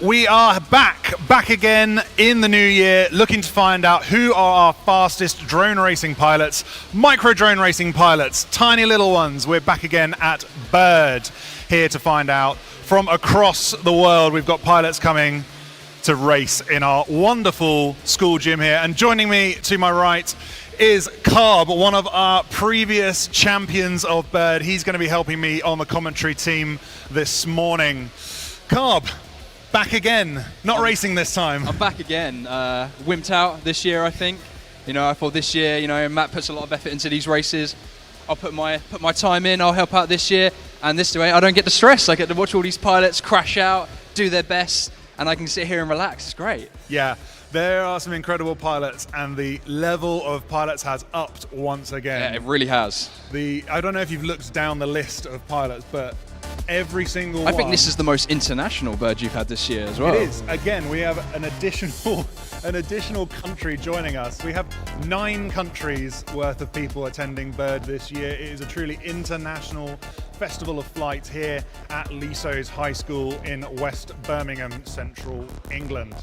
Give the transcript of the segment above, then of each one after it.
We are back again in the new year, looking to find out who are our fastest drone racing pilots, micro drone racing pilots, tiny little ones. We're back again at Bird, here to find out from across the world. We've got pilots coming to race in our wonderful school gym here. And joining me to my right is Carb, one of our previous champions of Bird. He's going to be helping me on the commentary team this morning. Carb, back again, not racing this time. I'm back again, wimped out this year, I think. You know, I thought this year, you know, Matt puts a lot of effort into these races. I'll put my time in, I'll help out this year, and this way I don't get the stress. I get to watch all these pilots crash out, do their best, and I can sit here and relax. It's great. Yeah, there are some incredible pilots, and the level of pilots has upped once again. Yeah, it really has. I don't know if you've looked down the list of pilots, but every single one. I think this is the most international Bird you've had this year as well. It is. Again, we have an additional country joining us. We have 9 countries worth of people attending Bird this year. It is a truly international festival of flight here at Leso's High School in West Birmingham, central England.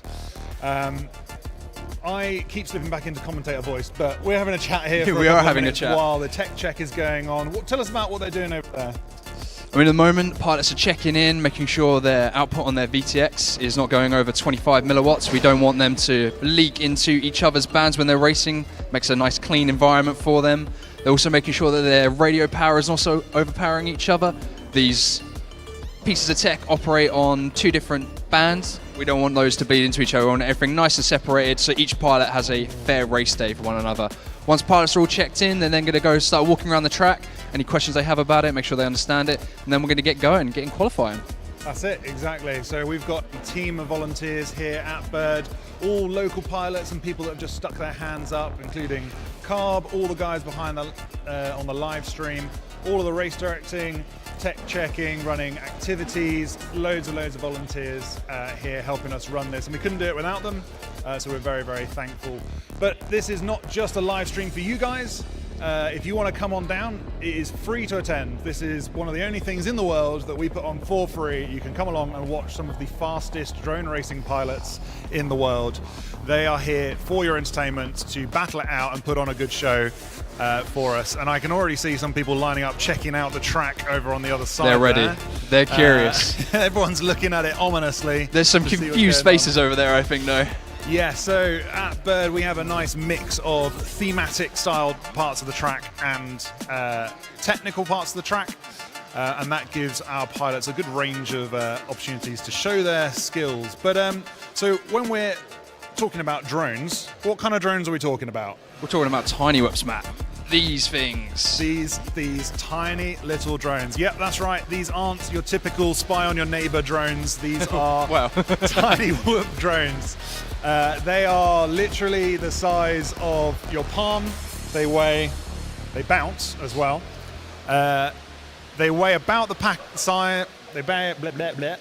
I keep slipping back into commentator voice, but we're having a chat here for we are having a chat while the tech check is going on. Tell us about what they're doing over there. I mean, at the moment, pilots are checking in, making sure their output on their VTX is not going over 25 milliwatts. We don't want them to leak into each other's bands when they're racing. Makes a nice clean environment for them. They're also making sure that their radio power is also overpowering each other. These pieces of tech operate on 2 different bands. We don't want those to bleed into each other. We want everything nice and separated so each pilot has a fair race day for one another. Once pilots are all checked in, they're then going to go start walking around the track. Any questions they have about it, make sure they understand it, and then we're going to get going, getting qualifying. That's it, exactly. So we've got a team of volunteers here at Bird, all local pilots and people that have just stuck their hands up, including Carb, all the guys behind on the live stream, all of the race directing, tech checking, running activities, loads of volunteers here helping us run this, and we couldn't do it without them, so we're very, very thankful. But this is not just a live stream for you guys. If you want to come on down, it is free to attend. This is one of the only things in the world that we put on for free. You can come along and watch some of the fastest drone racing pilots in the world. They are here for your entertainment to battle it out and put on a good show for us. And I can already see some people lining up, checking out the track over on the other side. They're ready. There. They're curious. Everyone's looking at it ominously. There's some confused faces over there, I think, though. Yeah, so at Bird we have a nice mix of thematic styled parts of the track and technical parts of the track, and that gives our pilots a good range of opportunities to show their skills. But so when we're talking about drones, what kind of drones are we talking about? We're talking about tiny whips, Matt. These things. These tiny little drones. Yep, that's right. These aren't your typical spy on your neighbor drones. These are tiny whoop drones. They are literally the size of your palm. They bounce as well. They weigh about the pack size. They weigh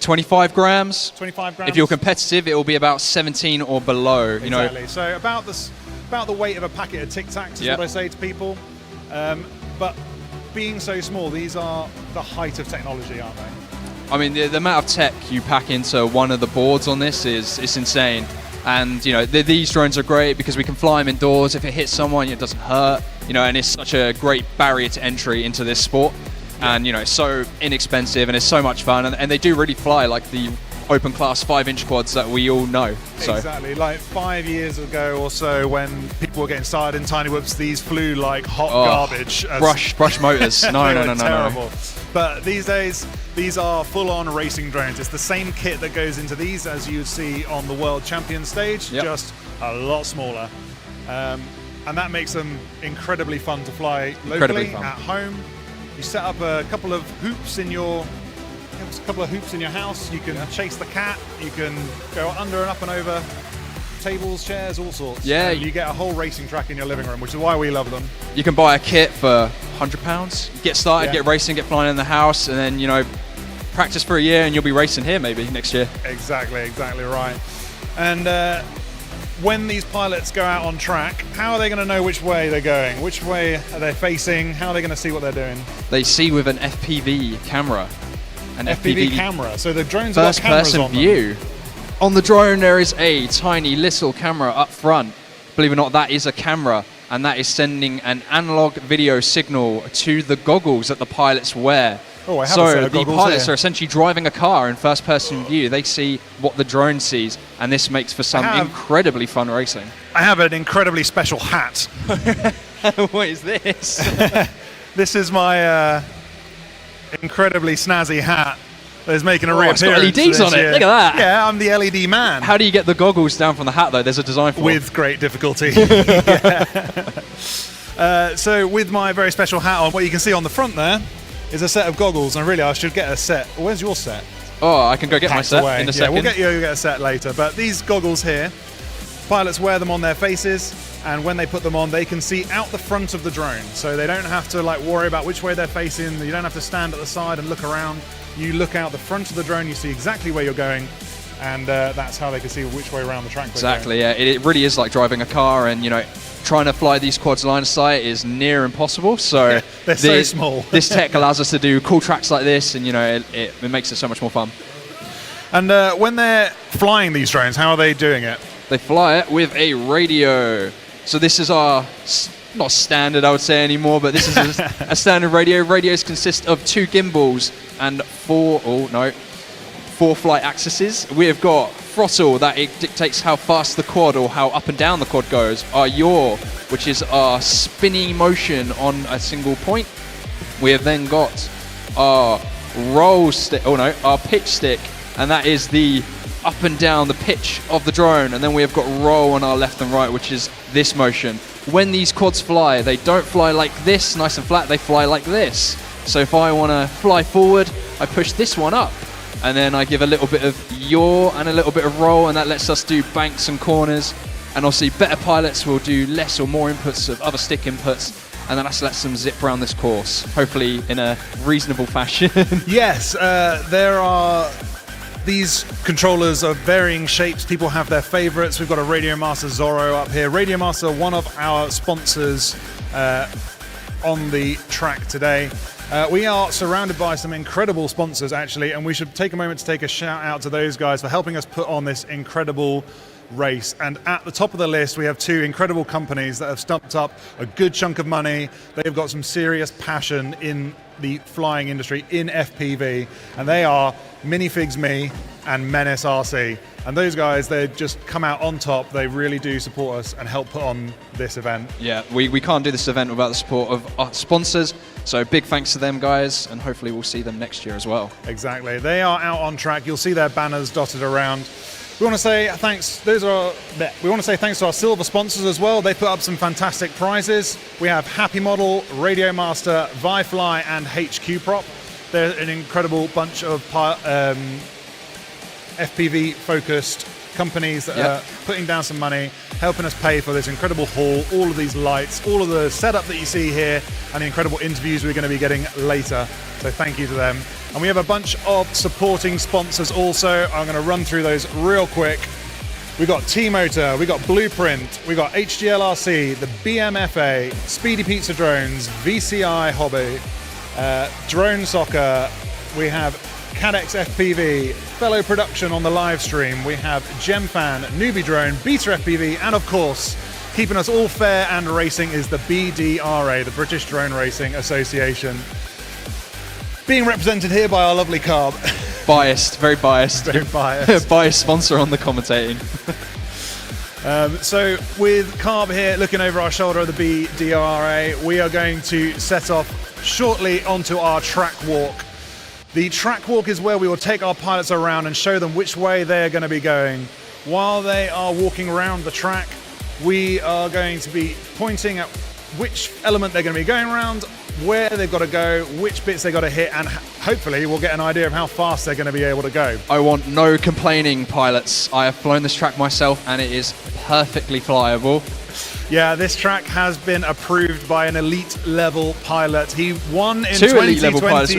25 grams. 25 grams. If you're competitive, it will be about 17 or below. You exactly. know. So about the weight of a packet of Tic Tacs is what I say to people. But being so small, these are the height of technology, aren't they? I mean, the amount of tech you pack into one of the boards on this is insane. And you know, these drones are great because we can fly them indoors. If it hits someone, it doesn't hurt. You know, and it's such a great barrier to entry into this sport. And you know, it's so inexpensive and it's so much fun. And they do really fly like the open class 5-inch quads that we all know. So. Exactly. Like 5 years ago or so, when people were getting started in tiny whoops, these flew like hot garbage. Brush motors. No. Terrible. But these days, these are full-on racing drones. It's the same kit that goes into these as you would see on the World Champion stage, just a lot smaller. And that makes them incredibly fun to fly locally at home. You set up a couple of hoops in your house. You can chase the cat. You can go under and up and over tables, chairs, all sorts. Yeah. And you get a whole racing track in your living room, which is why we love them. You can buy a kit for £100. Get started, get racing, get flying in the house, and then, you know, practice for a year and you'll be racing here maybe next year. Exactly right. And when these pilots go out on track, how are they going to know which way they're going? Which way are they facing? How are they going to see what they're doing? They see with an FPV camera. An FPV camera. So the drones have got cameras on them. First-person view. On the drone, there is a tiny little camera up front. Believe it or not, that is a camera, and that is sending an analog video signal to the goggles that the pilots wear. Oh, I have so a set of the goggles pilots here. are essentially driving a car in first-person view. They see what the drone sees, and this makes for some incredibly fun racing. I have an incredibly special hat. What is this? This is my incredibly snazzy hat that is making a reappearance. It's got LEDs on it. Year. Look at that. Yeah, I'm the LED man. How do you get the goggles down from the hat, though? There's a design for it. With great difficulty. So with my very special hat on, what you can see on the front there is a set of goggles, and really I should get a set. Where's your set? Oh, I can go get my set away. in a Yeah, second. we'll get a set later. But these goggles here, pilots wear them on their faces, and when they put them on, they can see out the front of the drone. So they don't have to like worry about which way they're facing. You don't have to stand at the side and look around. You look out the front of the drone, you see exactly where you're going, and that's how they can see which way around the track. Exactly, yeah. It really is like driving a car, and you know, trying to fly these quads line of sight is near impossible. So yeah, they're so small. This tech allows us to do cool tracks like this, and you know, it makes it so much more fun. And when they're flying these drones, how are they doing it? They fly it with a radio. So this is our, not standard I would say anymore, but this is a standard radio. Radios consist of 2 gimbals and 4 flight axes. We have got throttle, that it dictates how fast the quad or how up and down the quad goes. Our yaw, which is our spinning motion on a single point. We have then got our roll stick, our pitch stick, and that is the up and down the pitch of the drone. And then we have got roll on our left and right, which is this motion. When these quads fly, they don't fly like this, nice and flat, they fly like this. So if I want to fly forward, I push this one up, and then I give a little bit of yaw and a little bit of roll, and that lets us do banks and corners. And obviously better pilots will do less or more inputs of other stick inputs, and then that lets them zip around this course, hopefully in a reasonable fashion. Yes, there are these controllers of varying shapes. People have their favorites. We've got a Radio Master Zorro up here. Radio Master, one of our sponsors on the track today. We are surrounded by some incredible sponsors, actually, and we should take a moment to take a shout out to those guys for helping us put on this incredible race. And at the top of the list, we have 2 incredible companies that have stumped up a good chunk of money. They've got some serious passion in the flying industry, in FPV, and they are Minifigs Me and Menace RC. And those guys, they just come out on top. They really do support us and help put on this event. Yeah, we can't do this event without the support of our sponsors. So big thanks to them, guys, and hopefully we'll see them next year as well. Exactly. They are out on track. You'll see their banners dotted around. We want to say thanks. We want to say thanks to our silver sponsors as well. They put up some fantastic prizes. We have Happy Model, Radio Master, ViFly, and HQ Prop. They're an incredible bunch of FPV-focused companies that are putting down some money, helping us pay for this incredible haul, all of these lights, all of the setup that you see here, and the incredible interviews we're going to be getting later. So thank you to them. And we have a bunch of supporting sponsors also. I'm going to run through those real quick. We got T-Motor, we got Blueprint, we got HGLRC, the BMFA, Speedy Pizza Drones, VCI Hobby, Drone Soccer, we have Cadex FPV, Fellow Production on the live stream, we have GemFan, Newbie Drone, Beta FPV, and of course, keeping us all fair and racing is the BDRA, the British Drone Racing Association. Being represented here by our lovely Carb. Biased, very biased. Very biased. Biased sponsor on the commentating. So with Carb here looking over our shoulder at the BDRA, we are going to set off shortly onto our track walk. The track walk is where we will take our pilots around and show them which way they are going to be going. While they are walking around the track, we are going to be pointing at which element they're going to be going around, where they've got to go, which bits they've got to hit, and hopefully we'll get an idea of how fast they're going to be able to go. I want no complaining pilots. I have flown this track myself and it is perfectly flyable. Yeah, this track has been approved by an elite level pilot. He won in 2 2020. elite level pilots.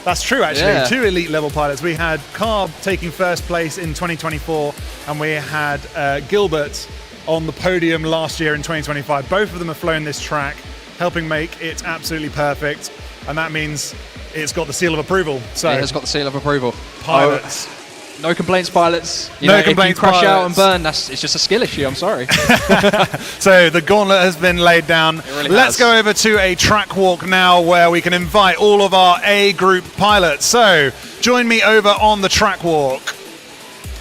That's true, actually. Yeah. 2 elite level pilots. We had Carb taking first place in 2024, and we had Gilbert on the podium last year in 2025. Both of them have flown this track, helping make it absolutely perfect, and that means it's got the seal of approval. So It has got the seal of approval. pilots, No complaints, pilots. No complaints, if you crash out and pilots. burn, it's just a skill issue, I'm sorry. So the gauntlet has been laid down. really Let's has. go over to a track walk now where we can invite all of our A group pilots. So join me over on the track walk.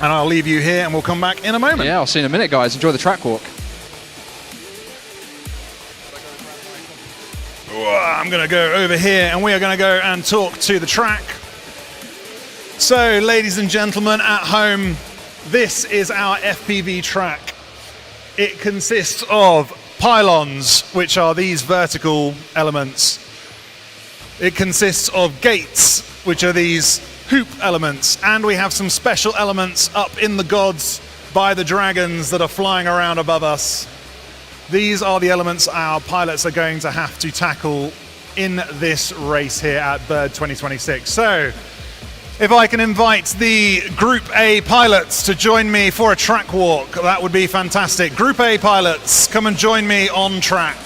And I'll leave you here and we'll come back in a moment. Yeah, I'll see you in a minute, guys. Enjoy the track walk. I'm going to go over here and we are going to go and talk to the track. So, ladies and gentlemen at home, this is our FPV track. It consists of pylons, which are these vertical elements. It consists of gates, which are these hoop elements. And we have some special elements up in the gods by the dragons that are flying around above us. These are the elements our pilots are going to have to tackle in this race here at Bird 2026. So, if I can invite the Group A pilots to join me for a track walk, that would be fantastic. Group A pilots, come and join me on track.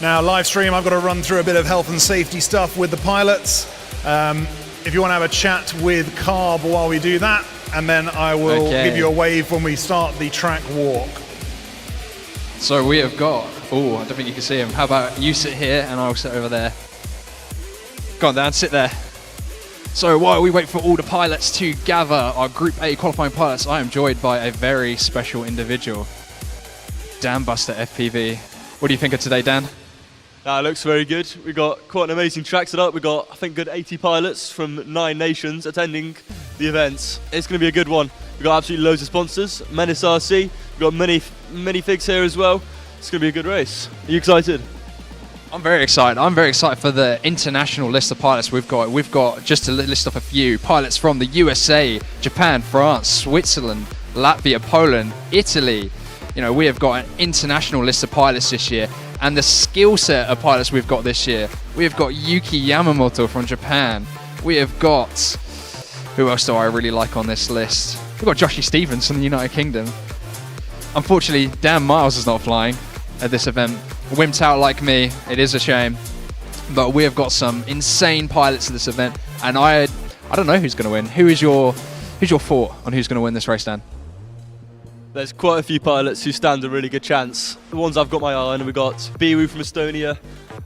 Now, live stream, I've got to run through a bit of health and safety stuff with the pilots. If you want to have a chat with Carb while we do that, and then I will give you a wave when we start the track walk. So we have got, I don't think you can see him. How about you sit here and I'll sit over there. Go on, Dan, sit there. So while we wait for all the pilots to gather, our Group A qualifying pilots, I am joined by a very special individual, Dan Buster FPV. What do you think of today, Dan? That looks very good. We got quite an amazing track set up. We got, I think, good 80 pilots from 9 nations attending the events. It's going to be a good one. We got absolutely loads of sponsors. Menace RC. We got many figs here as well. It's going to be a good race. Are you excited? I'm very excited. I'm very excited for the international list of pilots we've got. We've got, just to list off a few, pilots from the USA, Japan, France, Switzerland, Latvia, Poland, Italy. You know, we have got an international list of pilots this year. And the skill set of pilots we've got this year. We have got Yuki Yamamoto from Japan. We have got, who else do I really like on this list? We've got Joshy Stevens from the United Kingdom. Unfortunately, Dan Miles is not flying at this event. Wimped out like me, it is a shame. But we have got some insane pilots at this event, and I don't know who's going to win. Who's your thought on who's going to win this race, Dan? There's quite a few pilots who stand a really good chance. The ones I've got my eye on, we've got Biwu from Estonia,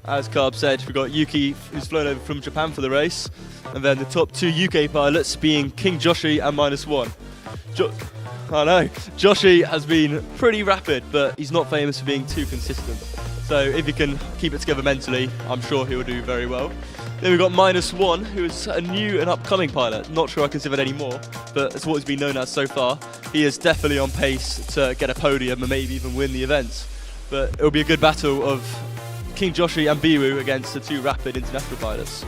as Carb said. We've got Yuki, who's flown over from Japan for the race. And then the top 2 UK pilots being King Joshi and -1. I know, Joshi has been pretty rapid, but he's not famous for being too consistent. So if he can keep it together mentally, I'm sure he'll do very well. Then we've got -1, who is a new and upcoming pilot. Not sure I can say that anymore, but it's what he's been known as so far. He is definitely on pace to get a podium and maybe even win the event. But it'll be a good battle of King Joshi and Biwu against the 2 rapid international pilots.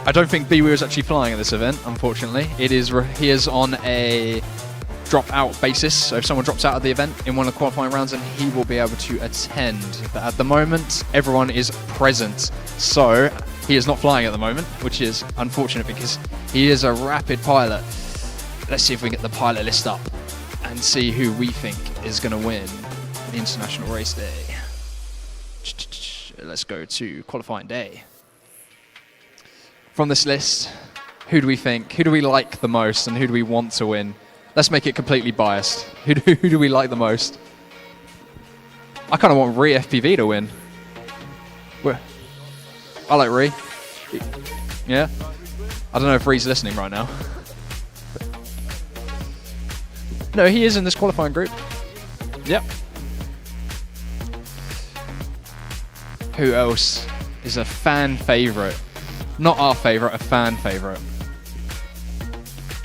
I don't think Biwu is actually flying at this event, unfortunately. He is on a drop-out basis, so if someone drops out of the event in one of the qualifying rounds, then he will be able to attend. But at the moment, everyone is present, so he is not flying at the moment, which is unfortunate because he is a rapid pilot. Let's see if we can get the pilot list up and see who we think is going to win the International Race Day. Let's go to qualifying day. From this list, who do we think? Who do we like the most, and who do we want to win? Let's make it completely biased. Who do we like the most? I kind of want ReeFPV to win. I like Ree. Yeah? I don't know if Ree's listening right now. No, he is in this qualifying group. Yep. Who else is a fan favourite? Not our favourite, a fan favourite.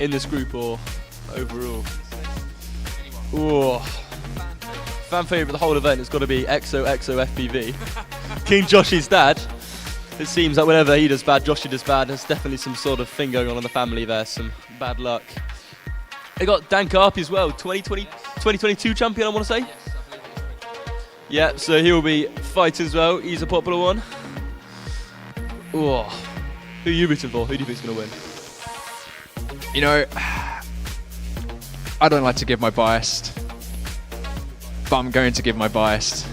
In this group or overall? Ooh. Fan favourite the whole event has got to be XOXO FPV. King Joshy's dad. It seems that whenever he does bad, Joshy does bad. There's definitely some sort of thing going on in the family there, some bad luck. They got Dan Carpy as well, 2022 champion, I want to say. Yeah, so he will be fighting as well. He's a popular one. Ooh. Who are you rooting for? Who do you think is going to win? You know, I don't like to give my biased, but I'm going to give my biased.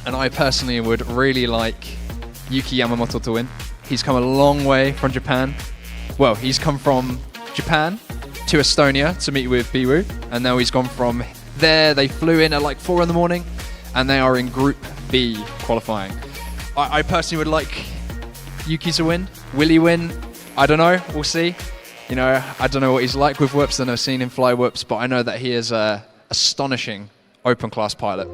And I personally would really like Yuki Yamamoto to win. He's come a long way from Japan. Well, he's come from Japan to Estonia to meet with Biwu, and now he's gone from there. They flew in at like 4 in the morning, and they are in Group B qualifying. I personally would like Yuki to win. Will he win? I don't know. We'll see. You know, I don't know what he's like with whoops. I've never seen him fly whoops, but I know that he is an astonishing open class pilot.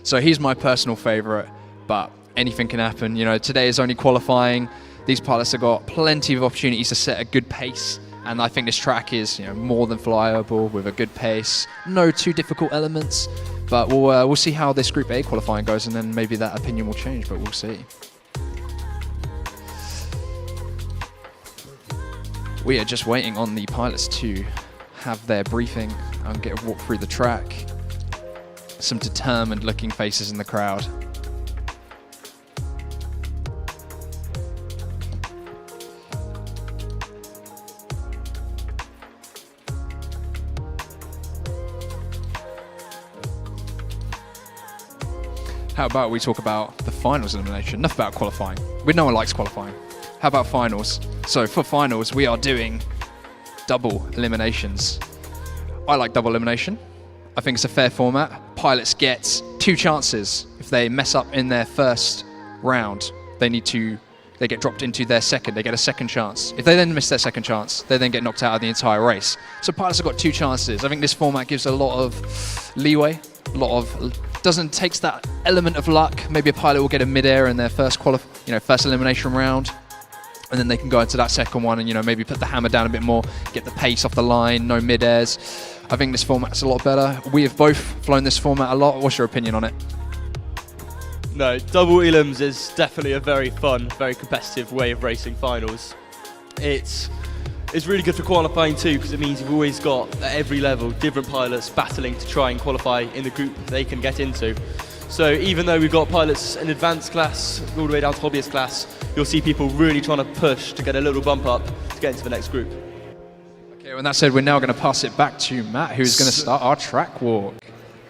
So he's my personal favorite, but anything can happen. You know, today is only qualifying. These pilots have got plenty of opportunities to set a good pace, and I think this track is, you know, more than flyable with a good pace. No too difficult elements, but we'll see how this Group A qualifying goes, and then maybe that opinion will change, but we'll see. We are just waiting on the pilots to have their briefing and get a walk through the track. Some determined looking faces in the crowd. How about we talk about the finals elimination? Enough about qualifying. No one likes qualifying. How about finals? So for finals, we are doing double eliminations. I like double elimination. I think it's a fair format. Pilots get 2 chances. If they mess up in their first round, they get dropped into their second. They get a second chance. If they then miss their second chance, they then get knocked out of the entire race. So pilots have got 2 chances. I think this format gives a lot of leeway, takes that element of luck. Maybe a pilot will get a mid-air in their first elimination round, and then they can go into that second one and, you know, maybe put the hammer down a bit more, get the pace off the line, no mid-airs. I think this format's a lot better. We have both flown this format a lot. What's your opinion on it? No, double elims is definitely a very fun, very competitive way of racing finals. It's really good for qualifying too, because it means you've always got, at every level, different pilots battling to try and qualify in the group they can get into. So even though we've got pilots in advanced class, all the way down to hobbyist class, you'll see people really trying to push to get a little bump up to get into the next group. Okay, with that said, we're now going to pass it back to Matt, who's going to start our track walk.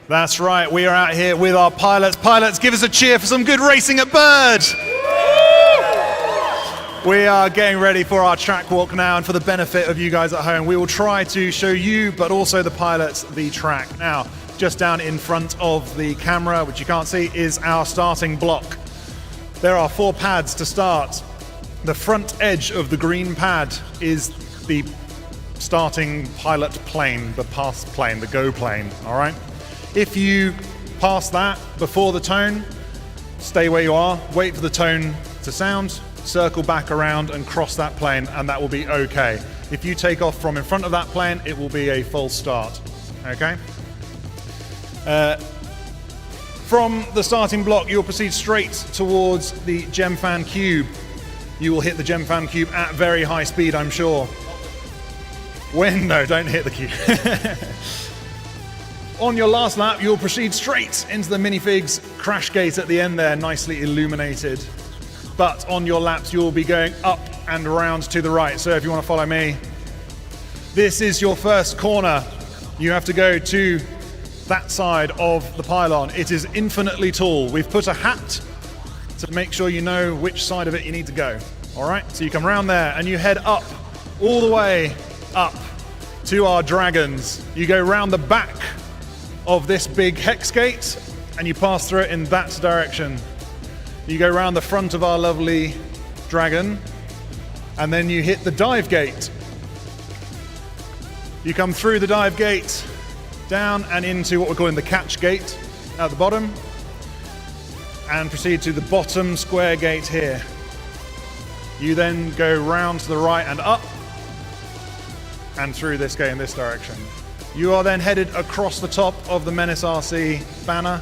That's right, we are out here with our pilots. Pilots, give us a cheer for some good racing at Bird. We are getting ready for our track walk now, and for the benefit of you guys at home, we will try to show you, but also the pilots, the track. Now, just down in front of the camera, which you can't see, is our starting block. There are 4 pads to start. The front edge of the green pad is the starting pilot plane, the pass plane, the go plane, all right? If you pass that before the tone, stay where you are, wait for the tone to sound, circle back around and cross that plane, and that will be okay. If you take off from in front of that plane, it will be a full start, okay? From the starting block, you'll proceed straight towards the Gemfan cube. You will hit the Gemfan cube at very high speed, I'm sure. No, don't hit the cube. On your last lap, you'll proceed straight into the minifigs crash gate at the end there, nicely illuminated. But on your laps, you'll be going up and around to the right. So if you want to follow me, this is your first corner. You have to go to that side of the pylon. It is infinitely tall. We've put a hat to make sure you know which side of it you need to go. All right, so you come around there and you head up, all the way up to our dragons. You go round the back of this big hex gate and you pass through it in that direction. You go round the front of our lovely dragon and then you hit the dive gate. You come through the dive gate, down and into what we're calling the catch gate at the bottom, and proceed to the bottom square gate here. You then go round to the right and up and through this gate in this direction. You are then headed across the top of the Menace RC banner,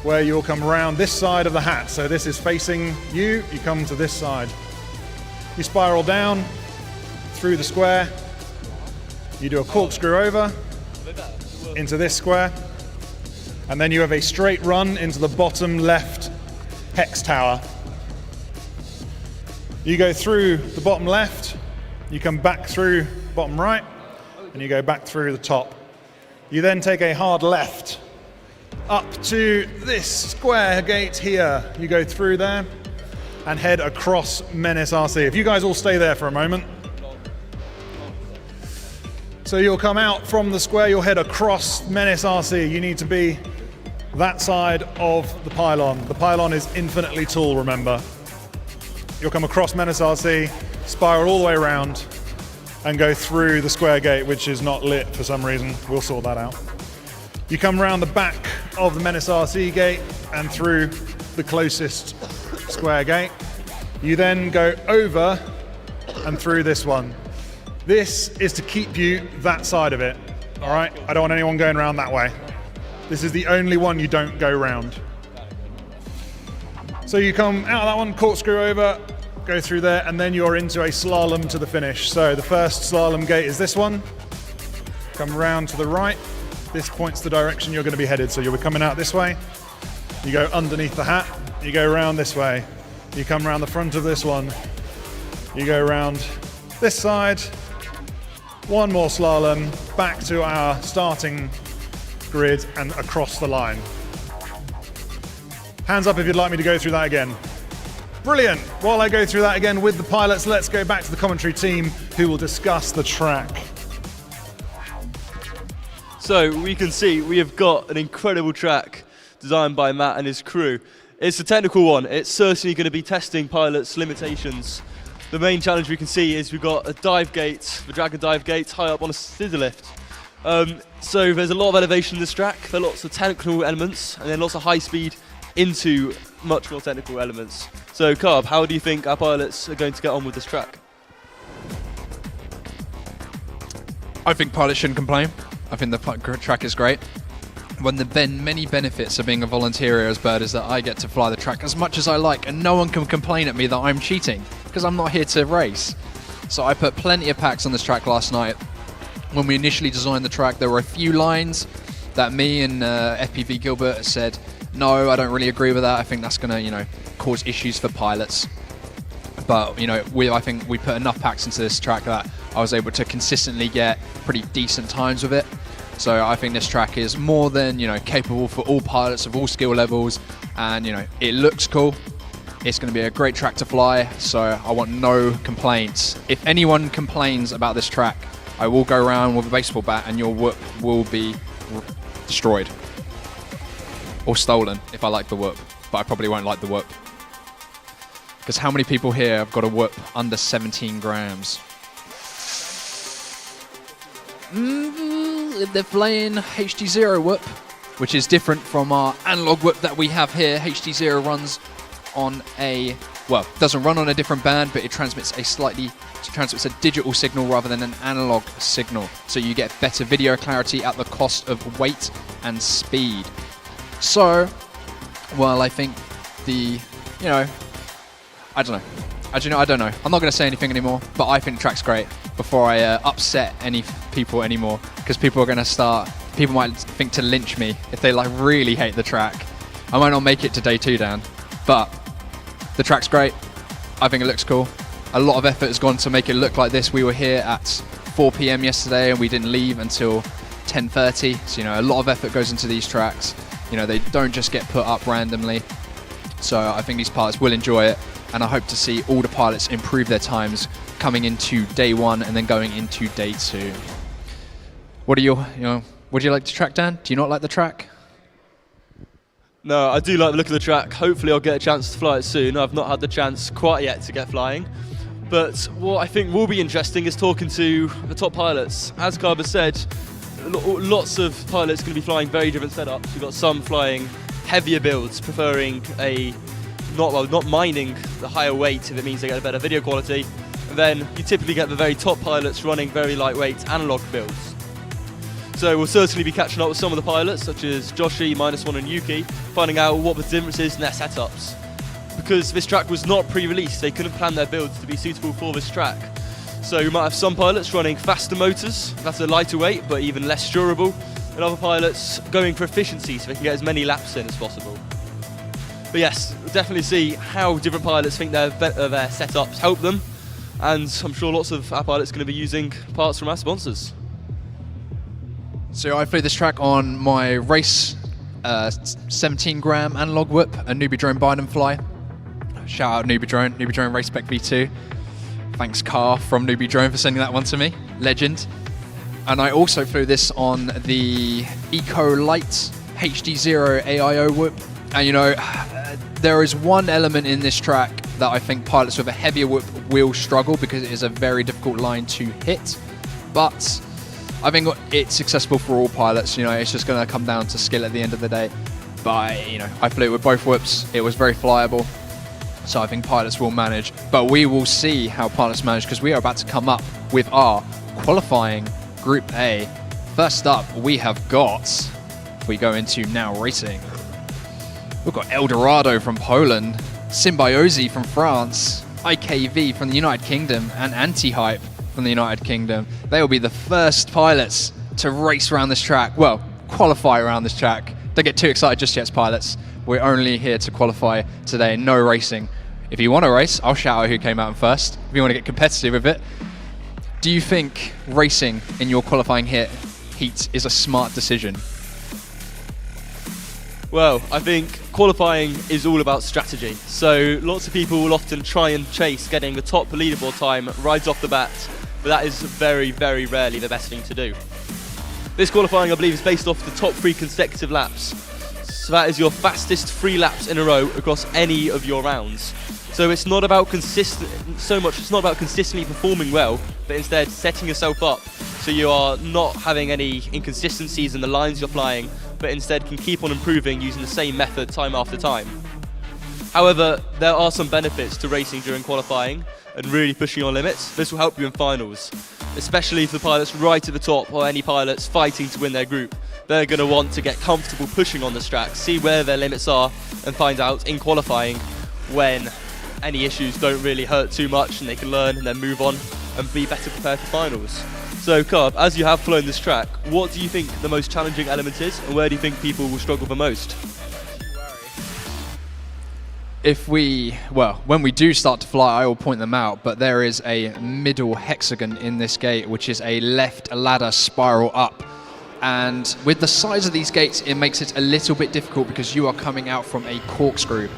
where you'll come around this side of the hat. So this is facing you, you come to this side. You spiral down through the square, you do a corkscrew over into this square, and then you have a straight run into the bottom left hex tower. You go through the bottom left, you come back through bottom right, and you go back through the top. You then take a hard left up to this square gate here. You go through there, and head across Menace RC. If you guys all stay there for a moment. So you'll come out from the square, you'll head across Menace RC. You need to be that side of the pylon. The pylon is infinitely tall, remember. You'll come across Menace RC, spiral all the way around, and go through the square gate, which is not lit for some reason. We'll sort that out. You come around the back of the Menace RC gate and through the closest square gate. You then go over and through this one. This is to keep you that side of it, all right? I don't want anyone going around that way. This is the only one you don't go round. So you come out of that one, corkscrew over, go through there, and then you're into a slalom to the finish. So the first slalom gate is this one. Come around to the right. This points the direction you're going to be headed. So you'll be coming out this way. You go underneath the hat. You go around this way. You come around the front of this one. You go around this side. One more slalom, back to our starting grid and across the line. Hands up if you'd like me to go through that again. Brilliant. While I go through that again with the pilots, let's go back to the commentary team who will discuss the track. So we can see we have got an incredible track designed by Matt and his crew. It's a technical one. It's certainly going to be testing pilots' limitations. The main challenge we can see is we've got a dive gate, the Dragon dive gate, high up on a scissor lift. So there's a lot of elevation in this track, there are lots of technical elements, and then lots of high speed into much more technical elements. So Carb, how do you think our pilots are going to get on with this track? I think pilots shouldn't complain. I think the track is great. One of the many benefits of being a volunteer here as Bird is that I get to fly the track as much as I like, and no one can complain at me that I'm cheating, because I'm not here to race. So I put plenty of packs on this track last night. When we initially designed the track, there were a few lines that me and FPV Gilbert said, no, I don't really agree with that. I think that's going to, cause issues for pilots. But, I think we put enough packs into this track that I was able to consistently get pretty decent times with it. So I think this track is more than, capable for all pilots of all skill levels. And, it looks cool. It's going to be a great track to fly. So I want no complaints. If anyone complains about this track, I will go around with a baseball bat and your whoop will be destroyed. Or stolen, if I like the whoop. But I probably won't like the whoop. Because how many people here have got a whoop under 17 grams? They're flying HD0 whoop, which is different from our analog whoop that we have here. HD0 runs on doesn't run on a different band, but it transmits a digital signal rather than an analog signal. So you get better video clarity at the cost of weight and speed. So, I think I don't know. I'm not going to say anything anymore, but I think the track's great before I upset any people anymore, because people might think to lynch me if they really hate the track. I might not make it to day 2, Dan, but the track's great. I think it looks cool. A lot of effort has gone to make it look like this. We were here at 4 p.m. yesterday and we didn't leave until 10:30. So, a lot of effort goes into these tracks. They don't just get put up randomly. So I think these pilots will enjoy it, and I hope to see all the pilots improve their times coming into day 1 and then going into day 2. What do you like the track, Dan? Do you not like the track? No, I do like the look of the track. Hopefully I'll get a chance to fly it soon. I've not had the chance quite yet to get flying. But what I think will be interesting is talking to the top pilots. As Carb has said, lots of pilots going to be flying very different setups. You've got some flying heavier builds, preferring not minding the higher weight if it means they get a better video quality. And then you typically get the very top pilots running very lightweight analog builds. So we'll certainly be catching up with some of the pilots, such as Joshi, -1 and Yuki, finding out what the difference is in their setups. Because this track was not pre-released, they couldn't plan their builds to be suitable for this track. So you might have some pilots running faster motors, that are lighter weight but even less durable, and other pilots going for efficiency so they can get as many laps in as possible. But yes, we'll definitely see how different pilots think their setups help them, and I'm sure lots of our pilots are going to be using parts from our sponsors. So I flew this track on my race 17 gram analog whip, a newbie drone Biden fly. Shout out Newbie Drone Race Spec V2. Thanks Car from Newbie Drone for sending that one to me. Legend. And I also flew this on the Eco Light HD0 AIO whoop. And you know, there is one element in this track that I think pilots with a heavier whoop will struggle because it is a very difficult line to hit. But I think it's accessible for all pilots. You know, it's just going to come down to skill at the end of the day. But you know, I flew it with both whoops. It was very flyable. So I think pilots will manage. But we will see how pilots manage because we are about to come up with our qualifying Group A. First up, we have got, if we go into now racing, we've got Eldorado from Poland, Symbiosi from France, IKV from the United Kingdom, and Anti-Hype from the United Kingdom. They will be the first pilots to race around this track. Well, qualify around this track. Don't get too excited just yet, pilots. We're only here to qualify today, no racing. If you want to race, I'll shout out who came out first. If you want to get competitive with it. Do you think racing in your qualifying heat is a smart decision? Well, I think qualifying is all about strategy. So lots of people will often try and chase getting the top leaderboard time right off the bat, but that is very, very rarely the best thing to do. This qualifying, I believe, is based off the top 3 consecutive laps. So that is your fastest 3 laps in a row across any of your rounds. So it's not about it's not about consistently performing well, but instead setting yourself up so you are not having any inconsistencies in the lines you're flying, but instead can keep on improving using the same method time after time. However, there are some benefits to racing during qualifying and really pushing your limits. This will help you in finals, especially for the pilots right at the top or any pilots fighting to win their group. They're going to want to get comfortable pushing on this track, see where their limits are, and find out in qualifying when any issues don't really hurt too much and they can learn and then move on and be better prepared for finals. So Carb, as you have flown this track, what do you think the most challenging element is and where do you think people will struggle the most? When we do start to fly, I will point them out, but there is a middle hexagon in this gate, which is a left ladder spiral up. And with the size of these gates, it makes it a little bit difficult because you are coming out from a corkscrew,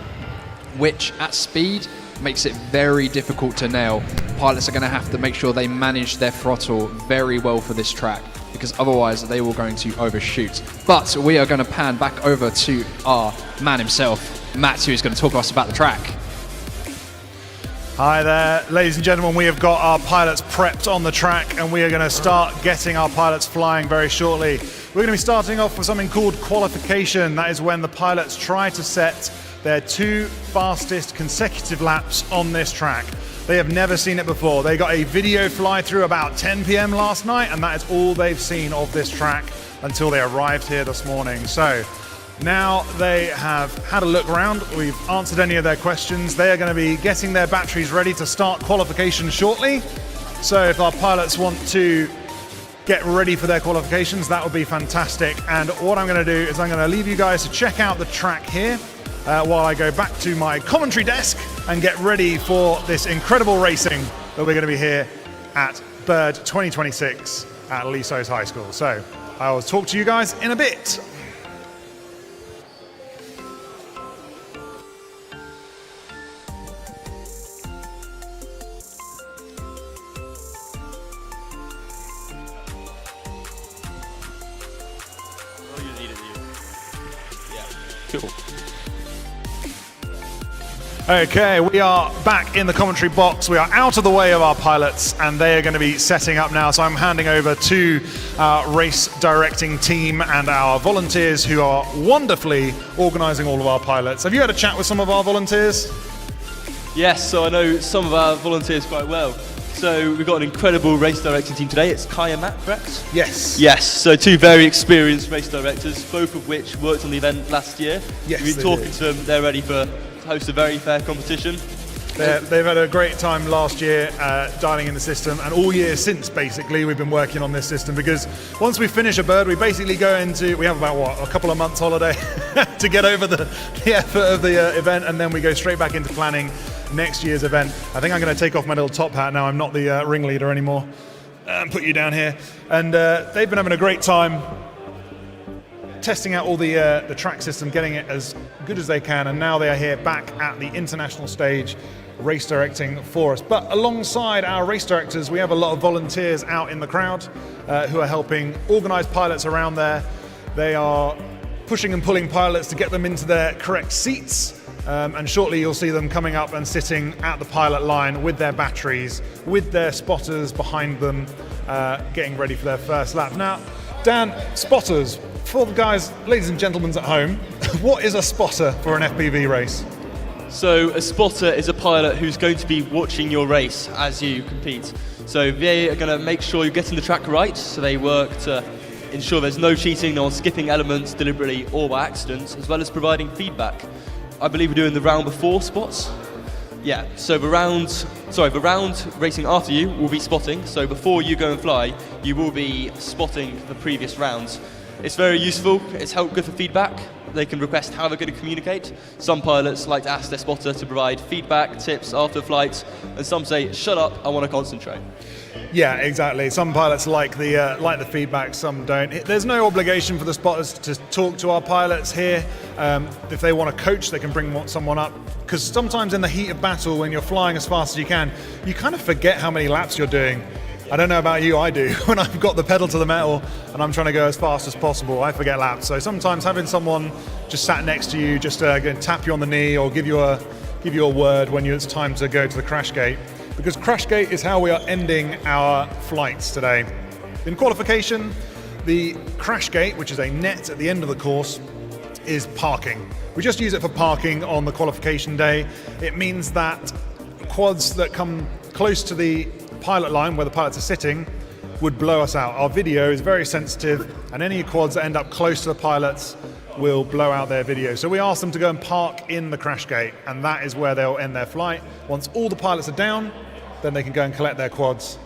which at speed makes it very difficult to nail. Pilots are going to have to make sure they manage their throttle very well for this track because otherwise they will going to overshoot. But we are going to pan back over to our man himself, Matt, who is going to talk to us about the track. Hi there, ladies and gentlemen. We have got our pilots prepped on the track and we are going to start getting our pilots flying very shortly. We're going to be starting off with something called qualification. That is when the pilots try to set their 2 fastest consecutive laps on this track. They have never seen it before. They got a video fly through about 10 p.m. last night and that is all they've seen of this track until they arrived here this morning. So now they have had a look around. We've answered any of their questions. They are going to be getting their batteries ready to start qualification shortly. So if our pilots want to get ready for their qualifications, that would be fantastic. And what I'm going to do is I'm going to leave you guys to check out the track here while I go back to my commentary desk and get ready for this incredible racing that we're going to be here at Bird 2026 at Leasos High School. So I will talk to you guys in a bit. Cool. Okay, we are back in the commentary box. We are out of the way of our pilots and they are going to be setting up now. So I'm handing over to our race directing team and our volunteers who are wonderfully organising all of our pilots. Have you had a chat with some of our volunteers? Yes, so I know some of our volunteers quite well. So we've got an incredible race directing team today. It's Kai and Matt, correct? Yes. Yes, so 2 very experienced race directors, both of which worked on the event last year. Yes, we've been talking to them, they're ready to host a very fair competition. They've had a great time last year dialing in the system, and all year since basically we've been working on this system because once we finish a bird we basically go into, we have about a couple of months holiday to get over the effort of the event, and then we go straight back into planning next year's event. I think I'm going to take off my little top hat now. I'm not the ringleader anymore and put you down here, and they've been having a great time testing out all the track system, getting it as good as they can, and now they are here back at the international stage, race directing for us. But alongside our race directors, we have a lot of volunteers out in the crowd who are helping organise pilots around there. They are pushing and pulling pilots to get them into their correct seats. And shortly you'll see them coming up and sitting at the pilot line with their batteries, with their spotters behind them, getting ready for their first lap. Now, Dan, spotters, for the guys, ladies and gentlemen at home, what is a spotter for an FPV race? So a spotter is a pilot who's going to be watching your race as you compete. So they are going to make sure you're getting the track right, so they work to ensure there's no cheating, no skipping elements deliberately or by accident, as well as providing feedback. I believe we're doing the round before spots. Yeah, so the round racing after you will be spotting. So before you go and fly, you will be spotting the previous rounds. It's very useful, it's good for feedback. They can request how they're going to communicate. Some pilots like to ask their spotter to provide feedback, tips after flight, and some say, shut up, I want to concentrate. Yeah, exactly. Some pilots like the feedback, some don't. There's no obligation for the spotters to talk to our pilots here. If they want to coach, they can bring someone up. Because sometimes in the heat of battle, when you're flying as fast as you can kind of forget how many laps you're doing. I don't know about you, I do. When I've got the pedal to the metal and I'm trying to go as fast as possible, I forget laps. So sometimes having someone just sat next to you, just tap you on the knee or give you a word when it's time to go to the crash gate. Because crash gate is how we are ending our flights today. In qualification, the crash gate, which is a net at the end of the course, is parking. We just use it for parking on the qualification day. It means that quads that come close to the pilot line where the pilots are sitting would blow us out. Our video is very sensitive, and any quads that end up close to the pilots will blow out their video. So we ask them to go and park in the crash gate, and that is where they'll end their flight. Once all the pilots are down, then they can go and collect their quads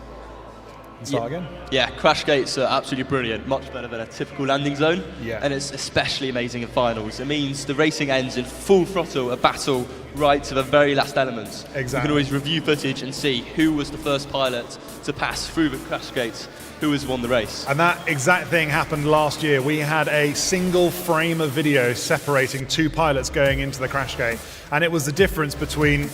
and start again. Yeah, crash gates are absolutely brilliant, much better than a typical landing zone. Yeah. And it's especially amazing in finals. It means the racing ends in full throttle, a battle right to the very last elements. Exactly. You can always review footage and see who was the first pilot to pass through the crash gates, who has won the race. And that exact thing happened last year. We had a single frame of video separating two pilots going into the crash gate. And it was the difference between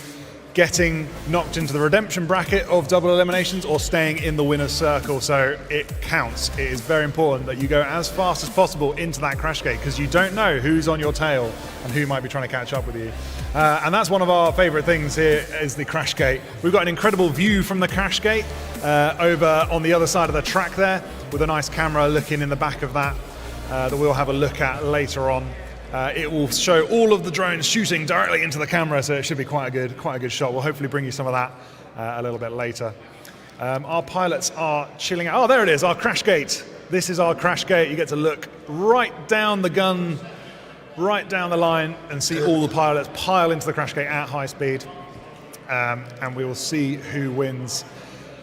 getting knocked into the redemption bracket of double eliminations or staying in the winner's circle. So it counts. It is very important that you go as fast as possible into that crash gate, because you don't know who's on your tail and who might be trying to catch up with you. And that's one of our favorite things here, is the crash gate. We've got an incredible view from the crash gate over on the other side of the track there, with a nice camera looking in the back of that that we'll have a look at later on. It will show all of the drones shooting directly into the camera, so it should be quite a good shot. We'll hopefully bring you some of that a little bit later. Our pilots are chilling out. Oh, there it is, our crash gate. This is our crash gate. You get to look right down the gun, right down the line, and see all the pilots pile into the crash gate at high speed. And we will see who wins.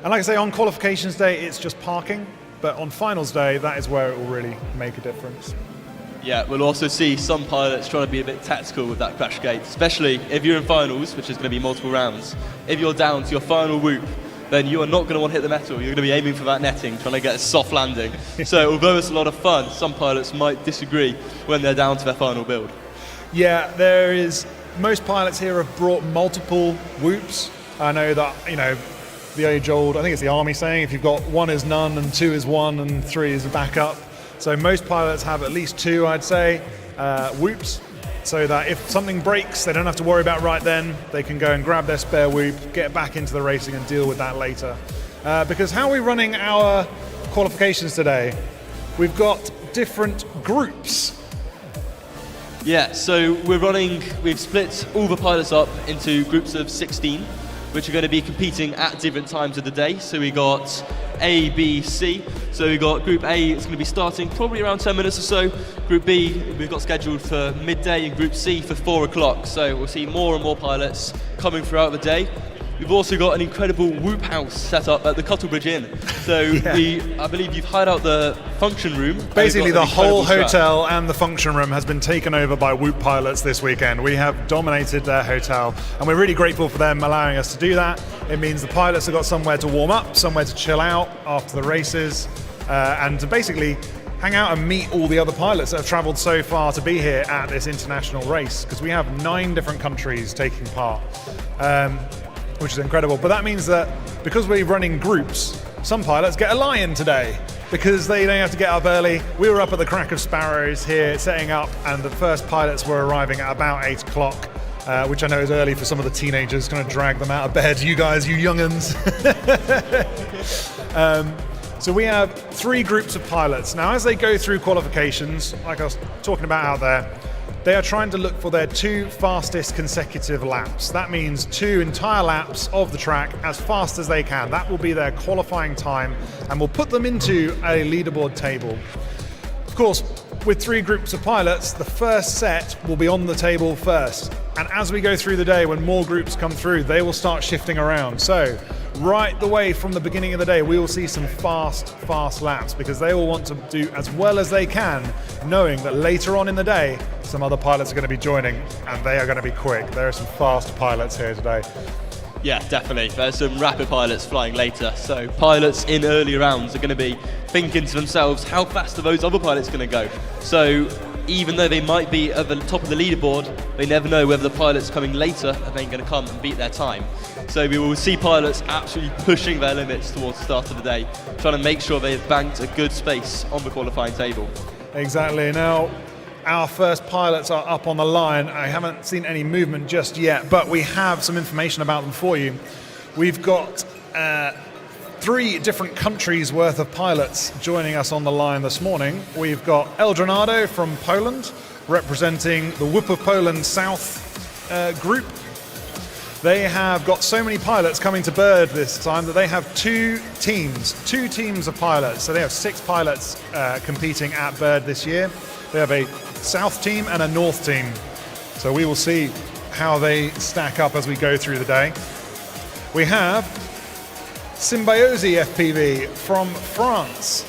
And like I say, on qualifications day, it's just parking. But on finals day, that is where it will really make a difference. Yeah, we'll also see some pilots trying to be a bit tactical with that crash gate, especially if you're in finals, which is going to be multiple rounds. If you're down to your final whoop, then you are not going to want to hit the metal. You're going to be aiming for that netting, trying to get a soft landing. So although it's a lot of fun, some pilots might disagree when they're down to their final build. Yeah, most pilots here have brought multiple whoops. I know that, the age-old, I think it's the Army saying, if you've got 1 is none and 2 is 1 and 3 is a backup. So most pilots have at least 2, I'd say, whoops, so that if something breaks, they don't have to worry about right then. They can go and grab their spare whoop, get back into the racing and deal with that later. Because how are we running our qualifications today? We've got different groups. Yeah, so we've split all the pilots up into groups of 16, which are going to be competing at different times of the day. So we got A, B, C. So we got Group A, it's going to be starting probably around 10 minutes or so. Group B, we've got scheduled for midday, and Group C for 4 o'clock. So we'll see more and more pilots coming throughout the day. We've also got an incredible whoop house set up at the Cuttlebridge Inn. So I believe you've hired out the function room. Basically the whole hotel and the function room has been taken over by whoop pilots this weekend. We have dominated their hotel, and we're really grateful for them allowing us to do that. It means the pilots have got somewhere to warm up, somewhere to chill out after the races, and to basically hang out and meet all the other pilots that have travelled so far to be here at this international race, because we have 9 different countries taking part, which is incredible. But that means that because we're running groups, some pilots get a lie-in today because they don't have to get up early. We were up at the crack of sparrows here setting up, and the first pilots were arriving at about 8 o'clock, which I know is early for some of the teenagers, going to drag them out of bed. You guys, you young'uns. So we have 3 groups of pilots. Now, as they go through qualifications, like I was talking about out there, they are trying to look for their 2 fastest consecutive laps. That means 2 entire laps of the track as fast as they can. That will be their qualifying time and will put them into a leaderboard table. Of course, with 3 groups of pilots, the first set will be on the table first. And as we go through the day, when more groups come through, they will start shifting around. So right the way from the beginning of the day, we will see some fast laps, because they will want to do as well as they can, knowing that later on in the day, some other pilots are going to be joining, and they are going to be quick. There are some fast pilots here today. Yeah, definitely. There's some rapid pilots flying later, so pilots in early rounds are going to be thinking to themselves, how fast are those other pilots going to go? So even though they might be at the top of the leaderboard, they never know whether the pilots coming later are then going to come and beat their time. So we will see pilots absolutely pushing their limits towards the start of the day, trying to make sure they've banked a good space on the qualifying table. Exactly. Now, our first pilots are up on the line. I haven't seen any movement just yet, but we have some information about them for you. We've got 3 different countries worth of pilots joining us on the line this morning. We've got Eldronado from Poland, representing the Whip of Poland South group. They have got so many pilots coming to Bird this time that they have 2 teams of pilots. So they have 6 pilots competing at Bird this year. They have a South team and a North team. So we will see how they stack up as we go through the day. We have ReeFPV from France.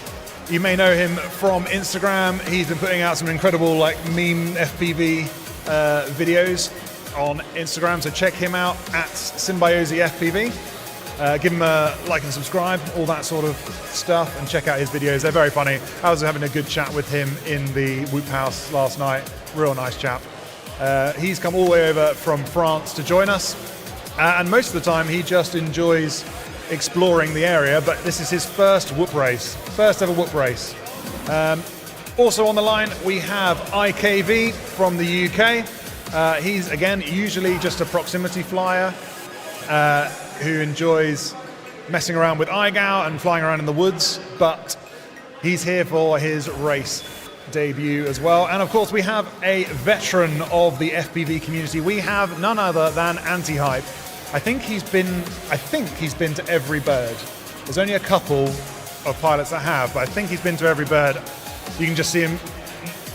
You may know him from Instagram. He's been putting out some incredible meme FPV videos on Instagram, so check him out at ReeFPV. Give him a like and subscribe, all that sort of stuff, and check out his videos. They're very funny. I was having a good chat with him in the Whoop House last night. Real nice chap. He's come all the way over from France to join us, and most of the time he just enjoys exploring the area, but this is his first ever whoop race. Also on the line we have IKV from the UK. He's again usually just a proximity flyer who enjoys messing around with iGao and flying around in the woods, but he's here for his race debut as well. And of course we have a veteran of the FPV community. We have none other than Anti-Hype. I think he's been to every Bird. There's only a couple of pilots that have, but I think he's been to every Bird. You can just see him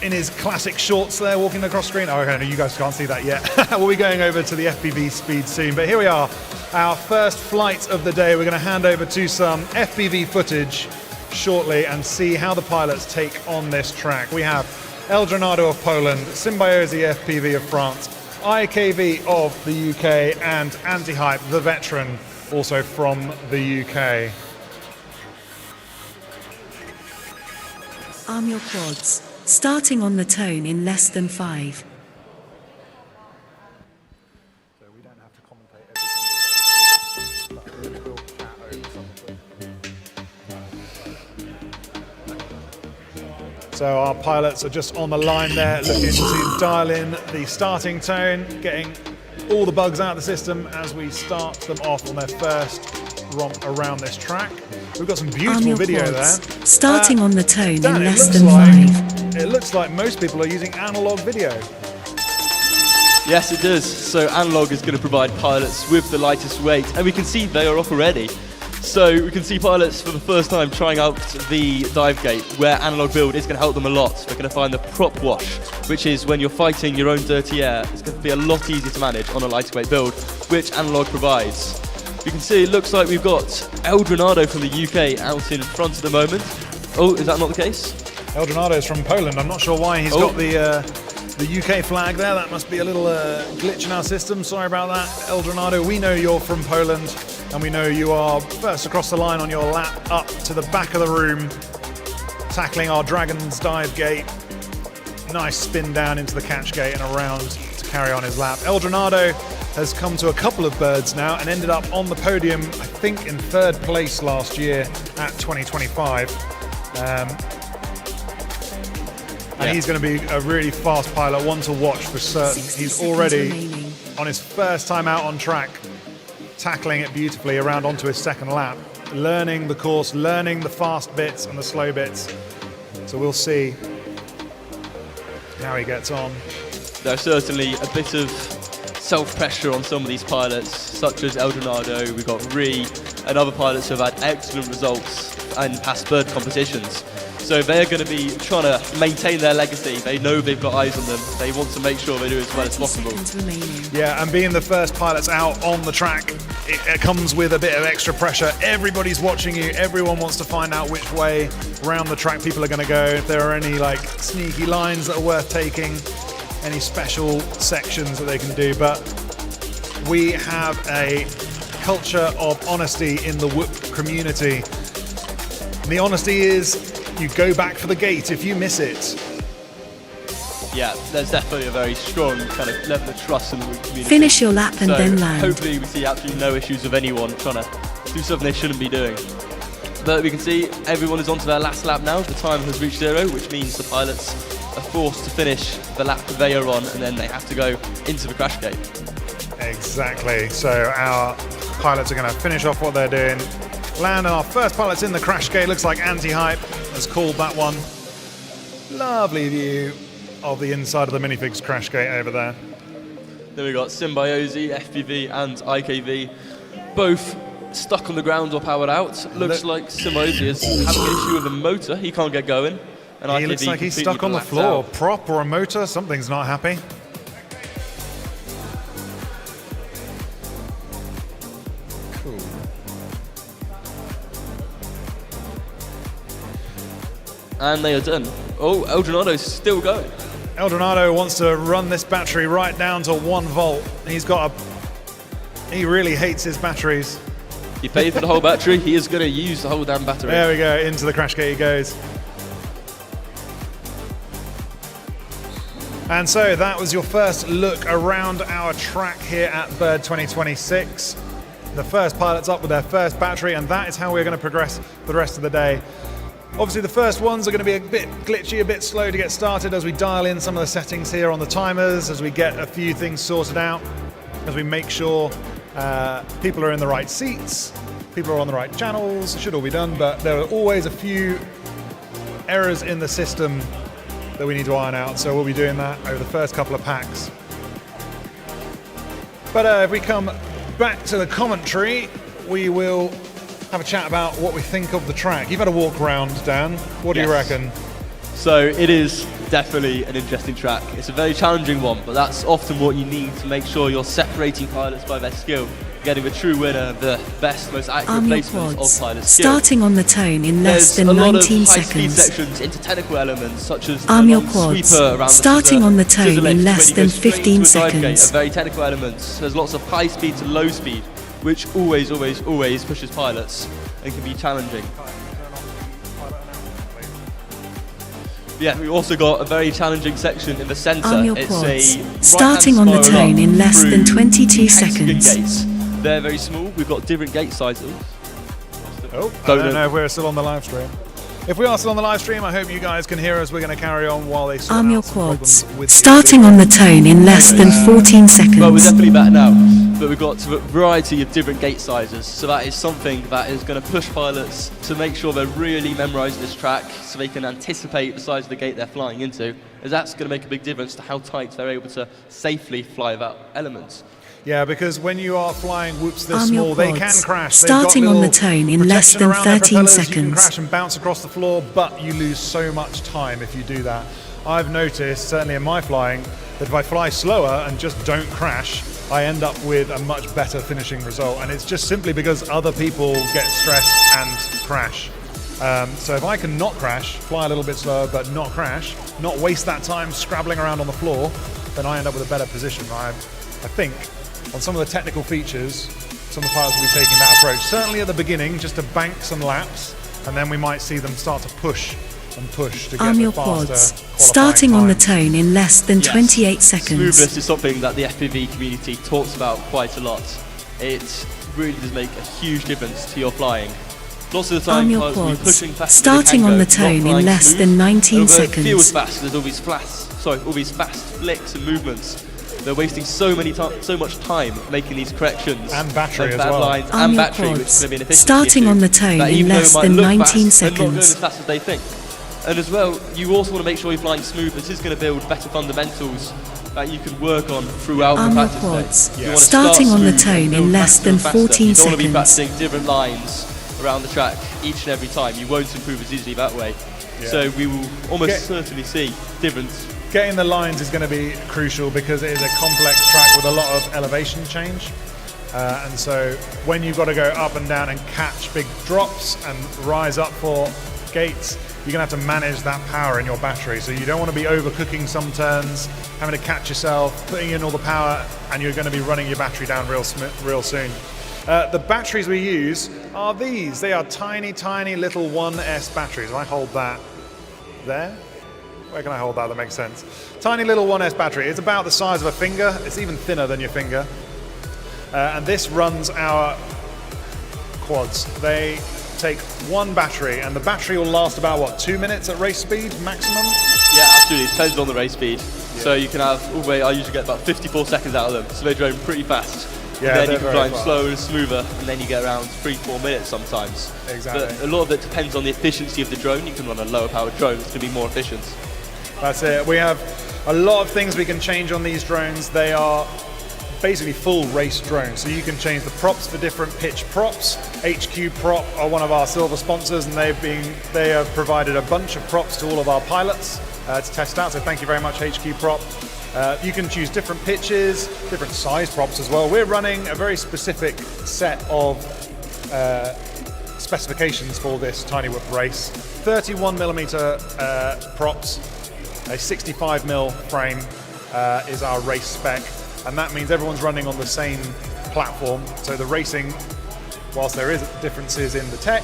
in his classic shorts there walking across screen. Oh, okay, no, you guys can't see that yet. We'll be going over to the FPV speed soon, but here we are, our first flight of the day. We're going to hand over to some FPV footage shortly and see how the pilots take on this track. We have Eldronado of Poland, ReeFPV of France, IKV of the UK, and Anti-Hype, the veteran, also from the UK. Arm your quads, starting on the tone in less than 5. So we don't have to commentate every single day, but we'll chat over something. So our pilots are just on the line there, looking to dial in the starting tone, getting all the bugs out of the system as we start them off on their first romp around this track. We've got some beautiful video there. Starting on the tone Dan, in less than 5. It looks like most people are using analog video. Yes, it does. So analog is going to provide pilots with the lightest weight, and we can see they are off already. So we can see pilots for the first time trying out the dive gate, where analog build is going to help them a lot. They're going to find the prop wash, which is when you're fighting your own dirty air. It's going to be a lot easier to manage on a lighter weight build, which analog provides. You can see it looks like we've got Eldronado from the UK out in front at the moment. Oh, is that not the case? Eldronado is from Poland. I'm not sure why he's got the UK flag there. That must be a little glitch in our system. Sorry about that, Eldronado. We know you're from Poland, and we know you are first across the line on your lap up to the back of the room. tackling our Dragon's Dive gate. Nice spin down into the catch gate and around to carry on his lap. Eldronado has come to a couple of birds now and ended up on the podium, I think in 3rd place last year at 2025. And he's going to be a really fast pilot, one to watch for certain. He's already on his first time out on track, tackling it beautifully around onto his 2nd lap, learning the course, learning the fast bits and the slow bits. So we'll see how he gets on. There's certainly a bit of self-pressure on some of these pilots, such as Eldronado. We've got Ree and other pilots who have had excellent results in past bird competitions. So they're going to be trying to maintain their legacy. They know they've got eyes on them. They want to make sure they do as well as possible. Yeah, and being the first pilots out on the track, it comes with a bit of extra pressure. Everybody's watching you. Everyone wants to find out which way around the track people are going to go. If there are any like sneaky lines that are worth taking, any special sections that they can do. But we have a culture of honesty in the whoop community. And the honesty is you go back for the gate if you miss it. Yeah, there's definitely a very strong kind of level of trust in the whoop community. Finish your lap and then land. Hopefully we see absolutely no issues with anyone trying to do something they shouldn't be doing. But we can see everyone is onto their last lap now. The time has reached 0, which means the pilots are forced to finish the lap they are on, and then they have to go into the crash gate. Exactly. So our pilots are going to finish off what they're doing. Land, and our first pilot's in the crash gate. Looks like Anti-Hype has called that one. Lovely view of the inside of the minifigs crash gate over there. Then we've got Symbiosi, FPV and IKV, both stuck on the ground or powered out. Looks like Symbiosi is having an issue with the motor. He can't get going. And he looks like he's stuck on the floor. Out. Prop or a motor, something's not happy. Cool. And they are done. Oh, Eldranado's still going. Eldronado wants to run this battery right down to 1 volt. He really hates his batteries. He paid for the whole battery. He is going to use the whole damn battery. There we go, into the crash gate he goes. And so that was your first look around our track here at Bird 2026. The first pilots up with their first battery, and that is how we're going to progress for the rest of the day. Obviously the first ones are going to be a bit glitchy, a bit slow to get started as we dial in some of the settings here on the timers, as we get a few things sorted out, as we make sure people are in the right seats, people are on the right channels. It should all be done, but there are always a few errors in the system that we need to iron out, so we'll be doing that over the first couple of packs. But if we come back to the commentary, we will have a chat about what we think of the track. You've had a walk around, Dan. What do you reckon? So it is definitely an interesting track. It's a very challenging one, but that's often what you need to make sure you're separating pilots by their skill, getting the true winner, the best, most accurate placement of pilot skill. Starting on the tone in less than 19 There's a lot of high-speed seconds. sections into technical elements, such as Arm the your quads. sweeper around Starting on the tone scissor in lift, less when you go than straight 15 into a dive gate, seconds. are very technical elements. There's lots of high speed to low speed, which always pushes pilots and can be challenging. Yeah, we also got a very challenging section in the centre. Arm your It's quads. a Starting on the tone in less than 22 seconds. Gates. They're very small. We've got different gate sizes. Oh, I don't know if we're still on the live stream. If we are still on the live stream, I hope you guys can hear us. We're going to carry on while they sort Arm out your some quads. problems with Starting on the tone in less than 14 seconds. Well, we're definitely better now, but we've got a variety of different gate sizes, so that is something that is going to push pilots to make sure they're really memorising this track so they can anticipate the size of the gate they're flying into, as that's going to make a big difference to how tight they're able to safely fly that element. Yeah, because when you are flying whoops this Arm your small, they can quads. crash. Starting They've got on the little tone in less protection than around their 13 propellers. You can seconds. crash and bounce across the floor, but you lose so much time if you do that. I've noticed, certainly in my flying, that if I fly slower and just don't crash, I end up with a much better finishing result. And it's just simply because other people get stressed and crash. So if I can not crash, fly a little bit slower, but not crash, not waste that time scrabbling around on the floor, then I end up with a better position. I think on some of the technical features, some of the pilots will be taking that approach. Certainly at the beginning, just to bank some laps, and then we might see them start to push and push to get Arm the your faster quads. qualifying Starting on the times. tone in less than 28 seconds. Smoothness is something that the FPV community talks about quite a lot. It really does make a huge difference to your flying. Lots of the time, Arm your pilots will be quads. pushing faster Starting than on they the can go, tone not in flying less smooth. than 19 Although seconds. it feels fast, there's all these fast flicks and movements. They're wasting so much time making these corrections. And battery and as bad well. lines Arm and your battery, which is quads. going to be an efficiency Starting issue. on the tone That in even though less it might than look 19 fast, they're not going seconds. as fast as they think. And as well, you also want to make sure you're flying smooth. This is going to build better fundamentals that you can work on throughout Arm the your practice quads. day. You want to Starting start on the smooth tone and in build less faster than and faster. 14 You don't want to be seconds. practicing different lines around the track each and every time. You won't improve as easily that way. Yeah. So we will almost certainly see difference. Getting the lines is going to be crucial because it is a complex track with a lot of elevation change. And so when you've got to go up and down and catch big drops and rise up for gates, you're going to have to manage that power in your battery. So you don't want to be overcooking some turns, having to catch yourself, putting in all the power, and you're going to be running your battery down real soon. The batteries we use are these. They are tiny, tiny little 1S batteries. I hold that there. Where can I hold that? That makes sense. Tiny little 1S battery. It's about the size of a finger. It's even thinner than your finger. And this runs our quads. They take one battery, and the battery will last about, what, 2 minutes at race speed maximum? Yeah, absolutely. It depends on the race speed. So you can have, I usually get about 54 seconds out of them. So they drone pretty fast. Yeah, and then you can fly them fast. slower and smoother, and then you get around 3-4 minutes sometimes. Exactly. But a lot of it depends on the efficiency of the drone. You can run a lower powered drone, it's going to be more efficient. That's it. We have a lot of things we can change on these drones. They are basically full race drones. So you can change the props for different pitch props. HQ Prop are one of our silver sponsors, and they have provided a bunch of props to all of our pilots to test out. So thank you very much, HQ Prop. You can choose different pitches, different size props as well. We're running a very specific set of specifications for this Tiny Whip race. 31mm props, a 65mm frame is our race spec, and that means everyone's running on the same platform. So the racing, whilst there is differences in the tech,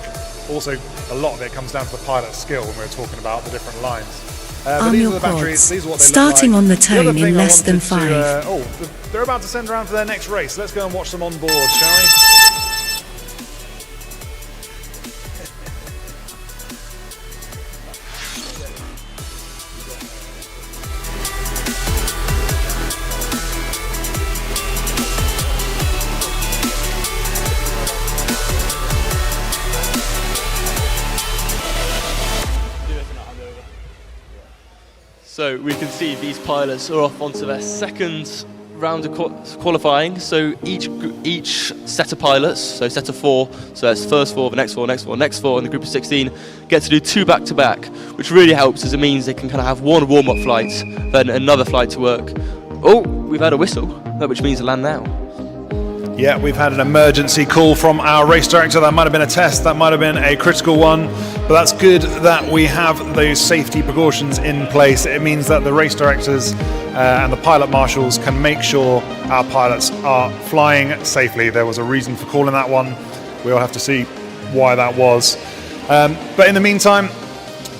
also a lot of it comes down to the pilot's skill when we're talking about the different lines. But Arm these your are the batteries, quads. these are what they Starting look like. on the The tone other thing in I less than wanted to, 5. They're about to send around for their next race. Let's go and watch them on board, shall we? So we can see these pilots are off onto their second round of qualifying. So each set of pilots, so set of 4, so that's first 4, the next 4, next 4, next 4, and the group of 16 get to do 2 back-to-back, which really helps as it means they can kind of have one warm-up flight, then another flight to work. Oh, we've had a whistle, which means land now. Yeah, we've had an emergency call from our race director. That might have been a test, that might have been a critical one, but that's good that we have those safety precautions in place. It means that the race directors and the pilot marshals can make sure our pilots are flying safely. There was a reason for calling that one. We'll have to see why that was. But in the meantime,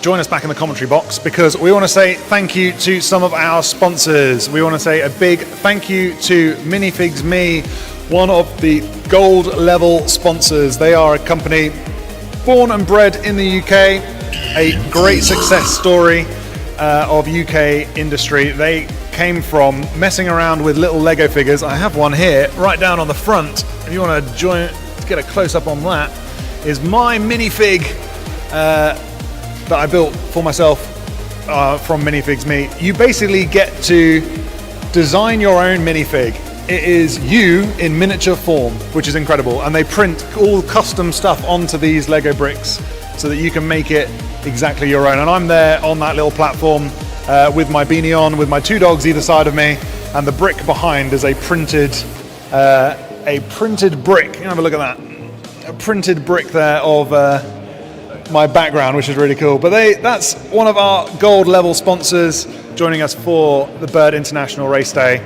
join us back in the commentary box because we want to say thank you to some of our sponsors. We want to say a big thank you to Minifigs Me, one of the gold level sponsors. They are a company born and bred in the UK, a great success story of UK industry. They came from messing around with little Lego figures. I have one here right down on the front. If you want to get a close up on that, is my minifig that I built for myself from Minifigs Me. You basically get to design your own minifig. It is you in miniature form, which is incredible. And they print all custom stuff onto these Lego bricks so that you can make it exactly your own. And I'm there on that little platform with my beanie on, with my 2 dogs either side of me, and the brick behind is a printed brick. You can have a look at that. A printed brick there of my background, which is really cool. But that's one of our gold level sponsors joining us for the Bird International Race Day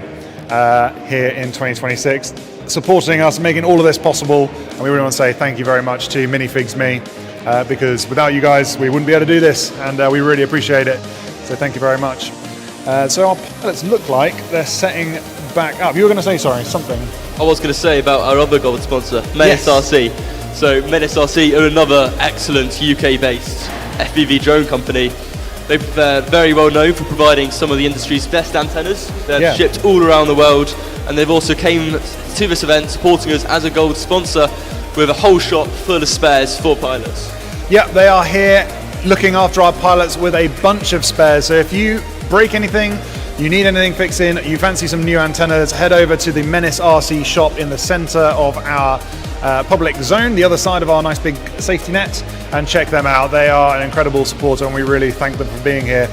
here in 2026, supporting us, making all of this possible. And we really want to say thank you very much to Minifigs Me because without you guys, we wouldn't be able to do this, and we really appreciate it. So thank you very much. So our pilots look like they're setting back up. You were going to say, sorry, something. I was going to say about our other gold sponsor, Menace RC. So Menace RC are another excellent UK-based FPV drone company. They're very well known for providing some of the industry's best antennas. They're shipped all around the world, and they've also came to this event supporting us as a gold sponsor with a whole shop full of spares for pilots. Yeah, they are here looking after our pilots with a bunch of spares. So if you break anything, you need anything fixing, you fancy some new antennas, head over to the Menace RC shop in the center of our public zone, the other side of our nice big safety net, and check them out. They are an incredible supporter, and we really thank them for being here.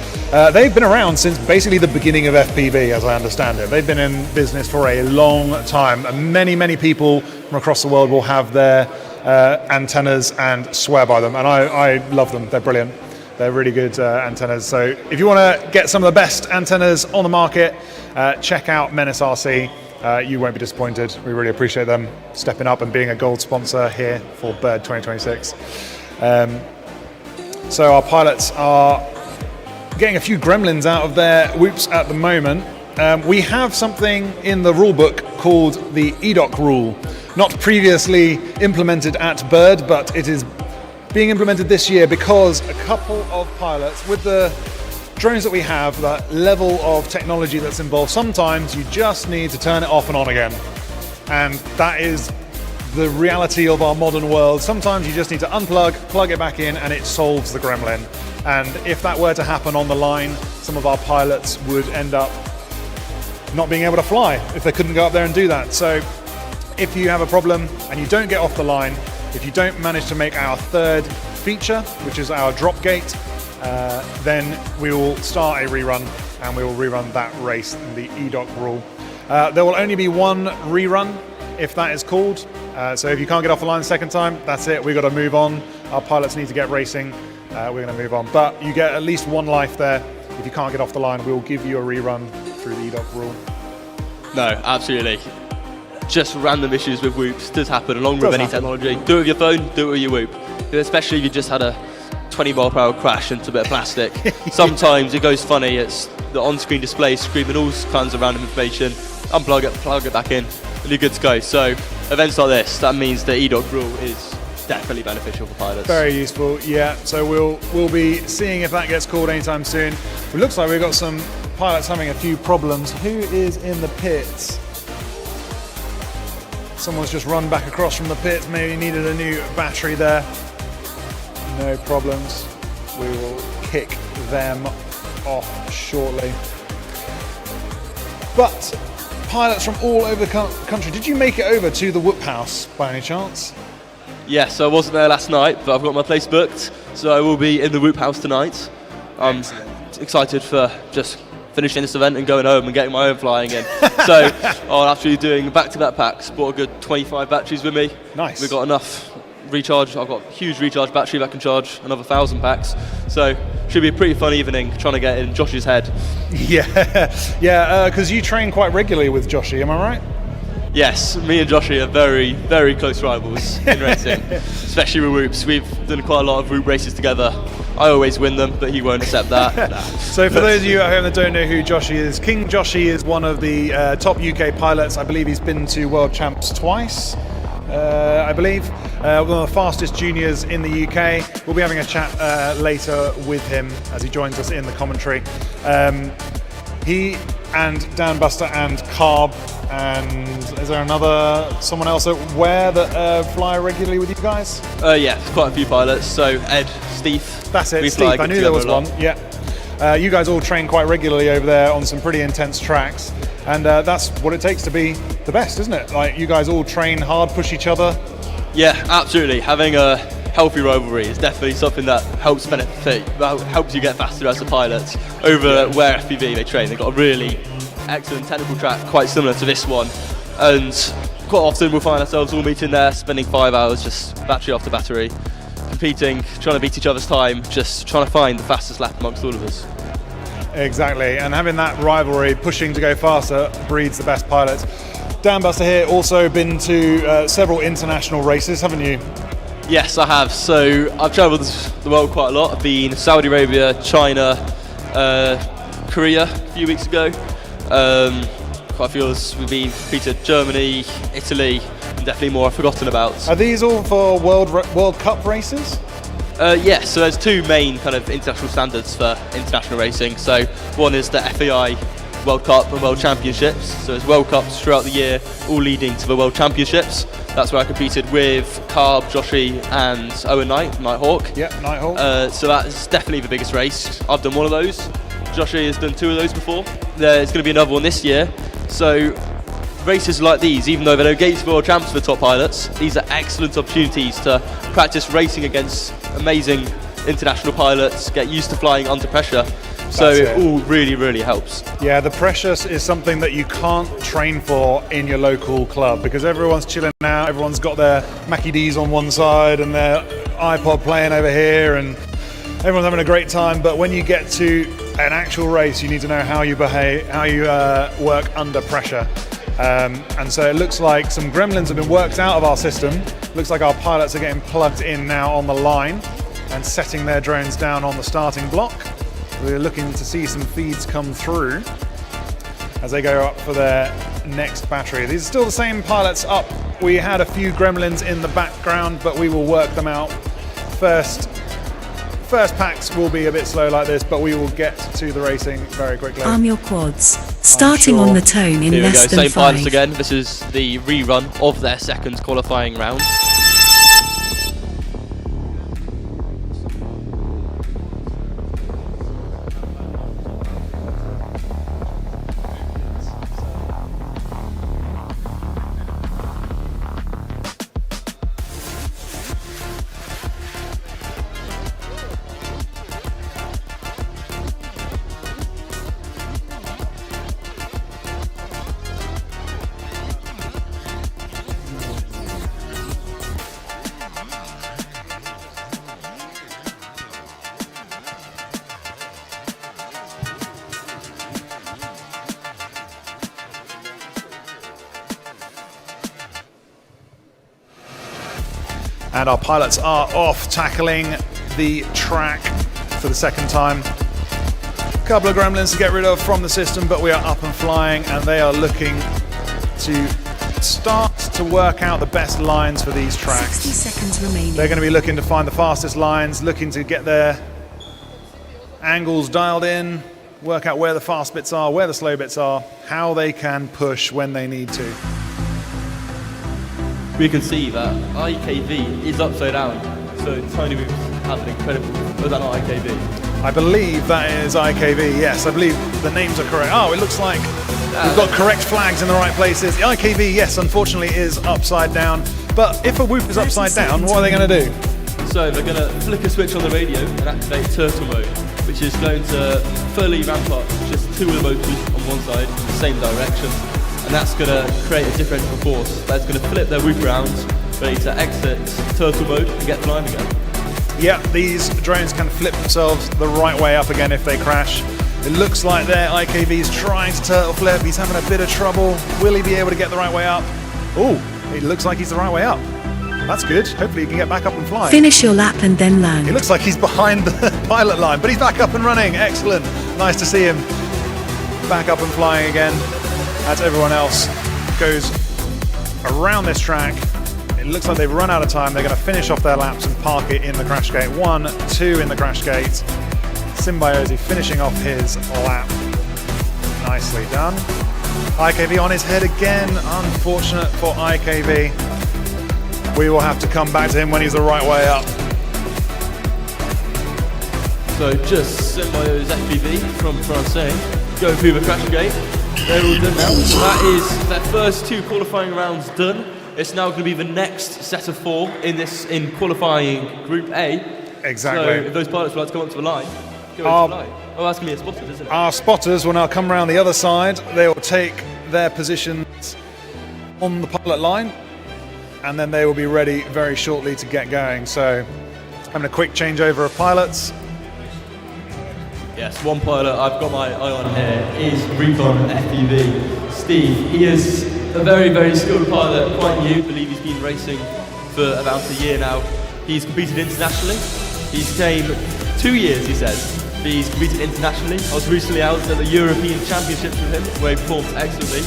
They've been around since basically the beginning of FPV, as I understand it. They've been in business for a long time. Many people from across the world will have their antennas and swear by them, and I love them. They're brilliant. They're really good antennas. So if you want to get some of the best antennas on the market, check out Menace RC. You won't be disappointed. We really appreciate them stepping up and being a gold sponsor here for Bird 2026. So our pilots are getting a few gremlins out of their whoops at the moment. We have something in the rule book called the EDOC rule, not previously implemented at Bird, but it is being implemented this year because a couple of pilots, with the drones that we have, that level of technology that's involved, sometimes you just need to turn it off and on again. And that is the reality of our modern world. Sometimes you just need to unplug, plug it back in, and it solves the gremlin. And if that were to happen on the line, some of our pilots would end up not being able to fly if they couldn't go up there and do that. So if you have a problem and you don't get off the line, if you don't manage to make our third feature, which is our drop gate, then we will start a rerun, and we will rerun that race in the EDOC rule. There will only be one rerun if that is called. So if you can't get off the line the second time, that's it. We've got to move on. Our pilots need to get racing. We're going to move on. But you get at least one life there. If you can't get off the line, we'll give you a rerun through the EDOC rule. No, absolutely. Just random issues with whoops does happen along with any technology. Do it with your phone, do it with your whoop. Especially if you just had a 20-mile-per-hour crash into a bit of plastic. Sometimes it goes funny. It's the on-screen display screaming all kinds of random information. Unplug it, plug it back in, and you're good to go. So events like this, that means the EDOC rule is definitely beneficial for pilots. Very useful, yeah. So we'll be seeing if that gets called anytime soon. It looks like we've got some pilots having a few problems. Who is in the pits? Someone's just run back across from the pits, maybe needed a new battery there. No problems. We will kick them off shortly. But pilots from all over the country, did you make it over to the Whoop House by any chance? Yes, I wasn't there last night, but I've got my place booked, so I will be in the Whoop House tonight. I'm excited for just finishing this event and going home and getting my own flying in. So I'm actually doing back-to-back packs. Bought a good 25 batteries with me. Nice. We've got enough recharge. I've got a huge recharge battery that can charge another 1,000 packs. So should be a pretty fun evening trying to get in Josh's head. Yeah, because you train quite regularly with Joshy, am I right? Yes, me and Joshy are very, very close rivals in racing, especially with whoops. We've done quite a lot of whoop races together. I always win them, but he won't accept that. So for those of you at home that don't know who Joshy is, King Joshy is one of the top UK pilots. I believe he's been to World Champs twice, I believe. One of the fastest juniors in the UK. We'll be having a chat later with him as he joins us in the commentary. He and Dan Buster and Carb, and is there someone else at Ware that fly regularly with you guys? Yeah, quite a few pilots. So Ed, Steve. That's it, Steve. I knew there was one. Yeah. You guys all train quite regularly over there on some pretty intense tracks, and that's what it takes to be the best, isn't it? Like, you guys all train hard, push each other. Yeah, absolutely. Having a healthy rivalry is definitely something that helps helps you get faster as a pilot. Over where FPV they train, they've got a really excellent technical track, quite similar to this one, and quite often we'll find ourselves all meeting there, spending 5 hours just battery after battery, competing, trying to beat each other's time, just trying to find the fastest lap amongst all of us. Exactly, and having that rivalry, pushing to go faster, breeds the best pilots. Dan Buster here, also been to several international races, haven't you? Yes, I have. So I've travelled the world quite a lot. I've been Saudi Arabia, China, Korea a few weeks ago. Quite a few others. We've been to Germany, Italy, and definitely more I've forgotten about. Are these all for World Cup races? Yes, so there's two main kind of international standards for international racing. So one is the FAI World Cup and World Championships. So it's World Cups throughout the year, all leading to the World Championships. That's where I competed with Carb, Joshi and Owen Nighthawk. Yeah, Nighthawk. So that's definitely the biggest race. I've done one of those. Joshi has done two of those before. There's going to be another one this year. So races like these, even though they're no gates for world champs for the top pilots, these are excellent opportunities to practice racing against amazing international pilots, get used to flying under pressure. So it all really, really helps. Yeah, the pressure is something that you can't train for in your local club because everyone's chilling out, everyone's got their Mackie D's on one side and their iPod playing over here and everyone's having a great time. But when you get to an actual race, you need to know how you behave, how you work under pressure. And so it looks like some gremlins have been worked out of our system. Looks like our pilots are getting plugged in now on the line and setting their drones down on the starting block. We're looking to see some feeds come through as they go up for their next battery. These are still the same pilots up. We had a few gremlins in the background, but we will work them out. First packs will be a bit slow like this, but we will get to the racing very quickly. Arm your quads. Starting on the tone in Here we less go, than same 5. pilots again. This is the rerun of their second qualifying round. And our pilots are off tackling the track for the second time. A couple of gremlins to get rid of from the system, but we are up and flying and they are looking to start to work out the best lines for these tracks. 60 seconds remaining. They're going to be looking to find the fastest lines, looking to get their angles dialed in, work out where the fast bits are, where the slow bits are, how they can push when they need to. We can see that IKV is upside down, so tiny moves have an incredible. Was that not IKV? I believe that is IKV, yes, I believe the names are correct. Oh, it looks like we've got correct flags in the right places. The IKV, yes, unfortunately is upside down, but if a whoop is upside down, what are they going to do? So they're going to flick a switch on the radio and activate turtle mode, which is going to fully ramp up just two of the motors on one side in the same direction. And that's going to create a differential force. That's going to flip their whoop around, ready to exit turtle mode and get flying again. Yeah, these drones can flip themselves the right way up again if they crash. It looks like their IKV's trying to turtle flip. He's having a bit of trouble. Will he be able to get the right way up? Oh, it looks like he's the right way up. That's good. Hopefully he can get back up and fly. Finish your lap and then It land. looks like he's behind the pilot line, but he's back up and running. Excellent. Nice to see him back up and flying again. As everyone else goes around this track, it looks like they've run out of time. They're going to finish off their laps and park it in the crash gate. 1, 2 in the crash gate. Symbiosi finishing off his lap. Nicely done. IKV on his head again. Unfortunate for IKV. We will have to come back to him when he's the right way up. So just Symbio's FPV from France going through the crash gate. They're all done now. That is their first two qualifying rounds done. It's now going to be the next set of 4 in qualifying Group A. Exactly. So if those pilots would like to come up to the line, go into the line. Oh, that's going to be a spotter, isn't it? Our spotters will now come around the other side. They will take their positions on the pilot line and then they will be ready very shortly to get going. So having a quick changeover of pilots. Yes, one pilot I've got my eye on here is Recon FPV. Steve, he is a very, very skilled pilot, quite new. I believe he's been racing for about a year now. He's competed internationally. He's came 2 years, he says. He's competed internationally. I was recently out at the European Championships with him, where he performed excellently.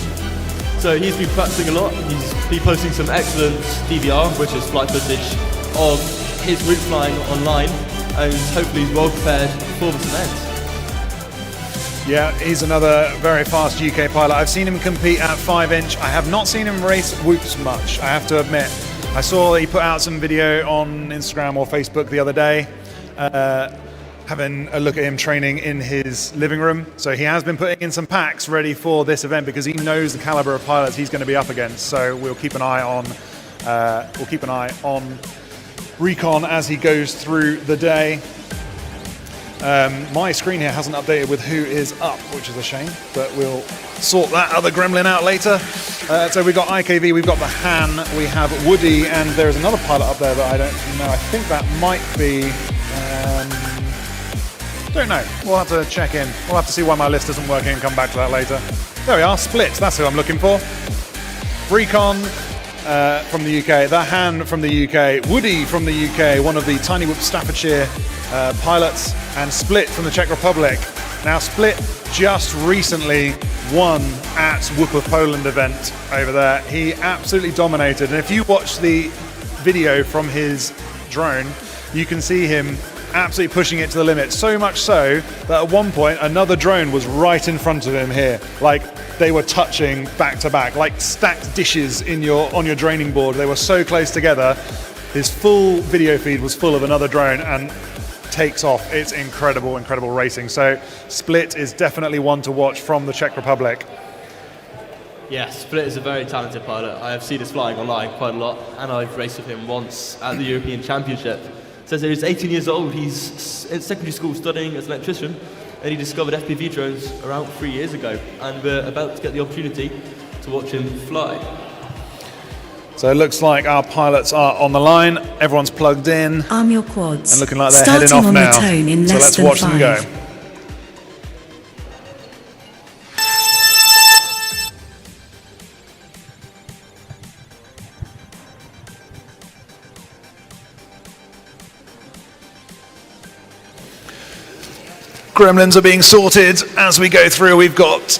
So he's been practicing a lot. He's been posting some excellent DVR, which is flight footage, of his route flying online, and hopefully he's well prepared for this event. Yeah, he's another very fast UK pilot. I've seen him compete at 5-inch. I have not seen him race whoops much, I have to admit. I saw he put out some video on Instagram or Facebook the other day, having a look at him training in his living room. So he has been putting in some packs ready for this event because he knows the caliber of pilots he's going to be up against. So we'll keep an eye on Recon as he goes through the day. My screen here hasn't updated with who is up, which is a shame, but we'll sort that other gremlin out later. So we've got IKV, we've got the Han, we have Woody, and there's another pilot up there that I don't know. I think that might be... don't know. We'll have to check in. We'll have to see why my list isn't working and come back to that later. There we are, Split, that's who I'm looking for. Recon from the UK, the Han from the UK, Woody from the UK, one of the Tiny Whoop Staffordshire pilots, and Split from the Czech Republic. Now Split just recently won at Phobos Poland event over there. He absolutely dominated, and if you watch the video from his drone, you can see him absolutely pushing it to the limit, so much so that at one point another drone was right in front of him here, like they were touching back to back, like stacked dishes on your draining board. They were so close together. His full video feed was full of another drone and takes off. It's incredible racing. So Split is definitely one to watch from the Czech Republic. Yeah, Split is a very talented pilot. I have seen his flying online quite a lot, and I've raced with him once at the European Championship. Says he's 18 years old, he's in secondary school studying as an electrician, and he discovered FPV drones around 3 years ago, and we're about to get the opportunity to watch him fly. So it looks like our pilots are on the line, everyone's plugged in, Arm your quads. and looking like they're Starting heading off on now. The tone in So less let's than watch 5. them go. Gremlins are being sorted as we go through. We've got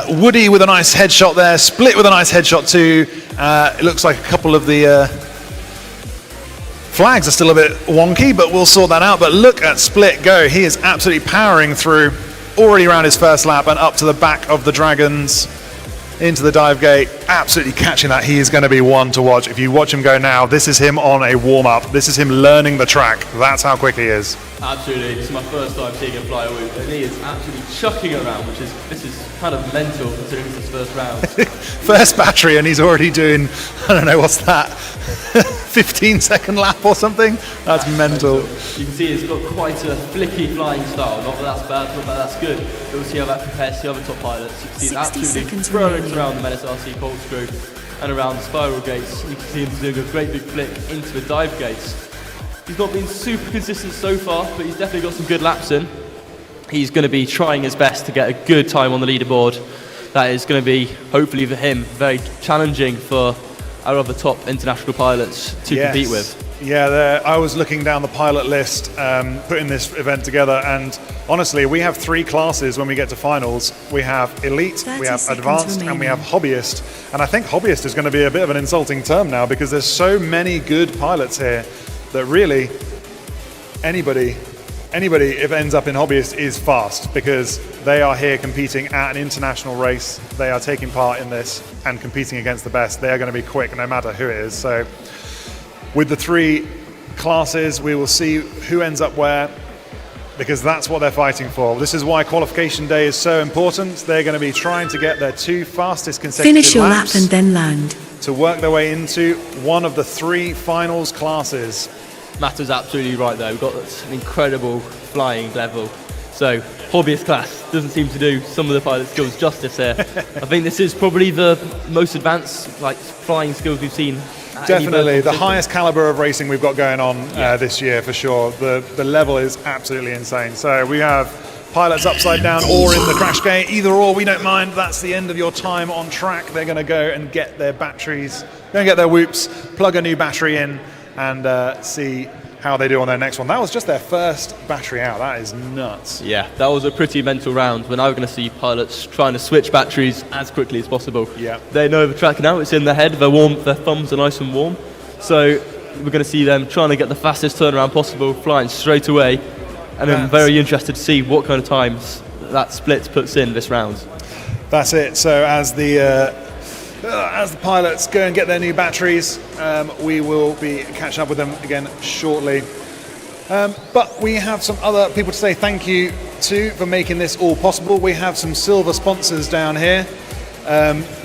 Woody with a nice headshot there, Split with a nice headshot too. It looks like a couple of the flags are still a bit wonky, but we'll sort that out. But look at Split go. He is absolutely powering through, already around his first lap and up to the back of the Dragons into the dive gate, absolutely catching that. He is going to be one to watch. If you watch him go now, this is him on a warm-up. This is him learning the track. That's how quick he is. Absolutely, this is my first time seeing him fly a whoop, and he is absolutely chucking it around, this is kind of mental considering it's his first round. First battery, and he's already doing, I don't know, what's that, 15-second lap or something? That's mental. You can see he's got quite a flicky flying style. Not that that's bad, not that that's good. But we'll see how that compares to the other top pilots. You can see he's absolutely throwing around the Menace RC corkscrew and around the spiral gates. You can see him doing a great big flip into the dive gates. He's not been super consistent so far, but he's definitely got some good laps in. He's going to be trying his best to get a good time on the leaderboard. That is going to be, hopefully for him, very challenging for our other top international pilots to compete with. Yeah, I was looking down the pilot list, putting this event together, and honestly, we have 3 classes when we get to finals. We have Elite, we have Advanced, and we have Hobbyist. And I think Hobbyist is going to be a bit of an insulting term now because there's so many good pilots here that really anybody if it ends up in Hobbyist is fast because they are here competing at an international race. They are taking part in this and competing against the best. They are going to be quick no matter who it is. So with the 3 classes, we will see who ends up where because that's what they're fighting for. This is why qualification day is so important. They're going to be trying to get their 2 fastest consecutive Finish your laps lap and then land to work their way into one of the 3 finals classes. Matt was absolutely right there. We've got an incredible flying level. So, Hobbyist class doesn't seem to do some of the pilot skills justice here. I think this is probably the most advanced flying skills we've seen. Definitely, the highest caliber of racing we've got going on this year for sure. The level is absolutely insane. So we have pilots upside down or in the crash gate. Either or, we don't mind. That's the end of your time on track. They're going to go and get their batteries, going to get their whoops, plug a new battery in, and see how they do on their next one. That was just their first battery out. That is nuts. Yeah, that was a pretty mental round. We're now going to see pilots trying to switch batteries as quickly as possible. Yeah. They know the track now, it's in their head, they're warm, their thumbs are nice and warm. So we're going to see them trying to get the fastest turnaround possible, flying straight away. And I'm very interested to see what kind of times that split puts in this round. That's it. So as the pilots go and get their new batteries, we will be catching up with them again shortly. But we have some other people to say thank you to for making this all possible. We have some silver sponsors down here.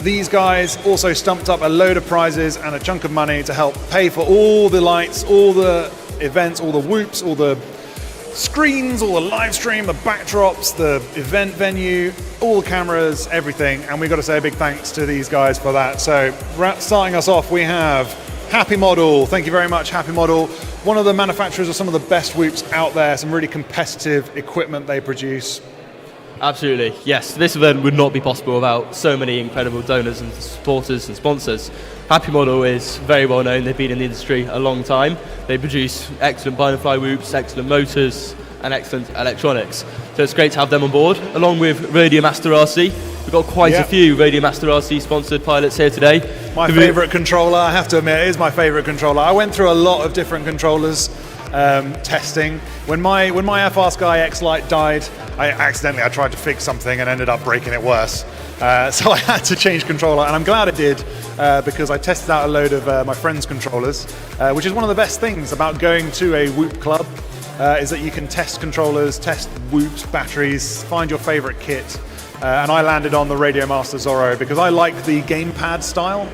These guys also stumped up a load of prizes and a chunk of money to help pay for all the lights, all the events, all the whoops, all the screens, all the live stream, the backdrops, the event venue, all the cameras, everything. And we've got to say a big thanks to these guys for that. So starting us off, we have Happy Model. Thank you very much, Happy Model. One of the manufacturers of some of the best whoops out there, some really competitive equipment they produce. Absolutely, yes. This event would not be possible without so many incredible donors and supporters and sponsors. Happy Model is very well known. They've been in the industry a long time. They produce excellent bind and fly whoops, excellent motors, and excellent electronics. So it's great to have them on board, along with Radio Master RC. We've got quite a few Radio Master RC sponsored pilots here today. My favourite controller, I have to admit, it is my favourite controller. I went through a lot of different controllers testing. When my FR Sky X Lite died, I tried to fix something and ended up breaking it worse. So I had to change controller, and I'm glad I did because I tested out a load of my friends' controllers, which is one of the best things about going to a whoop club, is that you can test controllers, test whoops, batteries, find your favourite kit. And I landed on the Radio Master Zorro because I like the gamepad style.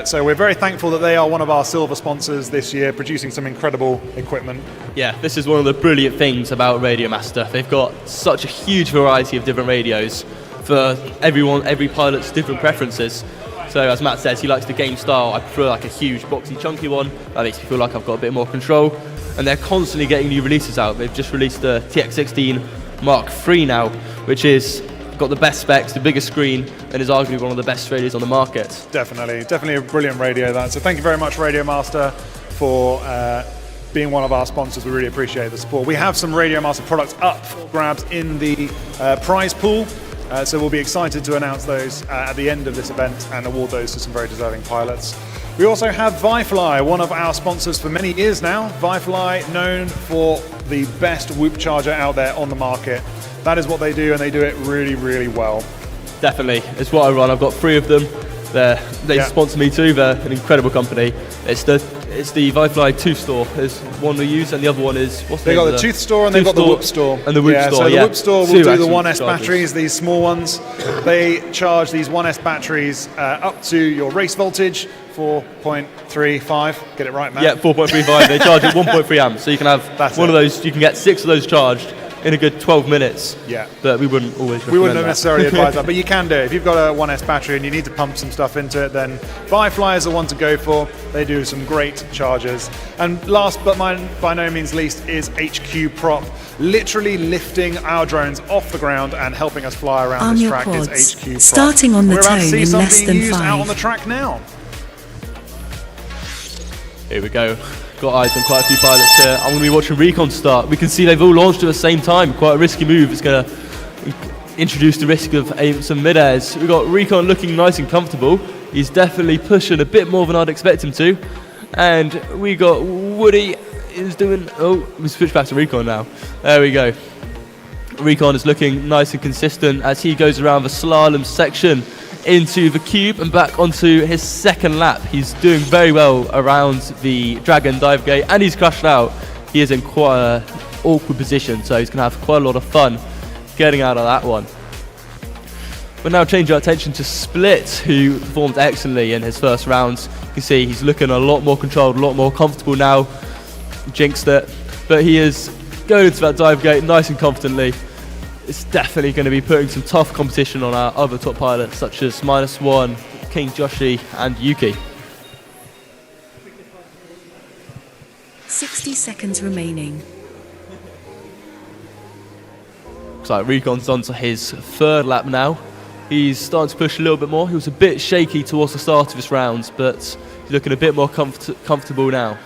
So we're very thankful that they are one of our silver sponsors this year, producing some incredible equipment. Yeah, this is one of the brilliant things about Radio Master. They've got such a huge variety of different radios for every pilot's different preferences. So as Matt says, he likes the game style. I prefer like a huge, boxy, chunky one. That makes me feel like I've got a bit more control. And they're constantly getting new releases out. They've just released the TX16 Mark III now, which is got the best specs, the biggest screen, and is arguably one of the best radios on the market. Definitely a brilliant radio, that. So thank you very much, Radio Master, for being one of our sponsors. We really appreciate the support. We have some Radio Master products up for grabs in the prize pool, so we'll be excited to announce those at the end of this event and award those to some very deserving pilots. We also have ViFly, one of our sponsors for many years now. ViFly, known for the best whoop charger out there on the market. That is what they do, and they do it really, really well. Definitely, it's what I run. I've got 3 of them. They sponsor me too. They're an incredible company. It's the ViFly Tooth Store. There's one we use, and the other one is They've got the Tooth Store and they've got the Whoop Store. And the Whoop Store. So the Whoop Store will do the 1S chargers. batteries, these small ones. They charge these 1S batteries up to your race voltage, 4.35. Get it right, Matt? Yeah, 4.35. They charge at 1.3 amps, so you can have one of those. You can get 6 of those charged in a good 12 minutes. Yeah. But we wouldn't always We wouldn't necessarily advise that, but you can do it. If you've got a 1S battery and you need to pump some stuff into it, then ViFly is the one to go for. They do some great chargers. And last but by no means least is HQ Prop, literally lifting our drones off the ground and helping us fly around this track is HQ Prop. Starting on the tone in less than used 5. out on the track now. Here we go. Got eyes on quite a few pilots here. I'm going to be watching Recon start. We can see they've all launched at the same time. Quite a risky move. It's going to introduce the risk of some mid-airs. We've got Recon looking nice and comfortable. He's definitely pushing a bit more than I'd expect him to. And we got Woody is doing... Oh, we switch back to Recon now. There we go. Recon is looking nice and consistent as he goes around the slalom section into the cube and back onto his second lap. He's doing very well around the Dragon dive gate, and he's crashed out. He is in quite an awkward position, so he's going to have quite a lot of fun getting out of that one. We'll now change our attention to Split, who performed excellently in his first round. You can see he's looking a lot more controlled, a lot more comfortable now. Jinxed it, but he is going into that dive gate nice and confidently. It's definitely going to be putting some tough competition on our other top pilots, such as -1, King Joshi, and Yuki. 60 seconds remaining. So Recon's on to his 3rd lap now. He's starting to push a little bit more. He was a bit shaky towards the start of his rounds, but he's looking a bit more comfortable now.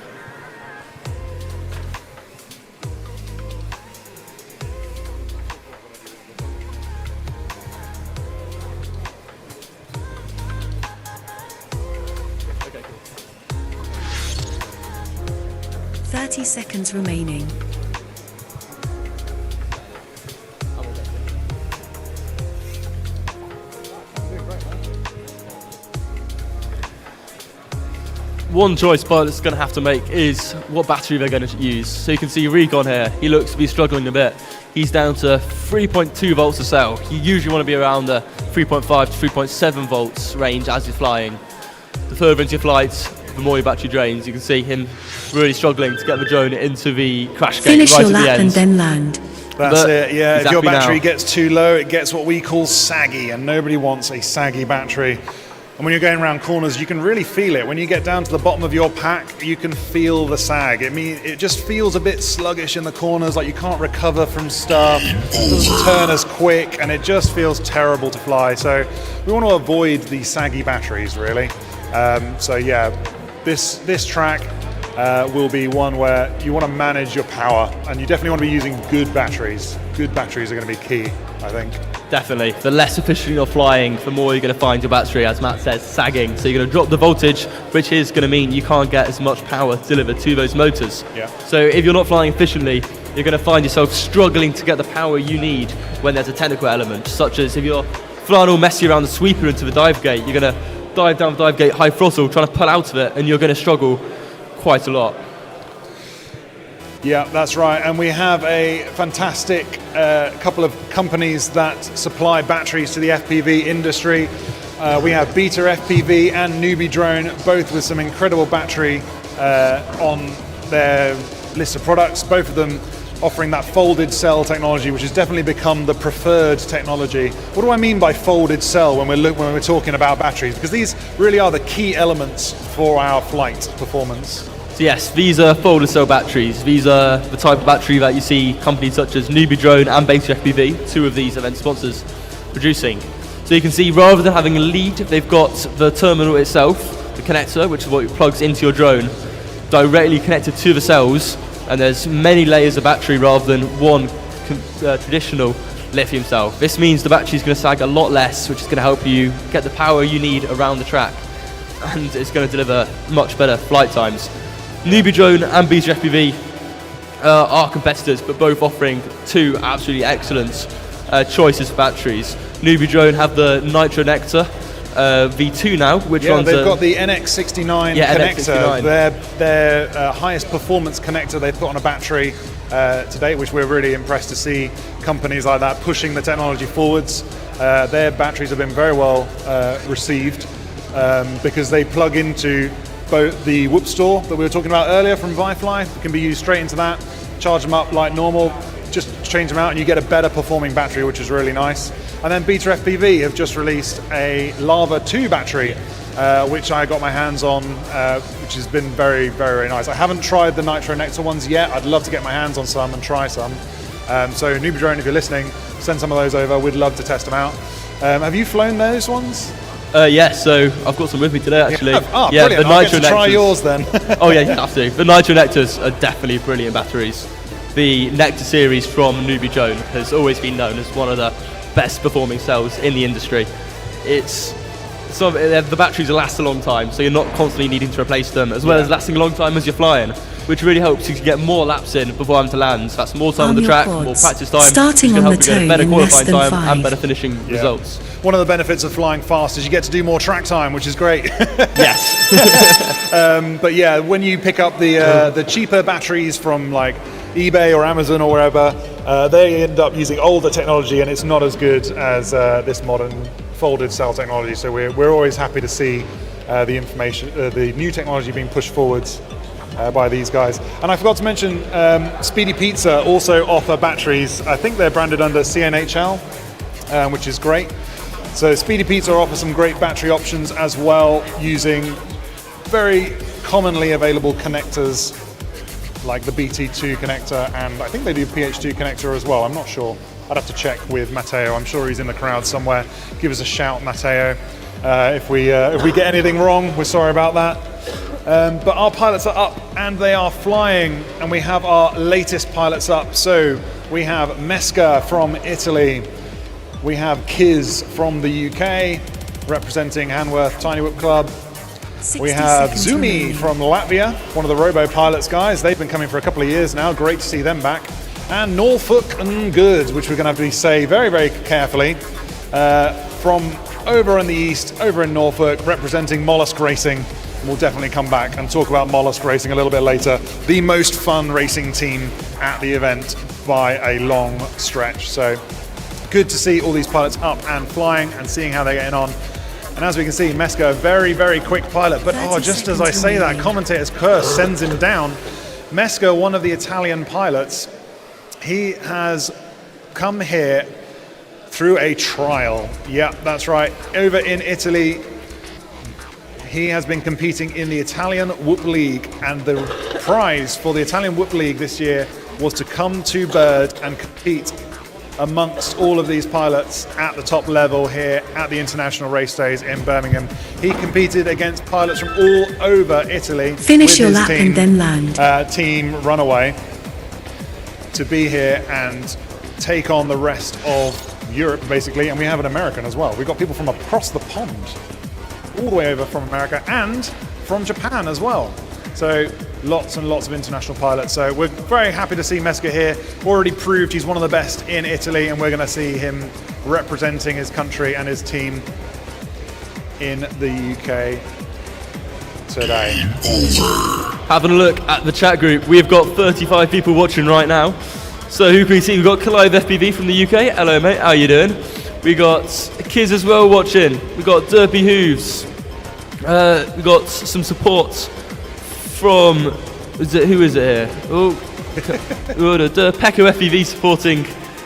30 seconds remaining. One choice pilot's going to have to make is what battery they're going to use. So you can see Recon here, he looks to be struggling a bit. He's down to 3.2 volts a cell. You usually want to be around the 3.5 to 3.7 volts range as you're flying. The further into your flight, the more your battery drains. You can see him really struggling to get the drone into the crash gate Finish right your at the lap end. and then land. That's it, yeah. If your exactly battery now. gets too low, it gets what we call saggy, and nobody wants a saggy battery. And when you're going around corners, you can really feel it. When you get down to the bottom of your pack, you can feel the sag. It just feels a bit sluggish in the corners, like you can't recover from stuff, it doesn't turn as quick, and it just feels terrible to fly. So we want to avoid the saggy batteries, really. So yeah, this track will be one where you want to manage your power, and you definitely want to be using good batteries. Good batteries are going to be key, I think. Definitely. The less efficient you're flying, the more you're going to find your battery, as Matt says, sagging. So you're going to drop the voltage, which is going to mean you can't get as much power delivered to those motors. Yeah. So if you're not flying efficiently, you're going to find yourself struggling to get the power you need when there's a technical element, such as if you're flying all messy around the sweeper into the dive gate, you're going to dive down the dive gate high throttle, trying to pull out of it, and you're going to struggle quite a lot. Yeah, that's right. And we have a fantastic couple of companies that supply batteries to the FPV industry. We have Beta FPV and Newbie Drone, both with some incredible battery on their list of products, both of them offering that folded cell technology, which has definitely become the preferred technology. What do I mean by folded cell when we're talking about batteries? Because these really are the key elements for our flight performance. So yes, these are folded cell batteries. These are the type of battery that you see companies such as Newbie Drone and Beta FPV, two of these event sponsors, producing. So you can see rather than having a lead, they've got the terminal itself, the connector, which is what plugs into your drone, directly connected to the cells, and there's many layers of battery rather than one traditional lithium cell. This means the battery is going to sag a lot less, which is going to help you get the power you need around the track, and it's going to deliver much better flight times. Newbie Drone and Beta FPV are competitors, but both offering two absolutely excellent choices for batteries. Newbie Drone have the Nitro Nectar V2 now, which runs they've got the NX69 connector. NX69. Their highest performance connector they've put on a battery to date, which we're really impressed to see companies like that pushing the technology forwards. Their batteries have been very well received because they plug into both the Whoop Store that we were talking about earlier from Vifly. It can be used straight into that, charge them up like normal, just change them out and you get a better performing battery, which is really nice. And then Beta FPV have just released a Lava 2 battery, which I got my hands on, which has been very, very, very nice. I haven't tried the Nitro Nectar ones yet. I'd love to get my hands on some and try some. So Newbie Drone, if you're listening, send some of those over. We'd love to test them out. Have you flown those ones? Yes, so I've got some with me today actually. Oh, yeah, brilliant. the I'll Nitro get to try Nectars. yours then. Oh yeah, you have to. The Nitro Nectars are definitely brilliant batteries. The Nectar series from Newbie Drone has always been known as one of the best performing cells in the industry. The batteries last a long time, so you're not constantly needing to replace them, as well as lasting a long time as you're flying, which really helps you to get more laps in before having to land. That's more time on the track, more practice time, starting which can on help the you get a tone better in less qualifying than time 5. and better finishing results. One of the benefits of flying fast is you get to do more track time, which is great. Yes. But yeah, when you pick up the cheaper batteries from like eBay or Amazon or wherever, they end up using older technology and it's not as good as this modern folded cell technology. So we're always happy to see the new technology being pushed forwards by these guys. And I forgot to mention, Speedy Pizza also offer batteries. I think they're branded under CNHL, which is great. So Speedy Pizza offer some great battery options as well, using very commonly available connectors like the BT2 connector, and I think they do PH2 connector as well. I'm not sure. I'd have to check with Matteo. I'm sure he's in the crowd somewhere. Give us a shout, Matteo. If we get anything wrong, we're sorry about that. But our pilots are up and they are flying, and we have our latest pilots up. So we have Mesca from Italy. We have Kiz from the UK, representing Hanworth Tiny Whip Club. We have Zumi from Latvia, one of the Robo Pilots guys. They've been coming for a couple of years now. Great to see them back. And Norfolk and Goods, which we're going to have to say very, very carefully. From over in the east, over in Norfolk, representing Mollusk Racing. We'll definitely come back and talk about Mollusk Racing a little bit later. The most fun racing team at the event by a long stretch. So good to see all these pilots up and flying and seeing how they're getting on. And as we can see, Mesco, a very, very quick pilot. But just as I say that, commentator's curse sends him down. Mesco, one of the Italian pilots, he has come here through a trial. Yeah, that's right. Over in Italy, he has been competing in the Italian Whoop League, and the prize for the Italian Whoop League this year was to come to Bird and compete amongst all of these pilots at the top level here at the International Race Days in Birmingham. He competed against pilots from all over Italy. Finish your lap and then land. Team Runaway, to be here and take on the rest of Europe, basically. And we have an American as well. We've got people from across the pond, all the way over from America and from Japan as well. So lots and lots of international pilots. So we're very happy to see Mesco here. Already proved he's one of the best in Italy, and we're going to see him representing his country and his team in the UK today. Having a look at the chat group, we've got 35 people watching right now. So who can we see? We've got ReeFPV from the UK. Hello mate, how you doing? We got Kiz as well watching. We got Derpy Hooves. We got some support from, who is it here? Oh, Pecco FPV supporting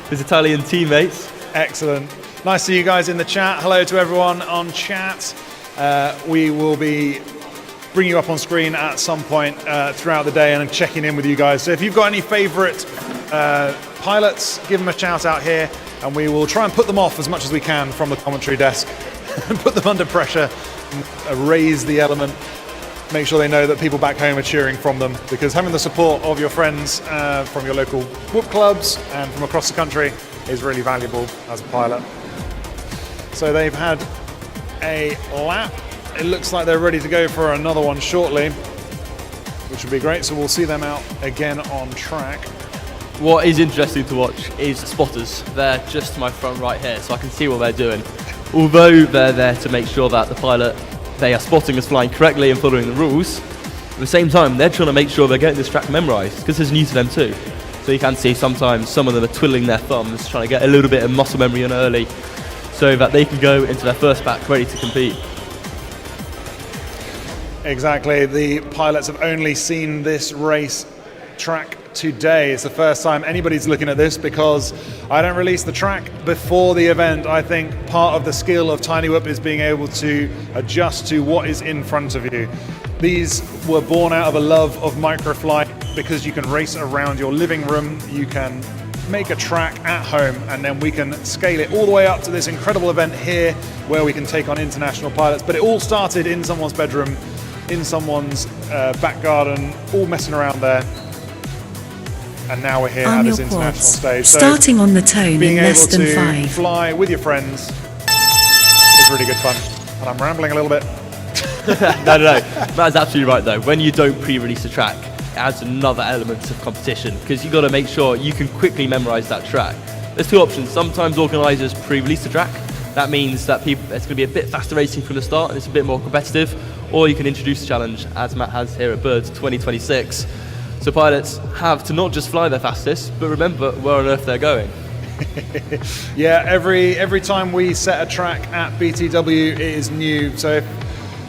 his Italian teammates. Excellent. Nice to see you guys in the chat. Hello to everyone on chat. We will be bringing you up on screen at some point throughout the day and checking in with you guys. So if you've got any favorite pilots, give them a shout out here, and we will try and put them off as much as we can from the commentary desk and put them under pressure, and raise the element, make sure they know that people back home are cheering from them, because having the support of your friends from your local whoop clubs and from across the country is really valuable as a pilot. So they've had a lap. It looks like they're ready to go for another one shortly, which would be great. So we'll see them out again on track. What is interesting to watch is spotters. They're just to my front right here, so I can see what they're doing. Although they're there to make sure that the pilot they are spotting is flying correctly and following the rules, at the same time they're trying to make sure they're getting this track memorized, because it's new to them too. So you can see sometimes some of them are twiddling their thumbs, trying to get a little bit of muscle memory in early, so that they can go into their first back ready to compete. Exactly. The pilots have only seen this race track today. It's the first time anybody's looking at this, because I don't release the track before the event. I think part of the skill of Tiny Whoop is being able to adjust to what is in front of you. These were born out of a love of microflight, because you can race around your living room, you can make a track at home, and then we can scale it all the way up to this incredible event here where we can take on international pilots. But it all started in someone's bedroom, in someone's back garden, all messing around there. And now we're here at this international stage. So starting on the tone being in less able than to 5. fly with your friends is really good fun. And I'm rambling a little bit. No, Matt's absolutely right though. When you don't pre-release a track, it adds another element of competition, because you've got to make sure you can quickly memorize that track. There's two options. Sometimes organisers pre-release the track. That means that it's going to be a bit faster racing from the start and it's a bit more competitive. Or you can introduce a challenge, as Matt has here at Bird 2026. So pilots have to not just fly their fastest, but remember where on earth they're going. Yeah, every time we set a track at BTW, it is new. So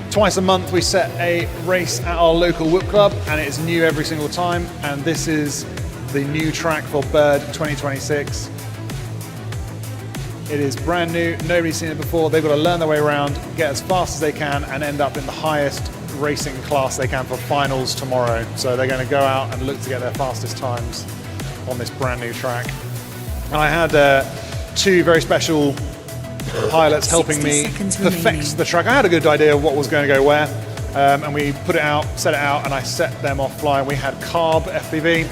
twice a month we set a race at our local whoop club, and it is new every single time. And this is the new track for Bird 2026. It is brand new, nobody's seen it before. They've got to learn their way around, get as fast as they can, and end up in the highest racing class they can for finals tomorrow. So they're going to go out and look to get their fastest times on this brand new track. And I had two very special pilots helping me perfect the track. I had a good idea of what was going to go where, and we put it out, set it out, and I set them off flying. We had Carb FPV,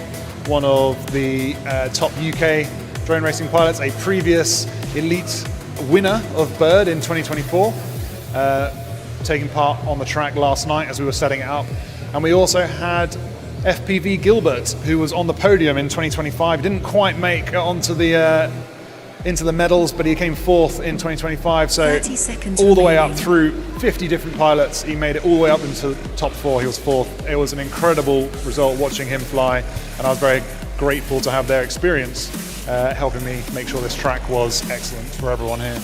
one of the top UK drone racing pilots, a previous elite winner of Bird in 2024. taking part on the track last night as we were setting it up. And we also had FPV Gilbert, who was on the podium in 2025. Didn't quite make it onto the into the medals, but he came 4th in 2025. So 30 seconds all the way up remaining. through 50 different pilots, he made it all the way up into top 4. He was 4th. It was an incredible result watching him fly, and I was very grateful to have their experience helping me make sure this track was excellent for everyone here.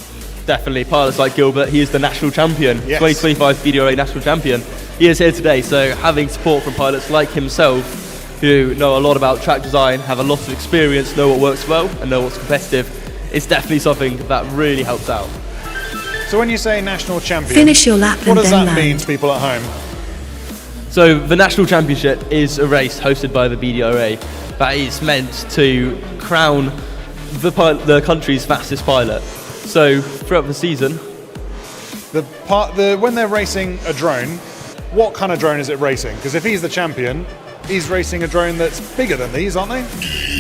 Definitely, pilots like Gilbert, he is the national champion, Yes. 2025 BDRA national champion. He is here today, so having support from pilots like himself, who know a lot about track design, have a lot of experience, know what works well, and know what's competitive, it's definitely something that really helps out. So when you say national champion, Finish your lap what and does then that mean land. to people at home? So the national championship is a race hosted by the BDRA that is meant to crown the country's fastest pilot. So throughout the season, When they're racing a drone, what kind of drone is it racing? Because if he's the champion, he's racing a drone that's bigger than these, aren't they?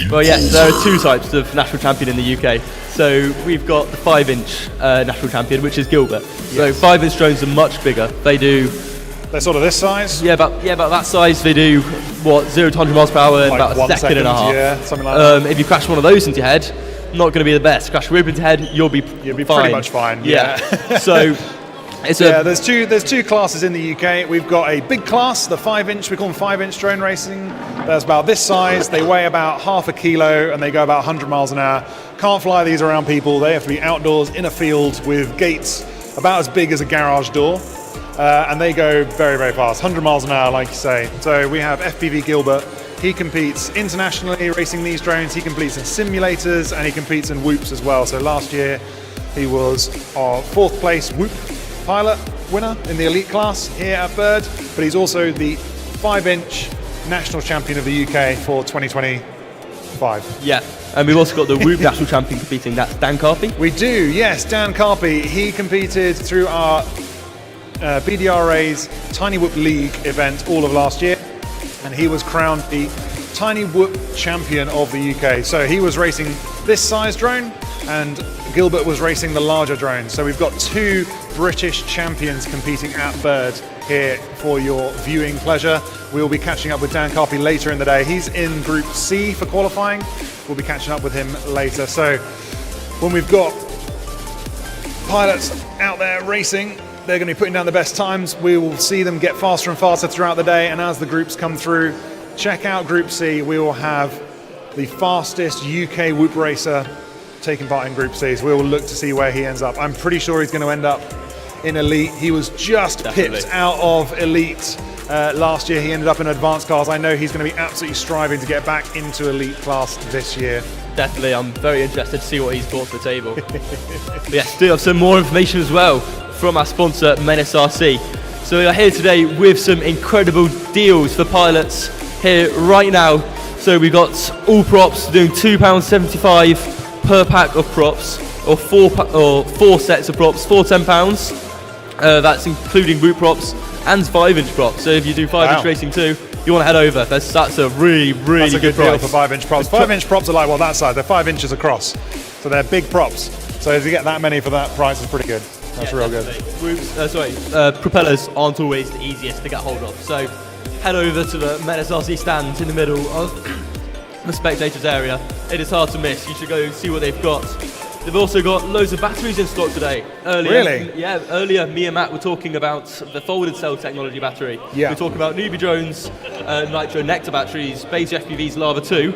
well, yes, there are 2 types of national champion in the UK. So we've got the 5-inch national champion, which is Gilbert. So Yes. 5-inch drones are much bigger. They do, They're sort of this size. about that size. They do 0 to 100 miles per hour in Like about a 1 second and a half. Yeah, something like that. If you crash one of those into your head, not going to be the best. Crash a roof into your head, you'll be You'd be fine. pretty much fine. Yeah. So it's Yeah, a there's two classes in the UK. We've got a big class, the 5-inch, we call them 5-inch drone racing. That's about this size. They weigh about half a kilo and they go about 100 miles an hour. Can't fly these around people. They have to be outdoors in a field with gates about as big as a garage door. And they go very, very fast, 100 miles an hour, like you say. So we have FPV Gilbert. He competes internationally racing these drones. He competes in simulators and he competes in whoops as well. So last year he was our 4th place whoop pilot winner in the elite class here at Bird, but he's also the 5-inch national champion of the UK for 2025. yeah. And we've also got the Whoop national champion competing. That's Dan Carpy. We do, yes, Dan Carpy. He competed through our BDRA's Tiny Whoop League event all of last year, and he was crowned the Tiny Whoop champion of the UK. So he was racing this size drone, and Gilbert was racing the larger drone. So we've got 2 British champions competing at Bird here for your viewing pleasure. We'll be catching up with Dan Carpy later in the day. He's in Group C for qualifying. We'll be catching up with him later. So when we've got pilots out there racing, they're going to be putting down the best times. We will see them get faster and faster throughout the day, and as the groups come through, check out Group C. We will have the fastest UK whoop racer taking part in Group C. So we will look to see where he ends up. I'm pretty sure he's going to end up in Elite. He was just Definitely. pipped out of Elite last year. He ended up in Advanced class. I know he's going to be absolutely striving to get back into Elite class this year. Definitely, I'm very interested to see what he's brought to the table. But yes, do have some more information as well from our sponsor, Menace RC. So we are here today with some incredible deals for pilots here right now. So we've got all props doing £2.75 per pack of props, or 4 sets of props for £10. That's including boot props and 5-inch props. So if you do 5-inch Wow. racing too, you want to head over. That's a really That's a good deal price. for 5-inch props. 5-inch props are like, well, that size. They're 5 inches across. So they're big props. So if you get that many for that price, it's pretty good. That's real good. Propellers aren't always the easiest to get hold of. So head over to the Menace RC stand in the middle of the spectators area. It is hard to miss. You should go see what they've got. They've also got loads of batteries in stock today. Really? Yeah, earlier me and Matt were talking about the folded cell technology battery. Yeah. We're talking about Newbie Drones, Nitro Nectar batteries, SpeziFPV's Lava 2.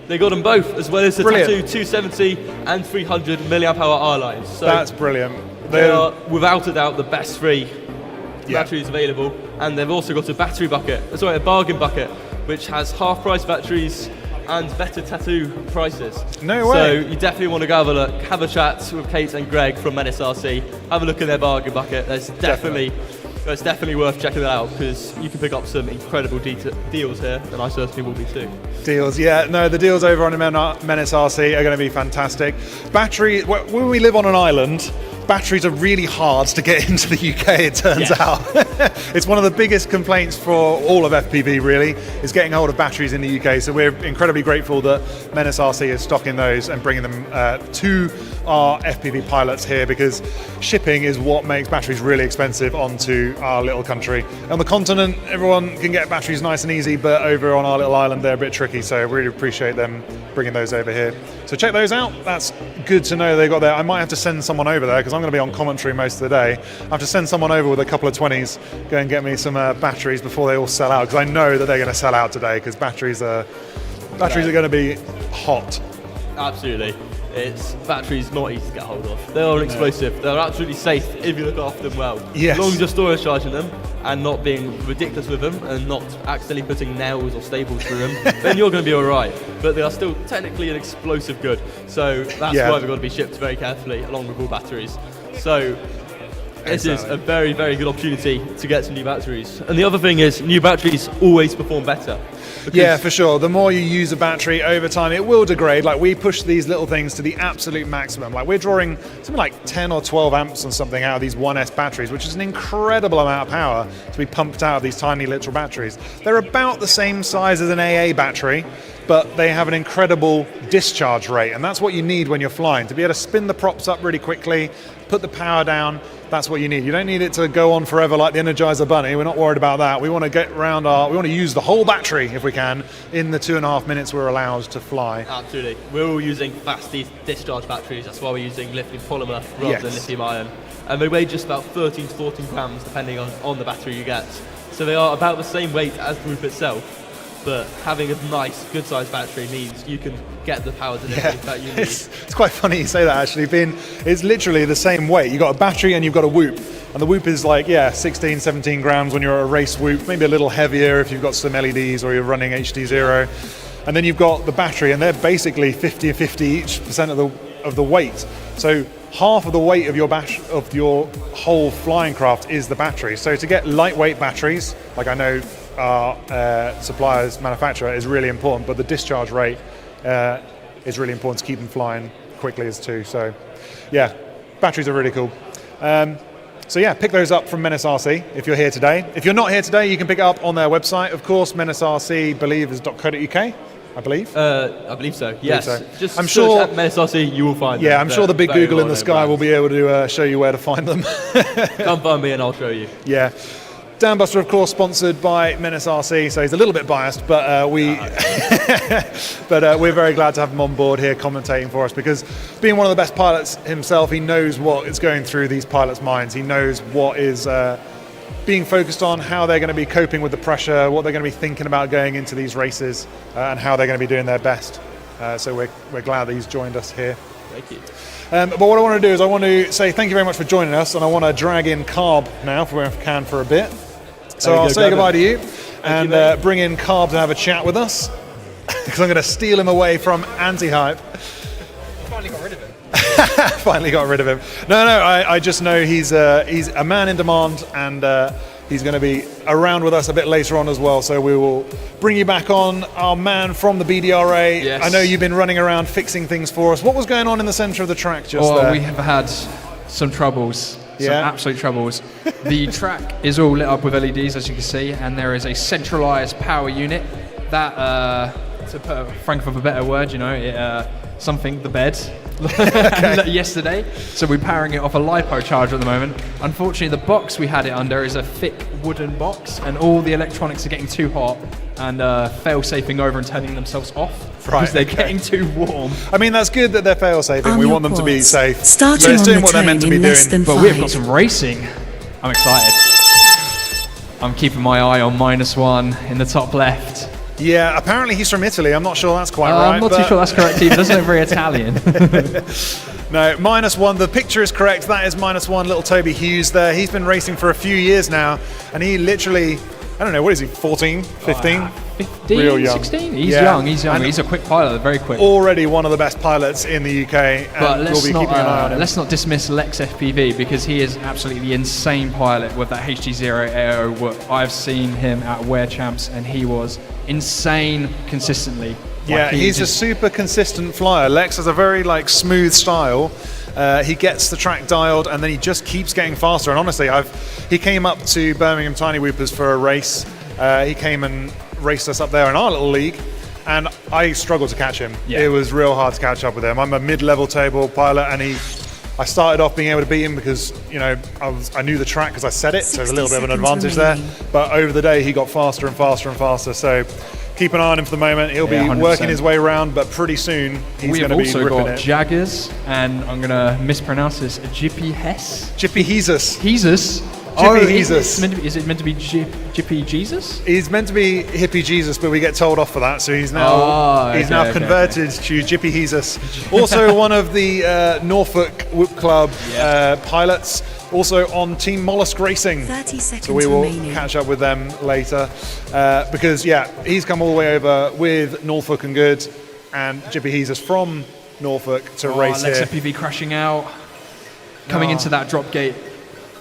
They got them both, as well as the Brilliant. Tattoo 270 and 300 milliamp hour R lines. So That's brilliant. they are, without a doubt, the best 3 Yeah. batteries available. And they've also got a a bargain bucket, which has half price batteries and better tattoo prices. No So way. you definitely want to go have a look, have a chat with Kate and Greg from Menace RC, have a look in their bargain bucket. It's definitely worth checking that out, because you can pick up some incredible deals here, and I certainly will be too. Deals, yeah. No, the deals over on Menace RC are going to be fantastic. Battery, when we live on an island, batteries are really hard to get into the UK, it turns out. It's one of the biggest complaints for all of FPV, really, is getting hold of batteries in the UK. So we're incredibly grateful that Menace RC is stocking those and bringing them to our FPV pilots here, because shipping is what makes batteries really expensive onto our little country. On the continent, everyone can get batteries nice and easy, but over on our little island, they're a bit tricky. So I really appreciate them bringing those over here. So check those out. That's good to know they got there. I might have to send someone over there because I'm going to be on commentary most of the day. I have to send someone over with a couple of 20s, go and get me some batteries before they all sell out, because I know that they're going to sell out today, because batteries are going to be hot. Absolutely. Batteries not easy to get hold of. They are explosive. They're absolutely safe if you look after them well. Yes. As long as you're storage charging them and not being ridiculous with them and not accidentally putting nails or staples through them, then you're going to be all right. But they are still technically an explosive good. So that's why they've got to be shipped very carefully along with all batteries. So this is a very, very good opportunity to get some new batteries. And the other thing is, new batteries always perform better. Yeah, for sure. The more you use a battery over time, it will degrade. Like, we push these little things to the absolute maximum. Like, we're drawing something like 10 or 12 amps or something out of these 1S batteries, which is an incredible amount of power to be pumped out of these tiny little batteries. They're about the same size as an AA battery, but they have an incredible discharge rate, and that's what you need when you're flying, to be able to spin the props up really quickly, put the power down. That's what you need. You don't need it to go on forever like the Energizer Bunny. We're not worried about that. We want to get around we want to use the whole battery, if we can, in the 2.5 minutes we're allowed to fly. Absolutely. We're all using fast discharge batteries. That's why we're using lithium polymer rather than lithium ion. And they weigh just about 13 to 14 grams, depending on the battery you get. So they are about the same weight as the group itself. But having a nice, good-sized battery means you can get the power delivery that you need. It's quite funny you say that, actually. It's literally the same weight. You've got a battery and you've got a whoop. And the whoop is like, 16, 17 grams when you're at a race whoop, maybe a little heavier if you've got some LEDs or you're running HD0. And then you've got the battery, and they're basically 50% each of the weight. So half of the weight of your whole flying craft is the battery. So to get lightweight batteries, like I know our supplier's manufacturer, is really important, but the discharge rate is really important to keep them flying quickly as too. So yeah, batteries are really cool. So yeah, pick those up from Menace RC if you're here today. If you're not here today, you can pick it up on their website, of course. Menace RC, .co.uk, I believe. I believe so, yes. Just I'm search sure at Menace RC, you will find them. Yeah, I'm sure the big Google in the sky will be able to show you where to find them. Come find me and I'll show you. Yeah. Dan Buster, of course, sponsored by Menace RC, so he's a little bit biased, but we're very glad to have him on board here commentating for us, because being one of the best pilots himself, he knows what is going through these pilots' minds. He knows what is being focused on, how they're going to be coping with the pressure, what they're going to be thinking about going into these races, and how they're going to be doing their best. So we're glad that he's joined us here. Thank you. But what I want to do is I want to say thank you very much for joining us, and I want to drag in Carb now, if we can, for a bit. So I'll say goodbye to you and bring in Carb to have a chat with us, because I'm going to steal him away from Anti-Hype. Finally got rid of him. Finally got rid of him. No, I just know he's a man in demand, and he's going to be around with us a bit later on as well. So we will bring you back on, our man from the BDRA. Yes. I know you've been running around fixing things for us. What was going on in the centre of the track just there? We have had some troubles. Some Yeah. absolute troubles. The track is all lit up with LEDs, as you can see, and there is a centralised power unit that, to put Frank for a better word, the bed, yesterday. So we're powering it off a LiPo charger at the moment. Unfortunately, the box we had it under is a thick wooden box, and all the electronics are getting too hot and fail-safing over and turning themselves off because they're getting too warm. I mean, that's good that they're fail-safing. We want them to be safe. Starting So it's on doing the what they're meant to tone be in less doing. than But we've got 5. some racing. I'm excited. I'm keeping my eye on -1 in the top left. Yeah, apparently he's from Italy. I'm not sure that's quite right. I'm not too sure that's correct either. Doesn't look very Italian. No, -1. The picture is correct. That is -1. Little Toby Hughes there. He's been racing for a few years now, and he literally, I don't know, what is he, 14, 15? 15, Real young. 16? He's Yeah. young. And He's a quick pilot, very quick. Already one of the best pilots in the UK, But and we'll be keeping an eye on him. let's not dismiss Lex FPV, because he is absolutely the insane pilot with that HD0 AO. I've seen him at Ware Champs, and he was insane consistently. Yeah, he's a super consistent flyer. Lex has a very smooth style. He gets the track dialed, and then he just keeps getting faster. And honestly, he came up to Birmingham Tiny Whoopers for a race. He came and raced us up there in our little league, and I struggled to catch him. Yeah. It was real hard to catch up with him. I'm a mid-level table pilot, and I started off being able to beat him because I knew the track because I said it, so there's a little bit of an advantage there. But over the day, he got faster and faster and faster. So keep an eye on him for the moment. He'll be 100%. working his way around, but pretty soon he's going to be ripping it. We've also got Jaggers, and I'm going to mispronounce this, Jippy Hess? Jippy Jesus. Jesus? Jesus. Is it meant to be Jippy Jesus? He's meant to be Hippie Jesus, but we get told off for that, so he's now converted to Jippy Jesus. Also one of the Norfolk Whoop Club pilots, also on Team Mollusk Racing. 30 seconds so we will remaining. catch up with them later, because he's come all the way over with Norfolk and Good, and Jippy Jesus from Norfolk to race here. ReeFPV crashing out, coming into that drop gate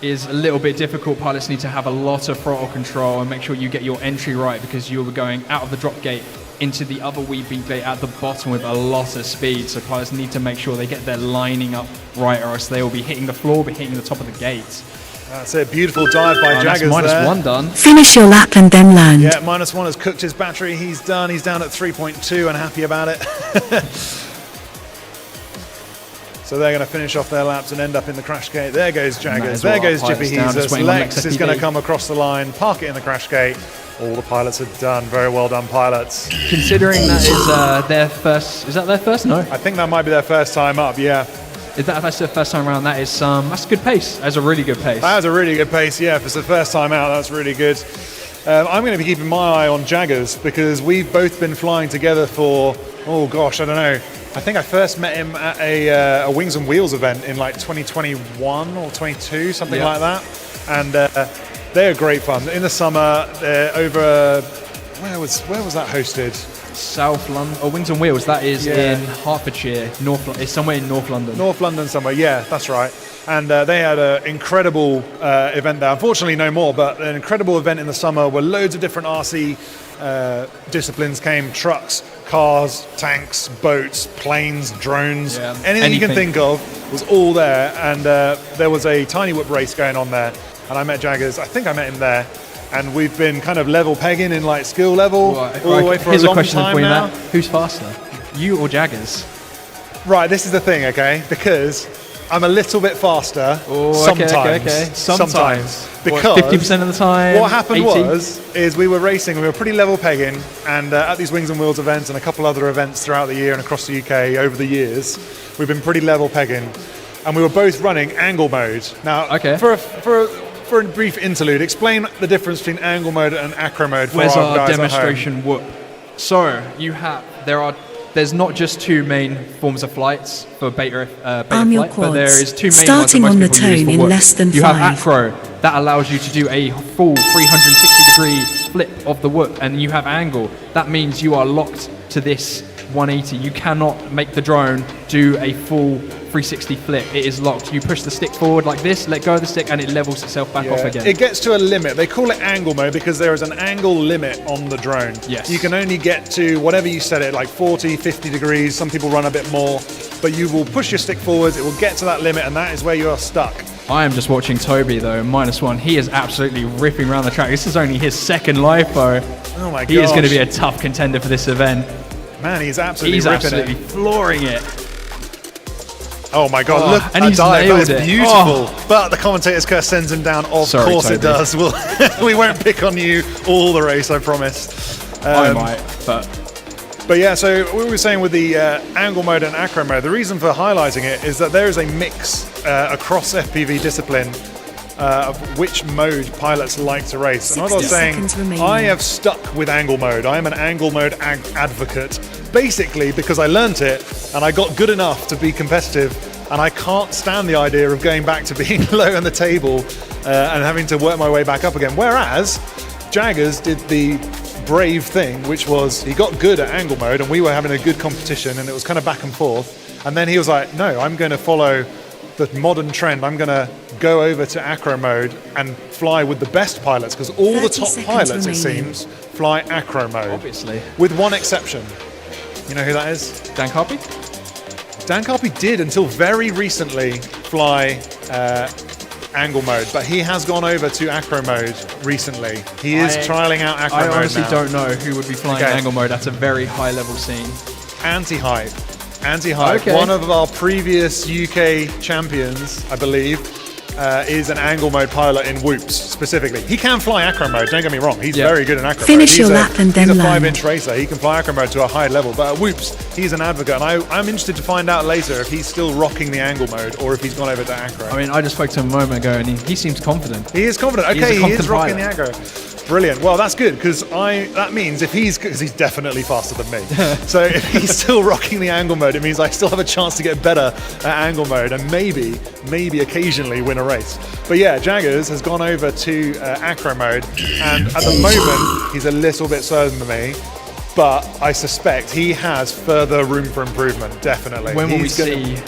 is a little bit difficult. Pilots need to have a lot of throttle control and make sure you get your entry right, because you'll be going out of the drop gate into the other wee beat gate at the bottom with a lot of speed. So pilots need to make sure they get their lining up right, or else they will be hitting the floor, be hitting the top of the gate. That's it, beautiful dive by Jaggers. That's there. -1 done. Finish your lap and then land. Yeah, -1 has cooked his battery. He's done. He's down at 3.2 and happy about it. So they're going to finish off their laps and end up in the crash gate. There goes Jaggers. There goes Jippy Jesus. Lex is going to come across the line, park it in the crash gate. All the pilots are done. Very well done, pilots. Considering that is their first, is that their first? No. I think that might be their first time up, yeah. If that's their first time around, that's a good pace. That's a really good pace. That's a really good pace, yeah. If it's the first time out, that's really good. I'm going to be keeping my eye on Jaggers because we've both been flying together for, oh gosh, I don't know. I think I first met him at a Wings and Wheels event in 2021 or 22, something like that. And they're great fun. In the summer, they're over, where was that hosted? South London, or Wings and Wheels, that is in Hertfordshire, it's somewhere in North London. North London somewhere, yeah, that's right. And they had an incredible event there. Unfortunately, no more, but an incredible event in the summer where loads of different RC disciplines came, trucks, cars, tanks, boats, planes, drones, anything you can think of was all there. And there was a tiny whoop race going on there. And I met Jaggers, I think I met him there. And we've been kind of level pegging in skill level all the way for a long time now. Who's faster, you or Jaggers? Right, this is the thing, okay? Because I'm a little bit faster sometimes. Sometimes. Because 50% of the time. What happened 80? is we were racing, we were pretty level pegging, and at these Wings and Wheels events and a couple other events throughout the year and across the UK over the years, we've been pretty level pegging, and we were both running angle mode. Now, for a brief interlude, explain the difference between angle mode and acro mode for our guys demonstration whoop? So there's not just two main forms of flights for beta flight, but there is two main starting ones on that most the people use tone for in whoop. less than You 5. have acro, that allows you to do a full 360-degree flip of the whoop, and you have angle. That means you are locked to this 180. You cannot make the drone do a full 360 flip. It is locked. You push the stick forward like this, let go of the stick, and it levels itself back off again. It gets to a limit. They call it angle mode because there is an angle limit on the drone. Yes. You can only get to whatever you set it, like 40, 50 degrees. Some people run a bit more, but you will push your stick forwards. It will get to that limit, and that is where you are stuck. I am just watching Toby though, -1. He is absolutely ripping around the track. This is only his second LiFo. Oh my god. He is going to be a tough contender for this event. Man, he's absolutely flooring it. Oh my god, look, and he's nailed that is it. beautiful. But the commentator's curse sends him down. Of course Toby. It does. We won't pick on you all the race, I promise. I might, but yeah, so we were saying with the angle mode and acro mode, the reason for highlighting it is that there is a mix across FPV discipline of which mode pilots like to race. And what I was saying, I have stuck with angle mode. I am an angle mode advocate, basically because I learnt it and I got good enough to be competitive, and I can't stand the idea of going back to being low on the table and having to work my way back up again. Whereas Jaggers did the brave thing, which was he got good at angle mode and we were having a good competition and it was kind of back and forth. And then he was like, no, I'm going to follow the modern trend, I'm going to go over to acro mode and fly with the best pilots, because all the 30 top seconds pilots, it remaining. seems, fly acro mode. Obviously. With one exception. You know who that is? Dan Carpy? Dan Carpy did, until very recently, fly angle mode, but he has gone over to acro mode recently. He is trialing out acro mode I honestly now. don't know who would be flying angle mode at a very high level scene. Anti-hype. Anti-hype, Okay. one of our previous UK champions, I believe, is an angle mode pilot in whoops specifically. He can fly acro mode, don't get me wrong. He's very good in acro Finish mode. your lap and then He's a land. 5-inch racer. He can fly acro mode to a high level, but at whoops, he's an advocate. And I'm interested to find out later if he's still rocking the angle mode or if he's gone over to acro. I mean, I just spoke to him a moment ago and he seems confident. He is confident. He's a Okay, he confident is rocking pilot. the aggro. Brilliant. Well, that's good, because that means because he's definitely faster than me. So if he's still rocking the angle mode, it means I still have a chance to get better at angle mode and maybe occasionally win a race. But yeah, Jaggers has gone over to acro mode, and at the moment he's a little bit slower than me. But I suspect he has further room for improvement. Definitely. When will we He's gonna- see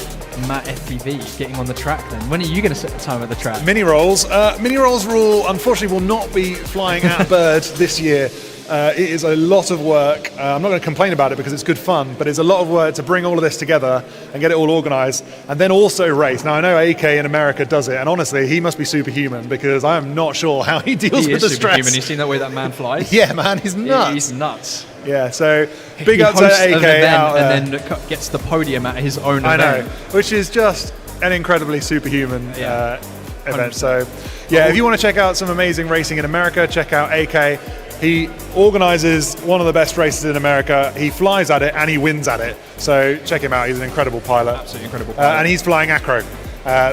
Matt FPV getting on the track then? When are you going to set the time at the track? Mini rolls. Mini rolls unfortunately will not be flying at Bird this year. It is a lot of work. I'm not going to complain about it because it's good fun, but it's a lot of work to bring all of this together and get it all organised, and then also race. Now I know AK in America does it, and honestly, he must be superhuman, because I am not sure how he deals He with is the superhuman. stress. You've seen that way that man flies? Yeah, man, he's nuts. He's nuts. Yeah, so big He up to hosts an AK event out there. and then gets the podium at his own I event. know, which is just an incredibly superhuman Yeah. event. 100%. So, yeah, if you want to check out some amazing racing in America, check out AK. He organizes one of the best races in America. He flies at it and he wins at it. So check him out. He's an incredible pilot. Absolutely incredible pilot. And he's flying acro.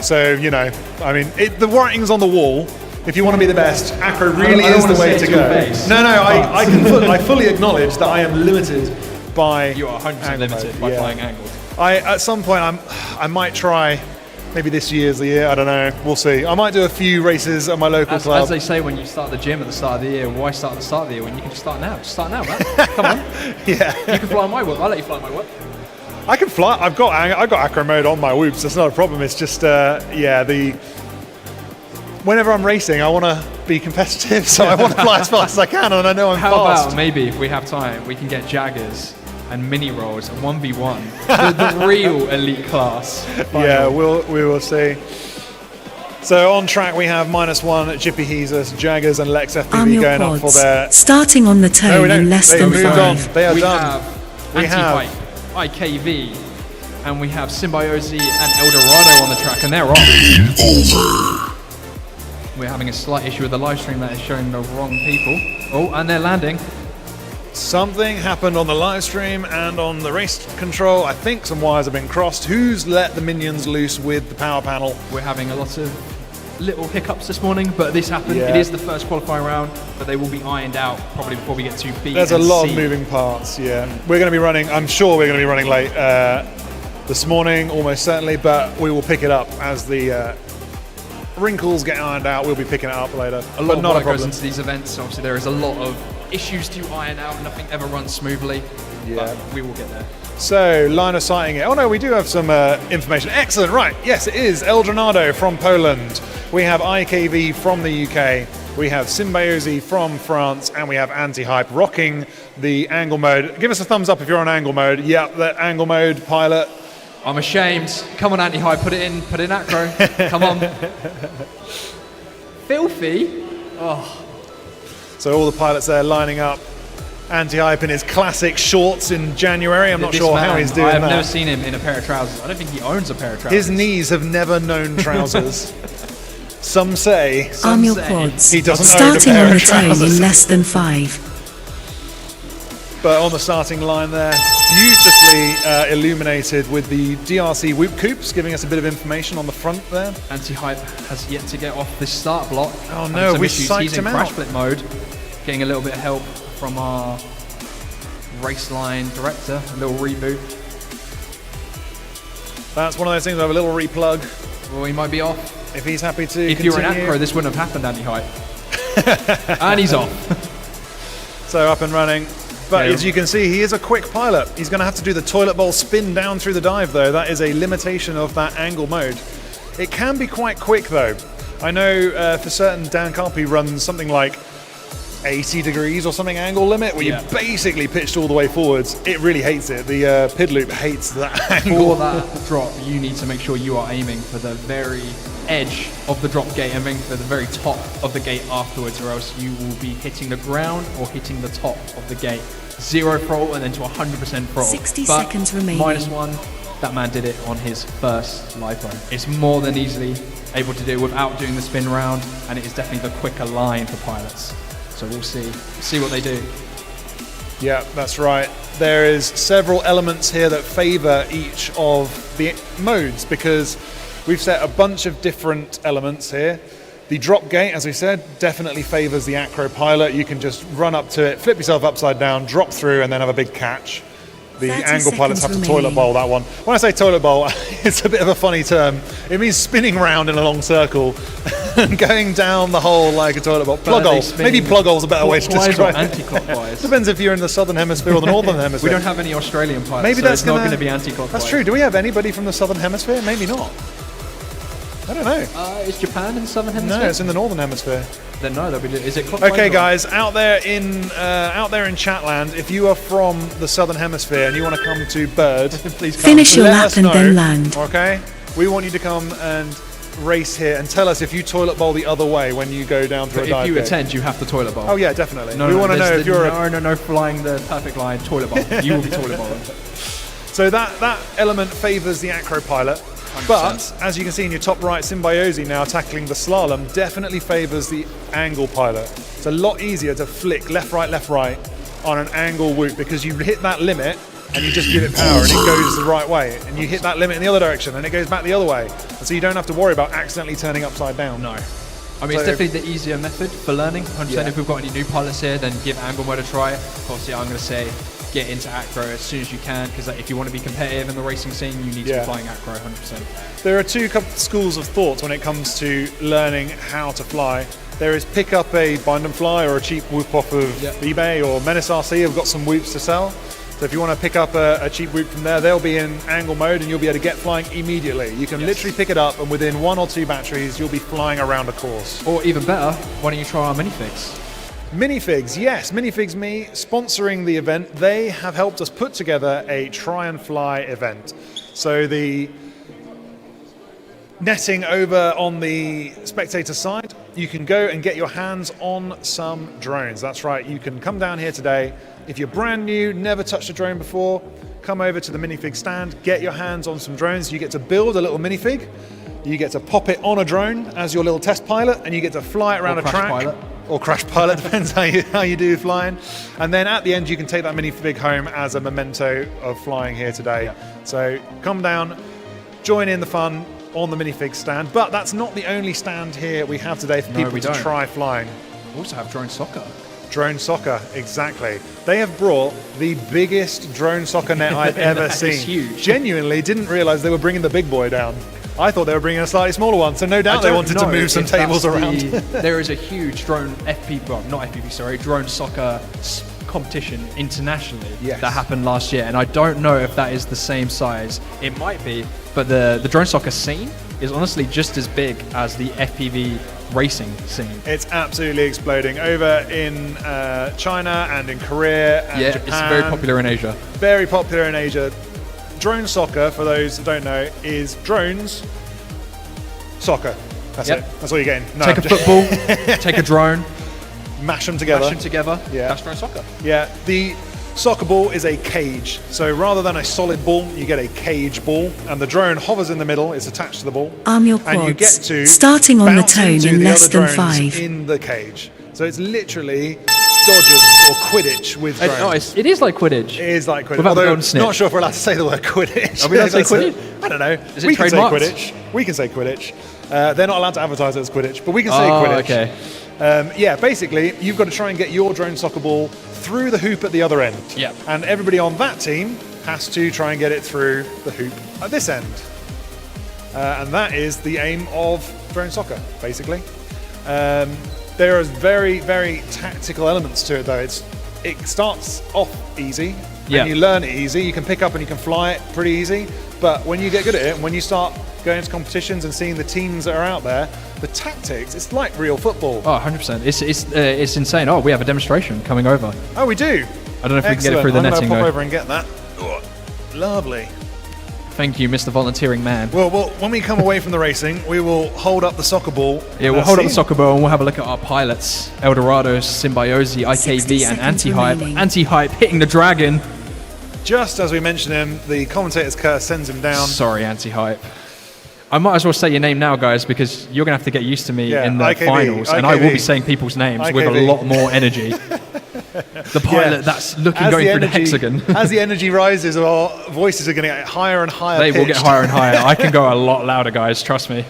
So, you know, I mean, the writing's on the wall. If you want to be the best, acro really I don't is the wanna way say to it to your go. face. No, I fully acknowledge that I am limited by You are 100% angle limited mode. by Yeah. flying angled. At some point, I might try. Maybe this year's the year. I don't know. We'll see. I might do a few races at my local club. As they say when you start the gym at the start of the year, why start at the start of the year when you can just start now? Just start now, man. Come on. Yeah, You can fly my whip. I'll let you fly my whip. I can fly. I've got acro mode on my whoops. That's not a problem. It's just whenever I'm racing, I want to be competitive, so I want to fly as fast as I can, and I know I'm How fast. about maybe if we have time, we can get Jaggers and mini rolls and 1v1, the real elite class. Yeah, we will see. So on track we have -1 Jippy Jesus, Jaggers, and Lex Arm FPV your going up for quads. their. Starting on the No, tone we don't. in less They've than moved on. 5. They are We done. have We have- Anti-Hype, IKV, and we have Symbiosi and Eldorado on the track, and they're off. We're having a slight issue with the live stream that is showing the wrong people. Oh, and they're landing. Something happened on the live stream and on the race control. I think some wires have been crossed. Who's let the minions loose with the power panel? We're having a lot of little hiccups this morning, but this happened. Yeah. It is the first qualifying round, but they will be ironed out probably before we get to B. There's a and lot C. of moving parts, yeah. We're going to be running, I'm sure we're going to be running late this morning, almost certainly, but we will pick it up as the wrinkles get ironed out. We'll be picking it up later. A lot But of not a work goes problem. into these events. Obviously, there is a lot of issues to iron out. Nothing ever runs smoothly. Yeah. But we will get there. So, line of sighting it. Oh no, we do have some information. Excellent, right. Yes, it is Eldorado from Poland. We have IKV from the UK. We have Symbiosi from France. And we have Anti-Hype rocking the angle mode. Give us a thumbs up if you're on angle mode. Yep, that angle mode pilot. I'm ashamed. Come on, Anti-High, put it in acro. Come on. Filthy. So all the pilots there lining up. Anti-Hype in his classic shorts in January. I'm not This sure how man, he's doing I have that. never seen him in a pair of trousers. I don't think he owns a pair of trousers. His knees have never known trousers. Some say. Arm your say quads. he doesn't own a Starting pair on of the tone trousers. in less than 5. But on the starting line there, beautifully illuminated with the DRC whoop coops, giving us a bit of information on the front there. Anti-Hype has yet to get off this start block. Oh Having no, some we issues. psyched He's in him crash out. flip mode. Getting a little bit of help from our race line director. A little reboot. That's one of those things, we have a little replug. Well, he might be off. If he's happy to If continue. you were an acro, this wouldn't have happened, Anti-Hype. And he's off. So up and running. But Yeah. as you can see, he is a quick pilot. He's going to have to do the toilet bowl spin down through the dive, though. That is a limitation of that angle mode. It can be quite quick though. I know for certain Dan Carpy runs something like 80 degrees or something angle limit where you basically pitched all the way forwards. It really hates it. The pid loop hates that angle. For that drop, you need to make sure you are aiming for the very edge of the drop gate and aiming for the very top of the gate afterwards, or else you will be hitting the ground or hitting the top of the gate. 0 throttle and then to 100% throttle. 60 but seconds remaining. -1, that man did it on his first live run. It's more than easily able to do without doing the spin round, and it is definitely the quicker line for pilots. So we'll see what they do. Yeah, that's right. There is several elements here that favor each of the modes because we've set a bunch of different elements here. The drop gate, as we said, definitely favors the acro pilot. You can just run up to it, flip yourself upside down, drop through, and then have a big catch. The angle pilots have to toilet bowl that one. When I say toilet bowl, it's a bit of a funny term. It means spinning around in a long circle and going down the hole like a toilet bowl. Plug hole. Maybe plug hole is a better way to describe it. Anti-clockwise. Depends if you're in the southern hemisphere or the northern hemisphere. We don't have any Australian pilots, maybe so that's it's not going to be anti-clockwise. That's true. Do we have anybody from the southern hemisphere? Maybe not. I don't know. Is Japan in the southern hemisphere? No, it's in the northern hemisphere. Then no, they'll be. Is it clockwise? Okay, guys, out there in Chatland, if you are from the southern hemisphere and you want to come to Bird, please come. Finish your Let lap us and know, then land. Okay, we want you to come and race here and tell us if you toilet bowl the other way when you go down through a dive If you gate. attend, you have to toilet bowl. Oh yeah, definitely. No, we want to know if you're no flying the perfect line toilet bowl. You will be toilet bowling. So that element favours the acro pilot. 100%. But as you can see in your top right, Symbiosi now tackling the slalom definitely favours the angle pilot. It's a lot easier to flick left, right on an angle whoop because you hit that limit and you just give it power and it goes the right way. And you hit that limit in the other direction and it goes back the other way. And so you don't have to worry about accidentally turning upside down. No. I mean, it's definitely the easier method for learning. 100%. Yeah. If we've got any new pilots here, then give angle mode a try. Obviously, I'm going to say get into acro as soon as you can, because if you want to be competitive in the racing scene, you need to be flying acro 100%. There are two schools of thought when it comes to learning how to fly. There is pick up a bind and fly or a cheap whoop off of eBay, or Menace RC have got some whoops to sell. So if you want to pick up a cheap whoop from there, they'll be in angle mode and you'll be able to get flying immediately. You can literally pick it up and within 1 or 2 batteries, you'll be flying around a course. Or even better, why don't you try our minifigs? Minifigs, yes. Minifigs Me, sponsoring the event. They have helped us put together a try and fly event. So the netting over on the spectator side, you can go and get your hands on some drones. That's right, you can come down here today. If you're brand new, never touched a drone before, come over to the minifig stand, get your hands on some drones. You get to build a little minifig. You get to pop it on a drone as your little test pilot, and you get to fly it around a track. Pilot. Or crash pilot, depends how you do flying. And then at the end, you can take that minifig home as a memento of flying here today. Yeah. So come down, join in the fun on the minifig stand. But that's not the only stand here we have today for people to try flying. We also have drone soccer. Drone soccer, exactly. They have brought the biggest drone soccer net I've ever seen. It's huge. Genuinely didn't realize they were bringing the big boy down. I thought they were bringing a slightly smaller one, so no doubt they wanted to move some tables around. There is a huge drone drone soccer competition internationally that happened last year, and I don't know if that is the same size. It might be, but the drone soccer scene is honestly just as big as the FPV racing scene. It's absolutely exploding over in China and in Korea and Japan. It's very popular in Asia. Very popular in Asia. Drone soccer, for those that don't know, is drones, soccer. That's it. That's all you're getting. No, take a football, take a drone, mash them together. Yeah. That's drone soccer. Yeah. The soccer ball is a cage. So rather than a solid ball, you get a cage ball, and the drone hovers in the middle. It's attached to the ball. Arm your and you get quads, to starting on the bounce tone into in the less other than drones 5. in the cage. So it's literally dodgems or Quidditch with drones. It is like Quidditch. It is like Quidditch. Without the Although golden snitch. not sure if we're allowed to say the word Quidditch. Are we allowed to say Quidditch? I don't know. Is it we can say trademarked? Quidditch. We can say Quidditch. They're not allowed to advertise it as Quidditch, but we can say Quidditch. Okay. Basically, you've got to try and get your drone soccer ball through the hoop at the other end. Yep. And everybody on that team has to try and get it through the hoop at this end. And that is the aim of drone soccer, basically. There are very, very tactical elements to it, though. It starts off easy, and you learn it easy. You can pick up and you can fly it pretty easy. But when you get good at it, and when you start going to competitions and seeing the teams that are out there, the tactics, it's like real football. Oh, 100%. It's insane. Oh, we have a demonstration coming over. Oh, we do? I don't know if we can get it through the I'm netting, gonna pop though. over and get that. Oh, lovely. Thank you, Mr. Volunteering Man. Well, when we come away from the racing, we will hold up the soccer ball. Yeah, we'll hold up the soccer ball and we'll have a look at our pilots. Eldorado, Symbiosi, IKV, and Anti-Hype. remaining. Anti-Hype hitting the dragon. Just as we mention him, the commentator's curse sends him down. Sorry, Anti-Hype. I might as well say your name now, guys, because you're going to have to get used to me in the IKV, finals, and I will be IKV. saying people's names with a IKV. lot more energy. The pilot that's going through the hexagon. As the energy rises, our voices are going to get higher and higher They will get pitched. higher and higher. I can go a lot louder, guys, trust me.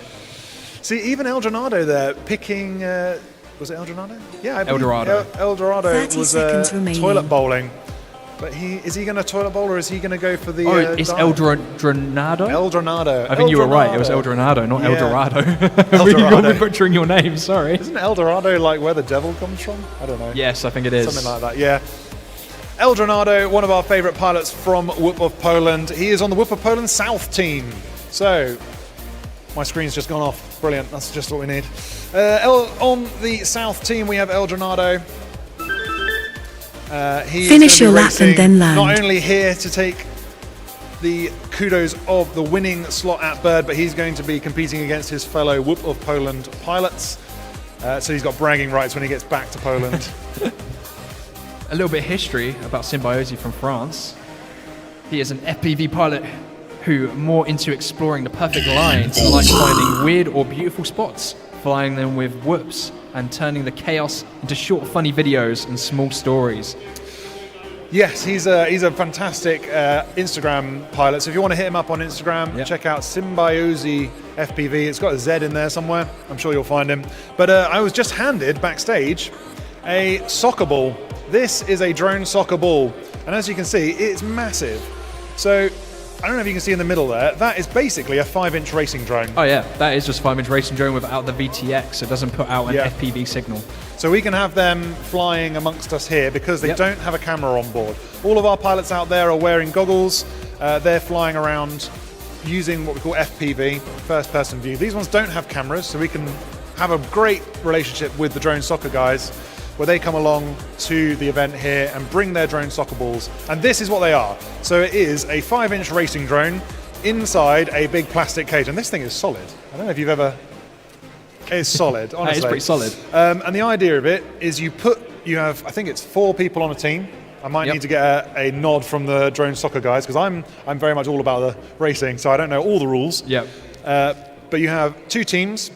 See, even Eldorado there picking... was it Eldorado? Yeah, I believe Eldorado. Eldorado 30 was seconds remaining. toilet bowling. But is he going to toilet bowl or is he going to go for the... Oh, it's dive? Eldorado? Eldorado. I think you were right. It was Eldorado, not Yeah. Eldorado. Eldorado. We got me butchering your name, sorry. Isn't Eldorado like where the devil comes from? I don't know. Yes, I think it is. Something like that, yeah. Eldorado, one of our favourite pilots from Whoop of Poland. He is on the Whoop of Poland South team. So, my screen's just gone off. Brilliant, that's just what we need. On the South team, we have Eldorado. He is Finish gonna be your lap and racing then land. Not only here to take the kudos of the winning slot at Bird, but he's going to be competing against his fellow Whoop of Poland pilots. So he's got bragging rights when he gets back to Poland. A little bit of history about Symbiosi from France. He is an FPV pilot who more into exploring the perfect lines and likes finding weird or beautiful spots, flying them with whoops, and turning the chaos into short, funny videos and small stories. Yes, he's a fantastic Instagram pilot. So if you want to hit him up on Instagram, Yep. check out Symbiosi FPV. It's got a Z in there somewhere. I'm sure you'll find him. But I was just handed backstage a soccer ball. This is a drone soccer ball. And as you can see, it's massive. So I don't know if you can see in the middle there, that is basically a 5-inch racing drone. Oh yeah, that is just 5-inch racing drone without the VTX. It doesn't put out an Yeah. FPV signal. So we can have them flying amongst us here because they Yep. don't have a camera on board. All of our pilots out there are wearing goggles. They're flying around using what we call FPV, first person view. These ones don't have cameras, so we can have a great relationship with the drone soccer guys where they come along to the event here and bring their drone soccer balls. And this is what they are. So it is a 5-inch racing drone inside a big plastic cage. And this thing is solid. I don't know if you've ever... It's solid, honestly. That is pretty solid. And the idea of it is you have, I think it's 4 people on a team. I might Yep. need to get a nod from the drone soccer guys because I'm very much all about the racing, so I don't know all the rules. Yep. But you have 2 teams,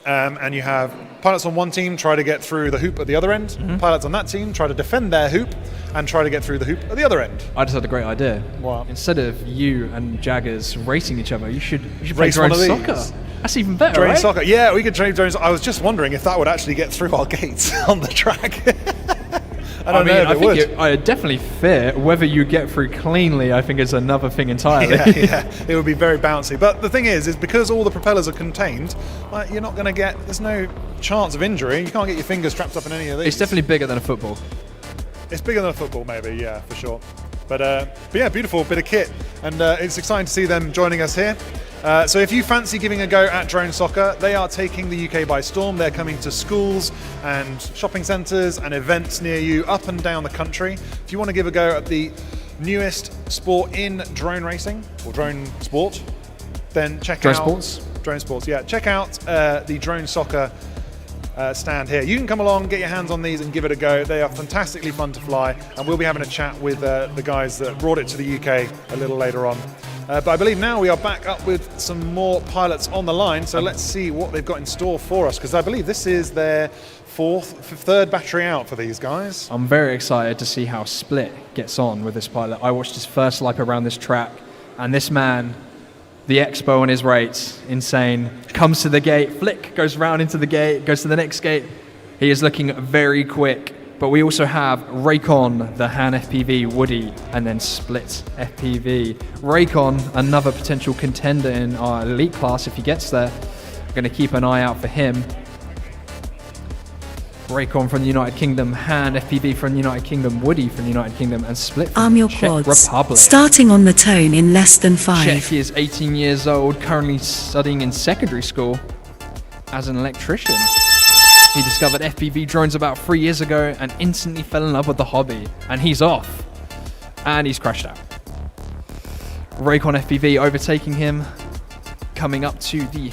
and you have pilots on one team try to get through the hoop at the other end. Mm-hmm. Pilots on that team try to defend their hoop and try to get through the hoop at the other end. I just had a great idea. What? Instead of you and Jaggers racing each other, you should play Race drone one of soccer. these. That's even better, Drone right? soccer, yeah, we could train drones. I was just wondering if that would actually get through our gates on the track. I don't know if it would. I definitely fit. Whether you get through cleanly, I think is another thing entirely. Yeah, it would be very bouncy. But the thing is because all the propellers are contained, like, you're not going to get, there's no chance of injury. You can't get your fingers trapped up in any of these. It's definitely bigger than a football. It's bigger than a football, maybe, yeah, for sure. But yeah, beautiful bit of kit. And it's exciting to see them joining us here. So if you fancy giving a go at drone soccer, they are taking the UK by storm. They're coming to schools and shopping centres and events near you up and down the country. If you want to give a go at the newest sport in drone racing, or drone sport, then check Drone out... sports? Drone sports, yeah. Check out the drone soccer stand here. You can come along, get your hands on these and give it a go. They are fantastically fun to fly, and we'll be having a chat with the guys that brought it to the UK a little later on. But I believe now we are back up with some more pilots on the line, so let's see what they've got in store for us, because I believe this is their third battery out for these guys. I'm very excited to see how Split gets on with this pilot. I watched his first lap around this track, and this man, the expo on his rates, insane, comes to the gate, flick, goes round into the gate, goes to the next gate. He is looking very quick. But we also have Raycon, the Han FPV Woody, and then Split FPV. Raycon, another potential contender in our elite class if he gets there. We're going to keep an eye out for him. Raycon from the United Kingdom, Hand FPV from the United Kingdom, Woody from the United Kingdom, and Split from Arm the your Czech quads. Republic. Starting on the tone in less than 5. Czech is 18 years old, currently studying in secondary school as an electrician. He discovered FPV drones about 3 years ago and instantly fell in love with the hobby. And he's off. And he's crashed out. Raycon FPV overtaking him, coming up to the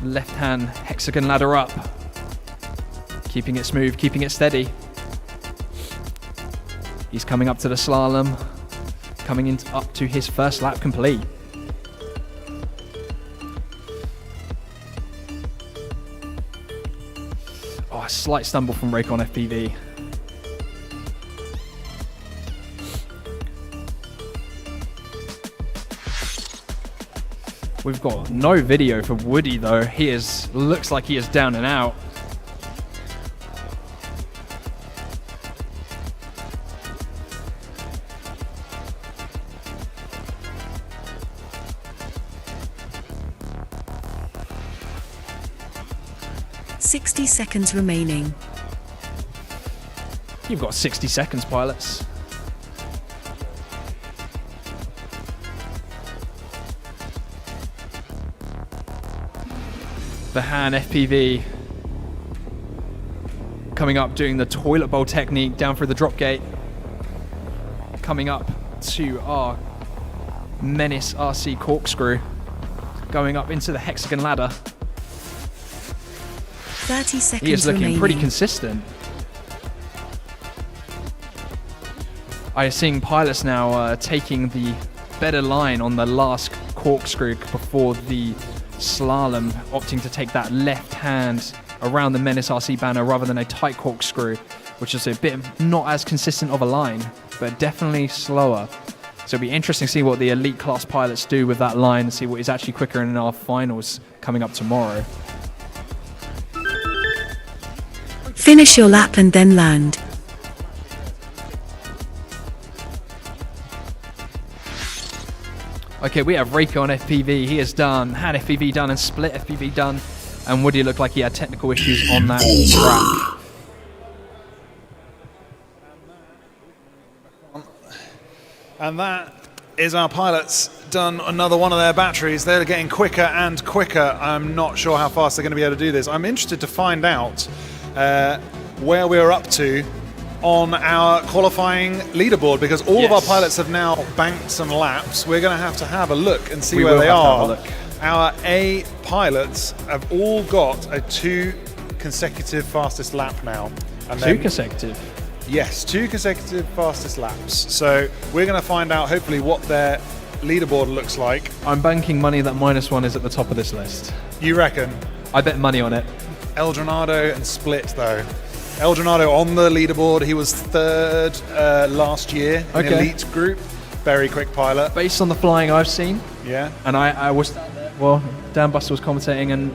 left-hand hexagon ladder up. Keeping it smooth, keeping it steady. He's coming up to the slalom, coming up to his first lap complete. Oh, a slight stumble from Raycon FPV. We've got no video for Woody though. Looks like he is down and out. "60 seconds remaining. You've got 60 seconds, pilots. The Hand FPV coming up, doing the toilet bowl technique down through the drop gate. Coming up to our Menace RC corkscrew. Going up into the hexagon ladder. 30 seconds He is looking remaining. pretty consistent. I am seeing pilots now taking the better line on the last corkscrew before the slalom, opting to take that left hand around the Menace RC banner rather than a tight corkscrew, which is a bit not as consistent of a line, but definitely slower. So it'll be interesting to see what the elite class pilots do with that line and see what is actually quicker in our finals coming up tomorrow. Finish your lap and then land. Okay, we have Raycon FPV. He is done. Hand FPV done and Split FPV done. And Woody looked like he had technical issues on that track. And that is our pilots done another one of their batteries. They're getting quicker and quicker. I'm not sure how fast they're going to be able to do this. I'm interested to find out where we're up to on our qualifying leaderboard, because all of our pilots have now banked some laps. We're going to have a look and see where they are. Our A pilots have all got a 2 consecutive fastest lap now. And 2 consecutive? Yes, 2 consecutive fastest laps. So we're going to find out hopefully what their leaderboard looks like. I'm banking money that -1 is at the top of this list. You reckon? I bet money on it. Eldronado and Split though. Eldronado on the leaderboard. He was 3rd last year in the elite group. Very quick pilot. Based on the flying I've seen. Yeah. And I was, well, Dan Buster was commentating, and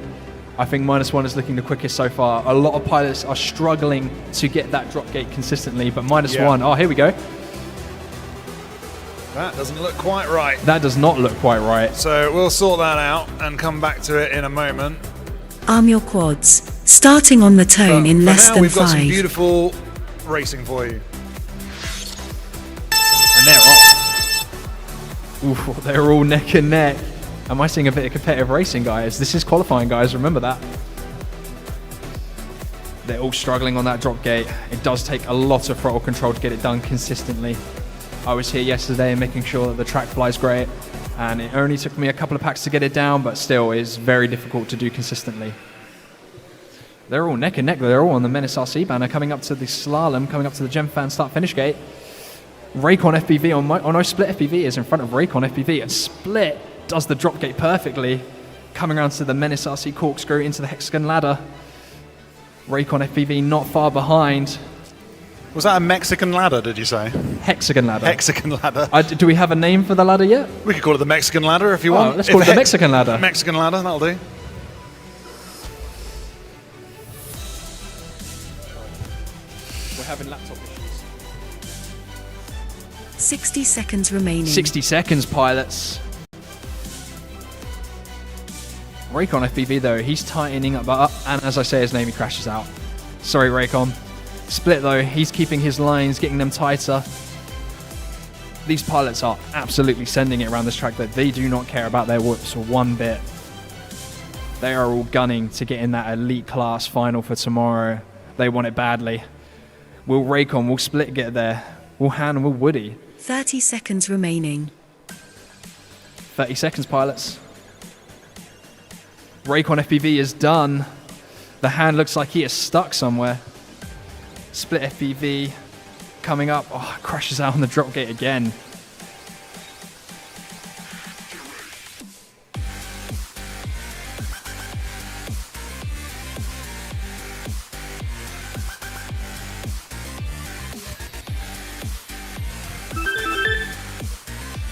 I think -1 is looking the quickest so far. A lot of pilots are struggling to get that drop gate consistently, but -1, oh, here we go. That doesn't look quite right. That does not look quite right. So we'll sort that out and come back to it in a moment. Arm your quads. Starting on the tone in less than we've got some 5. beautiful racing for you. And they're off. Oof, they're all neck and neck. Am I seeing a bit of competitive racing, guys? This is qualifying, guys. Remember that. They're all struggling on that drop gate. It does take a lot of throttle control to get it done consistently. I was here yesterday making sure that the track flies great, and it only took me a couple of packs to get it down, but still is very difficult to do consistently. They're all neck and neck. They're all on the Menace RC banner, coming up to the slalom, coming up to the Gemfan start-finish gate. Raycon FPV on Split FPV is in front of Raycon FPV, and Split does the drop gate perfectly, coming around to the Menace RC corkscrew into the hexagon ladder. Raycon FPV not far behind. Was that a Mexican ladder, did you say? Hexagon ladder. Hexagon ladder. Do we have a name for the ladder yet? We could call it the Mexican ladder if you want. Let's call it the Mexican ladder. Mexican ladder, that'll do. We're having laptop issues. 60 seconds remaining. 60 seconds, pilots. Raycon FPV though, he's tightening up, and as I say his name, he crashes out. Sorry, Raycon. Split though, he's keeping his lines, getting them tighter. These pilots are absolutely sending it around this track, that they do not care about their whoops one bit. They are all gunning to get in that elite class final for tomorrow. They want it badly. Will Raycon, will Split get there? Will Han and will Woody? 30 seconds remaining. 30 seconds, pilots. Raycon FPV is done. The Han looks like he is stuck somewhere. Split FPV coming up. Oh, crashes out on the drop gate again.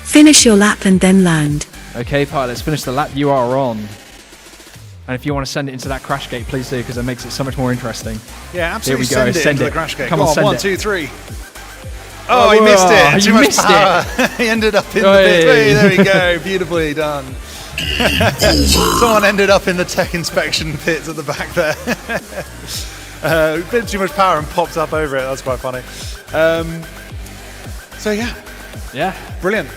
Finish your lap and then land. Okay, pilots, finish the lap you are on. And if you want to send it into that crash gate, please do, because it makes it so much more interesting. Yeah, absolutely. Here we go. Send it into the crash gate. Come on, send 1, it. 2, 3. Oh, he missed it. Too much power. He ended up in the pit. Hey, there we go. Beautifully done. Someone ended up in the tech inspection pits at the back there. A bit too much power and popped up over it. That's quite funny. So yeah, brilliant.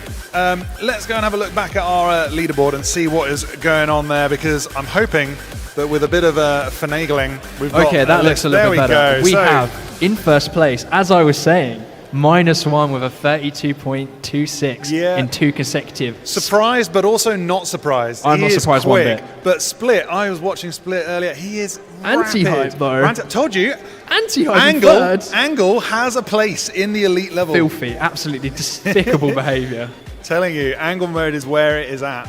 Let's go and have a look back at our leaderboard and see what is going on there, because I'm hoping that with a bit of finagling, we've got... Okay, that looks a little bit better. We so, have, in first place, as I was saying, -1 with a 32.26 in 2 consecutive. Surprised, but also not surprised. I'm not surprised one bit. But Split, I was watching Split earlier. He is anti-hype though. Told you. Anti-hype. Angle has a place in the elite level. Filthy, absolutely despicable behaviour. Telling you, angle mode is where it is at.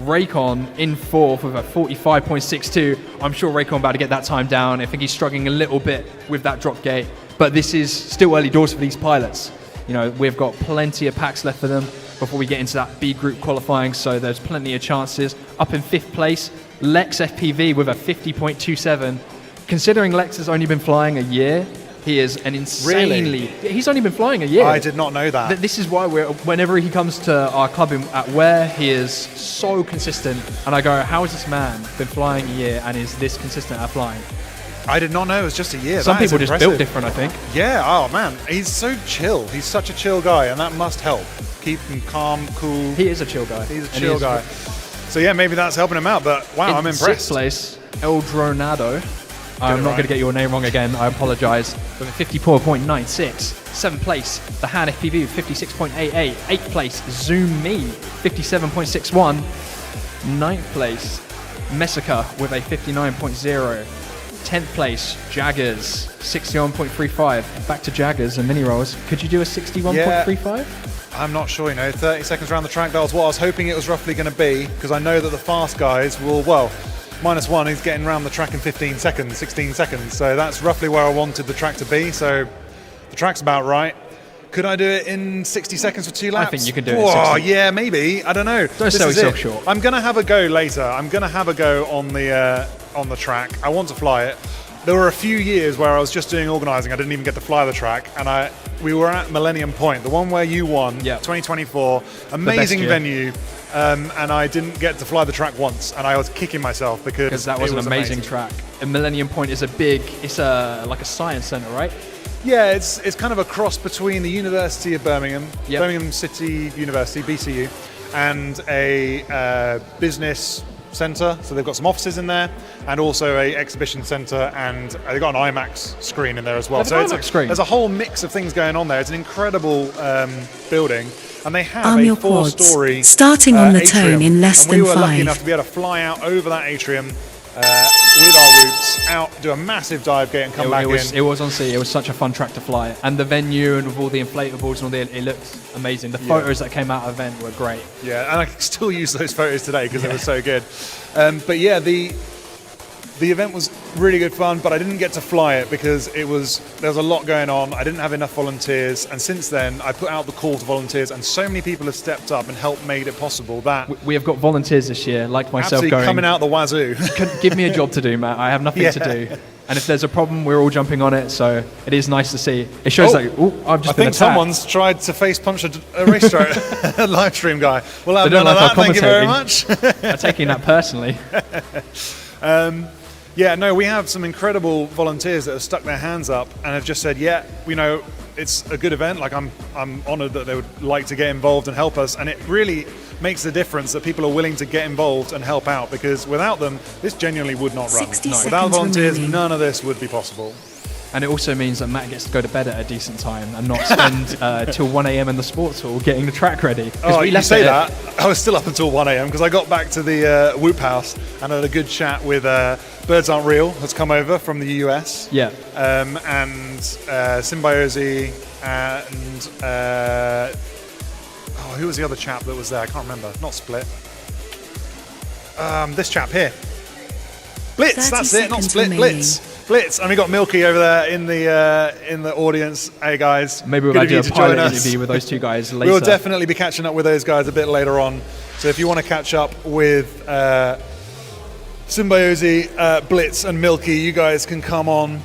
Raycon in 4th with a 45.62. I'm sure Raycon about to get that time down. I think he's struggling a little bit with that drop gate. But this is still early doors for these pilots. You know, we've got plenty of packs left for them before we get into that B group qualifying, so there's plenty of chances. Up in 5th place, Lex FPV with a 50.27. Considering Lex has only been flying a year, he is an insanely... He's only been flying a year. I did not know that. This is why whenever he comes to our club at Ware, he is so consistent. And I go, how has this man been flying a year and is this consistent at flying? I did not know it was just a year. Some people just built different, I think. Yeah, oh man, he's so chill. He's such a chill guy, and that must help. Keep him calm, cool. He is a chill guy. He's a chill guy. So yeah, maybe that's helping him out, but wow, I'm impressed. 6th place, El Dronado. I'm not going to get your name wrong again, I apologise. With a 54.96. 7th place, the Han FPV with 56.88. 8th place, Zoom Me, 57.61. 9th place, Messica with a 59.0. 10th place, Jaggers, 61.35. Back to Jaggers and mini rolls. Could you do a 61.35? I'm not sure, 30 seconds around the track. That was what I was hoping it was roughly going to be, because I know that the fast guys will, -1, he's getting around the track in 15 seconds, 16 seconds. So that's roughly where I wanted the track to be. So the track's about right. Could I do it in 60 seconds for 2 laps? I think you can do it in 60. Oh, yeah, maybe. I don't know. Don't sell yourself short. I'm going to have a go later. I'm going to have a go on the track. I want to fly it. There were a few years where I was just doing organising. I didn't even get to fly the track. And we were at Millennium Point, the one where you won, 2024. Amazing venue. And I didn't get to fly the track once. And I was kicking myself because that was an amazing track. And Millennium Point is it's like a science centre, right? Yeah, it's kind of a cross between the University of Birmingham, Birmingham City University, BCU, and a business centre. So they've got some offices in there, and also a exhibition centre, and they've got an IMAX screen in there as well. So there's a whole mix of things going on there. It's an incredible building, and they have a 4-story starting on the atrium, tone in less than 5. And we were lucky enough to be able to fly out over that atrium with our whoops out, do a massive dive gate and come back in. It was on sea. It was such a fun track to fly. And the venue and with all the inflatables and all it looked amazing. The photos that came out of the event were great. Yeah, and I can still use those photos today because it was so good. But yeah, the event was really good fun, but I didn't get to fly it because there was a lot going on. I didn't have enough volunteers, and since then I put out the call to volunteers, and so many people have stepped up and helped made it possible that we have got volunteers this year, like myself, absolutely coming out the wazoo. Give me a job to do, Matt. I have nothing to do. And if there's a problem, we're all jumping on it. So it is nice to see. It shows I've just been attacked. Someone's tried to face punch a racetrack live stream guy. Well, I've done that. Thank you very much. I'm taking that personally. Yeah, no, we have some incredible volunteers that have stuck their hands up and have just said, yeah, you know, it's a good event. Like, I'm honoured that they would like to get involved and help us, and it really makes the difference that people are willing to get involved and help out, because without them, this genuinely would not run. 60 Without volunteers, remaining. none of this would be possible. And it also means that Matt gets to go to bed at a decent time and not spend till 1 a.m. in the sports hall getting the track ready. Oh, you say that. I was still up until 1 a.m. because I got back to the Whoop House and had a good chat with Birds Aren't Real, has come over from the US. Yeah. And Symbiosi and who was the other chap that was there? I can't remember. Not Split. This chap here. Blitz, that's it, not Split, remaining. Blitz. And we got Milky over there in the audience. Hey guys, Maybe we're good going of to you do a join pilot us. interview with those two guys later. We'll definitely be catching up with those guys a bit later on. So if you want to catch up with Symbiosi, Blitz and Milky, you guys can come on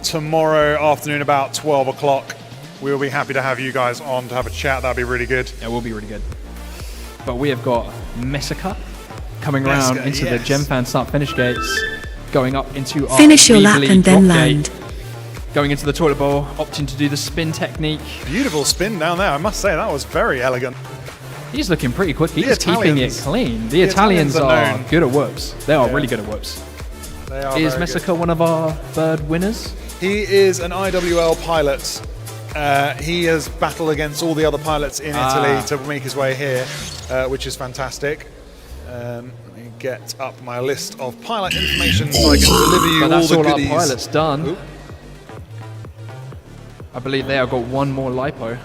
tomorrow afternoon about 12 o'clock. We'll be happy to have you guys on to have a chat. That'd be really good. Yeah, we'll be really good. But we have got Messica coming around into the GemFan start finish gates, going up into our Finish your lap Weebly and then drop land. gate, going into the toilet bowl, opting to do the spin technique. Beautiful spin down there. I must say, that was very elegant. He's looking pretty quick. He's The keeping it Italians- clean. The the Italians Italians are are known. good at whoops. They are Yeah. really good at whoops. They are Is very Messica one of our bird winners? good. He is an IWL pilot. He has battled against all the other pilots in Italy to make his way here, which is fantastic. Let me get up my list of pilot information so I can deliver you But all that's the all goodies. our pilots done. Oop. I believe they have got one more lipo.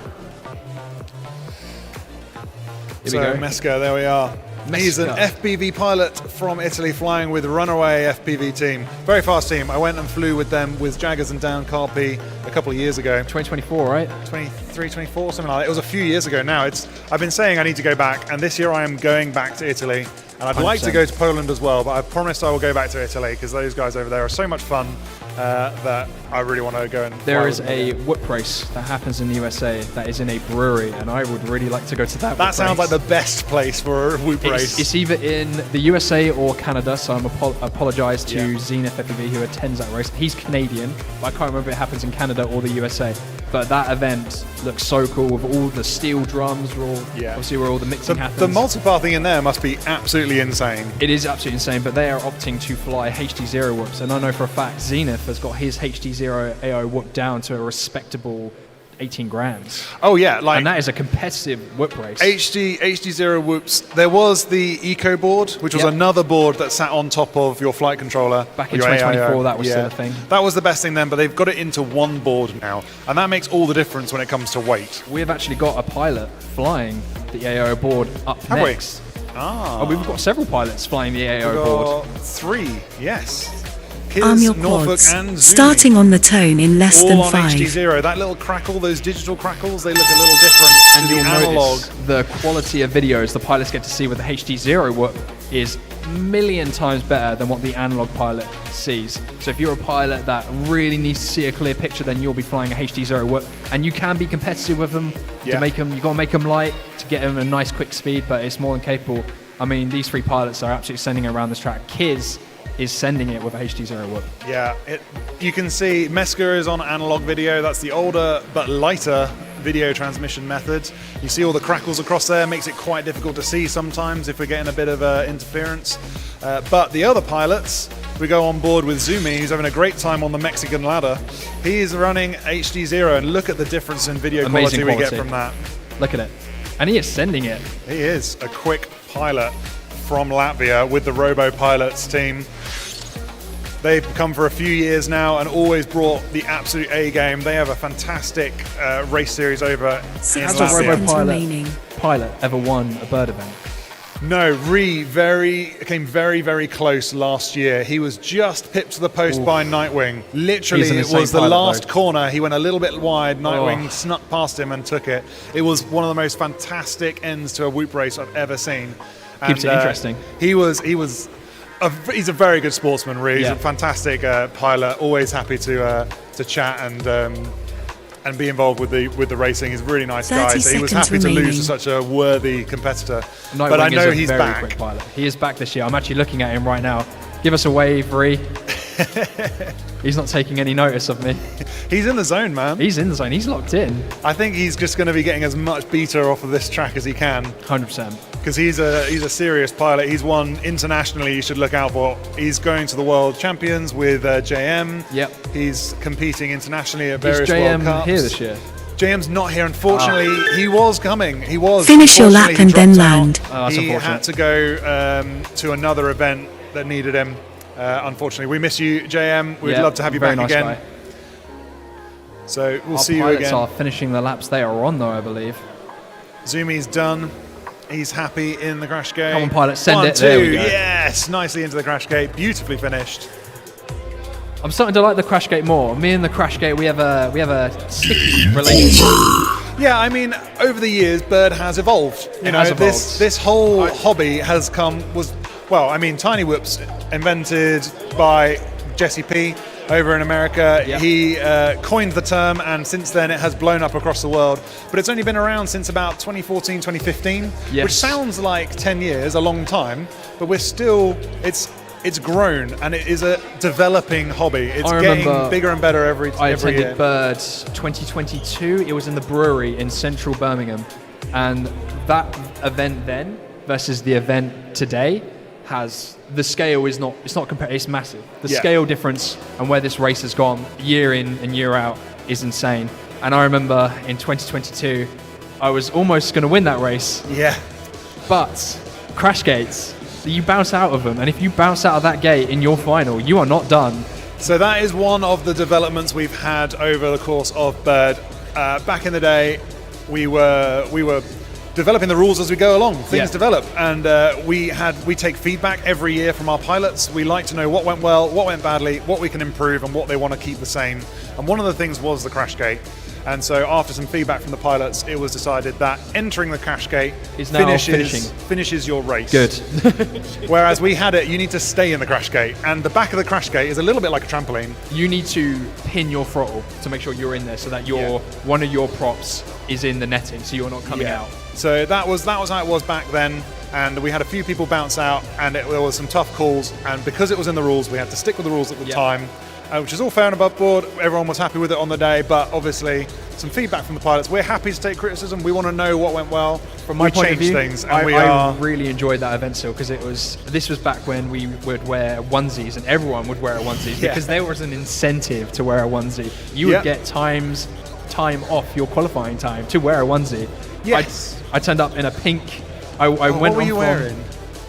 Here So we go. Mesca, there we are. He's an Mesca. FPV pilot from Italy flying with Runaway FPV team. Very fast team. I went and flew with them with Jaggers and Down Carpy a couple of years ago. 2024, right? 23, 24, something like that. It was a few years ago now. I've been saying I need to go back, and this year I am going back to Italy. And I'd like to 100%. go to Poland as well, but I've promised I will go back to Italy because those guys over there are so much fun that I really want to go and There fly is with them a again. whoop race that happens in the USA that is in a brewery, and I would really like to go to that. That whoop sounds race. like the best place for a whoop race. It's either in the USA or Canada, so I'm apologise to Yeah. Zenith FPV who attends that race. He's Canadian, but I can't remember if it happens in Canada or the USA. But that event looks so cool with all the steel drums, obviously where all the mixing happens. The multipathing in there must be absolutely insane. It is absolutely insane, but they are opting to fly HD0 whoops, and I know for a fact Zenith has got his HD0 AO whoop down to a respectable 18 grams. Oh yeah, like And that is a competitive whoop race. HD0 whoops. There was the Eco board, which was Yep. another board that sat on top of your flight controller. Back in your 2024, AIO. that was still a thing. That was the best thing then, but they've got it into one board now, and that makes all the difference when it comes to weight. We have actually got a pilot flying the AO board up Have we? next. Oh, we've got several pilots flying the AO We've board. got 3, yes. Arm Kiz, your Norfolk, quads. and Zuni. Starting on the tone in less all than on 5. HD0. That little crackle, those digital crackles, they look a little different And to the you'll analog. notice the quality of videos the pilots get to see with the HD0 whoop is a million times better than what the analog pilot sees. So if you're a pilot that really needs to see a clear picture, then you'll be flying a HD0 whoop, and you can be competitive with them. Yeah. To make them, you got to make them light to get them a nice quick speed, but it's more than capable. I mean, these 3 pilots are absolutely sending it around this track. Kiz is sending it with a HD0 whoop. Yeah, you can see Mesca is on analog video. That's the older but lighter video transmission method. You see all the crackles across there, makes it quite difficult to see sometimes if we're getting a bit of interference. But the other pilots, we go on board with Zumi, who's having a great time on the Mexican ladder. He's running HD0, and look at the difference in video Amazing quality we get quality. from that. Look at it. And he is sending it. He is a quick pilot from Latvia with the Robo Pilots team. They've come for a few years now and always brought the absolute A game. They have a fantastic race series over in 60 Has a Latvia. Robo seconds remaining. pilot ever won a bird event? No, came very, very close last year. He was just pipped to the post by Nightwing. Literally, He's an it insane was the pilot, last though. corner. He went a little bit wide. Nightwing Oh. snuck past him and took it. It was one of the most fantastic ends to a whoop race I've ever seen. Keeps it interesting. He's a very good sportsman, Ree. He's Yeah. a fantastic pilot. Always happy to chat and be involved with the racing. He's a really nice guy. 30 So he was seconds happy to lose remaining. to such a worthy competitor. Nightwing But I know is a he's very back. quick pilot. He is back this year. I'm actually looking at him right now. Give us a wave, Ree. He's not taking any notice of me. He's in the zone, man. He's in the zone. He's locked in. I think he's just going to be getting as much beta off of this track as he can. 100%. Because he's a serious pilot. He's won internationally. You should look out for. He's going to the World Champions with JM. Yep. He's competing internationally at various Is World JM Cups. here this year? JM's not here, unfortunately. He was coming. He was. Finish your lap Unfortunately, and he then dropped out. land. Oh, that's He unfortunate. had to go to another event that needed him. Unfortunately, we miss you, JM. We'd Yeah, love to have you very back nice again. guy. So we'll Our see you pilots again. are finishing the laps they are on, though, I believe. Zumi's done. He's happy in the crash gate. Come on, pilot, send 1, it. 2, There we go. yes, nicely into the crash gate. Beautifully finished. I'm starting to like the crash gate more. Me and the crash gate, we have a sticky relationship. Yeah, I mean, over the years, Bird has evolved. You know, has evolved. this whole hobby has Tiny Whoops, invented by Jesse P. over in America. Yep. He coined the term, and since then it has blown up across the world. But it's only been around since about 2014, 2015, Yes. which sounds like 10 years, a long time, but we're still, it's grown, and it is a developing hobby. It's I getting remember bigger and better every I year. attended Bird 2022. It was in the brewery in central Birmingham. And that event then versus the event today has, the scale is not, it's massive. The Yeah. scale difference and where this race has gone year in and year out is insane. And I remember in 2022, I was almost going to win that race, Yeah. but crash gates, you bounce out of them. And if you bounce out of that gate in your final, you are not done. So that is one of the developments we've had over the course of Bird. Back in the day, we were developing the rules as we go along. Things Yeah. develop, and we take feedback every year from our pilots. We like to know what went well, what went badly, what we can improve, and what they want to keep the same. And one of the things was the crash gate. And so after some feedback from the pilots, it was decided that entering the crash gate Is now finishes your race. Good. Whereas we had it, you need to stay in the crash gate. And the back of the crash gate is a little bit like a trampoline. You need to pin your throttle to make sure you're in there so that one of your props is in the netting so you're not coming out. So that was how it was back then, and we had a few people bounce out, and there was some tough calls, and because it was in the rules, we had to stick with the rules at the time, which is all fair and above board. Everyone was happy with it on the day, but obviously some feedback from the pilots. We're happy to take criticism. We want to know what went well. From my point of view, things, and I really enjoyed that event still because this was back when we would wear onesies and everyone would wear a onesie because there was an incentive to wear a onesie. You would get time off your qualifying time to wear a onesie. Yes. I turned up in a pink. I went what were on you from wearing?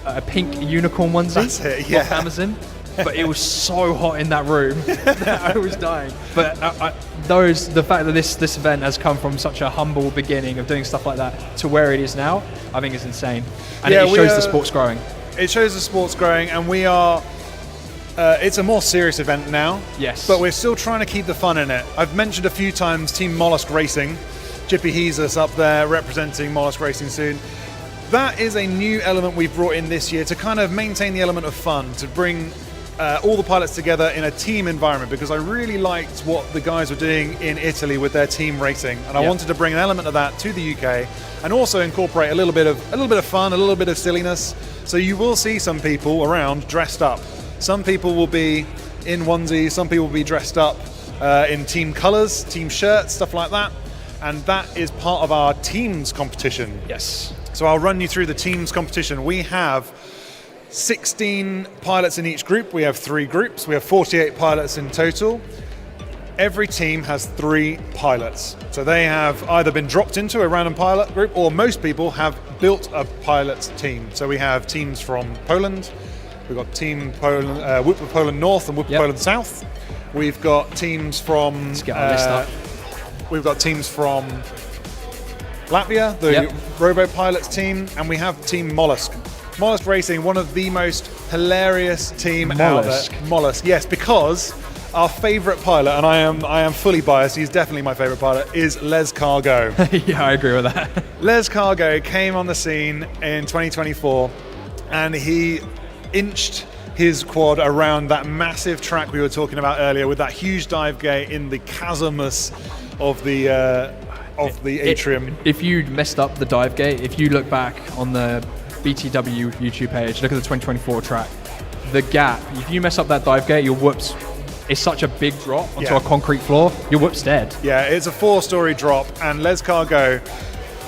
A pink unicorn onesie. That's it, yeah. Off Amazon. But it was so hot in that room that I was dying. But the fact that this event has come from such a humble beginning of doing stuff like that to where it is now, I think is insane. And it shows the sport's growing. It shows the sport's growing, and we are. It's a more serious event now. Yes. But we're still trying to keep the fun in it. I've mentioned a few times Team Mollusk Racing. Jippy Heezus up there representing Mollusk Racing soon. That is a new element we've brought in this year to kind of maintain the element of fun, to bring all the pilots together in a team environment, because I really liked what the guys were doing in Italy with their team racing, and I wanted to bring an element of that to the UK and also incorporate a little bit of fun, a little bit of silliness. So you will see some people around dressed up. Some people will be in onesies, some people will be dressed up in team colours, team shirts, stuff like that. And that is part of our teams competition. Yes. So I'll run you through the teams competition. We have 16 pilots in each group. We have 3 groups. We have 48 pilots in total. Every team has 3 pilots. So they have either been dropped into a random pilot group, or most people have built a pilot team. So we have teams from Poland. We've got Team Poland, Whoop of Poland North and Whoop of Poland South. We've got teams from... Let's get our list up. We've got teams from Latvia, the Robo Pilots team, and we have Team Mollusk. Mollusk Racing, one of the most hilarious team out there. Mollusk, yes, because our favourite pilot, and I am fully biased, he's definitely my favourite pilot, is Les Cargo. Yeah, I agree with that. Les Cargo came on the scene in 2024, and he inched his quad around that massive track we were talking about earlier, with that huge dive gate in the chasmus of the atrium. If you messed up the dive gate, if you look back on the BTW YouTube page, look at the 2024 track, the gap. If you mess up that dive gate, your whoop's it's such a big drop onto Yeah. a concrete floor, your whoop's dead. Yeah, it's a 4-story drop, and Les Cargo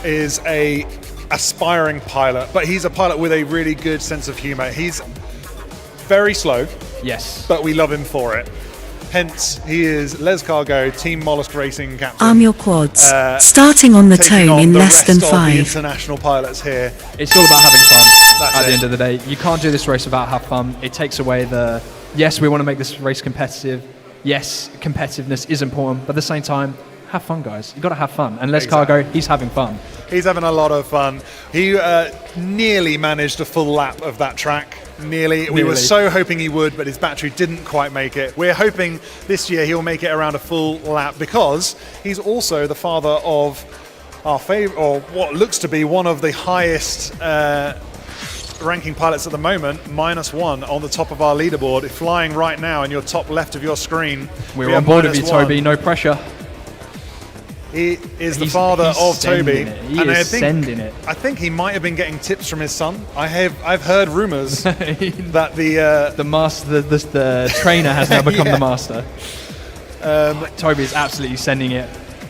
is a aspiring pilot, but he's a pilot with a really good sense of humor. He's very slow, Yes. but we love him for it. Hence, he is Les Cargo, Team Mollusk Racing captain. Arm your quads. Starting on the taking tone on in the less rest than of the 5. international pilots here. It's all about having fun That's at it. the end of the day. You can't do this race without have fun. It takes away the, yes, we want to make this race competitive. Yes, competitiveness is important, but at the same time, have fun, guys. You've got to have fun. And Les Exactly. Cargo, he's having fun. He's having a lot of fun. He nearly managed a full lap of that track. Nearly. We were Nearly. so hoping he would, but his battery didn't quite make it. We're hoping this year he'll make it around a full lap because he's also the father of our favorite, or what looks to be one of the highest ranking pilots at the moment, -1 on the top of our leaderboard, flying right now in your top left of your screen. We're We on have board with you, -1. Toby. No pressure. He is the He's- father he's of Toby, sending it. He is sending it. I think he might have been getting tips from his son. I've heard rumours that The master, the trainer has now become Yeah. the master. Toby is absolutely sending it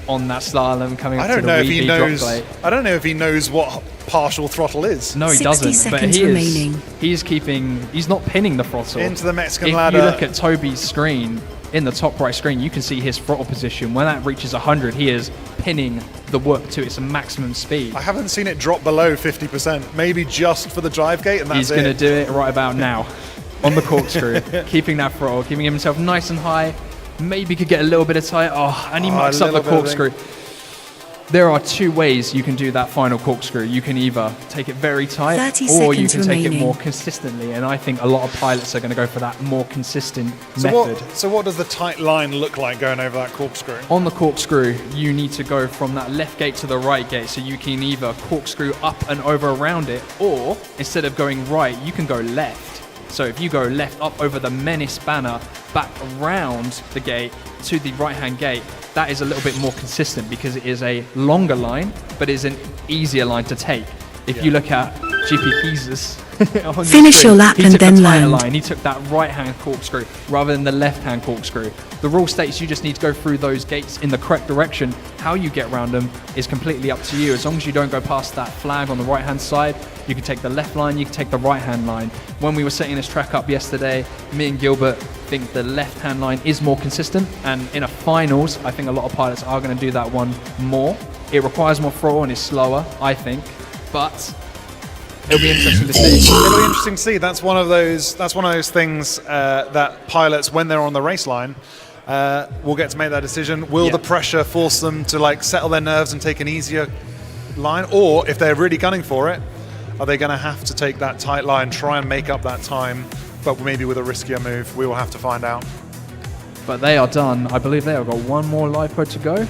on that slalom coming up I to don't the know if he wee drop knows. plate. I don't know if he knows what partial throttle is. No, he 60 doesn't. But seconds he remaining. he's not pinning the throttle. Into the Mexican If ladder. you look at Toby's screen, in the top right screen, you can see his throttle position. When that reaches 100, he is pinning the whoop to its maximum speed. I haven't seen it drop below 50%. Maybe just for the drive gate, and that's He's going to it. do it right about now on the corkscrew, keeping that throttle, keeping himself nice and high. Maybe could get a little bit of tight. Oh, and he Oh, a mucks up the little bit of corkscrew. There are two ways you can do that final corkscrew. You can either take it very tight 30 or you seconds can take it remaining. more consistently. And I think a lot of pilots are going to go for that more consistent So method. what does the tight line look like going over that corkscrew? On the corkscrew, you need to go from that left gate to the right gate, so you can either corkscrew up and over around it, or instead of going right, you can go left. So if you go left up over the Menace banner, back around the gate to the right-hand gate, that is a little bit more consistent because it is a longer line, but is an easier line to take. If you look at GP Keys' on your Finish screen, your lap he and took then the tighter land. line. He took that right-hand corkscrew rather than the left-hand corkscrew. The rule states you just need to go through those gates in the correct direction. How you get around them is completely up to you. As long as you don't go past that flag on the right-hand side, you can take the left line, you can take the right-hand line. When we were setting this track up yesterday, me and Gilbert think the left-hand line is more consistent, and in a finals, I think a lot of pilots are going to do that one more. It requires more throttle and is slower, I think, but it'll be interesting to see. It'll be interesting to see. That's one of those things that pilots, when they're on the race line, will get to make that decision. Will Yeah. the pressure force them to settle their nerves and take an easier line, or if they're really gunning for it, are they going to have to take that tight line, try and make up that time, but maybe with a riskier move? We will have to find out. But they are done. I believe they have got one more LiPo to go.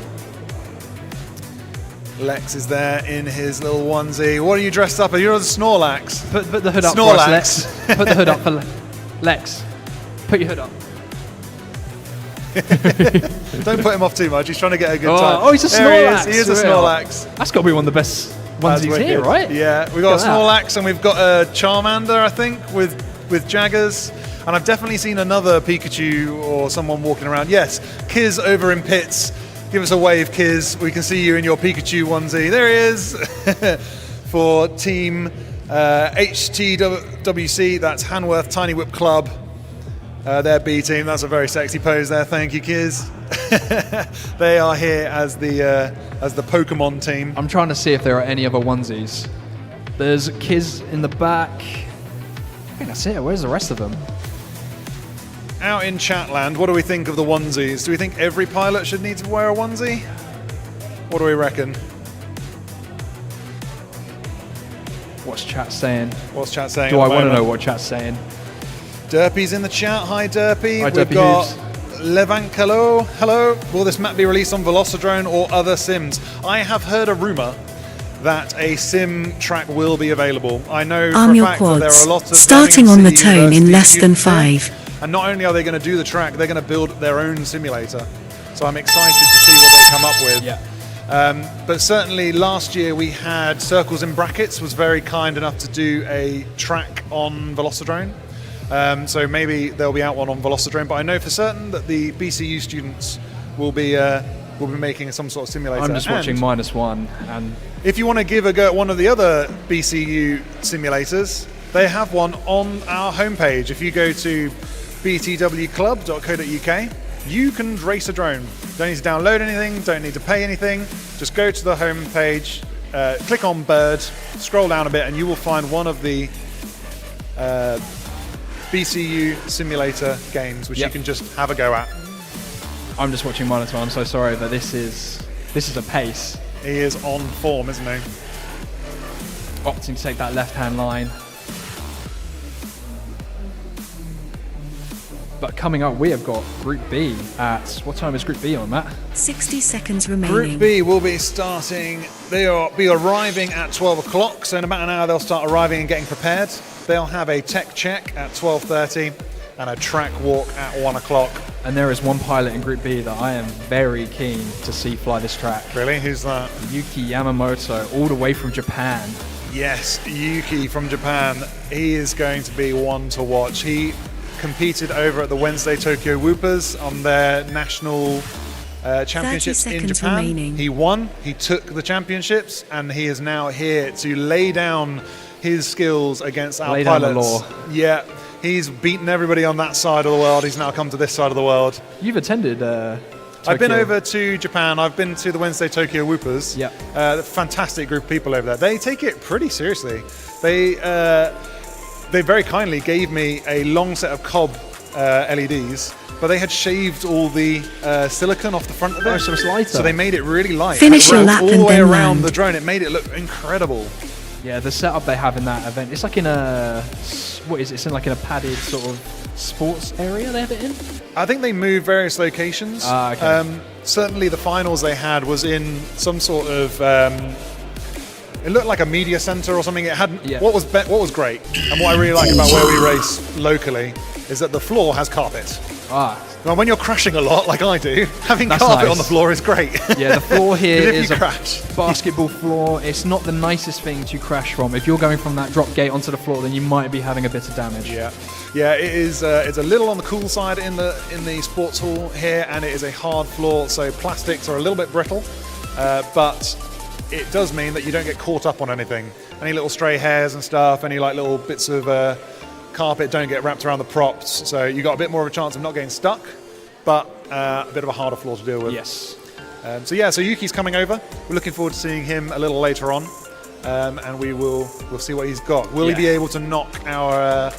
Lex is there in his little onesie. What are you dressed up as? You're a Snorlax. Put the hood up Snorlax. for us, Lex. Put the hood up for Lex. Put your hood up. Don't put him off too much. He's trying to get a good Oh, time. oh, he's a There Snorlax. He is a Real. Snorlax. That's got to be one of the best That's onesies here, wicked. right? Yeah, we've got a Look at that. Snorlax and we've got a Charmander, I think, with Jaggers. And I've definitely seen another Pikachu or someone walking around. Yes, Kiz over in pits. Give us a wave, Kiz. We can see you in your Pikachu onesie. There he is. For Team HTWC, that's Hanworth Tiny Whip Club. Their B team. That's a very sexy pose there. Thank you, Kiz. They are here as the Pokemon team. I'm trying to see if there are any other onesies. There's Kiz in the back. I think that's it. Where's the rest of them? Out in Chatland, what do we think of the onesies? Do we think every pilot should need to wear a onesie? What do we reckon? What's chat saying? What's chat saying? Do at I the want to moment? know what chat's saying? Derpy's in the chat. Hi, Derpy. Hi, We've Derpy got Hooves. Levank. Hello. Hello. Will this map be released on Velocidrone or other sims? I have heard a rumor that a sim track will be available. I know Arm for a your fact that there quads. are lots of Starting on the Birmingham tone in University less than students here. 5. And not only are they going to do the track, they're going to build their own simulator. So I'm excited to see what they come up with. Yeah. But certainly last year we had Circles in Brackets was very kind enough to do a track on Velocidrone. So maybe there'll be out one on Velocidrome, but I know for certain that the BCU students will be making some sort of simulator. I'm just watching -1, and if you want to give a go at one of the other BCU simulators, they have one on our homepage. If you go to btwclub.co.uk, you can race a drone. Don't need to download anything, don't need to pay anything. Just go to the homepage, click on Bird, scroll down a bit, and you will find one of the BCU simulator games, which you can just have a go at. I'm just watching -1. I'm so sorry, but this is a pace. He is on form, isn't he? Opting to take that left-hand line. But coming up, we have got Group B at, what time is Group B on, Matt? 60 seconds remaining. Group B will be starting, they'll be arriving at 12 o'clock, so in about an hour they'll start arriving and getting prepared. They'll have a tech check at 12:30 and a track walk at 1 o'clock. And there is one pilot in Group B that I am very keen to see fly this track. Really? Who's that? Yuki Yamamoto, all the way from Japan. Yes, Yuki from Japan. He is going to be one to watch. He competed over at the Wednesday Tokyo Whoopers on their national championships in Japan. Remaining. He won, he took the championships, and he is now here to lay down his skills against our Lay down pilots. the law. Yeah, he's beaten everybody on that side of the world. He's now come to this side of the world. You've attended I've been Tokyo. over to Japan. I've been to the Wednesday Tokyo Whoopers. Yeah. Fantastic group of people over there. They take it pretty seriously. They very kindly gave me a long set of Carb LEDs, but they had shaved all the silicon off the front of it. Oh, so it's lighter. So they made it really light. Finish It your ran lap all and the way then around land. the drone. It made it look incredible. Yeah, the setup they have in that event, it's like in a, what is it? It's in like in a padded sort of sports area they have it in? I think they moved various locations. Okay. Certainly the finals they had was in some sort of, it looked like a media center or something. It had, what was great, and what I really like about where we race locally, is that the floor has carpet. Well, when you're crashing a lot, like I do, having That's carpet nice. on the floor is great. Yeah, the floor here If is you a crash. basketball floor. It's not the nicest thing to crash from. If you're going from that drop gate onto the floor, then you might be having a bit of damage. Yeah, it is. It's a little on the cool side in the sports hall here, and it is a hard floor, so plastics are a little bit brittle, but it does mean that you don't get caught up on anything. Any little stray hairs and stuff, any like little bits of carpet don't get wrapped around the props, so you got a bit more of a chance of not getting stuck, but a bit of a harder floor to deal with. Yes. So Yuki's coming over. We're looking forward to seeing him a little later on, and we'll see what he's got. Will he be able to knock our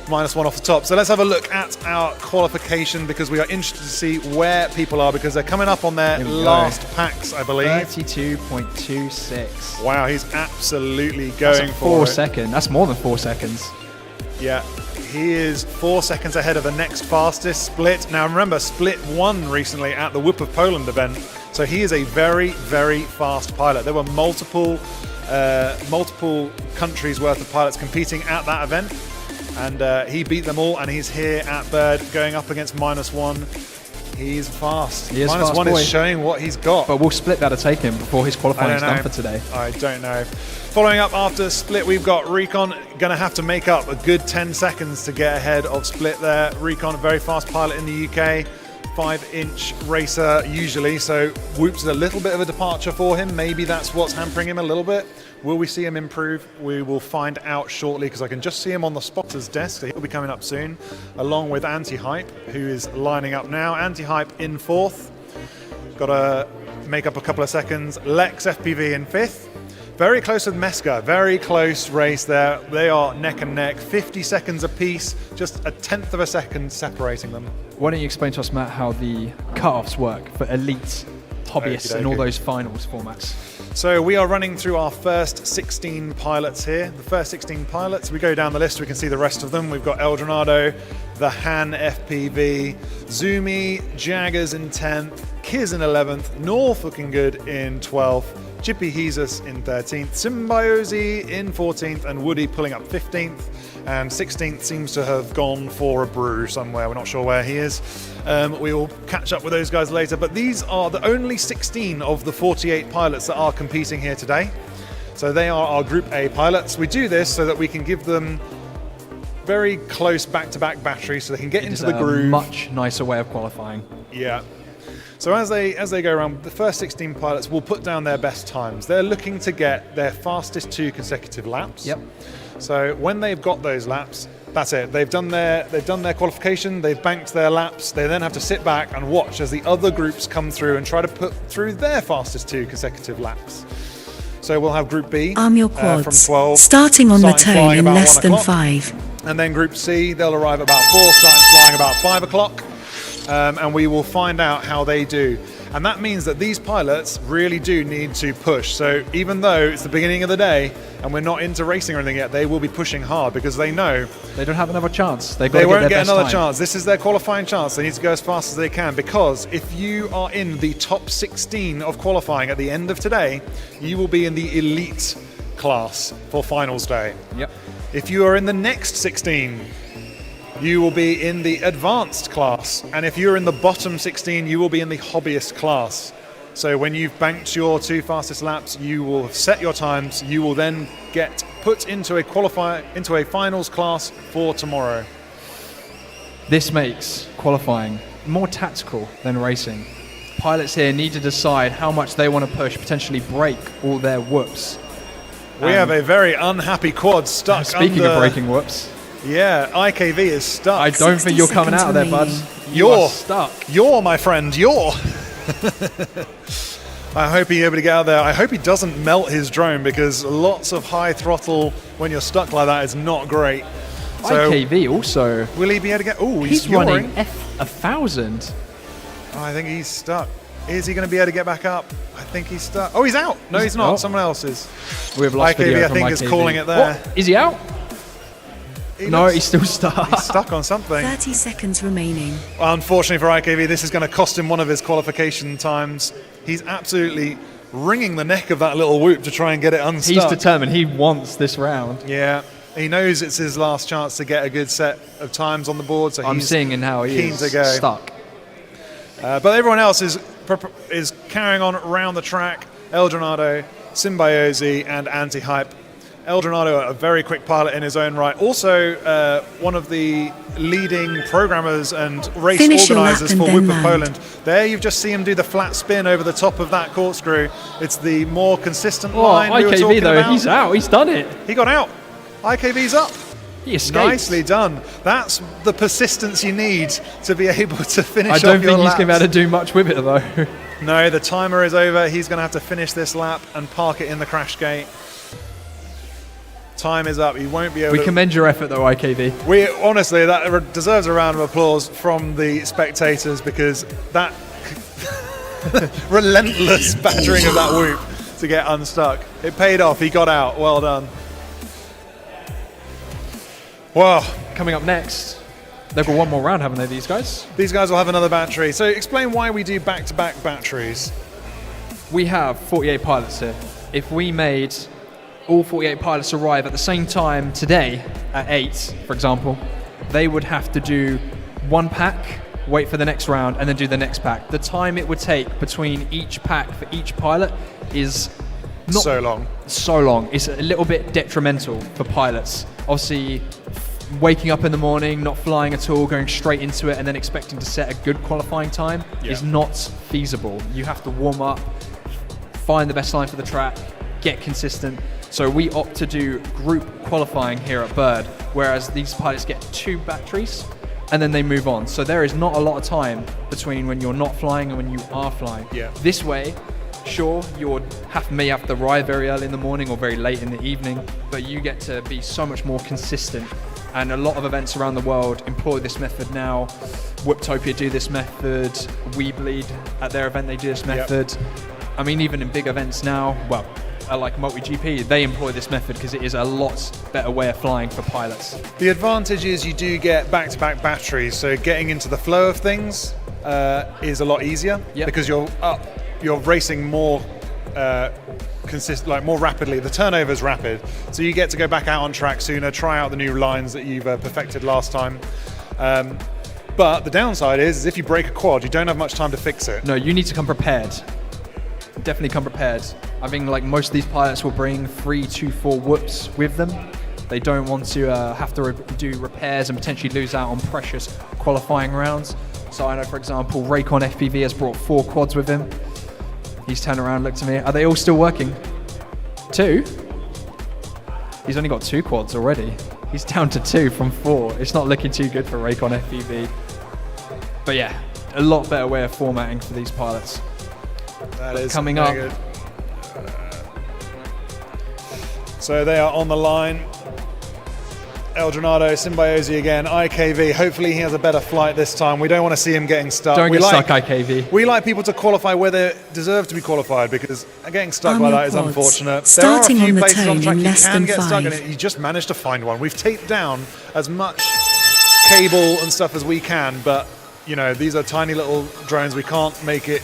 -1 off the top? So let's have a look at our qualification, because we are interested to see where people are, because they're coming up on their last packs, I believe. 32.26. Wow, he's absolutely going That's a for 4 it. second. That's more than 4 seconds. Yeah, he is 4 seconds ahead of the next fastest, Split. Now remember, Split won recently at the Phobos Poland event, so he is a very, very fast pilot. There were multiple countries worth of pilots competing at that event, and he beat them all, and he's here at Bird going up against -1. He's fast. He is fast, -1 boy. is showing what he's got. But will Split that'll take him before his qualifying is done for today? I don't know. Following up after Split, we've got Recon going to have to make up a good 10 seconds to get ahead of Split there. Recon, a very fast pilot in the UK, 5-inch racer usually, so Whoops is a little bit of a departure for him. Maybe that's what's hampering him a little bit. Will we see him improve? We will find out shortly, because I can just see him on the spotter's desk, so he'll be coming up soon, along with Anti-Hype, who is lining up now. Anti-Hype in 4th. Got to make up a couple of seconds. Lex FPV in 5th. Very close with Meska, very close race there. They are neck and neck, 50 seconds apiece, just a 1/10 of a second separating them. Why don't you explain to us, Matt, how the cut-offs work for elite hobbyists and all those finals formats? So we are running through our first 16 pilots here. The first 16 pilots, we go down the list, we can see the rest of them. We've got Eldronado, the Han FPV, Zumi, Jaggers in 10th, Kiz in 11th, North looking good in 12th, Chippy Jesus in 13th, Symbiosi in 14th, and Woody pulling up 15th. And 16th seems to have gone for a brew somewhere. We're not sure where he is. We will catch up with those guys later. But these are the only 16 of the 48 pilots that are competing here today. So they are our Group A pilots. We do this so that we can give them very close back-to-back batteries so they can get into the It's groove. a much nicer way of qualifying. Yeah. So as they go around, the first 16 pilots will put down their best times. They're looking to get their fastest 2 consecutive laps. Yep. So when they've got those laps, that's it. They've done their qualification. They've banked their laps. They then have to sit back and watch as the other groups come through and try to put through their fastest 2 consecutive laps. So we'll have Group B Arm your from quads. 12, Starting on the starting flying tone in about less 1 than o'clock. 5. And then Group C, they'll arrive about 4, starting flying about 5 o'clock. And we will find out how they do. And that means that these pilots really do need to push. So even though it's the beginning of the day and we're not into racing or anything yet, they will be pushing hard because they know They don't have another chance. they won't get another chance. This is their qualifying chance. They need to go as fast as they can, because if you are in the top 16 of qualifying at the end of today, you will be in the elite class for finals day. Yep. If you are in the next 16, you will be in the advanced class. And if you're in the bottom 16, you will be in the hobbyist class. So when you've banked your 2 fastest laps, you will have set your times. You will then get put into a finals class for tomorrow. This makes qualifying more tactical than racing. Pilots here need to decide how much they want to push, potentially break all their whoops. We have a very unhappy quad stuck Speaking under... of breaking whoops, Yeah, IKV is stuck. I don't think you're coming out of there, bud. You You're are stuck. You're, my friend, you're. I hope he's able to get out there. I hope he doesn't melt his drone, because lots of high throttle when you're stuck like that is not great. So IKV also. will he be able to get... Oh, He's yawing. running F1000. Oh, I think he's stuck. Is he going to be able to get back up? I think he's stuck. Oh, he's out. No, he's not. Oh. Someone else is. We've lost IKV, video I from think, IKV. is calling it there. What? Is he out? No, he's still stuck. He's stuck on something. 30 seconds remaining. Unfortunately for IKV, this is going to cost him one of his qualification times. He's absolutely wringing the neck of that little whoop to try and get it unstuck. He's determined. He wants this round. Yeah, he knows it's his last chance to get a good set of times on the board, so I'm he's seeing in how he keen is to go. stuck. But everyone else is carrying on around the track. Eldronado, Symbiosi, and Anti-Hype. Eldronado, a very quick pilot in his own right. Also, one of the leading programmers and race Finish your lap organisers and for then Phobos land. Poland. There you've just seen him do the flat spin over the top of that corkscrew. It's the more consistent Oh, line we were IKV talking though, about. he's out. He's done it. He got out. IKV's up. He escaped. Nicely done. That's the persistence you need to be able to finish I off don't your think he's going to be laps. able to do much with it though. No, the timer is over. He's going to have to finish this lap and park it in the crash gate. Time is up. He won't be able We to... commend your effort though, IKV. We honestly, that deserves a round of applause from the spectators, because that relentless battering of that whoop to get unstuck. It paid off. He got out. Well done. Wow. Coming up next, they've got one more round, haven't they, these guys? These guys will have another battery. So explain why we do back-to-back batteries. We have 48 pilots here. If we made all 48 pilots arrive at the same time today at 8, for example, they would have to do one pack, wait for the next round, and then do the next pack. The time it would take between each pack for each pilot is not So long. so long. It's a little bit detrimental for pilots. Obviously, waking up in the morning, not flying at all, going straight into it, and then expecting to set a good qualifying time is not feasible. You have to warm up, find the best line for the track, get consistent. So we opt to do group qualifying here at Bird, whereas these pilots get 2 batteries and then they move on. So there is not a lot of time between when you're not flying and when you are flying. Yeah. This way, sure, you may have to arrive very early in the morning or very late in the evening, but you get to be so much more consistent. And a lot of events around the world employ this method now. Whooptopia do this method. Weebleed at their event, they do this method. I mean, even in big events now, well, like MultiGP, they employ this method because it is a lot better way of flying for pilots. The advantage is you do get back-to-back batteries, so getting into the flow of things is a lot easier because you're racing more more rapidly. The turnover's rapid, so you get to go back out on track sooner, try out the new lines that you've perfected last time. But the downside is if you break a quad, you don't have much time to fix it. No, you need to come prepared. Definitely come prepared. I think like most of these pilots will bring 3 to 4 whoops with them. They don't want to have to do repairs and potentially lose out on precious qualifying rounds. So I know, for example, Raycon FPV has brought 4 quads with him. He's turned around and looked at me. Are they all still working? 2? He's only got 2 quads already. He's down to 2 from 4. It's not looking too good for Raycon FPV. But yeah, a lot better way of formatting for these pilots. That is coming up. good. So they are on the line. Eldronado, Symbiosi again, IKV. Hopefully he has a better flight this time. We don't want to see him getting stuck. Don't get stuck, IKV. We like people to qualify where they deserve to be qualified, because getting stuck like that is unfortunate. Starting there are a few on the places on tone track in you less can than get stuck, 5. and you just managed to find one. We've taped down as much cable and stuff as we can, but you know, these are tiny little drones. We can't make it.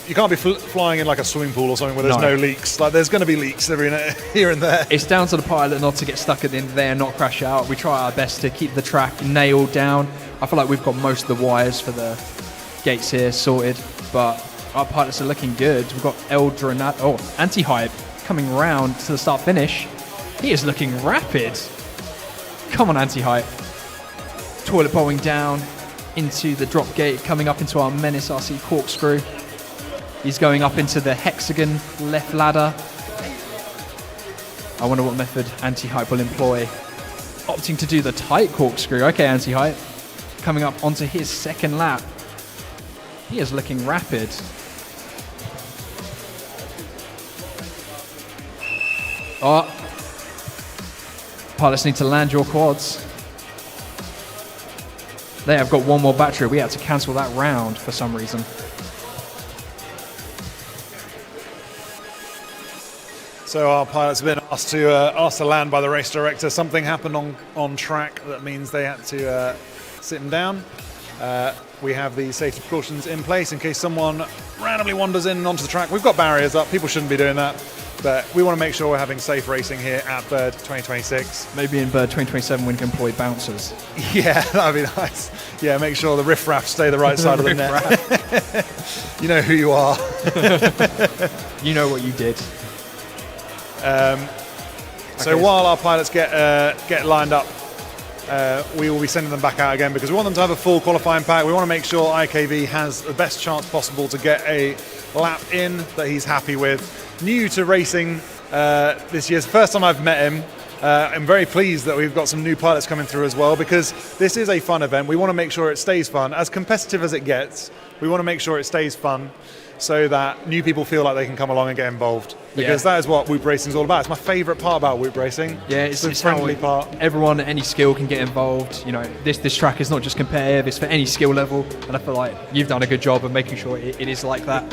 You can't be flying in like a swimming pool or something where there's no leaks. Like, there's going to be leaks every here and there. It's down to the pilot not to get stuck at the end there and not crash out. We try our best to keep the track nailed down. I feel like we've got most of the wires for the gates here sorted, but our pilots are looking good. We've got Anti-Hype coming round to the start-finish. He is looking rapid. Come on, Anti-Hype. Toilet bowling down into the drop gate, coming up into our Menace RC corkscrew. He's going up into the hexagon left ladder. I wonder what method Anti-Hype will employ. Opting to do the tight corkscrew. Okay, Anti-Hype. Coming up onto his second lap. He is looking rapid. Oh. Pilots need to land your quads. They have got one more battery. We had to cancel that round for some reason. So our pilots have been asked to land by the race director. Something happened on track that means they had to sit them down. We have the safety precautions in place in case someone randomly wanders in onto the track. We've got barriers up. People shouldn't be doing that. But we want to make sure we're having safe racing here at Bird 2026. Maybe in Bird 2027 we can employ bouncers. Yeah, that'd be nice. Yeah, make sure the riffraff stay the right side of the net. You know who you are. You know what you did. So while our pilots get lined up, we will be sending them back out again because we want them to have a full qualifying pack. We want to make sure IKV has the best chance possible to get a lap in that he's happy with. New to racing this year. It's the first time I've met him. I'm very pleased that we've got some new pilots coming through as well, because this is a fun event. We want to make sure it stays fun. As competitive as it gets, we want to make sure it stays fun so that new people feel like they can come along and get involved. Because that is what Whoop Racing is all about. It's my favourite part about Whoop Racing. Yeah, it's the friendly part. Everyone at any skill can get involved. You know, this track is not just competitive, it's for any skill level. And I feel like you've done a good job of making sure it is like that.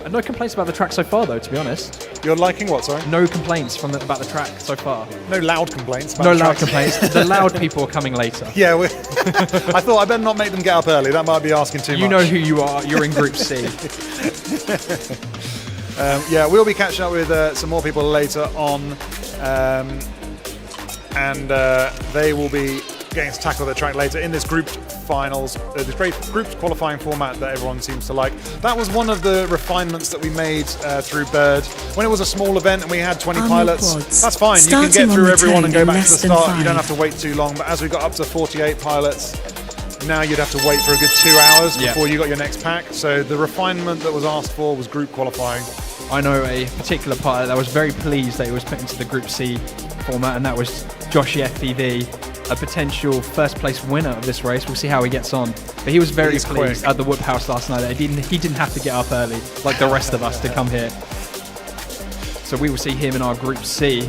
And no complaints about the track so far, though, to be honest. You're liking what, sorry? No complaints about the track so far. No loud complaints about No the loud track. complaints. The loud people are coming later. Yeah, I thought I better not make them get up early. That might be asking too much. You know who you are. You're in Group C. Yeah, we'll be catching up with some more people later on, and they will be getting to tackle the track later in this group finals, this great group qualifying format that everyone seems to like. That was one of the refinements that we made through Bird. When it was a small event and we had 20 pilots, that's fine. You can get through everyone and go back to the start. You don't have to wait too long. But as we got up to 48 pilots, now you'd have to wait for a good 2 hours before you got your next pack. So the refinement that was asked for was group qualifying. I know a particular pilot that was very pleased that he was put into the Group C format, and that was Joshy FPV, a potential first place winner of this race. We'll see how he gets on. But he was very pleased at the Whoop House last night that he didn't have to get up early like the rest of us to come here. So we will see him in our Group C.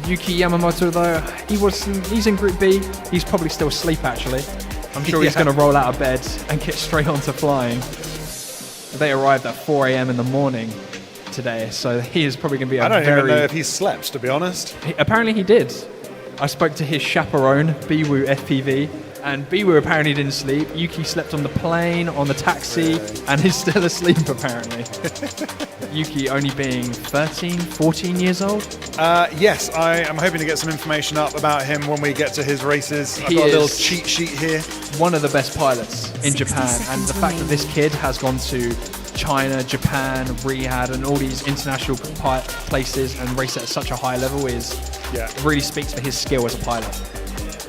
Yuki Yamamoto, though, he's in Group B. He's probably still asleep, actually. I'm sure he's going to roll out of bed and get straight onto flying. They arrived at 4 a.m. in the morning today, so he is probably going to be I don't even know if he slept, to be honest. Apparently he did. I spoke to his chaperone, Biwu FPV, and Biwu apparently didn't sleep. Yuki slept on the plane, on the taxi, and he's still asleep apparently. Yuki only being 13, 14 years old? Yes, I am hoping to get some information up about him when we get to his races. I've got a little cheat sheet here. One of the best pilots in Japan, and the fact that this kid has gone to China, Japan, Riyadh, and all these international places and race at such a high level really speaks for his skill as a pilot.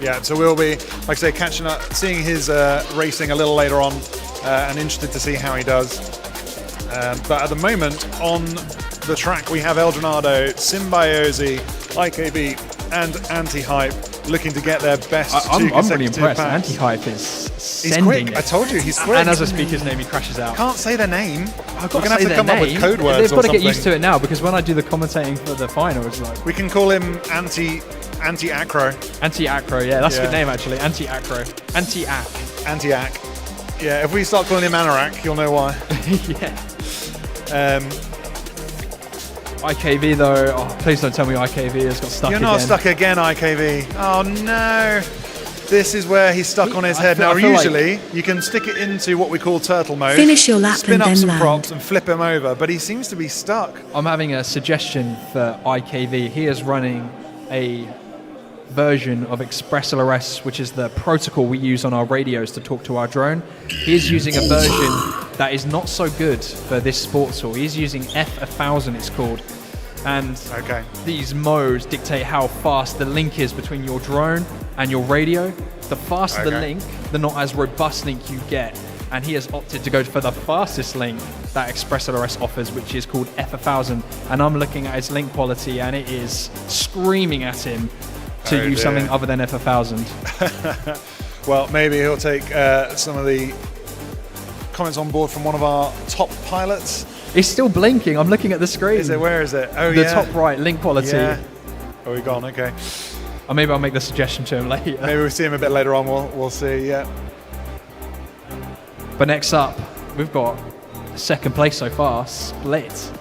Yeah, so we'll be, like I say, catching up, seeing his racing a little later on, and interested to see how he does. But at the moment, on the track, we have Eldronado, Symbiosi, IKB, and Anti-Hype looking to get their best I'm consecutive really impressed. packs. Anti-Hype is He's sending quick. it. I told you, he's quick. And as I speak his name, he crashes out. Can't say their name. I've We're got going to have to come up with code words They've got to something. get used to it now, because when I do the commentating for the finals, like We can call him Anti-Acro. Anti-Acro, yeah, that's a Yeah. good name actually. Anti-Acro. Anti-Ac. Anti-Ac. Yeah, if we start calling him Anorak, you'll know why. Yeah. IKV though, please don't tell me IKV has got stuck You're again. not stuck again, IKV. Oh no. This is where he's stuck on his head. Now, I feel usually you can stick it into what we call turtle mode. Finish your lap spin and up then some land. props and flip him over, but he seems to be stuck. I'm having a suggestion for IKV. He is running a version of ExpressLRS, which is the protocol we use on our radios to talk to our drone. He is using a version that is not so good for this sports tool. He's using F1000, it's called. And these modes dictate how fast the link is between your drone and your radio. The faster the link, the not as robust link you get. And he has opted to go for the fastest link that ExpressLRS offers, which is called F1000. And I'm looking at his link quality, and it is screaming at him to use something other than F1000. Well, maybe he'll take some of the comments on board from one of our top pilots. It's still blinking. I'm looking at the screen. Is it? Where is it? Oh, the top right, link quality. Yeah. Oh, we're gone. Okay. Or maybe I'll make the suggestion to him later. Maybe we'll see him a bit later on. We'll see. Yeah. But next up, we've got second place so far, Split.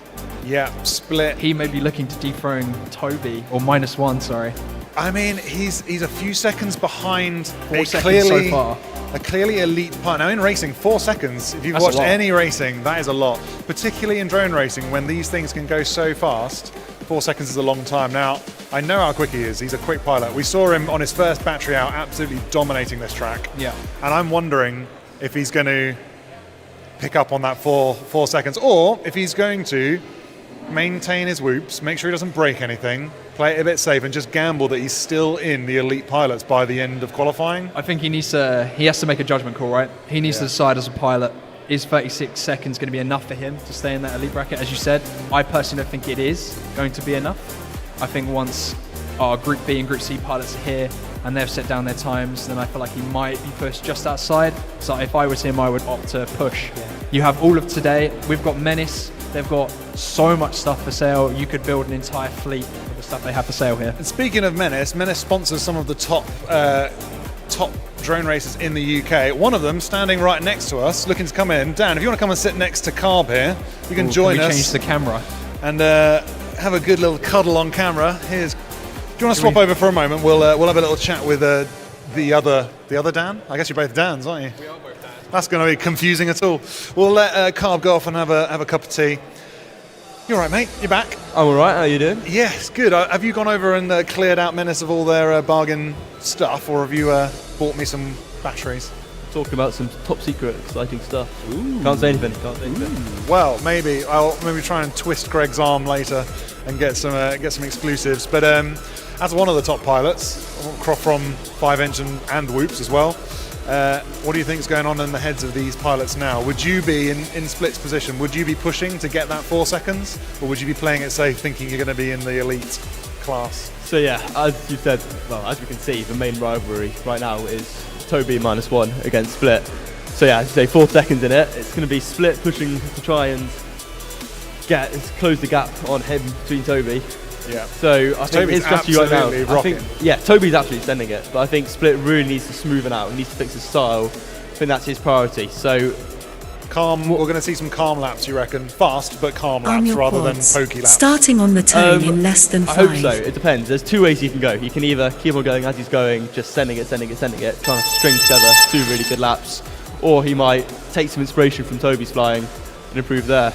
Yeah, Split. He may be looking to dethrone Toby, or -1, sorry. I mean, he's a few seconds behind 4 seconds so far. a clearly elite pilot. Now in racing, 4 seconds, if you've That's a watched lot. any racing, that is a lot. Particularly in drone racing, when these things can go so fast, 4 seconds is a long time. Now, I know how quick he is. He's a quick pilot. We saw him on his first battery out, absolutely dominating this track. Yeah. And I'm wondering if he's going to pick up on that 4 seconds, or if he's going to maintain his whoops, make sure he doesn't break anything, play it a bit safe, and just gamble that he's still in the elite pilots by the end of qualifying. I think he has to make a judgment call, right? He needs to decide as a pilot, is 36 seconds going to be enough for him to stay in that elite bracket? As you said, I personally don't think it is going to be enough. I think once our Group B and Group C pilots are here and they've set down their times, then I feel like he might be pushed just outside. So if I was him, I would opt to push. Yeah. You have all of today. We've got Menace. They've got so much stuff for sale. You could build an entire fleet of the stuff they have for sale here. And speaking of Menace sponsors some of the top drone racers in the UK. One of them standing right next to us, looking to come in. Dan, if you want to come and sit next to Carb here, you can join us. Change the camera And have a good little cuddle on camera. Do you want to swap over for a moment? We'll have a little chat with the other Dan. I guess you're both Dans, aren't you? We are both Dans. That's going to be confusing at all. We'll let Carb go off and have a cup of tea. You all right, mate? You back? I'm all right. How you doing? Yes, good. Have you gone over and cleared out Menace of all their bargain stuff, or have you bought me some batteries? Talking about some top secret, exciting stuff. Ooh. Can't say anything. Well, maybe I'll try and twist Greg's arm later and get some exclusives. But as one of the top pilots, from 5-inch and whoops as well, what do you think is going on in the heads of these pilots now? Would you be in Split's position? Would you be pushing to get that 4 seconds, or would you be playing it safe, thinking you're going to be in the elite class? So yeah, as you said, well, as we can see, the main rivalry right now is Toby -1 against Split. So yeah, as you say, 4 seconds in it. It's going to be Split pushing to try and close the gap on him between Toby. Yeah. So I think his strategy right now, rocking. Toby's absolutely sending it, but I think Split really needs to smoothen out. He needs to fix his style. I think that's his priority. So calm. We're going to see some calm laps, you reckon? Fast, but calm On laps your rather quads. than pokey laps. Starting on the tone in less than 5. I hope so. It depends. There's 2 ways you can go. He can either keep on going as he's going, just sending it, trying to string together 2 really good laps, or he might take some inspiration from Toby's flying and improve there.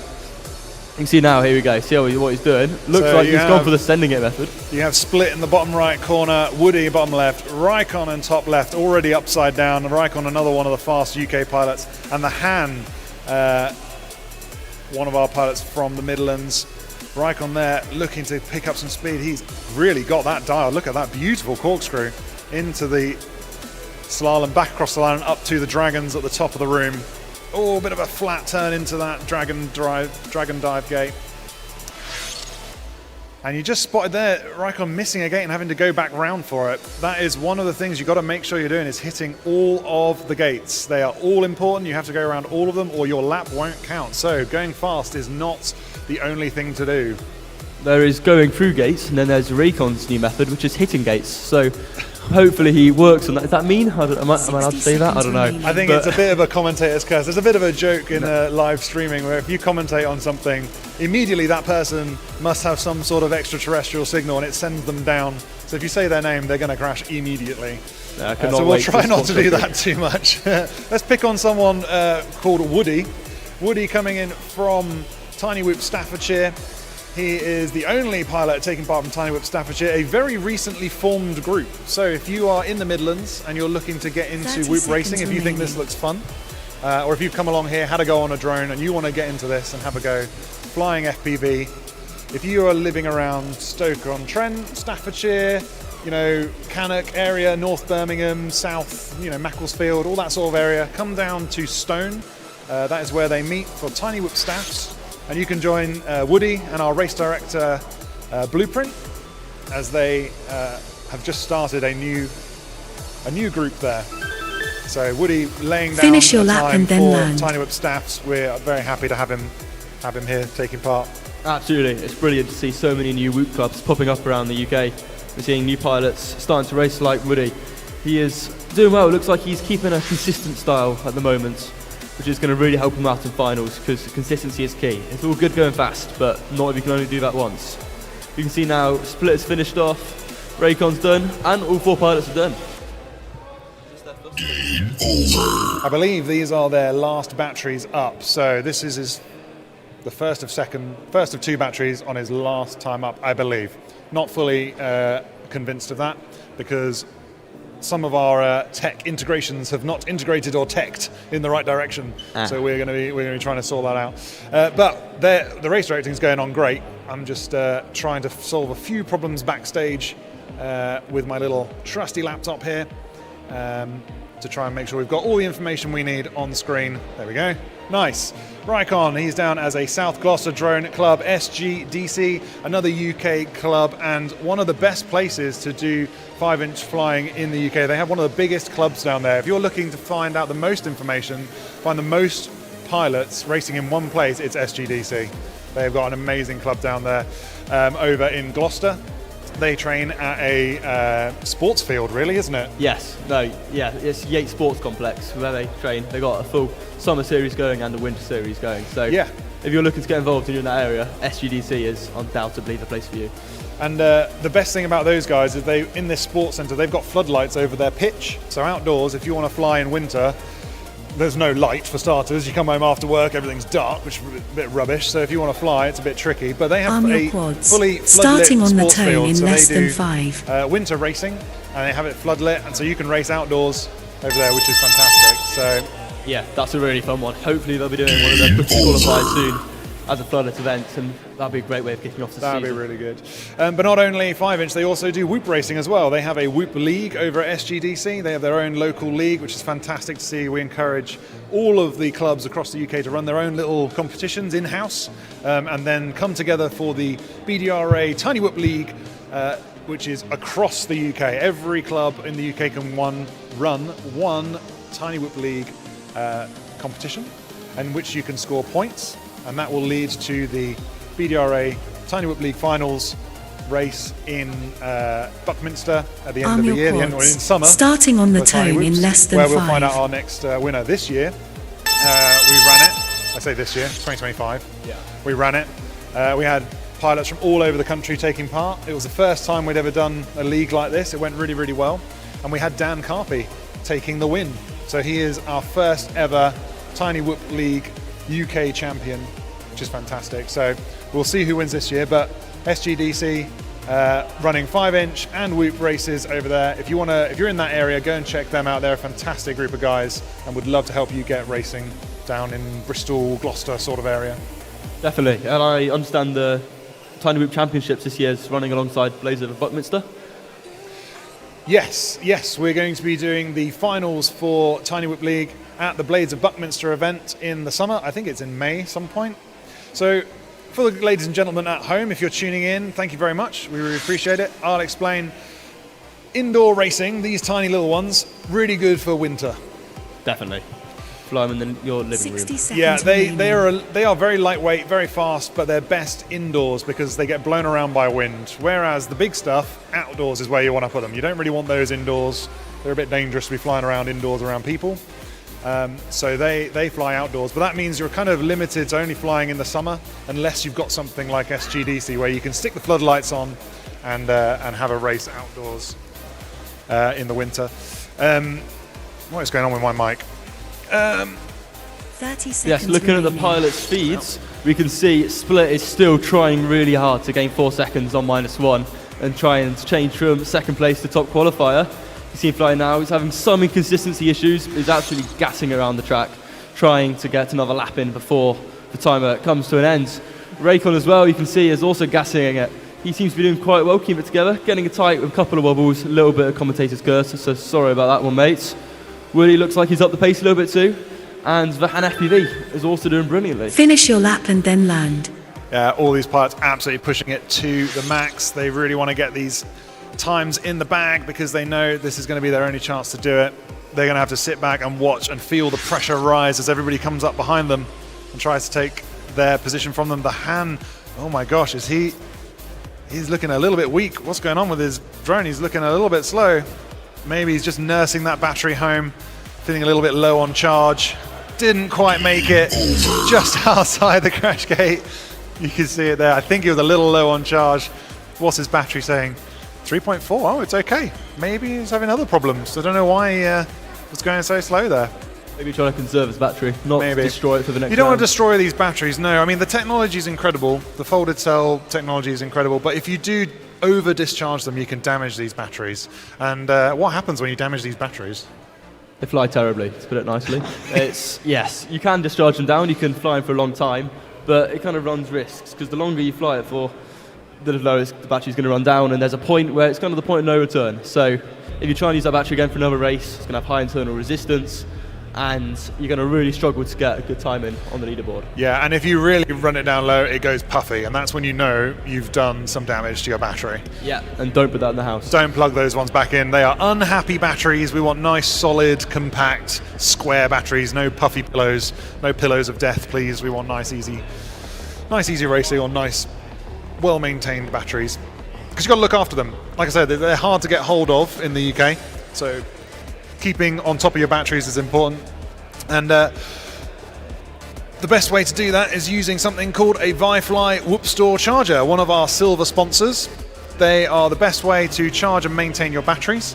You can see now, here we go, see what he's doing. Looks like he's gone for the sending it method. You have Split in the bottom right corner, Woody bottom left, Raikkonen in top left, already upside down. Raikkonen, another one of the fast UK pilots, and the Han one of our pilots from the Midlands. Raikon there looking to pick up some speed. He's really got that dial. Look at that beautiful corkscrew into the slalom, back across the line and up to the dragons at the top of the room. Oh, a bit of a flat turn into that dragon dive gate. And you just spotted there Raikon missing a gate and having to go back round for it. That is one of the things you've got to make sure you're doing, is hitting all of the gates. They are all important. You have to go around all of them or your lap won't count. So going fast is not the only thing to do. There is going through gates, and then there's Raycon's new method, which is hitting gates. So hopefully he works on that. Does that mean? Am I allowed to say that? I don't know. I think it's a bit of a commentator's curse. There's a bit of a joke in live streaming where if you commentate on something, immediately that person must have some sort of extraterrestrial signal and it sends them down. So if you say their name, they're going to crash immediately. So we'll try not to do that too much. Let's pick on someone called Woody. Woody coming in from Tiny Whoop, Staffordshire. He is the only pilot taking part from Tiny Whip Staffordshire, a very recently formed group. So if you are in the Midlands and you're looking to get into whoop racing, if you think this looks fun, or if you've come along here, had a go on a drone and you want to get into this and have a go flying FPV, if you are living around Stoke-on-Trent, Staffordshire, you know, Cannock area, North Birmingham, South, you know, Macclesfield, all that sort of area, come down to Stone. That is where they meet for Tiny Whip Staffs. And you can join Woody and our race director Blueprint, as they have just started a new group there. So Woody laying down Finish your lap time and then for land. Tiny Whip Staffs. We're very happy to have him here taking part. Absolutely, it's brilliant to see so many new whoop clubs popping up around the UK. We're seeing new pilots starting to race like Woody. He is doing well. It looks like he's keeping a consistent style at the moment, which is going to really help him out in finals, because consistency is key. It's all good going fast, but not if you can only do that once. You can see now Split is finished off, Raycon's done, and all 4 pilots are done. I believe these are their last batteries up. So this is the first of 2 batteries on his last time up, I believe. Not fully convinced of that, because some of our tech integrations have not integrated or teched in the right direction. So we're going to be trying to sort that out. But the race directing is going on great. I'm just trying to solve a few problems backstage with my little trusty laptop here to try and make sure we've got all the information we need on the screen. There we go. Nice. Raikon, he's down as a South Gloucester Drone Club, SGDC, another UK club, and one of the best places to do 5-inch flying in the UK. They have one of the biggest clubs down there. If you're looking to find out the most information, find the most pilots racing in one place, it's SGDC. They've got an amazing club down there over in Gloucester. They train at a sports field, really, isn't it? Yes, it's Yates Sports Complex where they train. They've got a full summer series going and a winter series going. So yeah, if you're looking to get involved in that area, SGDC is undoubtedly the place for you. And the best thing about those guys is in this sports centre, they've got floodlights over their pitch. So outdoors, if you want to fly in winter, there's no light for starters. You come home after work, everything's dark, which is a bit rubbish. So if you want to fly, it's a bit tricky. But they have a fully floodlit starting on the sports tone field, in so less they than do 5. Winter racing, and they have it floodlit, and so you can race outdoors over there, which is fantastic. So yeah, that's a really fun one. Hopefully they'll be doing one of their quick qualified soon as a floodlit event, and that'd be a great way of kicking off the season. That'd be really good. But not only 5-inch, they also do whoop racing as well. They have a whoop league over at SGDC. They have their own local league, which is fantastic to see. We encourage all of the clubs across the UK to run their own little competitions in-house and then come together for the BDRA Tiny Whoop League, which is across the UK. Every club in the UK can run one Tiny Whoop League competition in which you can score points, and that will lead to the BDRA Tiny Whoop League finals race in Buckminster at the end of the year, or in summer. Starting on the tone in less than 5. Where we'll find out our next winner this year. We ran it. I say this year, 2025. Yeah. We ran it. We had pilots from all over the country taking part. It was the first time we'd ever done a league like this. It went really, really well. And we had Dan Carpy taking the win. So he is our first ever Tiny Whoop League UK champion, which is fantastic. So we'll see who wins this year, but SGDC running 5-inch and whoop races over there. If you're in that area, go and check them out. They're a fantastic group of guys and would love to help you get racing down in Bristol, Gloucester sort of area. Definitely, and I understand the Tiny Whoop Championships this year is running alongside Blazer of Buckminster. Yes, we're going to be doing the finals for Tiny Whip League at the Blades of Buckminster event in the summer. I think it's in May some point. So for the ladies and gentlemen at home, if you're tuning in, thank you very much. We really appreciate it. I'll explain. Indoor racing, these tiny little ones, really good for winter. Definitely. Fly them in your living room. 60 seconds Yeah, they remaining. are very lightweight, very fast, but they're best indoors because they get blown around by wind. Whereas the big stuff, outdoors is where you want to put them. You don't really want those indoors. They're a bit dangerous to be flying around indoors around people. So they fly outdoors, but that means you're kind of limited to only flying in the summer unless you've got something like SGDC where you can stick the floodlights on and have a race outdoors in the winter. What is going on with my mic? 30 seconds Yes, looking at the remaining. pilot speeds, we can see Split is still trying really hard to gain 4 seconds on -1 and try and change from second place to top qualifier. You see him flying now, he's having some inconsistency issues, but he's actually gassing around the track, trying to get another lap in before the timer comes to an end. Raycon as well, you can see, is also gassing it. He seems to be doing quite well, keeping it together, getting it tight with a couple of wobbles, a little bit of commentator's curse, so sorry about that one, mates. Willie looks like he's up the pace a little bit too, and the FPV is also doing brilliantly. Finish your lap and then land. All these pilots absolutely pushing it to the max. They really want to get these times in the bag because they know this is going to be their only chance to do it. They're going to have to sit back and watch and feel the pressure rise as everybody comes up behind them and tries to take their position from them. The Han, oh my gosh, he's looking a little bit weak. What's going on with his drone? He's looking a little bit slow. Maybe he's just nursing that battery home, feeling a little bit low on charge. Didn't quite make it, just outside the crash gate. You can see it there. I think he was a little low on charge. What's his battery saying? 3.4, oh, it's okay. Maybe he's having other problems. I don't know why he was going so slow there. Maybe trying to conserve his battery, not Maybe. destroy it for the next You don't want to round. destroy these batteries, no. I mean, the technology is incredible. The folded cell technology is incredible. But if you do over-discharge them, you can damage these batteries. And what happens when you damage these batteries? They fly terribly, to put it nicely. Yes, you can discharge them down, you can fly them for a long time, but it kind of runs risks, because the longer you fly it for, the lower the battery's going to run down, and there's a point where it's kind of the point of no return. So if you try and use that battery again for another race, it's going to have high internal resistance, and you're going to really struggle to get a good time in on the leaderboard. Yeah, and if you really run it down low, it goes puffy, and that's when you know you've done some damage to your battery. Yeah, and don't put that in the house. Don't plug those ones back in. They are unhappy batteries. We want nice, solid, compact, square batteries. No puffy pillows. No pillows of death, please. We want nice, easy racing on nice, well-maintained batteries. Because you've got to look after them. Like I said, they're hard to get hold of in the UK, so keeping on top of your batteries is important. And the best way to do that is using something called a ViFly Whoop Store charger, one of our silver sponsors. They are the best way to charge and maintain your batteries.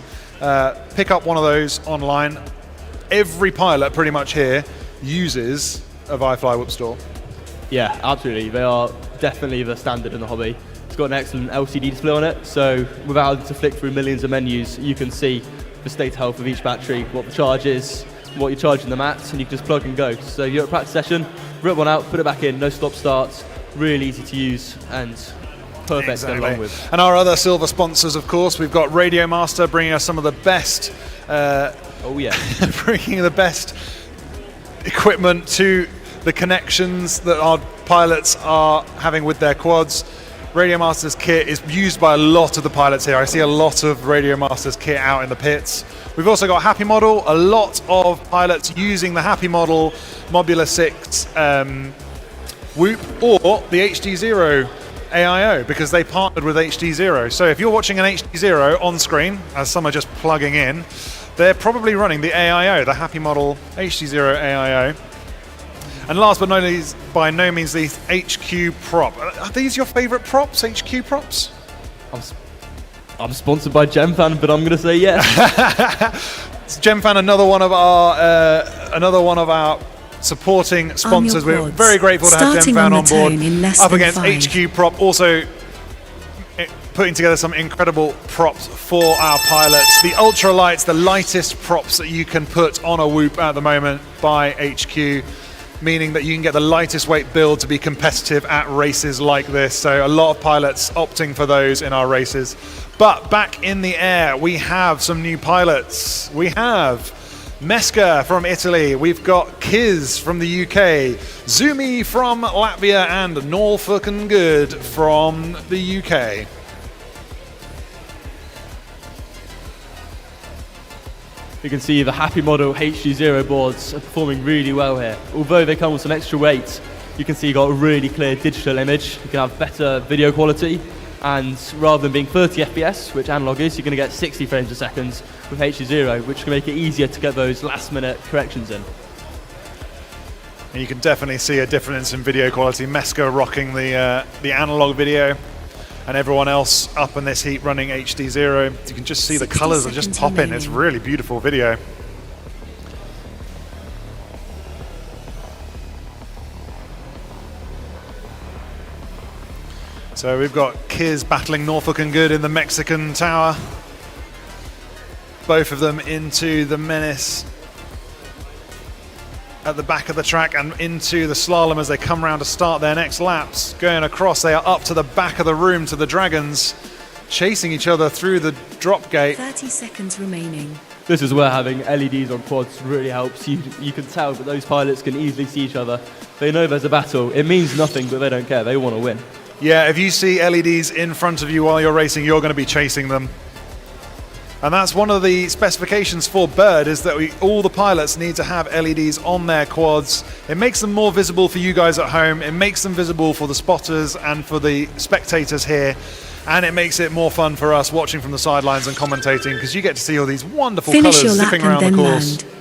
Pick up one of those online. Every pilot pretty much here uses a ViFly Whoop Store. Yeah, absolutely. They are definitely the standard in the hobby. It's got an excellent LCD display on it, so without having to flick through millions of menus, you can see the state of health of each battery, what the charge is, what you're charging them at, and you can just plug and go. So you're at a practice session, rip one out, put it back in, no stop starts, really easy to use and perfect to get along with. And our other silver sponsors, of course, we've got Radio Master bringing us some of the best Oh yeah. bringing the best equipment to the connections that our pilots are having with their quads. Radio Master's kit is used by a lot of the pilots here. I see a lot of Radio Master's kit out in the pits. We've also got Happy Model, a lot of pilots using the Happy Model Mobula 6 Whoop or the HD0 AIO because they partnered with HD0. So if you're watching an HD0 on screen, as some are just plugging in, they're probably running the AIO, the Happy Model HD0 AIO. And last but not least, by no means least, HQ Prop. Are these your favourite props, HQ props? I'm sponsored by GemFan, but I'm going to say yes. GemFan, another one of our supporting sponsors. We're quads. very grateful to have Starting GemFan on on the board. tone in less Up than against 5. HQ Prop, also putting together some incredible props for our pilots. The ultralights, the lightest props that you can put on a Whoop at the moment by HQ. meaning that you can get the lightest weight build to be competitive at races like this. So a lot of pilots opting for those in our races. But back in the air, we have some new pilots. We have Meska from Italy, we've got Kiz from the UK, Zumi from Latvia, and Norfolk and Good from the UK. You can see the Happy Model HD0 boards are performing really well here. Although they come with some extra weight, you can see you've got a really clear digital image. You can have better video quality, and rather than being 30 FPS, which analog is, you're going to get 60 frames a second with HD0, which can make it easier to get those last-minute corrections in. And you can definitely see a difference in video quality. Meska rocking the analog video, and everyone else up in this heat running HD0. You can just see the colours are just popping. It's really beautiful video. So we've got Kiz battling Norfolk and Good in the Mexican tower. Both of them into the Menace at the back of the track and into the slalom as they come around to start their next laps. Going across, they are up to the back of the room to the Dragons, chasing each other through the drop gate. 30 seconds remaining. This is where having LEDs on quads really helps. You can tell that those pilots can easily see each other. They know there's a battle. It means nothing, but they don't care. They want to win. Yeah, if you see LEDs in front of you while you're racing, you're going to be chasing them. And that's one of the specifications for Bird, is that all the pilots need to have LEDs on their quads. It makes them more visible for you guys at home. It makes them visible for the spotters and for the spectators here. And it makes it more fun for us watching from the sidelines and commentating, because you get to see all these wonderful colours zipping around the course. Land.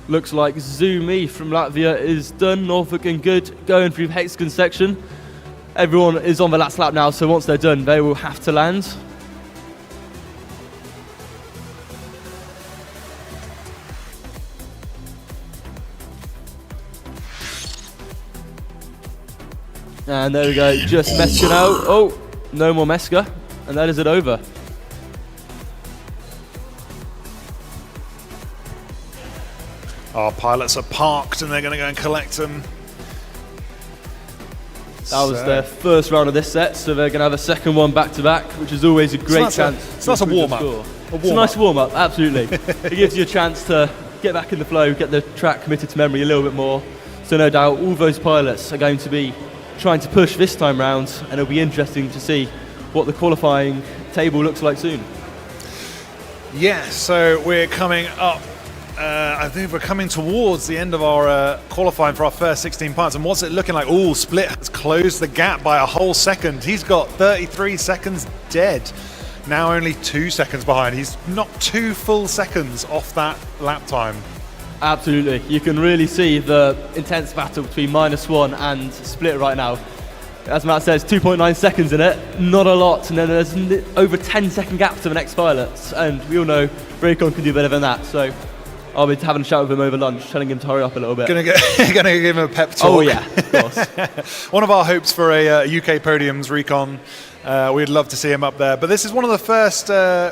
Looks like Zumi from Latvia is done. Norfolk and Good going through the hexagon section. Everyone is on the last lap now, so once they're done, they will have to land. And there we go, just Meska now. Oh, no more Meska, and that is it over. Our pilots are parked and they're going to go and collect them. That was their first round of this set, so they're going to have a second one back-to-back, which is always a great chance. So that's a warm-up. It's a nice warm-up, absolutely. It gives you a chance to get back in the flow, get the track committed to memory a little bit more. So no doubt all those pilots are going to be trying to push this time round, and it'll be interesting to see what the qualifying table looks like soon. Yeah, so we're coming up. I think we're coming towards the end of our qualifying for our first 16 pilots. And what's it looking like? Oh, Split has closed the gap by a whole second. He's got 33 seconds dead. Now only 2 seconds behind. He's knocked 2 full seconds off that lap time. Absolutely. You can really see the intense battle between -1 and Split right now. As Matt says, 2.9 seconds in it, not a lot. And then there's over 10-second gap to the next pilots. And we all know Braycon can do better than that. So I'll be having a chat with him over lunch, telling him to hurry up a little bit. Gonna give him a pep talk. Oh yeah, of course. One of our hopes for a UK podiums, Recon. We'd love to see him up there. But this is one of the first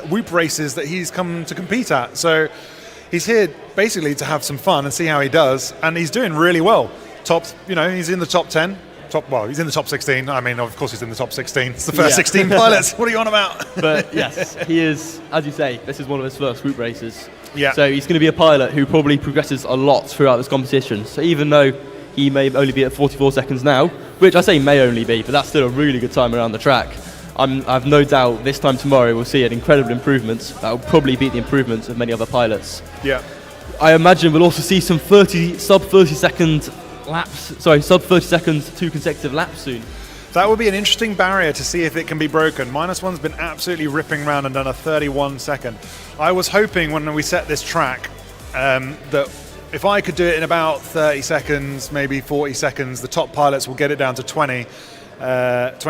Whoop races that he's come to compete at. So he's here basically to have some fun and see how he does. And he's doing really well. He's in the top 10. He's in the top 16. I mean, of course he's in the top 16. It's the first 16 pilots. What are you on about? But yes, he is, as you say, this is one of his first Whoop races. Yeah. So he's going to be a pilot who probably progresses a lot throughout this competition. So even though he may only be at 44 seconds now, which I say may only be, but that's still a really good time around the track, I've no doubt this time tomorrow we'll see an incredible improvement that will probably beat the improvements of many other pilots. Yeah. I imagine we'll also see some sub 30 second laps, sub 30 seconds 2 consecutive laps soon. That would be an interesting barrier to see if it can be broken. -1's been absolutely ripping around and done a 31 second. I was hoping when we set this track that if I could do it in about 30 seconds, maybe 40 seconds, the top pilots will get it down to 20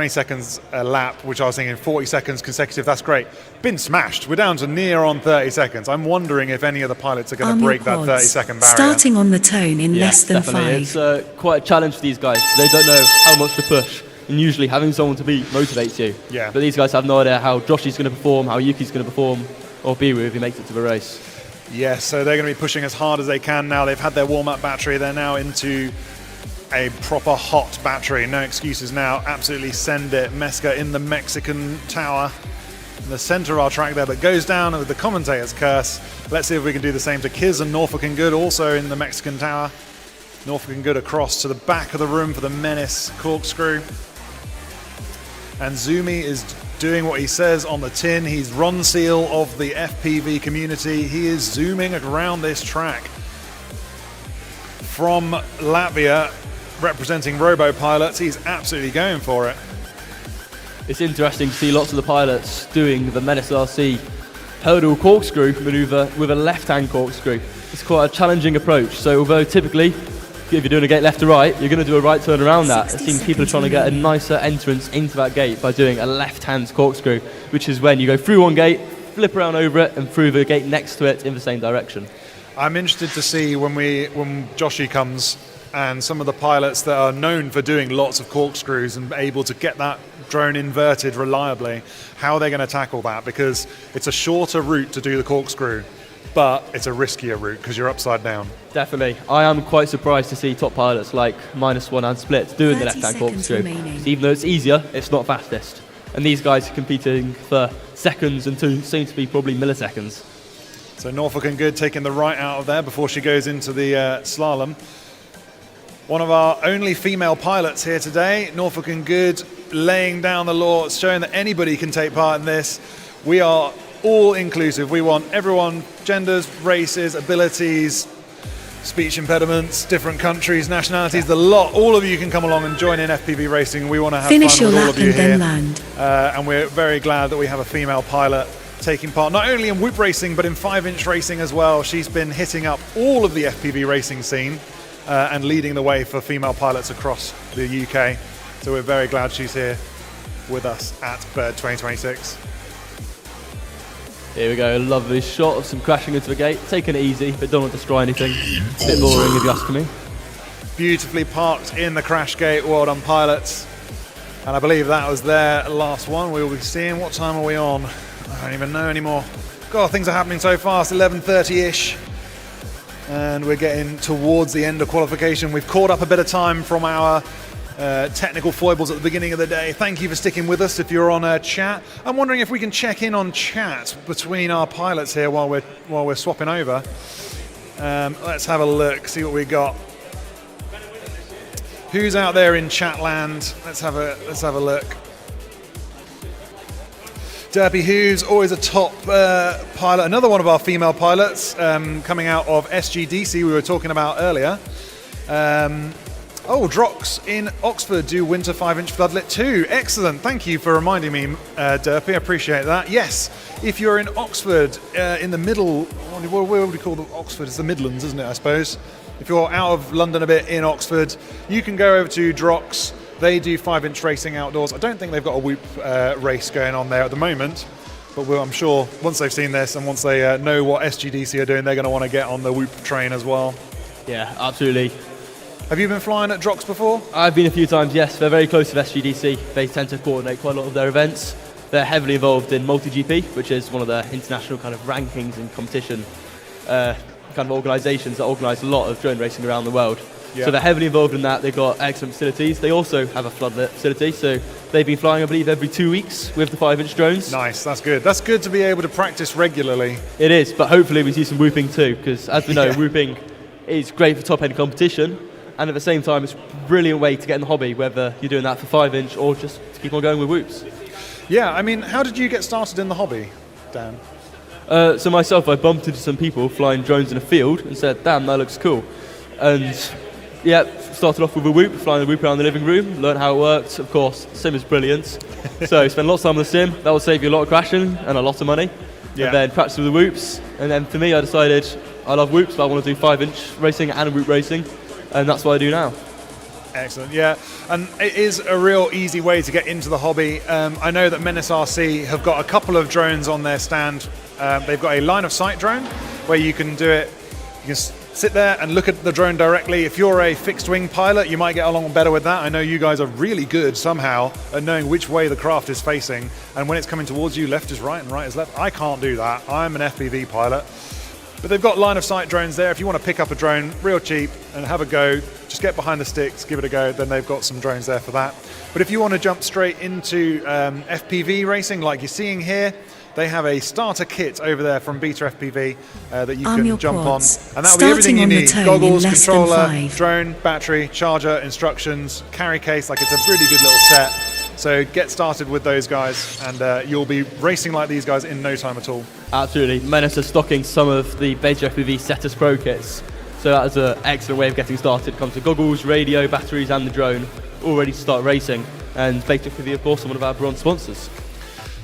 seconds a lap, which I was thinking 40 seconds consecutive, that's great. Been smashed. We're down to near on 30 seconds. I'm wondering if any of the pilots are going to break that 30-second barrier. Starting on the tone in less than definitely. 5. It's quite a challenge for these guys. They don't know how much to push. And usually having someone to beat motivates you. Yeah. But these guys have no idea how Joshi's going to perform, how Yuki's going to perform, or Biru if he makes it to the race. Yes, so they're going to be pushing as hard as they can now. They've had their warm-up battery. They're now into a proper hot battery. No excuses now. Absolutely send it. Meska in the Mexican tower in the center of our track there, but goes down with the commentator's curse. Let's see if we can do the same to Kiz and Norfolk and Good, also in the Mexican tower. Norfolk and Good across to the back of the room for the Menace corkscrew. And Zumi is doing what he says on the tin. He's Ron Seal of the FPV community. He is zooming around this track. From Latvia, representing Robo Pilots, he's absolutely going for it. It's interesting to see lots of the pilots doing the Menace RC hurdle corkscrew maneuver with a left-hand corkscrew. It's quite a challenging approach. So although typically, if you're doing a gate left to right, you're going to do a right turn around that. It seems people are trying to get a nicer entrance into that gate by doing a left-hand corkscrew, which is when you go through one gate, flip around over it, and through the gate next to it in the same direction. I'm interested to see when Joshi comes and some of the pilots that are known for doing lots of corkscrews and able to get that drone inverted reliably, how they're going to tackle that, because it's a shorter route to do the corkscrew, but it's a riskier route because you're upside down. Definitely. I am quite surprised to see top pilots like -1 and Split doing the 30 left-hand seconds corkscrew. remaining. Even though it's easier, it's not fastest. And these guys are competing for seconds and soon to be probably milliseconds. So Norfolk and Good taking the right out of there before she goes into the slalom. One of our only female pilots here today, Norfolk and Good, laying down the law, showing that anybody can take part in this. We are all inclusive. We want everyone, genders, races, abilities, speech impediments, different countries, nationalities, the lot. All of you can come along and join in FPV racing. We want to have Finish fun your with all lap of you and here. then land. And we're very glad that we have a female pilot taking part not only in whoop racing but in 5-inch racing as well. She's been hitting up all of the FPV racing scene and leading the way for female pilots across the UK. So we're very glad she's here with us at Bird 2026. Here we go, a lovely shot of some crashing into the gate. Taking it easy, but don't want to destroy anything. A bit boring if you ask me. Beautifully parked in the crash gate. Well done, pilots. And I believe that was their last one. We will be seeing, what time are we on? I don't even know anymore. God, things are happening so fast, 11:30-ish. And we're getting towards the end of qualification. We've caught up a bit of time from our technical foibles at the beginning of the day. Thank you for sticking with us if you're on chat. I'm wondering if we can check in on chat between our pilots here while we're swapping over. Let's have a look, see what we got. Who's out there in chat land? Let's have a look. Derpy Hughes, always a top pilot. Another one of our female pilots coming out of SGDC we were talking about earlier. Drox in Oxford do winter 5-inch floodlit too. Excellent. Thank you for reminding me, Derpy. I appreciate that. Yes, if you're in Oxford, in the middle, what would we call Oxford? It's the Midlands, isn't it, I suppose? If you're out of London a bit in Oxford, you can go over to Drox. They do 5-inch racing outdoors. I don't think they've got a whoop race going on there at the moment, but I'm sure once they've seen this and once they know what SGDC are doing, they're going to want to get on the whoop train as well. Yeah, absolutely. Have you been flying at Drox before? I've been a few times, yes. They're very close to SGDC. They tend to coordinate quite a lot of their events. They're heavily involved in MultiGP, which is one of their international kind of rankings and competition kind of organisations that organise a lot of drone racing around the world. Yeah. So they're heavily involved in that. They've got excellent facilities. They also have a floodlit facility, so they've been flying, I believe, every 2 weeks with the 5-inch drones. Nice, that's good. That's good to be able to practice regularly. It is, but hopefully we see some whooping too, because as we know, whooping is great for top-end competition, and at the same time, it's a brilliant way to get in the hobby, whether you're doing that for 5-inch or just to keep on going with whoops. Yeah, I mean, how did you get started in the hobby, Dan? So myself, I bumped into some people flying drones in a field and said, damn, that looks cool. And yeah, started off with a whoop, flying the whoop around the living room, learned how it worked. Of course, sim is brilliant. So spend lots of time on the sim, that will save you a lot of crashing and a lot of money. Yeah. And then practice with the whoops. And then for me, I decided I love whoops, but I want to do 5-inch racing and whoop racing. And that's what I do now. Excellent, yeah. And it is a real easy way to get into the hobby. I know that Menace RC have got a couple of drones on their stand. They've got a line of sight drone where you can do it. You can sit there and look at the drone directly. If you're a fixed wing pilot, you might get along better with that. I know you guys are really good somehow at knowing which way the craft is facing, and when it's coming towards you, left is right and right is left. I can't do that. I'm an FPV pilot. But they've got line of sight drones there. If you want to pick up a drone real cheap and have a go, just get behind the sticks, give it a go, then they've got some drones there for that. But if you want to jump straight into FPV racing like you're seeing here, they have a starter kit over there from Beta FPV that you can jump on. And that'll be everything you need. Goggles, controller, drone, battery, charger, instructions, carry case, like it's a really good little set. So get started with those guys and you'll be racing like these guys in no time at all. Absolutely. Menace are stocking some of the Beta FPV Setters Pro kits. So that is an excellent way of getting started. It comes with goggles, radio, batteries and the drone, all ready to start racing. And Beta FPV, of course, are one of our bronze sponsors.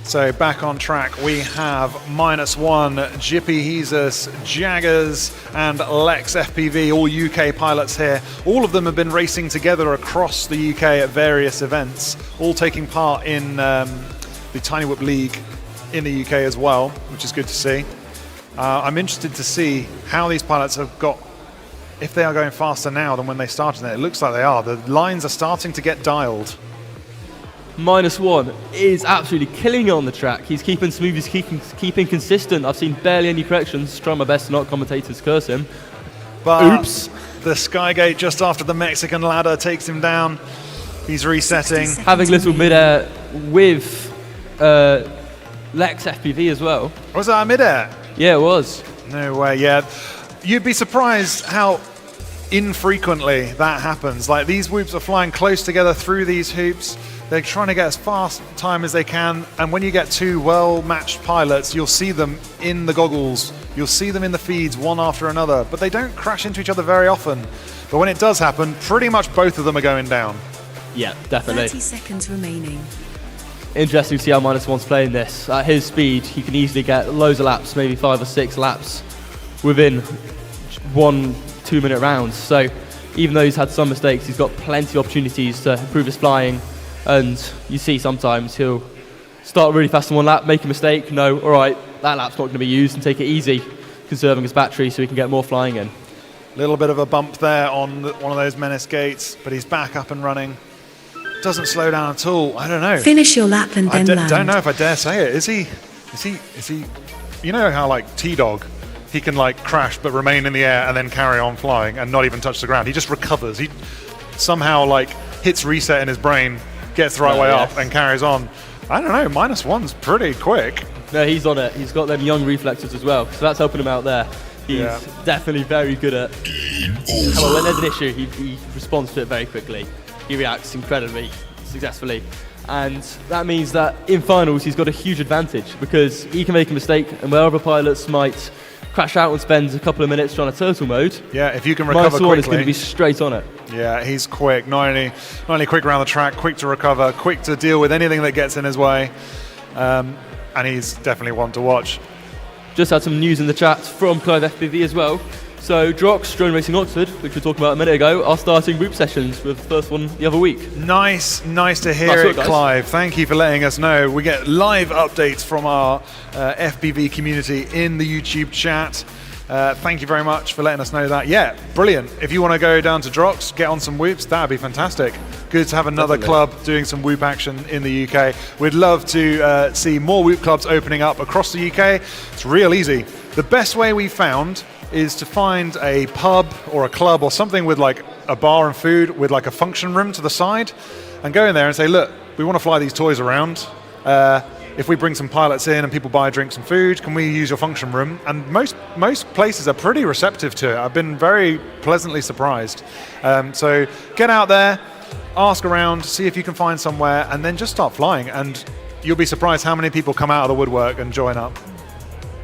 So back on track, we have -1, Jippy Jesus, Jaggers and Lex FPV, all UK pilots here. All of them have been racing together across the UK at various events, all taking part in the Tiny Whoop League in the UK as well, which is good to see. I'm interested to see how these pilots have got, if they are going faster now than when they started it. It looks like they are. The lines are starting to get dialed. -1 is absolutely killing it on the track. He's keeping smooth, he's keeping consistent. I've seen barely any corrections. Trying my best to not commentators curse him. But oops. The Skygate just after the Mexican ladder takes him down. He's resetting. Having little mid-air with Lex FPV as well. Was that a mid-air? Yeah, it was. No way, yeah. You'd be surprised how infrequently that happens. Like, these whoops are flying close together through these hoops. They're trying to get as fast time as they can, and when you get two well-matched pilots, you'll see them in the goggles, you'll see them in the feeds one after another, but they don't crash into each other very often. But when it does happen, pretty much both of them are going down. Yeah, definitely. 30 seconds remaining. Interesting to see how -1's playing this. At his speed, he can easily get loads of laps, maybe 5 or 6 laps within 1-2 minute rounds. So even though he's had some mistakes, he's got plenty of opportunities to improve his flying. And you see sometimes he'll start really fast in one lap, make a mistake, no, all right, that lap's not going to be used, and take it easy, conserving his battery so he can get more flying in. Little bit of a bump there on one of those Menace gates, but he's back up and running. Doesn't slow down at all. I don't know. Finish your lap and then land. I don't know if I dare say it. Is he? You know how like T-Dog, he can like crash but remain in the air and then carry on flying and not even touch the ground. He just recovers. He somehow like hits reset in his brain, gets the right way up and carries on. I don't know, -1's pretty quick. No, he's on it. He's got them young reflexes as well, so that's helping him out there. He's definitely very good at, well, when there's an issue, he responds to it very quickly. He reacts incredibly successfully. And that means that in finals, he's got a huge advantage because he can make a mistake, and where other pilots might crash out and spend a couple of minutes trying to turtle mode. Yeah, if you can recover quickly. Is going to be straight on it. Yeah, he's quick. Not only quick around the track, quick to recover, quick to deal with anything that gets in his way. And he's definitely one to watch. Just had some news in the chat from Clive FPV as well. So Drox, Drone Racing Oxford, which we were talking about a minute ago, are starting group sessions with the first one the other week. Nice to hear it, Clive. Thank you for letting us know. We get live updates from our FPV community in the YouTube chat. Thank you very much for letting us know that. Yeah, brilliant. If you want to go down to Drox, get on some whoops, that would be fantastic. Good to have another club doing some whoop action in the UK. We'd love to see more whoop clubs opening up across the UK. It's real easy. The best way we found is to find a pub or a club or something with like a bar and food with like a function room to the side, and go in there and say, look, we want to fly these toys around. If we bring some pilots in and people buy drinks and food, can we use your function room? And most places are pretty receptive to it. I've been very pleasantly surprised. So get out there, ask around, see if you can find somewhere, and then just start flying. And you'll be surprised how many people come out of the woodwork and join up.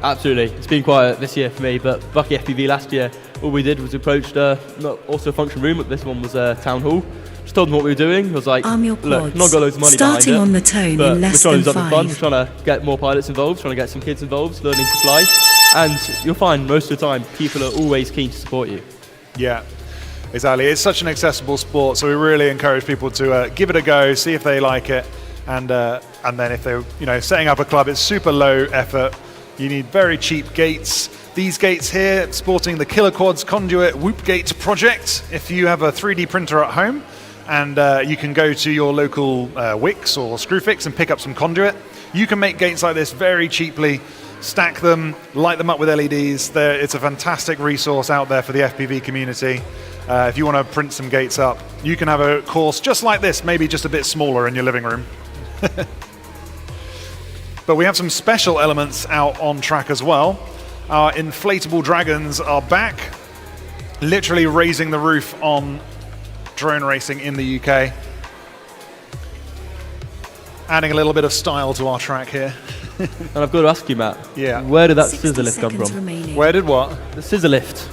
Absolutely. It's been quiet this year for me, but Bucky FPV last year, all we did was approached also a function room, but this one was a town hall. Just told them what we were doing. I was like, look, not got loads of money starting behind on it, the tone but in less we're trying to than do something fun. 5. We're trying to get more pilots involved, trying to get some kids involved, learning to fly. And you'll find most of the time people are always keen to support you. Yeah, exactly. It's such an accessible sport, so we really encourage people to give it a go, see if they like it, and then if they're setting up a club, it's super low effort. You need very cheap gates. These gates here, sporting the Killer Quads Conduit Whoop Gate project. If you have a 3D printer at home, and you can go to your local Wix or Screwfix and pick up some conduit, you can make gates like this very cheaply, stack them, light them up with LEDs. It's a fantastic resource out there for the FPV community. If you want to print some gates up, you can have a course just like this, maybe just a bit smaller in your living room. But we have some special elements out on track as well. Our inflatable dragons are back, literally raising the roof on drone racing in the UK. Adding a little bit of style to our track here. And I've got to ask you, Matt. Yeah. Where did that 60 scissor lift come seconds from? remaining. Where did what? The scissor lift.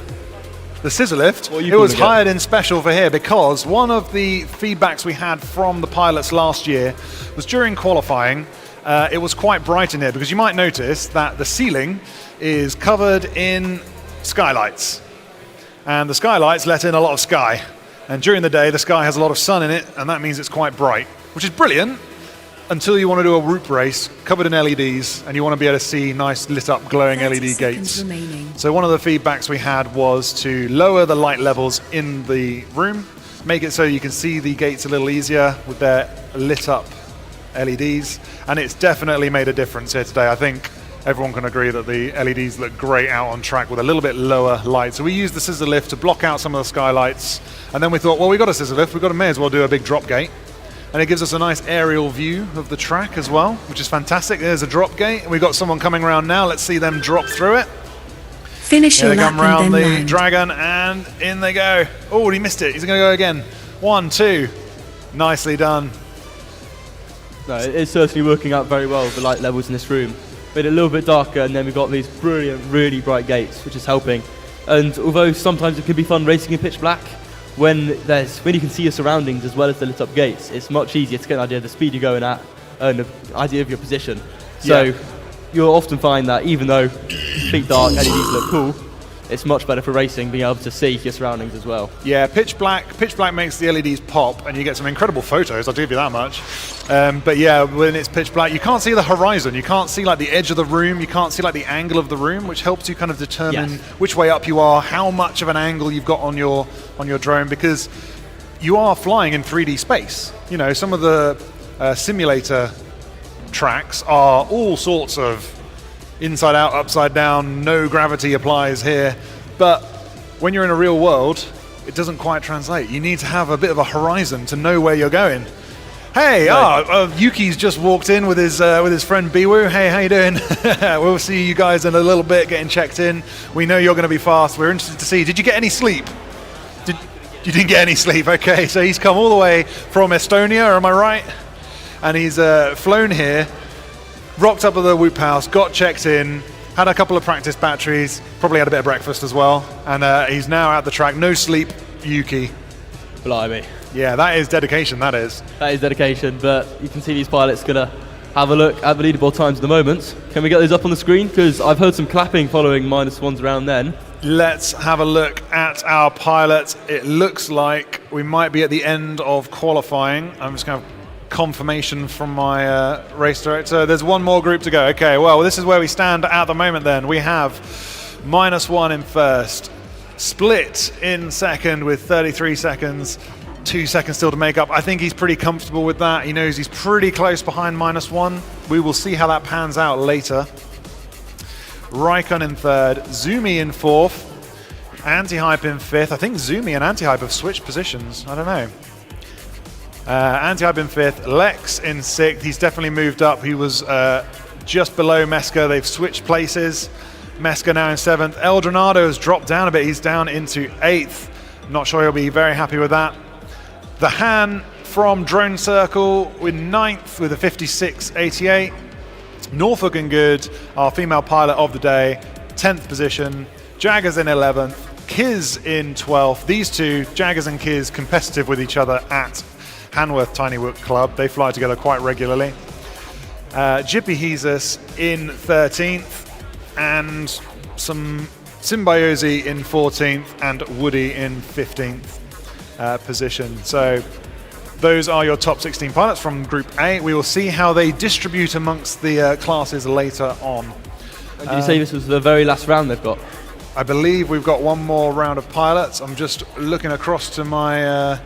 The scissor lift. What are you It was calling it? hired in special for here because one of the feedbacks we had from the pilots last year was during qualifying. It was quite bright in here because you might notice that the ceiling is covered in skylights, and the skylights let in a lot of sky, and during the day the sky has a lot of sun in it, and that means it's quite bright, which is brilliant until you want to do a whoop race covered in LEDs and you want to be able to see nice lit up glowing 30 LED seconds gates. remaining. So one of the feedbacks we had was to lower the light levels in the room, make it so you can see the gates a little easier with their lit up LEDs, and it's definitely made a difference here today. I think everyone can agree that the LEDs look great out on track with a little bit lower light. So we used the scissor lift to block out some of the skylights, and then we thought, well, we got a scissor lift, may as well do a big drop gate. And it gives us a nice aerial view of the track as well, which is fantastic. There's a drop gate, and we've got someone coming around now. Let's see them drop through it. Finish Here your they lap come round and the then land. dragon, and in they go. Oh, he missed it. He's going to go again. 1, 2. Nicely done. No, it's certainly working out very well with the light levels in this room. Made it a little bit darker, and then we've got these brilliant, really bright gates, which is helping. And although sometimes it can be fun racing in pitch black, when you can see your surroundings as well as the lit up gates, it's much easier to get an idea of the speed you're going at and an idea of your position. So Yeah. you'll often find that even though complete dark LEDs look cool, it's much better for racing being able to see your surroundings as well. Yeah, pitch black makes the LEDs pop, and you get some incredible photos, I'll give you that much. But yeah, when it's pitch black, you can't see the horizon, you can't see like the edge of the room, you can't see like the angle of the room, which helps you kind of determine Yes. which way up you are, how much of an angle you've got on your drone, because you are flying in 3D space. You know, some of the simulator tracks are all sorts of inside out, upside down, no gravity applies here. But when you're in a real world, it doesn't quite translate. You need to have a bit of a horizon to know where you're going. Hey, Yuki's just walked in with his friend Biwu. Hey, how you doing? We'll see you guys in a little bit getting checked in. We know you're going to be fast. We're interested to see. Did you get any sleep? You didn't get any sleep. Okay, so he's come all the way from Estonia, am I right? And he's flown here, rocked up at the Whoop House, got checked in, had a couple of practice batteries, probably had a bit of breakfast as well, and he's now at the track. No sleep, Yuki. Blimey. Yeah, that is dedication, that is. That is dedication, but you can see these pilots going to have a look at the leaderboard times at the moment. Can we get those up on the screen? Because I've heard some clapping following -1s around then. Let's have a look at our pilots. It looks like we might be at the end of qualifying. I'm just going to confirmation from my race director. There's one more group to go. Okay, well, this is where we stand at the moment then. We have -1 in first, Split in second with 33 seconds, 2 seconds still to make up. I think he's pretty comfortable with that. He knows he's pretty close behind -1. We will see how that pans out later. Raikön in third, Zumi in fourth, Anti-Hype in fifth. I think Zumi and Anti-Hype have switched positions. I don't know. Anti-Hype in fifth, Lex in sixth. He's definitely moved up. He was just below Meska. They've switched places. Meska now in seventh. Eldronado has dropped down a bit. He's down into eighth. Not sure he'll be very happy with that. The Han from Drone Circle with ninth with a 56.88. Norfolk and Good, our female pilot of the day, 10th position. Jaggers in 11th. Kiz in 12th. These two, Jaggers and Kiz, competitive with each other at Hanworth Tiny Wook Club. They fly together quite regularly. Jippy Jesus in 13th, and some Symbiosi in 14th, and Woody in 15th position. So those are your top 16 pilots from Group A. We will see how they distribute amongst the classes later on. And did you say this was the very last round they've got? I believe we've got one more round of pilots. I'm just looking across to my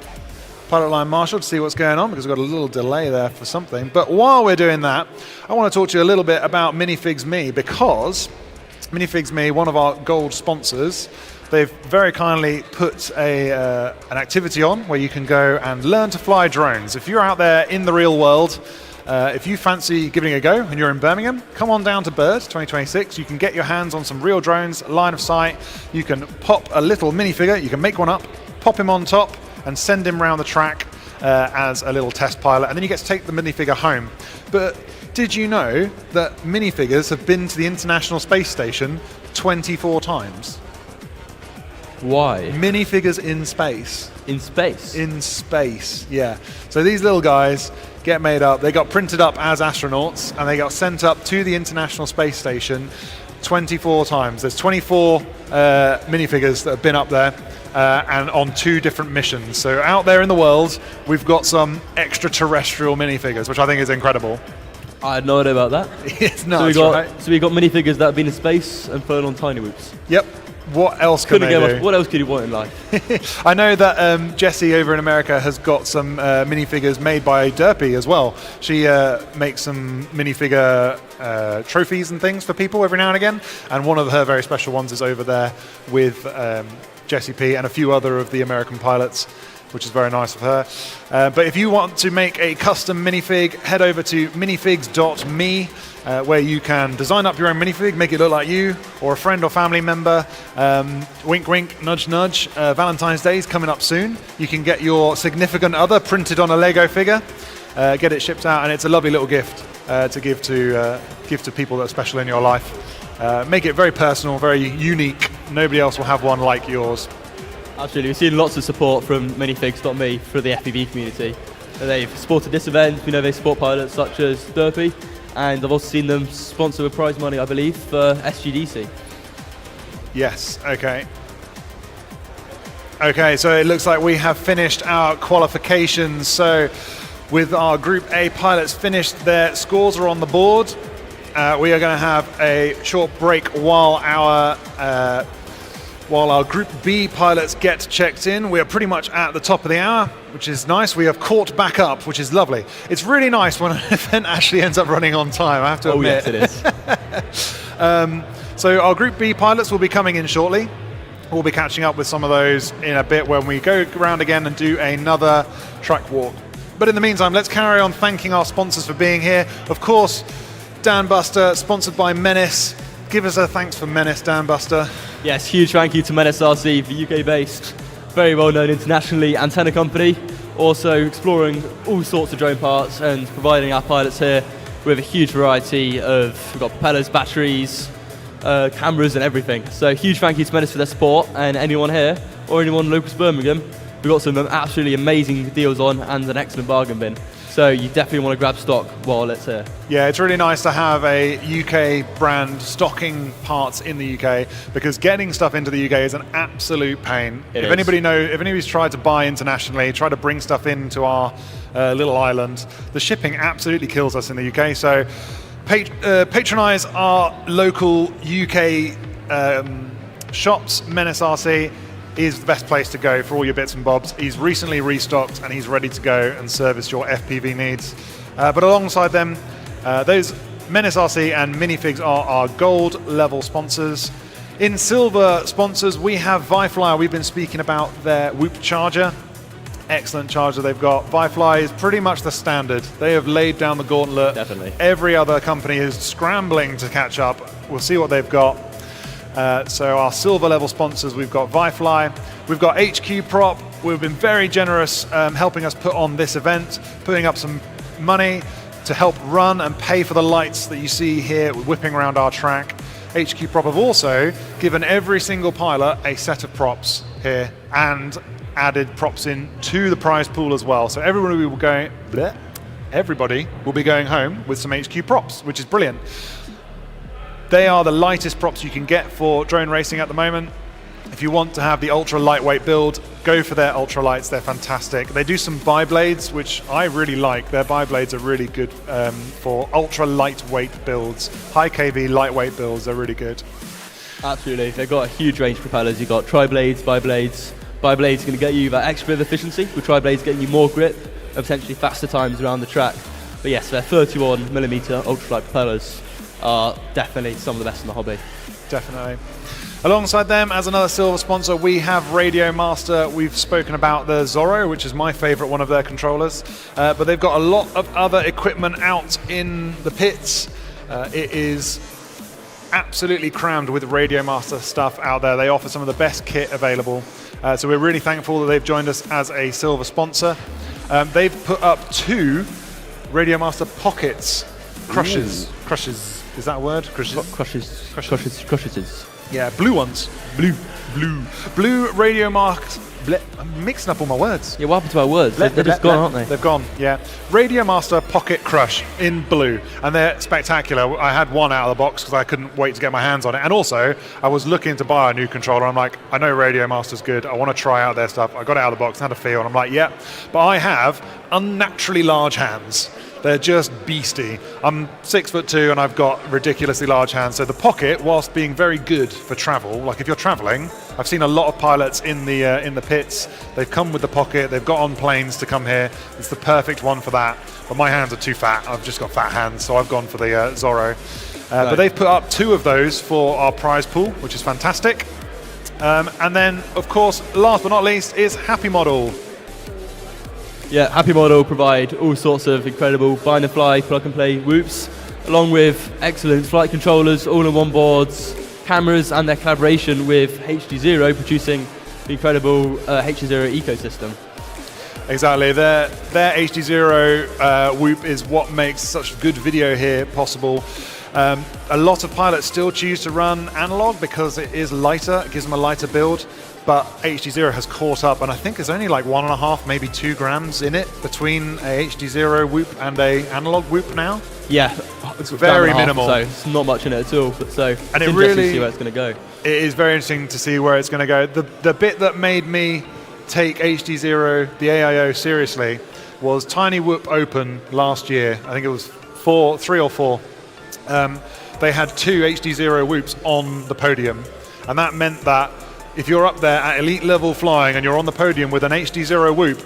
pilot line marshal to see what's going on because we've got a little delay there for something. But while we're doing that, I want to talk to you a little bit about Minifigs Me, because Minifigs Me, one of our gold sponsors, they've very kindly put an activity on where you can go and learn to fly drones. If you're out there in the real world, if you fancy giving it a go and you're in Birmingham, come on down to Bird 2026. You can get your hands on some real drones, line of sight. You can pop a little minifigure, you can make one up, pop him on top and send him around the track as a little test pilot, and then you get to take the minifigure home. But did you know that minifigures have been to the International Space Station 24 times? Why? Minifigures in space. In space? In space, yeah. So these little guys get made up, they got printed up as astronauts, and they got sent up to the International Space Station 24 times. There's 24 minifigures that have been up there and on 2 different missions. So out there in the world, we've got some extraterrestrial minifigures, which I think is incredible. I had no idea about that. It's nuts, right? So we got minifigures that have been in space and flown on tiny whoops. Yep. What else can they do? What else could you want in life? I know that Jessie over in America has got some minifigures made by Derpy as well. She makes some minifigure trophies and things for people every now and again, and one of her very special ones is over there with Jessie P and a few other of the American pilots, which is very nice of her. But if you want to make a custom minifig, head over to minifigs.me, where you can design up your own minifig, make it look like you or a friend or family member. Wink, wink, nudge, nudge. Valentine's Day is coming up soon. You can get your significant other printed on a Lego figure, get it shipped out, and it's a lovely little gift to give to people that are special in your life. Make it very personal, very unique. Nobody else will have one like yours. Absolutely, we've seen lots of support from Minifigs.me for the FPV community. They've supported this event. We know they support pilots such as Derpy, and I've also seen them sponsor with prize money, I believe, for SGDC. Yes, okay. Okay, so it looks like we have finished our qualifications. So with our Group A pilots finished, their scores are on the board. We are going to have a short break while our Group B pilots get checked in. We are pretty much at the top of the hour, which is nice. We have caught back up, which is lovely. It's really nice when an event actually ends up running on time, I have to admit. Oh yes, it is. So our Group B pilots will be coming in shortly. We'll be catching up with some of those in a bit when we go around again and do another track walk. But in the meantime, let's carry on thanking our sponsors for being here. Of course, Dan Buster, sponsored by Menace. Give us a thanks for Menace, Dan Buster. Yes, huge thank you to Menace RC, the UK-based, very well-known internationally antenna company, also exploring all sorts of drone parts and providing our pilots here with a huge variety of, we've got propellers, batteries, cameras and everything. So huge thank you to Menace for their support, and anyone here or anyone local to Birmingham, we've got some absolutely amazing deals on and an excellent bargain bin. So you definitely want to grab stock while it's here. Yeah, it's really nice to have a UK brand stocking parts in the UK, because getting stuff into the UK is an absolute pain. If anybody's tried to buy internationally, try to bring stuff into our little island, the shipping absolutely kills us in the UK. So patronize our local UK shops. Menace RC is the best place to go for all your bits and bobs. He's recently restocked and he's ready to go and service your FPV needs. But alongside them, those Menace RC and Minifigs are our gold level sponsors. In silver sponsors, we have Vifly. We've been speaking about their Whoop charger. Excellent charger they've got. Vifly is pretty much the standard. They have laid down the gauntlet. Definitely. Every other company is scrambling to catch up. We'll see what they've got. So our silver level sponsors, we've got Vifly, we've got HQ Prop. We've been very generous helping us put on this event, putting up some money to help run and pay for the lights that you see here whipping around our track. HQ Prop have also given every single pilot a set of props here and added props in to the prize pool as well. So everybody will be going home with some HQ props, which is brilliant. They are the lightest props you can get for drone racing at the moment. If you want to have the ultra lightweight build, go for their ultralights. They're fantastic. They do some bi-blades, which I really like. Their bi-blades are really good for ultra lightweight builds. High KV lightweight builds are really good. Absolutely. They've got a huge range of propellers. You've got tri-blades, bi-blades. Bi-blades going to get you that extra bit of efficiency, with tri-blades getting you more grip and potentially faster times around the track. But yes, their 31mm ultralight propellers are definitely some of the best in the hobby. Definitely. Alongside them, as another silver sponsor, we have Radio Master. We've spoken about the Zorro, which is my favorite one of their controllers, but they've got a lot of other equipment out in the pits. It is absolutely crammed with Radio Master stuff out there. They offer some of the best kit available, so we're really thankful that they've joined us as a silver sponsor. They've put up 2 Radio Master Pockets crushes. Ooh. Crushes, is that a word? Crushes. Yeah, blue ones. Blue Radio Master. I'm mixing up all my words. Yeah, what happened to our words? They're just gone, aren't they? They've gone, yeah. Radio Master Pocket Crush in blue. And they're spectacular. I had one out of the box because I couldn't wait to get my hands on it. And also, I was looking to buy a new controller. I'm like, I know Radio Master's good. I want to try out their stuff. I got it out of the box, had a feel, and I'm like, yeah. But I have unnaturally large hands. They're just beastie. I'm 6'2" and I've got ridiculously large hands. So the Pocket, whilst being very good for travel, like if you're traveling, I've seen a lot of pilots in the pits. They've come with the Pocket. They've got on planes to come here. It's the perfect one for that. But my hands are too fat. I've just got fat hands, so I've gone for the Zorro. Right. But they've put up 2 of those for our prize pool, which is fantastic. And then, of course, last but not least, is Happy Model. Yeah, Happy Model provide all sorts of incredible bind and fly, plug and play whoops, along with excellent flight controllers, all-in-one boards, cameras, and their collaboration with HD0, producing the incredible HD0 ecosystem. Exactly, their HD0 whoop is what makes such good video here possible. A lot of pilots still choose to run analog because it is lighter, it gives them a lighter build. But HD0 has caught up, and I think there's only like 1.5, maybe 2 grams in it between a HD0 whoop and a analog whoop now. Yeah, it's very minimal. So it's not much in it at all. But so and it's interesting to see where it's going to go. It is very interesting to see where it's going to go. The bit that made me take HD0, the AIO, seriously was Tiny Whoop Open last year. I think it was 3 or 4. They had 2 HD0 whoops on the podium, and that meant that if you're up there at elite level flying and you're on the podium with an HD0 whoop,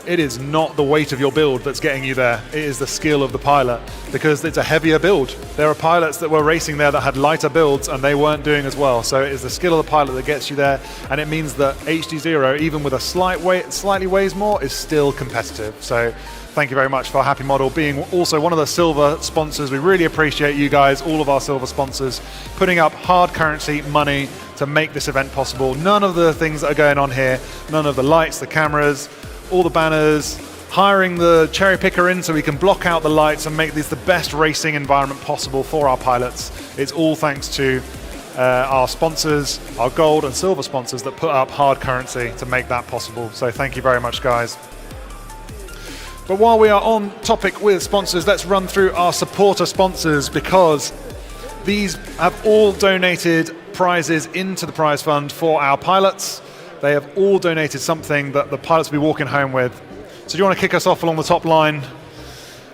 it is not the weight of your build that's getting you there. It is the skill of the pilot, because it's a heavier build. There are pilots that were racing there that had lighter builds and they weren't doing as well. So it is the skill of the pilot that gets you there, and it means that HD0, even with a slightly weighs more, is still competitive. So thank you very much for Happy Model being also one of the silver sponsors. We really appreciate you guys, all of our silver sponsors, putting up hard currency money to make this event possible. None of the things that are going on here, none of the lights, the cameras, all the banners, hiring the cherry picker in so we can block out the lights and make this the best racing environment possible for our pilots. It's all thanks to our sponsors, our gold and silver sponsors that put up hard currency to make that possible. So thank you very much, guys. But while we are on topic with sponsors, let's run through our supporter sponsors, because these have all donated prizes into the prize fund for our pilots. They have all donated something that the pilots will be walking home with. So do you want to kick us off along the top line?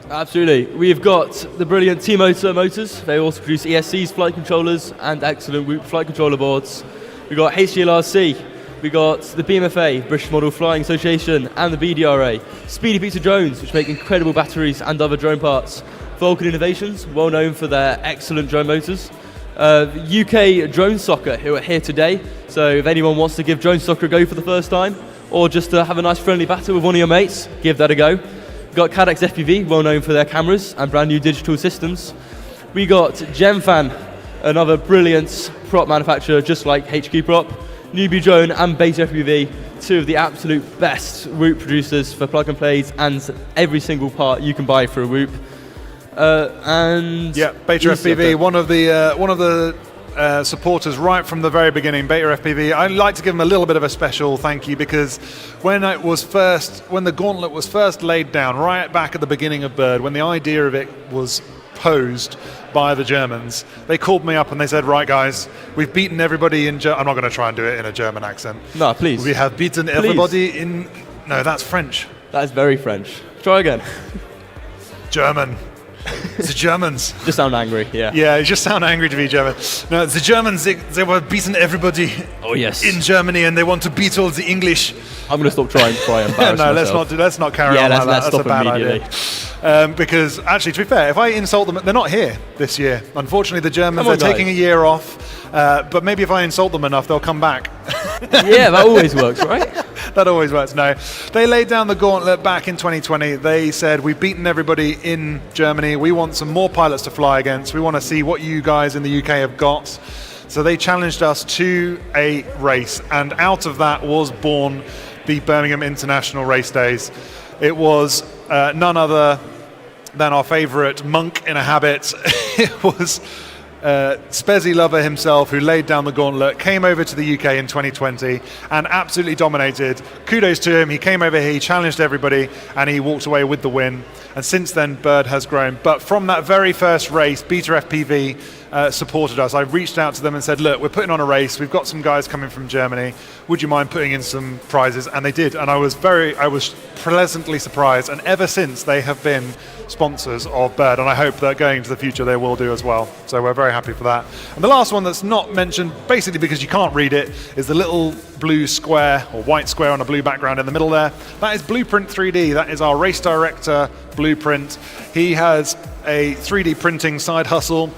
Absolutely. We've got the brilliant T-Motor motors. They also produce ESCs, flight controllers, and excellent Whoop flight controller boards. We've got HGLRC. We got the BMFA, British Model Flying Association, and the BDRA. Speedy Pizza Drones, which make incredible batteries and other drone parts. Vulcan Innovations, well known for their excellent drone motors. UK Drone Soccer, who are here today. So if anyone wants to give Drone Soccer a go for the first time, or just to have a nice friendly battle with one of your mates, give that a go. We've got Cadex FPV, well known for their cameras and brand new digital systems. We got Gemfan, another brilliant prop manufacturer just like HQ Prop. Newbie Drone and Beta FPV, 2 of the absolute best Whoop producers for plug and plays and every single part you can buy for a Whoop. And yeah, Beta FPV, one of the supporters right from the very beginning. Beta FPV, I'd like to give them a little bit of a special thank you, because when the gauntlet was first laid down, right back at the beginning of Bird, when the idea of it was posed by the Germans. They called me up and they said, right guys, we've beaten everybody in I'm not going to try and do it in a German accent. No, please. We have beaten everybody in... No, that's French. That is very French. Try again. German. The Germans. Just sound angry, yeah. Yeah, you just sound angry to be German. No, the Germans, they were beating everybody in Germany, and they want to beat all the English. I'm going to stop trying to embarrass No, myself. let's not carry on like that. Let's That's stop a bad immediately. idea. Because actually, to be fair, if I insult them, they're not here this year. Unfortunately, the Germans, Come on, they're taking guys. a year off. But maybe if I insult them enough, they'll come back. Yeah, that always works, right? That always works. No, they laid down the gauntlet back in 2020. They said, we've beaten everybody in Germany. We want some more pilots to fly against. We want to see what you guys in the UK have got. So they challenged us to a race, and out of that was born the Birmingham International Race Days. It was none other than our favourite monk in a habit. It was Spezilover himself, who laid down the gauntlet, came over to the UK in 2020 and absolutely dominated. Kudos to him. He came over here, he challenged everybody, and he walked away with the win. And since then, Bird has grown. But from that very first race, ReeFPV supported us. I reached out to them and said, look, we're putting on a race. We've got some guys coming from Germany. Would you mind putting in some prizes? And they did. And I was pleasantly surprised. And ever since, they have been sponsors of Bird. And I hope that going into the future, they will do as well. So we're very happy for that. And the last one that's not mentioned, basically because you can't read it, is the little blue square or white square on a blue background in the middle there. That is Blueprint 3D. That is our race director, Blueprint. He has a 3D printing side hustle.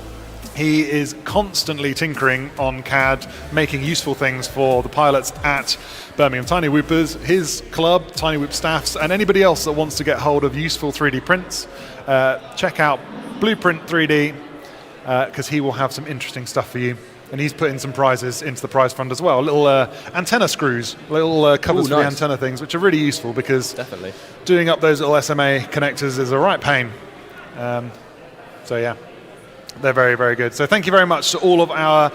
He is constantly tinkering on CAD, making useful things for the pilots at Birmingham Tiny Whoopers, his club, Tiny Whoop staffs, and anybody else that wants to get hold of useful 3D prints. Check out Blueprint 3D, because he will have some interesting stuff for you. And he's putting some prizes into the prize fund as well. Little antenna screws, little covers for the antenna things, which are really useful because doing up those little SMA connectors is a right pain. So yeah, they're very, very good. So thank you very much to all of our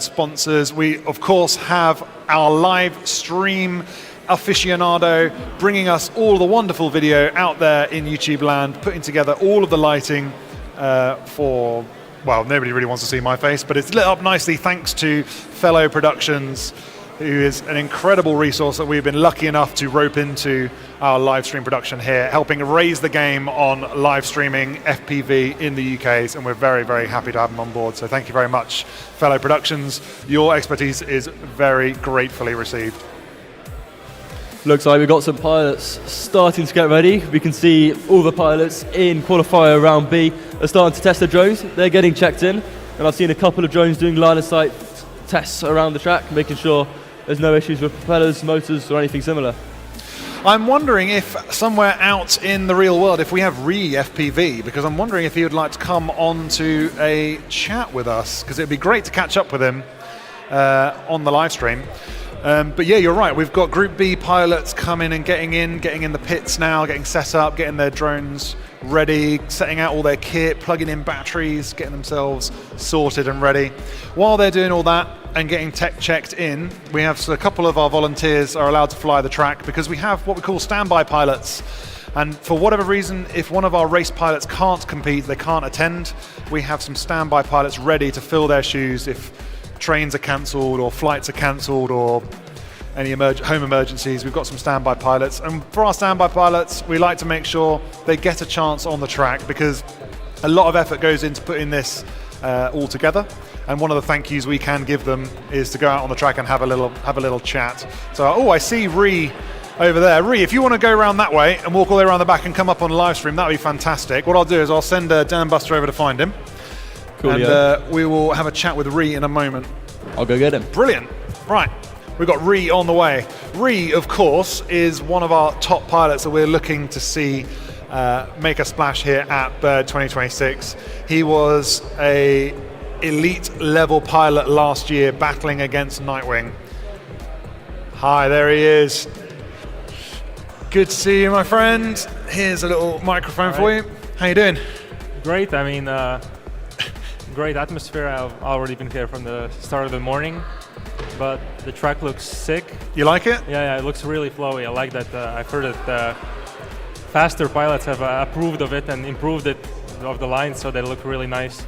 sponsors. We, of course, have our live stream aficionado bringing us all the wonderful video out there in YouTube land, putting together all of the lighting for... Well, nobody really wants to see my face, but it's lit up nicely thanks to Fellow Productions, who is an incredible resource that we've been lucky enough to rope into our live stream production here, helping raise the game on live streaming FPV in the UK, and we're very, very happy to have them on board. So thank you very much, Fellow Productions. Your expertise is very gratefully received. Looks like we've got some pilots starting to get ready. We can see all the pilots in qualifier round B are starting to test their drones. They're getting checked in, and I've seen a couple of drones doing line of sight tests around the track, making sure there's no issues with propellers, motors, or anything similar. I'm wondering if somewhere out in the real world, if we have ReeFPV, because I'm wondering if he would like to come on to a chat with us, because it'd be great to catch up with him on the live stream. But yeah, you're right. We've got Group B pilots coming and getting in the pits now, getting set up, getting their drones ready, setting out all their kit, plugging in batteries, getting themselves sorted and ready. While they're doing all that and getting tech checked in, we have a couple of our volunteers are allowed to fly the track because we have what we call standby pilots. And for whatever reason, if one of our race pilots can't compete, they can't attend, we have some standby pilots ready to fill their shoes if trains are cancelled or flights are cancelled or any home emergencies. We've got some standby pilots, and for our standby pilots we like to make sure they get a chance on the track because a lot of effort goes into putting this all together, and one of the thank yous we can give them is to go out on the track and have a little chat. So I see Ree over there. Ree, if you want to go around that way and walk all the way around the back and come up on live stream, that would be fantastic. What I'll do is I'll send Dan Buster over to find him. Cool, and we will have a chat with Ree in a moment. I'll go get him. Brilliant. Right, we've got Ree on the way. Ree, of course, is one of our top pilots that we're looking to see make a splash here at Bird 2026. He was a elite level pilot last year battling against Nightwing. Hi, there he is. Good to see you, my friend. Here's a little microphone for you. How you doing? Great. I mean, great atmosphere. I've already been here from the start of the morning, but the track looks sick. You like it? Yeah, it looks really flowy. I like that. I've heard that faster pilots have approved of it and improved it of the line, so they look really nice.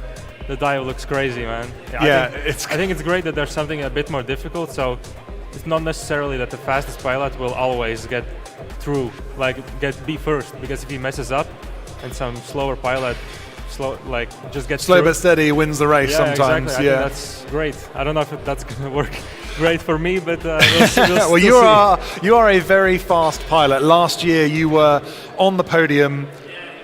The dive looks crazy, man. Yeah, I think it's great that there's something a bit more difficult, so it's not necessarily that the fastest pilot will always get through, like be first, because if he messes up and some slower pilot just gets Slow through, but steady wins the race sometimes. Exactly. I think that's great. I don't know if that's going to work great for me, but we'll well, you are a very fast pilot. Last year you were on the podium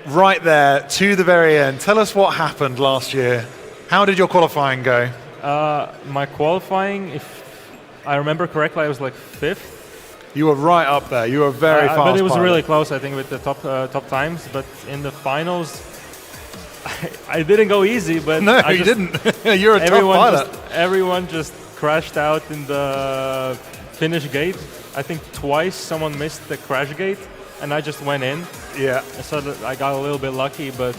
right there to the very end. Tell us what happened last year. How did your qualifying go? My qualifying, if I remember correctly, I was like 5th. You were right up there. You were very fast. But it was pilot. really close, I think, with the top times. But in the finals, I didn't go easy. But no, you didn't. You're a top pilot. Everyone just crashed out in the finish gate. I think twice someone missed the crash gate, and I just went in. Yeah. So I got a little bit lucky, but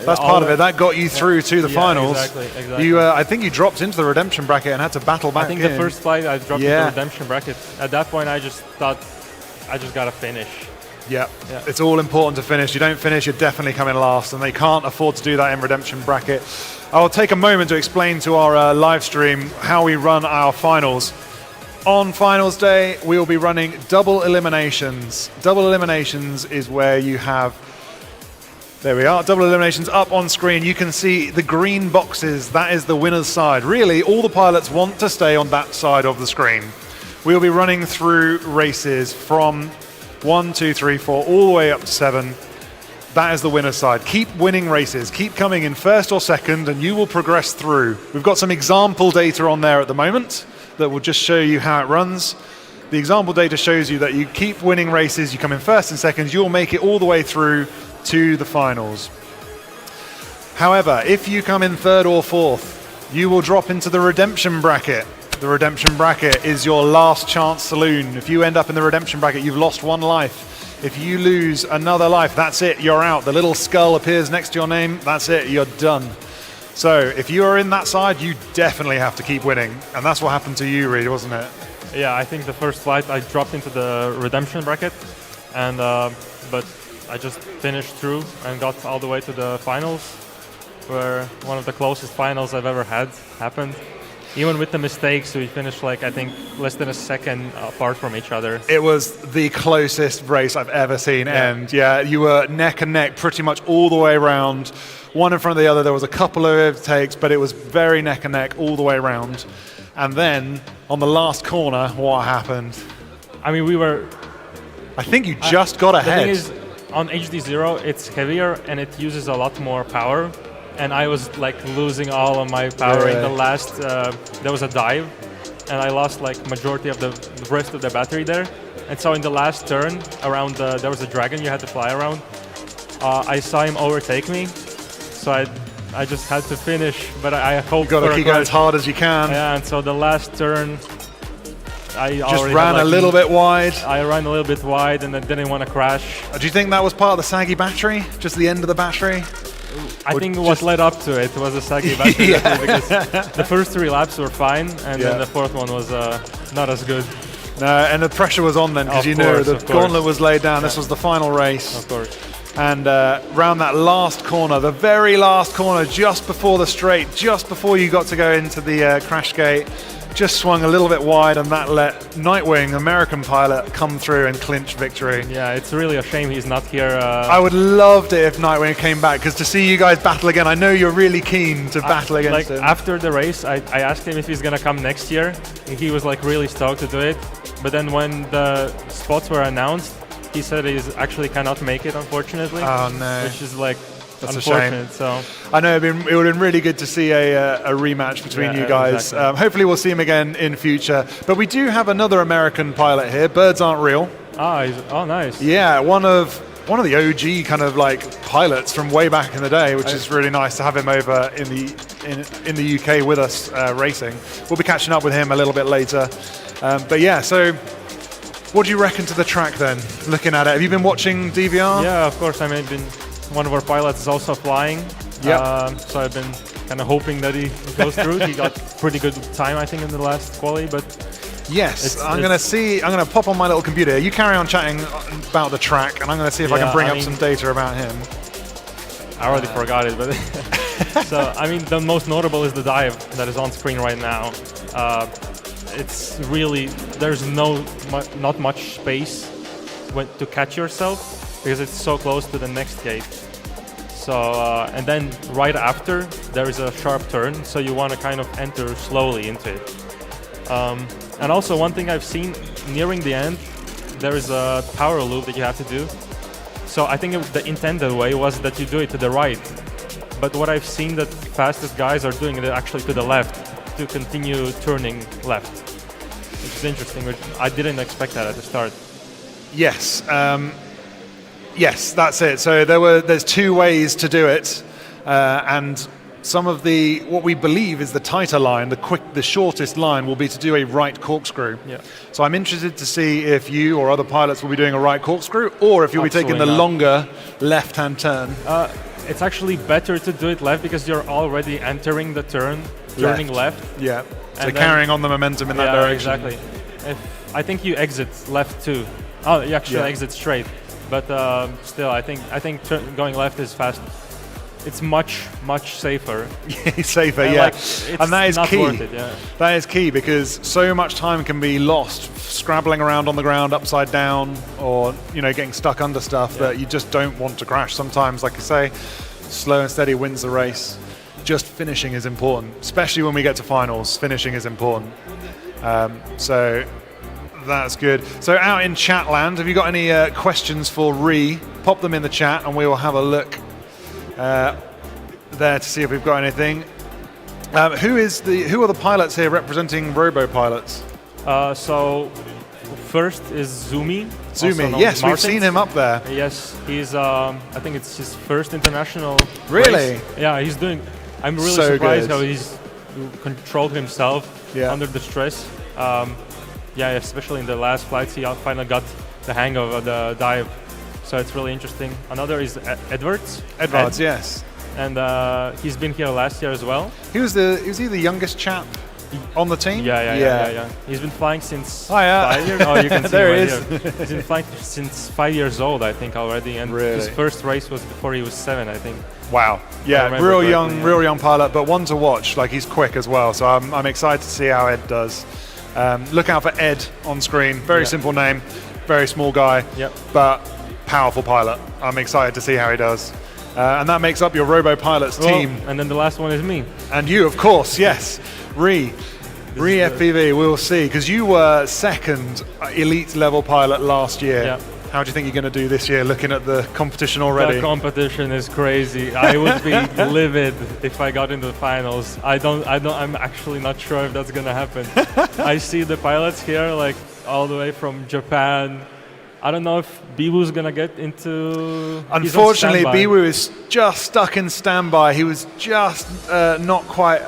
that's part of it. That got you through to the finals. Exactly. You, I think you dropped into the redemption bracket and had to battle back. I think the first flight I dropped into the redemption bracket. At that point, I just thought I just got to finish. Yeah, it's all important to finish. You don't finish, you're definitely coming last, and they can't afford to do that in redemption bracket. I'll take a moment to explain to our live stream how we run our finals. On finals day, we will be running double eliminations. Double eliminations is where you have, there we are, double eliminations up on screen. You can see the green boxes, that is the winner's side. Really, all the pilots want to stay on that side of the screen. We'll be running through races from 1, 2, 3, 4, all the way up to 7. That is the winner's side. Keep winning races. Keep coming in first or second, and you will progress through. We've got some example data on there at the moment that will just show you how it runs. The example data shows you that you keep winning races, you come in first and second, you'll make it all the way through to the finals. However, if you come in third or fourth, you will drop into the redemption bracket. The redemption bracket is your last chance saloon. If you end up in the redemption bracket, you've lost 1 life. If you lose another life, that's it, you're out. The little skull appears next to your name, that's it, you're done. So if you are in that side, you definitely have to keep winning. And that's what happened to you, Reed, wasn't it? Yeah, I think the first flight I dropped into the redemption bracket, and but I just finished through and got all the way to the finals, where one of the closest finals I've ever had happened. Even with the mistakes, we finished I think less than a second apart from each other. It was the closest race I've ever seen end. Yeah, you were neck and neck pretty much all the way around, one in front of the other. There was a couple of overtakes, but it was very neck and neck all the way around. And then on the last corner, what happened? I mean, I think you just got ahead. The thing is, on HD0, it's heavier and it uses a lot more power. And I was losing all of my power in the last, there was a dive, and I lost majority of the rest of the battery there. And so in the last turn, around there was a dragon you had to fly around. I saw him overtake me, so I just had to finish, but I hoped you got to keep going as hard as you can. Yeah, and so the last turn, I just ran a little bit wide. I ran a little bit wide and I didn't want to crash. Do you think that was part of the saggy battery? Just the end of the battery? I think what led up to it was a saggy battery because the first 3 laps were fine, and then the 4th one was not as good. No, and the pressure was on then because you knew the gauntlet was laid down. This was the final race. Of course. And round that last corner, the very last corner, just before the straight, just before you got to go into the crash gate, just swung a little bit wide, and that let Nightwing, American pilot, come through and clinch victory. Yeah, it's really a shame he's not here. I would loved it if Nightwing came back, because to see you guys battle again, I know you're really keen to battle against him. After the race, I asked him if he's going to come next year. He was really stoked to do it. But then when the spots were announced, he said he actually cannot make it, unfortunately. Oh, no. Which is that's unfortunate. A shame. So I know it would have been really good to see a rematch between you guys. Exactly. Hopefully we'll see him again in future. But we do have another American pilot here. Birds aren't real. Oh, nice. Yeah, one of the OG kind of pilots from way back in the day, which is really nice to have him over in the UK with us racing. We'll be catching up with him a little bit later. But yeah, so what do you reckon to the track then? Looking at it, have you been watching DVR? Yeah, of course. I mean, one of our pilots is also flying. Yeah. So I've been kind of hoping that he goes through. He got pretty good time, I think, in the last quali, but yes, I'm going to pop on my little computer. You carry on chatting about the track, and I'm going to see if I can bring up some data about him. I already forgot it, but so I mean the most notable is the dive that is on screen right now. It's really there's not much space to catch yourself because it's so close to the next gate. So and then right after there is a sharp turn, so you want to kind of enter slowly into it. And also one thing I've seen nearing the end, there is a power loop that you have to do. So I think the intended way was that you do it to the right. But what I've seen that fastest guys are doing it actually to the left to continue turning left, which is interesting. Which I didn't expect that at the start. Yes, yes, that's it. So there's two ways to do it, and some of what we believe is the tighter line, the shortest line will be to do a right corkscrew. Yeah. So I'm interested to see if you or other pilots will be doing a right corkscrew, or if you'll be taking the longer left-hand turn. It's actually better to do it left because you're already entering the turning left. Yeah. So carrying on the momentum in that direction. Exactly. I think you exit left too. Oh, you actually exit straight. But still, I think going left is fast. It's much safer. Safer, and yeah. And that is not key. Worth it, yeah. That is key because so much time can be lost scrabbling around on the ground upside down, or getting stuck under stuff that you just don't want to crash. Sometimes, like I say, slow and steady wins the race. Just finishing is important, especially when we get to finals. Finishing is important. So that's good. So out in chat land, have you got any questions for Ree? Pop them in the chat and we will have a look there to see if we've got anything. Who are the pilots here representing robo pilots? So first is Zumi. Yes, we've seen him up there. Yes, he's I think it's his first international Really? race. Yeah, he's doing. I'm really So surprised good. how he's controlled himself under the stress. Especially in the last flights, he finally got the hang of the dive. So it's really interesting. Another is Edwards. Yes. And he's been here last year as well. Was he the youngest chap on the team? Yeah. He's been flying since 5 years. Oh, you can see there right he is. here. He's been flying since 5 years old, I think, already. And his first race was before he was 7, I think. Wow. Yeah, real young pilot, but one to watch. Like, he's quick as well. So I'm excited to see how Ed does. Look out for Ed on screen. Very simple name, very small guy, but powerful pilot. I'm excited to see how he does. And that makes up your Robo Pilots team. And then the last one is me. And you, of course, yes. ReeFPV, we'll see. Because you were second elite level pilot last year. Yeah. How do you think you're going to do this year, looking at the competition already? The competition is crazy. I would be livid if I got into the finals. I'm actually not sure if that's going to happen. I see the pilots here, like all the way from Japan. I don't know if Biwu's going to get into... Unfortunately, Biwu is just stuck in standby. He was just not quite...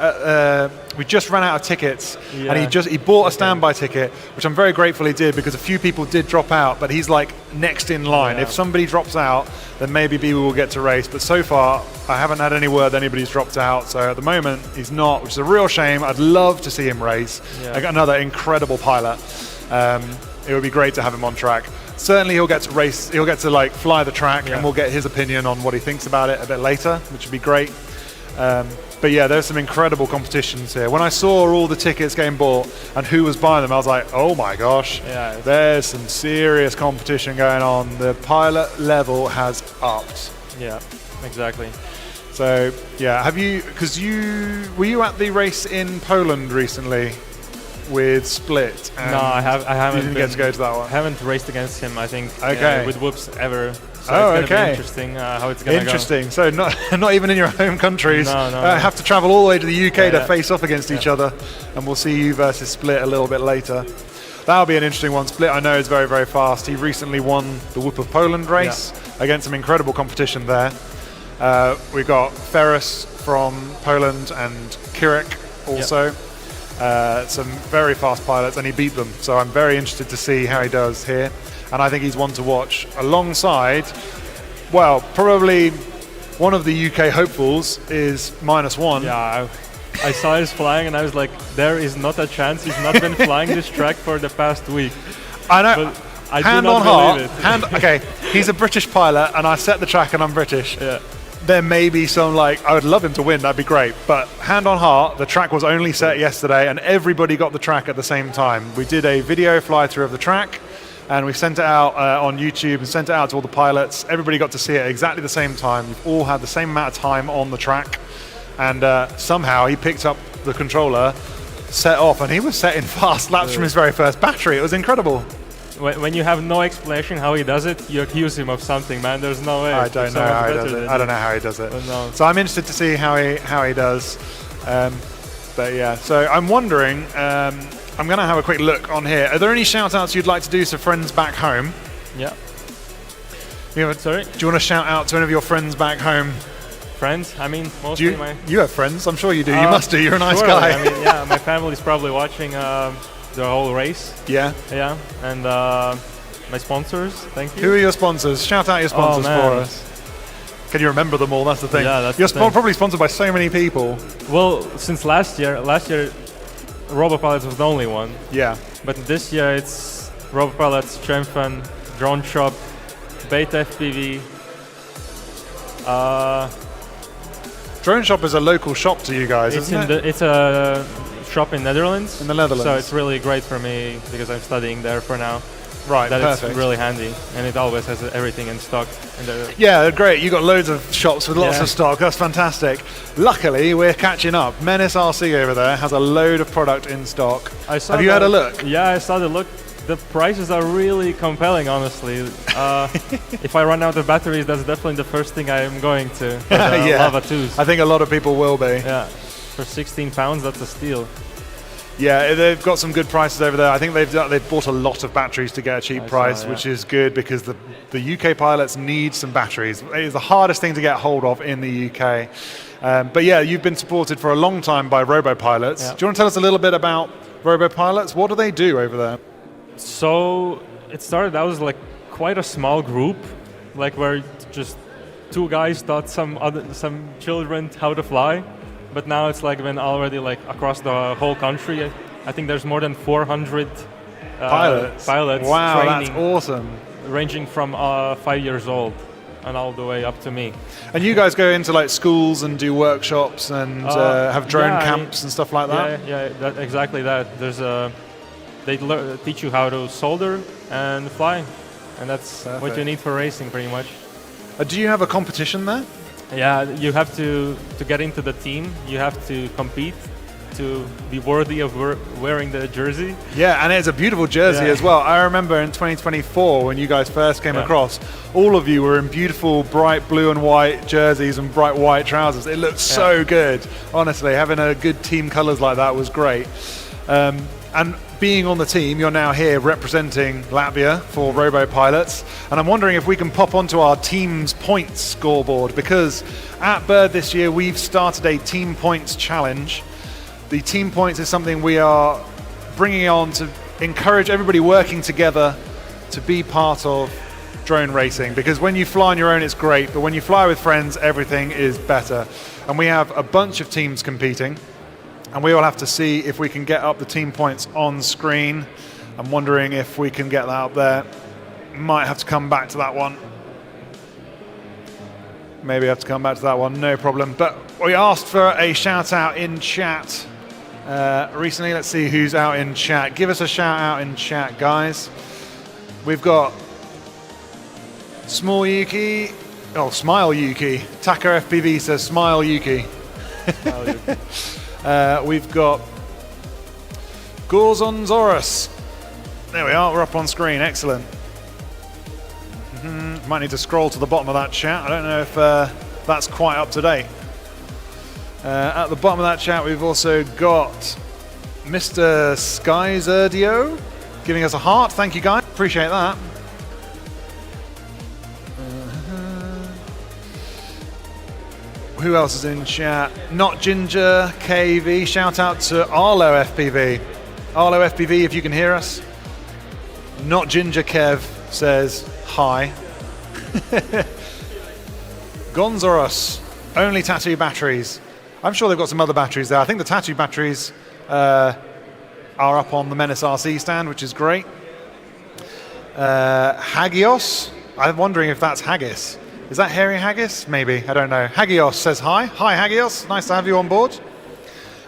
we just ran out of tickets, and he bought a standby ticket, which I'm very grateful he did, because a few people did drop out, but he's like next in line. If somebody drops out, then maybe Biwu will get to race. But so far, I haven't had any word that anybody's dropped out. So at the moment, he's not, which is a real shame. I'd love to see him race. Like another incredible pilot. It would be great to have him on track. Certainly he'll get to race, he'll get to like fly the track, and we'll get his opinion on what he thinks about it a bit later, which would be great. But yeah, there's some incredible competitions here. When I saw all the tickets getting bought and who was buying them, I was like, oh my gosh, there's some serious competition going on. The pilot level has upped. Yeah, exactly. So yeah, were you at the race in Poland recently with Split? No, I haven't. You didn't get to go to that one. I haven't raced against him, I think, with Whoops ever. So it's going to be interesting how it's going to go. Interesting. So not even in your home countries. No. Have to travel all the way to the UK to face off against each other, and we'll see you versus Split a little bit later. That'll be an interesting one. Split, I know, is very, very fast. He recently won the Phobos Poland race against some incredible competition there. We've got Ferris from Poland and Kirek also. Some very fast pilots, and he beat them. So I'm very interested to see how he does here. And I think he's one to watch alongside, well, probably one of the UK hopefuls is -1. Yeah, I saw his flying and I was like, there is not a chance he's not been flying this track for the past week. I know. But I hand do not on heart. believe it. Okay, he's a British pilot and I set the track and I'm British. Yeah. there may be some, like, I would love him to win, that'd be great. But hand on heart, the track was only set yesterday and everybody got the track at the same time. We did a video fly through of the track and we sent it out on YouTube and sent it out to all the pilots. Everybody got to see it at exactly the same time. You've all had the same amount of time on the track. And somehow he picked up the controller, set off, and he was setting fast laps from his very first battery. It was incredible. When you have no explanation how he does it, you accuse him of something, man. There's no way. I don't know how he does it. I don't know how he does it. No. So I'm interested to see how he does. But yeah, so I'm wondering, I'm going to have a quick look on here. Are there any shout-outs you'd like to do to friends back home? Yeah. Sorry? Do you want to shout out to any of your friends back home? Friends? I mean, mostly you have friends? I'm sure you do. You must do. You're a nice surely. guy. I mean, yeah, my family's probably watching the whole race. Yeah. Yeah, and my sponsors, thank you. Who are your sponsors? Shout out your sponsors for us. Can you remember them all? That's the thing. Yeah, that's You're the thing. probably sponsored by so many people. Well, since last year, RoboPilots was the only one. Yeah. But this year it's RoboPilots, Strengthen, Drone Shop, Beta FPV. Drone Shop is a local shop to you guys, isn't it? It's a shop in Netherlands. In the Netherlands. So it's really great for me because I'm studying there for now. Right, that perfect. It's really handy, and it always has everything in stock. Yeah, they're great. You got loads of shops with lots of stock. That's fantastic. Luckily, we're catching up. Menace RC over there has a load of product in stock. Have you had a look? Yeah, I saw the look. The prices are really compelling, honestly. If I run out of batteries, that's definitely the first thing I am going to. Yeah, Lava 2s. I think a lot of people will be. Yeah, for £16, that's a steal. Yeah, they've got some good prices over there. I think they've bought a lot of batteries to get a cheap price, which is good because the UK pilots need some batteries. It is the hardest thing to get hold of in the UK. But yeah, you've been supported for a long time by RoboPilots. Yeah. Do you want to tell us a little bit about RoboPilots? What do they do over there? So it started out as like quite a small group, like where just two guys taught some children how to fly. But now it's like been already like across the whole country. I think there's more than 400 pilots. Wow, training, that's awesome. Ranging from 5 years old and all the way up to me. And you guys go into like schools and do workshops and have drone camps and stuff like that? Yeah, exactly that. There's they teach you how to solder and fly, and that's what you need for racing pretty much. Do you have a competition there? Yeah, you have to get into the team. You have to compete to be worthy of wearing the jersey. Yeah, and it's a beautiful jersey as well. I remember in 2024 when you guys first came across, all of you were in beautiful bright blue and white jerseys and bright white trousers. It looked so good. Honestly, having a good team colours like that was great. And being on the team, you're now here representing Latvia for RoboPilots, and I'm wondering if we can pop onto our team's points scoreboard, because at Bird this year we've started a team points challenge. The team points is something we are bringing on to encourage everybody working together to be part of drone racing, because when you fly on your own it's great, but when you fly with friends everything is better. And we have a bunch of teams competing, and we will have to see if we can get up the team points on screen. I'm wondering if we can get that up there. Might have to come back to that one. Maybe have to come back to that one, no problem. But we asked for a shout out in chat recently. Let's see who's out in chat. Give us a shout out in chat, guys. We've got Small Yuki, Smile Yuki. Taka FPV says Smile Yuki. We've got Gorzonzorus. There we are, we're up on screen, excellent. Might need to scroll to the bottom of that chat. I don't know if that's quite up to date. At the bottom of that chat, we've also got Mr. Skyzerdio giving us a heart. Thank you, guys. Appreciate that. Who else is in chat? Not Ginger KV. Shout out to Arlo FPV. Arlo FPV, if you can hear us. Not Ginger Kev says hi. Gonzoros, only tattoo batteries. I'm sure they've got some other batteries there. I think the tattoo batteries are up on the Menace RC stand, which is great. Hagios, I'm wondering if that's haggis. Is that Hairy Haggis? Maybe, I don't know. Hagios says hi. Hi Hagios, nice to have you on board.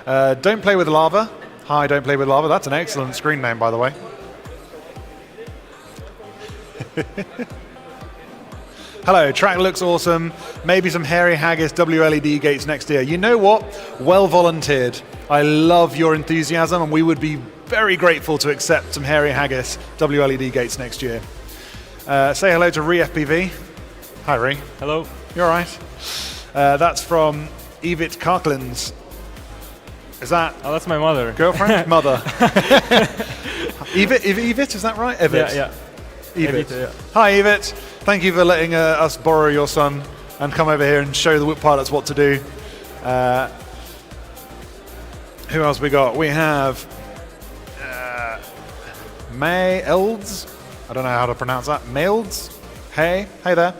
Don't play with lava. Hi, don't play with lava. That's an excellent screen name, by the way. Hello, track looks awesome. Maybe some Hairy Haggis WLED gates next year. You know what? Well volunteered. I love your enthusiasm, and we would be very grateful to accept some Hairy Haggis WLED gates next year. Say hello to ReeFPV. Hi, Ree. Hello. You all right? That's from Evit Karklins. Is that? Oh, that's my mother. Girlfriend? Mother. Evit, is that right? Evit. Yeah. Evit. Yeah. Hi, Evit. Thank you for letting us borrow your son and come over here and show the whip pilots what to do. Who else we got? We have May Elds. I don't know how to pronounce that. Mailds? Hey there.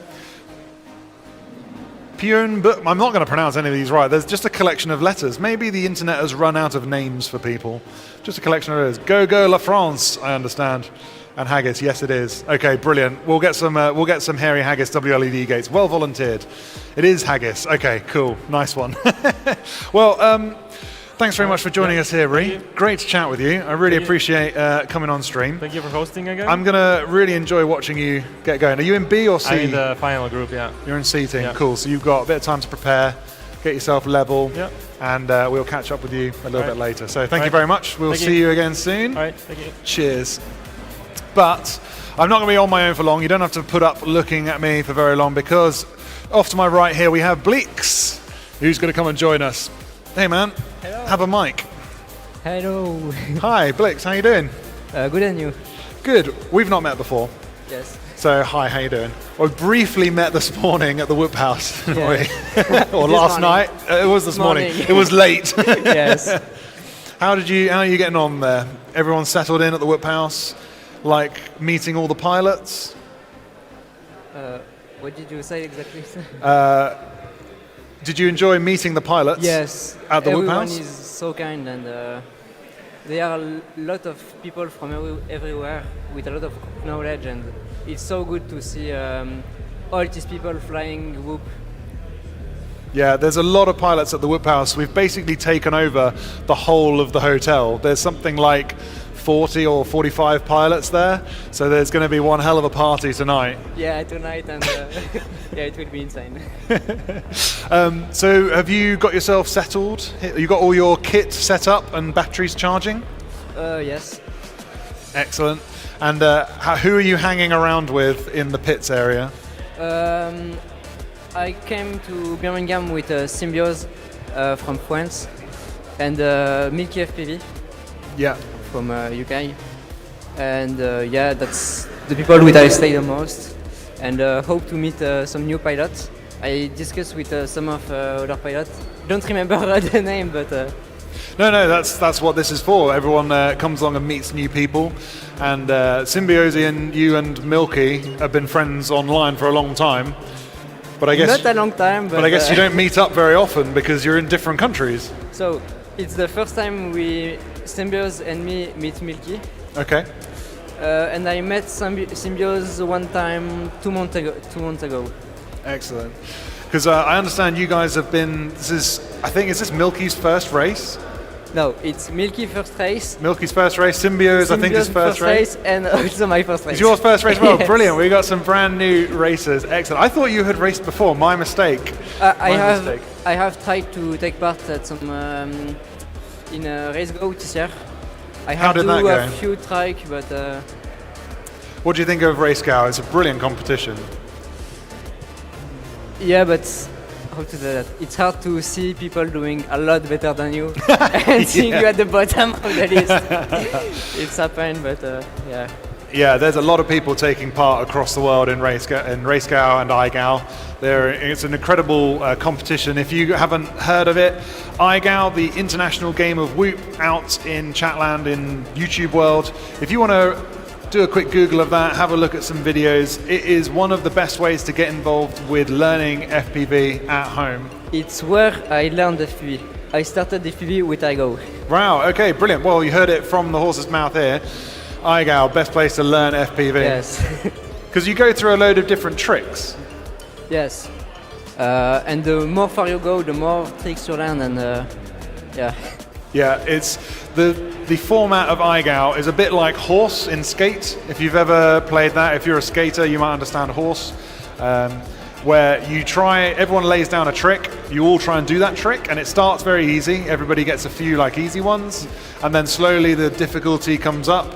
Pune, but I'm not going to pronounce any of these right. There's just a collection of letters. Maybe the internet has run out of names for people. Just a collection of letters. Go La France, I understand. And Haggis, yes it is. Okay, brilliant. We'll get some Hairy Haggis WLED gates. Well volunteered. It is Haggis. Okay, cool. Nice one. Well, thanks very much for joining us here, Ree. Great to chat with you. I really appreciate coming on stream. Thank you for hosting again. I'm going to really enjoy watching you get going. Are you in B or C? I'm in the final group, yeah. You're in C team, Yeah. cool. So you've got a bit of time to prepare, get yourself level, Yeah. and we'll catch up with you a little All bit right. later. So thank All you right. very much. We'll Thank see you. you again soon. All right, thank you. Cheers. But I'm not going to be on my own for long. You don't have to put up looking at me for very long, because off to my right here we have Bleeks, who's going to come and join us. Hey man, Hello. have a mic. Hello. Hi, Bleeks, how you doing? Good and you? Good. We've not met before. Yes. So, hi, how you doing? We briefly met this morning at the Whoop House, didn't Yeah. we? Or last morning. night. It was this morning. Morning. It was late. Yes. How are you getting on there? Everyone settled in at the Whoop House? Like meeting all the pilots? What did you say exactly? Did you enjoy meeting the pilots? Yes. At the Whoop Everyone House? is so kind, and there are a lot of people from everywhere with a lot of knowledge, and it's so good to see all these people flying Whoop. Yeah, there's a lot of pilots at the Whoop House. We've basically taken over the whole of the hotel. There's something like 40 or 45 pilots there, so there's going to be one hell of a party tonight. Yeah, tonight, and yeah, it will be insane. So have you got yourself settled? You got all your kit set up and batteries charging? Yes. Excellent. And who are you hanging around with in the pits area? I came to Birmingham with Symbiose from France and Milky FPV Yeah. from UK. And yeah, that's the people with I stay the most, and hope to meet some new pilots. I discussed with some of other pilots. Don't remember the name, but No, that's what this is for. Everyone comes along and meets new people. And Symbiosi and you and Milky have been friends online for a long time. But I guess not a long time. But I guess you don't meet up very often because you're in different countries. So it's the first time Symbiose and me meet Milky. Okay. And I met Symbiose one time 2 months ago. Excellent. Because I understand you guys have been. Is this Milky's first race? No, it's Milky first race. Milky's first race. Symbiose, I think, is first race. And also my first race. It's your first race. Well, Yes. brilliant. We got some brand new racers. Excellent. I thought you had raced before. My mistake. I mistake. have tried to take part at some in a race go this year. I How have did to that do go? a few trike, but What do you think of Race Cow? It's a brilliant competition. yeah, but how to say that? It's hard to see people doing a lot better than you and seeing you at the bottom of the list. It's happened, but yeah. Yeah, there's a lot of people taking part across the world in Race Cow and iGal. It's an incredible competition. If you haven't heard of it, iGal, the international game of Whoop, out in Chatland in YouTube world. If you want to do a quick Google of that, have a look at some videos. It is one of the best ways to get involved with learning FPV at home. It's where I learned FPV. I started FPV with iGo. Wow, okay, brilliant. Well, you heard it from the horse's mouth here. iGal, best place to learn FPV. Yes. Because you go through a load of different tricks. Yes. And the more far you go, the more tricks you learn, and yeah. Yeah, it's the format of Aigao is a bit like horse in skate. If you've ever played that, if you're a skater, you might understand horse. Where you try, everyone lays down a trick, you all try and do that trick, and it starts very easy. Everybody gets a few like easy ones, and then slowly the difficulty comes up.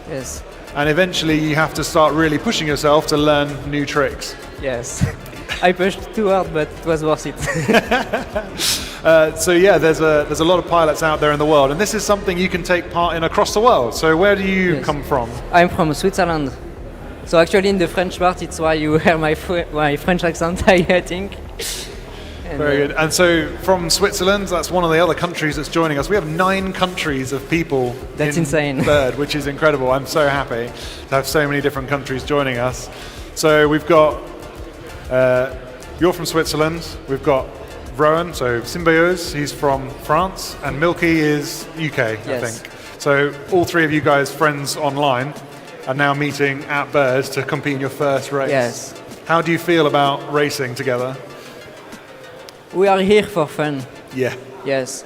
Yes. And eventually you have to start really pushing yourself to learn new tricks. Yes. I pushed too hard, but it was worth it. So yeah, there's a lot of pilots out there in the world, and this is something you can take part in across the world. So where do you come from? I'm from Switzerland. So actually in the French part, it's why you hear my French accent, I think. And very good. And so from Switzerland, that's one of the other countries that's joining us. We have 9 countries of people That's in insane. Bird, which is incredible. I'm so happy to have so many different countries joining us. So we've got, you're from Switzerland, we've got Rowan, so Symbiose, he's from France, and Milky is UK, I Yes. think. So all 3 of you guys, friends online, are now meeting at Bird to compete in your first race. Yes. How do you feel about racing together? we are here for fun. Yeah. Yes.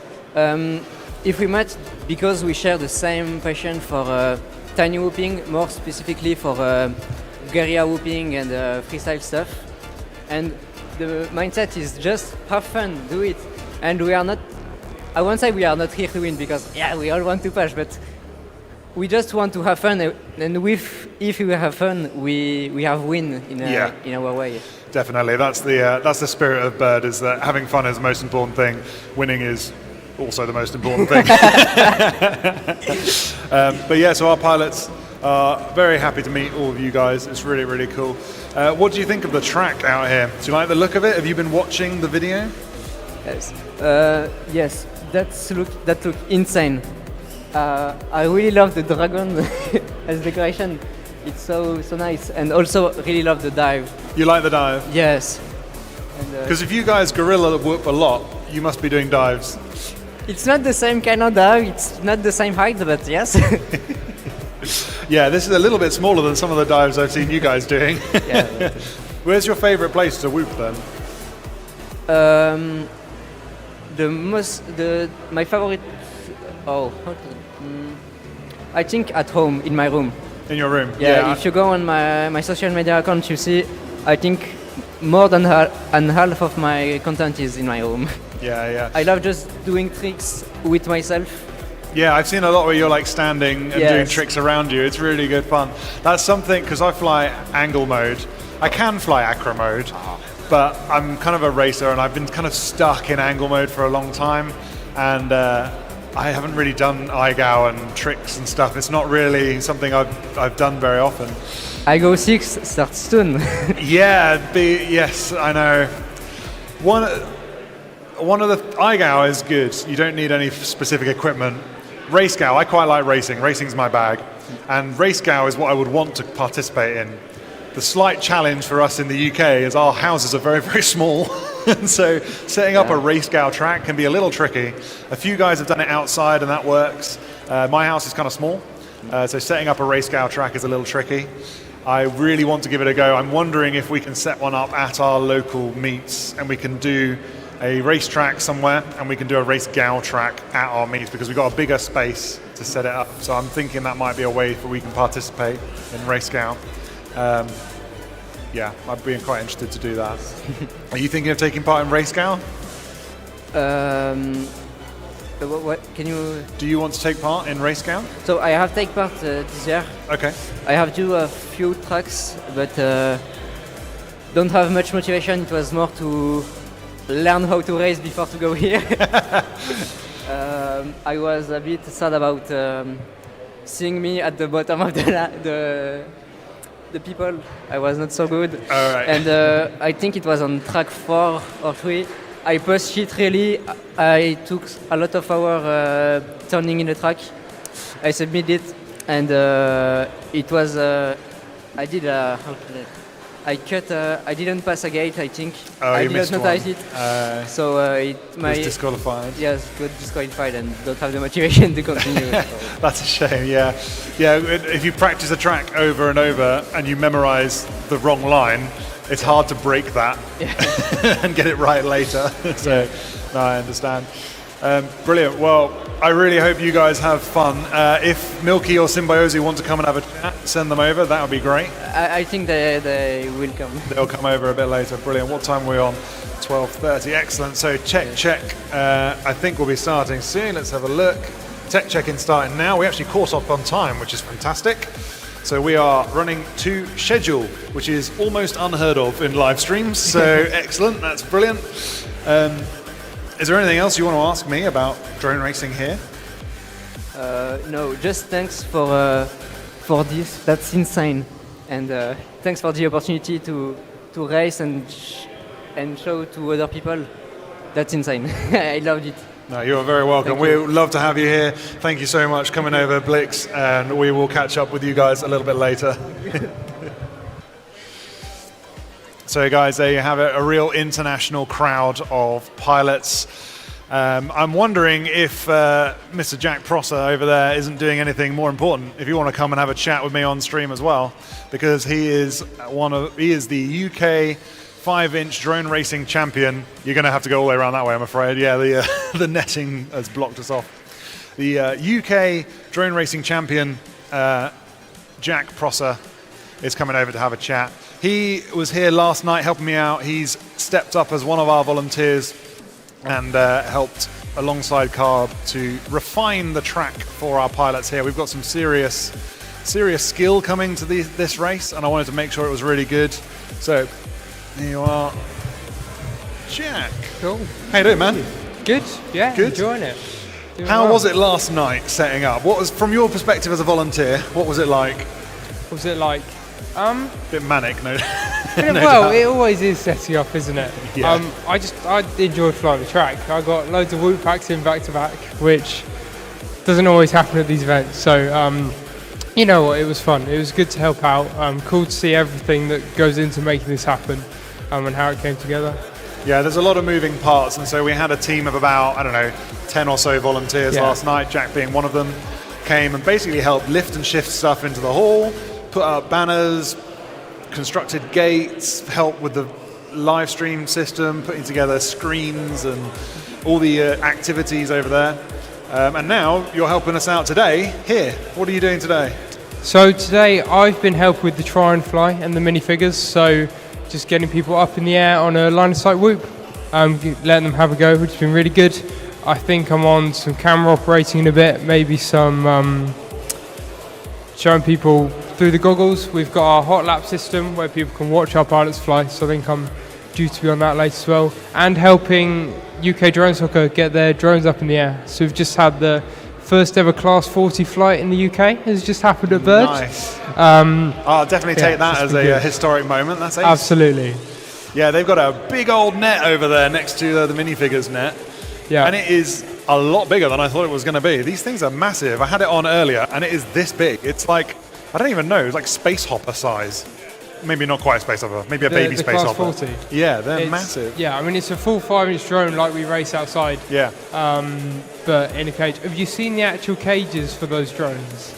If we met because we share the same passion for tiny whooping, more specifically for guerrilla whooping and freestyle stuff. And the mindset is just have fun, do it. And we are not, I won't say we are not here to win because yeah, we all want to push, but we just want to have fun. And if we have fun, we have win in our way. Definitely, that's the spirit of Bird, is that having fun is the most important thing. Winning is also the most important thing. But yeah, so our pilots are very happy to meet all of you guys. It's really, really cool. What do you think of the track out here? Do you like the look of it? Have you been watching the video? Yes. Yes, that look insane. I really love the dragon as decoration. It's so nice, and also really love the dive. You like the dive? Yes. Because if you guys gorilla whoop a lot, you must be doing dives. It's not the same kind of dive. It's not the same height, but yes. Yeah, this is a little bit smaller than some of the dives I've seen you guys doing. Yeah. Where's your favourite place to whoop then? My favorite. I think at home in my room. In your room? Yeah. If you go on my social media account, you see. I think more than half of my content is in my room. Yeah. I love just doing tricks with myself. Yeah, I've seen a lot where you're like standing and doing tricks around you. It's really good fun. That's something, because I fly angle mode. I can fly acro mode, but I'm kind of a racer and I've been kind of stuck in angle mode for a long time. And I haven't really done Aigao and tricks and stuff. It's not really something I've done very often. I go 6 starts soon. Yes, I know. One of the Aigao is good. You don't need any specific equipment. Racegow, I quite like racing. Racing's my bag. And Racegow is what I would want to participate in. The slight challenge for us in the UK is our houses are very, very small. And so setting up a Racegow track can be a little tricky. A few guys have done it outside and that works. My house is kind of small. So setting up a Racegow track is a little tricky. I really want to give it a go. I'm wondering if we can set one up at our local meets and we can do a race track somewhere and we can do a Racegow track at our meets because we've got a bigger space to set it up. So I'm thinking that might be a way that we can participate in Racegow. Yeah, I'd be quite interested to do that. Are you thinking of taking part in Racegow? What can you? Do you want to take part in Racegow? So I have taken part this year. Okay. I have do a few tracks, but don't have much motivation. It was more to learn how to race before to go here. I was a bit sad about seeing me at the bottom of the people. I was not so good. All right. And I think it was on track 4 or 3. I pushed it really. I took a lot of hours turning in the track. I submitted it, and it was. I did I cut. I didn't pass a gate. I think. Oh, I you didn't missed notice one. it. So was disqualified. Yes, got disqualified and don't have the motivation to continue. That's a shame. Yeah. If you practice a track over and over and you memorize the wrong line, it's hard to break that and get it right later. So, no, I understand. Brilliant. Well, I really hope you guys have fun. If Milky or Symbiosi want to come and have a chat, send them over. That would be great. I think they will come. They'll come over a bit later. Brilliant. What time are we on? 12:30. Excellent. So check. I think we'll be starting soon. Let's have a look. Tech check-in starting now. We actually caught up on time, which is fantastic. So we are running to schedule, which is almost unheard of in live streams. So excellent. That's brilliant. Is there anything else you want to ask me about drone racing here? No, just thanks for this. That's insane, and thanks for the opportunity to race and show to other people. That's insane. I loved it. No, you're very welcome. We would love to have you here. Thank you so much coming over, Blix, and we will catch up with you guys a little bit later. So guys, there you have it, a real international crowd of pilots. I'm wondering if Mr. Jack Prosser over there isn't doing anything more important. If you want to come and have a chat with me on stream as well, because he is the UK 5-inch drone racing champion. You're going to have to go all the way around that way, I'm afraid. Yeah, the netting has blocked us off. The UK drone racing champion, Jack Prosser, is coming over to have a chat. He was here last night helping me out. He's stepped up as one of our volunteers and helped alongside Carb to refine the track for our pilots here. We've got some serious skill coming to this race, and I wanted to make sure it was really good. So here you are, Jack. Cool. How you doing, man? Good. Yeah. Good. Enjoying it. Doing How well. was it last night setting up? What was, from your perspective as a volunteer, what was it like? What was it like? Bit manic, no? Well, doubt. it always is setting up, isn't it? Yeah. I enjoyed flying the track. I got loads of whoop packs in back to back, which doesn't always happen at these events. So, you know what? It was fun. It was good to help out. Cool to see everything that goes into making this happen, and how it came together. Yeah, there's a lot of moving parts, and so we had a team of about, 10 or so volunteers last night, Jack being one of them, came and basically helped lift and shift stuff into the hall, put up banners, constructed gates, helped with the live stream system, putting together screens and all the activities over there. And now you're helping us out today, here. What are you doing today? So today I've been helping with the try and fly and the minifigures. So just getting people up in the air on a line of sight whoop, letting them have a go, which has been really good. I think I'm on some camera operating in a bit, maybe some showing people through the goggles. We've got our hot lap system where people can watch our pilots fly, so I think I'm due to be on that later as well. And helping UK Drone Soccer get their drones up in the air. So we've just had the first ever Class 40 flight in the UK, has just happened at Bird. Nice. I'll definitely take that as a historic moment. That's ace. Absolutely. Yeah, they've got a big old net over there next to the minifigures net. Yeah. And it is a lot bigger than I thought it was going to be. These things are massive. I had it on earlier, and it is this big. It's like, I don't even know, it's like Space Hopper size. Maybe not quite Space Hopper, maybe a baby the Space Class Hopper. 40. Yeah, they're It's- massive. Yeah, I mean, it's a full 5-inch drone like we race outside. Yeah. But in a cage. Have you seen the actual cages for those drones?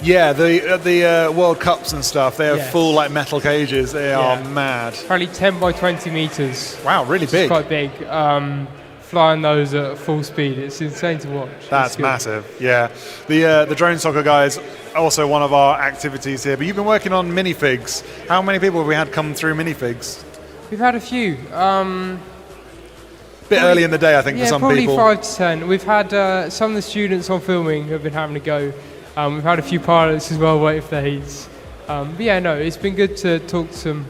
Yeah, the World Cups and stuff, they are Yes. full like metal cages. They are mad. Probably 10 by 20 meters. Wow, really It's big. quite big. Flying those at full speed, it's insane to watch. That's It's good. massive, yeah. The Drone Soccer guys, also one of our activities here. But you've been working on minifigs. How many people have we had come through minifigs? We've had a few. Bit early in the day, I think, Yeah, for some probably people. 5 to 10. We've had some of the students on filming have been having a go. We've had a few pilots as well waiting for their heats. But yeah, no, it's been good to talk to some,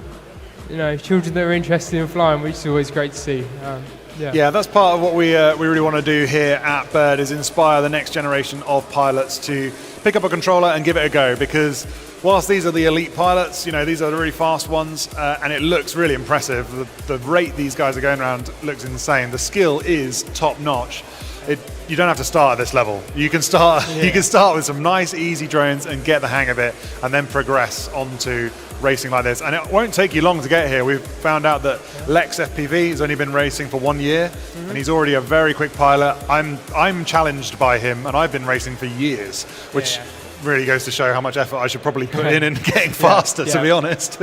children that are interested in flying, which is always great to see. Yeah, that's part of what we really want to do here at Bird, is inspire the next generation of pilots to pick up a controller and give it a go, because whilst these are the elite pilots, these are the really fast ones, and it looks really impressive. The rate these guys are going around looks insane. The skill is top notch. You don't have to start at this level. You can start with some nice, easy drones and get the hang of it, and then progress onto racing like this. And it won't take you long to get here. We've found out that Lex FPV has only been racing for 1 year, and he's already a very quick pilot. I'm challenged by him, and I've been racing for years, which really goes to show how much effort I should probably put in getting faster, to be honest.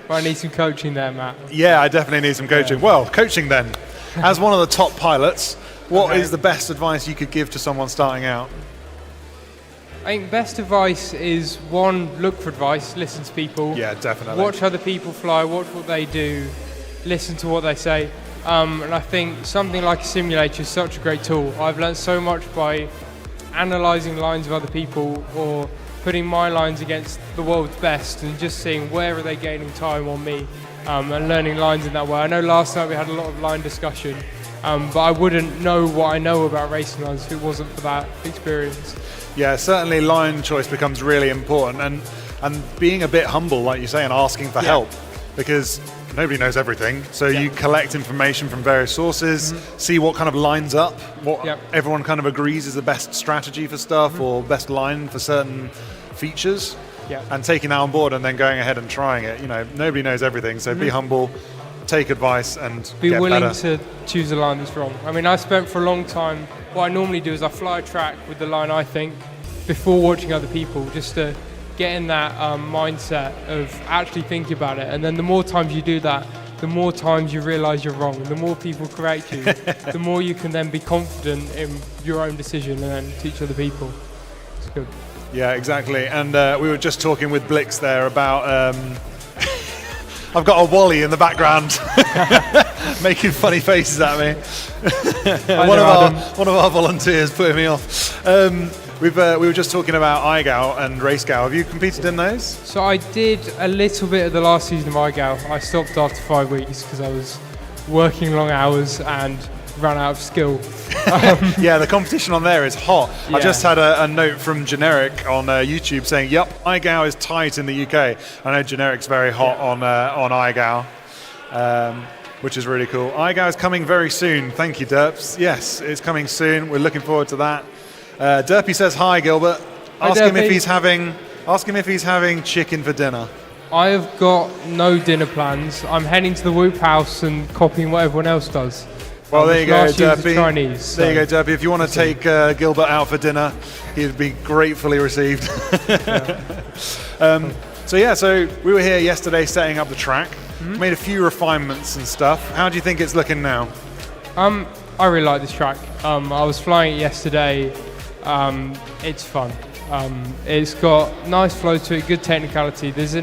I need some coaching there, Matt. Yeah, I definitely need some coaching. Well, coaching then. As one of the top pilots, what is the best advice you could give to someone starting out? I think best advice is, one, look for advice, listen to people. Yeah, definitely. Watch other people fly, watch what they do, listen to what they say. And I think something like a simulator is such a great tool. I've learned so much by analysing lines of other people or putting my lines against the world's best and just seeing where are they gaining time on me, and learning lines in that way. I know last night we had a lot of line discussion, but I wouldn't know what I know about racing lines if it wasn't for that experience. Yeah, certainly line choice becomes really important, and being a bit humble, like you say, and asking for help, because nobody knows everything. So you collect information from various sources, see what kind of lines up, what everyone kind of agrees is the best strategy for stuff or best line for certain features, and taking that on board and then going ahead and trying it. You know, nobody knows everything, so be humble, take advice, and be get willing better. to choose a line that's wrong. I mean, I spent for a long time, what I normally do is I fly a track with the line I think before watching other people, just to get in that mindset of actually thinking about it. And then the more times you do that, the more times you realise you're wrong. The more people correct you, the more you can then be confident in your own decision and then teach other people. It's good. Yeah, exactly. And we were just talking with Blix there about... I've got a Wally in the background making funny faces at me. one of our volunteers putting me off. We were just talking about iGal and RaceGal. Have you competed in those? So I did a little bit of the last season of iGal. I stopped after 5 weeks because I was working long hours and ran out of skill. Yeah, the competition on there is hot. I just had a note from Generic on YouTube saying, yep, iGal is tight in the UK. I know Generic's very hot on iGal, which is really cool. iGal is coming very soon. Thank you, Derps. Yes, it's coming soon. We're looking forward to that. Derpy says hi, Gilbert. Ask him if he's having chicken for dinner. I have got no dinner plans. I'm heading to the Whoop House and copying what everyone else does. Well, there you go, Derpy. Chinese, there you go, Derpy. If you want to take Gilbert out for dinner, he'd be gratefully received. So we were here yesterday setting up the track. Made a few refinements and stuff. How do you think it's looking now? I really like this track. I was flying it yesterday. It's fun. It's got nice flow to it, good technicality. There's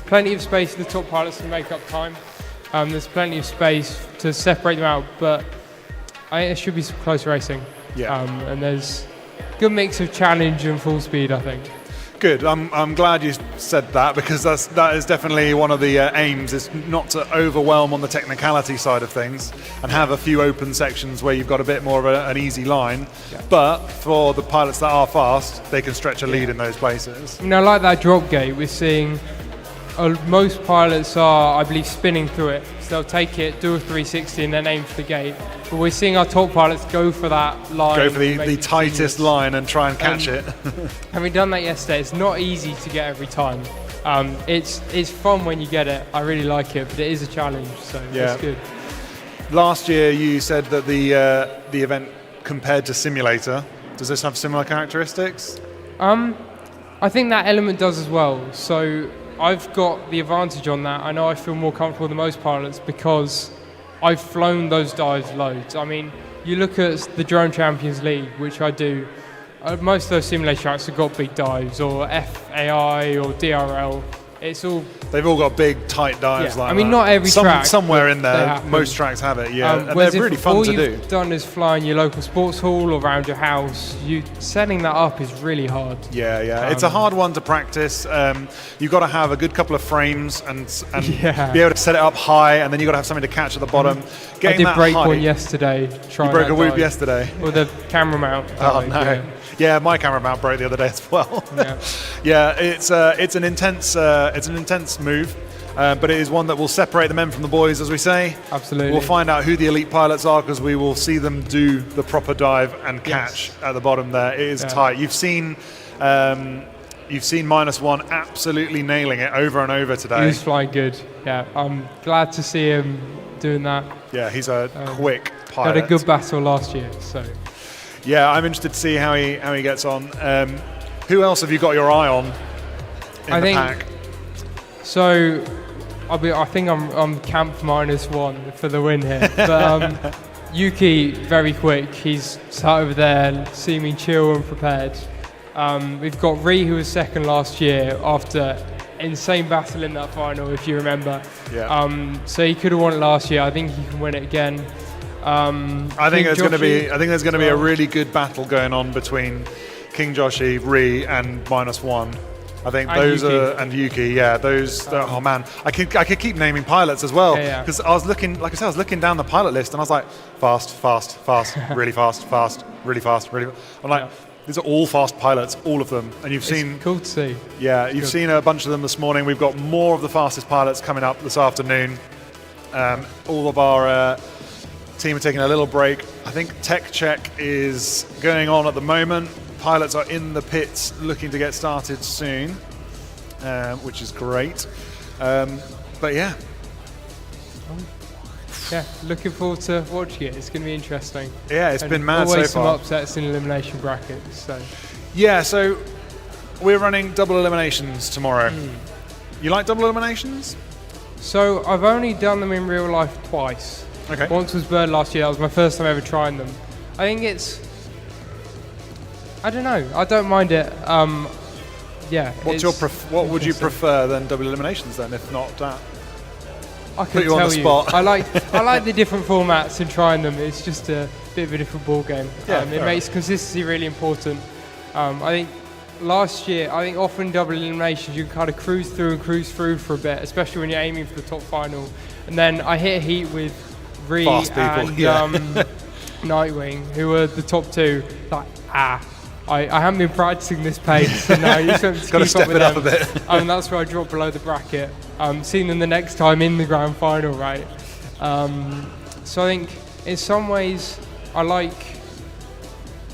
plenty of space for the top pilots to make up time. There's plenty of space to separate them out, but it should be some close racing. Yeah. And there's a good mix of challenge and full speed, I think. Good. I'm glad you said that, because that is definitely one of the aims, is not to overwhelm on the technicality side of things and have a few open sections where you've got a bit more of an easy line. Yeah. But for the pilots that are fast, they can stretch a lead in those places. I like that drop gate. We're seeing most pilots are, I believe, spinning through it. So they'll take it, do a 360 and then aim for the gate. But we're seeing our top pilots go for that line. Go for the tightest line and try and catch it. Having done that yesterday, it's not easy to get every time. It's fun when you get it. I really like it, but it is a challenge, so it's good. Last year you said that the event compared to simulator. Does this have similar characteristics? I think that element does as well. So I've got the advantage on that. I know I feel more comfortable than most pilots because I've flown those dives loads. I mean, you look at the Drone Champions League, which I do, most of those simulator tracks have got big dives, or FAI or DRL. They've all got big, tight dives like that. I mean, not every track. Somewhere in there, most tracks have it, and they're really fun to do. All you've done is fly in your local sports hall or around your house. Setting that up is really hard. Yeah. It's a hard one to practice. You've got to have a good couple of frames and be able to set it up high, and then you've got to have something to catch at the bottom. I did break one yesterday. You broke a Whoop yesterday? With a camera mount. Oh, no. Yeah, my camera mount broke the other day as well. It's an intense move, but it is one that will separate the men from the boys, as we say. Absolutely. We'll find out who the elite pilots are, because we will see them do the proper dive and catch at the bottom there. It is tight. You've seen -1 absolutely nailing it over and over today. He was flying good. Yeah, I'm glad to see him doing that. Yeah, he's a quick pilot. Had a good battle last year, so. Yeah, I'm interested to see how he gets on. Who else have you got your eye on in the pack? So. I think I'm camp -1 for the win here. But Yuki, very quick. He's sat over there, seeming chill and prepared. We've got Ree, who was second last year after insane battle in that final, if you remember. Yeah. So he could have won it last year. I think he can win it again. I think there's going to be a really good battle going on between King Joshi, Ree, and -1. I think those are, and Yuki, yeah, those. Oh man, I could keep naming pilots as well, because I was looking, like I said, I was looking down the pilot list, and I was like, fast, really fast, really fast. I'm like, these are all fast pilots, all of them, and you've seen. Cool to see. Yeah, you've seen a bunch of them this morning. We've got more of the fastest pilots coming up this afternoon. All of our team are taking a little break. I think tech check is going on at the moment. Pilots are in the pits looking to get started soon, which is great. But yeah. Yeah, looking forward to watching it. It's going to be interesting. Yeah, it's been mad so far. Always some upsets in elimination brackets. So. Yeah, so we're running double eliminations tomorrow. You like double eliminations? So I've only done them in real life twice. Okay. Once was Bird last year. That was my first time ever trying them. I think it's. I don't know. I don't mind it. Yeah. What would you prefer than double eliminations then, if not that? I can tell on the you. Spot. I like the different formats and trying them. It's just a bit of a different ball game. Yeah, it makes consistency really important. I think last year, often double eliminations you can kind of cruise through for a bit, especially when you're aiming for the top final. And then I hit a heat with Ree and Nightwing, who were the top two. Like I haven't been practicing this pace, and now you just got to step it up a bit. And that's where I dropped below the bracket. Seeing them the next time in the grand final, right? So I think in some ways I like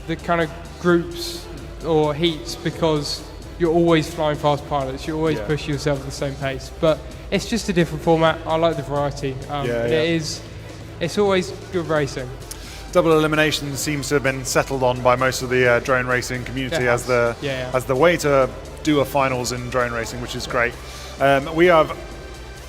the kind of groups or heats because you're always flying fast pilots. You always push yourself at the same pace, but it's just a different format. I like the variety. It's always good racing. Double elimination seems to have been settled on by most of the drone racing community as the way to do a finals in drone racing, which is great. We have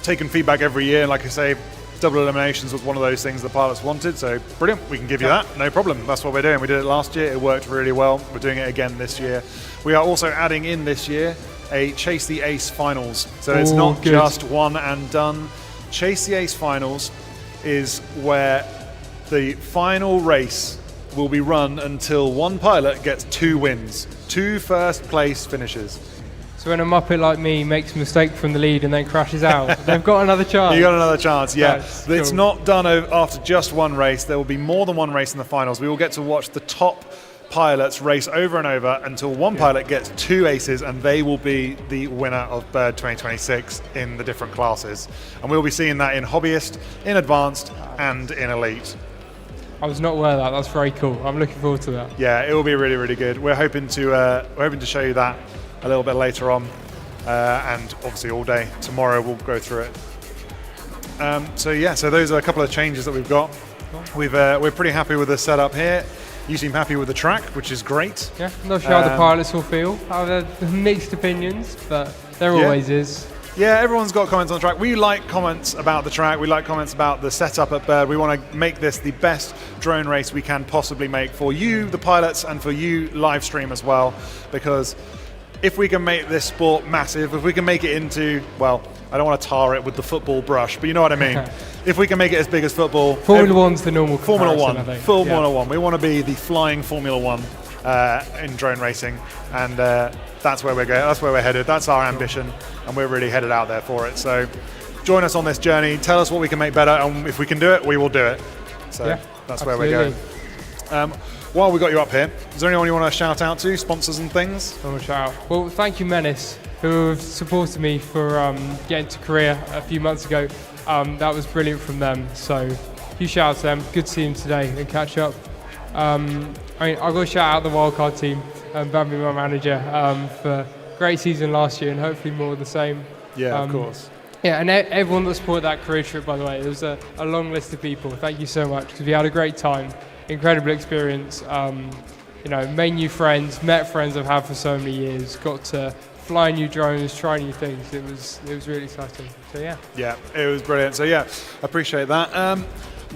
taken feedback every year, and like I say, double eliminations was one of those things the pilots wanted, so brilliant, we can give you that, no problem. That's what we're doing. We did it last year, it worked really well. We're doing it again this year. We are also adding in this year a Chase the Ace finals, so it's not just one and done. Chase the Ace finals is where the final race will be run until one pilot gets 2 wins, 2 first place finishes. So when a Muppet like me makes a mistake from the lead and then crashes out, they've got another chance. You got another chance, yeah. That's It's cool. not done after just one race. There will be more than one race in the finals. We will get to watch the top pilots race over and over until one pilot gets 2 aces, and they will be the winner of Bird 2026 in the different classes. And we'll be seeing that in Hobbyist, in Advanced, and in Elite. I was not aware of that. That's very cool. I'm looking forward to that. Yeah, it will be really, really good. We're hoping to show you that a little bit later on, and obviously all day tomorrow we'll go through it. So those are a couple of changes that we've got. We're pretty happy with the setup here. You seem happy with the track, which is great. Yeah, not sure how the pilots will feel. Have mixed opinions, but there always is. Yeah, everyone's got comments on the track. We like comments about the track. We like comments about the setup at Bird. We want to make this the best drone race we can possibly make for you, the pilots, and for you live stream as well. Because if we can make this sport massive, if we can make it into, well, I don't want to tar it with the football brush, but you know what I mean. If we can make it as big as football. Formula One's the normal Formula comparison, One. I think. Formula One. We want to be the flying Formula One in drone racing, and that's where we're going. That's where we're headed. That's our ambition, and we're really headed out there for it. So join us on this journey. Tell us what we can make better, and if we can do it, we will do it. So that's absolutely. where we're going. While we got you up here, is there anyone you want to shout out to, sponsors and things? I want to shout out. Well, thank you, Menace, who have supported me for getting to Korea a few months ago. That was brilliant from them. So huge shout out to them. Good to see them today and catch up. I've got to shout out the wildcard team, Bambi, my manager, for a great season last year and hopefully more of the same. Yeah, of course. Yeah, and everyone that supported that Korea trip, by the way, there was a long list of people. Thank you so much, because we had a great time, incredible experience. made new friends, met friends I've had for so many years, got to fly new drones, try new things. It was really exciting. So yeah. Yeah, it was brilliant. So yeah, appreciate that. I'm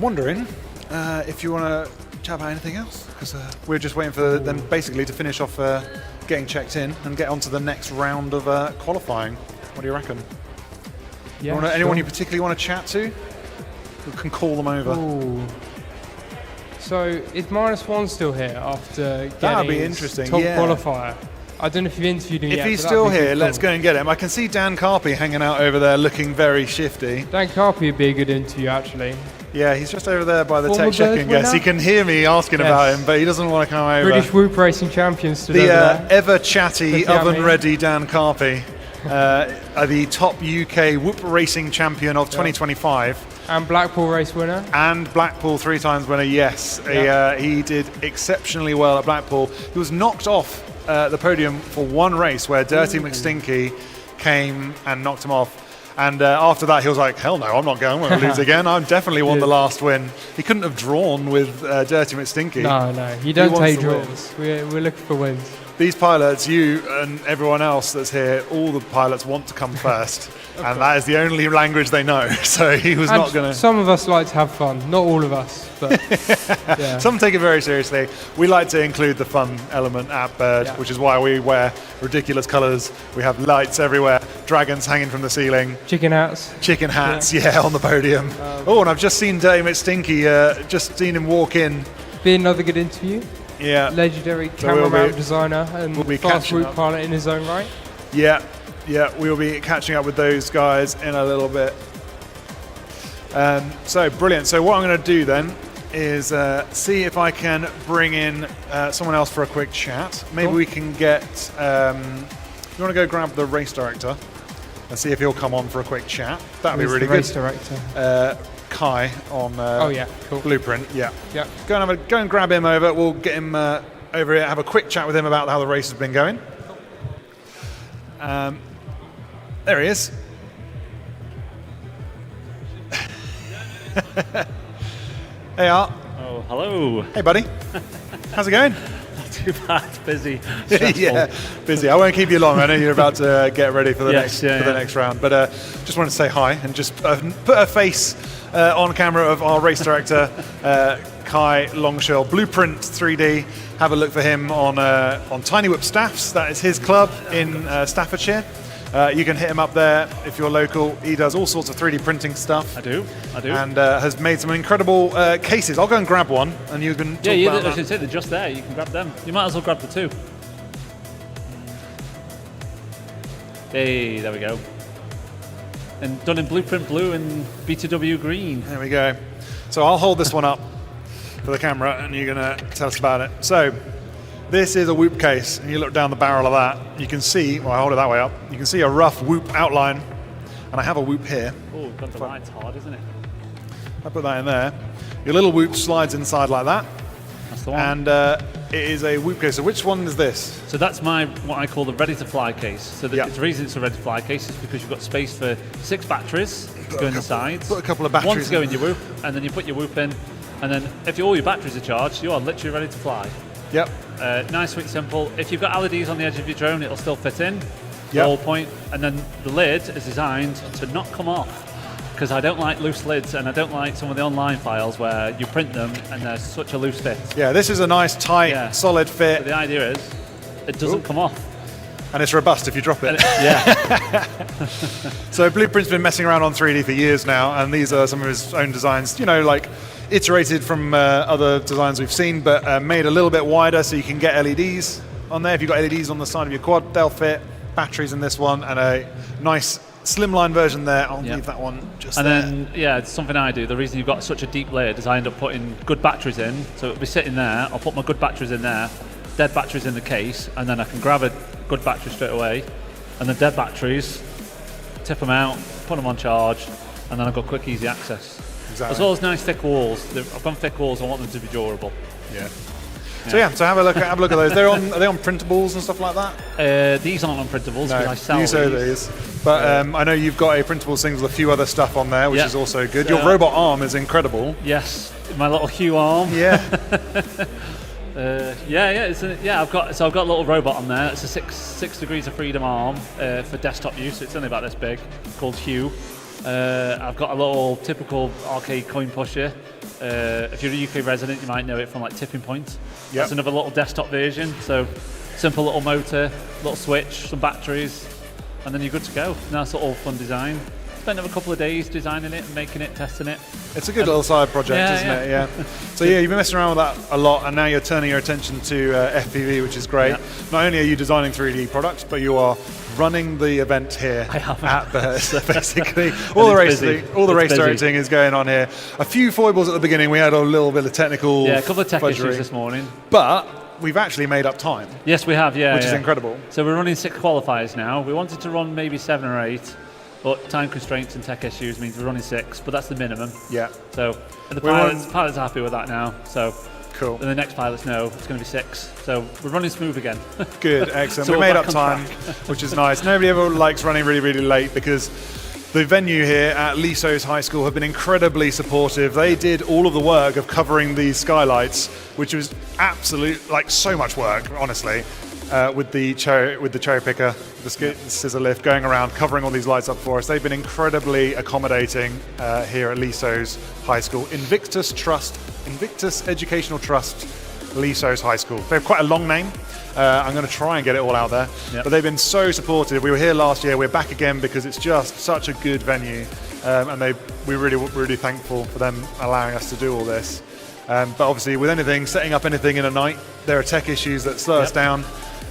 wondering if you want to chat about anything else, because we're just waiting for them basically to finish off getting checked in and get on to the next round of qualifying. What do you reckon? Yeah. Anyone you particularly want to chat to? We can call them over. Ooh. So is -1 still here after That'd be getting interesting. top Yeah. qualifier? I don't know if you've interviewed him yet. If he's but still that'd be here, cool. let's go and get him. I can see Dan Carpy hanging out over there looking very shifty. Dan Carpy would be a good interview, actually. Yeah, he's just over there by the Former tech check-in Bird guest. He winner? can hear me asking Yes. about him, but he doesn't want to come over. British Whoop Racing champion stood over The there. ever chatty, Pretty yummy. oven-ready Dan Carpy, the top UK Whoop Racing champion of 2025. And Blackpool race winner. And Blackpool 3 times winner, yes. Yeah. He did exceptionally well at Blackpool. He was knocked off the podium for one race where Dirty McStinky came and knocked him off. And after that, he was like, hell no, I'm not going. I'm going to lose again. I definitely won the last win. He couldn't have drawn with Dirty McStinky. No, you don't wants take to win. draws. We're looking for wins. These pilots, you and everyone else that's here, all the pilots want to come first. And that is the only language they know. So he was And not going to... some of us like to have fun. Not all of us, but yeah. Some take it very seriously. We like to include the fun element at Bird, Yeah. which is why we wear ridiculous colours. We have lights everywhere, dragons hanging from the ceiling, Chicken hats. chicken hats, on the podium. And I've just seen Dirty McStinky, just seen him walk in. Be another good interview. Yeah, Legendary So we'll camera mount be- designer and we'll be fast catching route up. pilot in his own right. yeah, we'll be catching up with those guys in a little bit. So brilliant. So what I'm going to do then is see if I can bring in someone else for a quick chat. Maybe Cool. we can get... you want to go grab the race director and see if he'll come on for a quick chat? That'd be Who's really the race good. director. Kai on Oh yeah, cool. Blueprint. Yeah. Yeah. Go and grab him over. We'll get him over here, have a quick chat with him about how the race has been going. There he is. Hey, Art. Oh, hello. Hey, buddy. How's it going? Not too bad. Busy. Stressful. Yeah, busy. I won't keep you long. I know you're about to get ready for the Yes, the next round, but just wanted to say hi and just put a face on camera of our race director, Kai Longshell, Blueprint 3D. Have a look for him on Tiny Whip Staffs. That is his club in Staffordshire. You can hit him up there if you're local. He does all sorts of 3D printing stuff. I do. And has made some incredible cases. I'll go and grab one, and you can talk I about was that. going to say they're just there. You can grab them. You might as well grab the two. Hey, there we go. And done in Blueprint Blue and BTW Green. There we go. So I'll hold this one up for the camera, and you're going to tell us about it. So this is a Whoop case, and you look down the barrel of that, you can see, well, I hold it that way up, you can see a rough Whoop outline, and I have a Whoop here. Oh, got the light's hard, isn't it? I put that in there. Your little Whoop slides inside like that, That's the one. and it is a Whoop case. So which one is this? So that's what I call the ready-to-fly case. So Yeah. the reason it's a ready-to-fly case is because you've got space for 6 batteries to go in the sides. Put a couple of One batteries to go in in your Whoop, and then you put your Whoop in, and then if all your batteries are charged, you are literally ready to fly. Yep. Nice, sweet, simple. If you've got LEDs on the edge of your drone, it'll still fit in. The Yep. whole point. And then the lid is designed to not come off, because I don't like loose lids, and I don't like some of the online files where you print them and there's such a loose fit. Yeah, this is a nice, tight, Yeah. solid fit, But the idea is, it doesn't come off. and it's robust if you drop it. Yeah. So Blueprint's been messing around on 3D for years now, and these are some of his own designs, like iterated from other designs we've seen, but made a little bit wider so you can get LEDs on there. If you've got LEDs on the side of your quad, they'll fit. Batteries in this one, and a nice slimline version there. I'll leave that one just And there. then, it's something I do. The reason you've got such a deep lid is I end up putting good batteries in. So it'll be sitting there. I'll put my good batteries in there, dead batteries in the case, and then I can grab a good battery straight away. And the dead batteries, tip them out, put them on charge, and then I've got quick, easy access. Exactly. As well as nice thick walls. I've gone thick walls. I want them to be durable. Yeah. So have a look at those. Are they on printables and stuff like that? These aren't on printables because I sell you say these. these. But I know you've got a printable things with a few other stuff on there, which Yeah. is also good. So- Your robot arm is incredible. Yes, my little Hue arm. Yeah. I've got a little robot on there. It's a 6 degrees of freedom arm for desktop use. It's only about this big, called Hue. I've got a little typical arcade coin pusher. If you're a UK resident, you might know it from like Tipping Point. Yep. That's another little desktop version. So simple little motor, little switch, some batteries, and then you're good to go. Nice little fun design. Spent a couple of days designing it, making it, testing it. It's a good little side project, isn't it? Yeah. So you've been messing around with that a lot, and now you're turning your attention to FPV, which is great. Yeah. Not only are you designing 3D products, but you are running the event here at Bird. So basically, all the race directing is going on here. A few foibles at the beginning. We had a little bit of technical. Yeah, a couple of tech fudgery, issues this morning. but we've actually made up time. Yes, we have. Yeah, which is incredible. So we're running 6 qualifiers now. We wanted to run maybe 7 or 8. But time constraints and tech issues means we're running 6, but that's the minimum. Yeah. So and the pilots are happy with that now. So cool. And the next pilots know it's going to be 6. So we're running smooth again. Good, excellent. So we made up time, which is nice. Nobody ever likes running really, really late because the venue here at Lisos High School have been incredibly supportive. They did all of the work of covering these skylights, which was so much work, honestly. With the cherry picker, the scissor lift, going around covering all these lights up for us. They've been incredibly accommodating here at Lisos High School. Invictus Educational Trust, Lisos High School. They have quite a long name. I'm going to try and get it all out there. Yep. But they've been so supportive. We were here last year. We're back again because it's just such a good venue, and we're really thankful for them allowing us to do all this. But obviously, with setting up anything in a night, there are tech issues that slow us down.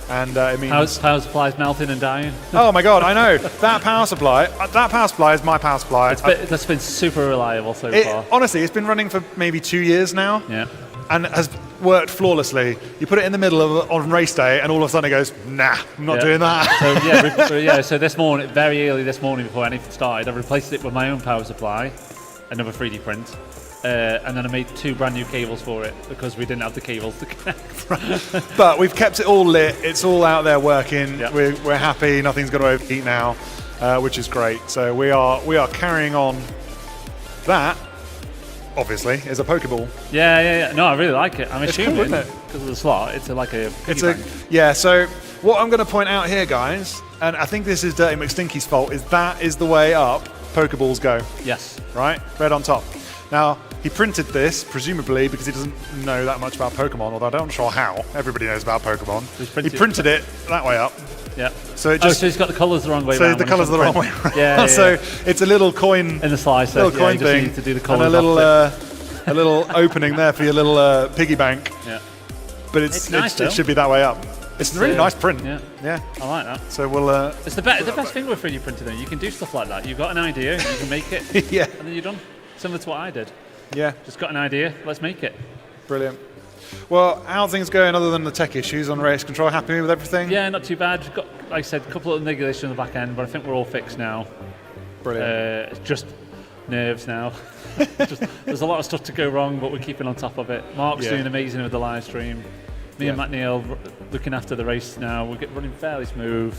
And it means power supply's melting and dying. Oh my God, I know that power supply. That power supply is my power supply. That's been super reliable so far. Honestly, it's been running for maybe 2 years now. Yeah. And has worked flawlessly. You put it in the middle of on race day, and all of a sudden it goes, nah, I'm not doing that. So this morning, very early this morning, before anything started, I replaced it with my own power supply, another 3D print. And then I made 2 brand new cables for it because we didn't have the cables to connect. But we've kept it all lit. It's all out there working. Yep. We're happy. Nothing's going to overheat now, which is great. So we are carrying on. That obviously is a Pokeball. Yeah. No, I really like it. I'm assuming cool, isn't it? because of the slot, it's like a. So what I'm going to point out here, guys, and I think this is Dirty McStinky's fault, is that is the way up Pokeballs go. Yes. Right, red on top. Now, he printed this, presumably because he doesn't know that much about Pokemon, although I'm not sure how. Everybody knows about Pokemon. He printed it that way up. Yeah. So so he's got the colours the wrong way around. So the colours are the wrong way around. Yeah. So it's a little coin in the slicer. Little coin thing. To do the colours and a little opening there for your little piggy bank. Yeah. But it should be that way up. It's a really nice print. Yeah. I like that. So we'll. It's the best thing with 3D printing, though. You can do stuff like that. You've got an idea, you can make it. Yeah. And then you're done. Similar to what I did. Yeah. Just got an idea, let's make it. Brilliant. Well, how are things going other than the tech issues on race control? Happy with everything? Yeah, not too bad. Got, like I said, a couple of niggly issues on the back end, but I think we're all fixed now. Brilliant. It's just nerves now. There's a lot of stuff to go wrong, but we're keeping on top of it. Mark's doing amazing with the live stream. Me and Matt Neal looking after the race now. We're running fairly smooth.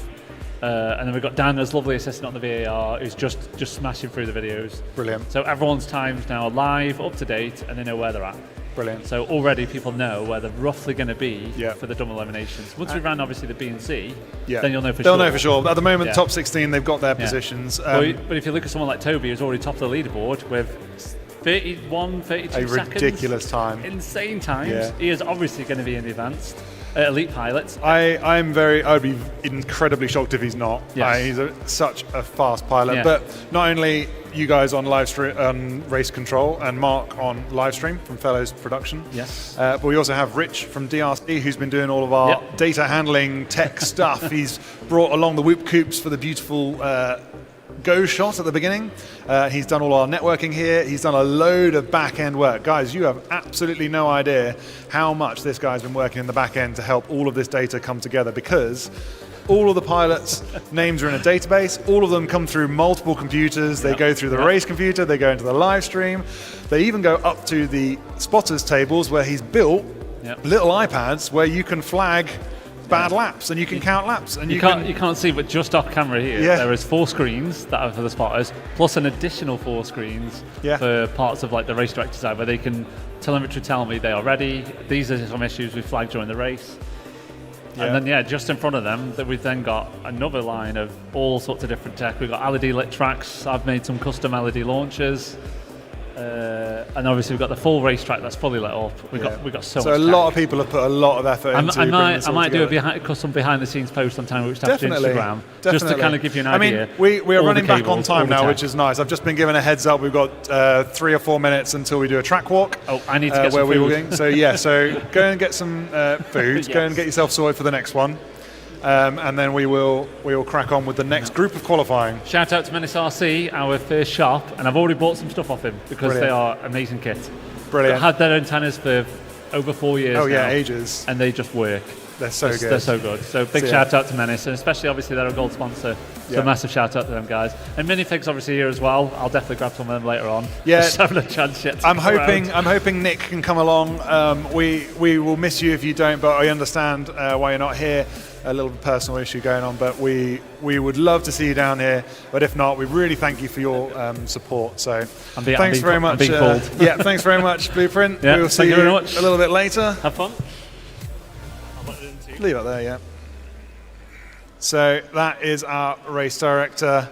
And then we've got Dan, as lovely assistant on the VAR, who's just smashing through the videos. Brilliant. So everyone's times now are live, up to date, and they know where they're at. Brilliant. So already people know where they're roughly going to be for the double eliminations. Once we ran obviously the B and C, then you'll know for sure. They'll know for sure. At the moment, top 16, they've got their positions. But if you look at someone like Toby, who's already top of the leaderboard with 32 seconds. A ridiculous time. Insane times. He is obviously going to be in the advanced. Elite pilots. I'd be incredibly shocked if he's not. Yes. He's such a fast pilot. But not only you guys on live stream, race control, and Mark on live stream from Fellows Production. Yes. But we also have Rich from DRC, who's been doing all of our data handling tech stuff. He's brought along the whoop coops for the beautiful go shot at the beginning. He's done all our networking here. He's done a load of back-end work. Guys, you have absolutely no idea how much this guy's been working in the back end to help all of this data come together, because all of the pilots' names are in a database. All of them come through multiple computers. They go through the race computer. They go into the live stream. They even go up to the spotters tables where he's built little iPads where you can flag bad laps and you can count laps, and you can't see, but just off camera here there is 4 screens that are for the spotters, plus an additional 4 screens for parts of like the race director side where they can telemetry tell me they are ready. These are some issues we flagged during the race. Yeah. And then, just in front of them, that we've then got another line of all sorts of different tech. We've got LED lit tracks. I've made some custom LED launchers. And obviously we've got the full racetrack that's fully lit up. We've got so much a lot of people have put a lot of effort into bringing this I all might do together. a custom behind the scenes post on time, which to Instagram, just to Definitely. kind of give you an idea. I mean, we are All running the back on cables, all time the now, tech. which is nice. I've just been given a heads up. We've got 3 or 4 minutes until we do a track walk. Oh, I need to get where some we will food. go. So go and get some food. Go and get yourself sorted for the next one. And then we will crack on with the next group of qualifying. Shout out to Menace RC, our first shop, and I've already bought some stuff off him because Brilliant. they are amazing kit. Brilliant. They've had their antennas for over 4 years Oh yeah, now, ages. and they just work. They're so good. They're so good. So big So, shout out to Menace, and especially obviously they're a gold sponsor. So Yeah. massive shout out to them guys. And Minifigs obviously here as well. I'll definitely grab some of them later on. Yeah. Just having a chance yet. to I'm come around. hoping Nick can come along. We will miss you if you don't, but I understand why you're not here. A little personal issue going on, but we would love to see you down here. But if not, we really thank you for your support. So thanks very much. Yeah, thanks very much, Blueprint. Yeah, We'll see thank you very you much. a little bit later. Have fun. Leave it there, yeah. So that is our race director,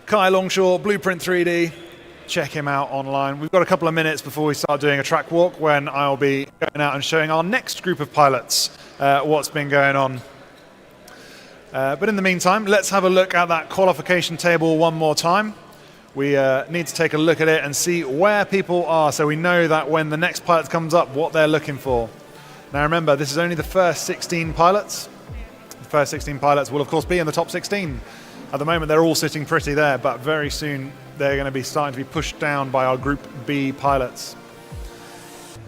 Kai Longshaw, Blueprint 3D. Check him out online. We've got a couple of minutes before we start doing a track walk when I'll be going out and showing our next group of pilots what's been going on. But in the meantime, let's have a look at that qualification table one more time. We need to take a look at it and see where people are so we know that when the next pilot comes up, what they're looking for. Now remember, this is only the first 16 pilots. The first 16 pilots will of course be in the top 16. At the moment they're all sitting pretty there, but very soon they're going to be starting to be pushed down by our Group B pilots.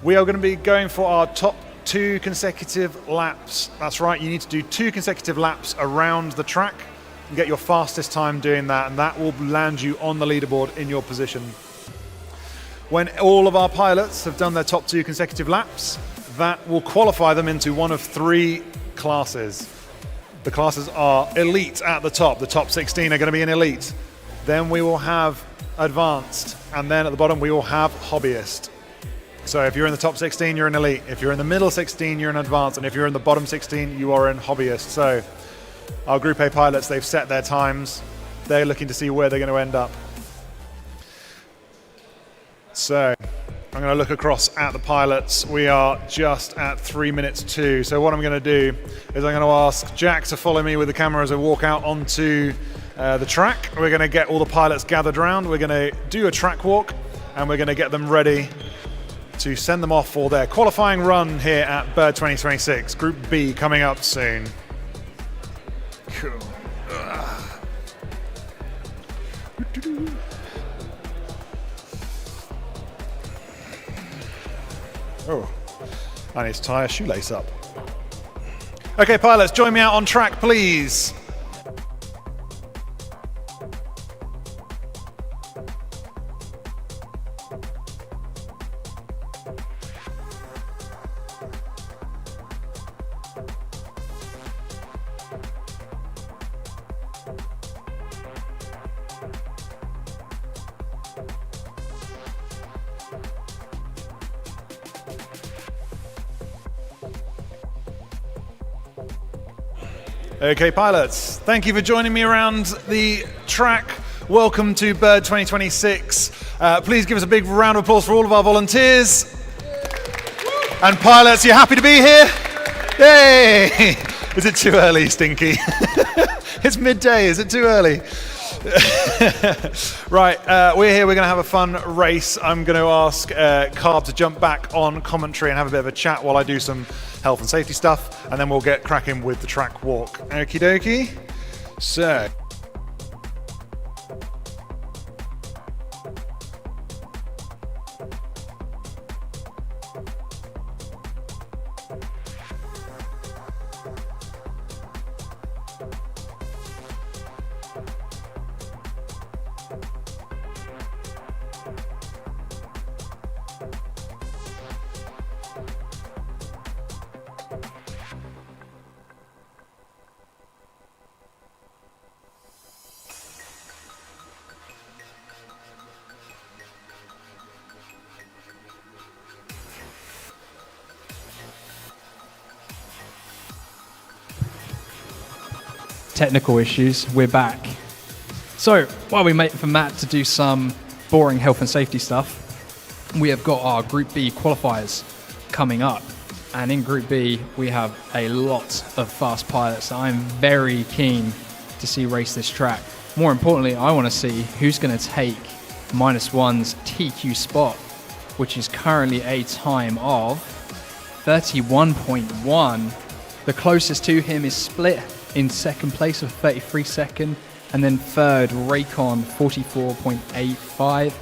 We are going to be going for our top 2 consecutive laps. That's right, you need to do 2 consecutive laps around the track and get your fastest time doing that, and that will land you on the leaderboard in your position. When all of our pilots have done their top 2 consecutive laps, that will qualify them into one of 3 classes. The classes are elite at the top. The top 16 are going to be in elite. Then we will have advanced, and then at the bottom we will have hobbyist. So if you're in the top 16, you're in elite. If you're in the middle 16, you're in advanced, and if you're in the bottom 16, you are in hobbyist. So our Group A pilots, they've set their times. They're looking to see where they're going to end up. So I'm going to look across at the pilots. We are just at 3 minutes 2. So what I'm going to do is I'm going to ask Jack to follow me with the camera as I walk out onto the track. We're going to get all the pilots gathered around. We're going to do a track walk and we're going to get them ready to send them off for their qualifying run here at Bird 2026. Group B coming up soon. Cool. Oh, I need to tie a shoelace up. Okay, pilots, join me out on track, please. Okay, pilots, thank you for joining me around the track. Welcome to Bird 2026. Please give us a big round of applause for all of our volunteers. And pilots, you happy to be here? Yay! Is it too early, Stinky? It's midday, is it too early? Right, we're here, we're going to have a fun race. I'm going to ask Carb to jump back on commentary and have a bit of a chat while I do some health and safety stuff, and then we'll get cracking with the track walk. Okie dokie. So. technical issues, we're back. So while we wait for Matt to do some boring health and safety stuff, we have got our Group B qualifiers coming up. And in Group B, we have a lot of fast pilots that I'm very keen to see race this track. More importantly, I want to see who's going to take -1's TQ spot, which is currently a time of 31.1. The closest to him is Split in second place with 33 second, and then third, Raycon, 44.85.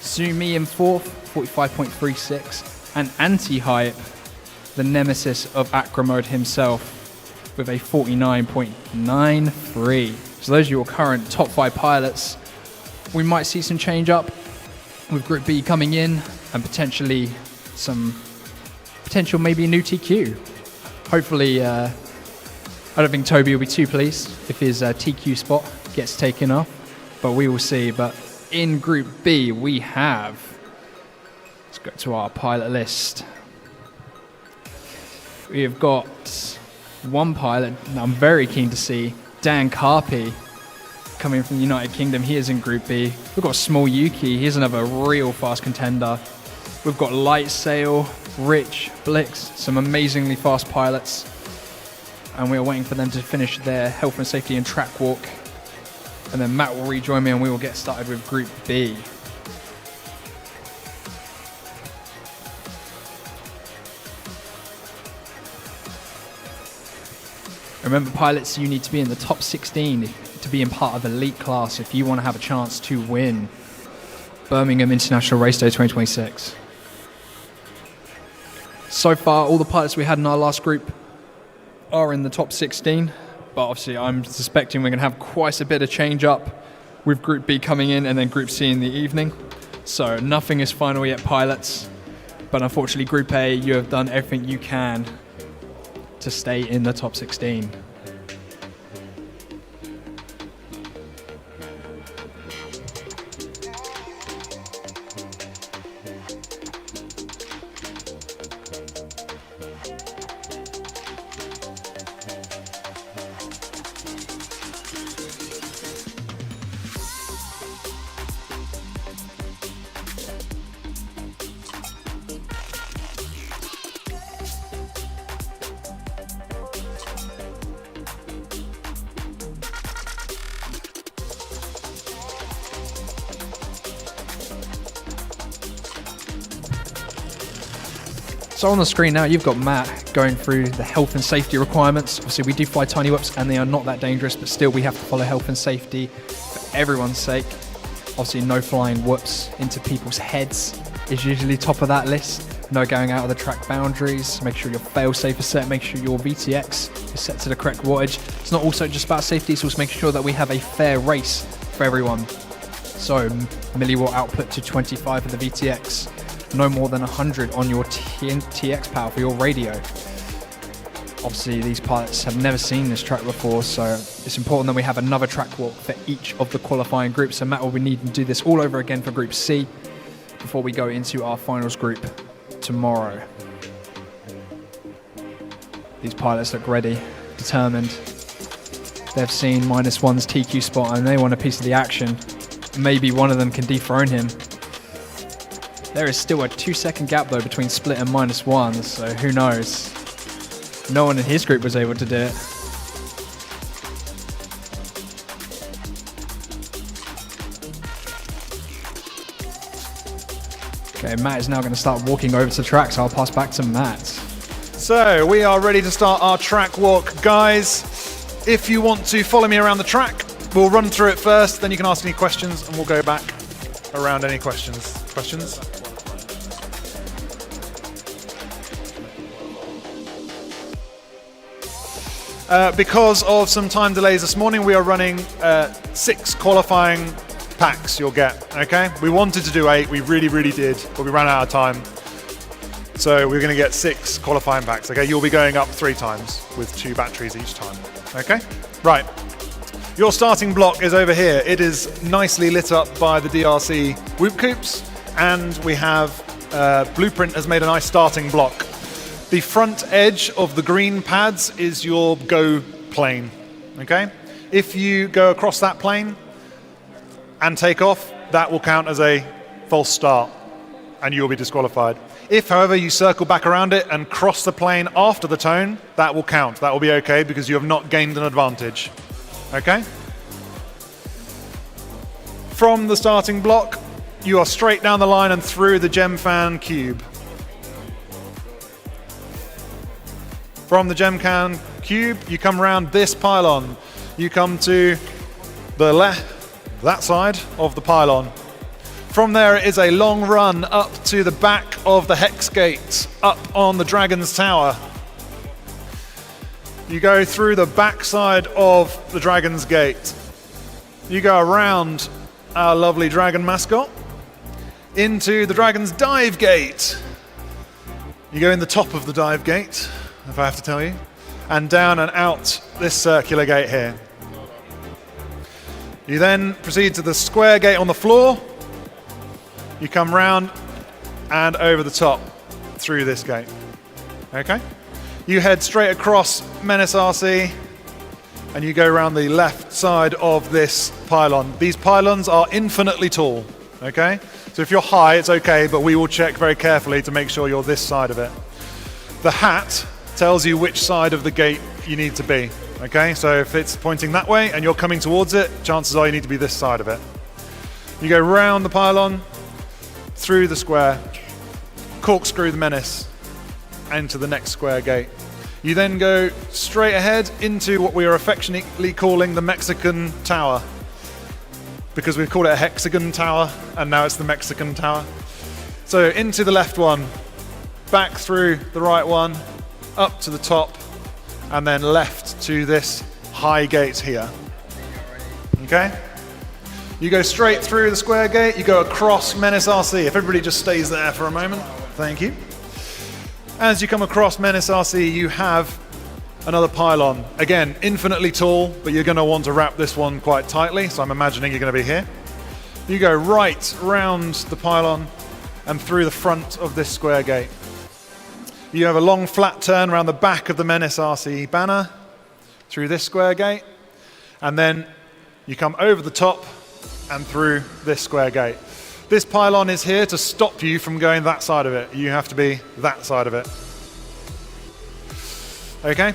Sumi in fourth, 45.36, and Anti-Hype, the nemesis of Acromode himself, with a 49.93. So those are your current top 5 pilots. We might see some change up with Group B coming in, and potentially some potential maybe a new TQ. Hopefully, I don't think Toby will be too pleased if his TQ spot gets taken off, but we will see. But in Group B, we have, let's go to our pilot list. We have got one pilot I'm very keen to see, Dan Carpy, coming from the United Kingdom. He is in Group B. We've got Small Yuki. He's another real fast contender. We've got Lightsail, Rich, Blix, some amazingly fast pilots. And we are waiting for them to finish their health and safety and track walk. And then Matt will rejoin me and we will get started with Group B. Remember, pilots, you need to be in the top 16 to be in part of elite class if you want to have a chance to win Birmingham International Race Day 2026. So far, all the pilots we had in our last group are in the top 16, but obviously I'm suspecting we're going to have quite a bit of change up with Group B coming in and then Group C in the evening. So nothing is final yet, pilots, but unfortunately Group A, you have done everything you can to stay in the top 16. So on the screen now, you've got Matt going through the health and safety requirements. Obviously, we do fly tiny whips and they are not that dangerous, but still we have to follow health and safety for everyone's sake. Obviously, no flying whoops into people's heads is usually top of that list. No going out of the track boundaries. Make sure your fail-safe is set. Make sure your VTX is set to the correct wattage. It's not also just about safety, it's also making sure that we have a fair race for everyone. So, milliwatt output to 25 for the VTX. No more than 100 on your TX power for your radio. Obviously, these pilots have never seen this track before, so it's important that we have another track walk for each of the qualifying groups. So Matt will be needing to do this all over again for Group C before we go into our finals group tomorrow. These pilots look ready, determined. They've seen -1's TQ spot and they want a piece of the action. Maybe one of them can dethrone him. There is still a 2-second gap though between Split and -1, so who knows? No one in his group was able to do it. Okay, Matt is now going to start walking over to the track, so I'll pass back to Matt. So we are ready to start our track walk, guys. If you want to follow me around the track, we'll run through it first, then you can ask any questions and we'll go back around any questions. Questions? Because of some time delays this morning, we are running 6 qualifying packs you'll get, okay? We wanted to do 8, we really did, but we ran out of time. So we're gonna get 6 qualifying packs, okay? You'll be going up 3 times with 2 batteries each time, okay? Right, your starting block is over here. It is nicely lit up by the DRC whoop coops, and we have Blueprint has made a nice starting block. The front edge of the green pads is your go plane, okay? If you go across that plane and take off, that will count as a false start and you will be disqualified. If, however, you circle back around it and cross the plane after the tone, that will count. That will be okay because you have not gained an advantage. Okay? From the starting block, you are straight down the line and through the gem fan cube. From the gem can cube, you come around this pylon. You come to the left, that side of the pylon. From there, it is a long run up to the back of the hex gate, up on the Dragon's Tower. You go through the back side of the Dragon's Gate. You go around our lovely dragon mascot into the Dragon's Dive Gate. You go in the top of the dive gate, if I have to tell you, and down and out this circular gate here. You then proceed to the square gate on the floor. You come round and over the top through this gate. Okay? You head straight across Menace RC and you go around the left side of this pylon. These pylons are infinitely tall. Okay? So if you're high, it's okay, but we will check very carefully to make sure you're this side of it. The hat tells you which side of the gate you need to be. Okay? So if it's pointing that way and you're coming towards it, chances are you need to be this side of it. You go round the pylon, through the square, corkscrew the Menace into the next square gate. You then go straight ahead into what we are affectionately calling the Mexican Tower, because we've called it a hexagon tower and now it's the Mexican Tower. So into the left one, back through the right one, up to the top, and then left to this high gate here. Okay? You go straight through the square gate, you go across Menace RC. If everybody just stays there for a moment, thank you. As you come across Menace RC, you have another pylon. Again, infinitely tall, but you're going to want to wrap this one quite tightly, so I'm imagining you're going to be here. You go right round the pylon and through the front of this square gate. You have a long flat turn around the back of the Menace RC banner, through this square gate, and then you come over the top and through this square gate. This pylon is here to stop you from going that side of it. You have to be that side of it. Okay?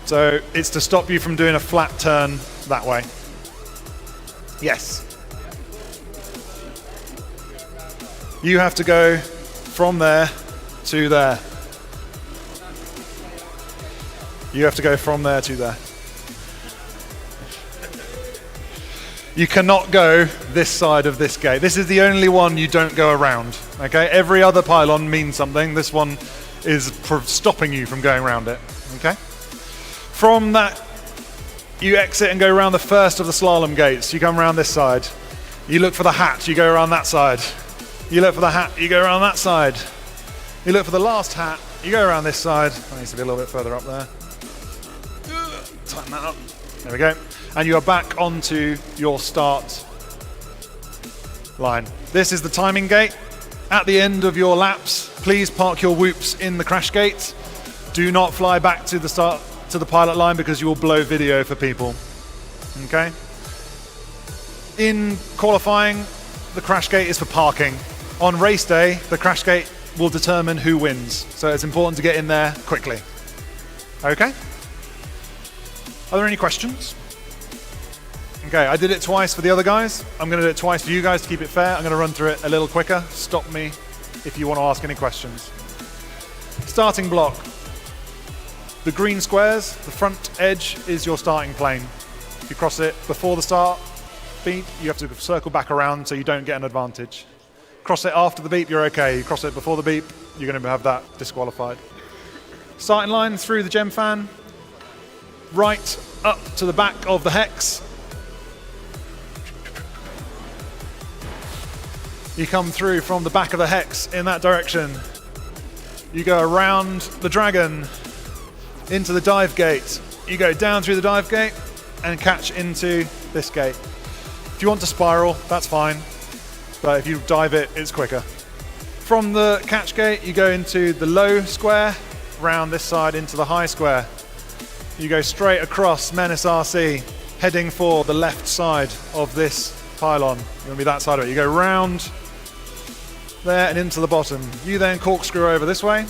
So it's to stop you from doing a flat turn that way. Yes. You have to go from there to there. You have to go from there to there. You cannot go this side of this gate. This is the only one you don't go around. Okay? Every other pylon means something. This one is stopping you from going around it. Okay? From that, you exit and go around the first of the slalom gates. You come around this side. You look for the hat, you go around that side. You look for the hat, you go around that side. You look for the last hat, you go around this side. That needs to be a little bit further up there. Tighten that up. There we go. And you are back onto your start line. This is the timing gate. At the end of your laps, please park your whoops in the crash gate. Do not fly back to the start to the pilot line because you will blow video for people. Okay? In qualifying, the crash gate is for parking. On race day, the crash gate will determine who wins. So it's important to get in there quickly. Okay? Are there any questions? Okay, I did it twice for the other guys. I'm going to do it twice for you guys to keep it fair. I'm going to run through it a little quicker. Stop me if you want to ask any questions. Starting block. The green squares, the front edge is your starting plane. If you cross it before the start beep, you have to circle back around so you don't get an advantage. Cross it after the beep, you're okay. You cross it before the beep, you're going to have that disqualified. Starting line through the gem fan, right up to the back of the hex. You come through from the back of the hex in that direction. You go around the dragon into the dive gate. You go down through the dive gate and catch into this gate. If you want to spiral, that's fine, but if you dive it, it's quicker. From the catch gate, you go into the low square, round this side into the high square. You go straight across Menace RC, heading for the left side of this pylon. You're going to be that side of it. You go round there and into the bottom. You then corkscrew over this way,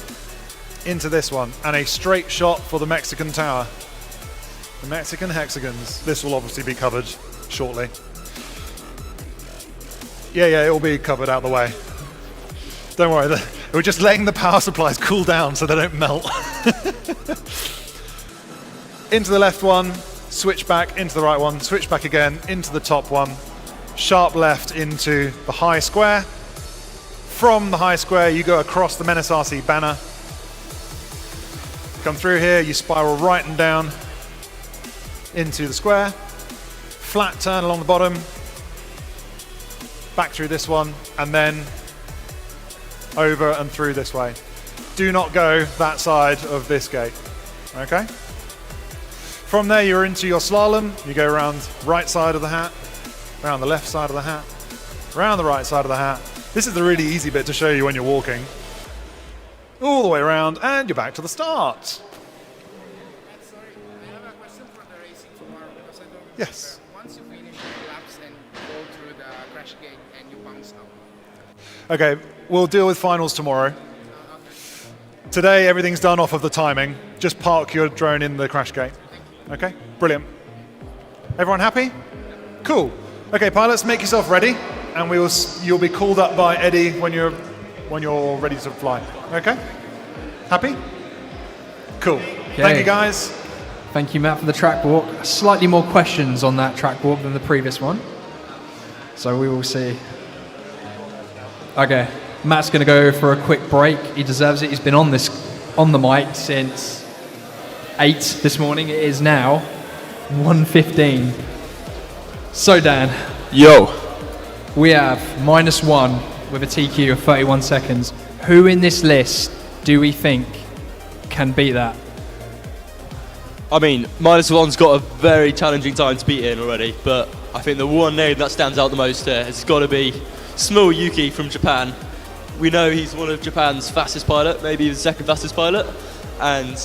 into this one, and a straight shot for the Mexican tower. The Mexican hexagons. This will obviously be covered shortly. Yeah, it will be covered out the way. Don't worry, we're just letting the power supplies cool down so they don't melt. Into the left one, switch back, into the right one, switch back again, into the top one, sharp left into the high square. From the high square, you go across the Menace RC banner. Come through here, you spiral right and down into the square. Flat turn along the bottom, back through this one, and then over and through this way. Do not go that side of this gate, okay? From there, you're into your slalom. You go around right side of the hat, around the left side of the hat, around the right side of the hat. This is the really easy bit to show you when you're walking. All the way around, and you're back to the start. Sorry, I have a question for the racing tomorrow because I don't remember. Yes. Once you finish the laps and go through the crash gate and you bounce out. Okay, we'll deal with finals tomorrow. Today, everything's done off of the timing. Just park your drone in the crash gate. Okay, brilliant. Everyone happy? Cool. Okay, pilots, make yourself ready, and you'll be called up by Eddie when you're ready to fly. Okay? Happy? Cool. Okay. Thank you, guys. Thank you, Matt, for the track walk. Slightly more questions on that track walk than the previous one. So we will see. Okay, Matt's going to go for a quick break. He deserves it. He's been on the mic since 8 this morning. It is now 1:15. So Dan. Yo. We have -1 with a TQ of 31 seconds. Who in this list do we think can beat that? I mean, -1's got a very challenging time to beat in already, but I think the one name that stands out the most here has got to be Small Yuki from Japan. We know he's one of Japan's fastest pilot, maybe the second fastest pilot, and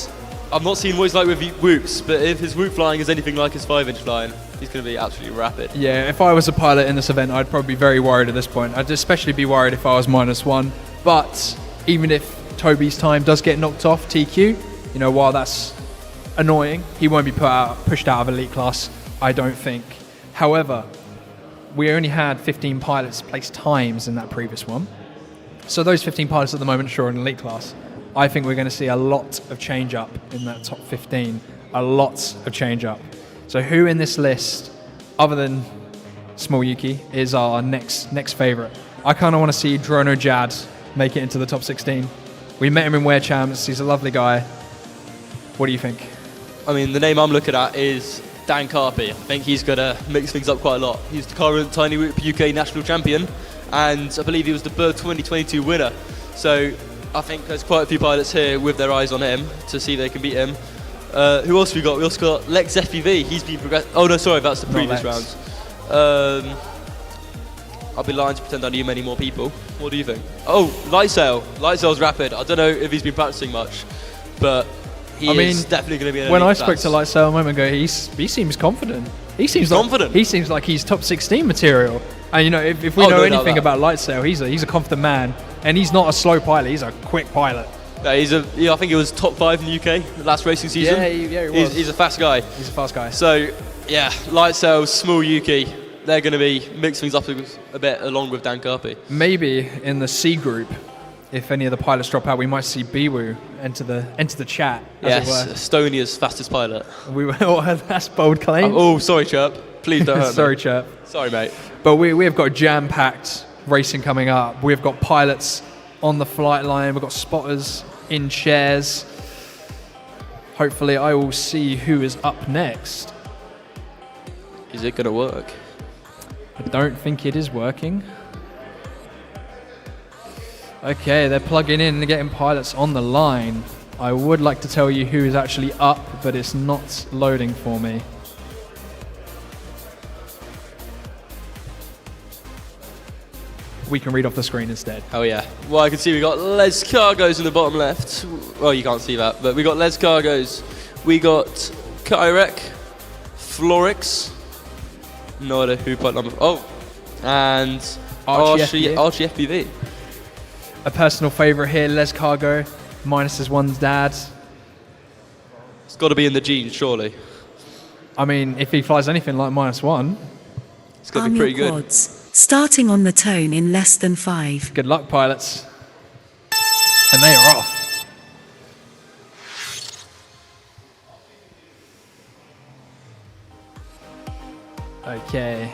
I've not seen what he's like with whoops, but if his whoop flying is anything like his 5-inch flying, he's going to be absolutely rapid. Yeah, if I was a pilot in this event, I'd probably be very worried at this point. I'd especially be worried if I was -1. But even if Toby's time does get knocked off TQ, while that's annoying, he won't be pushed out of elite class, I don't think. However, we only had 15 pilots place times in that previous one. So those 15 pilots at the moment are in elite class. I think we're going to see a lot of change up in that top 15. A lot of change up. So who in this list, other than Small Yuki, is our next favourite? I kind of want to see Drono Jad make it into the top 16. We met him in Ware Champs. He's a lovely guy. What do you think? I mean, the name I'm looking at is Dan Carpy. I think he's going to mix things up quite a lot. He's the current Tiny Whoop UK national champion, and I believe he was the Bird 2022 winner. So I think there's quite a few pilots here with their eyes on him to see if they can beat him. Who else have we got? We also got Lex FPV. He's been Oh no, sorry, that's the previous round. I'll be lying to pretend I knew many more people. What do you think? Oh, Lightsail. Lightsail's rapid. I don't know if he's been practicing much, but he is definitely going to be in when I elite spoke class. to Lightsail a moment ago, he seems confident. He seems confident. He seems like he's top 16 material. And if we know anything about Lightsail, he's a confident man, and he's not a slow pilot. He's a quick pilot. Yeah, I think he was top 5 in the UK last racing season. Yeah, he was. He's a fast guy. He's a fast guy. So, yeah, Lightsail, Small Yuki, they're going to be mix things up a bit along with Dan Carpy. Maybe in the C group, if any of the pilots drop out, we might see Biwu enter the chat. Yes, as it were. Estonia's fastest pilot. That's bold claim. Oh, sorry, Chirp. Please don't hurt me. Sorry, Chirp. Sorry, mate. But we have got jam-packed racing coming up. We've got pilots on the flight line. We've got spotters in chairs. Hopefully I will see who is up next. Is it going to work? I don't think it is working. Okay, they're plugging in and getting pilots on the line. I would like to tell you who is actually up, but it's not loading for me. We can read off the screen instead. Oh yeah. Well, I can see we got Les Cargos in the bottom left. Well, you can't see that, but we got Les Cargos. We got Kyrek, Florix, no idea who put number. Oh, and Archie FPV. A personal favourite here, Les Cargo, minus his one's dad. It's got to be in the genes, surely. I mean, if he flies anything like -1, it's going to be pretty good. Quads, starting on the tone in less than 5. Good luck, pilots. And they are off. Okay.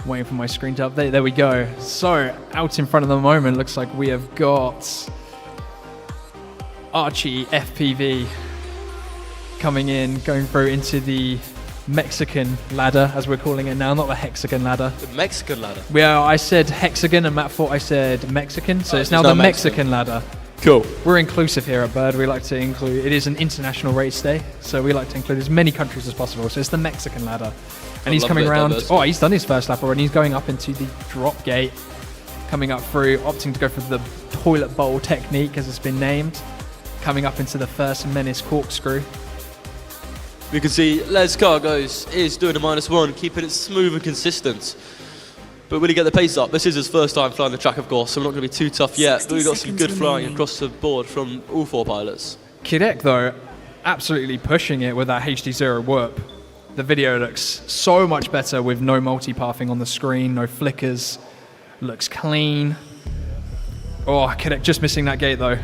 Waiting for my screen to update. There we go. So, out in front of the moment, looks like we have got Archie FPV coming in, going through into the Mexican ladder, as we're calling it now, not the hexagon ladder. The Mexican ladder? Yeah, I said hexagon and Matt thought I said Mexican, so it's now the Mexican ladder. Cool. We're inclusive here at Bird. We like to include, it is an international race day, so we like to include as many countries as possible. So it's the Mexican ladder. And he's coming around, he's done his first lap already. He's going up into the drop gate, coming up through, opting to go for the toilet bowl technique, as it's been named. Coming up into the first menace corkscrew. We can see Les Cargos is doing a -1, keeping it smooth and consistent. But when he get the pace up, this is his first time flying the track, of course, so we're not going to be too tough yet. But we've got some good flying across the board from all 4 pilots. Kidek, though, absolutely pushing it with that HD0 whoop. The video looks so much better with no multipathing on the screen, no flickers. Looks clean. Oh, Kidek just missing that gate, though.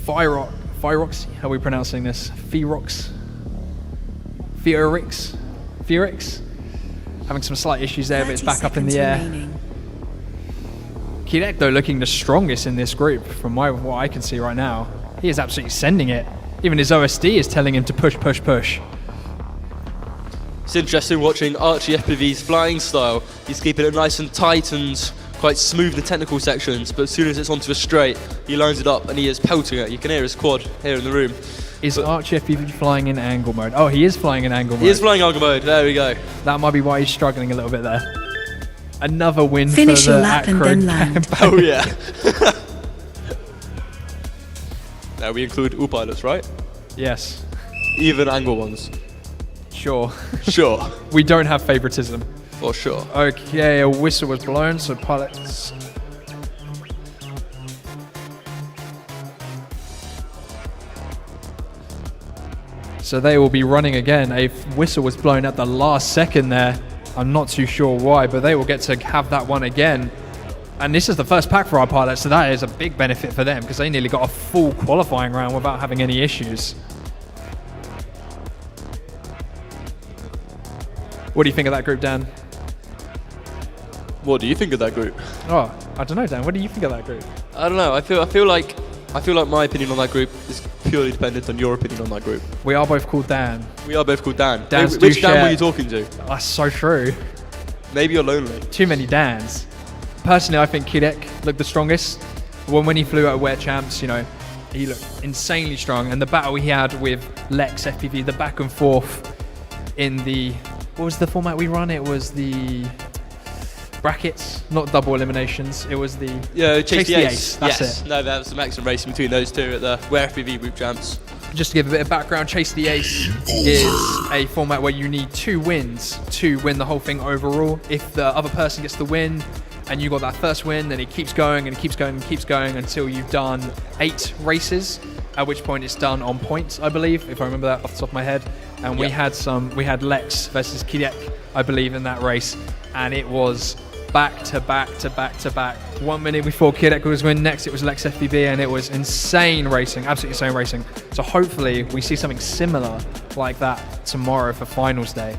Fyrox, how are we pronouncing this? Ferox? Having some slight issues there, but it's back up in the air. Kidek, though, looking the strongest in this group from what I can see right now. He is absolutely sending it. Even his OSD is telling him to push, push, push. It's interesting watching Archie FPV's flying style. He's keeping it nice and tight and quite smooth in the technical sections, but as soon as it's onto a straight, he lines it up and he is pelting it. You can hear his quad here in the room. Is Archie FPV flying in angle mode? Oh, he is flying in angle mode. He is flying angle mode, there we go. That might be why he's struggling a little bit there. Another win Finish for your the lap and then land. Oh yeah. Now we include all pilots, right? Yes. Even angle ones. Sure. Sure. We don't have favoritism. For sure. Okay, a whistle was blown, so pilots. So they will be running again. A whistle was blown at the last second there. I'm not too sure why, but they will get to have that one again. And this is the first pack for our pilots, so that is a big benefit for them because they nearly got a full qualifying round without having any issues. What do you think of that group, Dan? What do you think of that group? Oh, I don't know, Dan. What do you think of that group? I don't know. I feel like my opinion on that group is purely dependent on your opinion on that group. We are both called Dan. We are both called Dan. Dan's Which Dan were you talking to? That's so true. Maybe you're lonely. Too many Dans. Personally, I think Kidek looked the strongest. When he flew at Ware Champs, you know, he looked insanely strong. And the battle he had with Lex FPV, the back and forth in the... What was the format we run? It was the brackets, not double eliminations. It was the Chase the Ace. That's yes. it. No, there was some excellent racing between those two at the ReeFPV Group Champs. Just to give a bit of background, Chase the Ace is a format where you need 2 wins to win the whole thing overall. If the other person gets the win and you got that first win, then it keeps going and it keeps going and keeps going until you've done 8 races, at which point it's done on points, I believe, if I remember that off the top of my head. And we had Lex versus Kidek, I believe, in that race, and it was back to back to back to back. 1 minute before Kidek was win, next it was Lex FPV, and it was insane racing, absolutely insane racing. So hopefully we see something similar like that tomorrow for finals day.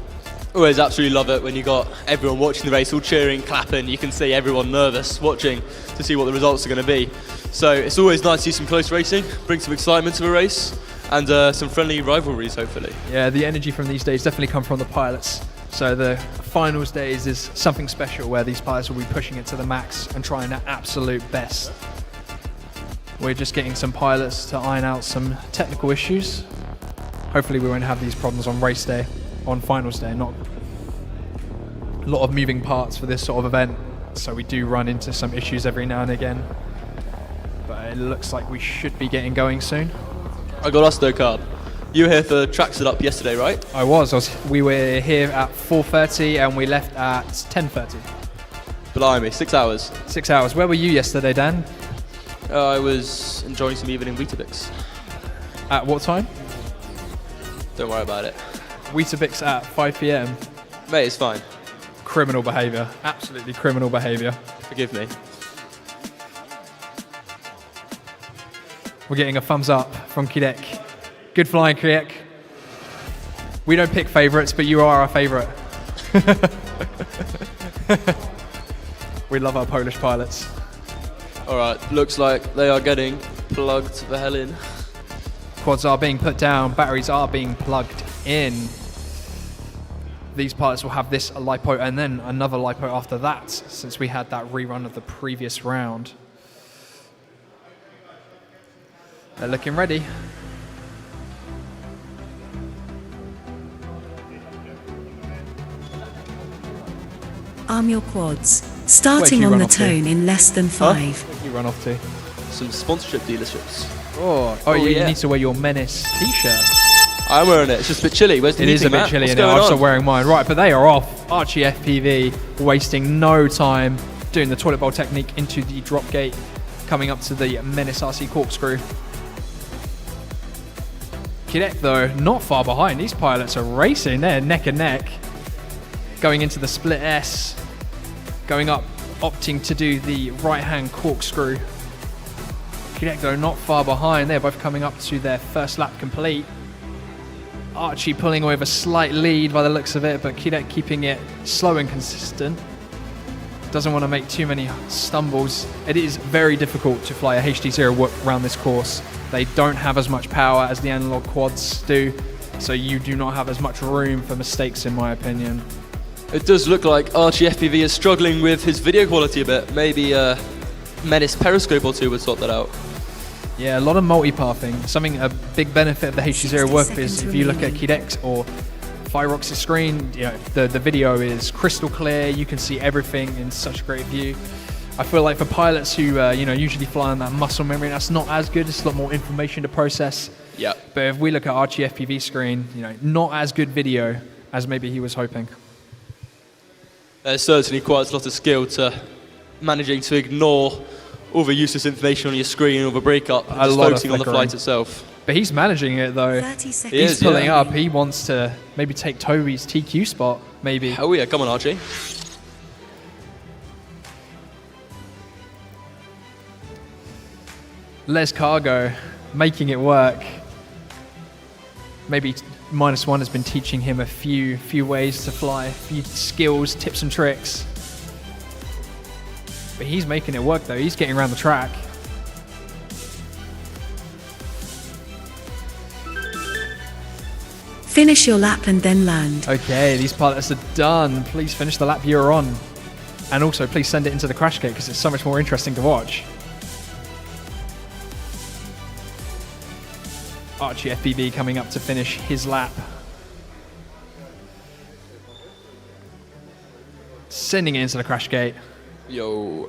Always absolutely love it when you got everyone watching the race, all cheering, clapping. You can see everyone nervous watching to see what the results are going to be. So it's always nice to see some close racing, bring some excitement to a race, and some friendly rivalries, hopefully. Yeah, the energy from these days definitely come from the pilots. So the finals days is something special where these pilots will be pushing it to the max and trying their absolute best. We're just getting some pilots to iron out some technical issues. Hopefully we won't have these problems on race day, on finals day. Not a lot of moving parts for this sort of event, so we do run into some issues every now and again. but it looks like we should be getting going soon. I got us though, Carb. You were here for track setup yesterday, right? I was. We were here at 4:30 and we left at 10:30. Blimey, 6 hours. 6 hours. Where were you yesterday, Dan? I was enjoying some evening Weetabix. At what time? Don't worry about it. Weetabix at 5 p.m. Mate, it's fine. Criminal behaviour. Absolutely criminal behaviour. Forgive me. We're getting a thumbs up from Kidek. Good flying, Kidek. We don't pick favourites, but you are our favourite. We love our Polish pilots. Alright, looks like they are getting plugged the hell in. Quads are being put down, batteries are being plugged in. These pilots will have this LiPo and then another LiPo after that, since we had that rerun of the previous round. They're looking ready. Arm your quads. Starting on the tone in less than 5. Where you run off to? Some sponsorship dealerships. Oh yeah, you need to wear your Menace t-shirt. I'm wearing it. It's just a bit chilly. Where's the It is a meeting, bit Matt? chilly What's in it. going I'm on? still wearing mine. Right, but they are off. ReeFPV wasting no time doing the toilet bowl technique into the drop gate, coming up to the Menace RC corkscrew. Kidek, though, not far behind. These pilots are racing. They're neck and neck. Going into the split S. Going up, opting to do the right-hand corkscrew. Kidek, though, not far behind. They're both coming up to their first lap complete. Archie pulling away with a slight lead by the looks of it, but Kidek keeping it slow and consistent. Doesn't want to make too many stumbles. It is very difficult to fly a HD0 Whoop around this course. They don't have as much power as the analog quads do, so you do not have as much room for mistakes, in my opinion. It does look like ReeFPV is struggling with his video quality a bit. Maybe Menace Periscope or two would sort that out. Yeah, a lot of multipathing. A big benefit of the HD0 Whoop is if you look at Kidek's or Fyrox's screen, you know, the video is crystal clear. You can see everything in such a great view. I feel like for pilots who usually fly on that muscle memory, that's not as good. It's a lot more information to process. Yeah. But if we look at ReeFPV screen, not as good video as maybe he was hoping. There's certainly quite a lot of skill to managing to ignore all the useless information on your screen or the breakup and just focusing on the flight itself. But he's managing it though. 30 seconds. He's pulling up. He wants to maybe take Toby's TQ spot, maybe. Oh yeah, come on Archie. Les Cargo making it work. Maybe -1 has been teaching him a few ways to fly, a few skills, tips and tricks. But he's making it work though. He's getting around the track. Finish your lap and then land. Okay, these pilots are done. Please finish the lap you're on. And also please send it into the crash gate because it's so much more interesting to watch. ReeFPV coming up to finish his lap. Sending it into the crash gate. Yo.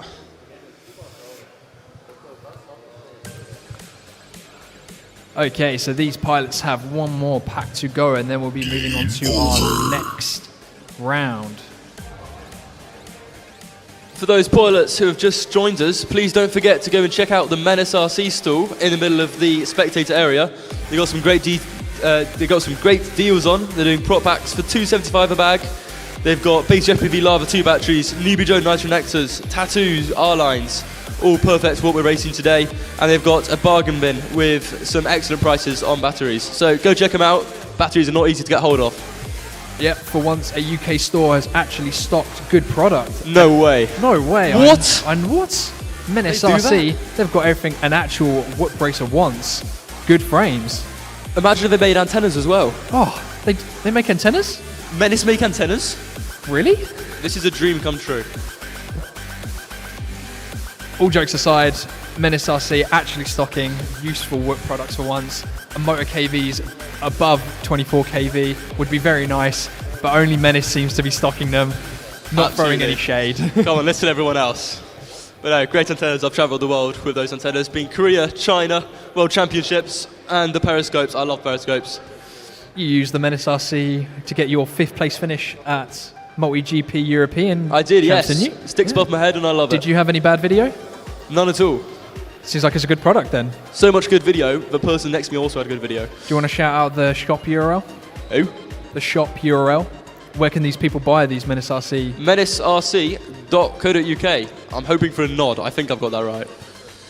Okay, so these pilots have one more pack to go and then we'll be moving on to our next round. For those pilots who have just joined us, please don't forget to go and check out the Menace RC stall in the middle of the spectator area. They've got some great deals on. They're doing prop packs for $2.75 a bag. They've got base FPV Lava 2 batteries, Newbie Joe nitronectors, tattoos, R-lines, all perfect for what we're racing today. And they've got a bargain bin with some excellent prices on batteries. So go check them out. Batteries are not easy to get hold of. Yep, for once a UK store has actually stocked good product. No way. No way. What? And what? Menace They do RC, they've got everything an actual Whoop racer wants. Good frames. Imagine if they made antennas as well. Oh, they make antennas? Menace make antennas? Really? This is a dream come true. All jokes aside, Menace RC actually stocking useful Whoop products for once. A motor KVs above 24 kV would be very nice, but only Menace seems to be stocking them. Not throwing any shade. Come on, listen to everyone else. But no, great antennas. I've travelled the world with those antennas, been Korea, China, World Championships, and the periscopes. I love periscopes. You used the Menace RC to get your 5th place finish at Multi-GP European. I did, Champs, yes. didn't you? Sticks above my head and I love it. Did you have any bad video? None at all. Seems like it's a good product then. So much good video, the person next to me also had a good video. Do you want to shout out the shop URL? Who? The shop URL. Where can these people buy these Menace RC? menacrc.co.uk. I'm hoping for a nod. I think I've got that right.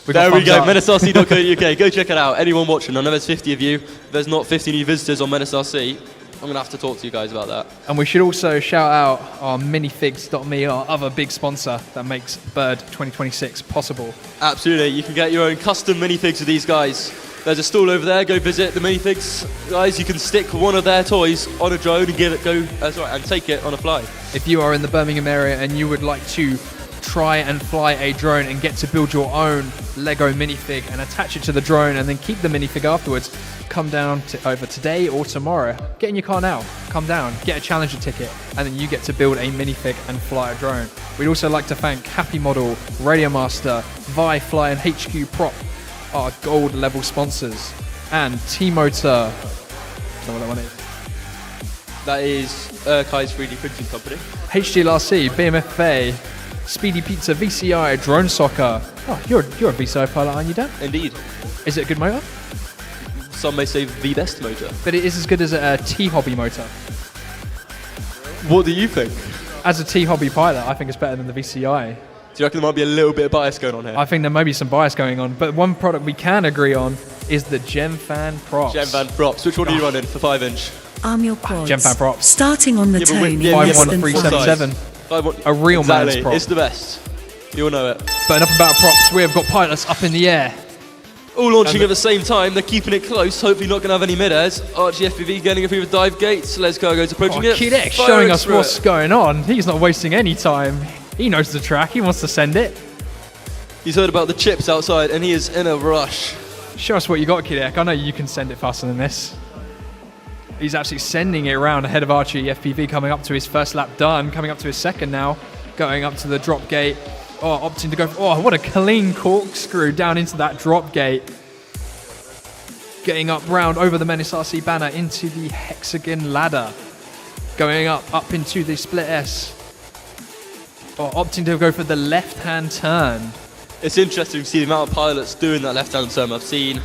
There we go, menacrc.co.uk. Go check it out. Anyone watching, I know there's 50 of you. There's not 50 new visitors on Menace RC. I'm going to have to talk to you guys about that. And we should also shout out our minifigs.me, our other big sponsor that makes Bird 2026 possible. Absolutely. You can get your own custom minifigs with these guys. There's a stall over there. Go visit the minifigs. Guys, you can stick one of their toys on a drone and and take it on a fly. If you are in the Birmingham area and you would like to try and fly a drone and get to build your own Lego minifig and attach it to the drone and then keep the minifig afterwards, come down to either today or tomorrow. Get in your car now, come down, get a Challenger ticket, and then you get to build a minifig and fly a drone. We'd also like to thank Happy Model, Radio Master, Vi Fly and HQ Prop, our gold level sponsors, and T-Motor. I don't know what that one is. That is Kai's 3D printing company. HGLRC, BMFA, Speedy Pizza, VCI, Drone Soccer. Oh, you're a VCI pilot, aren't you, Dan? Indeed. Is it a good motor? Some may say the best motor. But it is as good as a T-Hobby motor. What do you think? As a T-Hobby pilot, I think it's better than the VCI. Do you reckon there might be a little bit of bias going on here? I think there may be some bias going on, but one product we can agree on is the GemFan props. GemFan props. Which one are you running for 5-inch? Arm your quads. GemFan props. Starting on the Yeah, but tone with- in yeah, less but than 51377. 5. A real exactly. man's prop. It's the best. You'll know it. But enough about props. We have got pilots up in the air. All launching at the same time. They're keeping it close. Hopefully not going to have any mid-airs. ReeFPV getting through the dive gates. Les Cargo's approaching it. Kid X Firing showing us through what's it. going on. He's not wasting any time. He knows the track. He wants to send it. He's heard about the chips outside and he is in a rush. Show us what you got, Kid X. I know you can send it faster than this. He's actually sending it around ahead of ReeFPV, coming up to his first lap done, coming up to his second now, going up to the drop gate. Oh, opting to go. Oh, what a clean corkscrew down into that drop gate. Getting up round over the Menace RC banner into the hexagon ladder. Going up into the split S. Oh, opting to go for the left-hand turn. It's interesting to see the amount of pilots doing that left-hand turn. I've seen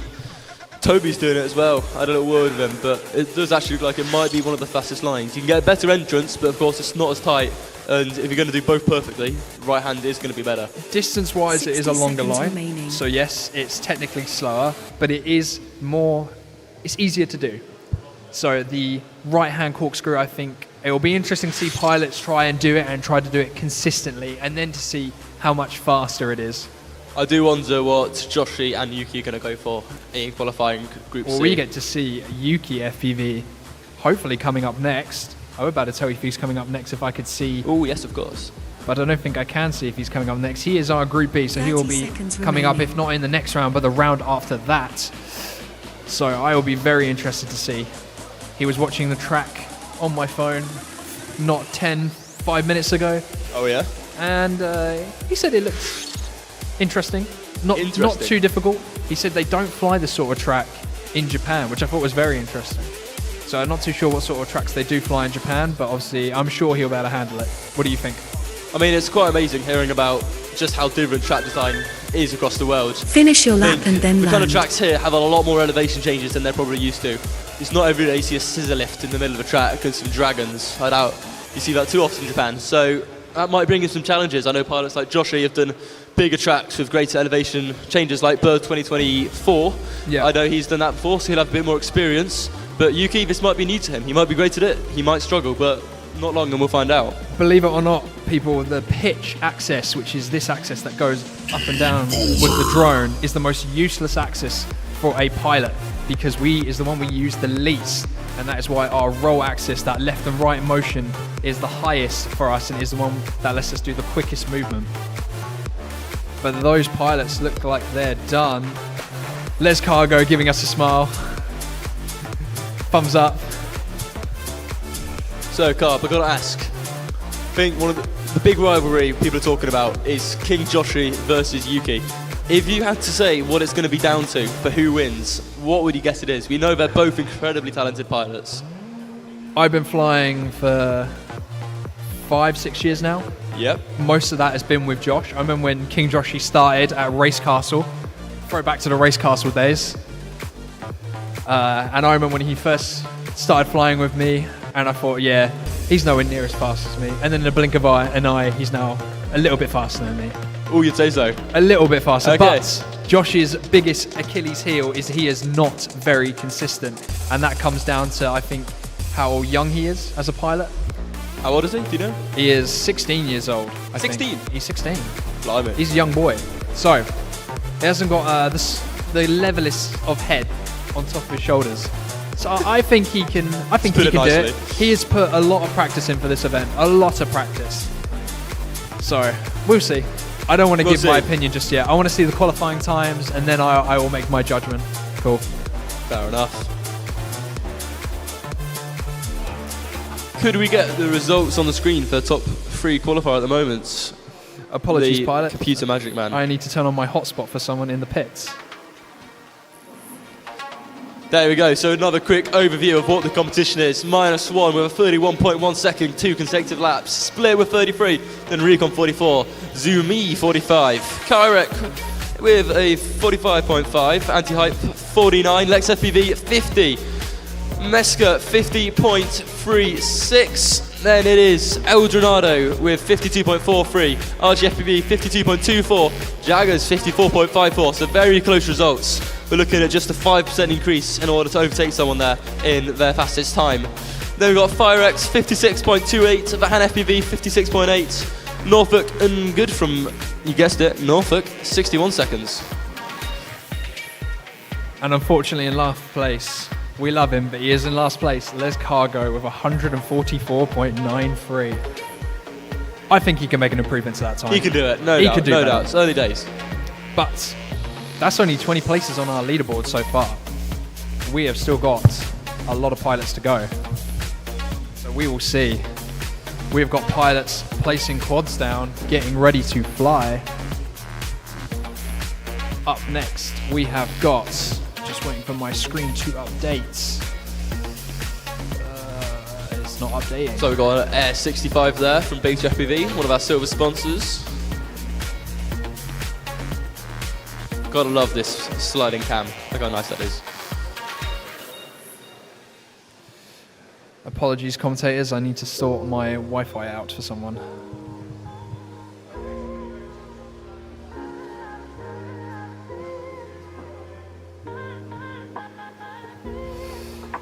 Toby's doing it as well. I had a little word with him, but it does actually look like it might be one of the fastest lines. You can get a better entrance, but of course it's not as tight. And if you're going to do both perfectly, right hand is going to be better. Distance-wise, it is a longer 60 seconds line. remaining. So yes, it's technically slower, but it is more, it's easier to do. So the right-hand corkscrew, I think, it will be interesting to see pilots try and do it and try to do it consistently, and then to see how much faster it is. I do wonder what Joshi and Yuki are going to go for in qualifying Group Well, C. we get to see Yuki FPV hopefully coming up next. I was about to tell you if he's coming up next if I could see. Oh, yes, of course. But I don't think I can see if he's coming up next. He is our Group B, so he will 30 be seconds coming up, remaining. if not in the next round, but the round after that. So I will be very interested to see. He was watching the track on my phone not 5 minutes ago, Oh, yeah? and he said it looked interesting. Not too difficult. He said they don't fly this sort of track in Japan, which I thought was very interesting. So I'm not too sure what sort of tracks they do fly in Japan, but obviously I'm sure he'll be able to handle it. What do you think? I mean, it's quite amazing hearing about just how different track design is across the world. Finish your lap and then the kind of land. tracks here have a lot more elevation changes than they're probably used to. It's not every day you see a scissor lift in the middle of a track and some dragons. I doubt you see that too often in Japan. So that might bring in some challenges. I know pilots like Joshi have done bigger tracks with greater elevation changes like Bird 2024. Yeah. I know he's done that before, so he'll have a bit more experience. But Yuki, this might be new to him. He might be great at it. He might struggle, but not long and we'll find out. Believe it or not, people, the pitch axis, which is this axis that goes up and down with the drone, is the most useless axis for a pilot because is the one we use the least, and that is why our roll axis, that left and right motion, is the highest for us and is the one that lets us do the quickest movement. But those pilots look like they're done. Les Cargo giving us a smile. Thumbs up. So, Carp, I've got to ask. I think one of the the big rivalry people are talking about is King Joshi versus Yuki. If you had to say what it's going to be down to for who wins, what would you guess it is? We know they're both incredibly talented pilots. I've been flying for 5-6 years now. Yep. Most of that has been with Josh. I remember when King Joshi started at Race Castle. Throw back to the Race Castle days. And I remember when he first started flying with me, and I thought, yeah, he's nowhere near as fast as me. And then in a blink of an eye, he's now a little bit faster than me. Oh, you'd say so? A little bit faster. Okay. But Josh's biggest Achilles heel is he is not very consistent. And that comes down to, I think, how young he is as a pilot. How old is he? Do you know? He is 16 years old. 16? He's 16. Blimey. He's a young boy. So, he hasn't got the levelest of head on top of his shoulders. So I think he can. I think he can do it. He has put a lot of practice in for this event. A lot of practice. So we'll see. I don't want to give my opinion just yet. I want to see the qualifying times, and then I will make my judgment. Cool. Fair enough. Could we get the results on the screen for the top 3 qualifier at the moment? Apologies, pilot. Computer magic man. I need to turn on my hotspot for someone in the pits. There we go. So another quick overview of what the competition is. -1 with a 31.1 second, 2 consecutive laps. Split with 33, then Recon 44, Zumi 45, Kyrek with a 45.5, Anti-Hype 49, Lex FPV 50, Meska 50.36. Then it is Eldronado with 52.43, RGFPV 52.24, Jaggers 54.54. So very close results. We're looking at just a 5% increase in order to overtake someone there in their fastest time. Then we've got Firex 56.28, Vahan FPV 56.8, Norfolk and good from, you guessed it, Norfolk 61 seconds. And unfortunately in last place, we love him, but he is in last place. Les Cargo with 144.93. I think he can make an improvement to that time. He can do it, no doubt. No doubt. It's early days. But that's only 20 places on our leaderboard so far. We have still got a lot of pilots to go. So we will see. We've got pilots placing quads down, getting ready to fly. Up next, we have got, just waiting for my screen to update. It's not updating. So we've got an Air 65 there from Big FPV, one of our silver sponsors. Gotta love this sliding cam. Look how nice that is. Apologies, commentators. I need to sort my Wi-Fi out for someone.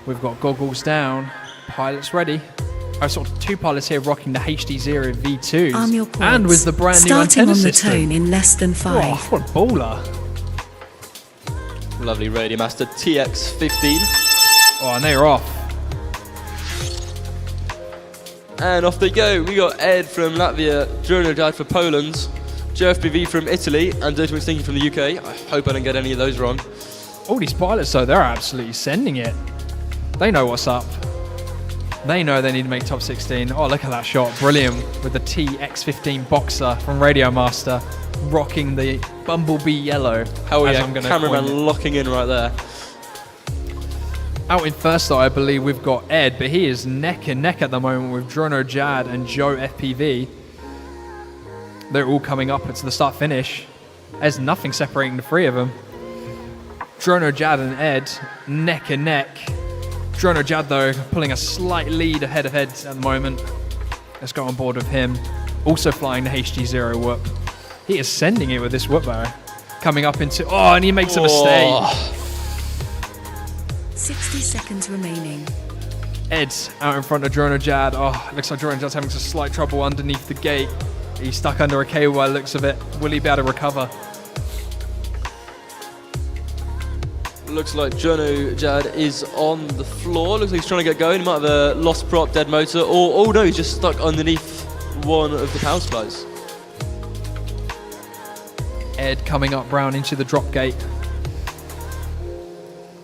We've got goggles down. Pilots ready. I've sort of 2 pilots here rocking the HD0 V2s. Arm your quads. And with the brand new Starting antenna on the system. tone in less than 5. Oh, what a baller. Lovely Radio Master TX15. Oh, and they're off. And off they go. We got Ed from Latvia, Jono Dad for Poland, JFPV from Italy, and Dirtwing Stinky from the UK. I hope I don't get any of those wrong. All these pilots, though, they're absolutely sending it. They know what's up. They know they need to make top 16. Oh, look at that shot. Brilliant. With the TX15 Boxer from Radio Master, rocking the Bumblebee yellow. Hell yeah, cameraman locking in right there. Out in first, though, I believe we've got Ed, but he is neck and neck at the moment with Drono Jad and Joe FPV. They're all coming up to the start-finish. There's nothing separating the 3 of them. Drono Jad and Ed, neck and neck. Drono Jad, though, pulling a slight lead ahead of Ed at the moment. Let's go on board with him. Also flying the HD0 whoop. He is sending it with this whoop, though. Coming up into... Oh, and he makes a mistake. 60 seconds remaining. Ed's out in front of Drono Jad. Oh, looks like Drono Jad's having some slight trouble underneath the gate. He's stuck under a cable by the looks of it. Will he be able to recover? Looks like Jono Jad is on the floor. Looks like he's trying to get going. He might have a lost prop, dead motor, or oh no, he's just stuck underneath one of the power supplies. Ed coming up brown into the drop gate.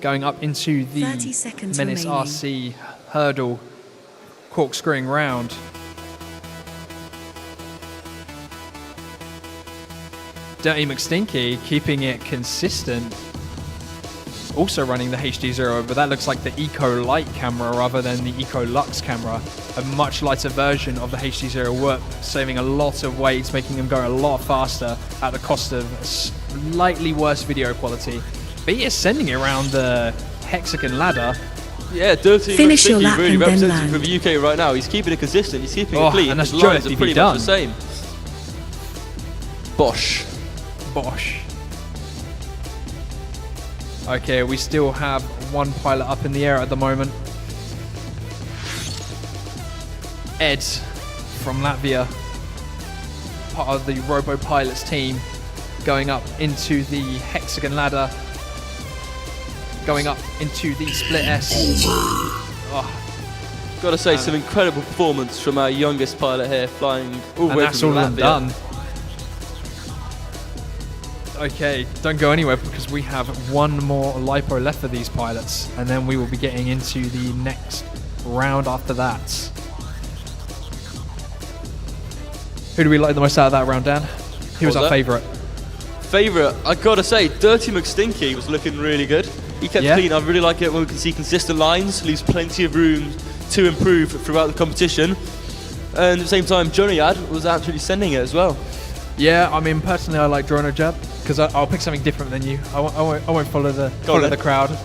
Going up into the 30 seconds Menace remaining. RC hurdle, corkscrewing round. Dirty McStinky keeping it consistent. Also running the HD0, but that looks like the Eco Light camera rather than the Eco Lux camera. A much lighter version of the HD0 Whoop, saving a lot of weight, making them go a lot faster at the cost of slightly worse video quality. But he is sending it around the hexagon ladder. Yeah, Dirty Finish your McStinky lap really and then representing for land. the UK right now. He's keeping it consistent, he's keeping it clean. And that's His lines are ReeFPV pretty done. much the same. Bosh. Bosh. Okay, we still have one pilot up in the air at the moment. Ed from Latvia, part of the Robo Pilots team, going up into the hexagon ladder, going up into the split S. Gotta say, some incredible performance from our youngest pilot here, flying all the And way that's from all of them Latvia. done. Okay, don't go anywhere because we have one more lipo left for these pilots, and then we will be getting into the next round after that. Who do we like the most out of that round, Dan? He was our favourite. Favourite, I gotta say, Dirty McStinky was looking really good. He kept clean. I really like it when we can see consistent lines, leaves plenty of room to improve throughout the competition. And at the same time, Johnny Ad was actually sending it as well. Yeah, I mean, personally, I like Drono Jab because I'll pick something different than you. I won't follow the crowd.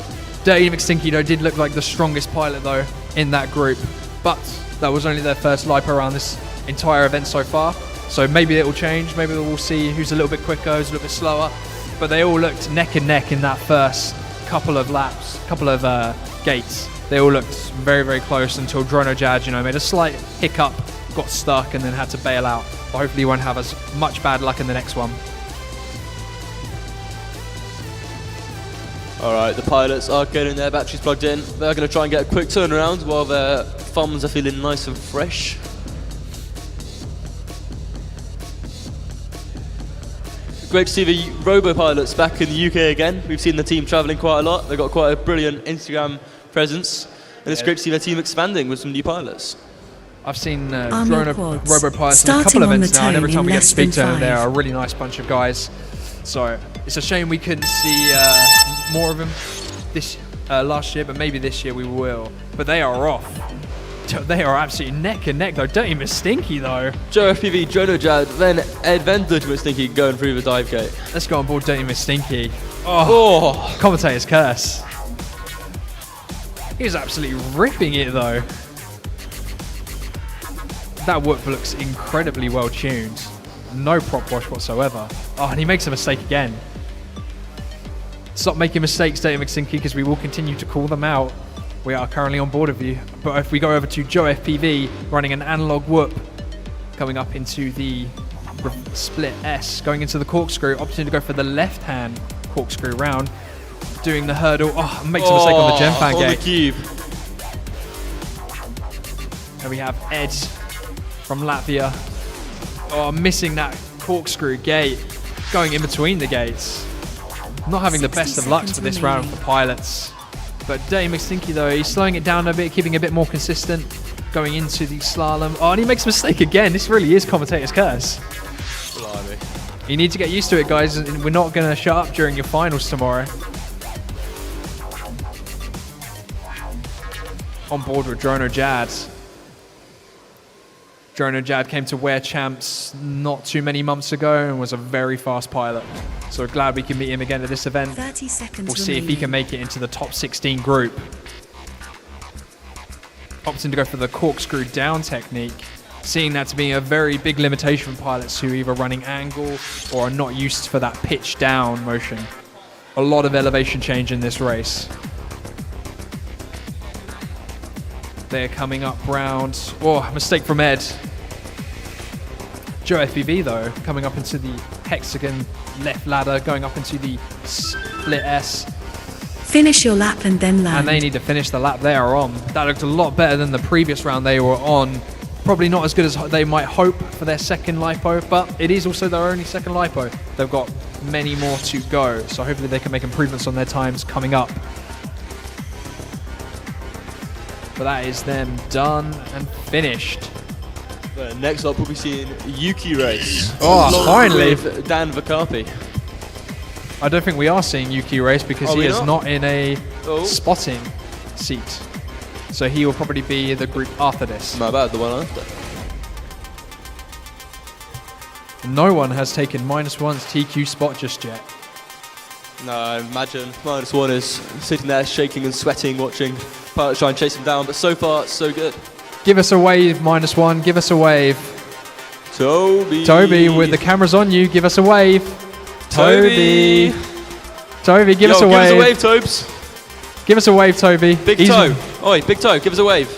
Dirty McStinky though did look like the strongest pilot though in that group, but that was only their first lipo around this entire event so far. So maybe it will change. Maybe we'll see who's a little bit quicker, who's a little bit slower. But they all looked neck and neck in that first couple of laps, couple of gates. They all looked very, very close until Drono Jad, made a slight hiccup, got stuck, and then had to bail out. But hopefully, he won't have as much bad luck in the next one. All right, the pilots are getting their batteries plugged in. They're going to try and get a quick turnaround while their thumbs are feeling nice and fresh. Great to see the Robo pilots back in the UK again. We've seen the team travelling quite a lot. They've got quite a brilliant Instagram presence. And it's great to see their team expanding with some new pilots. I've seen Robo pilots in a couple of events now, and every time we get to speak to them, they're a really nice bunch of guys. So it's a shame we couldn't see more of them this last year, but maybe this year we will. But they are off. They are absolutely neck and neck though. Dirty McStinky though. ReeFPV, Drono Jad, then Ed, then Dirty McStinky going through the dive gate. Let's go on board Dirty McStinky. Oh, commentator's curse. He was absolutely ripping it though. That whoop looks incredibly well tuned. No prop wash whatsoever. Oh, and he makes a mistake again. Stop making mistakes, Dirty McStinky, because we will continue to call them out. We are currently on board with you. But if we go over to ReeFPV, running an analog whoop, coming up into the split S, going into the corkscrew, opting to go for the left-hand corkscrew round, doing the hurdle. Oh, makes a mistake on the gem fan on gate. the cube. And we have Ed from Latvia. Oh, missing that corkscrew gate, going in between the gates. Not having the best of lucks for this round for pilots. But Dirty McStinky though, he's slowing it down a bit, keeping a bit more consistent, going into the slalom. Oh, and he makes a mistake again. This really is commentator's curse. Blimey. You need to get used to it, guys. We're not going to shut up during your finals tomorrow. On board with Drono Jad. Drono Jad came to Wear Champs not too many months ago and was a very fast pilot. So we're glad we can meet him again at this event. 30 seconds We'll see if he can make it into the top 16 group. Opting to go for the corkscrew down technique, seeing that to be a very big limitation for pilots who are either running angle or are not used for that pitch down motion. A lot of elevation change in this race. They're coming up round. Oh, mistake from Ed. ReeFPV though, coming up into the hexagon left ladder, going up into the split S. Finish your lap and then land. And they need to finish the lap they are on. That looked a lot better than the previous round they were on. Probably not as good as they might hope for their second lipo, but it is also their only second lipo. They've got many more to go, so hopefully they can make improvements on their times coming up. But that is them done and finished. Next up, we'll be seeing Yuki race. Oh, finally. With Dan Carpy. I don't think we are seeing Yuki race because he is not in a spotting seat. So he will probably be the group after this. My bad, the one after. No one has taken -1's TQ spot just yet. No, imagine -1 is sitting there shaking and sweating, watching pilots try and chase him down, but so far, so good. Give us a wave, -1. Give us a wave. Toby, with the cameras on you, give us a wave. Toby, give us a wave. Give us a wave, Tobes. Give us a wave, Toby. Big toe. Oi, big toe, give us a wave.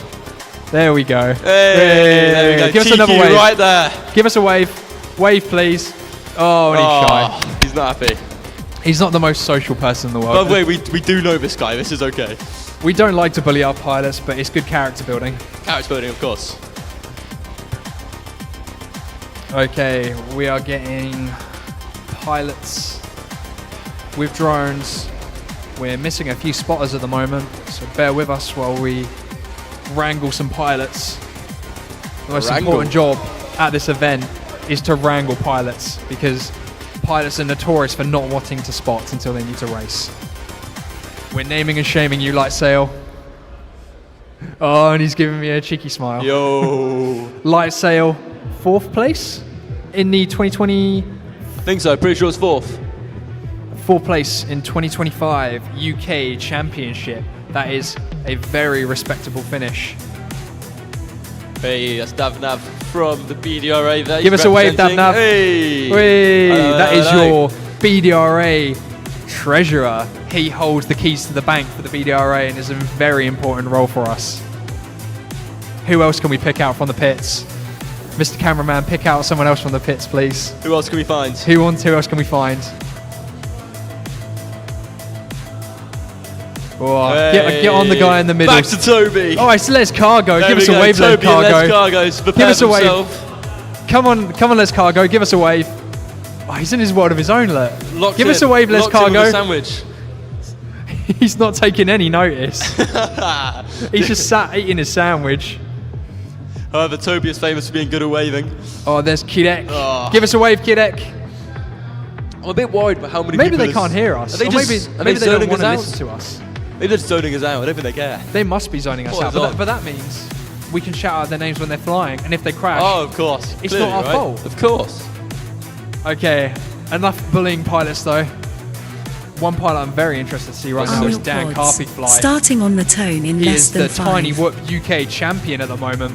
There we go. Hey, there we go. Give us another wave. Right there. Give us a wave. Wave, please. Oh, and he's shy. He's not happy. He's not the most social person in the world. By the way, we do know this guy. This is okay. We don't like to bully our pilots, but it's good character building. Character building, of course. Okay, we are getting pilots with drones. We're missing a few spotters at the moment, so bear with us while we wrangle some pilots. The most important job at this event is to wrangle pilots, because pilots are notorious for not wanting to spot until they need to race. We're naming and shaming you, Light Sail. Oh, and he's giving me a cheeky smile. Yo. Light Sail, 4th place in the 2020. I think so, pretty sure it's 4th. 4th place in 2025 UK Championship. That is a very respectable finish. Hey, that's Davnav from the BDRA there. Give us a wave, Davnav. Hey! That is your BDRA treasurer. He holds the keys to the bank for the BDRA and is a very important role for us. Who else can we pick out from the pits? Mr. Cameraman, pick out someone else from the pits, please. Who else can we find? Who else can we find? Oh, hey. get on the guy in the middle. Back to Toby. Oh, it's Les Cargo. There Give us a wave, Toby Les Cargo. Les Cargo's Give us a wave. Come on, Les Cargo. Give us a wave. Oh, he's in his world of his own, look. Give us a wave, Les Cargo. Sandwich. He's not taking any notice. He's just sat eating his sandwich. However, Toby is famous for being good at waving. Oh, there's Kidek. Oh. Give us a wave, Kidek. I'm a bit worried about how many maybe people they can't hear us. Are they or just, maybe they don't want to listen to us. Maybe they're just zoning us out. I don't think they care. They must be zoning us out. But that means we can shout out their names when they're flying. And if they crash, of course. It's Clearly, not our fault. Of course. Okay, enough bullying pilots though. One pilot I'm very interested to see right now is Dan Carpy fly. Starting on the tone in less than 5. He is the Tiny Whoop UK champion at the moment.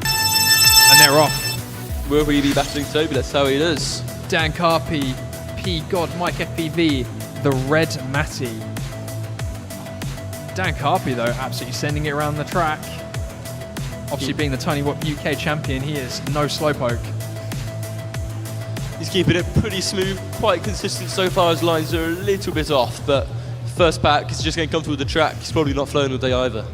And they're off. Will we be battling Toby? That's how it is. Dan Carpy, P God, Mike FPV, the Red Matty. Dan Carpy though, absolutely sending it around the track. Obviously being the Tiny Whoop UK champion, he is no slowpoke. He's keeping it pretty smooth, quite consistent so far. His lines are a little bit off, but first pack is just going to come through the track. He's probably not flown all day either.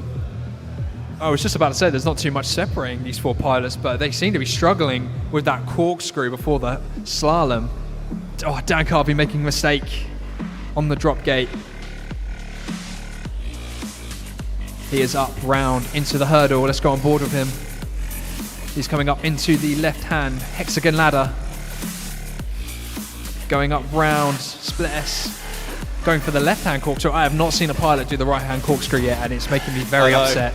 I was just about to say there's not too much separating these 4 pilots, but they seem to be struggling with that corkscrew before the slalom. Oh, Dan Carpy making a mistake on the drop gate. He is up round into the hurdle. Let's go on board with him. He's coming up into the left-hand hexagon ladder. Going up round, split S. Going for the left-hand corkscrew. I have not seen a pilot do the right-hand corkscrew yet, and it's making me very upset.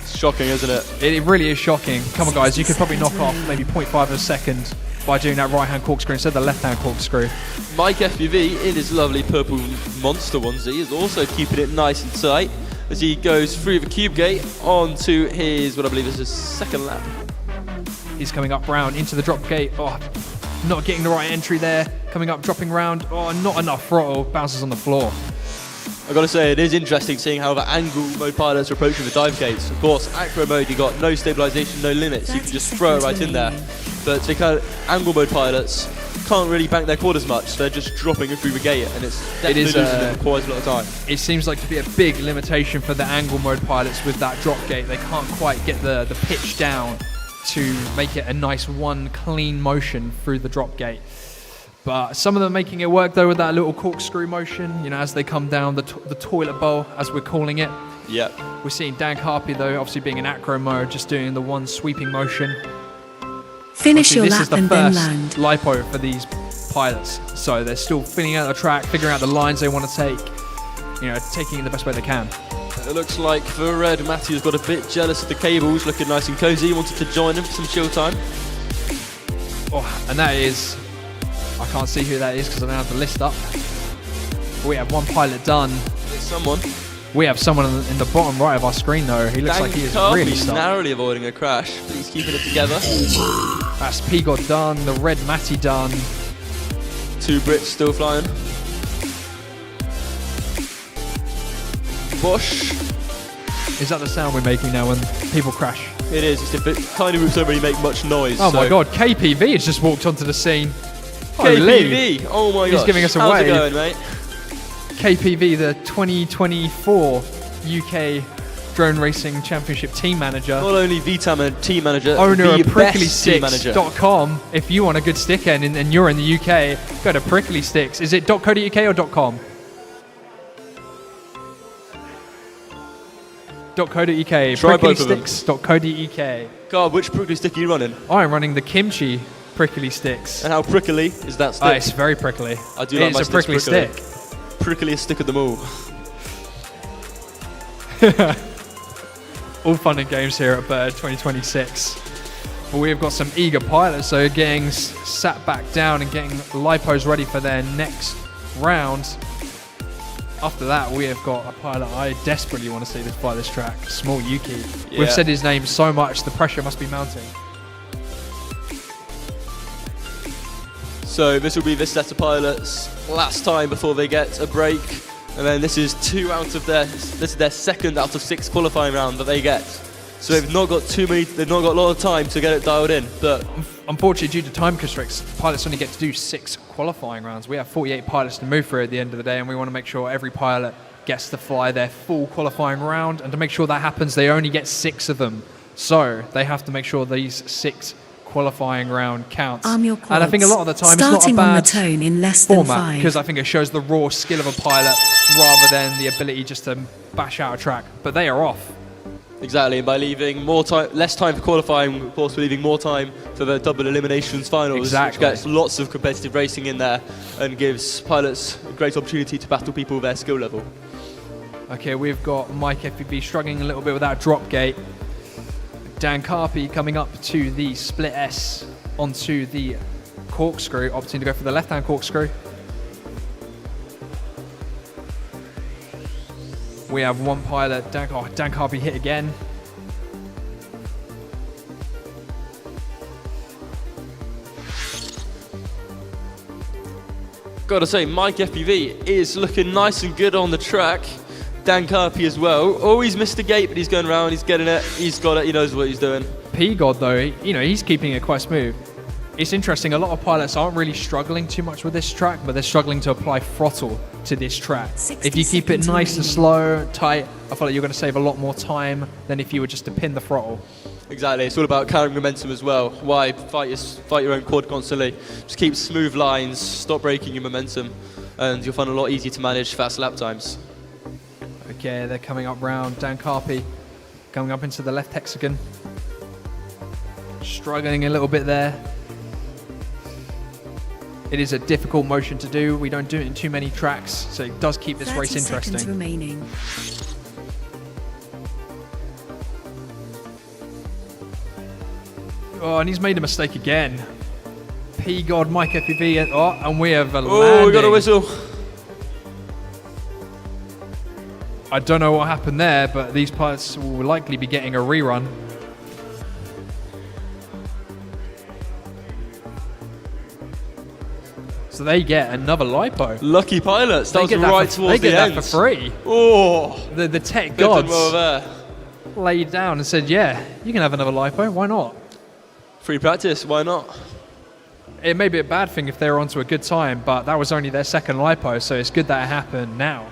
It's shocking, isn't it? It really is shocking. Come on, guys, you could probably knock off maybe 0.5 of a second by doing that right-hand corkscrew instead of the left-hand corkscrew. Mike FPV, in his lovely purple monster onesie, is also keeping it nice and tight as he goes through the cube gate onto his, what I believe is his second lap. He's coming up round into the drop gate. Oh, not getting the right entry there. Coming up, dropping round. Oh, not enough throttle. Bounces on the floor. I've got to say, it is interesting seeing how the angle mode pilots are approaching the dive gates. Of course, acro mode, you got no stabilization, no limits. You can just throw it right in there. But the kind of angle mode pilots can't really bank their quad as much. So they're just dropping it through the gate, and it's definitely losing them quite a lot of time. It seems like to be a big limitation for the angle mode pilots with that drop gate. They can't quite get the pitch down to make it a nice one clean motion through the drop gate. But some of them making it work though with that little corkscrew motion, you know, as they come down the toilet bowl, as we're calling it. Yep. We're seeing Dan Carpy, though, obviously being in acro mode, just doing the one sweeping motion. Finish Obviously, your this lap is the and then first land. lipo for these pilots, so they're still filling out the track, figuring out the lines they want to take, taking it the best way they can. It looks like for red, Matthew's got a bit jealous of the cables, looking nice and cosy. He wanted to join him for some chill time. Oh, and that is, I can't see who that is because I don't have the list up. We have one pilot done. There's someone. We have someone in the bottom right of our screen, though. He looks like he is really stuck. Narrowly avoiding a crash, but he's keeping it together. That's P-God done, the red Matty done. 2 Brits still flying. Bosch. Is that the sound we're making now when people crash? It is. It's a bit, tiny roofs don't really make much noise. Oh my god, KPV has just walked onto the scene. KPV! Oh my god. He's giving us a How's wave. it going, mate? KPV, the 2024 UK Drone Racing Championship team manager. Not only VTAM and team manager, Owner of the best team manager. pricklysticks.com. If you want a good stick end and you're in the UK, go to Prickly Sticks. Is it .co.uk or .com? .co.uk. Pricklysticks.co.uk. Carb, which prickly stick are you running? I'm running the Kimchi Prickly Sticks. And how prickly is that stick? It's very prickly. I do like my It's a prickly stick. Prickliest stick of them all. All fun and games here at Bird 2026. But we've got some eager pilots, so getting sat back down and getting lipos ready for their next round. After that, we have got a pilot I desperately want to see fly this track, Small Yuki. Yeah. We've said his name so much, the pressure must be mounting. So this will be this set of pilots last time before they get a break, and then this is this is their second out of 6 qualifying round that they get. So they've not got they've not got a lot of time to get it dialed in. But unfortunately, due to time constraints, pilots only get to do 6 qualifying rounds. We have 48 pilots to move through at the end of the day, and we want to make sure every pilot gets to fly their full qualifying round. And to make sure that happens, they only get 6 of them. So they have to make sure these 6 qualifying round counts. Arm your quads. And I think a lot of the time it's not a Starting on the bad tone in less than format 5. because I think it shows the raw skill of a pilot rather than the ability just to bash out a track. But they are off. exactly, and by leaving less time for qualifying, of course, we're leaving more time for the double eliminations finals, Exactly. which gets lots of competitive racing in there and gives pilots a great opportunity to battle people with their skill level. Okay, we've got Mike FPV struggling a little bit with that drop gate. Dan Carpy coming up to the split S onto the corkscrew, opting to go for the left-hand corkscrew. We have one pilot, Dan Carpy hit again. Gotta say, Mike FPV is looking nice and good on the track. Dan Carpy as well. Always missed a gate, but he's going around, he's getting it, he's got it, he knows what he's doing. P-God though, he's keeping it quite smooth. It's interesting, a lot of pilots aren't really struggling too much with this track, but they're struggling to apply throttle to this track. 60 If you keep it seconds nice and remaining. slow, tight, I feel like you're going to save a lot more time than if you were just to pin the throttle. Exactly, it's all about carrying momentum as well. Why fight your own quad constantly? Just keep smooth lines, stop breaking your momentum, and you'll find it a lot easier to manage fast lap times. Okay, they're coming up round. Dan Carpy coming up into the left hexagon. Struggling a little bit there. It is a difficult motion to do. We don't do it in too many tracks, so it does keep this 30 race seconds interesting. remaining. Oh, and he's made a mistake again. P-God, Mike FPV, and we have a Oh, landing. we got a whistle. I don't know what happened there, but these pilots will likely be getting a rerun. So they get another lipo. Lucky pilots, that They was get that right for- towards they the get end. that for free. Oh, The tech they've done gods well there. laid down and said, yeah, you can have another lipo, why not? Free practice, why not? It may be a bad thing if they're onto a good time, but that was only their second lipo, so it's good that it happened now.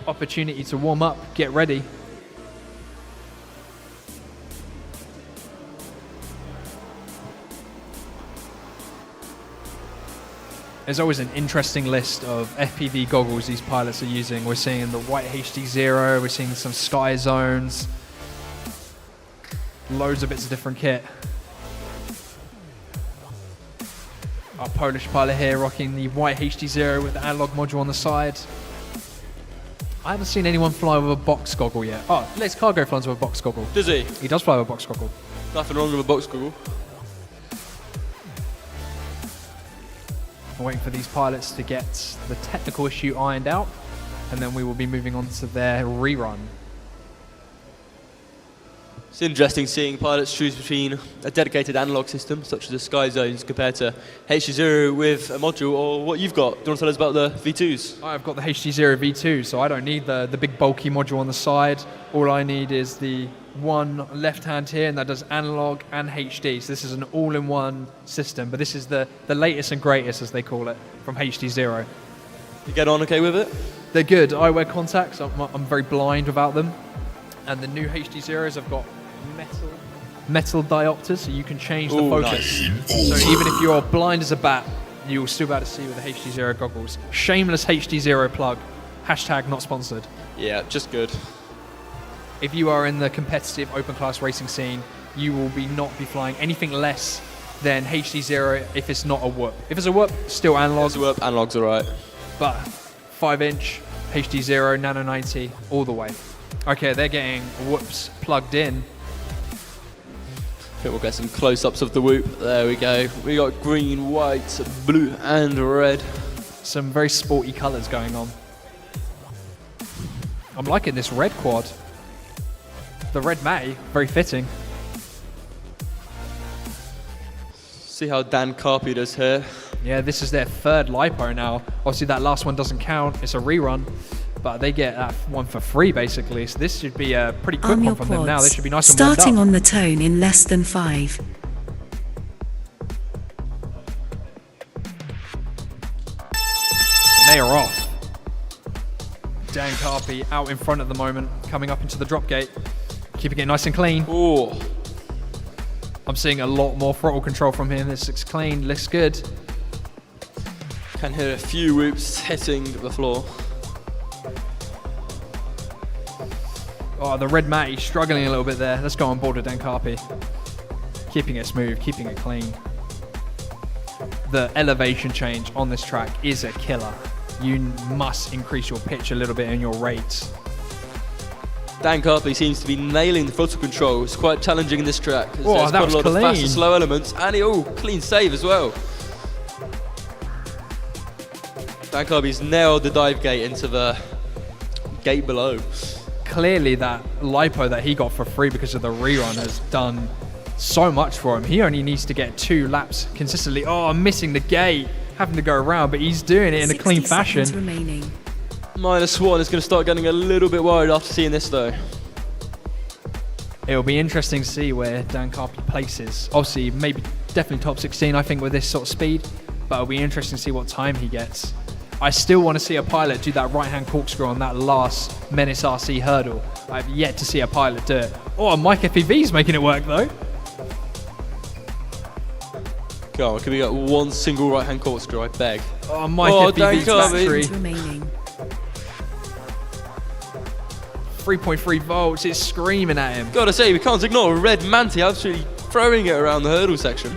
Opportunity to warm up, get ready. There's always an interesting list of FPV goggles these pilots are using. We're seeing the white HD0, we're seeing some Sky Zones, loads of bits of different kit. Our Polish pilot here rocking the white HD0 with the analog module on the side. I haven't seen anyone fly with a box goggle yet. Oh, Lex Cargo flies with a box goggle. Does he? He does fly with a box goggle. Nothing wrong with a box goggle. I'm waiting for these pilots to get the technical issue ironed out, and then we will be moving on to their rerun. It's interesting seeing pilots choose between a dedicated analog system, such as the Sky Zones, compared to HD0 with a module, or what you've got. Do you want to tell us about the V2s? I've got the HD0 V2, so I don't need the big bulky module on the side. All I need is the one left hand here, and that does analog and HD. So this is an all-in-one system, but this is the latest and greatest, as they call it, from HD0. You get on okay with it? They're good. I wear contacts. I'm very blind without them. And the new HD0s have got metal diopters, so you can change the focus. Nice. So even if you're blind as a bat, you'll still be able to see with the HD0 goggles. Shameless HD0 plug. Hashtag not sponsored. Yeah, just good. If you are in the competitive open class racing scene, you will not be flying anything less than HD0 if it's not a whoop. If it's a whoop, still analog. If it's a whoop, analog's alright. But 5-inch, HD0, Nano 90, all the way. Okay, they're getting whoops plugged in. I think we'll get some close-ups of the whoop. There we go. We got green, white, blue, and red. Some very sporty colours going on. I'm liking this red quad. The red Matty, very fitting. See how Dan Carpy does here. Yeah, this is their third LiPo now. Obviously that last one doesn't count, it's a rerun. But they get that one for free, basically. So this should be a pretty quick one from them now. They should be nice and warmed up. Starting on the tone in less than 5. And they are off. Dan Carpy out in front at the moment, coming up into the drop gate. Keeping it nice and clean. Ooh. I'm seeing a lot more throttle control from him. This looks clean, looks good. Can hear a few whoops hitting the floor. Oh, the red Matty struggling a little bit there. Let's go on board with Dan Carpy. Keeping it smooth, keeping it clean. The elevation change on this track is a killer. You must increase your pitch a little bit and your rates. Dan Carpy seems to be nailing the throttle control. It's quite challenging in this track. Oh, that was quite a lot clean. of fast and slow elements, and clean save as well. Dan Carpy's nailed the dive gate into the gate below. Clearly that LiPo that he got for free because of the rerun has done so much for him. He only needs to get 2 laps consistently. Oh, I'm missing the gate. Having to go around, but he's doing it in a clean fashion. Remaining. -1 is going to start getting a little bit worried after seeing this though. It'll be interesting to see where Dan Carpy places. Obviously, maybe definitely top 16, I think, with this sort of speed, but it'll be interesting to see what time he gets. I still want to see a pilot do that right-hand corkscrew on that last Menace RC hurdle. I've yet to see a pilot do it. Oh, Mike FPV's making it work though. Go on, can we get one single right-hand corkscrew, I beg? Oh, Mike FPV's battery. Remaining. 3.3 volts, it's screaming at him. Gotta say, we can't ignore Red Manti absolutely throwing it around the hurdle section.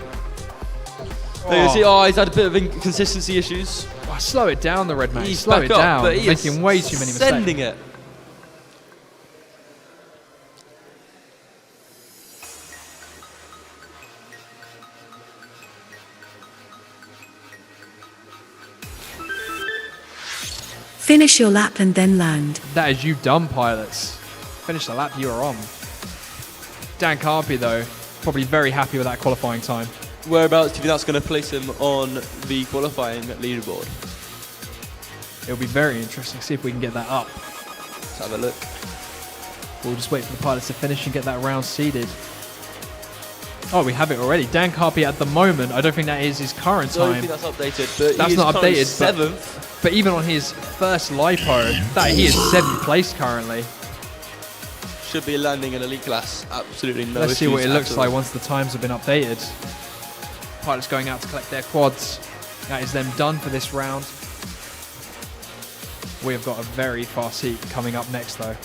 There you see, he's had a bit of inconsistency issues. Oh, slow it down, the red man. He's slow back it up, down. but he Making is way too many mistakes. sending it. Finish your lap and then land. That is you dumb pilots. Finish the lap, you are on. Dan Carpy, though, probably very happy with that qualifying time. Whereabouts do you think that's going to place him on the qualifying leaderboard? It'll be very interesting to see if we can get that up. Let's have a look. We'll just wait for the pilots to finish and get that round seeded. Oh, we have it already. Dan Carpy at the moment, I don't think that is his current I don't time. think that's updated, but That's he is not currently updated, 7th. But even on his first LiPo, that he is 7th place currently. Should be landing in elite class. Absolutely no Let's see what it issues looks at like all. once the times have been updated. Pilots going out to collect their quads. That is them done for this round. We have got a very fast heat coming up next though.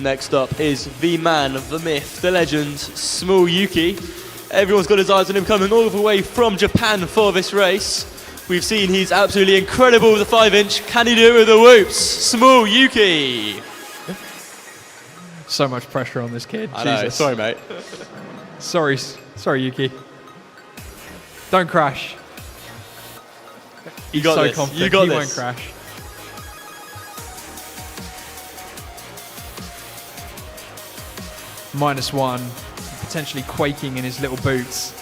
Next up is the man, the myth, the legend, Small Yuki. Everyone's got his eyes on him coming all the way from Japan for this race. We've seen he's absolutely incredible with the 5-inch. Can he do it with the whoops? Small Yuki. So much pressure on this kid. I know, Jesus. sorry mate. Sorry Yuki. Don't crash. You got so this. confident. You got he this. won't crash. -1, potentially quaking in his little boots.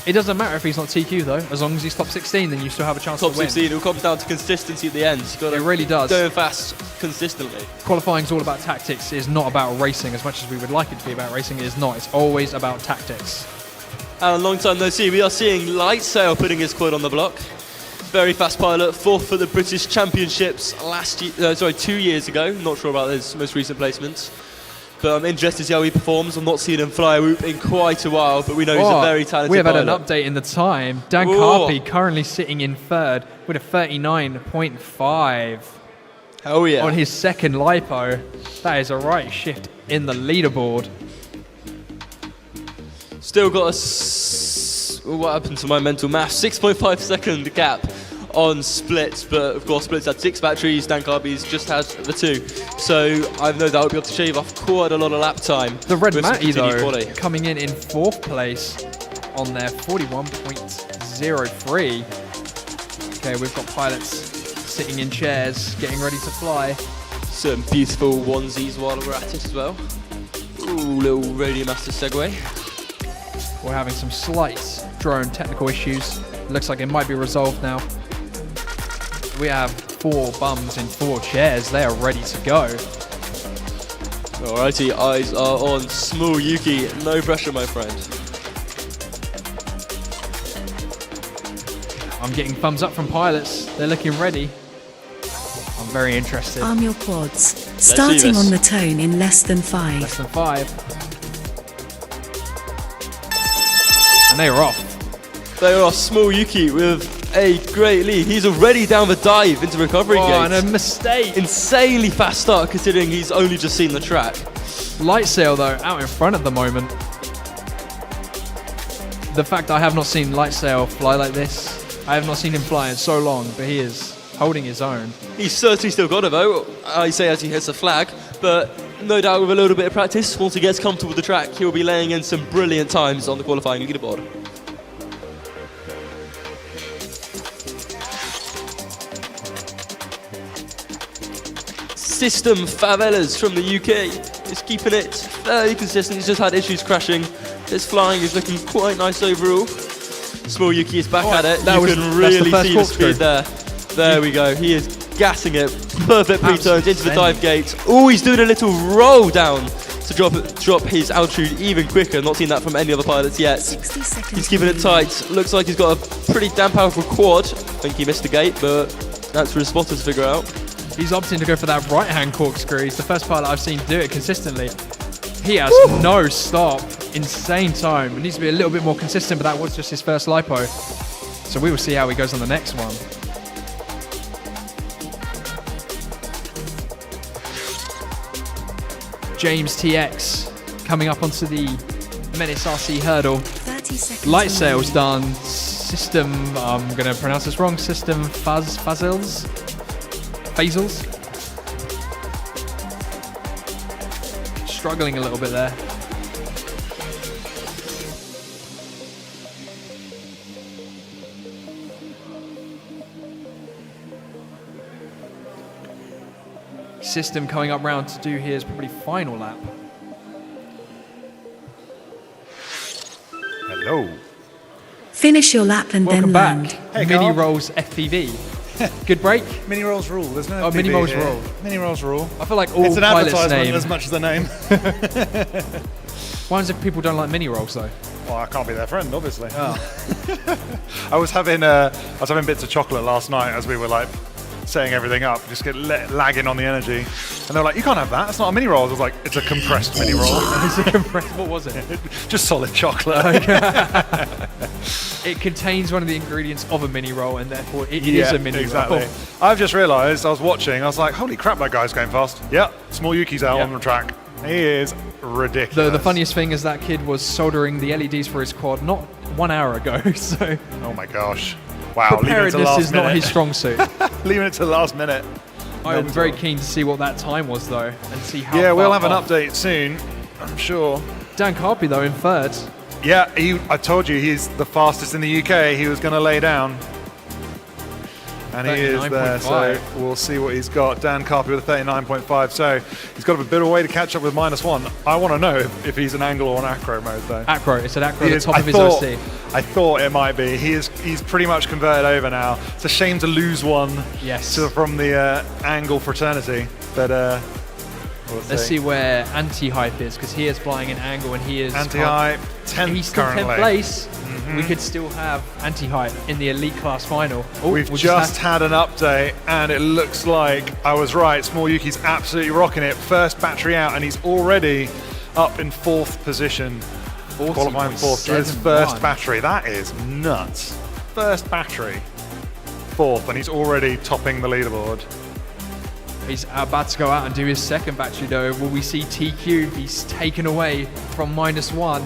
It doesn't matter if he's not TQ though, as long as he's top 16, then you still have a chance Top to win. 16, it comes down to consistency at the end. You've got It really does. Going fast consistently. Qualifying is all about tactics. It is not about racing as much as we would like it to be about racing. It is not. It's always about tactics. And a long time no see, we are seeing Lightsail putting his quad on the block. Very fast pilot, 4th for the British Championships 2 years ago. Not sure about his most recent placements. But I'm interested to see how he performs. I'm not seeing him fly a whoop in quite a while, but we know he's a very talented We have had pilot. an update in the time. Dan Carpy currently sitting in 3rd with a 39.5. Oh yeah. On his second lipo. That is a right shift in the leaderboard. Still got what happened to my mental math? 6.5 second gap on splits, but of course splits had 6 batteries, Dan Carby's just had the 2. So I've no doubt we'll be able to shave off quite a lot of lap time. The Red with some Matty though, continued quality. coming in 4th place on their 41.03. Okay, we've got pilots sitting in chairs, getting ready to fly. Some beautiful onesies while we're at it as well. Ooh, little Radio Master segue. We're having some slight drone technical issues. Looks like it might be resolved now. We have 4 bums in 4 chairs. They are ready to go. Alrighty, eyes are on Small Yuki. No pressure, my friend. I'm getting thumbs up from pilots. They're looking ready. I'm very interested. Arm your quads. Starting on the tone in less than 5. Less than 5. And they are off. They are off. Small Yuki with a great lead. He's already down the dive into recovery gate. And a mistake. Insanely fast start considering he's only just seen the track. Lightsail though, out in front at the moment. The fact I have not seen Lightsail fly like this, I have not seen him fly in so long, but he is holding his own. He's certainly still got it though, I say as he hits the flag, but no doubt with a little bit of practice, once he gets comfortable with the track, he'll be laying in some brilliant times on the qualifying leaderboard. System Favelas from the UK is keeping it fairly consistent. He's just had issues crashing. His flying is looking quite nice overall. Small Yuki is back at it. You can really see the speed there. There we go. He is gassing it. Perfect pre-turns into the dive gate. Oh, he's doing a little roll down to drop his altitude even quicker. Not seen that from any other pilots yet. 60 seconds. He's keeping it tight. Looks like he's got a pretty damn powerful quad. I think he missed the gate, but that's for his spotters to figure out. He's opting to go for that right-hand corkscrew. He's the first pilot I've seen do it consistently. He has no stop. Insane time. It needs to be a little bit more consistent, but that was just his first lipo. So we will see how he goes on the next one. James TX coming up onto the Menace RC hurdle. 30 seconds. Light sails done. System, I'm going to pronounce this wrong. System Phasils. Struggling a little bit there. System coming up round to do his probably final lap. Hello. Finish your lap and Welcome then back. land. Hey, Mini Carb. Rolls FPV. Good break? Mini rolls rule. There's no. Oh, Mini FPV rolls here. rule. Mini rolls rule. I feel like all It's an pilots' advertisement name. as much as the name. Why is it people don't like mini rolls though? Well, I can't be their friend, obviously. I was having bits of chocolate last night as we were like setting everything up, just get lagging on the energy. And they're like, you can't have that, it's not a mini roll. I was like, it's a compressed mini roll. It's a compressed, what was it? Just solid chocolate. It contains one of the ingredients of a mini roll, and therefore it is a mini roll. I've just realised, I was watching, I was like, holy crap, that guy's going fast. Yep, Small Yuki's out on the track. He is ridiculous. The funniest thing is that kid was soldering the LEDs for his quad not 1 hour ago, so... Oh my gosh. Wow, preparedness is not his strong suit. Leaving it to the last minute. I'm very keen to see what that time was, though, and see how Yeah, we'll have an off. update soon, I'm sure. Dan Carpy, though, in third. Yeah, I told you he's the fastest in the UK. He was going to lay down. And he is there, so we'll see what he's got. Dan Carpy with a 39.5, so he's got a bit of a way to catch up with -1. I want to know if he's an angle or an acro mode, though. Acro, it's an acro at the top of his OC. I thought it might be. He's pretty much converted over now. It's a shame to lose one from the angle fraternity, but we'll let's see where anti-hype is, because he is flying an angle and he is anti-hype 10th he's still currently. 10th place. We could still have anti-hype in the elite class final. We've just had an update, and it looks like I was right. Small Yuki's absolutely rocking it. First battery out, and he's already up in 4th position. Qualifying 4th to his first battery. That is nuts. First battery, 4th, and he's already topping the leaderboard. He's about to go out and do his second battery, though. Will we see TQ? He's taken away from -1.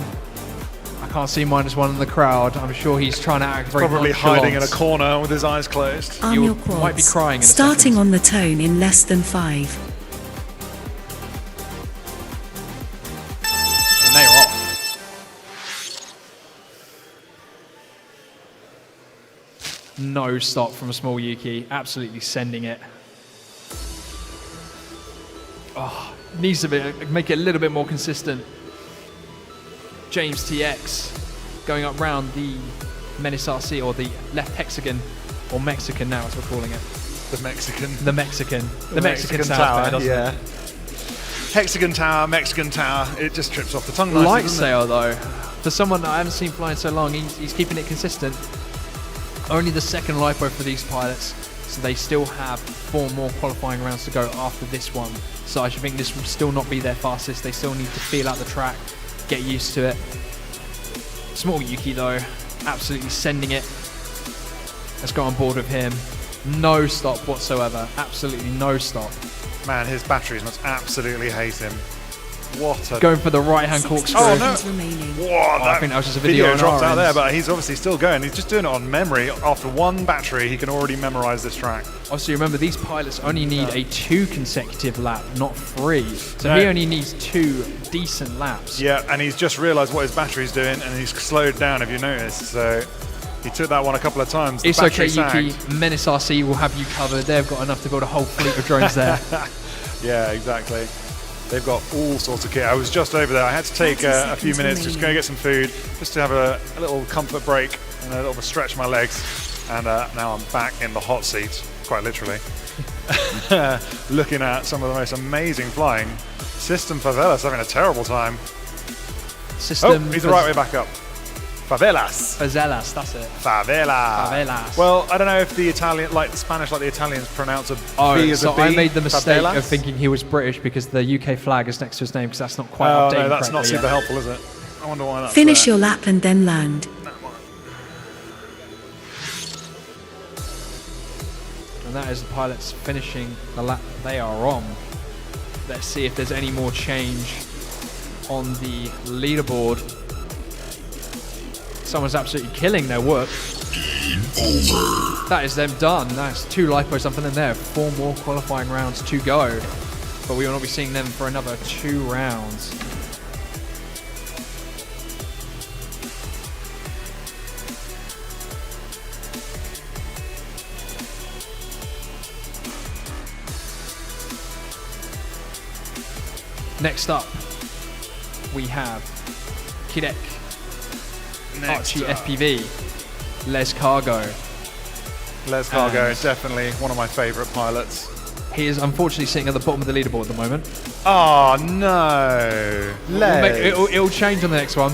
I can't see -1 in the crowd. I'm sure he's trying to act very probably nonchalant. hiding in a corner with his eyes closed. Arm your quads. might be crying in a starting second. on the tone in less than 5. And they are off. No stop from Small Yuki. Absolutely sending it. Oh, needs to make it a little bit more consistent. James TX going up round the Menace RC, or the left hexagon, or Mexican now as we're calling it. The Mexican. The Mexican. The Mexican tower, doesn't it? Hexagon tower, Mexican tower. It just trips off the tongue. Light doesn't sail though. For someone that I haven't seen flying so long, he's keeping it consistent. Only the second lipo for these pilots, so they still have 4 more qualifying rounds to go after this one. So I should think this will still not be their fastest. They still need to feel out the track, get used to it. Small Yuki though, absolutely sending it. Let's go on board with him. No stop whatsoever, absolutely no stop. Man, his batteries must absolutely hate him. What a... Going for the right-hand corkscrew. Oh no! Remaining. Whoa, I think that was just a video on dropped our out there, end. but he's obviously still going. He's just doing it on memory. After 1 battery, he can already memorize this track. Obviously, remember, these pilots only need a 2 consecutive lap, not 3. So No. he only needs 2 decent laps. Yeah, and he's just realised what his battery's doing, and he's slowed down, if you noticed. So he took that one a couple of times. The It's okay, battery Yuki. sagged. Menace RC will have you covered. They've got enough to build a whole fleet of drones there. Yeah, exactly. They've got all sorts of kit. I was just over there. I had to take a few minutes, just go get some food, just to have a little comfort break and a little bit of stretch my legs. And now I'm back in the hot seat, quite literally, looking at some of the most amazing flying. System Favelas having a terrible time. System. Oh, he's the right way back up. Favelas. Favelas, that's it. Favela. Favelas. Well, I don't know if the Italian, like the Spanish, like the Italians pronounce a B as so a B. I made the mistake Favelas? of thinking he was British because the UK flag is next to his name, because that's not quite Oh updated no, that's not correctly super yet. helpful, is it? I wonder why that's Finish there. your lap and then land. And that is the pilots finishing the lap they are on. Let's see if there's any more change on the leaderboard. Someone's absolutely killing their work. That is them done. That's 2 lipos, something in there. 4 more qualifying rounds to go. But we will not be seeing them for another 2 rounds. Next up, we have Kidek, Archie FPV, Les Cargo. Les Cargo is definitely one of my favourite pilots. He is unfortunately sitting at the bottom of the leaderboard at the moment. Oh no, Les. It'll change on the next one.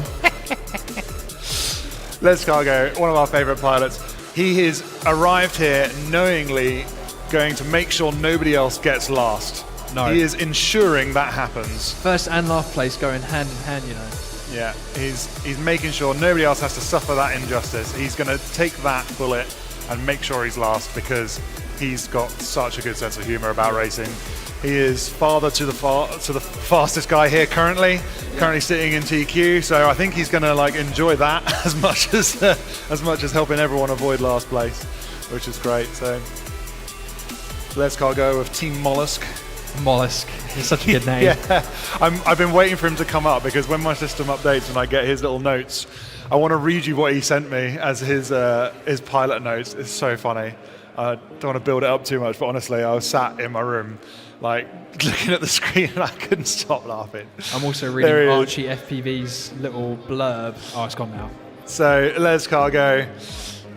Les Cargo, one of our favourite pilots. He has arrived here knowingly going to make sure nobody else gets last. No. He is ensuring that happens. First and last place going hand in hand, you know. Yeah, he's making sure nobody else has to suffer that injustice. He's going to take that bullet and make sure he's last because he's got such a good sense of humor about racing. He is father to the fastest guy here currently sitting in TQ. So I think he's going to like enjoy that as much as helping everyone avoid last place, which is great. So let's go with Team Mollusk. Mollusk. It's such a good name. Yeah, I've been waiting for him to come up because when my system updates and I get his little notes, I want to read you what he sent me as his pilot notes. It's so funny. I don't want to build it up too much, but honestly, I was sat in my room, like looking at the screen, and I couldn't stop laughing. I'm also reading Archie FPV's little blurb. Oh, it's gone now. So, Les Cargo.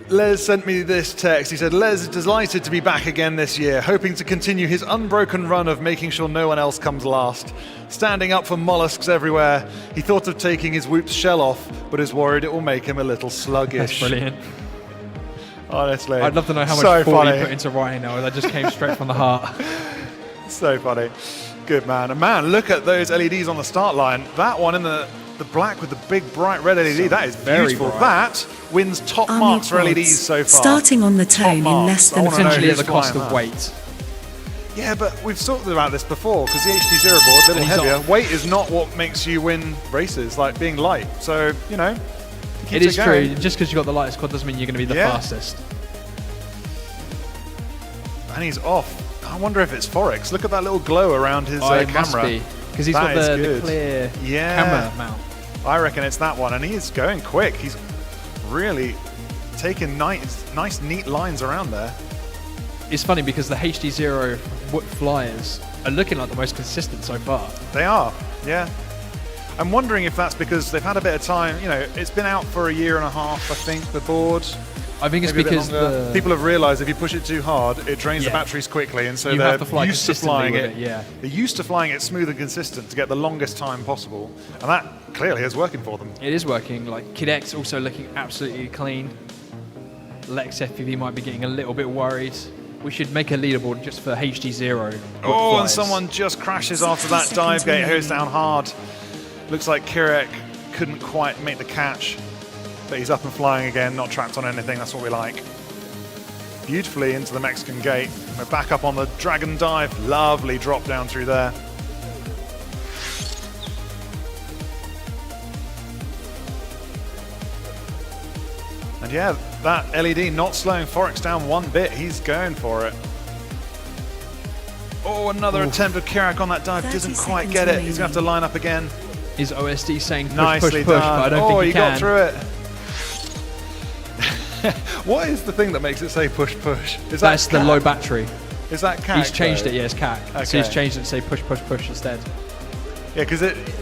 Les sent me this text. He said, Les is delighted to be back again this year, hoping to continue his unbroken run of making sure no one else comes last. Standing up for mollusks everywhere. He thought of taking his Whoop's shell off, but is worried it will make him a little sluggish. That's brilliant. Honestly. I'd love to know how much thought you put into writing now. That just came straight from the heart. So funny. Good man. And man, look at those LEDs on the start line. That one in the black with the big bright red LED, that is beautiful. That wins top marks for LEDs so far. Starting on the tone in less than potentially at the cost of weight. Yeah, but we've talked about this before because the HD0 board, a little heavier. Weight is not what makes you win races, like being light. So, you know, it is true. Just because you've got the lightest quad doesn't mean you're going to be the fastest. And he's off. I wonder if it's Forex. Look at that little glow around his camera. Must be, because he's got the clear camera mount. I reckon it's that one, and he is going quick. He's really taking nice, neat lines around there. It's funny because the HD0 flyers are looking like the most consistent so far. They are, yeah. I'm wondering if that's because they've had a bit of time. You know, it's been out for a year and a half, I think, the board. I think it's because people have realised if you push it too hard, it drains the batteries quickly, and so they're used to flying it. They're used to flying it smooth and consistent to get the longest time possible, and that clearly is working for them. It is working. Like Kid X also looking absolutely clean. Lex FPV might be getting a little bit worried. We should make a leaderboard just for HD0. Oh, and someone just crashes after that dive gate, goes down hard. Looks like Kirek couldn't quite make the catch. But he's up and flying again, not trapped on anything. That's what we like. Beautifully into the Mexican gate. We're back up on the dragon dive. Lovely drop down through there. And yeah, that LED not slowing Forex down one bit. He's going for it. Oh, another attempt of Kirak on that dive. Doesn't quite get it. He's going to have to line up again. Is OSD saying push, Nicely push, push, done. but I don't think he can. Got through it. What is the thing that makes it say push, push? That's the low battery. Is that CAC? He's changed it, yes, CAC. Okay. So he's changed it to say push, push, push instead. Yeah, because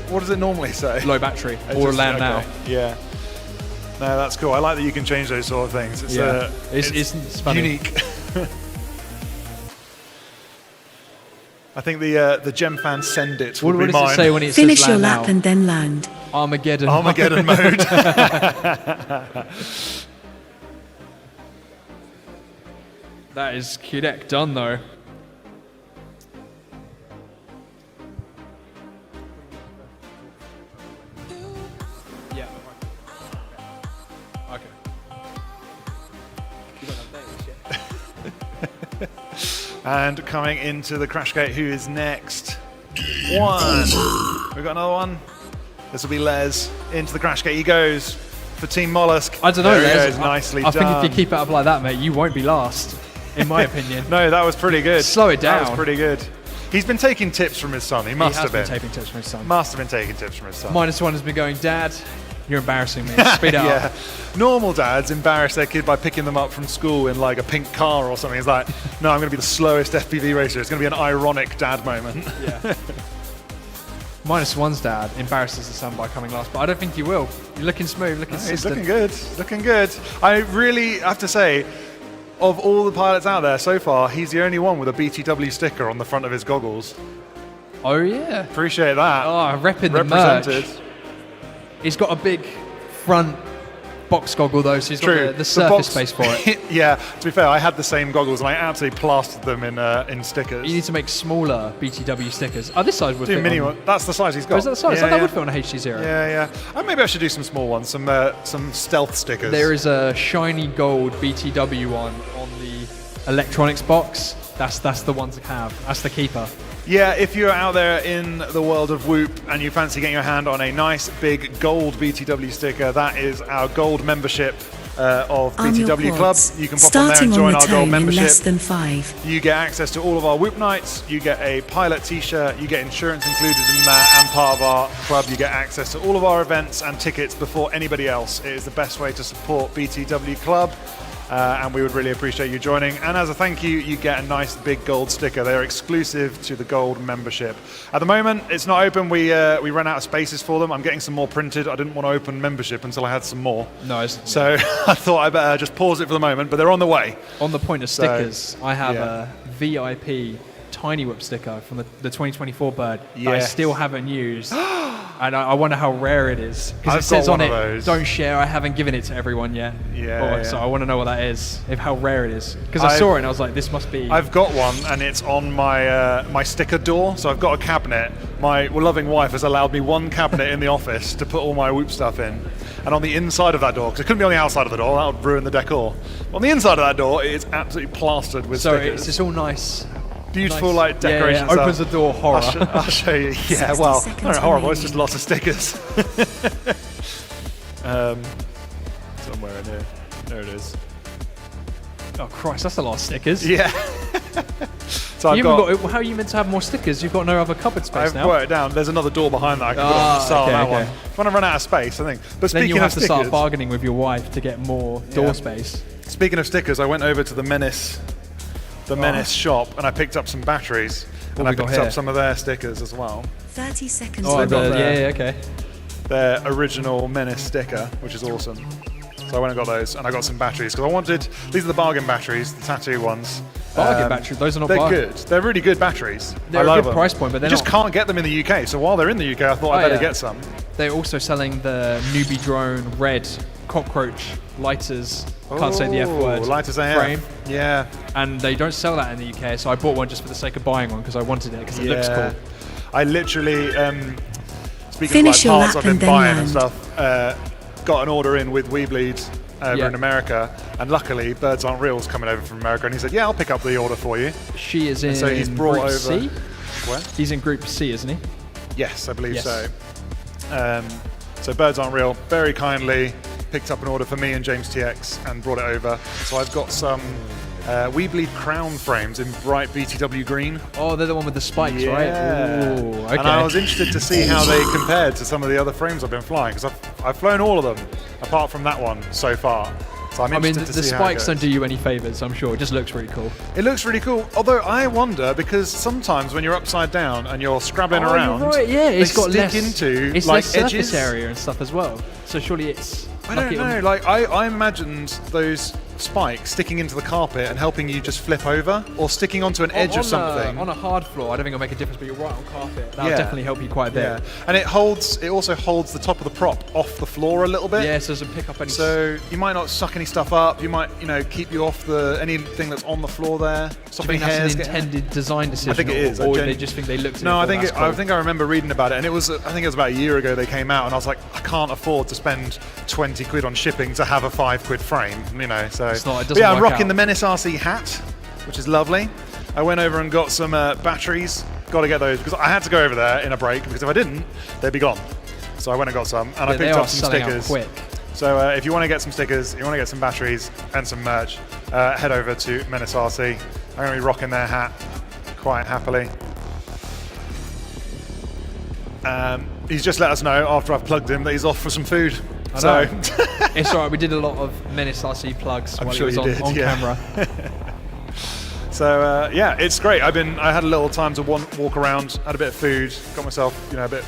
what does it normally say? Low battery, or land now. Yeah. No, that's cool. I like that you can change those sort of things. It's funny. Unique. I think the Gem fans send it. What does it say when it Finish says your land lap now? and then land. Armageddon. Armageddon mode. That is Kudek done though. Yeah. Okay. And coming into the crash gate, who is next? One. We've got another one. This will be Les. Into the crash gate he goes for Team Mollusk. I don't know, Les. Nicely I done. think if you keep it up like that, mate, you wonon't be last, in my opinion. No, that was pretty good. Slow it down. That was pretty good. He's been taking tips from his son. He must have been. taking tips from his son. Must have been taking tips from his son. -1 has been going, Dad, you're embarrassing me. Speed it up. Normal dads embarrass their kid by picking them up from school in like a pink car or something. It's like, no, I'm going to be the slowest FPV racer. It's going to be an ironic dad moment. Yeah. -1's dad embarrasses his son by coming last, but I don't think he will. You're looking smooth, looking consistent. He's looking good. Looking good. I really have to say, of all the pilots out there so far, he's the only one with a BTW sticker on the front of his goggles. Oh yeah. Appreciate that. Oh, repping the merch. He's got a big front box goggle though, so he's got the surface space for it. Yeah, to be fair, I had the same goggles and I absolutely plastered them in stickers. You need to make smaller BTW stickers. Oh, this size would fit. Mini one. That's the size he's got. Oh, is that the size? Yeah, That would fit on a HG0. Yeah. Maybe I should do some small ones, some stealth stickers. There is a shiny gold BTW one on the electronics box. That's the one to have. That's the keeper. Yeah, if you're out there in the world of Whoop and you fancy getting your hand on a nice big gold BTW sticker, that is our gold membership of BTW Club. You can pop on there and join our gold membership. Less than 5. You get access to all of our Whoop nights, you get a pilot t-shirt, you get insurance included in that, and part of our club you get access to all of our events and tickets before anybody else. It is the best way to support BTW Club. And we would really appreciate you joining. And as a thank you, you get a nice big gold sticker. They're exclusive to the gold membership. At the moment, it's not open. We ran out of spaces for them. I'm getting some more printed. I didn't want to open membership until I had some more. Nice. So I thought I better just pause it for the moment, but they're on the way. On the point of stickers, I have a VIP Tiny Whip sticker from the 2024 bird that I still haven't used. And I wonder how rare it is. Because it says on it, don't share, I haven't given it to everyone yet. So I want to know what that is, how rare it is. Because I saw it and I was like, this must be... I've got one and it's on my my sticker door. So I've got a cabinet. My loving wife has allowed me one cabinet in the office to put all my Whoop stuff in. And on the inside of that door, because it couldn't be on the outside of the door, that would ruin the decor. On the inside of that door, it's absolutely plastered with stickers. So it's all nice. Beautiful, like decoration. Yeah. Opens the door, horror. I'll show you. Yeah, well, not horrible. It's just lots of stickers. Somewhere in here. There it is. Oh Christ, that's a lot of stickers. Yeah. So how are you meant to have more stickers? You've got no other cupboard space now. I've worked it down. There's another door behind that. I can put on the style of that one. When I run out of space, I think. But then speaking you'll of have to start bargaining with your wife to get more door space. Speaking of stickers, I went over to the Menace shop and I picked up some batteries and I picked up some of their stickers as well. 30 seconds. Okay. Their original Menace sticker, which is awesome. So I went and got those, and I got some batteries because I wanted. These are the bargain batteries, the tattoo ones. Bargain batteries? Those are not they're bargain. Good. They're really good batteries. They're a good price point, but they're you just can't get them in the UK. So while they're in the UK, I thought I better get some. They're also selling the Newbie Drone Red Cockroach lighters. Can't say the F word. Lighters frame. Yeah. And they don't sell that in the UK, so I bought one just for the sake of buying one because I wanted it because it looks cool. I literally, speaking of like parts I've been buying and stuff, got an order in with WeBleed over in America, and luckily Birds Aren't Real's coming over from America, and he said, "Yeah, I'll pick up the order for you." She is in. So he's brought Group over. C? Where? He's in Group C, isn't he? Yes, I believe so. So Birds Aren't Real very kindly picked up an order for me and James TX and brought it over. So I've got some WeBleed crown frames in bright BTW green. Oh, they're the one with the spikes, right? Ooh, okay. And I was interested to see how they compared to some of the other frames I've been flying, because I've flown all of them, apart from that one so far. So I'm interested to the see how it spikes goes. don't do you any favours, I'm sure. It just looks really cool. It looks really cool, although I wonder, because sometimes when you're upside down and you're scrabbling around, you're right, yeah, it's got stick less into it's like less surface edges. area and stuff as well. So surely it's. I don't know. Like I imagined those spikes sticking into the carpet and helping you just flip over, or sticking onto an edge of something. On a hard floor, I don't think it'll make a difference, but you're right on carpet. That'll definitely help you quite a bit. Yeah, and it also holds the top of the prop off the floor a little bit. Yeah, so it doesn't pick up any. So you might not suck any stuff up. You might, keep you off anything that's on the floor there. Do you think that's an intended design decision? I think it is. Or they just think they looked at it. No, I think I remember reading about it, and I think it was about a year ago they came out, and I was like, I can't afford to spend 20 quid on shipping to have a £5 frame, So it's not, it doesn't but yeah, I'm work rocking out. the Menace RC hat, which is lovely. I went over and got some batteries. Got to get those because I had to go over there in a break, because if I didn't, they'd be gone. So I went and got some, and I picked up some stickers. Quick. So if you want to get some stickers, you want to get some batteries and some merch, head over to Menace RC. I'm going to be rocking their hat quite happily. He's just let us know after I've plugged him that he's off for some food. So it's alright, we did a lot of Menace RC plugs while he was on camera. So yeah, it's great. I had a little time to walk around, had a bit of food, got myself, a bit,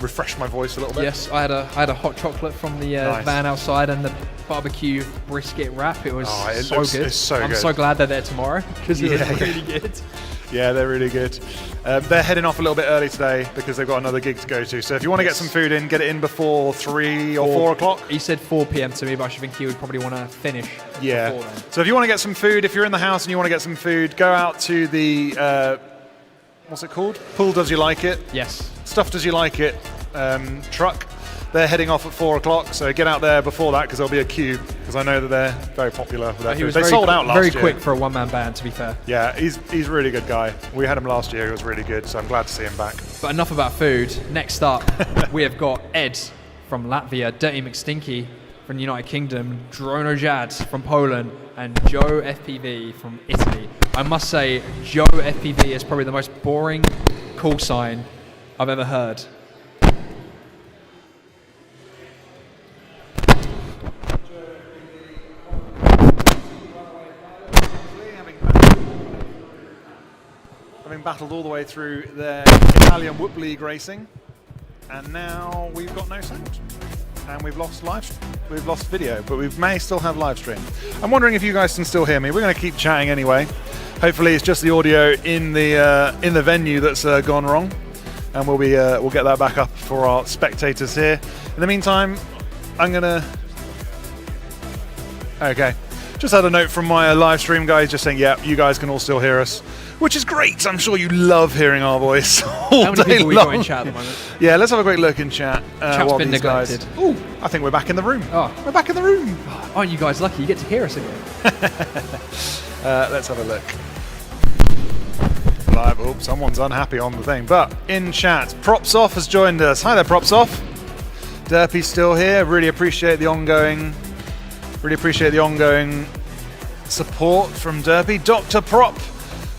refreshed my voice a little bit. Yes, I had a hot chocolate from the van outside, and the barbecue brisket wrap. It was so good. It's so I'm good. so glad they're there tomorrow because it was really good. Yeah, they're really good. They're heading off a little bit early today because they've got another gig to go to. So if you want to get some food in, get it in before 3 or 4 o'clock. He said 4 p.m. to me, but I should think he would probably want to finish before then. So if you want to get some food, if you're in the house and you want to get some food, go out to the, what's it called? Pool Does You Like It? Yes. Stuff Does You Like It truck. They're heading off at 4 o'clock, so get out there before that because there'll be a queue, because I know that they're very popular with their food. They sold out last year. Very quick for a one-man band, to be fair. Yeah, he's a really good guy. We had him last year, he was really good, so I'm glad to see him back. But enough about food. Next up, we have got Ed from Latvia, Dirty McStinky from the United Kingdom, Drono Jad from Poland, and Joe FPV from Italy. I must say, Joe FPV is probably the most boring call sign I've ever heard. Having battled all the way through their Italian Whoop League racing, and now we've got no sound, and we've lost video, but we may still have live stream. I'm wondering if you guys can still hear me. We're going to keep chatting anyway. Hopefully, it's just the audio in the venue that's gone wrong, and we'll get that back up for our spectators here. In the meantime, I'm gonna. Okay. Just had a note from my live stream guys just saying, yeah, you guys can all still hear us, which is great. I'm sure you love hearing our voice all How many day people we long. got in chat at the moment? Yeah, let's have a quick look in chat. Chat's while been these neglected. Ooh, I think we're back in the room. Oh. We're back in the room. Aren't you guys lucky? You get to hear us again. Let's have a look. Live. Oh, someone's unhappy on the thing. But in chat, Props Off has joined us. Hi there, Props Off. Derpy's still here. Really appreciate the ongoing support from Derpy. Dr. Prop,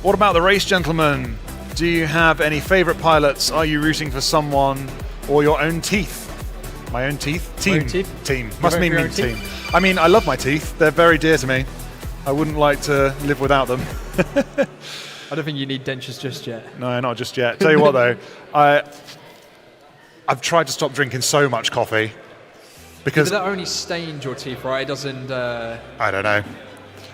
what about the race, gentlemen? Do you have any favourite pilots? Are you rooting for someone or your own teeth? My own teeth? Team. Own teeth? Team. You Must vote mean for your own team. teeth? I mean, I love my teeth. They're very dear to me. I wouldn't like to live without them. I don't think you need dentures just yet. No, not just yet. Tell you what though, I've tried to stop drinking so much coffee because But that only stains your teeth, right? It doesn't. I don't know.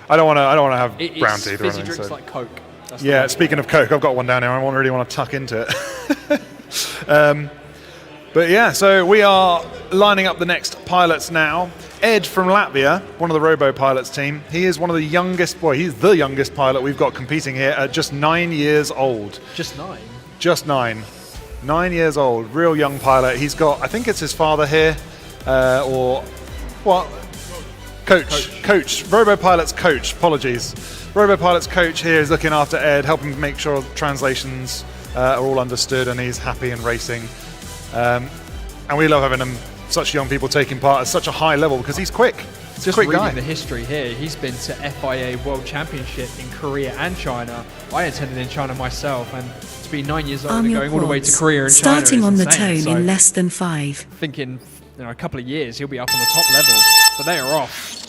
I don't want to have brown teeth or Fizzy anything. drinks So. like Coke. That's the Yeah, one. speaking of Coke, I've got one down here. I really want to tuck into it. But yeah, so we are lining up the next pilots now. Ed from Latvia, one of the Robo Pilots team. He is one of the youngest, he's the youngest pilot we've got competing here at just 9 years old. Just 9? Just 9. 9 years old, real young pilot. He's got, I think it's his father here, or what? Coach. Robo Pilot's coach, apologies. Robo Pilot's coach here is looking after Ed, helping make sure translations are all understood and he's happy and racing. And we love having such young people taking part at such a high level because he's quick. He's Just a quick reading guy. the history here, he's been to FIA World Championship in Korea and China. I attended in China myself, and to be 9 years old Arm and your going all the way to quads. Korea and Starting China on is the insane. tone So in less than 5. thinking, a couple of years he'll be up on the top level, but they are off.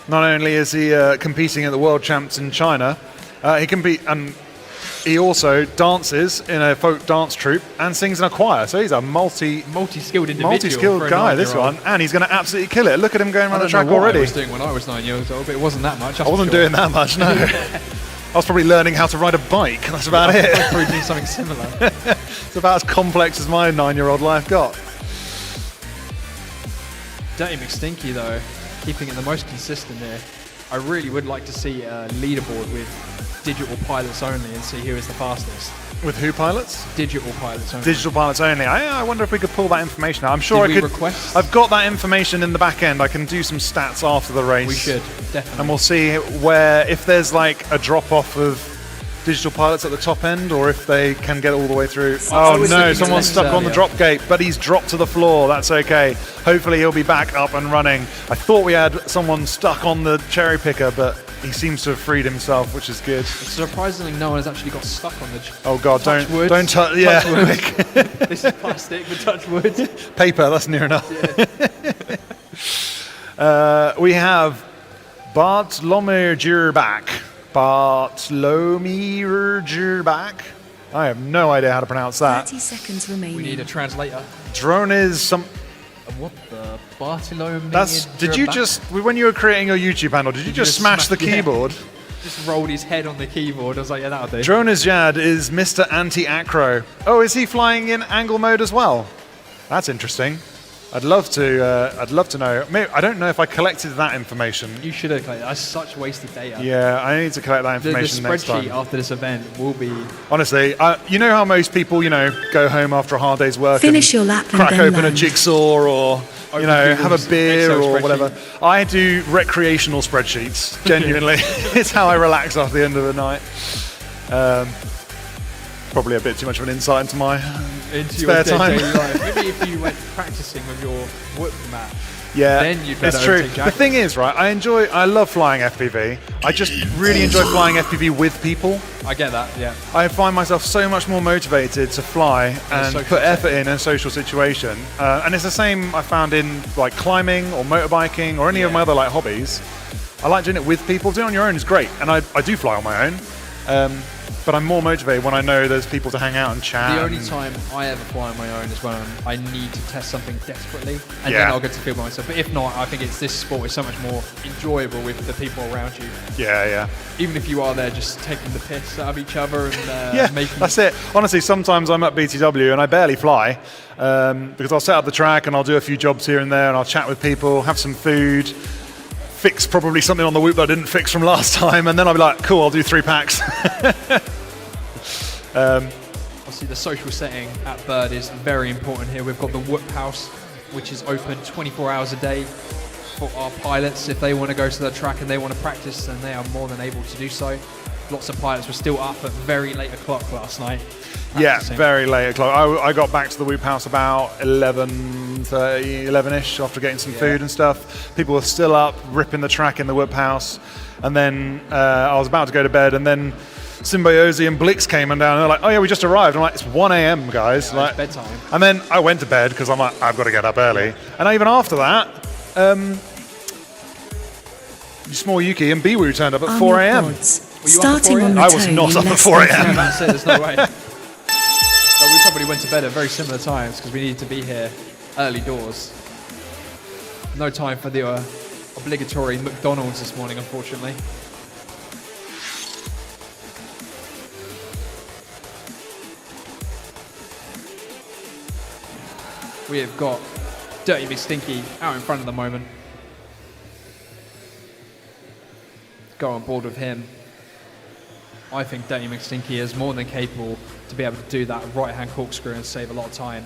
Not only is he competing at the World Champs in China, he also dances in a folk dance troupe and sings in a choir. So he's a multi-skilled individual. Multi-skilled guy, this one, and he's going to absolutely kill it. Look at him going around the track already. I was doing when I was 9 years old, but it wasn't that much. I wasn't doing that much, no. I was probably learning how to ride a bike. That's about it. I was probably doing something similar. It's about as complex as my 9-year-old life got. Dirty McStinky though, keeping it the most consistent here. I really would like to see a leaderboard with digital pilots only and see who is the fastest. With who pilots? Digital pilots only. Digital pilots only. I wonder if we could pull that information out. I'm sure Did I we could. request? I've got that information in the back end. I can do some stats after the race. We should, definitely. And we'll see if there's like a drop off of digital pilots at the top end, or if they can get all the way through. Oh no, someone's stuck on the drop gate, but he's dropped to the floor. That's okay. Hopefully he'll be back up and running. I thought we had someone stuck on the cherry picker, but he seems to have freed himself, which is good. Surprisingly, no one has actually got stuck on the. Oh god, touch wood. don't touch. Yeah, Touch wood. This is plastic, but touch wood. Paper. That's near enough. Yeah. We have Bartlomeer Jurbach. I have no idea how to pronounce that. 30 seconds remaining. We need a translator. Drone is some. What the Bartolome? Did you just, when you were creating your YouTube handle, did you just smash the keyboard? Just rolled his head on the keyboard. I was like, yeah, that'll do. Dronezjad is Mr. Anti-Acro. Oh, is he flying in angle mode as well? That's interesting. I'd love to know. Maybe, I don't know if I collected that information. You should have collected. That's such wasted data. Yeah, I need to collect that information the next time. spreadsheet after this event will be... Honestly, you know how most people, go home after a hard day's work Finish and your lap and crack then open a land. jigsaw or, have a beer Excel or spreadsheet. whatever. I do recreational spreadsheets, genuinely. It's how I relax after the end of the night. Probably a bit too much of an insight into my spare time. Daily life. Maybe if you went practicing with your whoop mat. Yeah, then you'd better it's true. overtake Jack. The thing is, right, I love flying FPV. I just really enjoy flying FPV with people. I get that, yeah. I find myself so much more motivated to fly and put effort in a social situation. And it's the same I found in like climbing or motorbiking or any of my other like hobbies. I like doing it with people. Doing it on your own is great. And I do fly on my own. But I'm more motivated when I know there's people to hang out and chat. The only time I ever fly on my own is when I need to test something desperately, and Yeah. then I'll get to feel by myself. But if not, I think this sport is so much more enjoyable with the people around you. Yeah. Even if you are there just taking the piss out of each other and Yeah, making... that's it. Honestly, sometimes I'm at BTW and I barely fly because I'll set up the track and I'll do a few jobs here and there and I'll chat with people, have some food, fix probably something on the whoop that I didn't fix from last time, and then I'll be like, cool, I'll do 3 packs. Obviously, the social setting at Bird is very important here. We've got the Whoop House, which is open 24 hours a day for our pilots. If they want to go to the track and they want to practice, then they are more than able to do so. Lots of pilots were still up at very late o'clock last night. Yeah, practicing. very late o'clock. I got back to the Whoop House about 11:30, 11ish after getting some food and stuff. People were still up, ripping the track in the Whoop House. And then I was about to go to bed, and then Symbiosi and Blix came and down, and they're like, oh yeah, we just arrived. I'm like, it's 1 a.m, guys. Yeah, like, it's bedtime. And then I went to bed because I'm like, I've got to get up early. And even after that, Small Yuki and Biwu turned up at 4 a.m. Starting on the I was tone not in up at less 4 than a.m. That's it, there's no way. But we probably went to bed at very similar times because we needed to be here early doors. No time for the obligatory McDonald's this morning, unfortunately. We have got Dirty McStinky out in front at the moment. Go on board with him. I think Dirty McStinky is more than capable to be able to do that right-hand corkscrew and save a lot of time.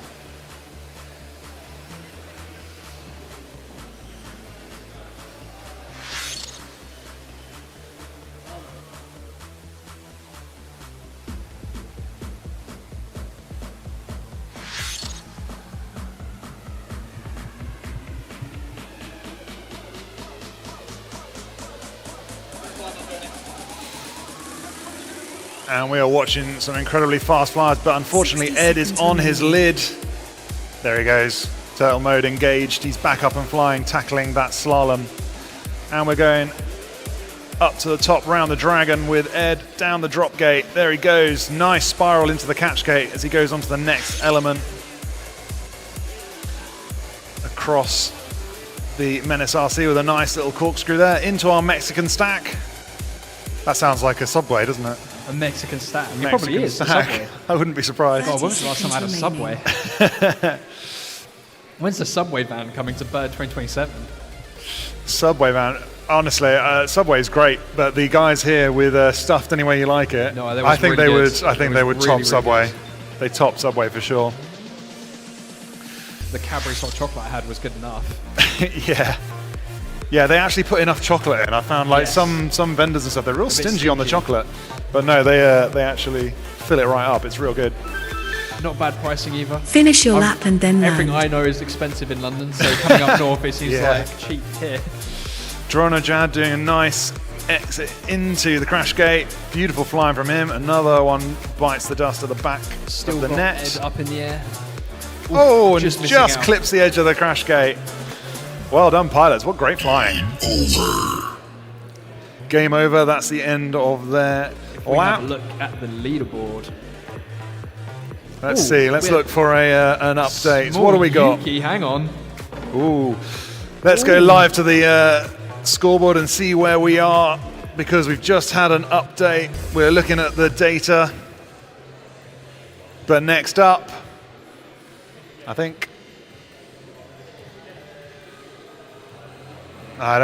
And we are watching some incredibly fast flyers, but unfortunately Ed is on his lid. There he goes, turtle mode engaged. He's back up and flying, tackling that slalom. And we're going up to the top round the dragon with Ed down the drop gate. There he goes, nice spiral into the catch gate as he goes on to the next element. Across the Menace RC with a nice little corkscrew there into our Mexican stack. That sounds like a Subway, doesn't it? A Mexican stack. It Mexican probably is. stack. A Subway. I wouldn't be surprised. God, when was the last time I had a Subway? When's the Subway van coming to Bird 2027? Subway van. Honestly, Subway is great, but the guys here with Stuffed Any Way You Like It, No, that I was think really they good. would. I think It they was would really, top really Subway. good. They top Subway for sure. The Cadbury's hot chocolate I had was good enough. Yeah, they actually put enough chocolate in. I found like Yes. some vendors and stuff, they're real bit stingy on the stingy. chocolate, but no, they actually fill it right up. It's real good. Not bad pricing either. Finish your lap and then Everything land. I know is expensive in London, so coming up north it seems Yeah. like cheap here. Dronezjad doing a nice exit into the crash gate. Beautiful flying from him. Another one bites the dust at the back Still of the got net. Ed up in the air. Oh, and just just, missing out. clips the edge of the crash gate. Well done, pilots. What great flying. Game over. That's the end of their We lap. have a look at the leaderboard. Let's Ooh, see. Let's we have look for an update. So Small what do we got? Yuki, hang on. Ooh. Let's go live to the scoreboard and see where we are, because we've just had an update. We're looking at the data. But next up, I don't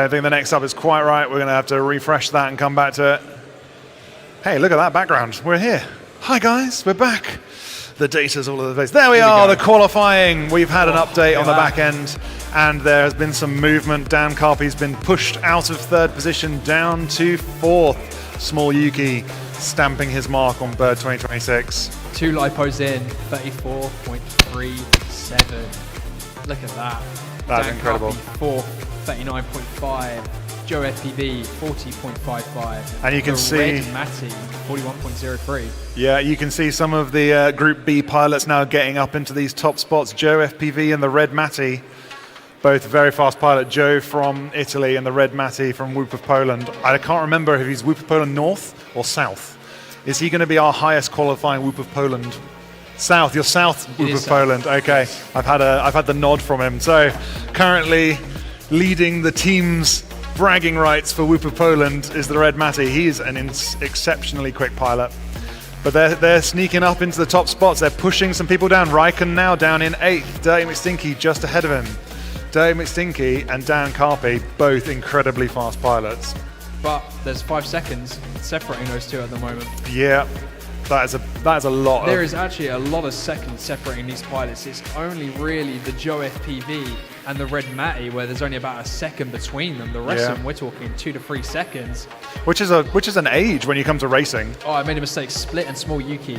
think the next up is quite right. We're going to have to refresh that and come back to it. Hey, look at that background. We're here. Hi, guys. We're back. The data's all over the place. There we are, the qualifying. We've had an update on the back end, and there has been some movement. Dan Carpy's been pushed out of 3rd position down to 4th. Small Yuki stamping his mark on Bird 2026. 2 lipos in, 34.37. Look at that. That's Dan incredible. Carpy, 4th, 39.5. Joe FPV, 40.55. And you can the see Red Matty, 41.03. Yeah, you can see some of the Group B pilots now getting up into these top spots. Joe FPV and the Red Matty, both very fast pilot. Joe from Italy and the Red Matty from Whoop of Poland. I can't remember if he's Whoop of Poland North or South. Is he going to be our highest qualifying Whoop of Poland? South, you're South Whoop of Poland. Okay, I've had the nod from him. So currently leading the team's bragging rights for Whoop of Poland is the Red Matty. He's an exceptionally quick pilot. But they're sneaking up into the top spots. They're pushing some people down. Raikkonen now down in 8th. Dirty McStinky just ahead of him. Dirty McStinky and Dan Carpy, both incredibly fast pilots. But there's 5 seconds separating those two at the moment. Yeah, that is a lot. There is actually a lot of seconds separating these pilots. It's only really the Joe FPV and the Red Matty where there's only about a second between them. The rest of them, we're talking 2 to 3 seconds. Which is an age when you come to racing. Oh, I made a mistake. Split and Small Yuki,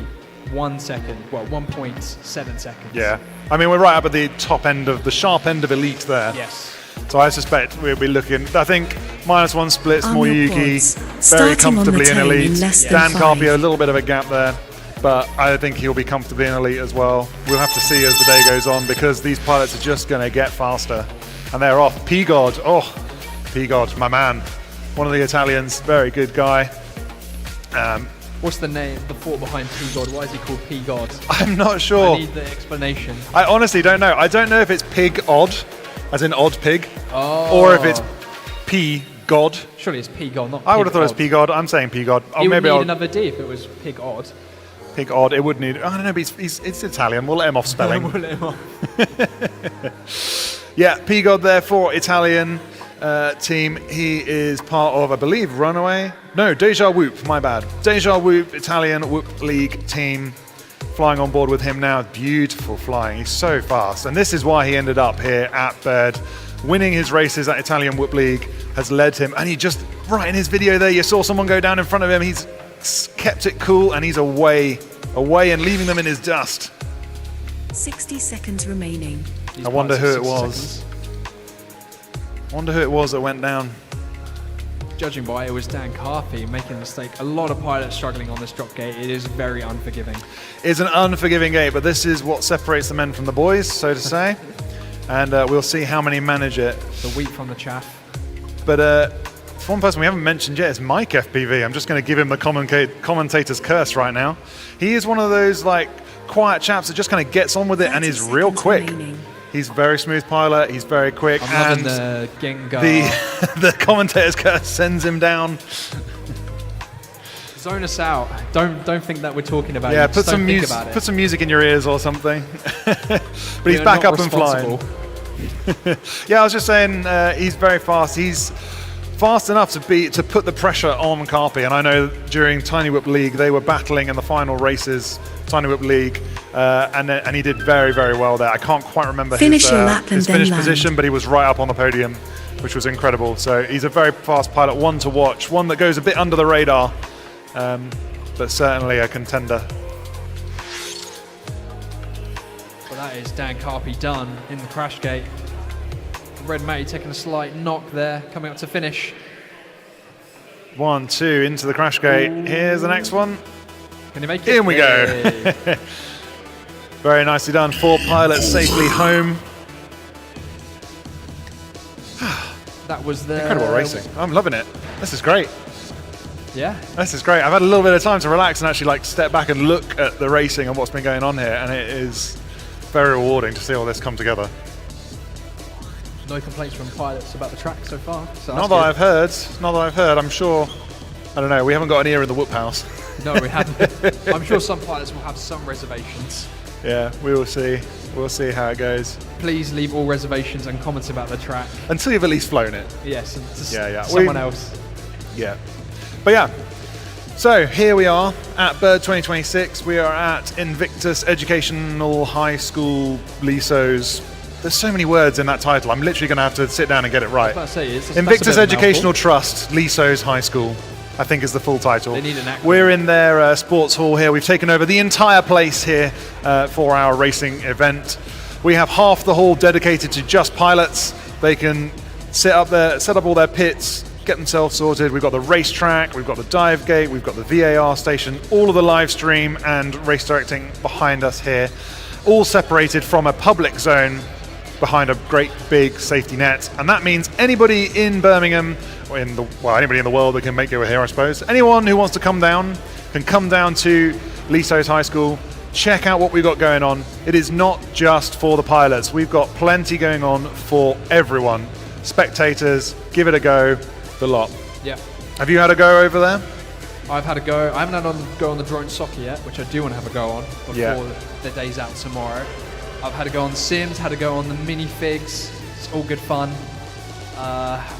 1 second. Well, 1.7 seconds. Yeah. I mean, we're right up at the top end of the sharp end of elite there. Yes. So I suspect we'll be looking, I think, -1 split, Small Yuki, very comfortably in elite. Dan Carpy, a little bit of a gap there, but I think he'll be comfortably in elite as well. We'll have to see as the day goes on, because these pilots are just going to get faster. And they're off. P-God, P-God, my man. One of the Italians, very good guy. What's the name, the thought behind P-God? Why is he called P-God? I'm not sure. I need the explanation. I honestly don't know. I don't know if it's Pig-Odd, as in odd pig, or if it's P-God. Surely it's P-God, not I would have thought it was Pig-Odd. P-God. I'm saying P-God. It would need another D if it was Pig-Odd. Pig-Odd, it would need... I don't know, but it's Italian. We'll let him off spelling. We'll let him off. Yeah, P-God there for Italian team. He is part of, I believe, Runaway? No, Deja Whoop, my bad. Deja Whoop, Italian Whoop League team. Flying on board with him now. Beautiful flying. He's so fast. And this is why he ended up here at Bird. Winning his races at Italian Whoop League has led him. And he just, right in his video there, you saw someone go down in front of him. He's kept it cool, and he's away and leaving them in his dust. 60 seconds remaining. I wonder who it was. Wonder who it was that went down. Judging by it was Dan Carpy making a mistake. A lot of pilots struggling on this drop gate. It is very unforgiving. It's an unforgiving gate, but this is what separates the men from the boys, so to say. And we'll see how many manage it. The wheat from the chaff. But for one person we haven't mentioned yet is Mike FPV. I'm just going to give him the commentator's curse right now. He is one of those like quiet chaps that just kind of gets on with it and is real quick. Remaining. He's a very smooth pilot. He's very quick. I'm and loving the Gengar. the commentator's curse sends him down. Zone us out. Don't think that we're talking about Yeah, it. put some music. Put some music in your ears or something. But he's back up and flying. Yeah, I was just saying he's very fast. He's fast enough to put the pressure on Carpy. And I know during Tiny Whip League they were battling in the final races, Tiny Whip League, and he did very, very well there. I can't quite remember his finish position, but he was right up on the podium, which was incredible. So he's a very fast pilot, one to watch, one that goes a bit under the radar, but certainly a contender. Well, that is Dan Carpy done in the crash gate. Red Matty taking a slight knock there, coming up to finish. 1, 2 into the crash gate. Here's the next one. Can you make it? In we go. Very nicely done. 4 pilots safely home. That was the incredible racing. I'm loving it. This is great. Yeah. This is great. I've had a little bit of time to relax and actually like step back and look at the racing and what's been going on here, and it is very rewarding to see all this come together. No complaints from pilots about the track so far. So Not that I've heard. Not that I've heard. I'm sure. I don't know. We haven't got an ear in the whoop house. No, we haven't. I'm sure some pilots will have some reservations. Yeah, we will see. We'll see how it goes. Please leave all reservations and comments about the track. Until you've at least flown it. Yes, Yeah. someone else. Yeah. But yeah. So here we are at Bird 2026. We are at Invictus Educational High School Lisos. There's so many words in that title. I'm literally going to have to sit down and get it right. I was about to say, that's Invictus a bit of a Educational mouthful. Trust Lisos High School, I think is the full title. They need an acronym. We're in their sports hall here. We've taken over the entire place here for our racing event. We have half the hall dedicated to just pilots. They can set up all their pits, get themselves sorted. We've got the racetrack, we've got the dive gate, we've got the VAR station, all of the live stream and race directing behind us here, all separated from a public zone behind a great big safety net. And that means anybody in Birmingham, or anybody in the world that can make it here, I suppose. Anyone who wants to come down can come down to Lisos High School, check out what we've got going on. It is not just for the pilots. We've got plenty going on for everyone. Spectators, give it a go, the lot. Yeah. Have you had a go over there? I've had a go. I haven't had a go on the drone soccer yet, which I do want to have a go on before the day's out tomorrow. I've had a go on Sims, had a go on the minifigs. It's all good fun.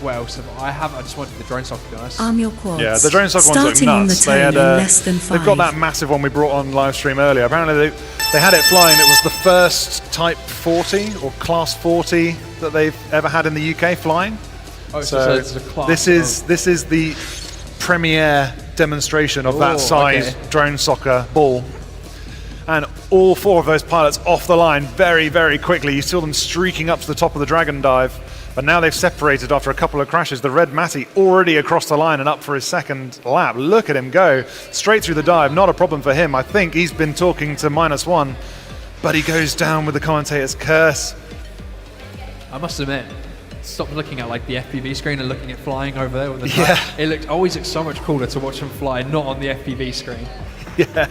What else have I have? I just wanted the drone soccer, to be honest. Arm your quads. Yeah, the drone soccer ones look Starting on the nuts. tone in less than 5. They've got that massive one we brought on live stream earlier. Apparently they had it flying. It was the first Type 40 or Class 40 that they've ever had in the UK flying. Oh, so it's a class. This is the premiere demonstration of that size drone soccer ball. And all 4 of those pilots off the line very, very quickly. You saw them streaking up to the top of the Dragon dive. But now they've separated after a couple of crashes. The Red Matty already across the line and up for his second lap. Look at him go. Straight through the dive. Not a problem for him. I think he's been talking to -1. But he goes down with the commentator's curse. I must admit, stop looking at like the FPV screen and looking at flying over there with the Yeah. It always looks so much cooler to watch them fly, not on the FPV screen. Yeah.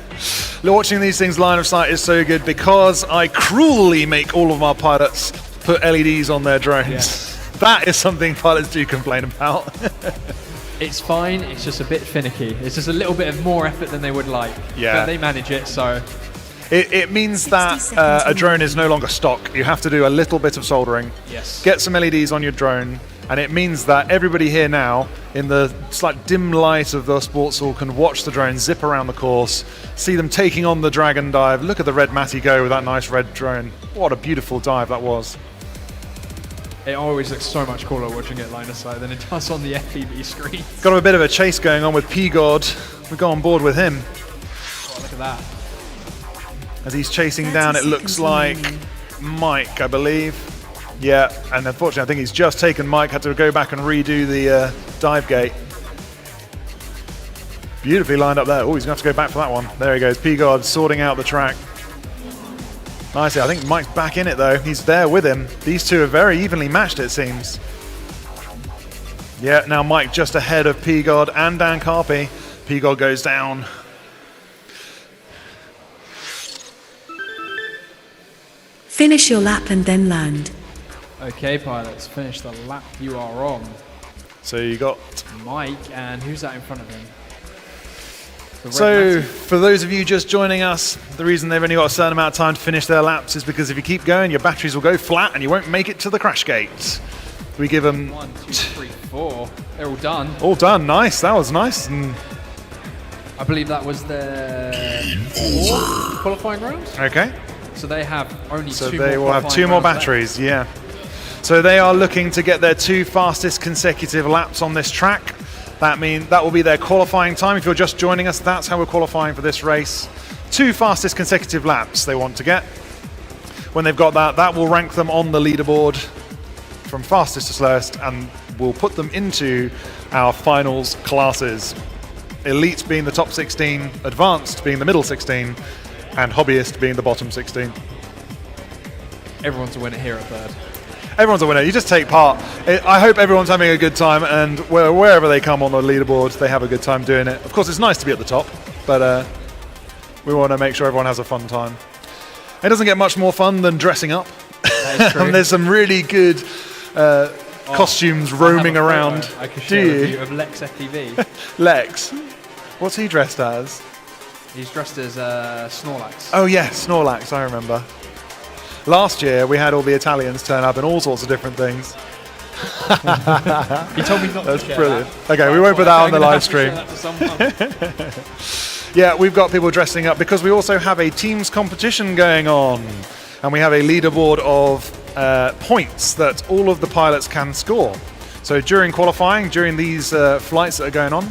Watching these things line of sight is so good because I cruelly make all of our pilots put LEDs on their drones. Yeah. That is something pilots do complain about. It's fine, it's just a bit finicky. It's just a little bit of more effort than they would like. Yeah. But they manage it, so. It means that a drone is no longer stock. You have to do a little bit of soldering. Yes. Get some LEDs on your drone, and it means that everybody here now, in the slight dim light of the sports hall, can watch the drone zip around the course, see them taking on the Dragon dive. Look at the Red Matty go with that nice red drone. What a beautiful dive that was. It always looks so much cooler watching it line of sight than it does on the FPV screen. Got a bit of a chase going on with P-God. We go on board with him. Oh, look at that. As he's chasing down, it looks like Mike, I believe. Yeah, and unfortunately, I think he's just taken Mike, had to go back and redo the dive gate. Beautifully lined up there. Oh, he's going to have to go back for that one. There he goes, P-God sorting out the track. Nicely, I think Mike's back in it though. He's there with him. These two are very evenly matched, it seems. Yeah, now Mike just ahead of P-God and Dan Carpy. P-God goes down. Finish your lap and then land. Okay, pilots, finish the lap you are on. So you got Mike, and who's that in front of him? So, for those of you just joining us, the reason they've only got a certain amount of time to finish their laps is because if you keep going, your batteries will go flat and you won't make it to the crash gate. We give them 1, 2, 3, 4. They're all done. All done. Nice. That was nice. And I believe that was their 4th qualifying round. okay. So they have only So two they more will have 2 more qualifying rounds batteries. Yeah. So they are looking to get their 2 fastest consecutive laps on this track. That will be their qualifying time. If you're just joining us, that's how we're qualifying for this race. 2 fastest consecutive laps they want to get. When they've got that, that will rank them on the leaderboard from fastest to slowest, and will put them into our finals classes. Elite being the top 16, advanced being the middle 16, and hobbyist being the bottom 16. left. Everyone's a winner here at Bird. Everyone's a winner. You just take part. I hope everyone's having a good time, and wherever they come on the leaderboard, they have a good time doing it. Of course, it's nice to be at the top, but we want to make sure everyone has a fun time. It doesn't get much more fun than dressing up. That is true. And there's some really good costumes roaming around. I can Do share with you? you of Lex FPV. Lex. What's he dressed as? He's dressed as Snorlax. Oh yeah, Snorlax, I remember. Last year we had all the Italians turn up in all sorts of different things. He told me not That's to share brilliant. that. Okay, we won't put that on the I'm gonna live have to share stream. that to someone. Yeah, we've got people dressing up because we also have a teams competition going on. And we have a leaderboard of points that all of the pilots can score. So during qualifying, during these flights that are going on,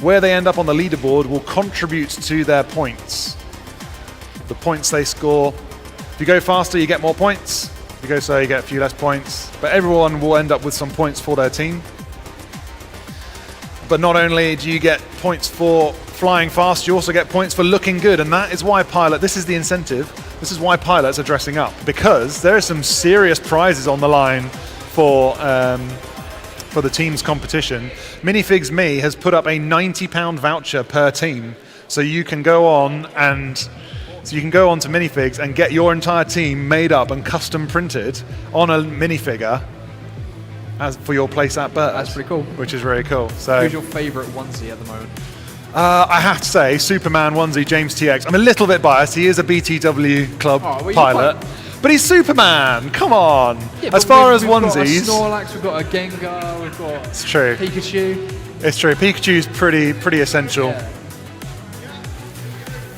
where they end up on the leaderboard will contribute to their points. The points they score. If you go faster, you get more points. If you go slow, you get a few less points. But everyone will end up with some points for their team. But not only do you get points for flying fast, you also get points for looking good. And that is why this is the incentive. This is why pilots are dressing up, because there are some serious prizes on the line for the team's competition. Minifigs Me has put up a £90 voucher per team, so you can go on to Minifigs and get your entire team made up and custom printed on a minifigure as for your place at Bird. That's pretty cool. Which is really cool. So, who's your favourite onesie at the moment? I have to say, Superman onesie, James TX. I'm a little bit biased. He is a BTW club pilot, but he's Superman. Come on. Yeah, as far as we've onesies, got a Snorlax, we've got a Gengar, we've got it's true. Pikachu. It's true. Pikachu's pretty essential.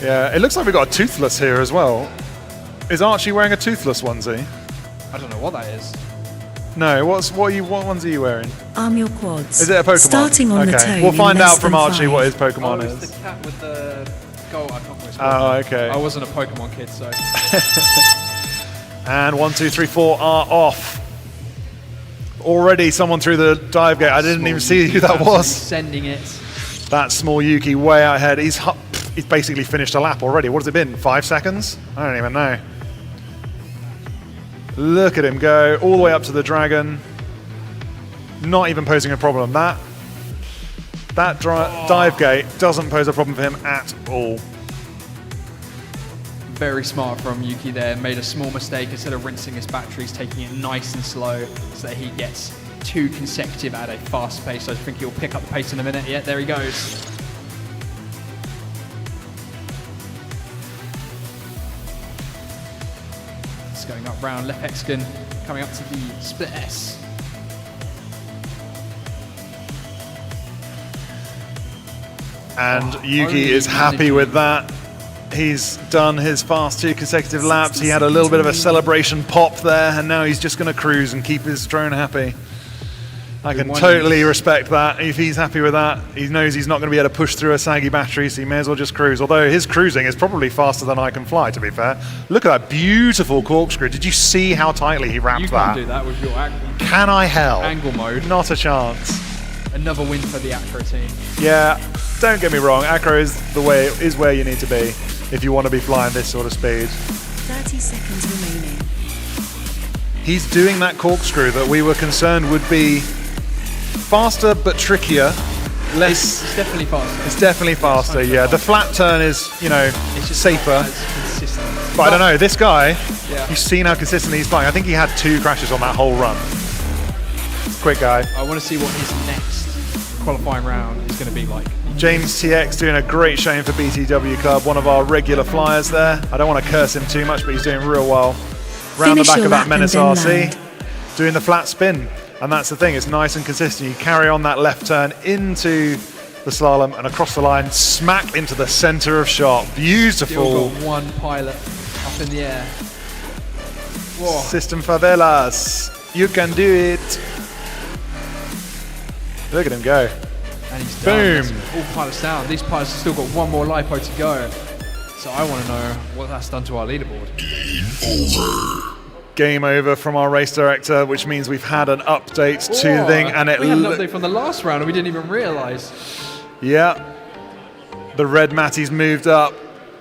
Yeah. It looks like we've got a Toothless here as well. Is Archie wearing a Toothless onesie? I don't know what that is. No. What onesie are you wearing? Arm your quads. Is it a Pokemon? Starting on the tone. We'll find in less out from than Archie 5. what his Pokemon it's is. the cat with the gold. I can't remember. Oh, okay. I wasn't a Pokemon kid, so. And 1, 2, 3, 4 are off. Already someone through the dive gate. I didn't even see who that was. Sending it. That small Yuki way out ahead. He's basically finished a lap already. What has it been? 5 seconds? I don't even know. Look at him go all the way up to the dragon. Not even posing a problem. That dive gate doesn't pose a problem for him at all. Very smart from Yuki there. Made a small mistake. Instead of rinsing his batteries, taking it nice and slow so that he gets 2 consecutive at a fast pace. So I think he'll pick up the pace in a minute. Yeah, there he goes. It's going up round left hexagon, coming up to the split S. And Yuki is happy with that. He's done his fast 2 consecutive laps. He had a little bit of a celebration pop there, and now he's just going to cruise and keep his drone happy. I can totally respect that. If he's happy with that, he knows he's not going to be able to push through a saggy battery, so he may as well just cruise. Although his cruising is probably faster than I can fly, to be fair. Look at that beautiful corkscrew. Did you see how tightly he wrapped that? You can't do that with your Can I help? angle mode. Not a chance. Another win for the Acro team. Yeah, don't get me wrong. Acro is where you need to be if you want to be flying this sort of speed. 30 seconds remaining. He's doing that corkscrew that we were concerned would be faster but trickier. Less. It's definitely faster. It's definitely faster. Yeah, the flat turn is, It's just safer. not as consistent. But I don't know. This guy, Yeah. you've seen how consistently he's flying. I think he had 2 crashes on that whole run. Quick guy. I want to see what his next qualifying round is going to be like. James TX doing a great showing for BTW Club, one of our regular flyers there. I don't want to curse him too much, but he's doing real well. Round the Finish back your of that lap Menace and then RC, land. doing the flat spin. And that's the thing, it's nice and consistent. You carry on that left turn into the slalom and across the line, smack into the center of shot. Beautiful. Still got 1 pilot up in the air. Whoa. System Favelas. You can do it. Look at him go. And he's done. Boom. That's all pilots down. These pilots have still got 1 more lipo to go. So I want to know what that's done to our leaderboard. Game over from our race director, which means we've had an update to the thing, and we had an update from the last round and we didn't even realise. Yeah. The red Matty's moved up.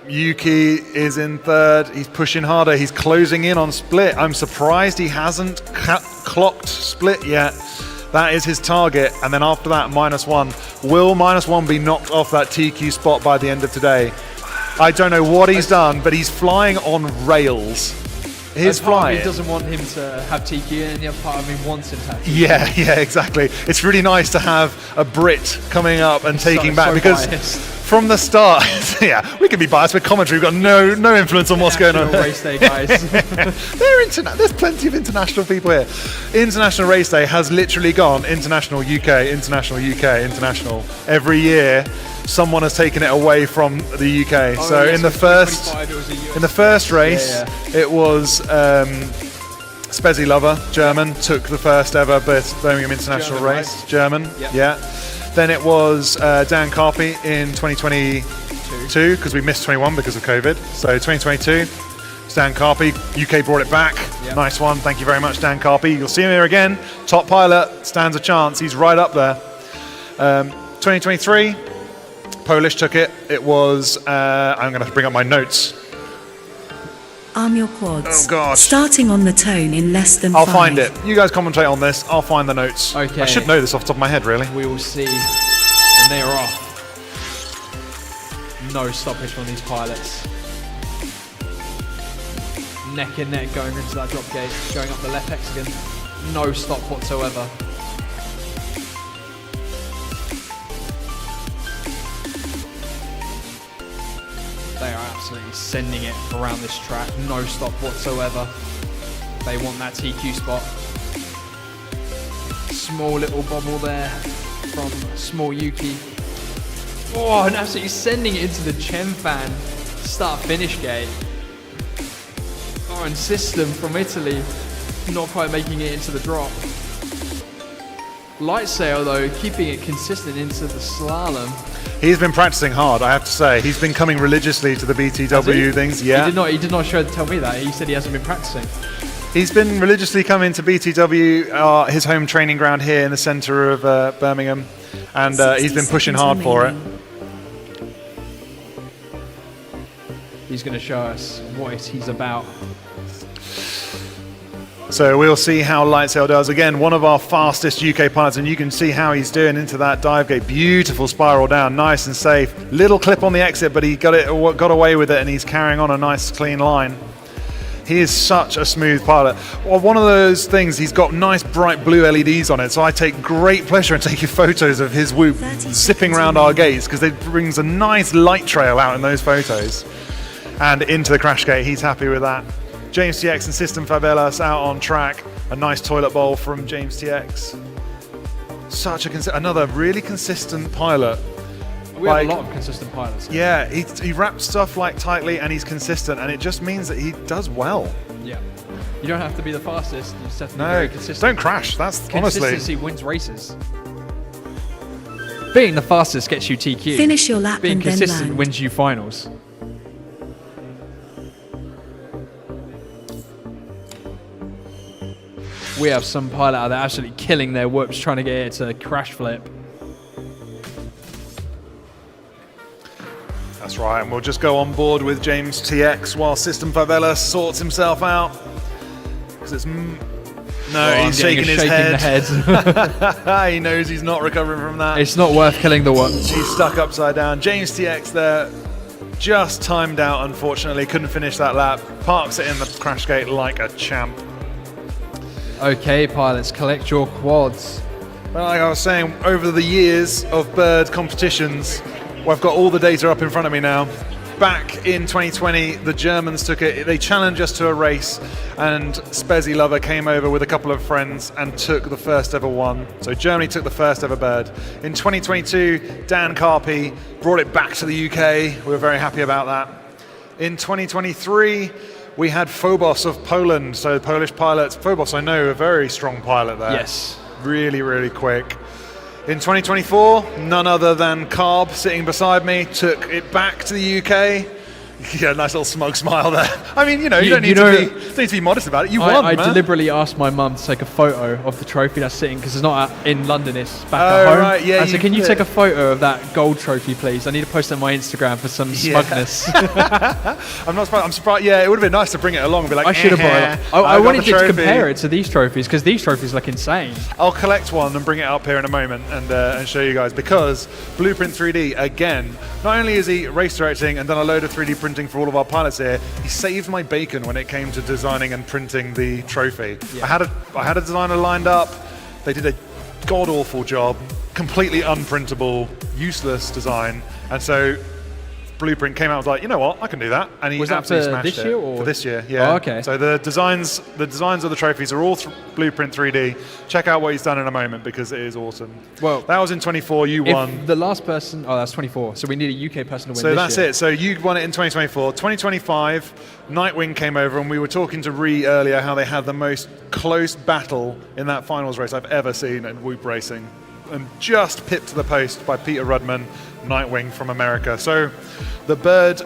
Yuki is in 3rd. He's pushing harder. He's closing in on split. I'm surprised he hasn't clocked split yet. That is his target. And then after that, -1. Will -1 be knocked off that TQ spot by the end of today? I don't know what he's done, but he's flying on rails. his part of me flight. doesn't want him to have TQ, and the other part of me wants him to have TQ. Yeah, exactly. It's really nice to have a Brit coming up and taking back, because biased. from the start, yeah, we can be biased with commentary. We've got no influence on what's going on. Race day, guys. There's plenty of international people here. International Race Day has literally gone international UK, international UK, international. Every year, someone has taken it away from the UK. Oh, so yes, in the first race, Yeah. it was Spezilover German took the first ever Birmingham International German, race. right? German, Yep. yeah. Then it was Dan Carpy in 2022, because we missed 21 because of COVID. So 2022, it's Dan Carpy. UK brought it back. Yep. Nice one. Thank you very much, Dan Carpy. You'll see him here again. Top pilot, stands a chance. He's right up there. 2023, Polish took it. It was, I'm going to have to bring up my notes. Arm your quads. Oh, God. Starting on the tone in less than I'll 5. find it. You guys commentate on this. I'll find the notes. Okay. I should know this off the top of my head, really. We will see. And they are off. No stoppage from these pilots. Neck and neck going into that drop gate, going up the left hexagon. No stop whatsoever. They are absolutely sending it around this track. No stop whatsoever. They want that TQ spot. Small little bobble there from small Yuki. Oh, and absolutely sending it into the Chem fan start-finish gate. Oh, and System from Italy not quite making it into the drop. Light sail though, keeping it consistent into the slalom. He's been practicing hard, I have to say. He's been coming religiously to the BTW things. Yeah. He did not tell me that. He said he hasn't been practicing. He's been religiously coming to BTW, his home training ground here in the centre of Birmingham, and he's been pushing hard for it. He's going to show us what he's about. So we'll see how Lightsail does. Again, one of our fastest UK pilots, and you can see how he's doing into that dive gate. Beautiful spiral down, nice and safe. Little clip on the exit, but he got away with it, and he's carrying on a nice clean line. He is such a smooth pilot. Well, one of those things, he's got nice bright blue LEDs on it, so I take great pleasure in taking photos of his whoop zipping around our gates, because it brings a nice light trail out in those photos. And into the crash gate, he's happy with that. James TX and System Favelas out on track. A nice toilet bowl from James TX. Such another really consistent pilot. We have a lot of consistent pilots. Yeah, he wraps stuff tightly, and he's consistent, and it just means that he does well. Yeah. You don't have to be the fastest. You just have to be very consistent. Don't crash. That's honestly. Consistency wins races. Being the fastest gets you TQ. Finish your lap Being and then consistent land. wins you finals. We have some pilot out there absolutely killing their whoops trying to get it to crash flip. That's right, and we'll just go on board with James TX while System Favela sorts himself out. Because it's he's shaking his head. The head. He knows he's not recovering from that. It's not worth killing the whoop. He's stuck upside down. James TX there, just timed out. Unfortunately, couldn't finish that lap. Parks it in the crash gate like a champ. Okay, pilots, collect your quads. Well, like I was saying, over the years of bird competitions, I've got all the data up in front of me now. Back in 2020, the Germans took it. They challenged us to a race, and Spezilover came over with a couple of friends and took the first ever one. So Germany took the first ever bird. In 2022, Dan Carpy brought it back to the UK. We were very happy about that. In 2023, we had Phobos of Poland, so Polish pilots. Phobos, I know, a very strong pilot there. Yes. Really, really quick. In 2024, none other than Carb, sitting beside me, took it back to the UK. Yeah, nice little smug smile there. I mean, you don't need to be modest about it. You won, I man. deliberately asked my mum to take a photo of the trophy that's sitting, because it's not in London, it's back at home. Right, yeah. I said, can you take a photo of that gold trophy, please? I need to post it on my Instagram for some smugness. I'm not surprised. I'm surprised. Yeah, it would have been nice to bring it along and be like, I should have brought it along. I wanted you to compare it to these trophies, because these trophies look insane. I'll collect one and bring it up here in a moment and show you guys, because Blueprint 3D, again, not only is he race directing and done a load of 3D printing printing for all of our pilots here. He saved my bacon when it came to designing and printing the trophy. Yeah. I had a designer lined up. They did a god-awful job, completely unprintable, useless design. And so Blueprint came out and was like, you know what, I can do that. And he Was that absolutely for smashed this it. year, or? For this year, yeah. Oh, okay. So the designs of the trophies are all Blueprint 3D. Check out what he's done in a moment because it is awesome. Well, that was in 24, you won. If the last person, oh, that's 24. So we need a UK person to win So this that's year. it. So you won it in 2024. 2025, Nightwing came over, and we were talking to Ree earlier how they had the most close battle in that finals race I've ever seen in Whoop racing, and just pipped to the post by Peter Rudman, Nightwing from America. So the Bird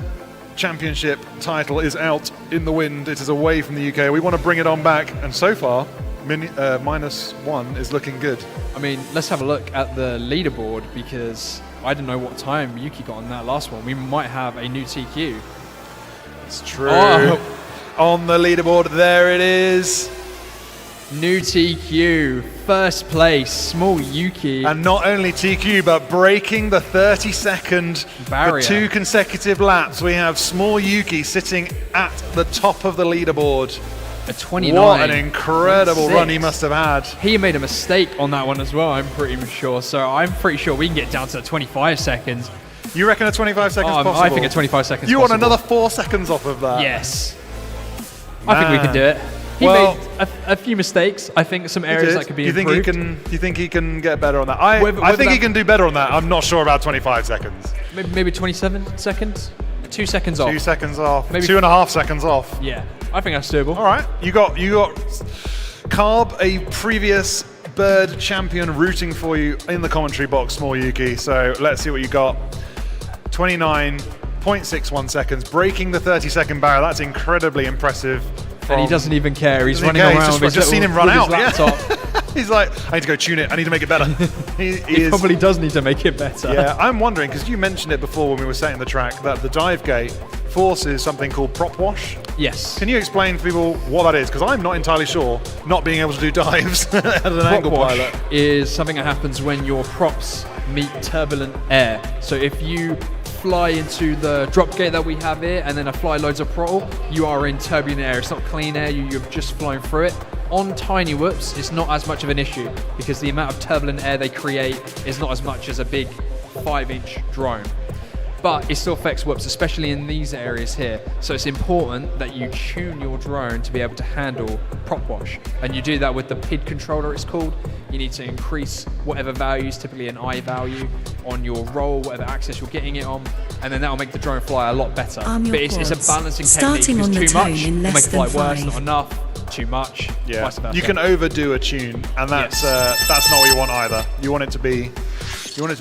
Championship title is out in the wind. It is away from the UK. We want to bring it on back, and so far, -1 is looking good. I mean, let's have a look at the leaderboard, because I don't know what time Yuki got on that last one. We might have a new TQ. It's true. Oh. On the leaderboard, there it is. New TQ, first place, small Yuki. And not only TQ, but breaking the 30-second barrier. For 2 consecutive laps. We have small Yuki sitting at the top of the leaderboard. A 29. What an incredible 26. run he must have had. He made a mistake on that one as well, I'm pretty sure. So I'm pretty sure we can get down to 25 seconds. You reckon a 25 seconds possible? I think a 25 seconds You possible. want another 4 seconds off of that? Yes. I think we can do it. He made a few mistakes. I think some areas that could be improved. Do you think he can get better on that? I think he can do better on that. I'm not sure about 25 seconds. Maybe 27 seconds? 2 seconds off. 2 seconds off. Maybe 2.5 seconds off. Yeah, I think that's doable. All right, you got Carb, a previous Bird champion, rooting for you in the commentary box, small Yuki. So let's see what you got. 29.61 seconds, breaking the 30-second barrier. That's incredibly impressive. And he doesn't even care. He's running around. He's just seen him run out. Yeah. He's like, I need to go tune it. I need to make it better. He probably does need to make it better. Yeah, I'm wondering, because you mentioned it before when we were setting the track, that the dive gate forces something called prop wash. Yes. Can you explain to people what that is? Because I'm not entirely sure, not being able to do dives as an angle pilot. Is something that happens when your props meet turbulent air. So if you fly into the drop gate that we have here and then apply loads of throttle, you are in turbulent air. It's not clean air, you're just flying through it. On tiny whoops, it's not as much of an issue because the amount of turbulent air they create is not as much as a big 5-inch drone. But it still affects whoops, especially in these areas here. So it's important that you tune your drone to be able to handle prop wash. And you do that with the PID controller, it's called. You need to increase whatever values, typically an I value, on your roll, whatever axis you're getting it on, and then that'll make the drone fly a lot better. But it's a balancing Starting technique. on It's the too tone much, in it'll less make it fly than worse, 5. not enough, too much, vice versa. You can overdo a tune, and that's not what you want either. You want it to be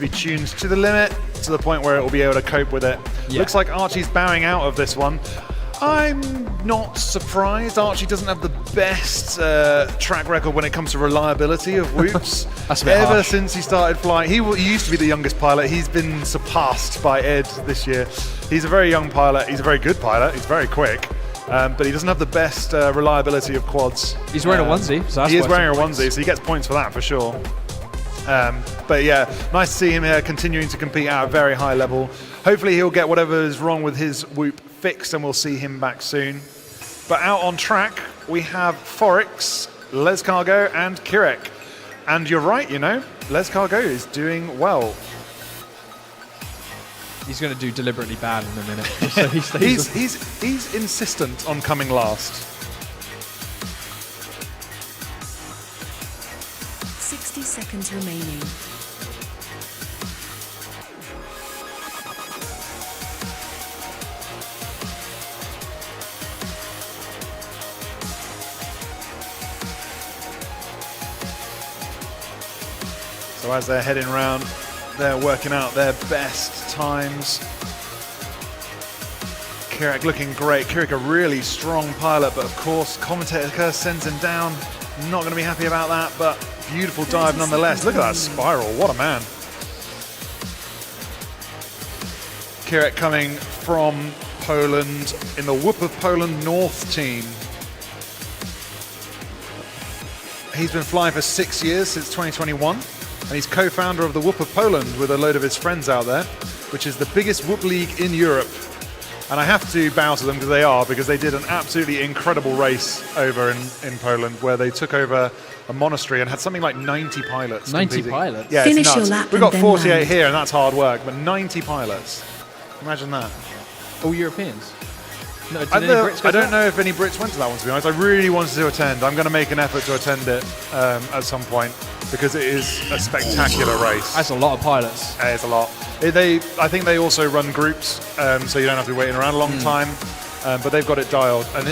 tuned to the limit, to the point where it will be able to cope with it. Yeah. Looks like Archie's bowing out of this one. I'm not surprised. Archie doesn't have the best track record when it comes to reliability of whoops. That's a bit Ever harsh. since he started flying, he used to be the youngest pilot. He's been surpassed by Ed this year. He's a very young pilot. He's a very good pilot. He's very quick. But he doesn't have the best reliability of quads. He's wearing a onesie, so that's he is worth wearing a some points. onesie, so he gets points for that for sure. But yeah, nice to see him here continuing to compete at a very high level. Hopefully he'll get whatever is wrong with his whoop fixed and we'll see him back soon. But out on track, we have Forex, Les Cargo and Kirek. And you're right, Les Cargo is doing well. He's going to do deliberately bad in a minute. So he stays he's insistent on coming last. 60 seconds remaining. So as they're heading round, they're working out their best times. Kirek looking great. Kirek a really strong pilot, but of course commentator Curse sends him down. Not going to be happy about that, but beautiful dive nonetheless. Look at that spiral, what a man. Kirek coming from Poland in the Whoop of Poland North team. He's been flying for 6 years, since 2021, and he's co-founder of the Whoop of Poland with a load of his friends out there, which is the biggest whoop league in Europe. And I have to bow to them because they did an absolutely incredible race over in Poland where they took over a monastery and had something like 90 pilots. 90 competing. pilots? Yeah, Finish it's your nuts. lap We've got and then 48 land. here, and that's hard work, but 90 pilots. Imagine that. All Europeans? No, did I any Brits go I to don't that? know if any Brits went to that one, to be honest. I really wanted to attend. I'm going to make an effort to attend it at some point because it is a spectacular race. That's a lot of pilots. It's a lot. I think they also run groups, so you don't have to be waiting around a long time, but they've got it dialed. And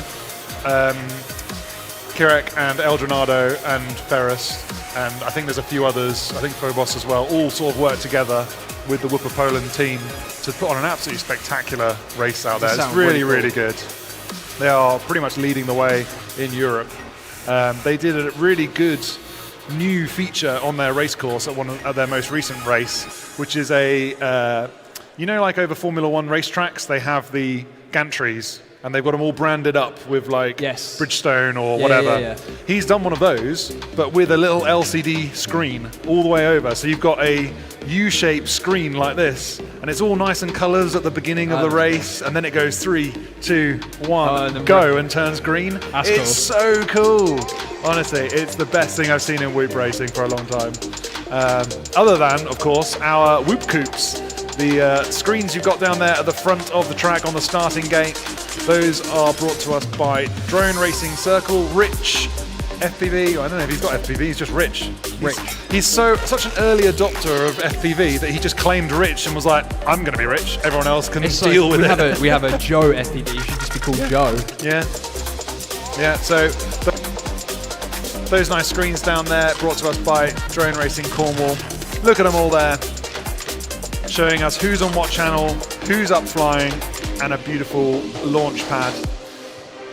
Kirek and Eldronado and Ferris, and I think there's a few others, I think Phobos as well, all sort of work together with the Whooper Poland team to put on an absolutely spectacular race out there. It's really, really good. They are pretty much leading the way in Europe. They did a really good new feature on their race course at their most recent race, which is like over Formula One racetracks, they have the gantries, and they've got them all branded up with like Bridgestone or whatever. Yeah. He's done one of those, but with a little LCD screen all the way over. So you've got a U-shaped screen like this, and it's all nice and colours at the beginning of the race, and then it goes 3, 2, 1, go, and turns green. It's so cool. Honestly, it's the best thing I've seen in Whoop racing for a long time. Other than, of course, our Whoop Coops. The screens you've got down there at the front of the track on the starting gate, those are brought to us by Drone Racing Circle. Rich FPV, I don't know if he's got FPV, he's just Rich. He's such an early adopter of FPV that he just claimed Rich and was like, I'm going to be rich, everyone else can deal with it. We have a Joe FPV, you should just be called Joe. Yeah, so those nice screens down there brought to us by Drone Racing Cornwall. Look at them all there, showing us who's on what channel, who's up flying, and a beautiful launch pad.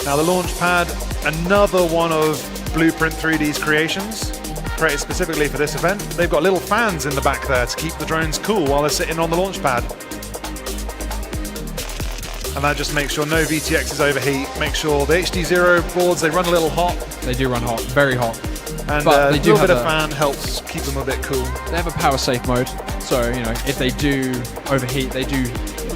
Now the launch pad, another one of Blueprint 3D's creations, created specifically for this event. They've got little fans in the back there to keep the drones cool while they're sitting on the launch pad. And that just makes sure no VTXs overheat, make sure the HD0 boards, they run a little hot. They do run hot, very hot. And but a little bit of fan helps keep them a bit cool. They have a power safe mode, so if they do overheat, they do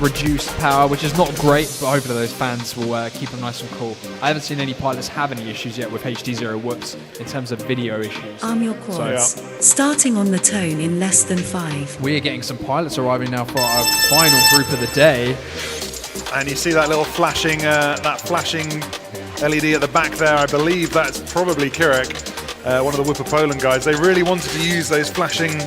reduce power, which is not great, but hopefully those fans will keep them nice and cool. I haven't seen any pilots have any issues yet with HD0 Whoops in terms of video issues. Arm your quads. Starting on the tone in less than 5. We are getting some pilots arriving now for our final group of the day. And you see that little flashing LED at the back there. I believe that's probably Kirek, one of the Whooper Poland guys. They really wanted to use those flashing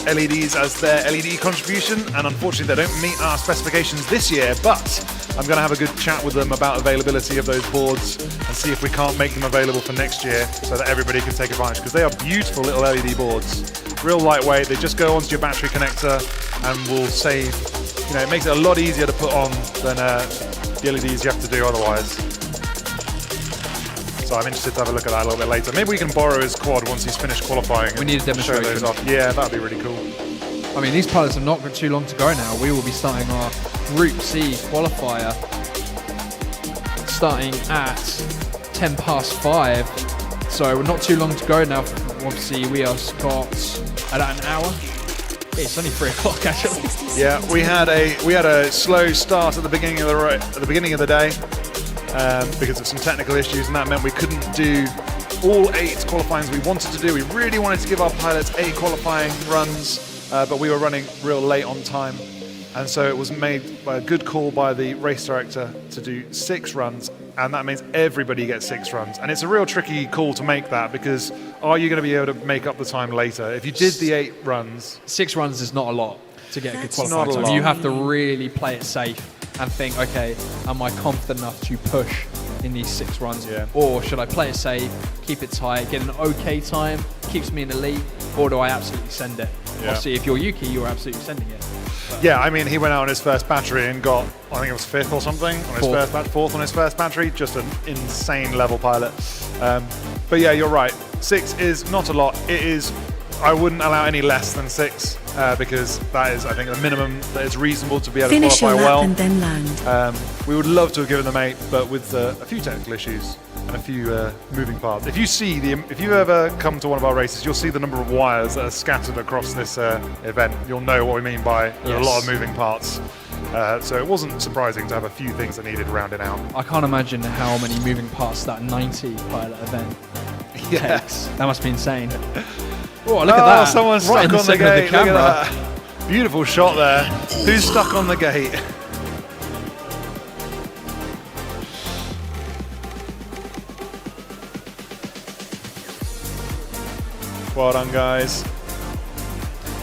LEDs as their LED contribution, and unfortunately they don't meet our specifications this year, but I'm going to have a good chat with them about availability of those boards and see if we can't make them available for next year so that everybody can take advantage, because they are beautiful little LED boards. Real lightweight, they just go onto your battery connector and will save, it makes it a lot easier to put on than the LEDs you have to do otherwise. So I'm interested to have a look at that a little bit later. Maybe we can borrow his quad once he's finished qualifying. We need a demonstration. Show those off. Yeah, that'd be really cool. I mean, these pilots have not got too long to go now. We will be starting our Group C qualifier starting at 10 past 5. So not too long to go now. Obviously, we have got at an hour. It's only 3 o'clock actually. Yeah, we had a slow start at the beginning of the day. Because of some technical issues, and that meant we couldn't do all 8 qualifyings we wanted to do. We really wanted to give our pilots 8 qualifying runs, but we were running real late on time. And so it was made by a good call by the race director to do 6 runs, and that means everybody gets 6 runs. And it's a real tricky call to make that, because are you going to be able to make up the time later? If you did the 8 runs... 6 runs is not a lot to get a good qualifying not a time. lot. You have to really play it safe and think, okay, am I confident enough to push in these 6 runs? Yeah. Or should I play it safe, keep it tight, get an okay time, keeps me in the lead, or do I absolutely send it? Yeah. Obviously, if you're Yuki, you're absolutely sending it. But yeah, I mean, he went out on his first battery and got, I think it was 5th or something, on his fourth on his first battery. Just an insane level pilot. But yeah, you're right. 6 is not a lot. It is, I wouldn't allow any less than 6. Because that is, I think, the minimum that is reasonable to be able Finish to qualify your lap well. and then land. We would love to have given them 8, but with a few technical issues and a few moving parts. If you ever come to one of our races, you'll see the number of wires that are scattered across this event. You'll know what we mean by a lot of moving parts. So it wasn't surprising to have a few things that needed rounding out. I can't imagine how many moving parts that 90 pilot event takes. That must be insane. Oh, look at that. Someone's right stuck in on the center of gate. the Look camera. at that. Beautiful shot there. Who's stuck on the gate? Well done, guys.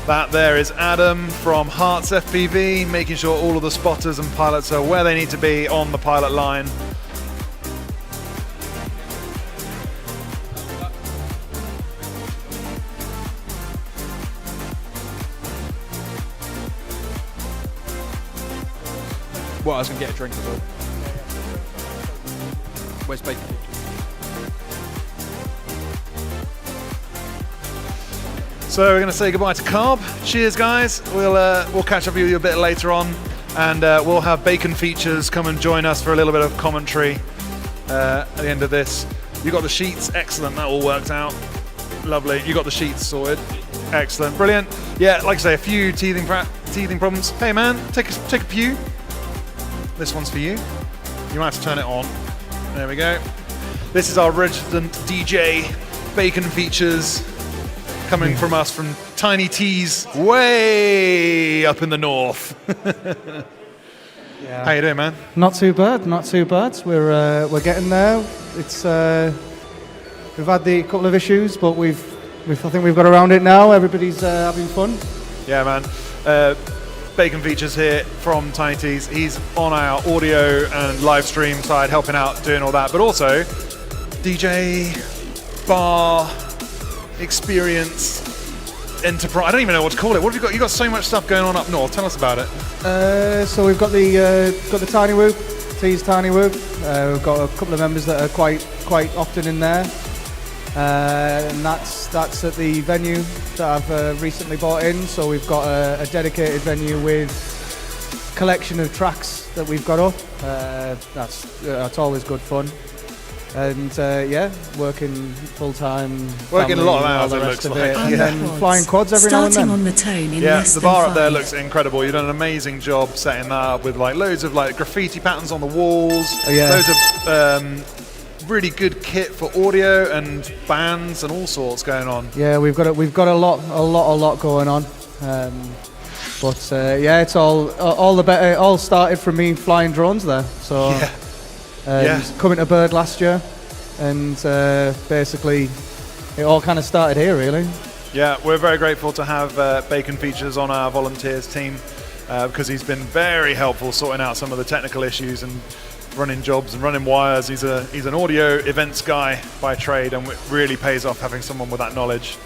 That there is Adam from Hearts FPV, making sure all of the spotters and pilots are where they need to be on the pilot line. Well, I was going to get a drink as well. Where's bacon? So we're going to say goodbye to Carb. Cheers, guys. We'll catch up with you a bit later on, and we'll have Bacon Features come and join us for a little bit of commentary at the end of this. You got the sheets, excellent. That all worked out, lovely. You got the sheets sorted, excellent, brilliant. Yeah, like I say, a few teething problems. Hey man, take a pew. This one's for you. You might have to turn it on. There we go. This is our resident DJ, Bacon Features. Coming from us from Tiny T's way up in the north. Yeah. How you doing, man? Not too bad, not too bad. We're getting there. It's we've had the couple of issues, but I think we've got around it now. Everybody's having fun. Yeah, man. Bacon Features here from Tiny T's. He's on our audio and live stream side, helping out, doing all that, but also DJ, bar, experience, enterprise. I don't even know what to call it. What have you got? You got so much stuff going on up north. Tell us about it. So we've got the Tiny Whoop, T's Tiny Whoop. We've got a couple of members that are quite often in there, and that's at the venue that I've recently bought in. So we've got a dedicated venue with collection of tracks that we've got up. That's always good fun. And yeah, working full time. Working a lot of hours, it looks like. And then flying quads every now and then. Starting on the tone in Yeah, less the than bar 5. up there looks incredible. You've done an amazing job setting that up with like loads of like graffiti patterns on the walls. Yeah. Loads of really good kit for audio and bands and all sorts going on. Yeah, we've got a lot going on. But yeah, it's all the better. It all started from me flying drones there. So. Yeah. Coming to Bird last year, and basically it all kind of started here, really. Yeah, we're very grateful to have Bacon Features on our volunteers team because he's been very helpful sorting out some of the technical issues and running jobs and running wires. He's an audio events guy by trade, and it really pays off having someone with that knowledge.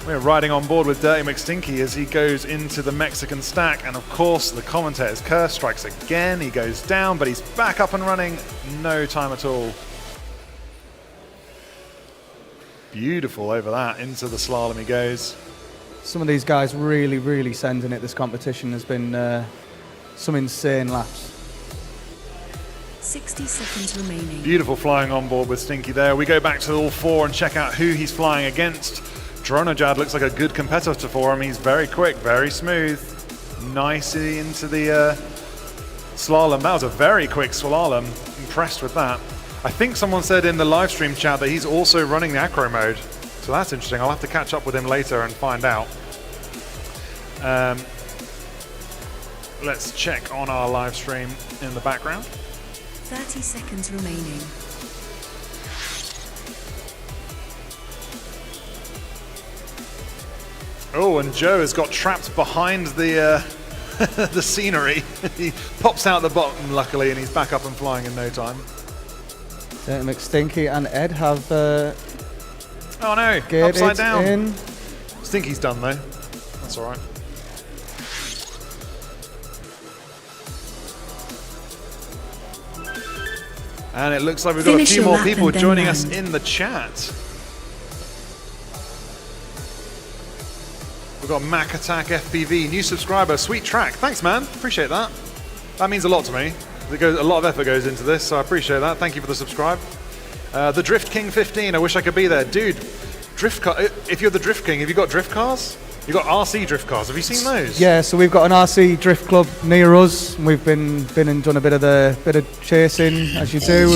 We're riding on board with Dirty McStinky as he goes into the Mexican stack, and of course the commentator's curse strikes again. He goes down, but he's back up and running, no time at all. Beautiful over that, into the slalom he goes. Some of these guys really sending it. This competition has been some insane laps. 60 seconds remaining. Beautiful flying on board with Stinky there. We go back to all four and check out who he's flying against. Dronojad looks like a good competitor for him. He's very quick, very smooth. Nicely into the slalom. That was a very quick slalom. Impressed with that. I think someone said in the live stream chat that he's also running the acro mode. So that's interesting. I'll have to catch up with him later and find out. Let's check on our live stream in the background. 30 seconds remaining. Oh, and Joe has got trapped behind the the scenery. He pops out the bottom, luckily, and he's back up and flying in no time. McStinky and Ed have oh no, upside down. In. Stinky's done though. That's all right. And it looks like we've got Finish a few your more lap people and then joining us land. in the chat. We've got Mac Attack FPV, new subscriber, sweet track. Thanks, man. Appreciate that. That means a lot to me. A lot of effort goes into this, so I appreciate that. Thank you for the subscribe. The Drift King 15. I wish I could be there, dude. Drift car. If you're the Drift King, have you got drift cars? You've got RC drift cars. Have you seen those? Yeah, so we've got an RC drift club near us. And we've been and done a bit of chasing, as you do.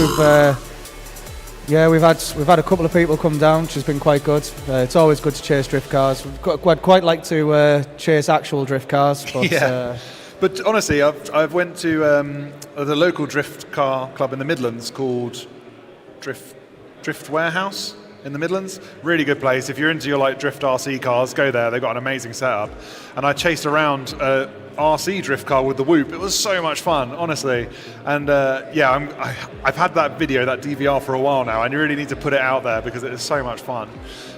We've had a couple of people come down, which has been quite good. It's always good to chase drift cars. I'd quite like to chase actual drift cars, but yeah. But honestly, I've went to the local drift car club in the Midlands called Drift Warehouse in the Midlands. Really good place. If you're into your like drift RC cars, go there. They've got an amazing setup. And I chased around a RC drift car with the Whoop. It was so much fun, honestly. And I've had that video, that DVR for a while now, and you really need to put it out there because it is so much fun.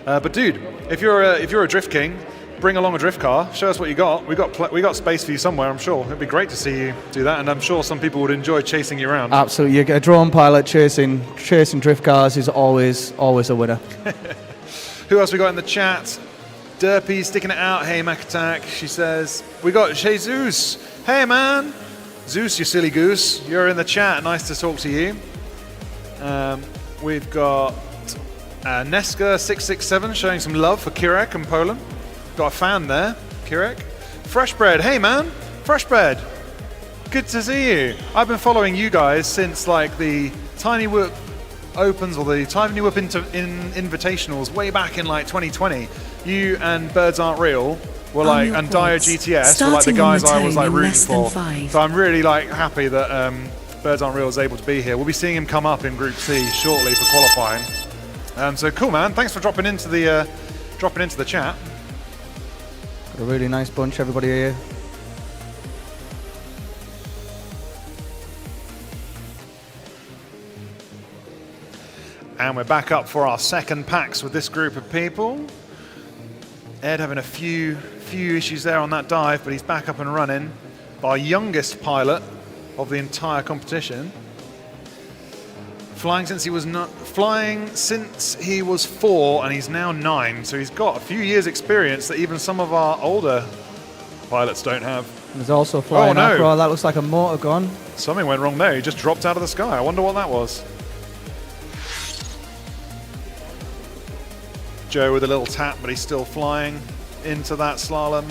But dude, if you're a drift king, bring along a drift car. Show us what you got. We got space for you somewhere, I'm sure. It'd be great to see you do that, and I'm sure some people would enjoy chasing you around. Absolutely, a drone pilot chasing drift cars is always a winner. Who else we got in the chat? Derpy sticking it out. Hey, Mac Attack. She says we got Jesus. Hey, man. Zeus, you silly goose. You're in the chat. Nice to talk to you. We've got Neska667 showing some love for Kirek in Poland. Got a fan there, Kirek. Fresh Bread, hey man, Fresh Bread. Good to see you. I've been following you guys since like the Tiny Whoop Opens or the Tiny Whoop Invitationals way back in like 2020. You and Birds Aren't Real were like, and Dio GTS were like the guys I was like rooting for. So I'm really like happy that Birds Aren't Real is able to be here. We'll be seeing him come up in Group C shortly for qualifying. So cool, man. Thanks for dropping into the chat. Got a really nice bunch, everybody here. And we're back up for our second packs with this group of people. Ed having a few issues there on that dive, but he's back up and running. Our youngest pilot of the entire competition. Flying since he was 4 and he's now 9, so he's got a few years experience that even some of our older pilots don't have. There's also flying Aqua. That looks like a motor gun. Something went wrong there. He just dropped out of the sky. I wonder what that was. Joe with a little tap, but he's still flying into that slalom.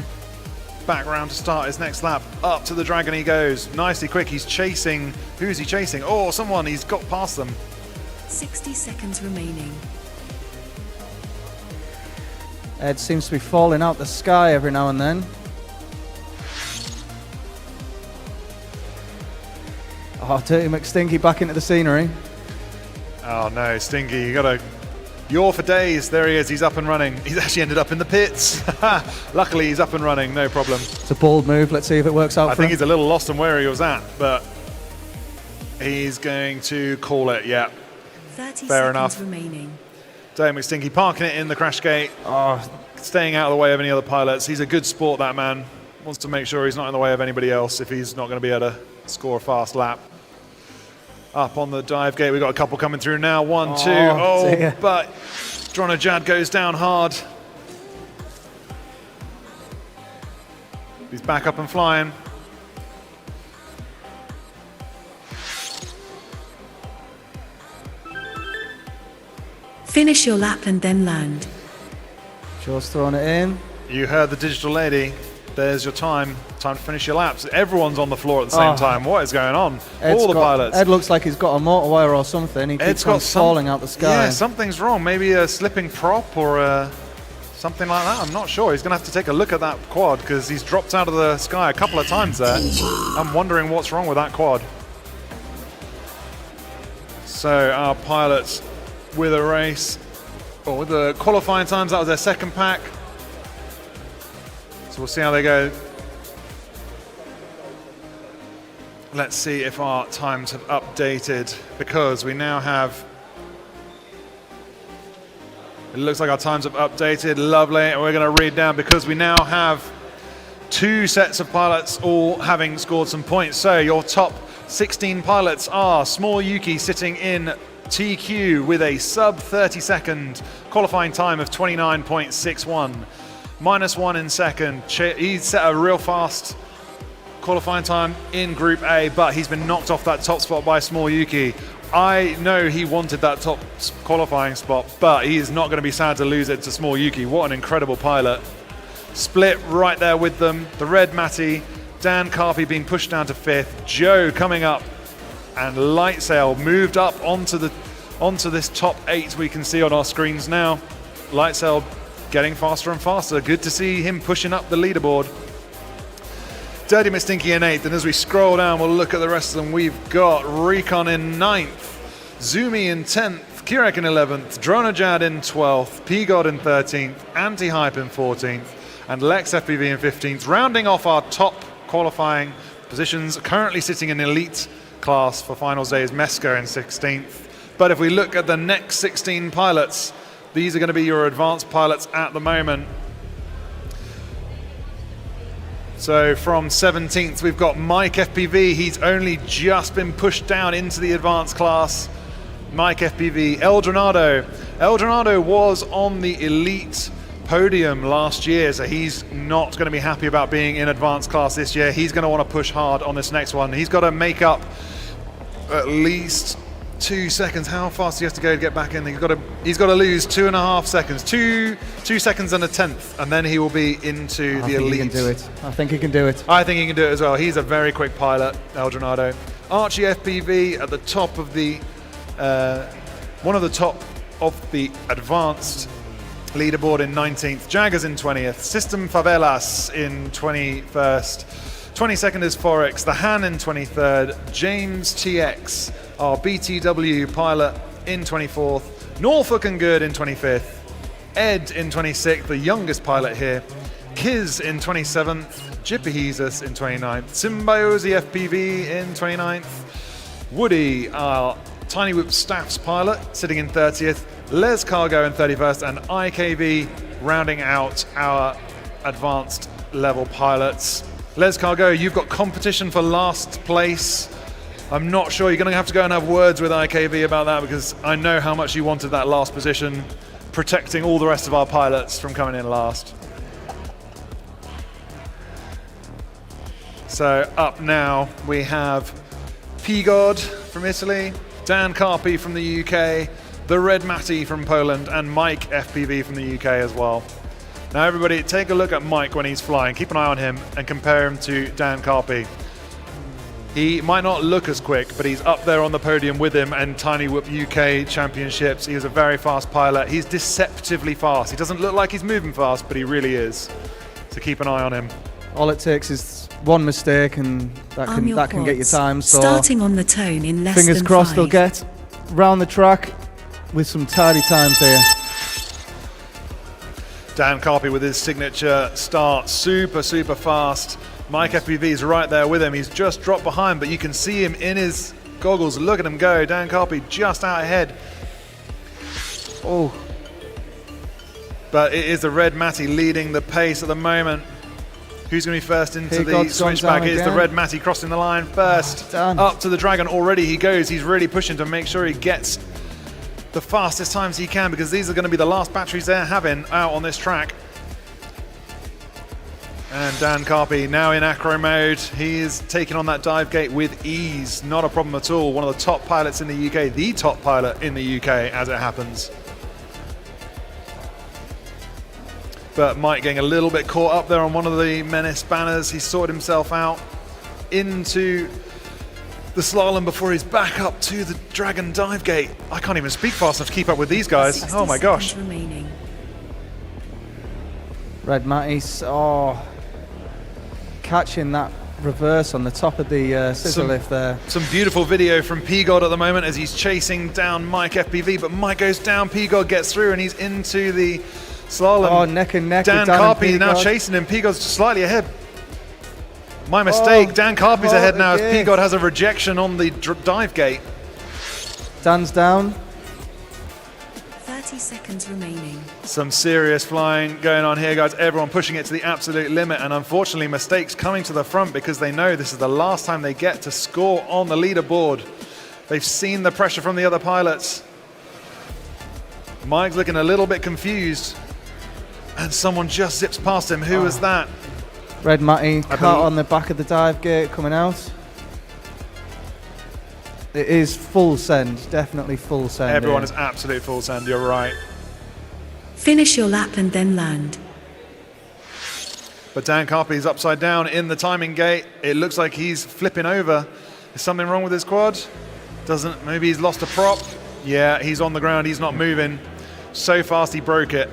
Back round to start his next lap. Up to the dragon he goes. Nicely quick. He's chasing. Who's he chasing? Oh, someone. He's got past them. 60 seconds remaining. Ed seems to be falling out the sky every now and then. Oh, Dirty McStinky back into the scenery. Oh no, Stinky, you gotta yaw for days. There he is, he's up and running. He's actually ended up in the pits. Luckily he's up and running, no problem. It's a bold move, let's see if it works out I think he's a little lost on where he was at, but he's going to call it, yeah. 30 Fair seconds enough. remaining. Dirty McStinky parking it in the crash gate. Oh, staying out of the way of any other pilots. He's a good sport, that man. Wants to make sure he's not in the way of anybody else if he's not going to be able to score a fast lap. Up on the dive gate, we've got a couple coming through now. 1, 2. Oh, but Dronajad goes down hard. He's back up and flying. Finish your lap and then land. Joe's throwing it in. You heard the digital lady. There's your time. Time to finish your laps. Everyone's on the floor at the same time. What is going on? All the pilots. Ed looks like he's got a motor wire or something. He keeps on falling out the sky. Yeah, something's wrong. Maybe a slipping prop or something like that. I'm not sure. He's going to have to take a look at that quad because he's dropped out of the sky a couple of times there. I'm wondering what's wrong with that quad. So our pilots with a race, or with the qualifying times, that was their second pack. So we'll see how they go. Let's see if our times have updated, because we now have, it looks like our times have updated. Lovely. And we're going to read down, because we now have 2 sets of pilots all having scored some points. So your top 16 pilots are Small Yuki sitting in TQ with a sub 30 second qualifying time of 29.61. -1 in second. He set a real fast qualifying time in Group A, but he's been knocked off that top spot by Small Yuki. I know he wanted that top qualifying spot, but he is not going to be sad to lose it to Small Yuki. What an incredible pilot. split right there with them. The red Matty, Dan Carpy being pushed down to 5th, Joe coming up, and Lightsail moved up onto this top 8 we can see on our screens now. Lightsail getting faster and faster. Good to see him pushing up the leaderboard. Dirty McStinky in 8th, and as we scroll down, we'll look at the rest of them. We've got Recon in 9th, Zumi in 10th, Kirek in 11th, Dronajad in 12th, P-God in 13th, Anti-Hype in 14th, and Lex FPV in 15th, rounding off our top qualifying positions. Currently sitting in elite class for finals day is Mesko in 16th. But if we look at the next 16 pilots, these are going to be your advanced pilots at the moment. So from 17th, we've got Mike FPV. He's only just been pushed down into the advanced class. Mike FPV. Eldronado was on the elite podium last year, so he's not going to be happy about being in advanced class this year. He's going to want to push hard on this next one. He's got to make up at least 2 seconds. How fast he has to go to get back in? He's got to lose 2.5 seconds, 2 seconds and a tenth, and then he will be into the elite. I think he can do it. I think he can do it. I think he can do it as well. He's a very quick pilot, Eldronado. Archie FPV at the top of the one of the top of the advanced leaderboard in 19th. Jaggers in 20th. System Favelas in 21st. 22nd is Forex. The Han in 23rd. James TX, our BTW pilot, in 24th. Norfolk and Good in 25th. Ed in 26th, the youngest pilot here. Kiz in 27th. Jipahesus in 29th. Symbiosi FPV in 29th. Woody, our Tiny Whoop Staff's pilot, sitting in 30th. Les Cargo in 31st, and IKV rounding out our advanced level pilots. Les Cargo, you've got competition for last place. I'm not sure, you're going to go and have words with IKV about that, because I know how much you wanted that last position, protecting all the rest of our pilots from coming in last. So up now we have P-God from Italy, Dan Carpy from the UK, the Red Matty from Poland, and Mike FPV from the UK as well. Now everybody, take a look at Mike when he's flying. Keep an eye on him and compare him to Dan Carpy. He might not look as quick, but he's up there on the podium with him and Tiny Whoop UK championships. He is a very fast pilot. He's deceptively fast. He doesn't look like he's moving fast, but he really is. So keep an eye on him. All it takes is one mistake, and that can get you time. So starting on the tone in less fingers than crossed 5. they'll get round the track with some tidy times here. Dan Carpy with his signature start, super fast. Mike FPV is right there with him. He's just dropped behind, but you can see him in his goggles. Look at him go. Dan Carpy just out ahead. Oh. But it is the Red Matty leading the pace at the moment. Who's going to be first into the switchback? It is the Red Matty crossing the line first. Up to the Dragon already he goes. He's really pushing to make sure he gets the fastest times he can, because these are going to be the last batteries they're having out on this track. And Dan Carpy now in acro mode. He is taking on that dive gate with ease. Not a problem at all. One of the top pilots in the UK, the top pilot in the UK as it happens. But Mike getting a little bit caught up there on one of the Menace banners. He sorted himself out into the slalom before he's back up to the Dragon dive gate. I can't even speak fast enough to keep up with these guys. Oh my gosh. Red Matty's, catching that reverse on the top of the scissor lift there. Some beautiful video from P-God at the moment as he's chasing down Mike FPV, but Mike goes down, P-God gets through, and he's into the slalom. Oh, neck and neck. Dan Carpy now chasing him. P-God's slightly ahead. My mistake. Dan Carpy's ahead now as P-God has a rejection on the dive gate. Dan's down. 30 seconds remaining. Some serious flying going on here, guys. Everyone pushing it to the absolute limit, and unfortunately mistakes coming to the front because they know this is the last time they get to score on the leaderboard. They've seen the pressure from the other pilots. Mike's looking a little bit confused, and someone just zips past him. Who was that? Red Matty caught on the back of the dive gate coming out. It is full send, definitely full send. Everyone is absolute full send, you're right. Finish your lap and then land. But Dan Carpy's upside down in the timing gate. It looks like he's flipping over. Is something wrong with his quad? Maybe he's lost a prop. Yeah, he's on the ground, he's not moving. So fast he broke it.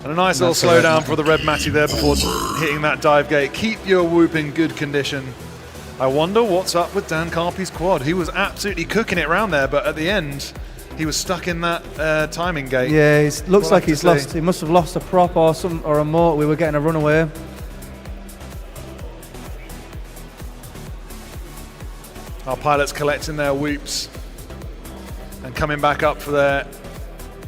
And a nice little slowdown for the Red Matty there before hitting that dive gate. Keep your whoop in good condition. I wonder what's up with Dan Carpy's quad. He was absolutely cooking it around there, but at the end, he was stuck in that timing gate. Yeah, it looks like he's lost. He must have lost a prop or a motor. We were getting a runaway. Our pilots collecting their whoops and coming back up for their.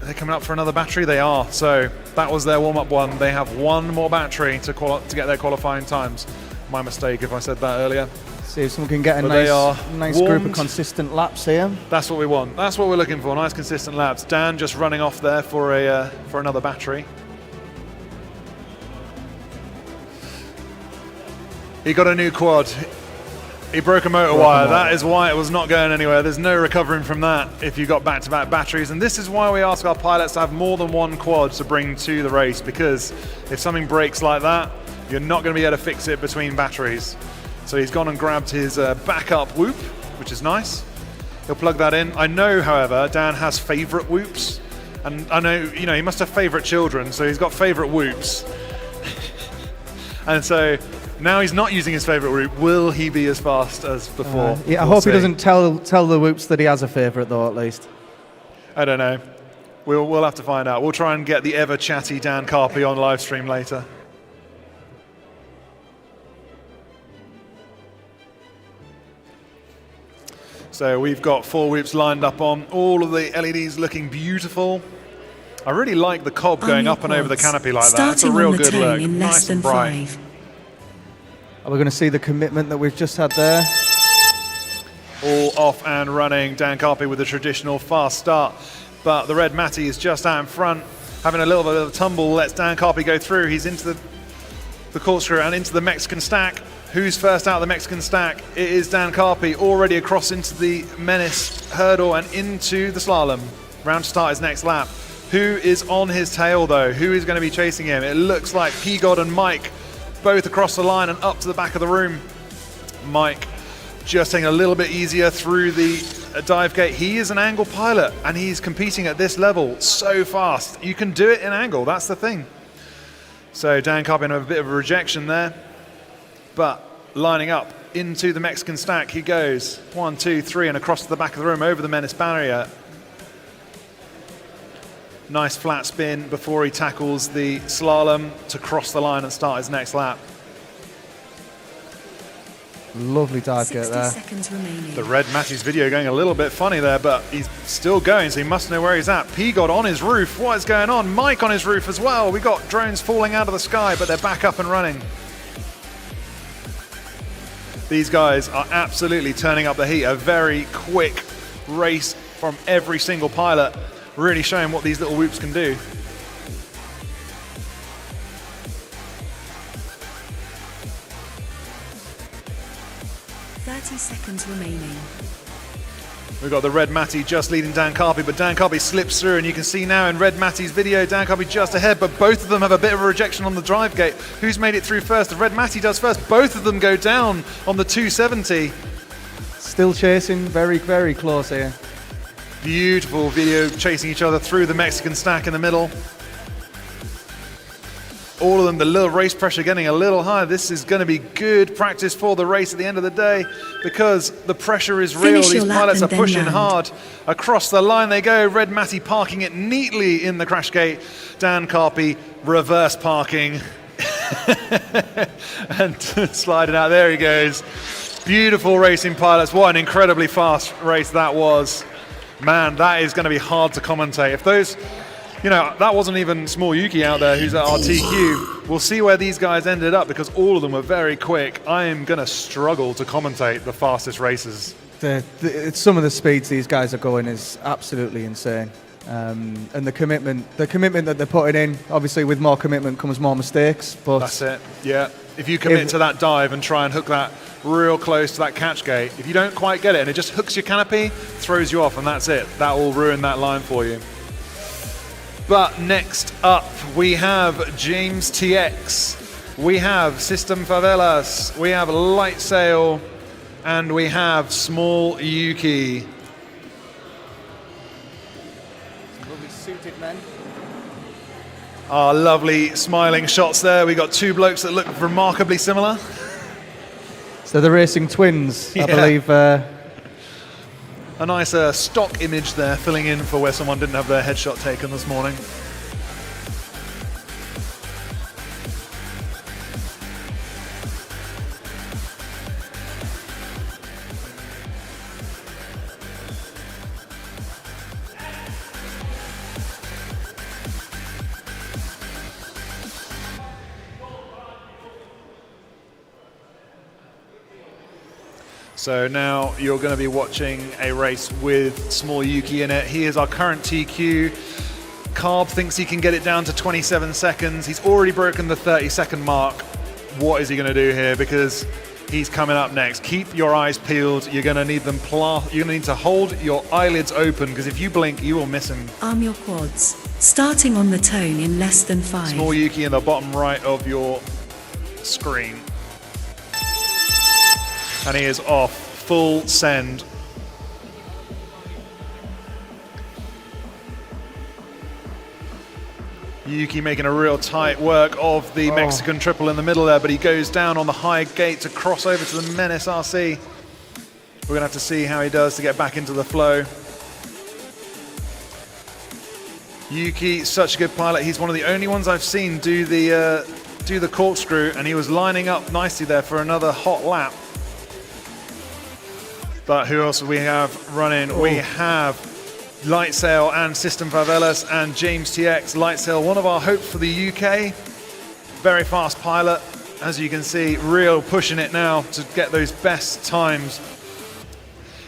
They're coming up for another battery. They are. So that was their warm-up one. They have one more battery to get their qualifying times. My mistake if I said that earlier. See if someone can get a nice group of consistent laps here. That's what we want. That's what we're looking for. Nice consistent laps. Dan just running off there for another battery. He got a new quad. He broke a motor wire. That is why it was not going anywhere. There's no recovering from that if you got back-to-back batteries. And this is why we ask our pilots to have more than one quad to bring to the race, because if something breaks like that, you're not going to be able to fix it between batteries. So he's gone and grabbed his backup whoop, which is nice. He'll plug that in. I know, however, Dan has favorite whoops. And I know, he must have favorite children, so he's got favorite whoops. And so now he's not using his favorite whoop. Will he be as fast as before? I hope he doesn't tell the whoops that he has a favorite, though, at least. I don't know. We'll have to find out. We'll try and get the ever chatty Dan Carpy on live stream later. So we've got 4 whoops lined up on. All of the LEDs looking beautiful. I really like the cob going up and over the canopy like that. It's a real good look. Nice and bright. Are we going to see the commitment that we've just had there? All off and running. Dan Carpy with a traditional fast start. But the Red Matty is just out in front, having a little bit of a tumble. Lets Dan Carpy go through. He's into the corkscrew and into the Mexican stack. Who's first out of the Mexican stack? It is Dan Carpy, already across into the Menace hurdle and into the slalom. Round to start his next lap. Who is on his tail though? Who is going to be chasing him? It looks like P-God and Mike both across the line and up to the back of the room. Mike just taking a little bit easier through the dive gate. He is an angle pilot and he's competing at this level so fast. You can do it in angle, that's the thing. So Dan Carpy had a bit of a rejection there. But lining up into the Mexican stack, he goes 1, 2, 3, and across to the back of the room over the Menace barrier. Nice flat spin before he tackles the slalom to cross the line and start his next lap. Lovely dive gate there. 60 seconds remaining. The Red Matty's video going a little bit funny there, but he's still going, so he must know where he's at. P-God on his roof. What is going on? Mike on his roof as well. We got drones falling out of the sky, but they're back up and running. These guys are absolutely turning up the heat. A very quick race from every single pilot, really showing what these little whoops can do. Seconds remaining. We've got the Red Matty just leading Dan Carpy, but Dan Carpy slips through, and you can see now in Red Matty's video, Dan Carpy just ahead, but both of them have a bit of a rejection on the drive gate. Who's made it through first? The Red Matty does first. Both of them go down on the 270. Still chasing, very, very close here. Beautiful video chasing each other through the Mexican stack in the middle. All of them, the little race pressure getting a little higher. This is going to be good practice for the race at the end of the day because the pressure is real. These pilots are pushing hard. Across the line they go. Red Matty parking it neatly in the crash gate. Dan Carpy reverse parking. And sliding out. There he goes. Beautiful racing pilots. What an incredibly fast race that was. Man, that is going to be hard to commentate. If those... that wasn't even Small Yuki out there who's at RTQ. We'll see where these guys ended up because all of them were very quick. I am going to struggle to commentate the fastest races. Some of the speeds these guys are going is absolutely insane. And the commitment that they're putting in, obviously with more commitment comes more mistakes. But that's it, yeah. If you commit to that dive and try and hook that real close to that catch gate, if you don't quite get it and it just hooks your canopy, throws you off and that's it. That will ruin that line for you. But next up, we have James TX We have System Favelas, we have Light Sail, and we have Small Yuki. Lovely suited men. Our lovely smiling shots there. We got two blokes that look remarkably similar. So the racing twins, I believe. A nice stock image there, filling in for where someone didn't have their headshot taken this morning. So now you're going to be watching a race with Small Yuki in it. He is our current TQ. Carb thinks he can get it down to 27 seconds. He's already broken the 30-second mark. What is he going to do here? Because he's coming up next. Keep your eyes peeled. You're going to need them. You're going to need to hold your eyelids open, because if you blink, you will miss him. Arm your quads. Starting on the tone in less than 5. Small Yuki in the bottom right of your screen. And he is off, full send. Yuki making a real tight work of the Mexican triple in the middle there, but he goes down on the high gate to cross over to the Menace RC. We're going to have to see how he does to get back into the flow. Yuki, such a good pilot. He's one of the only ones I've seen do the corkscrew, and he was lining up nicely there for another hot lap. But who else do we have running? We have Light Sail and System Favelas and James TX. Light Sail, one of our hopes for the UK. Very fast pilot, as you can see, real pushing it now to get those best times.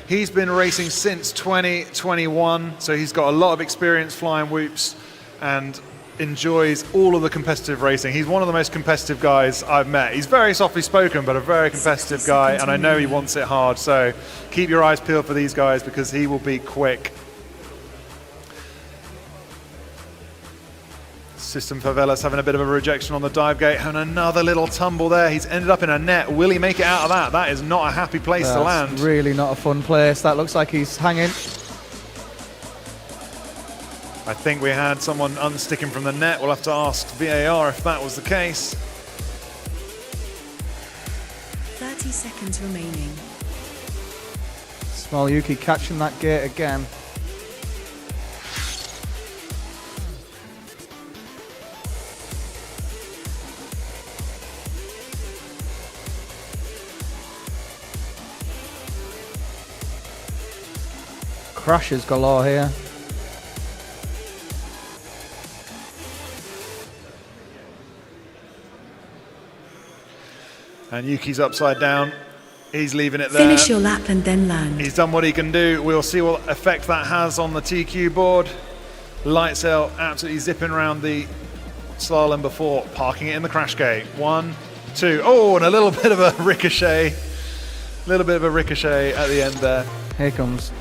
He's been racing since 2021, so he's got a lot of experience flying whoops and enjoys all of the competitive racing. He's one of the most competitive guys I've met. He's very softly spoken, but a very competitive guy, and I know he wants it hard, so keep your eyes peeled for these guys, because he will be quick. System Favelas having a bit of a rejection on the dive gate, and another little tumble there. He's ended up in a net. Will he make it out of that? That is not a happy place to land. Really not a fun place. That looks like he's hanging. I think we had someone unsticking from the net. We'll have to ask VAR if that was the case. 30 seconds remaining. Small Yuki catching that gate again. Crashes galore here. And Yuki's upside down. He's leaving it there. Finish your lap and then land. He's done what he can do. We'll see what effect that has on the TQ board. Light Sail absolutely zipping around the slalom before parking it in the crash gate. 1, 2. Oh, and a little bit of a ricochet. A little bit of a ricochet at the end there. Here comes.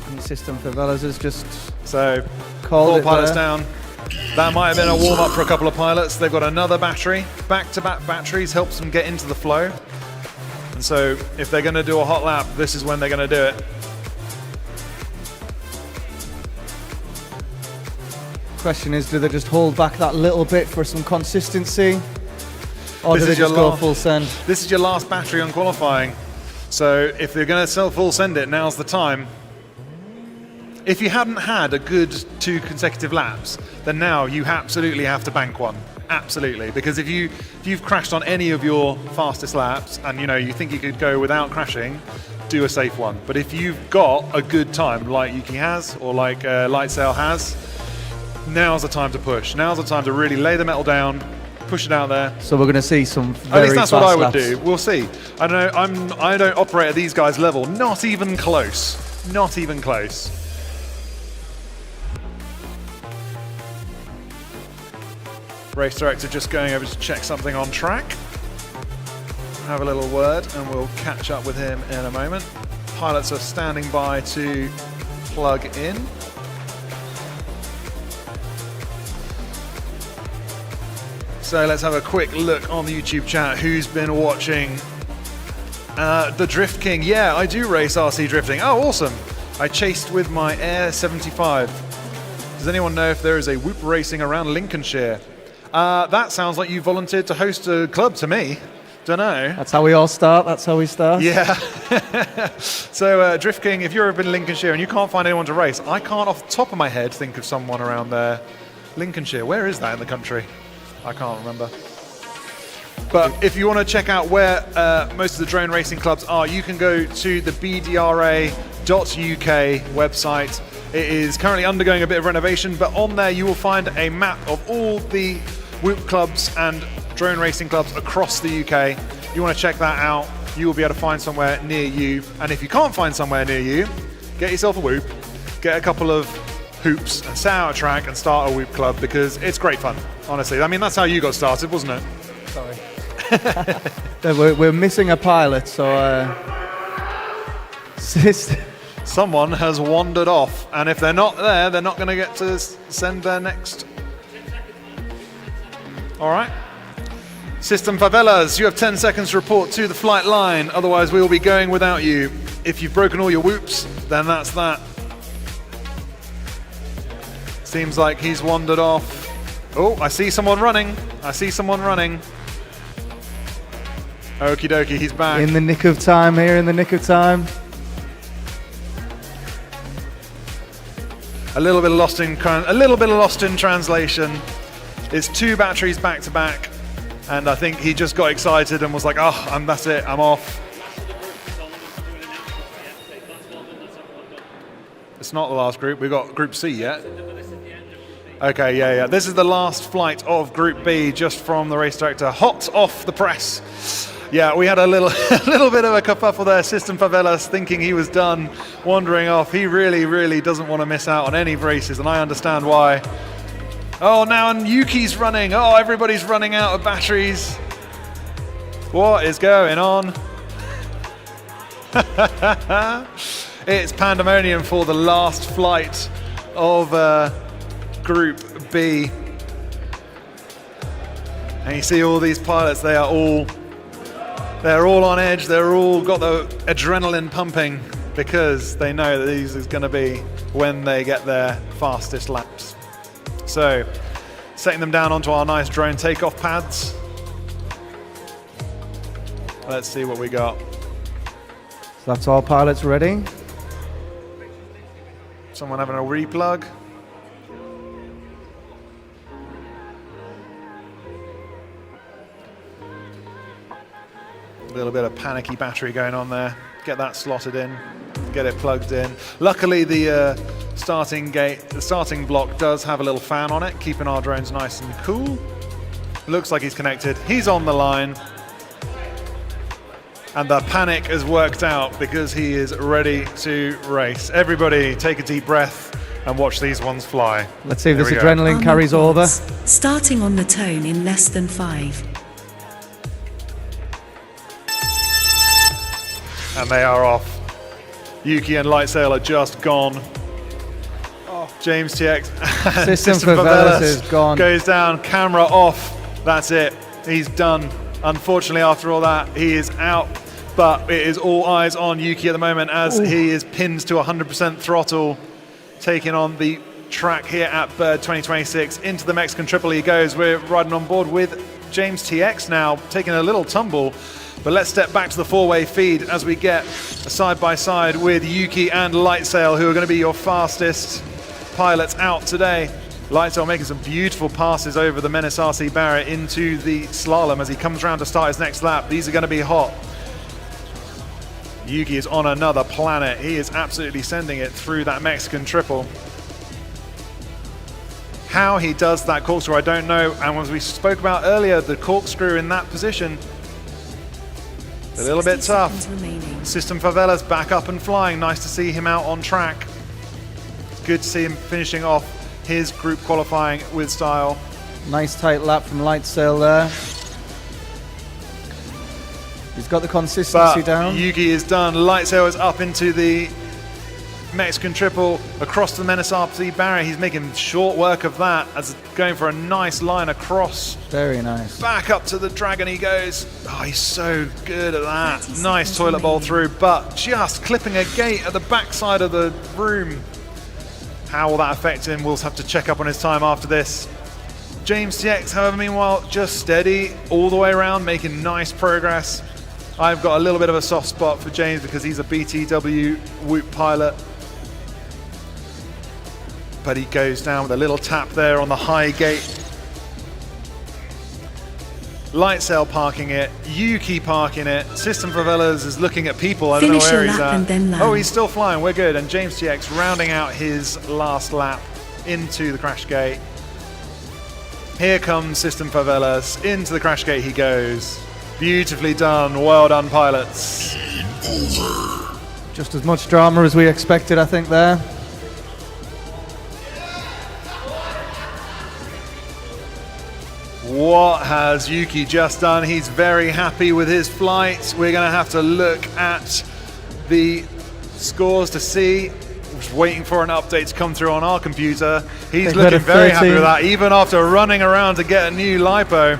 And System Favelas has just so called it pilots there. down. That might have been a warm-up for a couple of pilots. They've got another battery. Back-to-back batteries helps them get into the flow. And so if they're going to do a hot lap, this is when they're going to do it. Question is, do they just hold back that little bit for some consistency? Or do they just go full send? This is your last battery on qualifying. So if they're going to full send it, now's the time. If you hadn't had a good 2 consecutive laps, then now you absolutely have to bank one. Absolutely. Because if you've crashed on any of your fastest laps and you think you could go without crashing, do a safe one. But if you've got a good time like Yuki has or like Light Sail has, now's the time to push. Now's the time to really lay the metal down, push it out there. So we're going to see some very At least that's what I would laps. do. We'll see. I don't know. I don't operate at these guys' level. Not even close. Not even close. Race director just going over to check something on track. Have a little word and we'll catch up with him in a moment. Pilots are standing by to plug in. So let's have a quick look on the YouTube chat. Who's been watching the Drift King? Yeah, I do race RC drifting. Oh, awesome. I chased with my Air 75. Does anyone know if there is a whoop racing around Lincolnshire? That sounds like you volunteered to host a club to me. Don't know. That's how we all start. That's how we start. Yeah. So, Drift King, if you're up in Lincolnshire and you can't find anyone to race, I can't off the top of my head think of someone around there. Lincolnshire, where is that in the country? I can't remember. But if you want to check out where most of the drone racing clubs are, you can go to the bdra.uk website. It is currently undergoing a bit of renovation, but on there you will find a map of all the whoop clubs and drone racing clubs across the UK. You want to check that out, you will be able to find somewhere near you. And if you can't find somewhere near you, get yourself a whoop, get a couple of hoops and set out a track and start a whoop club, because it's great fun, honestly. I mean, that's how you got started, wasn't it? Sorry. We're missing a pilot, so someone has wandered off, and if they're not there, they're not going to get to send their next. All right. System Favelas, you have 10 seconds to report to the flight line, otherwise we will be going without you. If you've broken all your whoops, then that's that. Seems like he's wandered off. Oh, I see someone running. I see someone running. Okie dokie, he's back. In the nick of time here, in the nick of time. A little bit of lost in translation. It's 2 batteries back to back, and I think he just got excited and was like, "Oh, that's it, I'm off." It's not the last group. We've got Group C yet. Okay, yeah. This is the last flight of Group B, just from the race director, hot off the press. Yeah, we had a little bit of a kerfuffle there. System Favelas thinking he was done, wandering off. He really, really doesn't want to miss out on any races, and I understand why. Oh, now and Yuki's running. Oh, everybody's running out of batteries. What is going on? It's pandemonium for the last flight of Group B. And you see all these pilots, they're all on edge, they're all got the adrenaline pumping, because they know that these is going to be when they get their fastest laps. So, setting them down onto our nice drone takeoff pads. Let's see what we got. So that's all pilots ready. Someone having a replug. A little bit of panicky battery going on there. Get that slotted in, get it plugged in. Luckily the starting block does have a little fan on it, keeping our drones nice and cool. Looks like he's connected. He's on the line. And the panic has worked out, because he is ready to race. Everybody take a deep breath and watch these ones fly. Let's see if this adrenaline carries over. Starting on the tone in less than 5. And they are off. Yuki and Lightsail are just gone. Oh. James TX and System Favelas is gone. Goes down, camera off. That's it. He's done. Unfortunately, after all that, he is out. But it is all eyes on Yuki at the moment, as he is pinned to 100% throttle, taking on the track here at Bird 2026. Into the Mexican triple he goes. We're riding on board with James TX now, taking a little tumble. But let's step back to the 4-way feed as we get a side-by-side with Yuki and Lightsail, who are going to be your fastest pilots out today. Lightsail making some beautiful passes over the Menace RC barrier into the slalom as he comes around to start his next lap. These are going to be hot. Yuki is on another planet. He is absolutely sending it through that Mexican triple. How he does that corkscrew, I don't know. And as we spoke about earlier, the corkscrew in that position, a little bit tough. System Favelas back up and flying. Nice to see him out on track. It's good to see him finishing off his group qualifying with style. Nice tight lap from Lightsail there. He's got the consistency down. Yuki is done. Lightsail is up into the Mexican triple across the Menace RC barrier. He's making short work of that as going for a nice line across. Very nice. Back up to the dragon he goes. Oh, he's so good at that. Nice toilet bowl through, but just clipping a gate at the backside of the room. How will that affect him? We'll have to check up on his time after this. James TX, however, meanwhile, just steady all the way around, making nice progress. I've got a little bit of a soft spot for James because he's a BTW Whoop pilot. But he goes down with a little tap there on the high gate. Lightsail parking it, Yuki parking it, System Favelas is looking at people, I don't know where he's at. Oh, he's still flying, we're good. And James TX rounding out his last lap into the crash gate. Here comes System Favelas, into the crash gate he goes. Beautifully done, well done pilots. Just as much drama as we expected, I think, there. What has Yuki just done? He's very happy with his flight. We're going to have to look at the scores to see. Just waiting for an update to come through on our computer. He's looking very happy with that, even after running around to get a new lipo.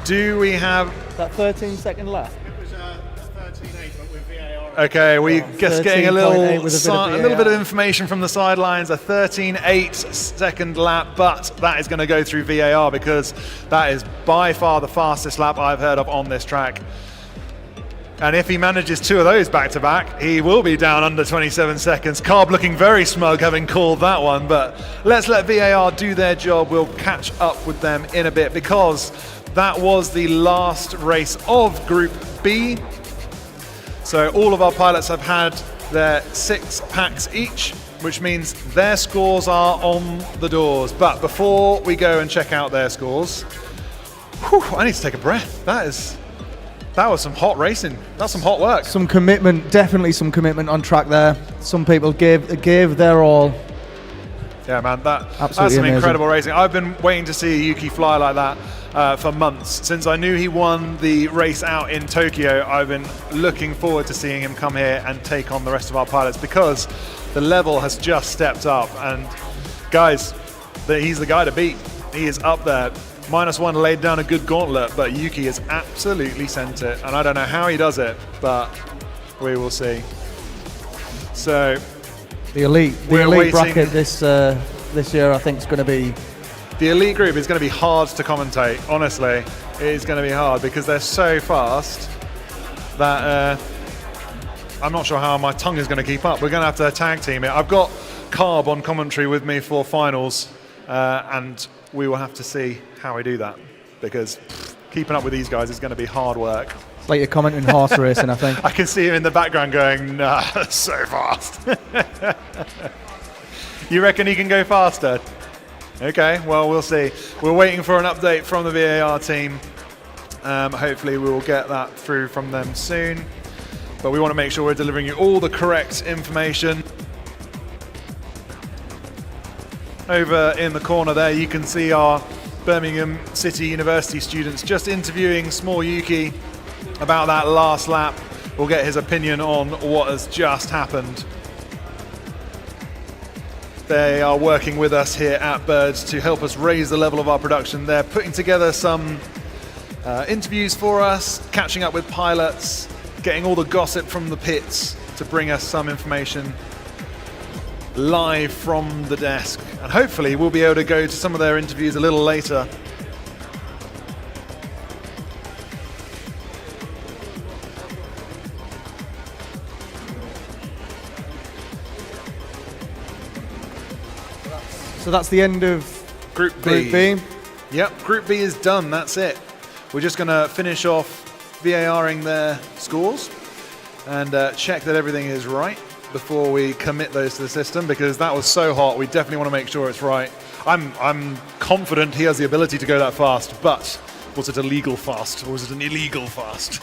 Do we have that 13-second lap? It was 13.8, but with VAR. Okay, we're just getting a little bit of VAR. information from the sidelines. A 13.8 second lap, but that is going to go through VAR because that is by far the fastest lap I've heard of on this track. And if he manages two of those back to back, he will be down under 27 seconds. Carb looking very smug having called that one, but let's let VAR do their job. We'll catch up with them in a bit because that was the last race of Group B. So all of our pilots have had their 6 packs each, which means their scores are on the doors. But before we go and check out their scores, I need to take a breath. That was some hot racing. That's some hot work. Some commitment, definitely some commitment on track there. Some people gave their all. Yeah, man, that's some amazing. incredible racing. I've been waiting to see Yuki fly like that for months. Since I knew he won the race out in Tokyo, I've been looking forward to seeing him come here and take on the rest of our pilots because the level has just stepped up. And guys, he's the guy to beat. He is up there. -1 laid down a good gauntlet, but Yuki has absolutely sent it. And I don't know how he does it, but we will see. So the elite bracket this year, I think, is going to be. The elite group is going to be hard to commentate. Honestly, it is going to be hard because they're so fast that I'm not sure how my tongue is going to keep up. We're going to have to tag team it. I've got Carb on commentary with me for finals, and we will have to see how we do that because keeping up with these guys is going to be hard work. It's like you're commenting horse racing, I think. I can see him in the background going, nah, so fast. You reckon he can go faster? Okay, well, we'll see. We're waiting for an update from the VAR team. Hopefully we will get that through from them soon. But we want to make sure we're delivering you all the correct information. Over in the corner there, you can see our Birmingham City University students just interviewing Small Yuki about that last lap. We'll get his opinion on what has just happened. They are working with us here at Birds to help us raise the level of our production. They're putting together some interviews for us, catching up with pilots, getting all the gossip from the pits to bring us some information live from the desk. And hopefully we'll be able to go to some of their interviews a little later. So that's the end of Group B. Yep, Group B is done, that's it. We're just going to finish off VARing their scores and check that everything is right before we commit those to the system, because that was so hot, we definitely want to make sure it's right. I'm confident he has the ability to go that fast, but was it a legal fast or was it an illegal fast?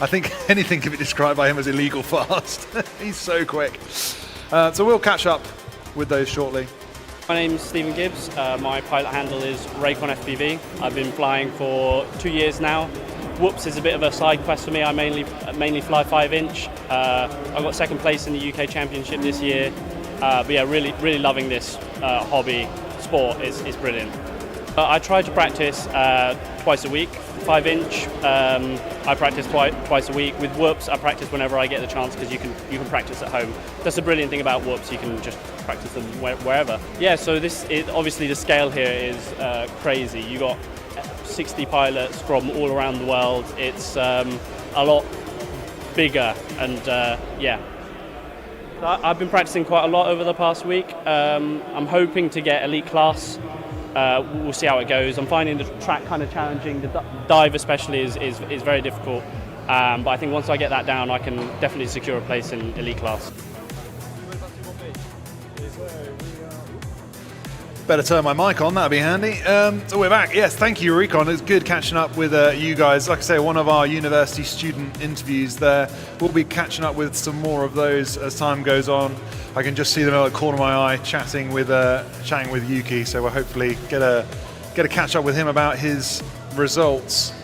I think anything can be described by him as illegal fast. He's so quick. So we'll catch up with those shortly. My name's Stephen Gibbs. My pilot handle is ReeFPV. I've been flying for 2 years now. whoops is a bit of a side quest for me. I mainly fly 5-inch. I got second place in the UK Championship this year. But yeah, really loving this hobby sport. is brilliant. I try to practice twice a week. 5-inch, I practice twice a week. With whoops, I practice whenever I get the chance because you can practice at home. That's the brilliant thing about whoops. You can just practice them wherever. Yeah. So obviously the scale here is crazy. You got 60 pilots from all around the world. It's a lot bigger, and yeah. I've been practicing quite a lot over the past week. I'm hoping to get elite class. We'll see how it goes. I'm finding the track kind of challenging. The dive especially is very difficult. But I think once I get that down, I can definitely secure a place in elite class. Better turn my mic on, that'd be handy. So we're back. Yes, thank you, Recon. It's good catching up with you guys. Like I say, one of our university student interviews there. We'll be catching up with some more of those as time goes on. I can just see them out of the corner of my eye chatting with Yuki. So we'll hopefully get a catch up with him about his results.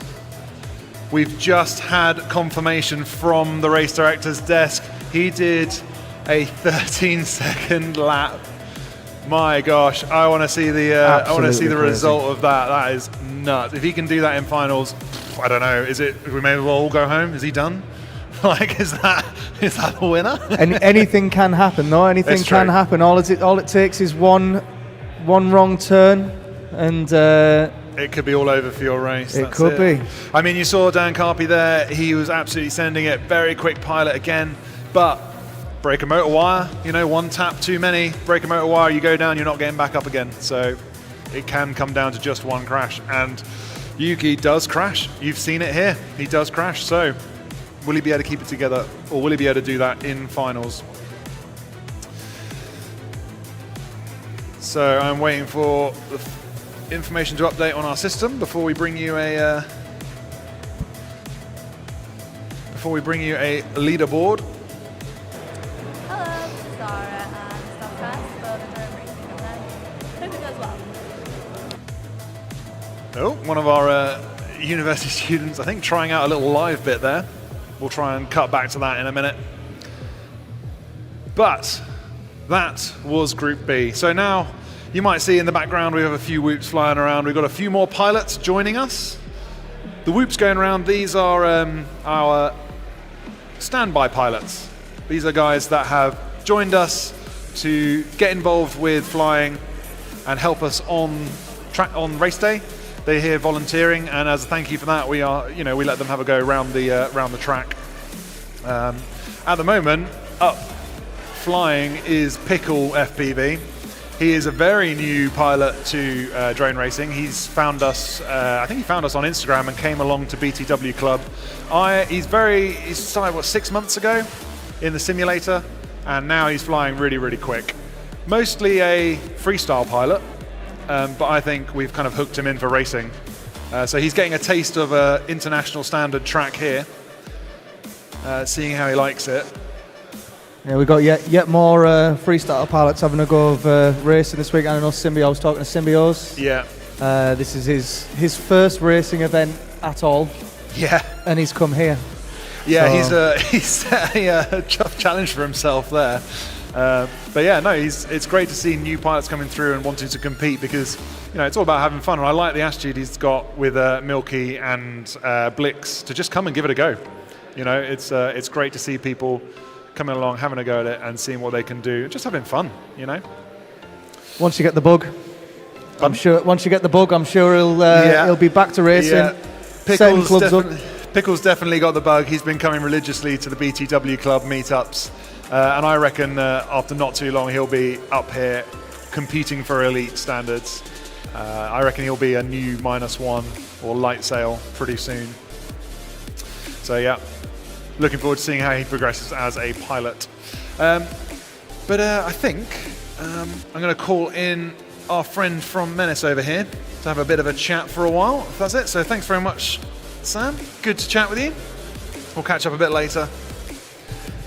We've just had confirmation from the race director's desk. He did a 13-second lap. My gosh, I want to see the result of that. That is nuts. If he can do that in finals, I don't know. We may as well all go home. Is he done? Like, is that the winner? Anything can happen, though. Anything can happen. All it takes is one wrong turn, and it could be all over for your race. It could be. I mean, you saw Dan Carpy there. He was absolutely sending it. Very quick pilot again, but break a motor wire, one tap too many, break a motor wire, you go down, you're not getting back up again. So it can come down to just one crash. And Yuki does crash. You've seen it here. He does crash. So will he be able to keep it together, or will he be able to do that in finals? So I'm waiting for the information to update on our system before we bring you a leaderboard. Oh, one of our university students, I think, trying out a little live bit there. We'll try and cut back to that in a minute. But that was Group B. So now you might see in the background we have a few whoops flying around. We've got a few more pilots joining us. The whoops going around, these are our standby pilots. These are guys that have joined us to get involved with flying and help us on race day. They're here volunteering, and as a thank you for that, we let them have a go around the track. At the moment, up flying is Pickle FPV. He is a very new pilot to drone racing. He's found us. I think he found us on Instagram and came along to BTW Club. He started 6 months ago in the simulator, and now he's flying really quick. Mostly a freestyle pilot. But I think we've kind of hooked him in for racing. So he's getting a taste of an international standard track here, seeing how he likes it. Yeah, we've got yet more freestyle pilots having a go of racing this week. I know I was talking to Symbios. Yeah. This is his first racing event at all. Yeah. And he's come here. Yeah, so he's set a tough challenge for himself there. But yeah, no, it's great to see new pilots coming through and wanting to compete, because it's all about having fun. And I like the attitude he's got with Milky and Blix to just come and give it a go. It's great to see people coming along, having a go at it, and seeing what they can do, just having fun. Once you get the bug, I'm sure he'll be back to racing. Yeah. Pickle's definitely got the bug. He's been coming religiously to the BTW Club meetups. And I reckon after not too long, he'll be up here competing for elite standards. I reckon he'll be a new -1 or light sail pretty soon. So yeah, looking forward to seeing how he progresses as a pilot. But I think I'm going to call in our friend from Menace over here to have a bit of a chat for a while, if that's it. So thanks very much, Sam. Good to chat with you. We'll catch up a bit later.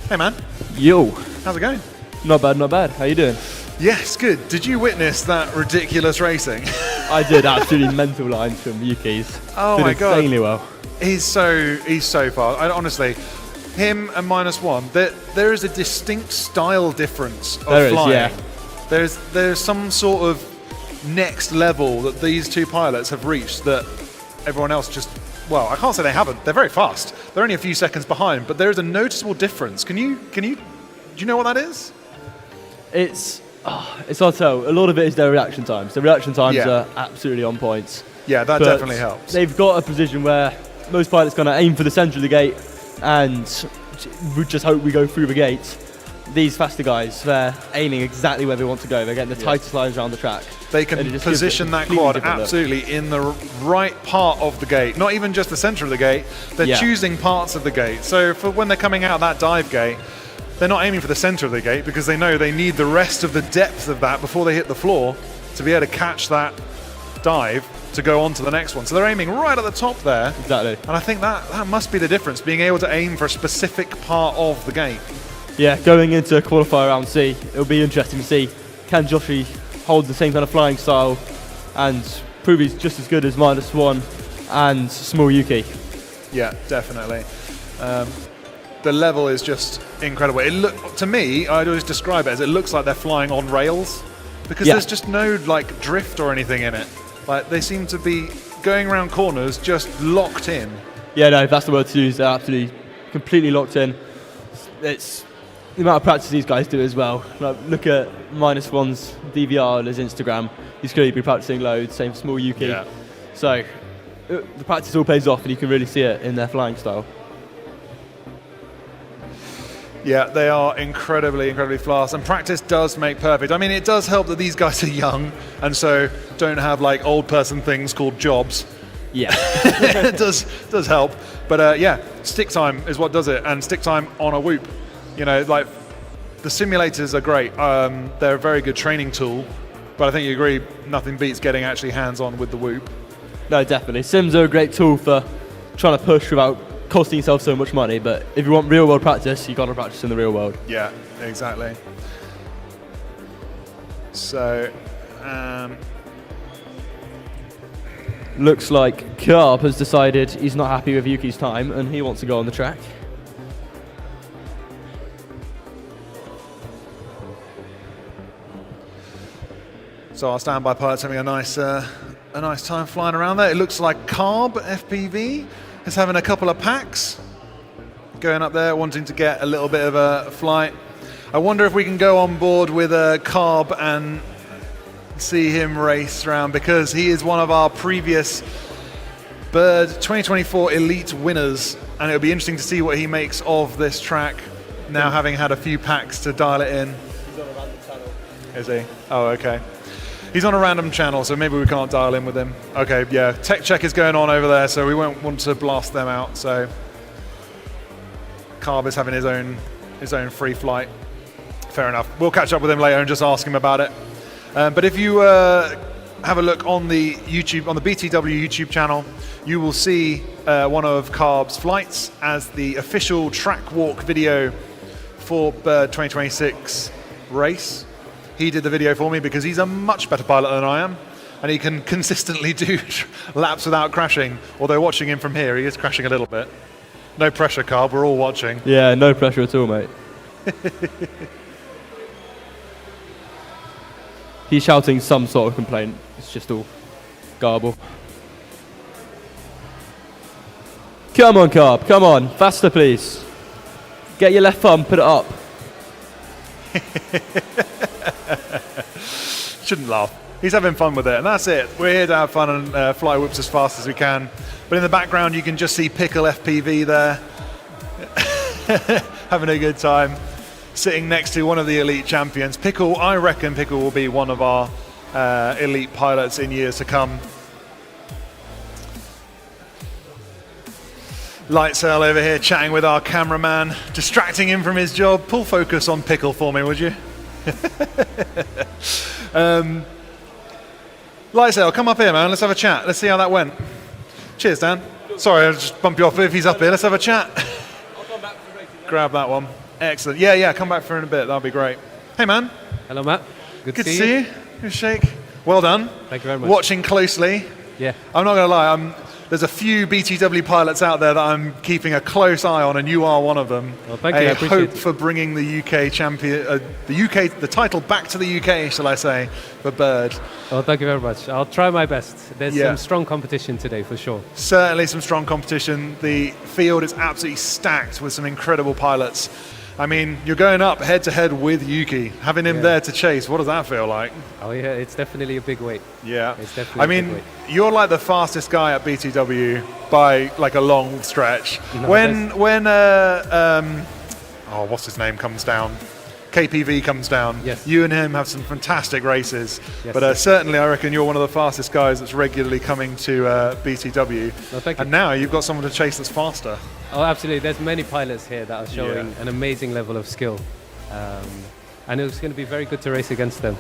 Hey man. Yo. How's it going? Not bad. How you doing? Yes, good. Did you witness that ridiculous racing? I did. Absolutely mental lines from UK's. Oh did my god. Insanely well. He's so fast. Honestly, him and -1, there is a distinct style difference of flying. Yeah. There's some sort of next level that these two pilots have reached that everyone else just, well, I can't say they haven't. They're very fast. They're only a few seconds behind, but there is a noticeable difference. Do you know what that is? It's hard to tell. A lot of it is their reaction times. The reaction times are absolutely on point. Yeah, that definitely helps. They've got a position where most pilots kind of aim for the centre of the gate and we just hope we go through the gate. These faster guys, they're aiming exactly where they want to go. They're getting the tightest lines around the track. They can position that quad absolutely in the right part of the gate, not even just the centre of the gate. They're choosing parts of the gate. So for when they're coming out that dive gate, they're not aiming for the centre of the gate because they know they need the rest of the depth of that before they hit the floor to be able to catch that dive to go on to the next one. So they're aiming right at the top there. Exactly. And I think that must be the difference, being able to aim for a specific part of the gate. Yeah, going into qualifier round C, it'll be interesting to see, can Joshi hold the same kind of flying style and prove he's just as good as -1 and small Yuki? Yeah, definitely. The level is just incredible. To me, I'd always describe it as it looks like they're flying on rails because there's just no like drift or anything in it. Like they seem to be going around corners just locked in. Yeah, no, that's the word to use. They're absolutely completely locked in. It's the amount of practice these guys do as well. Like, look at -1's DVR on his Instagram. He's clearly been practicing loads. Same for small Yuki. Yeah. So the practice all pays off, and you can really see it in their flying style. Yeah, they are incredibly fast, and practice does make perfect. I mean, it does help that these guys are young, and so don't have like old person things called jobs. Yeah, it does help. But yeah, stick time is what does it, and stick time on a whoop. You know, like the simulators are great. They're a very good training tool, but I think you agree, nothing beats getting actually hands-on with the whoop. No, definitely. Sims are a great tool for trying to push without costing yourself so much money, but if you want real world practice, you've got to practice in the real world. Yeah, exactly. So, looks like Carb has decided he's not happy with Yuki's time and he wants to go on the track. So our standby pilot's having a nice time flying around there. It looks like Carb FPV is having a couple of packs going up there, wanting to get a little bit of a flight. I wonder if we can go on board with Carb and see him race around, because he is one of our previous Bird 2024 Elite winners, and it'll be interesting to see what he makes of this track now, having had a few packs to dial it in. He's on a random channel. Is he? Oh, okay. He's on a random channel, so maybe we can't dial in with him. Okay, yeah, tech check is going on over there, so we won't want to blast them out. So Carb is having his own free flight. Fair enough. We'll catch up with him later and just ask him about it. But if you have a look on the BTW YouTube channel, you will see one of Carb's flights as the official track walk video for Bird 2026 race. He did the video for me because he's a much better pilot than I am, and he can consistently do laps without crashing, although watching him from here, he is crashing a little bit. No pressure, Carb, we're all watching. Yeah, no pressure at all, mate. He's shouting some sort of complaint. It's just all garble. Come on, Carb, come on. Faster, please. Get your left thumb, put it up. Shouldn't laugh. He's having fun with it, and that's it. We're here to have fun and fly whoops as fast as we can. But in the background, you can just see Pickle FPV there, having a good time, sitting next to one of the elite champions. Pickle, I reckon Pickle will be one of our elite pilots in years to come. Lightsail over here chatting with our cameraman, distracting him from his job. Pull focus on Pickle for me, would you? Lightsail, come up here, man. Let's have a chat. Let's see how that went. Cheers, Dan. Sorry, I'll just bump you off if he's up here. Let's have a chat. I'll come back for racing. Grab that one. Excellent. Yeah, come back for in a bit. That'll be great. Hey, man. Hello, Matt. Good to see you. Good shake. Well done. Thank you very much. Watching closely. Yeah. I'm not going to lie. there's a few BTW pilots out there that I'm keeping a close eye on, and you are one of them. Well, thank you. I appreciate hope it. for bringing the UK champion, the title back to the UK, shall I say, for Bird. Well, thank you very much. I'll try my best. There's Yeah. some strong competition today for sure. Certainly some strong competition. The field is absolutely stacked with some incredible pilots. I mean, you're going up head-to-head with Yuki. Having him there to chase, what does that feel like? Oh yeah, it's definitely a big weight. Yeah. It's definitely I a big mean, weight. you're like the fastest guy at BTW by like a long stretch. No, when what's his name comes down? KPV comes down. Yes. You and him have some fantastic races. Yes. But certainly I reckon you're one of the fastest guys that's regularly coming to BTW. Well, thank you. And now you've got someone to chase that's faster. Oh, absolutely. There's many pilots here that are showing an amazing level of skill. And it's going to be very good to race against them.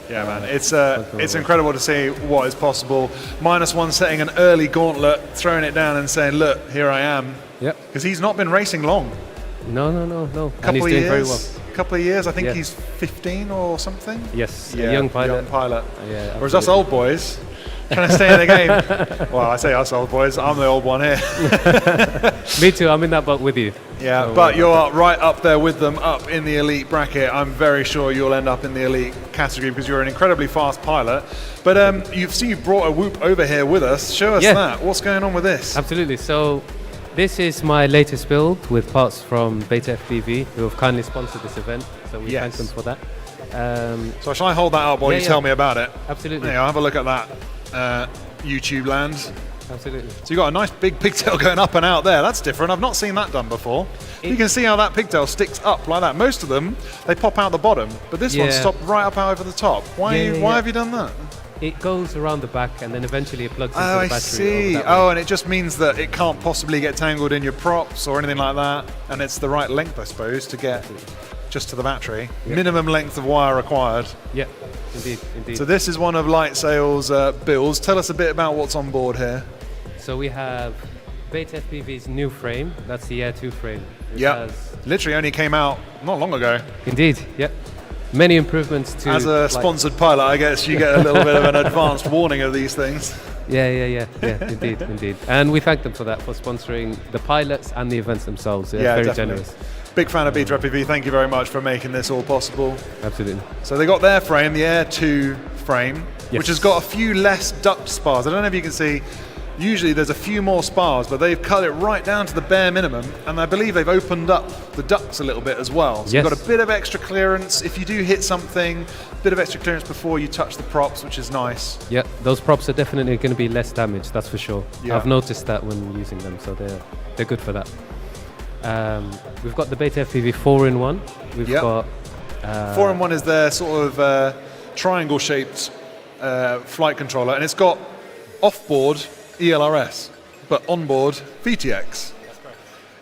Yeah, man, it's incredible to see what is possible. -1 setting an early gauntlet, throwing it down and saying, look, here I am. Yep. Because he's not been racing long. No. And he's Couple of doing years, very well. couple of years, I think Yeah. he's 15 or something. Yes, Yeah, a young pilot. Young pilot. Yeah, Whereas us old boys, trying to stay in the game. Well, I say us old boys, I'm the old one here. Me too, I'm in that boat with you. Yeah, So, but you're right up there with them, up in the elite bracket. I'm very sure you'll end up in the elite category because you're an incredibly fast pilot. But you've brought a Whoop over here with us. Show us that. What's going on with this? Absolutely. So this is my latest build with parts from ReeFPV, who have kindly sponsored this event. So we thank them for that. So shall I hold that up while you tell me about it? Absolutely. Yeah, I'll have a look at that. YouTube land. Absolutely. So you've got a nice big pigtail going up and out there. That's different. I've not seen that done before. You can see how that pigtail sticks up like that. Most of them, they pop out the bottom, but this one stopped right up out over the top. Why have you done that? It goes around the back and then eventually it plugs into Oh, the I battery. see. Oh, and it just means that it can't possibly get tangled in your props or anything like that. And it's the right length, I suppose, to get just to the battery. Yep. Minimum length of wire required. Yeah, indeed. So this is one of Light Sail's builds. Tell us a bit about what's on board here. So we have ReeFPV's new frame. That's the Air 2 frame. Yeah, literally only came out not long ago. Indeed, yep. Many improvements to... As a sponsored pilot, I guess you get a little bit of an advanced warning of these things. Yeah, indeed. And we thank them for that, for sponsoring the pilots and the events themselves. They're very definitely. generous. Big fan of ReeFPV. Thank you very much for making this all possible. Absolutely. So they got their frame, the Air 2 frame, which has got a few less duct spars. I don't know if you can see. Usually there's a few more spars, but they've cut it right down to the bare minimum, and I believe they've opened up the ducts a little bit as well. So you've got a bit of extra clearance if you do hit something, a bit of extra clearance before you touch the props, which is nice. Yeah, those props are definitely going to be less damaged, that's for sure. Yeah. I've noticed that when using them, so they're good for that. We've got the ReeFPV 4-in-1. We've got... 4-in-1 is their sort of triangle-shaped flight controller, and it's got off-board ELRS, but onboard VTX.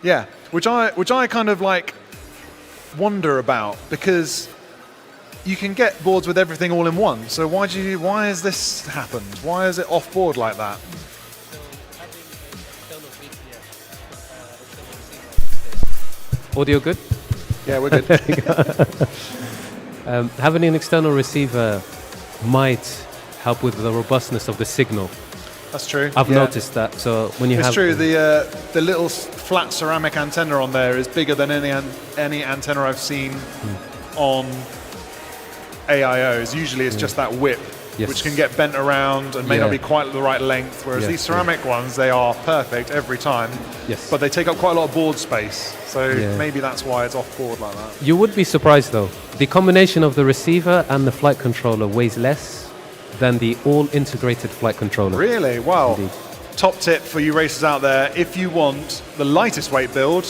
Yeah, which I kind of like wonder about, because you can get boards with everything all in one. So why has this happened? Why is it off board like that? Audio good? Yeah, we're good. Having an external receiver might help with the robustness of the signal. That's true. I've noticed that. So when you it's have... true. The little flat ceramic antenna on there is bigger than any antenna I've seen on AIOs. Usually it's just that whip, which can get bent around and may not be quite the right length, whereas these ceramic ones, they are perfect every time. Yes. But they take up quite a lot of board space. So maybe that's why it's off board like that. You would be surprised though. The combination of the receiver and the flight controller weighs less than the all-integrated flight controller. Really? Wow. Indeed. Top tip for you racers out there, if you want the lightest weight build,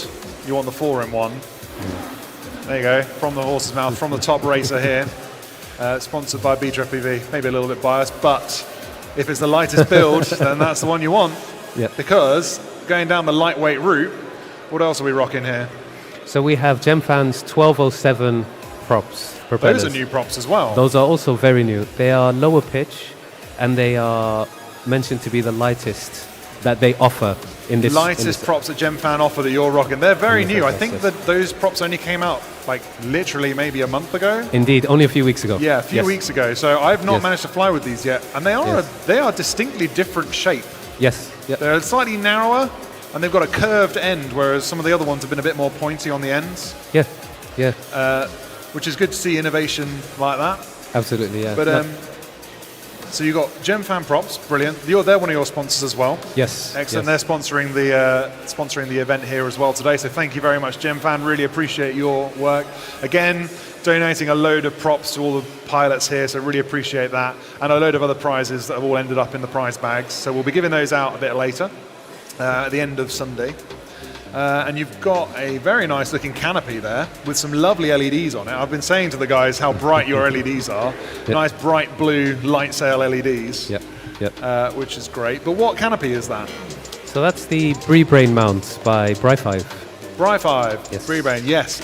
you want the 4-in-1. There you go, from the horse's mouth, from the top racer here. Sponsored by ReeFPV, maybe a little bit biased, but if it's the lightest build, then that's the one you want. Yep. Because going down the lightweight route, what else are we rocking here? So we have Gemfan's 1207 props. Propellers. Those are new props as well. Those are also very new. They are lower pitch, and they are mentioned to be the lightest that they offer in this. Lightest props that Gemfan offer that you're rocking. They're very new. I think that those props only came out like literally maybe a month ago. Indeed, only a few weeks ago. Yeah, a few weeks ago. So I've not managed to fly with these yet, and they are distinctly different shape Yes. Yep. They're slightly narrower, and they've got a curved end, whereas some of the other ones have been a bit more pointy on the ends. Yeah. Yeah. Which is good to see innovation like that. Absolutely. Yeah. But so you got GemFan Props, brilliant. They're one of your sponsors as well. Yes. Excellent. Yes. They're sponsoring the event here as well today. So thank you very much, GemFan. Really appreciate your work. Again, donating a load of props to all the pilots here, so really appreciate that. And a load of other prizes that have all ended up in the prize bags. So we'll be giving those out a bit later, at the end of Sunday. And you've got a very nice looking canopy there with some lovely LEDs on it. I've been saying to the guys how bright your LEDs are. Yep. Nice bright blue light sail LEDs, yep. Which is great. But what canopy is that? So that's the Brain mount by Bri5. Bri5, yes. Brain, yes.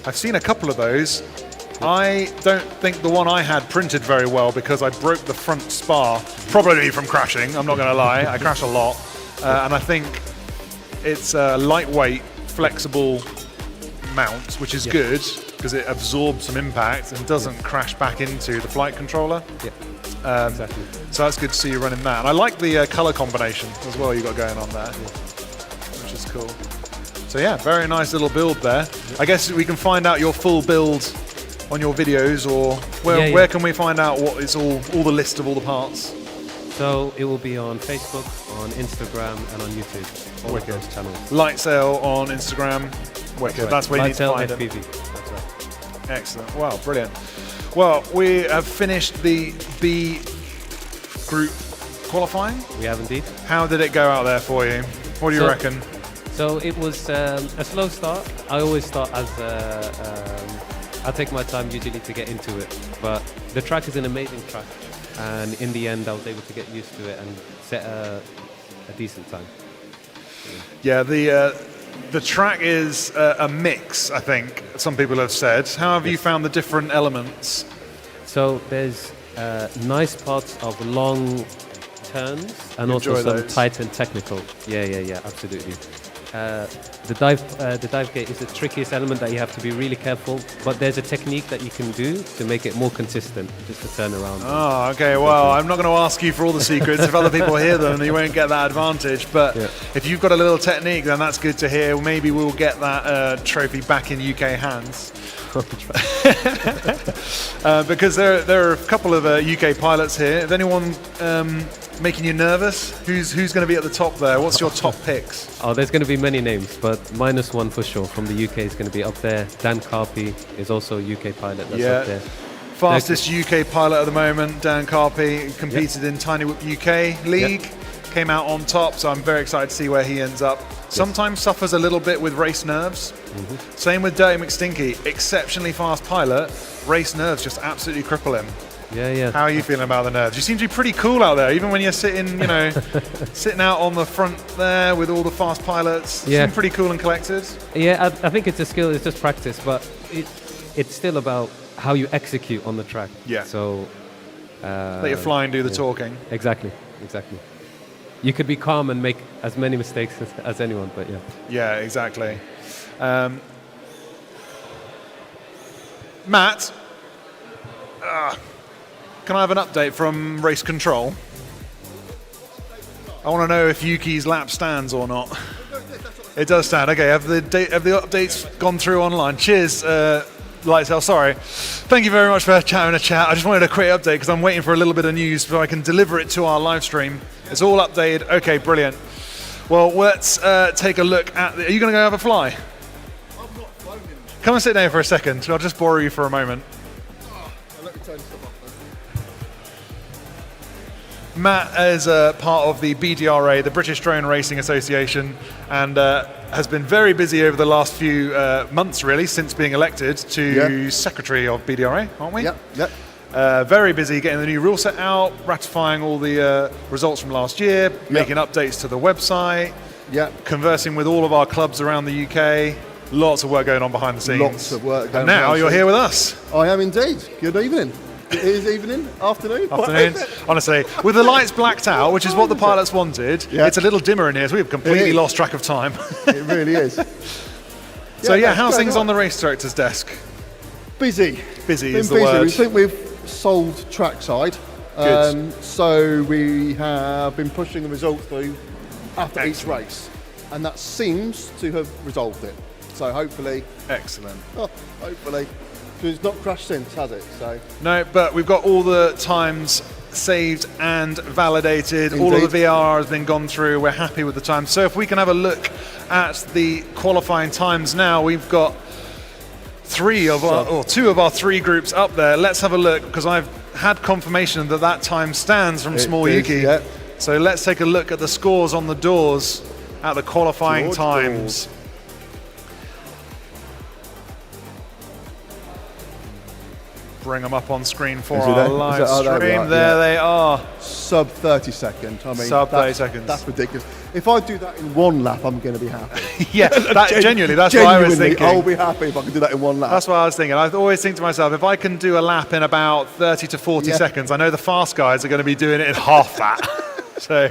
I've seen a couple of those. I don't think the one I had printed very well because I broke the front spar, probably from crashing, I'm not going to lie. I crash a lot. And I think it's a lightweight, flexible mount, which is good because it absorbs some impact and doesn't crash back into the flight controller. Yeah, exactly. So that's good to see you running that. And I like the color combination as well you got going on there, which is cool. So yeah, very nice little build there. I guess we can find out your full build on your videos, or where can we find out what it's all the list of all the parts? So it will be on Facebook, on Instagram, and on YouTube. All of those channels. Lightsail on Instagram. Wicked. That's where you need to find it. ReeFPV. That's right. Excellent. Wow, brilliant. Well, we have finished the B group qualifying. We have indeed. How did it go out there for you? What do you reckon? So it was a slow start. I always start as I take my time usually to get into it, but the track is an amazing track. And in the end, I was able to get used to it and set a decent time. Yeah, the track is a mix, I think, some people have said. How have you found the different elements? So there's nice parts of long turns and You also enjoy some those? tight and technical. Yeah, absolutely. The dive gate is the trickiest element that you have to be really careful, but there's a technique that you can do to make it more consistent, just to turn around. Oh, okay. Well, I'm not going to ask you for all the secrets. If other people hear them, you won't get that advantage. But if you've got a little technique, then that's good to hear. Maybe we'll get that trophy back in UK hands. Because there are a couple of UK pilots here. Is anyone making you nervous? Who's going to be at the top there? What's your top picks? Oh, there's going to be many names, but -1 for sure from the UK is going to be up there. Dan Carpy is also a UK pilot that's up there. Fastest UK pilot at the moment, Dan Carpy, competed in Tiny Whoop UK League, came out on top, so I'm very excited to see where he ends up. Sometimes suffers a little bit with race nerves. Same with Dirty McStinky, exceptionally fast pilot, race nerves just absolutely cripple him. Yeah. How are you feeling about the nerves? You seem to be pretty cool out there, even when you're sitting, sitting out on the front there with all the fast pilots. You seem pretty cool and collected. Yeah, I think it's a skill, it's just practice, but it's still about how you execute on the track. Yeah. So let your fly and do the talking. Exactly. You could be calm and make as many mistakes as anyone, but yeah. Yeah, exactly. Matt, can I have an update from race control? I want to know if Yuki's lap stands or not. It does stand. Okay, have the updates gone through online? Cheers, Lightsail. Sorry. Thank you very much for having a chat. I just wanted a quick update because I'm waiting for a little bit of news so I can deliver it to our live stream. It's all updated. Okay, brilliant. Well, let's take a look at are you going to go have a fly? I've not flown in. Come and sit down for a second. I'll just borrow you for a moment. Let me turn stuff off then. Matt is part of the BDRA, the British Drone Racing Association, and has been very busy over the last few months, really, since being elected to Secretary of BDRA, aren't we? Yep. Very busy getting the new rule set out, ratifying all the results from last year, making updates to the website, conversing with all of our clubs around the UK. Lots of work going on behind the scenes. Lots of work going on. And now you're here with us. I am indeed. Good evening. It is evening, afternoon. Honestly, with the lights blacked out, which is what the pilots wanted, it's a little dimmer in here, so we've completely lost track of time. It really is. So how's things on the race director's desk? Busy. Busy Been is the busy. word. We think we've sold trackside. Good. So we have been pushing the result through after each race, and that seems to have resolved it. So hopefully, excellent. Hopefully, because it's not crashed since, has it? So no, but we've got all the times saved and validated. Indeed. All of the VRR has been gone through. We're happy with the time. So if we can have a look at the qualifying times now, we've got two of our three groups up there. Let's have a look, because I've had confirmation that time stands from Small Yuki. Yeah. So let's take a look at the scores on the doors at the qualifying times. Doors. Bring them up on screen for our live stream. There they are. Sub 30 seconds. I mean, sub 30 seconds. That's ridiculous. If I do that in one lap, I'm going to be happy. Yeah, genuinely, that's what I was thinking. I'll be happy if I can do that in one lap. That's what I was thinking. I always think to myself, if I can do a lap in about 30 to 40 seconds, I know the fast guys are going to be doing it in half that. so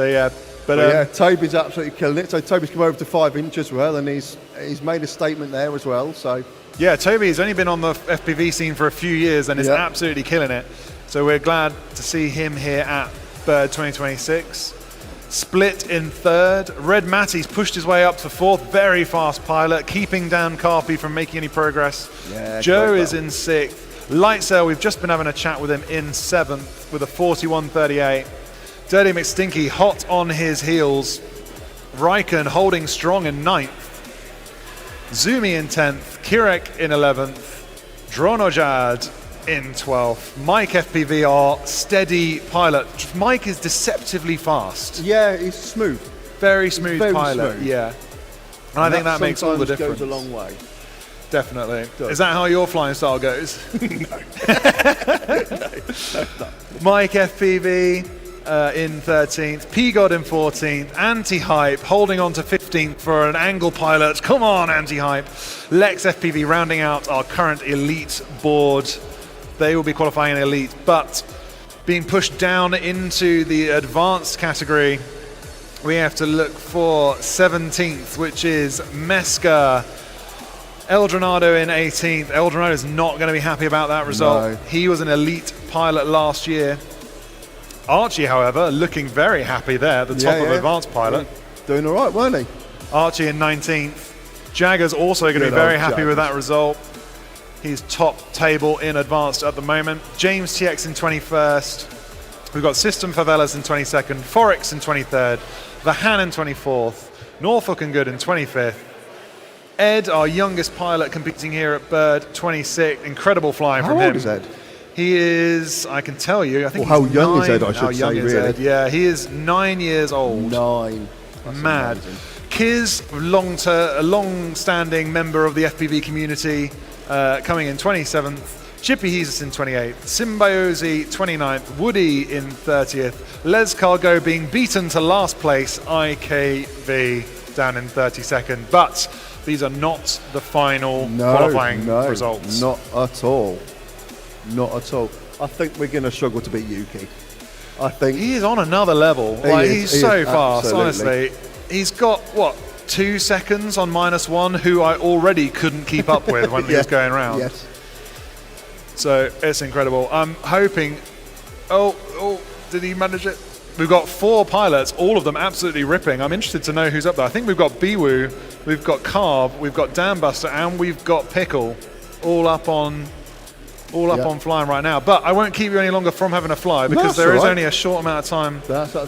yeah. But yeah, Toby's absolutely killing it. So Toby's come over to 5 inch as well, and he's made a statement there as well. So yeah, Toby's only been on the FPV scene for a few years and is absolutely killing it. So we're glad to see him here at Bird 2026. Split in third. Red Matty's pushed his way up to fourth. Very fast pilot, keeping down Carpy from making any progress. Yeah, Joe is in sixth. Lightsail, we've just been having a chat with him, in seventh with a 41.38. Dirty McStinky hot on his heels. Raikön holding strong in ninth. Zumi in 10th. Kirek in 11th. Dronojad in 12th. Mike FPVR, steady pilot. Mike is deceptively fast. Yeah, he's smooth. Very smooth pilot, smooth. yeah. And I think that makes all the difference. Goes a long way. Definitely. Is that how your flying style goes? No. Mike FPV in 13th, P-God in 14th, Anti-Hype holding on to 15th for an angle pilot. Come on, Anti-Hype. Lex FPV rounding out our current elite board. They will be qualifying in elite, but being pushed down into the advanced category, we have to look for 17th, which is Mesca. Eldronado in 18th. Eldronado is not going to be happy about that result. No. He was an elite pilot last year. Archie, however, looking very happy there at the top of advanced pilot. Doing all right, weren't he? Archie in 19th. Jagger's also going to be very happy with that result. He's top table in advanced at the moment. James TX in 21st. We've got System Favelas in 22nd. Forex in 23rd. The Han in 24th. Norfolk and Good in 25th. Ed, our youngest pilot, competing here at Bird 26th. Incredible flying from him. How old is Ed? He is, I can tell you, I think how he's young 9. is Ed, I should How young say, is really. Ed? Yeah, he is 9 years old. 9. That's mad. amazing. Kiz, a long-standing member of the FPV community, coming in 27th. Chippy Heesus in 28th. Symbiosi 29th. Woody in 30th. Les Cargo being beaten to last place. IKV down in 32nd. But these are not the final qualifying results. Not at all. Not at all. I think we're going to struggle to beat Yuki. I think he is on another level. He's so fast, honestly. He's got, 2 seconds on -1, who I already couldn't keep up with when he was going around. Yes. So it's incredible. I'm hoping. Oh, did he manage it? We've got 4 pilots, all of them absolutely ripping. I'm interested to know who's up there. I think we've got Biwu, we've got Carb, we've got Dambuster, and we've got Pickle, all up on flying right now. But I won't keep you any longer from having a fly, because there is only a short amount of time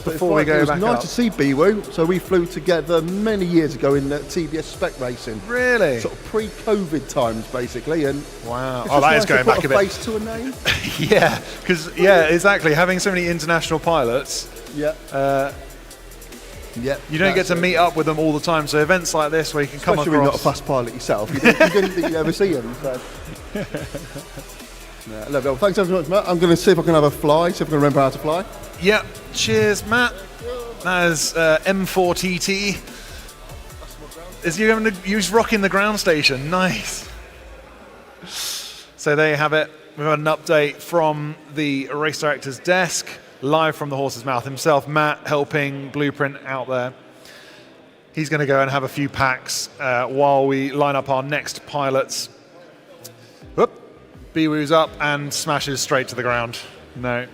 before we go back up. It was nice to see Biwu. So we flew together many years ago in TBS spec racing. Really? Sort of pre-COVID times, basically. And wow. Oh, that is going back a bit. Face to a name. Yeah, because exactly. Having so many international pilots. Yeah. You don't get to meet up with them all the time. So events like this, where you can come across. Especially when you're not a fast pilot yourself. You didn't think you'd ever see him. So. Yeah, lovely. Well, thanks so much, Matt. I'm going to see if I can have a fly, see if I can remember how to fly. Yeah, cheers, Matt. That is M4TT. He's rocking the ground station. Nice. So there you have it. We've had an update from the race director's desk, live from the horse's mouth himself. Matt helping Blueprint out there. He's going to go and have a few packs while we line up our next pilots. Whoop. Biwu's up and smashes straight to the ground. No,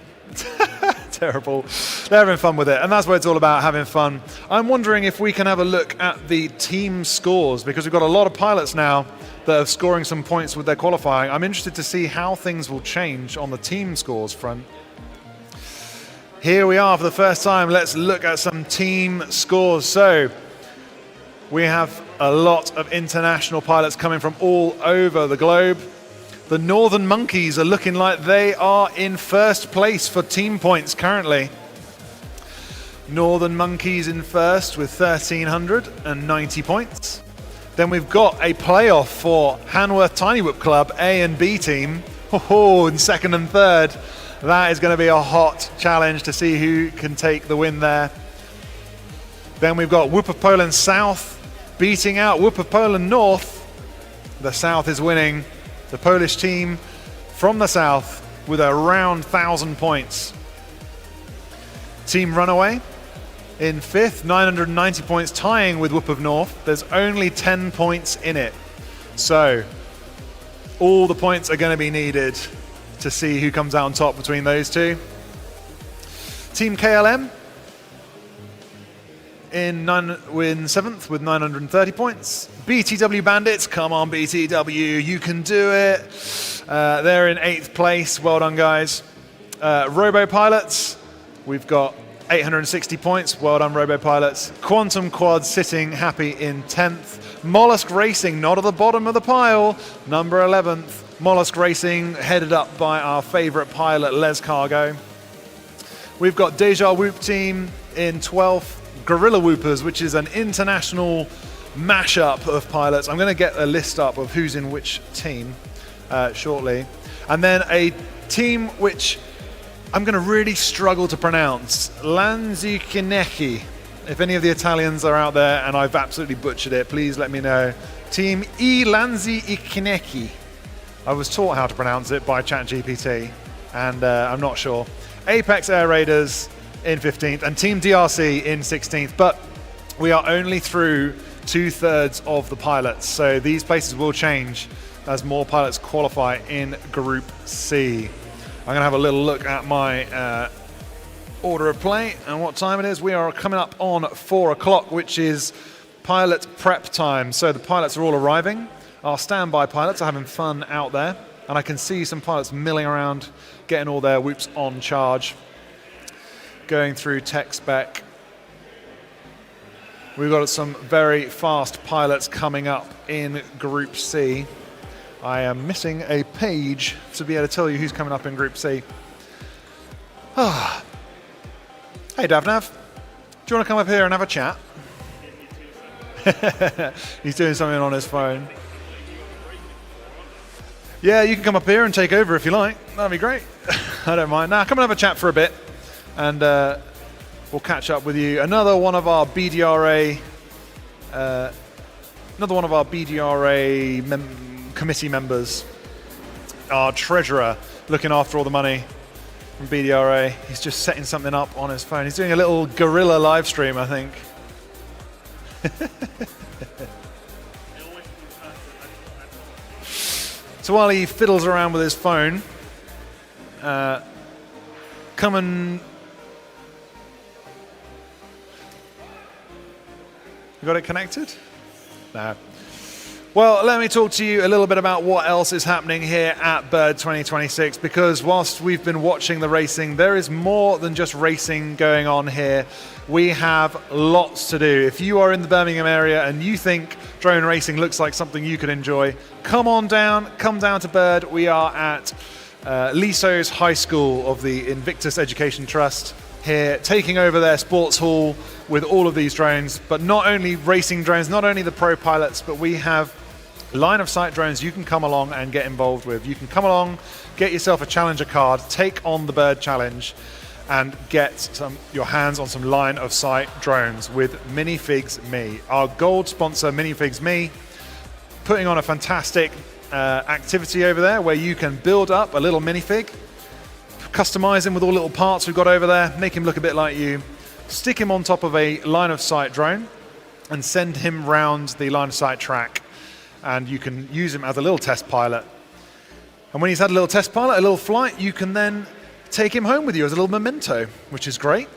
Terrible. They're having fun with it, and that's what it's all about, having fun. I'm wondering if we can have a look at the team scores, because we've got a lot of pilots now that are scoring some points with their qualifying. I'm interested to see how things will change on the team scores front. Here we are for the first time. Let's look at some team scores. So we have a lot of international pilots coming from all over the globe. The Northern Monkeys are looking like they are in first place for team points currently. Northern Monkeys in first with 1,390 points. Then we've got a playoff for Hanworth Tiny Whoop Club A and B team. In second and third. That is going to be a hot challenge to see who can take the win there. Then we've got Whoop of Poland South beating out Whoop of Poland North. The South is winning. The Polish team from the South with around 1,000 points. Team Runaway in fifth, 990 points, tying with Whoop of North. There's only 10 points in it. So all the points are going to be needed to see who comes out on top between those two. Team KLM in seventh with 930 points. BTW Bandits, come on BTW, you can do it. They're in 8th place, well done guys. Robo Pilots, we've got 860 points, well done Robo Pilots. Quantum Quad sitting happy in 10th. Mollusk Racing, not at the bottom of the pile, number 11th. Mollusk Racing, headed up by our favourite pilot, Les Cargo. We've got Deja Whoop Team in 12th. Gorilla Whoopers, which is an international mashup of pilots. I'm going to get a list up of who's in which team shortly. And then a team which I'm going to really struggle to pronounce. Lanzikinecki. If any of the Italians are out there and I've absolutely butchered it, please let me know. Team E Lanzikinecki. I was taught how to pronounce it by ChatGPT, and I'm not sure. Apex Air Raiders in 15th, and Team DRC in 16th, but we are only through 2/3 of the pilots, so these places will change as more pilots qualify in Group C. I'm going to have a little look at my order of play and what time it is. We are coming up on 4 o'clock, which is pilot prep time, so the pilots are all arriving. Our standby pilots are having fun out there, and I can see some pilots milling around, getting all their whoops on charge. Going through tech spec. We've got some very fast pilots coming up in Group C. I am missing a page to be able to tell you who's coming up in Group C. Hey Davnav, do you want to come up here and have a chat? He's doing something on his phone. Yeah, you can come up here and take over if you like. That'd be great. I don't mind. Now, come and have a chat for a bit, and we'll catch up with you. Another one of our BDRA, committee members, our treasurer, looking after all the money from BDRA. He's just setting something up on his phone. He's doing a little guerrilla live stream, I think. So while he fiddles around with his phone, come and... You got it connected? No. Well, let me talk to you a little bit about what else is happening here at Bird 2026, because whilst we've been watching the racing, there is more than just racing going on here. We have lots to do. If you are in the Birmingham area and you think drone racing looks like something you could enjoy, come down to Bird. We are at Liso's High School of the Invictus Education Trust here, taking over their sports hall with all of these drones, but not only racing drones, not only the pro pilots, but we have line of sight drones you can come along and get involved with. You can come along, get yourself a challenger card, take on the Bird Challenge, and get your hands on some line of sight drones with Minifigs Me. Our gold sponsor, Minifigs Me, putting on a fantastic activity over there where you can build up a little minifig, customize him with all little parts we've got over there, make him look a bit like you, stick him on top of a line of sight drone, and send him round the line of sight track. And you can use him as a little test pilot. And when he's had a little test pilot, a little flight, you can then take him home with you as a little memento, which is great.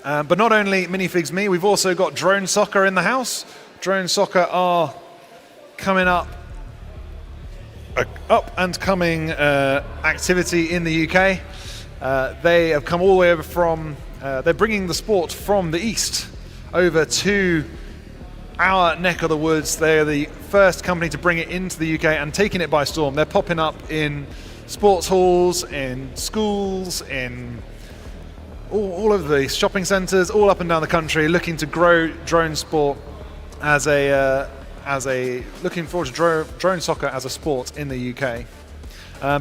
But not only minifigs me, we've also got Drone Soccer in the house. Drone Soccer are coming up and coming activity in the UK. They have come all the way over from, they're bringing the sport from the east over to our neck of the woods. They are the first company to bring it into the UK and taking it by storm. They're popping up in sports halls, in schools, in all over the shopping centres, all up and down the country, looking to grow drone sport as a looking forward to drone soccer as a sport in the UK.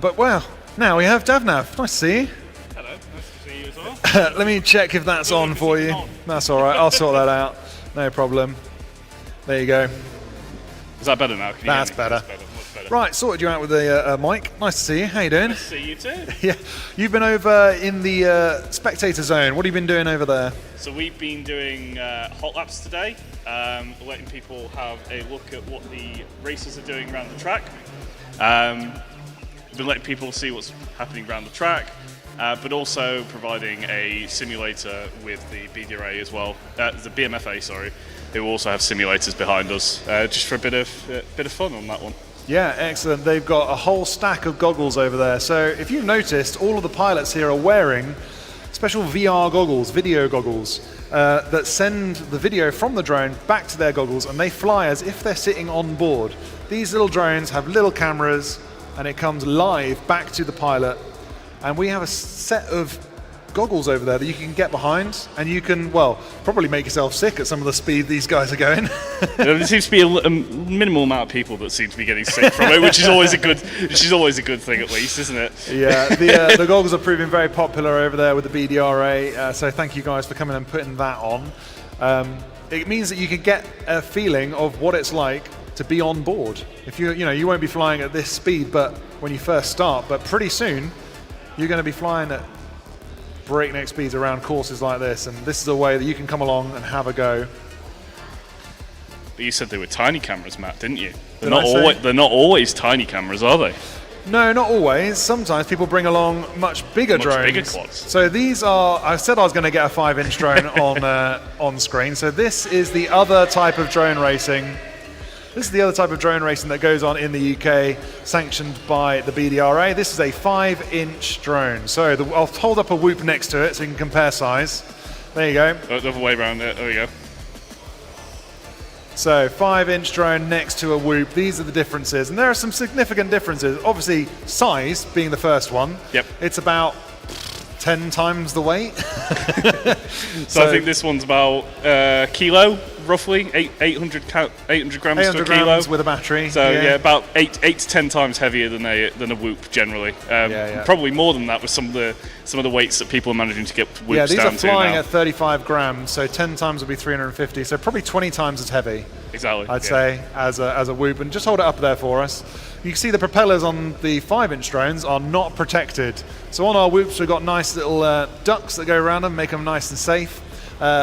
But well, now we have Davnav. Nice to see you. Hello, nice to see you as well. Let me check if that's on for you. That's all right. I'll sort that out. No problem. There you go. Is that better now? Can you That's hear me? better. Much better. Right, sorted you out with the mic. Nice to see you. How you doing? Nice to see you too. Yeah, you've been over in the spectator zone. What have you been doing over there? So we've been doing hot laps today, letting people have a look at what the racers are doing around the track. We've been letting people see what's happening around the track, but also providing a simulator with the BDRA as well, the BMFA, sorry, who also have simulators behind us, just for a bit of fun on that one. Yeah, excellent. They've got a whole stack of goggles over there. So if you've noticed, all of the pilots here are wearing special VR goggles, video goggles, that send the video from the drone back to their goggles, and they fly as if they're sitting on board. These little drones have little cameras, and it comes live back to the pilot. And we have a set of goggles over there that you can get behind, and you can, well, probably make yourself sick at some of the speed these guys are going. There seems to be a minimal amount of people that seem to be getting sick from it, which is always a good thing, at least, isn't it? Yeah, the goggles are proving very popular over there with the BDRA. So thank you guys for coming and putting that on. It means that you can get a feeling of what it's like to be on board. If you won't be flying at this speed, but when you first start, but pretty soon you're going to be flying at breakneck speeds around courses like this, and this is a way that you can come along and have a go. But you said they were tiny cameras, Matt, didn't you? They're Did not always tiny cameras, are they? No, not always. Sometimes people bring along much bigger drones. Bigger quads. So these are, I said I was going to get a 5-inch drone on screen. So this is the other type of drone racing. This is the other type of drone racing that goes on in the UK, sanctioned by the BDRA. This is a 5-inch drone. So I'll hold up a whoop next to it so you can compare size. There you go. The other way around it. There we go. So 5-inch drone next to a whoop. These are the differences, and there are some significant differences. Obviously, size being the first one. Yep. It's about 10 times the weight. So I think this one's about kilo, roughly 800 grams 800 to a kilo grams with a battery. So yeah, about 8 to 10 times heavier than a whoop generally. Probably more than that with some of the weights that people are managing to get whoops down to. Yeah, these are flying now. at 35 grams, so 10 times would be 350. So probably 20 times as heavy. Exactly. I'd say as a whoop, and just hold it up there for us. You can see the propellers on the 5-inch drones are not protected. So on our whoops, we've got nice little ducts that go around them, make them nice and safe.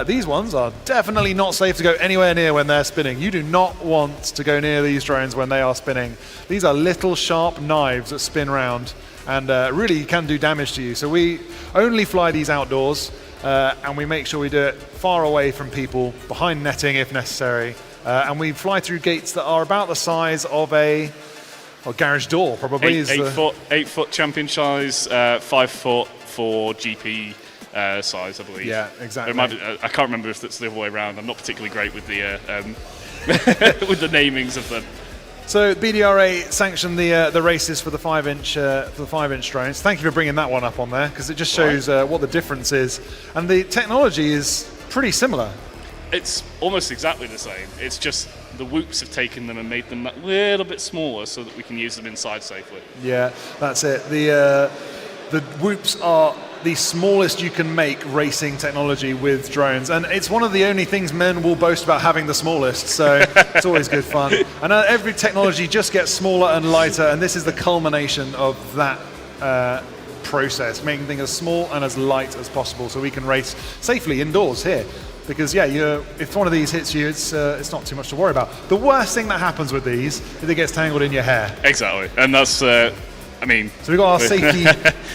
These ones are definitely not safe to go anywhere near when they're spinning. You do not want to go near these drones when they are spinning. These are little sharp knives that spin round and really can do damage to you. So we only fly these outdoors, and we make sure we do it far away from people, behind netting if necessary. And we fly through gates that are about the size of a garage door, probably. 8 foot champion size, 5 foot for GP size, I believe. Yeah, exactly. I can't remember if that's the other way around. I'm not particularly great with the with the namings of them. So BDRA sanctioned the races for the 5-inch drones. Thank you for bringing that one up on there, because it just shows what the difference is, and the technology is pretty similar. It's almost exactly the same. It's just the whoops have taken them and made them a little bit smaller so that we can use them inside safely. Yeah, that's it. The whoops are the smallest you can make racing technology with drones, and it's one of the only things men will boast about having the smallest, so it's always good fun. And every technology just gets smaller and lighter, and this is the culmination of that process, making things as small and as light as possible so we can race safely indoors here. Because if one of these hits you, it's not too much to worry about. The worst thing that happens with these is it gets tangled in your hair. Exactly, and that's I mean, so we've got our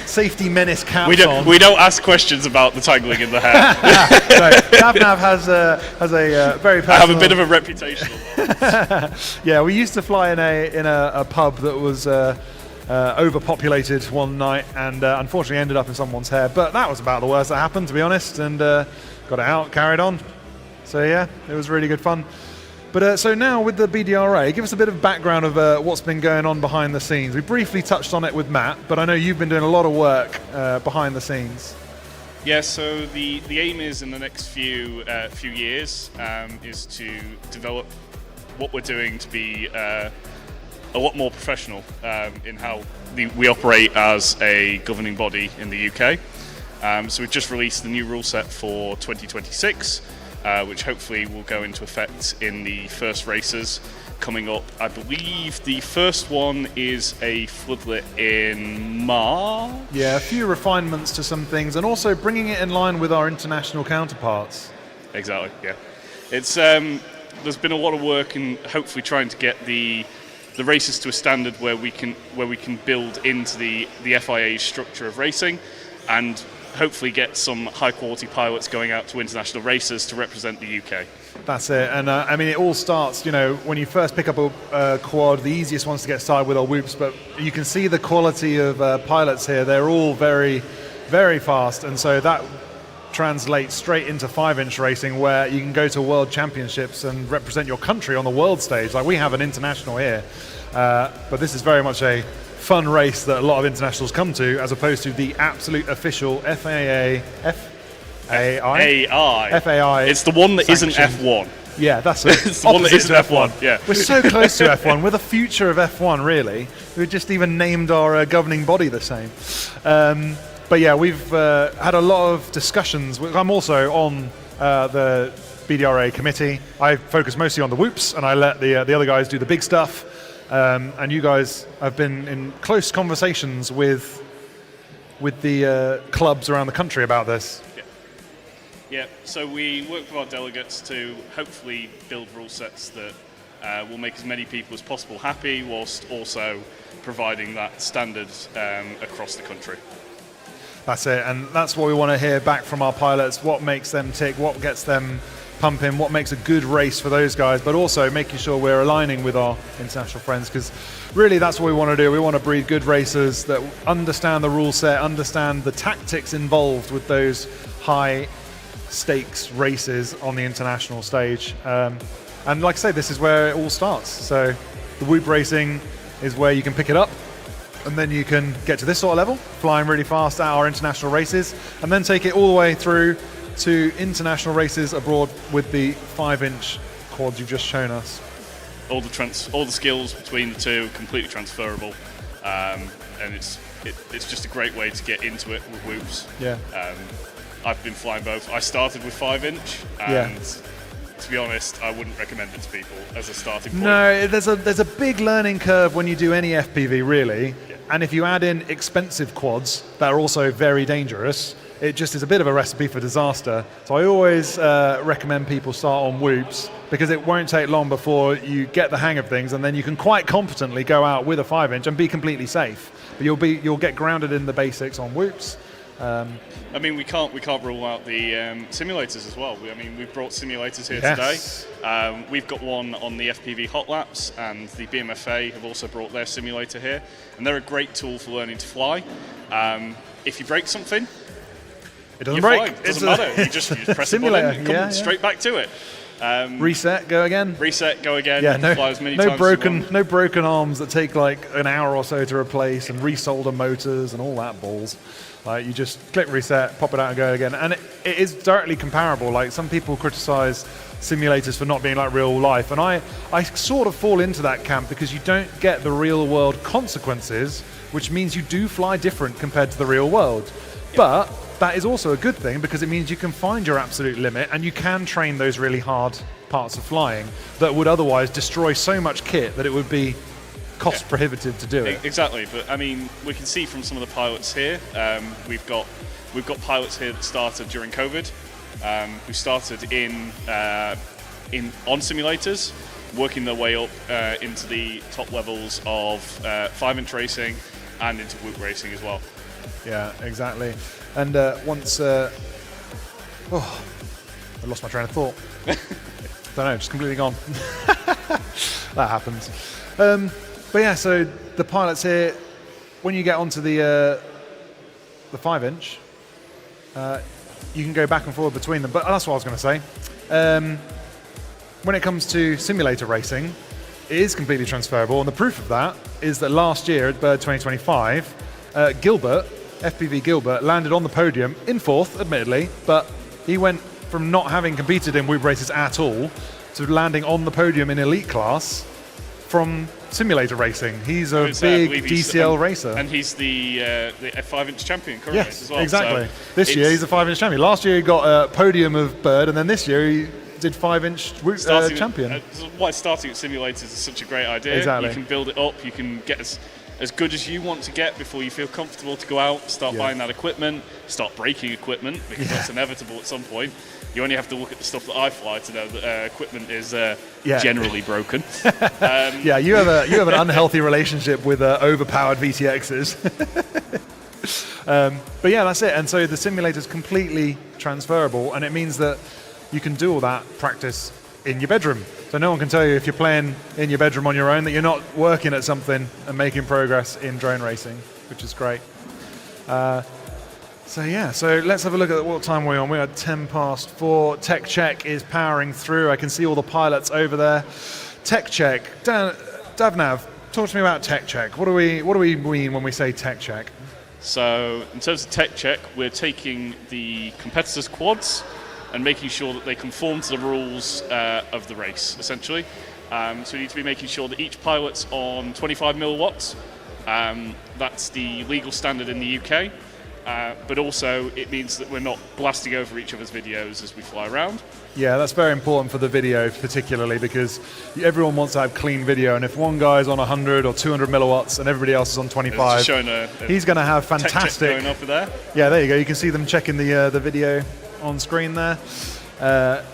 safety menace caps we don't ask questions about the tangling in the hair. No, Nav has a very personal... I have a bit of a reputation. Yeah, we used to fly in a pub that was overpopulated one night, and unfortunately ended up in someone's hair. But that was about the worst that happened, to be honest, and got it out, carried on. So yeah, it was really good fun. But so now with the BDRA, give us a bit of background of what's been going on behind the scenes. We briefly touched on it with Matt, but I know you've been doing a lot of work behind the scenes. Yeah, so the aim is in the next few years is to develop what we're doing to be a lot more professional in how we operate as a governing body in the UK. So we've just released the new rule set for 2026. Which hopefully will go into effect in the first races coming up. I believe the first one is a floodlit in March. Yeah, a few refinements to some things, and also bringing it in line with our international counterparts. Exactly, yeah. It's there's been a lot of work in hopefully trying to get the races to a standard where we can build into the FIA's structure of racing, and hopefully get some high quality pilots going out to international races to represent the UK. That's it, and I mean it all starts, when you first pick up a quad, the easiest ones to get started with are whoops, but you can see the quality of pilots here. They're all very, very fast, and so that translates straight into 5-inch racing, where you can go to world championships and represent your country on the world stage. Like we have an international here, but this is very much a fun race that a lot of internationals come to, as opposed to the absolute official FAI. It's the one that isn't F1. Yeah, that's it. It's the one that isn't F1. Yeah, we're so close to F1. We're the future of F1, really. We've just even named our governing body the same. But yeah, we've had a lot of discussions. I'm also on the BDRA committee. I focus mostly on the whoops, and I let the other guys do the big stuff. And you guys have been in close conversations with the clubs around the country about this. Yeah, so we work with our delegates to hopefully build rule sets that will make as many people as possible happy, whilst also providing that standard across the country. That's it, and that's what we want to hear back from our pilots. What makes them tick, what gets them pumping, what makes a good race for those guys, but also making sure we're aligning with our international friends, because really that's what we want to do. We want to breed good racers that understand the rule set, understand the tactics involved with those high stakes races on the international stage. And like I say, this is where it all starts. So the whoop racing is where you can pick it up, and then you can get to this sort of level, flying really fast at our international races, and then take it all the way through to international races abroad with the 5-inch quads you've just shown us. All the skills between the two completely transferable, and it's just a great way to get into it with whoops. Yeah. I've been flying both. I started with 5-inch, and to be honest, I wouldn't recommend it to people as a starting point. No, there's a big learning curve when you do any FPV, really. Yeah. And if you add in expensive quads that are also very dangerous, it just is a bit of a recipe for disaster. So I always recommend people start on whoops, because it won't take long before you get the hang of things, and then you can quite competently go out with a 5-inch and be completely safe. But you'll get grounded in the basics on whoops. I mean, we can't rule out the simulators as well. We've brought simulators here today. We've got one on the FPV Hot Laps, and the BMFA have also brought their simulator here, and they're a great tool for learning to fly. If you break something, it doesn't break. It doesn't matter. You just press the button, come straight back to it. Reset, go again. Reset, go again. Yeah, fly as many times as you want. No broken arms that take like an hour or so to replace, and resolder motors and all that balls. Like, you just click reset, pop it out and go again. And it is directly comparable. Like, some people criticize simulators for not being like real life, and I sort of fall into that camp, because you don't get the real world consequences, which means you do fly different compared to the real world. Yeah. But that is also a good thing, because it means you can find your absolute limit, and you can train those really hard parts of flying that would otherwise destroy so much kit that it would be cost prohibitive to do it. Exactly, but I mean, we can see from some of the pilots here, we've got pilots here that started during COVID, who started on simulators, working their way up into the top levels of 5-inch racing, and into whoop racing as well. Yeah, exactly. And once... I lost my train of thought. Don't know, just completely gone. That happens. But yeah, so the pilots here, when you get onto the 5-inch, you can go back and forward between them. But that's what I was going to say. When it comes to simulator racing, it is completely transferable, and the proof of that is that last year at Bird 2025, FPV Gilbert, landed on the podium in 4th, admittedly, but he went from not having competed in whoop races at all to landing on the podium in elite class from simulator racing. He's a big DCL racer. And he's the 5-inch champion currently as well. Exactly. So this year he's a 5-inch champion. Last year he got a podium of Bird, and then this year he did 5-inch champion. Why starting at simulators is such a great idea. Exactly. You can build it up, you can get as good as you want to get before you feel comfortable to go out, start buying that equipment, start breaking equipment, because that's inevitable at some point. You only have to look at the stuff that I fly to know that equipment is generally broken. Yeah, you have an unhealthy relationship with overpowered VTXs. But yeah, that's it. And so the simulator is completely transferable, and it means that you can do all that practice in your bedroom. So no one can tell you if you're playing in your bedroom on your own that you're not working at something and making progress in drone racing, which is great. So let's have a look at what time we're on. We're at 4:10. Tech check is powering through. I can see all the pilots over there. Tech check. Davnav, talk to me about tech check. What do we mean when we say tech check? So in terms of tech check, we're taking the competitors' quads and making sure that they conform to the rules of the race, essentially. So we need to be making sure that each pilot's on 25 milliwatts. That's the legal standard in the UK. But also it means that we're not blasting over each other's videos as we fly around. Yeah, that's very important for the video particularly, because everyone wants to have clean video, and if one guy's on 100 or 200 milliwatts and everybody else is on 25, he's going to have fantastic... Tech check going off there. Yeah, there you go. You can see them checking the video on screen there.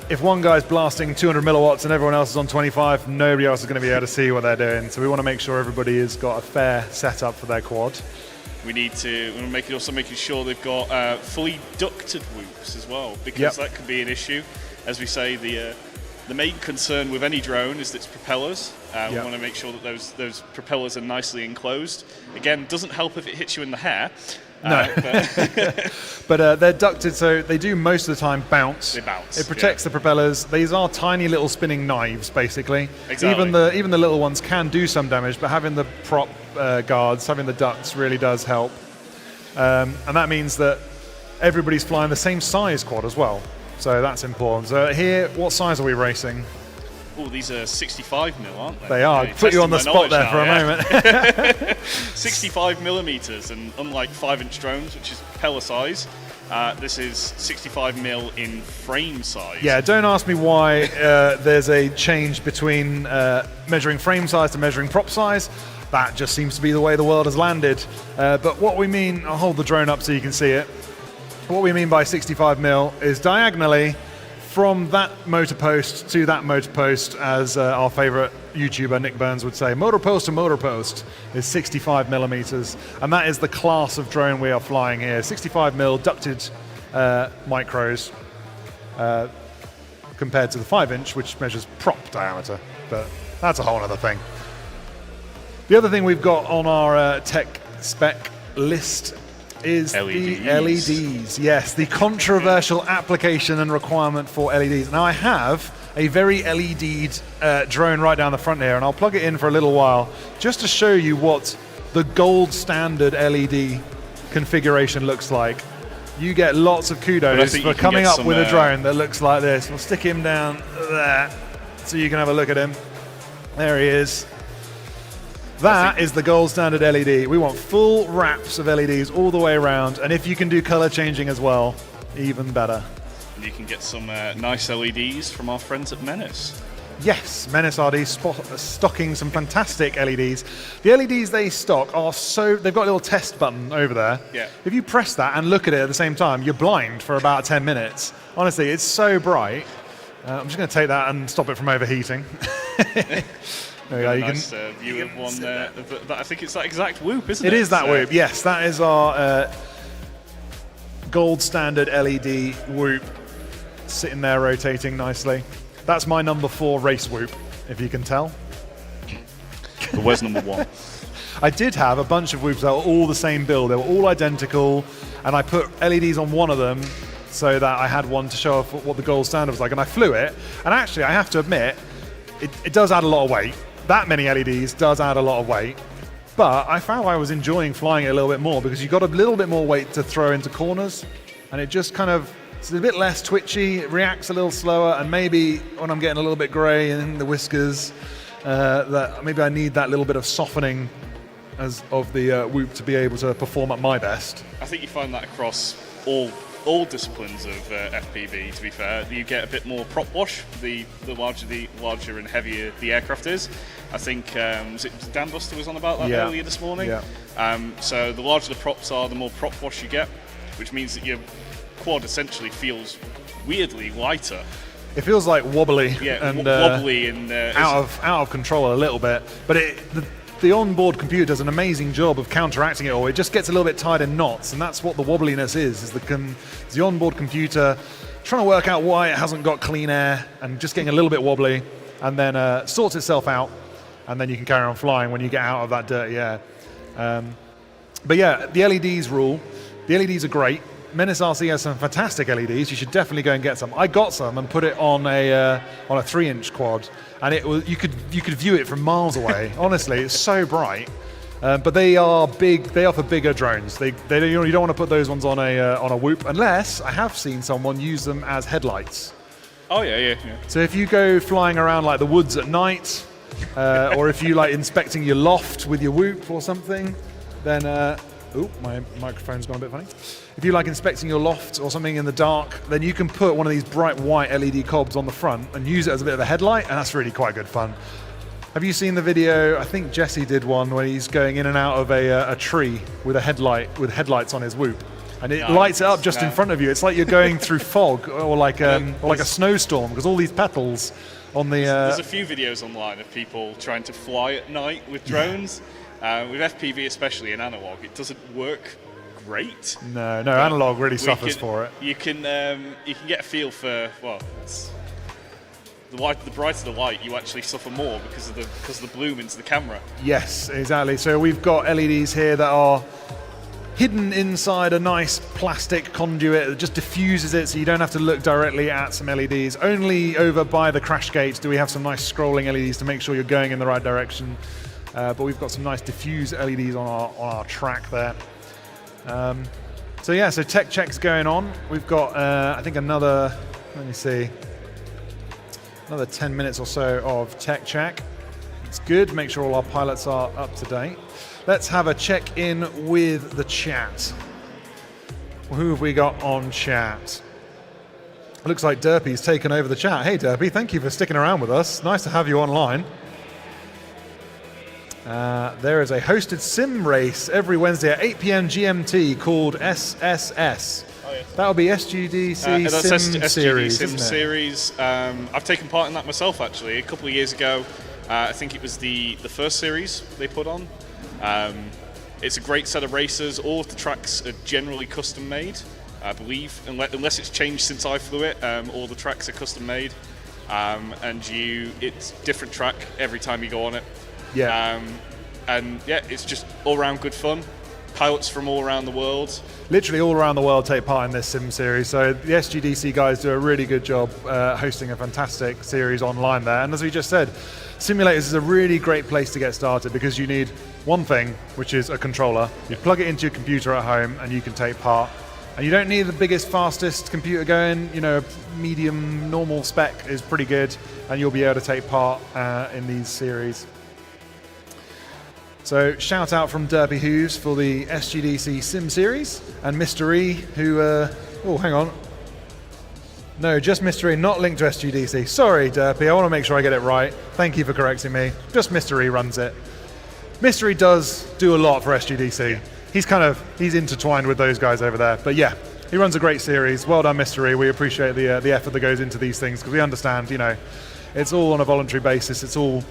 If one guy's blasting 200 milliwatts and everyone else is on 25, nobody else is going to be able to see what they're doing. So we want to make sure everybody has got a fair setup for their quad. We need to making sure they've got fully ducted whoops as well, because that could be an issue. As we say, the main concern with any drone is its propellers. We want to make sure that those propellers are nicely enclosed. Again, doesn't help if it hits you in the hair. No, but they're ducted, so they do most of the time bounce. They bounce. It protects the propellers. These are tiny little spinning knives, basically. Exactly. Even the little ones can do some damage, but having the prop guards, having the ducts really does help. And that means that everybody's flying the same size quad as well. So that's important. So here, what size are we racing? Oh, these are 65 mil, aren't they? They are. Put you on the spot there for a moment. 65 millimeters, and unlike 5-inch drones, which is propeller size, this is 65 mil in frame size. Yeah, don't ask me why there's a change between measuring frame size to measuring prop size. That just seems to be the way the world has landed. But what we mean, I'll hold the drone up so you can see it. What we mean by 65 mil is diagonally from that motor post to that motor post, as our favorite YouTuber Nick Burns would say, motor post to motor post is 65 millimeters, and that is the class of drone we are flying here. 65 mil ducted micros compared to the 5-inch, which measures prop diameter, but that's a whole other thing. The other thing we've got on our tech spec list is the LEDs. Yes, the controversial application and requirement for LEDs. Now I have a very LED'd drone right down the front here, and I'll plug it in for a little while just to show you what the gold standard LED configuration looks like. You get lots of kudos for coming up with a drone that looks like this. We'll stick him down there so you can have a look at him. There he is. That is the gold standard LED. We want full wraps of LEDs all the way around, and if you can do color changing as well, even better. And you can get some nice LEDs from our friends at Menace. Yes, Menace RD stocking some fantastic LEDs. The LEDs they stock are they've got a little test button over there. Yeah. If you press that and look at it at the same time, you're blind for about 10 minutes. Honestly, it's so bright. I'm just going to take that and stop it from overheating. Yeah, you nice view of one there. I think it's that exact whoop, isn't it? It is that whoop, yes. That is our gold standard LED whoop sitting there rotating nicely. That's my number 4 race whoop, if you can tell. But where's number 1? I did have a bunch of whoops that were all the same build. They were all identical, and I put LEDs on one of them so that I had one to show off what the gold standard was like, and I flew it. And actually, I have to admit, it does add a lot of weight. That many LEDs does add a lot of weight, but I found I was enjoying flying it a little bit more because you got a little bit more weight to throw into corners, and it just kind of, it's a bit less twitchy, it reacts a little slower, and maybe when I'm getting a little bit grey in the whiskers, that maybe I need that little bit of softening of the whoop to be able to perform at my best. I think you find that across all disciplines of FPV, to be fair. You get a bit more prop wash the larger and heavier the aircraft is. I think was it Dan Buster was on about that earlier this morning? Yeah. So the larger the props are, the more prop wash you get, which means that your quad essentially feels weirdly lighter. It feels like wobbly, and wobbly and out of control a little bit, but the onboard computer does an amazing job of counteracting it all. It just gets a little bit tied in knots, and that's what the wobbliness is the onboard computer trying to work out why it hasn't got clean air and just getting a little bit wobbly, and then sorts itself out, and then you can carry on flying when you get out of that dirty air. But yeah, the LEDs rule. The LEDs are great. Menace RC has some fantastic LEDs. You should definitely go and get some. I got some and put it on a 3-inch quad, and it was you could view it from miles away. Honestly, it's so bright. But they are big. They offer bigger drones. You don't want to put those ones on a whoop unless I have seen someone use them as headlights. Oh yeah. So if you go flying around like the woods at night, or if you like inspecting your loft with your whoop or something, then my microphone's gone a bit funny. If you like inspecting your loft or something in the dark, then you can put one of these bright white LED cobs on the front and use it as a bit of a headlight, and that's really quite good fun. Have you seen the video? I think Jesse did one where he's going in and out of a tree with a headlight, with headlights on his whoop, and it lights it up just in front of you. It's like you're going through fog or like a snowstorm, because all these petals on the. There's a few videos online of people trying to fly at night with drones. With FPV, especially in analog, it doesn't work great. No, analog really suffers for it. You can get a feel for the brighter the light, you actually suffer more because of the bloom into the camera. Yes, exactly. So we've got LEDs here that are hidden inside a nice plastic conduit that just diffuses it, so you don't have to look directly at some LEDs. Only over by the crash gate do we have some nice scrolling LEDs to make sure you're going in the right direction. But we've got some nice diffuse LEDs on our track there. So tech check's going on. We've got, I think another 10 minutes or so of tech check. It's good, make sure all our pilots are up to date. Let's have a check in with the chat. Who have we got on chat? It looks like Derpy's taken over the chat. Hey Derpy, thank you for sticking around with us. Nice to have you online. There is a hosted sim race every Wednesday at 8 p.m. GMT called SSS. Oh, yeah. That'll be SGDC Sim Series. Sim Series. I've taken part in that myself actually a couple of years ago. I think it was the first series they put on. It's a great set of races. All of the tracks are generally custom made, I believe, unless it's changed since I flew it. All the tracks are custom made, and it's different track every time you go on it. Yeah. It's just all around good fun. Pilots from all around the world. Literally all around the world take part in this sim series. So the SGDC guys do a really good job hosting a fantastic series online there. And as we just said, simulators is a really great place to get started because you need one thing, which is a controller. You plug it into your computer at home and you can take part. And you don't need the biggest, fastest computer going. Medium, normal spec is pretty good, and you'll be able to take part in these series. So shout out from Derby Hooves for the SGDC Sim Series, and Mr. E, who, hang on. No, just Mr. E, not linked to SGDC. Sorry, Derby, I want to make sure I get it right. Thank you for correcting me. Just Mr. E runs it. Mr. E does do a lot for SGDC. He's intertwined with those guys over there. But yeah, he runs a great series. Well done, Mr. E. We appreciate the effort that goes into these things because we understand, it's all on a voluntary basis. It's all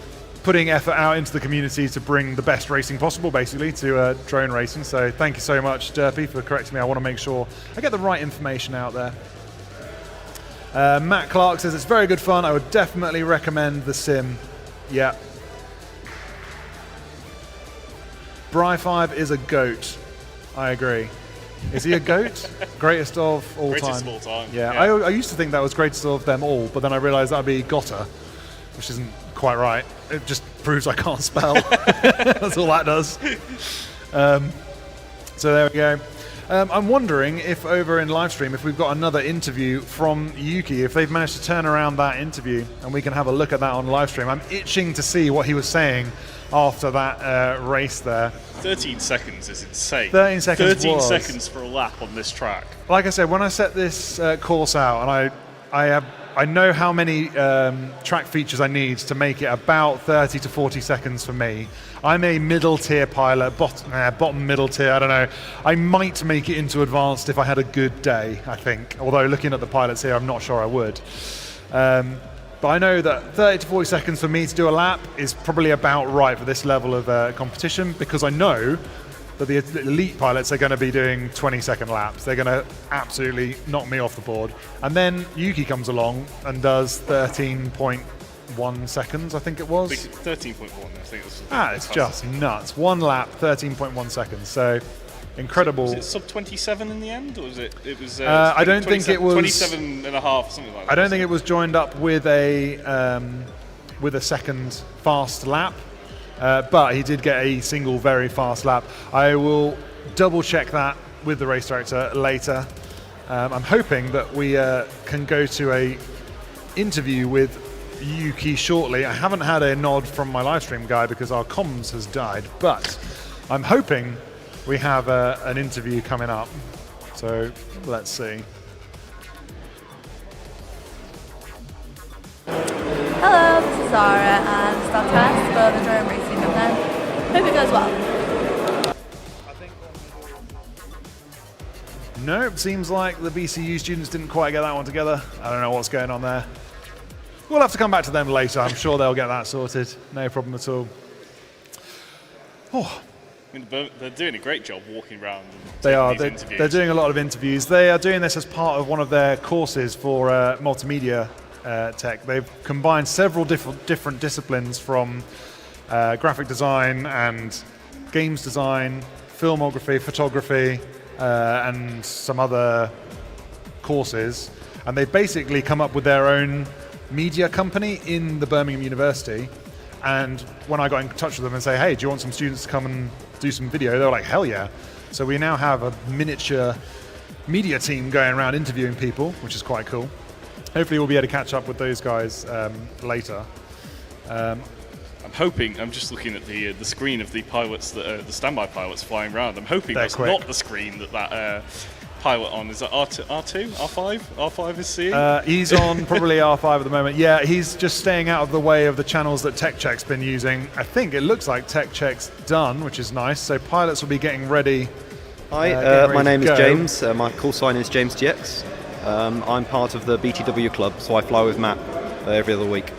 putting effort out into the community to bring the best racing possible, basically, to drone racing. So thank you so much, Derpy, for correcting me. I want to make sure I get the right information out there. Matt Clark says it's very good fun. I would definitely recommend the sim. Yeah. Bry5 is a goat. I agree. Is he a goat? Greatest of all Greatest time. of all time. Yeah. Yeah. I used to think that was greatest of them all, but then I realised that would be Gotta, which isn't quite right. It just proves I can't spell. That's all that does. So there we go. I'm wondering if over in livestream, if we've got another interview from Yuki, if they've managed to turn around that interview and we can have a look at that on livestream. I'm itching to see what he was saying after that race there. 13 seconds is insane. 13 seconds 13 was. seconds for a lap on this track. Like I said, when I set this course out, and I know how many track features I need to make it about 30 to 40 seconds for me. I'm a middle tier pilot, bottom middle tier, I don't know. I might make it into advanced if I had a good day, I think. Although looking at the pilots here, I'm not sure I would. But I know that 30 to 40 seconds for me to do a lap is probably about right for this level of competition, because I know that the elite pilots are going to be doing 20-second laps. They're going to absolutely knock me off the board. And then Yuki comes along and does 13.1 seconds, I think it was. 13.1, I think it was. It's just nuts. One lap, 13.1 seconds. So incredible. Was it sub 27 in the end, or was it? It was. I don't think it was 27 and a half, something like that. I don't think it was joined up with a second fast lap. But he did get a single very fast lap. I will double check that with the race director later. I'm hoping that we can go to a interview with Yuki shortly. I haven't had a nod from my livestream guy because our comms has died, but I'm hoping we have an interview coming up. So let's see. Hello, this is Zara and Star Test for the drone racing event. Hope it goes well. Nope, seems like the BCU students didn't quite get that one together. I don't know what's going on there. We'll have to come back to them later. I'm sure they'll get that sorted. No problem at all. Oh. I mean, they're doing a great job walking around. They are. These They're doing a lot of interviews. They are doing this as part of one of their courses for multimedia tech. They've combined several different disciplines from graphic design and games design, filmography, photography, and some other courses. And they've basically come up with their own media company in the Birmingham University. And when I got in touch with them and say, hey, do you want some students to come and do some video? They were like, hell yeah. So we now have a miniature media team going around interviewing people, which is quite cool. Hopefully we'll be able to catch up with those guys later. I'm hoping, I'm just looking at the screen of the pilots, the standby pilots flying around. I'm hoping that's not the screen that pilot on. Is that R2, R5? R5 is seeing? He's on probably R5 at the moment. Yeah, he's just staying out of the way of the channels that TechCheck's been using. I think it looks like TechCheck's done, which is nice. So pilots will be getting ready. Hi, my name is James. My call sign is James GX. I'm part of the BTW club, so I fly with Matt every other week.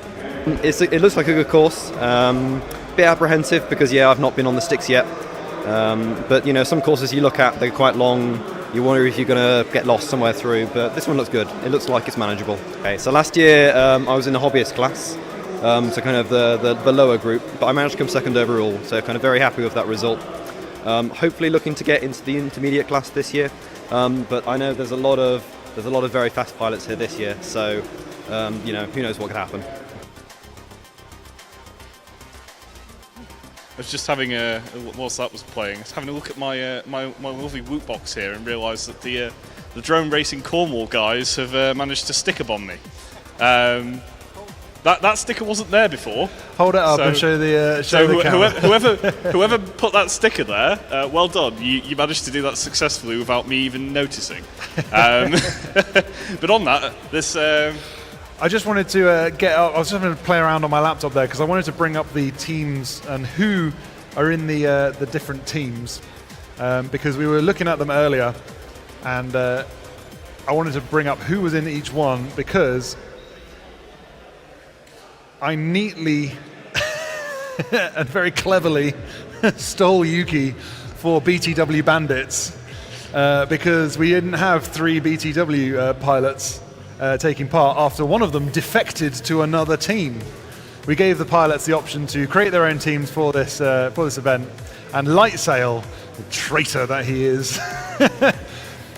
It looks like a good course. Bit apprehensive because I've not been on the sticks yet. But some courses you look at, they're quite long. You wonder if you're going to get lost somewhere through, but this one looks good. It looks like it's manageable. Okay, so last year I was in the hobbyist class, so kind of the lower group, but I managed to come second overall, so kind of very happy with that result. Hopefully looking to get into the intermediate class this year, but I know there's a lot of very fast pilots here this year, so who knows what could happen. I was just having whilst that was playing, I was having a look at my my lovely Whoop box here and realised that the drone racing Cornwall guys have managed to sticker bomb me. That sticker wasn't there before. Hold it up and show the camera. Whoever put that sticker there, well done. You managed to do that successfully without me even noticing. But on that, this. I just wanted to get up. I was just going to play around on my laptop there because I wanted to bring up the teams and who are in the different teams because we were looking at them earlier, and I wanted to bring up who was in each one because I neatly and very cleverly stole Yuki for BTW Bandits because we didn't have 3 BTW pilots taking part after one of them defected to another team. We gave the pilots the option to create their own teams for this event, and Lightsail, the traitor that he is,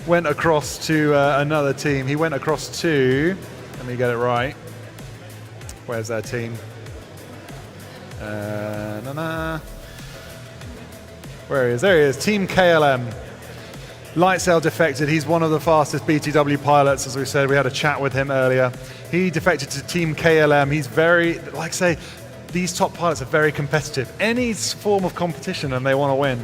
went across to another team. He went across to, let me get it right, where's their team? Where he is? There he is, Team KLM. Lightsail defected. He's one of the fastest BTW pilots, as we said. We had a chat with him earlier. He defected to Team KLM. He's very, like I say, these top pilots are very competitive. Any form of competition and they want to win.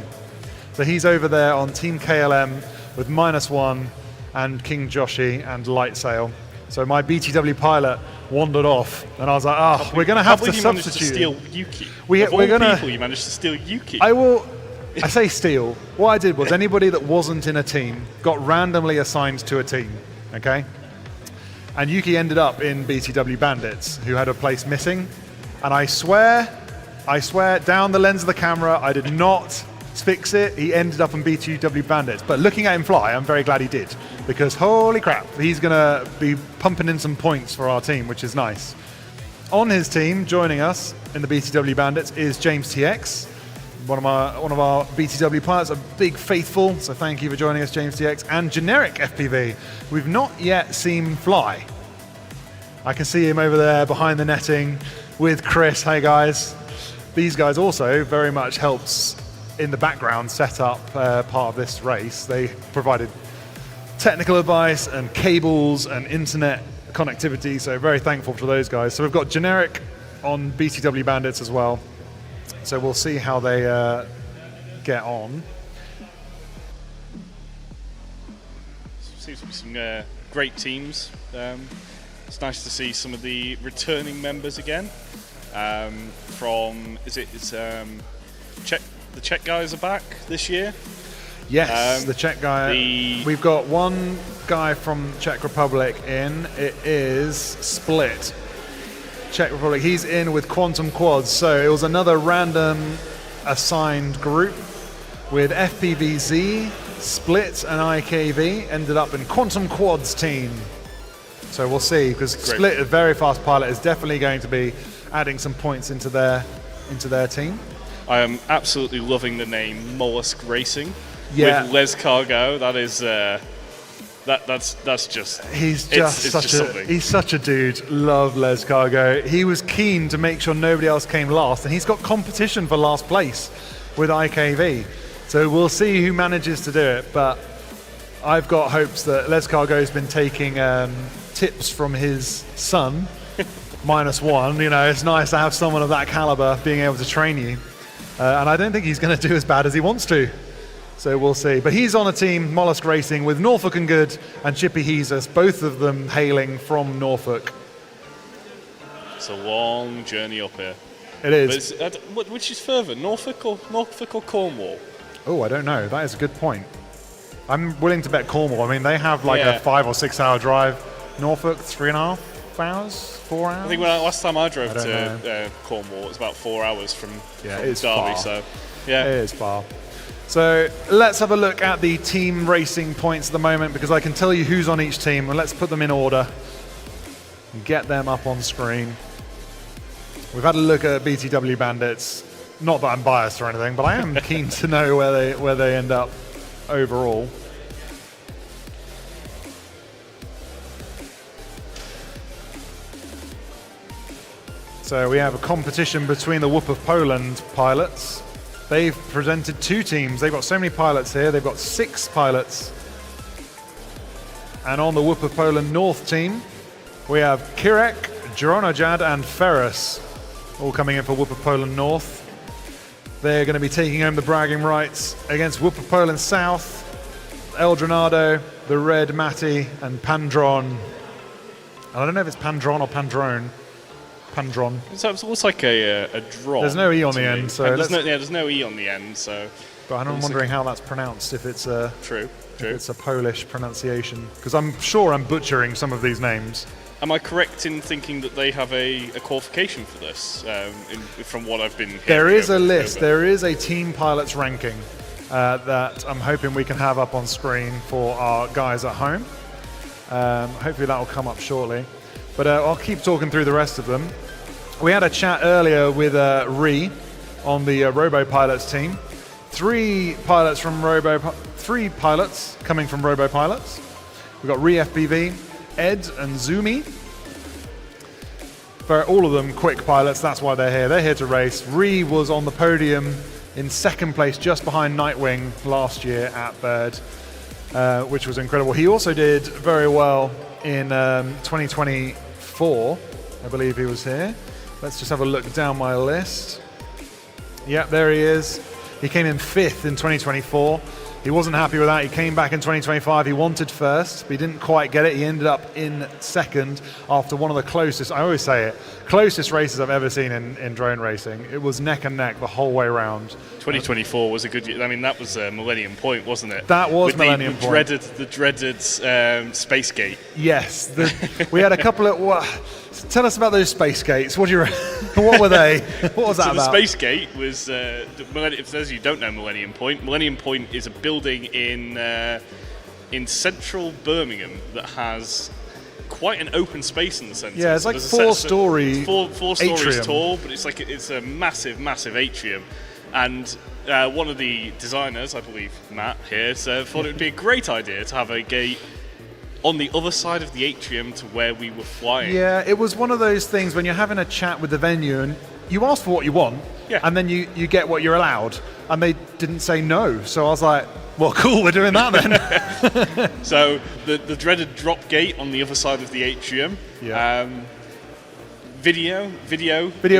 So he's over there on Team KLM with -1 and King Joshi and Lightsail. So my BTW pilot wandered off, and I was like, oh, we're going to have to substitute. You managed to steal Yuki. We're going to. You managed to steal Yuki. I say steal. What I did was anybody that wasn't in a team got randomly assigned to a team, okay? And Yuki ended up in BTW Bandits, who had a place missing. And I swear, down the lens of the camera, I did not fix it. He ended up in BTW Bandits. But looking at him fly, I'm very glad he did. Because holy crap, he's going to be pumping in some points for our team, which is nice. On his team, joining us in the BTW Bandits, is James TX. One of our BTW pilots, a big faithful, so thank you for joining us, James TX, and Generic FPV. We've not yet seen him fly. I can see him over there behind the netting with Chris. Hey guys. These guys also very much helps in the background set up part of this race. They provided technical advice and cables and internet connectivity, so very thankful for those guys. So we've got Generic on BTW Bandits as well. So we'll see how they get on. Seems to be some great teams. It's nice to see some of the returning members again. The Czech guys are back this year? Yes, the Czech guy. We've got one guy from Czech Republic in. It is Split. Czech Republic. He's in with Quantum Quads. So it was another random assigned group with FPVZ, Split, and IKV ended up in Quantum Quads team. So we'll see, because Split, a very fast pilot, is definitely going to be adding some points into their team. I am absolutely loving the name Mollusk Racing with Les Cargo. That is. That's just. He's such a dude. Love Les Cargo. He was keen to make sure nobody else came last, and he's got competition for last place with IKV. So we'll see who manages to do it. But I've got hopes that Les Cargo's been taking tips from his son, -1. You know, it's nice to have someone of that caliber being able to train you, and I don't think he's going to do as bad as he wants to. So we'll see. But he's on a team, Mollusk Racing, with Norfolk and Good and Chippy Jesus, both of them hailing from Norfolk. It's a long journey up here. It is. Which is further, Norfolk or Cornwall? Oh, I don't know. That is a good point. I'm willing to bet Cornwall. I mean, they have like a 5 or 6 hour drive. Norfolk, 3.5 hours, 4 hours? I think last time I drove to Cornwall, it was about 4 hours from Derby. Far. So, yeah. It is far. So let's have a look at the team racing points at the moment, because I can tell you who's on each team, and let's put them in order and get them up on screen. We've had a look at BTW Bandits. Not that I'm biased or anything, but I am keen to know where they end up overall. So we have a competition between the Whoop of Poland pilots. They've presented 2 teams. They've got so many pilots here. They've got 6 pilots. And on the Whoop of Poland North team, we have Kirek, Jironojad, and Ferris, all coming in for Whoop of Poland North. They're going to be taking home the bragging rights against Whoop of Poland South, Eldronado, the Red Matty, and Pandron. I don't know if it's Pandron or Pandrone. Pandron. So it looks like a drone. There's no E on the end, so there's no E on the end, so. But I'm wondering how that's pronounced. If it's a true. If it's a Polish pronunciation, because I'm sure I'm butchering some of these names. Am I correct in thinking that they have a qualification for this? From what I've been hearing, there is a list. There is a team pilots ranking that I'm hoping we can have up on screen for our guys at home. Hopefully that will come up shortly. But I'll keep talking through the rest of them. We had a chat earlier with Ree on the Robo Pilots team. Three pilots coming from Robo Pilots. We've got ReeFPV, Ed and Zumi. For all of them quick pilots, that's why they're here. They're here to race. Ree was on the podium in second place just behind Nightwing last year at Bird, which was incredible. He also did very well in 2024. I believe he was here. Let's just have a look down my list. Yep, there he is. He came in 5th in 2024. He wasn't happy with that. He came back in 2025. He wanted first, but he didn't quite get it. He ended up in second after one of the closest, I always say it, closest races I've ever seen in drone racing. It was neck and neck the whole way around. 2024 was a good year. I mean, that was Millennium Point, wasn't it? That was With Millennium Point. The dreaded Space Gate. Yes. We had a couple of... Tell us about those space gates. What were they? What was that so about? The Space Gate was, for those of you who don't know Millennium Point is a building in central Birmingham that has quite an open space in the centre. Yeah, it's so like four stories tall, but it's a massive atrium. And one of the designers, I believe Matt here, thought it would be a great idea to have a gate on the other side of the atrium to where we were flying. Yeah, it was one of those things when you're having a chat with the venue and you ask for what you want, and then you get what you're allowed, and they didn't say no. So I was like, well, cool, we're doing that then. So the dreaded drop gate on the other side of the atrium. Yeah. Video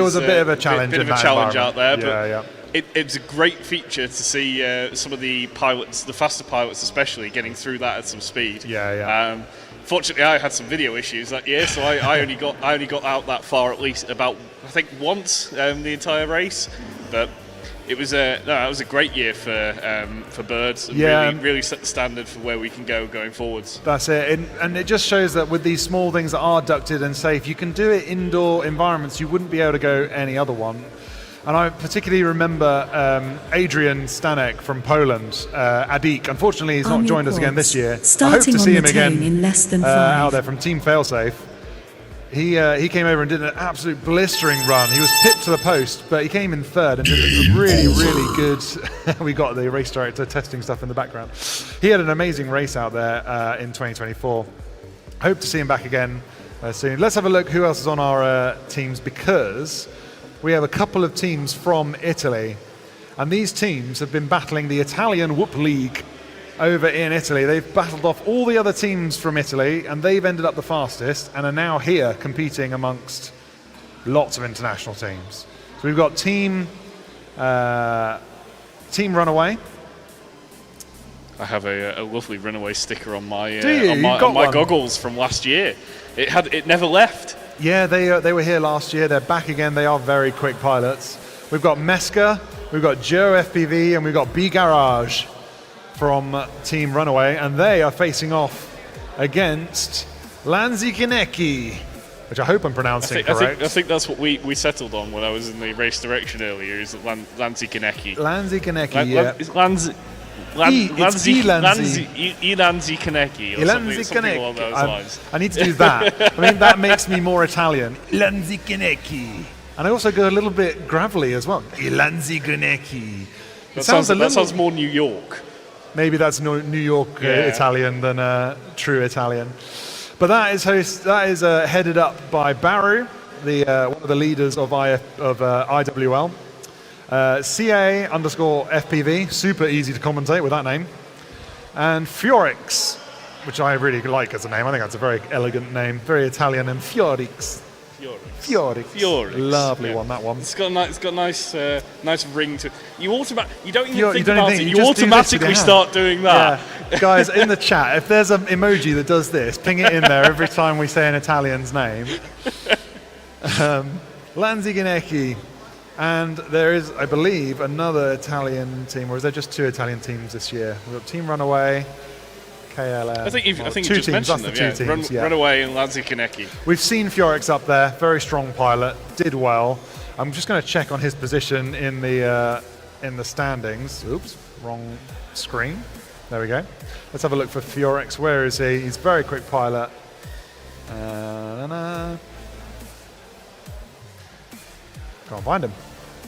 was a bit of a challenge. Bit of a challenge out there, yeah. It's a great feature to see some of the pilots, the faster pilots especially, getting through that at some speed. Yeah. Fortunately, I had some video issues that year, so I only got out that far at least about, I think, once the entire race. But it was a great year for birds. And really set the standard for where we can go going forwards. That's it, and it just shows that with these small things that are ducted and safe, you can do it indoor environments. You wouldn't be able to go any other one. And I particularly remember Adrian Stanek from Poland, Adik. Unfortunately, he's not joined us again this year. I hope to see him again in less than 5. out there from Team Failsafe. He came over and did an absolute blistering run. He was pipped to the post, but he came in 3rd and did a really good... We got the race director testing stuff in the background. He had an amazing race out there in 2024. Hope to see him back again soon. Let's have a look who else is on our teams, because we have a couple of teams from Italy, and these teams have been battling the Italian Whoop League over in Italy. They've battled off all the other teams from Italy, and they've ended up the fastest and are now here competing amongst lots of international teams. So we've got Team Runaway. I have a lovely Runaway sticker on my on goggles from last year. It never left. Yeah, they were here last year. They're back again. They are very quick pilots. We've got Meska, we've got Joe FPV, and we've got B Garage from Team Runaway, and they are facing off against Lanzi Kinecki, which I hope I'm pronouncing correct. I think that's what we settled on when I was in the race direction earlier, is Lanzi Kinecki. Lanzi Kinecki, yeah. Lanzi Kinecki, or something along those lines. I need to do that. I mean, that makes me more Italian. Lanzi Kinecki. And I also go a little bit gravelly as well. Lanzi Kinecki. That sounds more New York. Maybe that's New York Italian than true Italian. But that is headed up by Baru, one of the leaders of IWL. CA_FPV, super easy to commentate with that name. And Fiorix, which I really like as a name. I think that's a very elegant name, very Italian. And Fiorix. Lovely one, that one. It's got a nice ring to it. You don't even You think don't about think, it. you You just do this with automatically your start doing that. Yeah. Guys, in the chat, if there's an emoji that does this, ping it in there every time we say an Italian's name. Lanzi Kinecki. And there is, I believe, another Italian team, or is there just 2 Italian teams this year? We've got Team Runaway, KLM. I think you Well, just teams, mentioned that's them. the two teams, yeah. Runaway and Lanzikaneki. We've seen Fiorex up there, very strong pilot, did well. I'm just going to check on his position in the standings. Oops, wrong screen. There we go. Let's have a look for Fiorex. Where is he? He's a very quick pilot. Can't find him.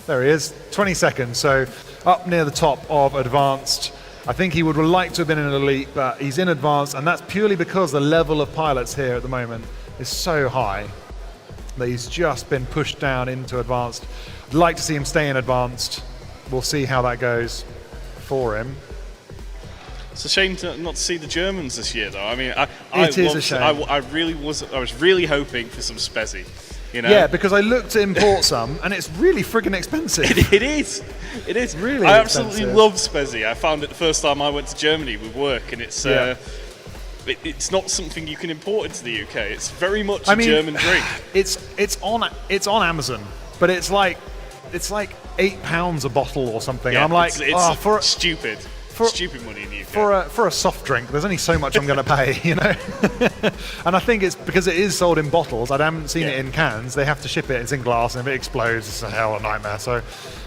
There he is, 22nd. So up near the top of advanced. I think he would like to have been in an elite, but he's in advanced, and that's purely because the level of pilots here at the moment is so high that he's just been pushed down into advanced. I'd like to see him stay in advanced. We'll see how that goes for him. It's a shame to not see the Germans this year, though. I mean, It is a shame. I was really hoping for some Spezi. You know? Yeah, because I looked to import some, and it's really friggin' expensive. It is. It is. Really I absolutely expensive. love Spezi. I found it the first time I went to Germany with work, and it's it's not something you can import into the UK. It's very much a German drink. It's on Amazon, but it's like £8 a bottle or something. Yeah, I'm like, it's stupid. Stupid money in the UK. For a soft drink, there's only so much I'm going to pay, you know. And I think it's because it is sold in bottles. I haven't seen it in cans. They have to ship it. It's in glass, and if it explodes, it's a hell of a nightmare. So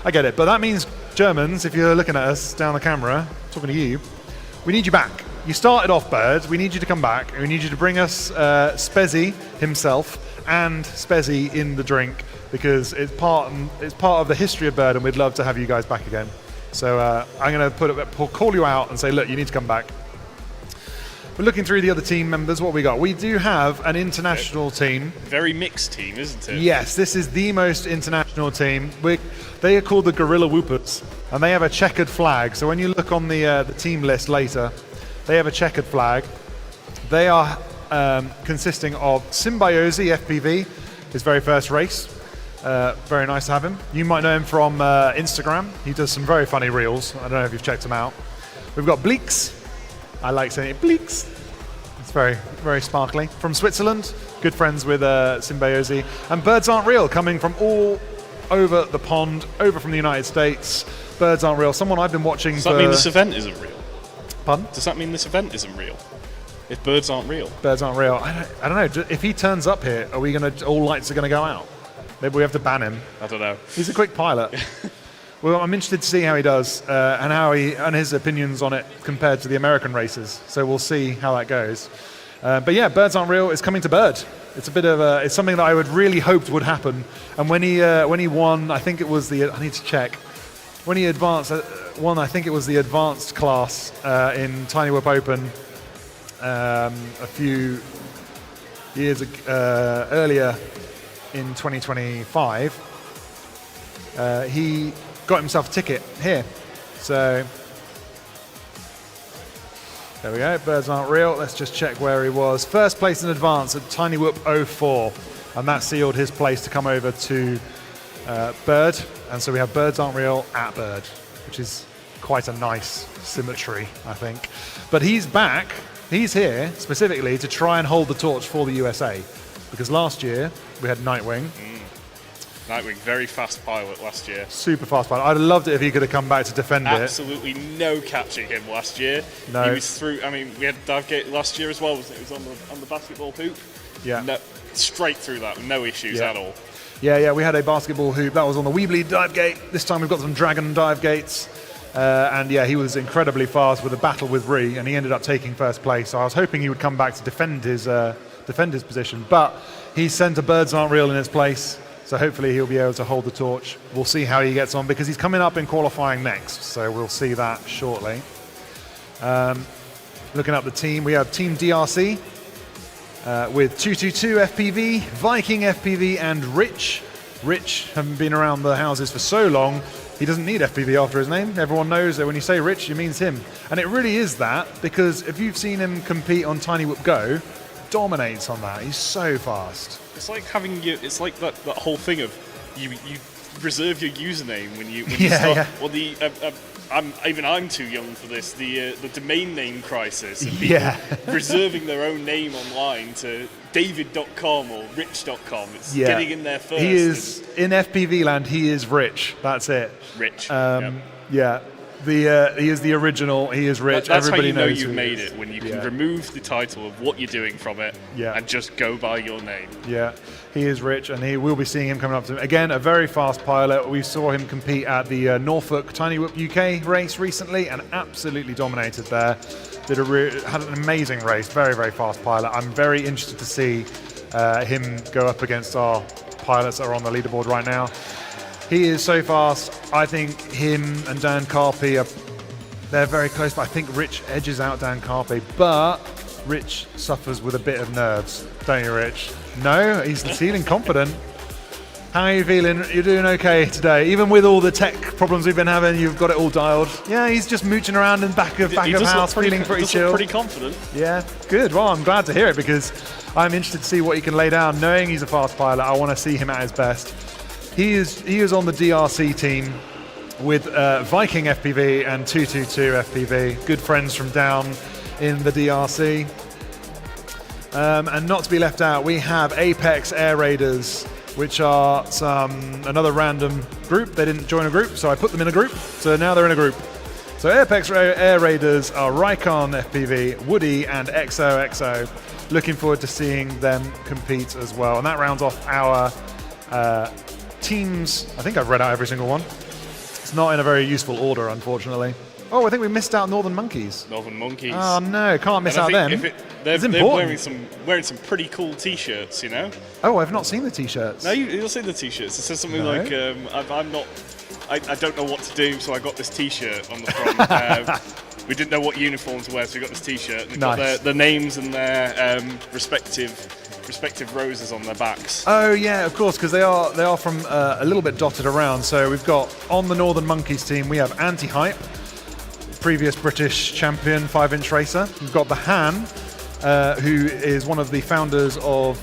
I get it. But that means Germans, if you're looking at us down the camera, talking to you, we need you back. You started off Bird. We need you to come back, and we need you to bring us Spezi himself and Spezi in the drink, because it's part of the history of Bird, and we'd love to have you guys back again. So I'm going to call you out and say, look, you need to come back. We're looking through the other team members. What we got? We do have an international team. Very mixed team, isn't it? Yes, this is the most international team. They are called the Gorilla Whoopers, and they have a checkered flag. So when you look on the team list later, they have a checkered flag. They are consisting of Symbiosi FPV, his very first race. Very nice to have him. You might know him from Instagram. He does some very funny reels. I don't know if you've checked him out. We've got Bleeks. I like saying it, Bleeks. It's very, very sparkly. From Switzerland, good friends with Symbiosi. And Birds Aren't Real, coming from all over the pond, over from the United States. Birds Aren't Real, someone I've been watching Does that mean this event isn't real? Pardon? Does that mean this event isn't real? If birds aren't real? Birds Aren't Real. I don't know. If he turns up here, are we going to, all lights are going to go out? Maybe we have to ban him. I don't know. He's a quick pilot. Well, I'm interested to see how he does and his opinions on it compared to the American races. So we'll see how that goes. But yeah, Birds Aren't Real is coming to Bird. It's a bit of it's something that I would really hoped would happen. And when he won, I think it was I need to check. When he won, I think it was the advanced class in Tiny Whoop Open a few years earlier. In 2025, he got himself a ticket here. So there we go, Birds Aren't Real. Let's just check where he was. First place in advance at Tiny Whoop 04, and that sealed his place to come over to Bird. And so we have Birds Aren't Real at Bird, which is quite a nice symmetry, I think. But he's back. He's here specifically to try and hold the torch for the USA, because last year we had Nightwing. Nightwing, very fast pilot last year. Super fast pilot. I'd have loved it if he could have come back to defend Absolutely no catching him last year. No. He was through. I mean, we had dive gate last year as well. Wasn't it? It was on the basketball hoop. Yeah. No, straight through that, no issues at all. Yeah. We had a basketball hoop that was on the Weebly dive gate. This time we've got some Dragon dive gates. And yeah, he was incredibly fast with a battle with Ree, and he ended up taking first place. So I was hoping he would come back to defend his position, but he sent a Birds Aren't Real in his place. So hopefully he'll be able to hold the torch. We'll see how he gets on, because he's coming up in qualifying next. So we'll see that shortly. Looking up the team, we have Team DRC with 222 FPV, Viking FPV, and Rich. Rich, having been around the houses for so long, he doesn't need FPV after his name. Everyone knows that when you say Rich, it means him. And it really is that, because if you've seen him compete on Tiny Whoop Go, dominates on that. He's so fast. It's like having it's like that whole thing of you reserve your username when you start. Yeah. Well, I'm too young for this. The domain name crisis. Of people reserving their own name online to David.com or Rich.com. It's getting in there first. He is in FPV land. He is Rich. That's it. Rich. Yeah. He is the original. He is Rich. That's Everybody how you know knows you've who made he is. it, when you can remove the title of what you're doing from it and just go by your name. Yeah, he is Rich, and we'll be seeing him coming up to again. A very fast pilot. We saw him compete at the Norfolk Tiny Whoop UK race recently, and absolutely dominated there. Had an amazing race. Very, very fast pilot. I'm very interested to see him go up against our pilots that are on the leaderboard right now. He is so fast. I think him and Dan Carpy they're very close, but I think Rich edges out Dan Carpy. But Rich suffers with a bit of nerves, don't you, Rich? No, he's feeling confident. How are you feeling? You're doing okay today, even with all the tech problems we've been having. You've got it all dialed. Yeah, he's just mooching around in back of house, feeling pretty chill. Pretty confident. Yeah, good. Well, I'm glad to hear it because I'm interested to see what he can lay down. Knowing he's a fast pilot, I want to see him at his best. He is on the DRC team with Viking FPV and 222 FPV, good friends from down in the DRC. And not to be left out, we have Apex Air Raiders, which are another random group. They didn't join a group, so I put them in a group. So now they're in a group. So Apex Air Raiders are Rycon FPV, Woody, and XOXO. Looking forward to seeing them compete as well. And that rounds off our teams. I think I've read out every single one. It's not in a very useful order, unfortunately. Oh, I think we missed out Northern Monkeys. Northern Monkeys. Oh no, can't miss out them. They're wearing some pretty cool T-shirts, you know. Oh, I've not seen the T-shirts. No, you'll see the T-shirts. It says something like, I don't know what to do, so I got this T-shirt on the front. We didn't know what uniform to wear, so we got this T-shirt. And they've got their names and their respective roses on their backs. Oh yeah, of course, because they are from a little bit dotted around. So we've got on the Northern Monkeys team, we have Anti-Hype, previous British champion 5-inch racer. We've got the Han, who is one of the founders of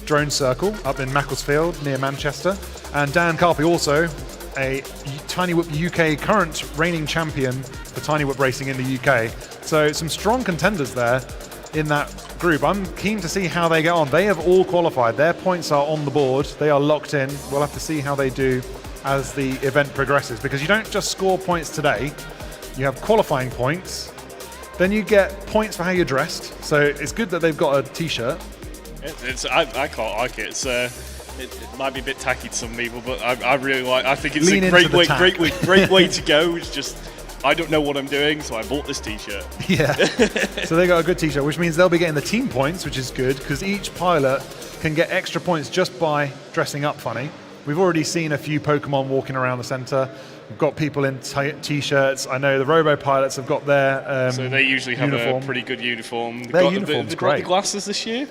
Drone Circle up in Macclesfield near Manchester, and Dan Carpy, also a Tiny Whoop UK current reigning champion for Tiny Whoop racing in the UK. So some strong contenders there in that group. I'm keen to see how they get on. They have all qualified. Their points are on the board. They are locked in. We'll have to see how they do as the event progresses, because you don't just score points today. You have qualifying points. Then you get points for how you're dressed. So it's good that they've got a T-shirt. I quite like it. It might be a bit tacky to some people, but I really like. I think it's Lean a great way to go. It's just, I don't know what I'm doing, so I bought this T-shirt. Yeah. So they got a good T-shirt, which means they'll be getting the team points, which is good, because each pilot can get extra points just by dressing up funny. We've already seen a few Pokemon walking around the centre. We've got people in T-shirts. I know the Robo pilots have got their so they usually have uniform. a pretty good uniform. Their uniform's they great. got the glasses this year?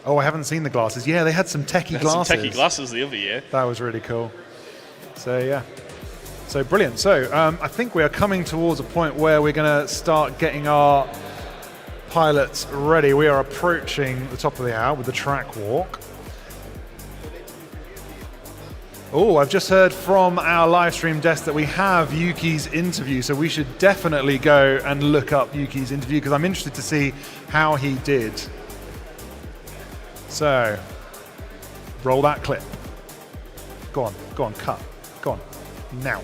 Oh, I haven't seen the glasses. Yeah, they had some techie glasses. Some techie glasses the other year. That was really cool. So yeah. So brilliant. So I think we are coming towards a point where we're going to start getting our pilots ready. We are approaching the top of the hour with the track walk. Oh, I've just heard from our live stream desk that we have Yuki's interview, so we should definitely go and look up Yuki's interview, because I'm interested to see how he did. So, roll that clip. Go on, cut. Go on, now.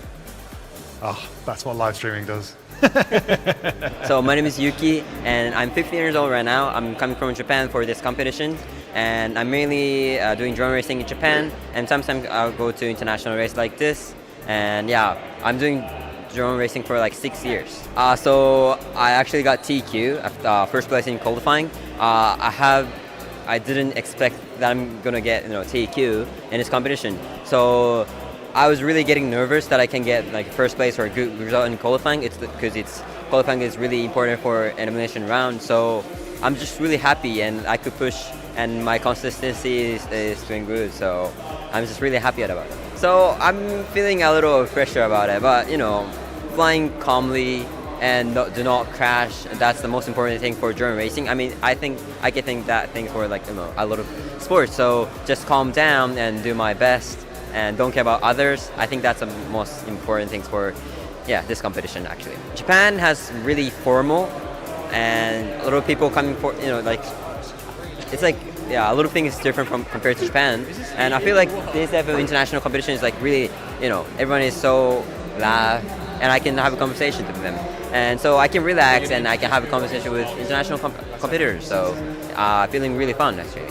Ah, that's what live streaming does. So my name is Yuki, and I'm 15 years old right now. I'm coming from Japan for this competition, and I'm mainly doing drone racing in Japan, and sometimes I'll go to international race like this. And yeah, I'm doing drone racing for like 6 years. So I actually got TQ, first place in qualifying. I didn't expect that I'm gonna get TQ in this competition. So I was really getting nervous that I can get like first place or a good result in qualifying. It's because qualifying is really important for an elimination round. So I'm just really happy, and I could push, and my consistency is doing good. So I'm just really happy about it. So I'm feeling a little pressure about it, but flying calmly and do not crash. That's the most important thing for drone racing. I mean, I think I can think that thing for like a lot of sports. So just calm down and do my best, and don't care about others. I think that's the most important things for, this competition actually. Japan has really formal, and a lot of people coming for, it's like, a lot of things different compared to Japan. And I feel like this type of international competition is like really, everyone is so laugh, and I can have a conversation with them. And so I can relax and I can have a conversation with international competitors. So feeling really fun actually.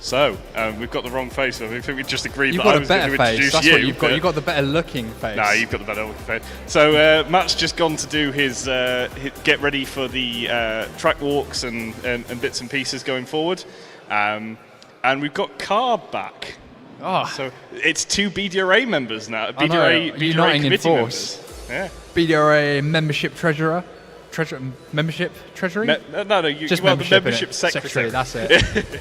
So, we've got the wrong face. I think we just agreed You've that got I a was going better to face. introduce That's you. what you've got. You've got the better looking face. No, you've got the better looking face. So, Matt's just gone to do his get ready for the track walks and bits and pieces going forward. And we've got Carb back. Oh. So, it's 2 BDRA members now. BDRA uniting in committee force. members. Yeah. BDRA membership treasurer. Membership treasury? No, just well, membership, the membership secretary. That's it.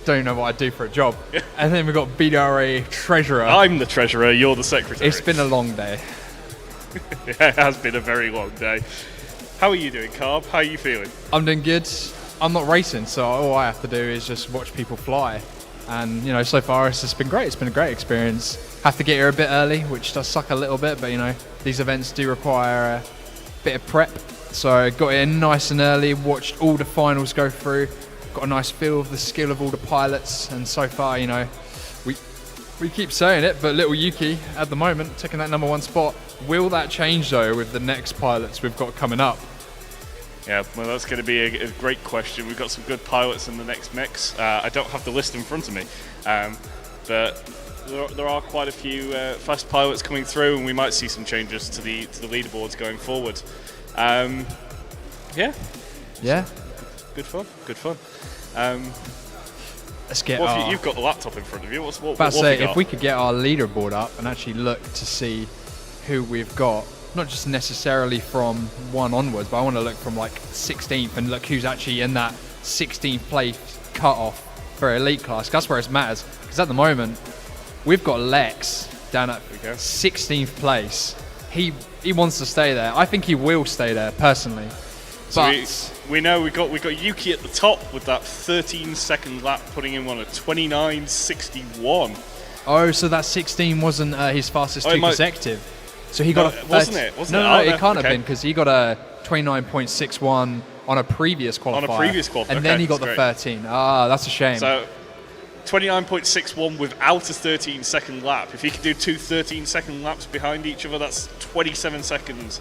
Don't even know what I do for a job. And then we've got BDRA treasurer. I'm the treasurer, you're the secretary. It's been a long day. Yeah, it has been a very long day. How are you doing, Carb? How are you feeling? I'm doing good. I'm not racing, so all I have to do is just watch people fly. And, you know, so far it's just been great. It's been a great experience. Have to get here a bit early, which does suck a little bit, but, you know, these events do require a bit of prep. So got in nice and early, watched all the finals go through, got a nice feel of the skill of all the pilots, and so far, you know, we keep saying it, but little Yuki at the moment taking that #1 spot. Will that change though with the next pilots we've got coming up? Yeah, well, that's going to be a great question. We've got some good pilots in the next mix. I don't have the list in front of me, but there are quite a few fast pilots coming through, and we might see some changes to the leaderboards going forward. Yeah. Good fun. Let's get you've got the laptop in front of you. What if we could get our leaderboard up and actually look to see who we've got, not just necessarily from 1 onwards, but I want to look from like 16th and look who's actually in that 16th place cut-off for elite class. That's where it matters, because at the moment we've got Lex down at 16th place. He wants to stay there. I think he will stay there personally. So But we know we got Yuki at the top with that 13-second lap, putting him on a 29.61. oh, so that 16 wasn't his fastest two consecutive. So he got a wasn't it? No, it can't have been, because he got a 29.61 on a previous qualifier. And then he got the 13. Ah, that's a shame. So 29.61 without a 13-second lap. If he can do 2 13-second laps behind each other, that's 27 seconds.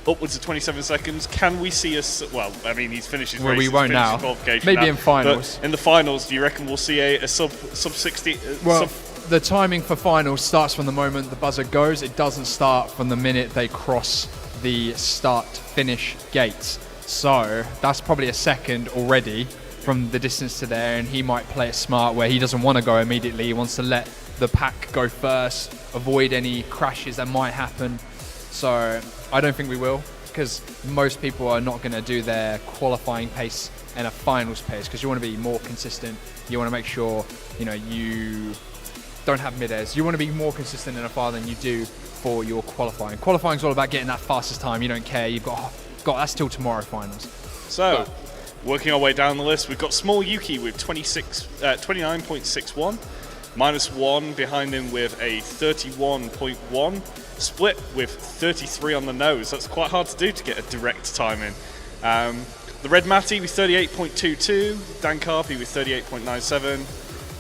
Upwards of 27 seconds. Can we see well, I mean, he's finished his race. We won't now. Maybe in finals. But in the finals, do you reckon we'll see a sub 60? The timing for finals starts from the moment the buzzer goes. It doesn't start from the minute they cross the start-finish gates. So that's probably a second already from the distance to there, and he might play it smart where he doesn't want to go immediately. He wants to let the pack go first, avoid any crashes that might happen. So I don't think we will, because most people are not going to do their qualifying pace and a finals pace, because you want to be more consistent. You want to make sure, you know, you don't have mid-airs. You want to be more consistent in a file than you do for your qualifying. Qualifying is all about getting that fastest time. You don't care. You've got that's till tomorrow finals. So, working our way down the list, we've got Small Yuki with 29.61, -1 behind him with a 31.1. Split with 33 on the nose. That's quite hard to do to get a direct time in. The Red Matty with 38.22, Dan Carpy with 38.97,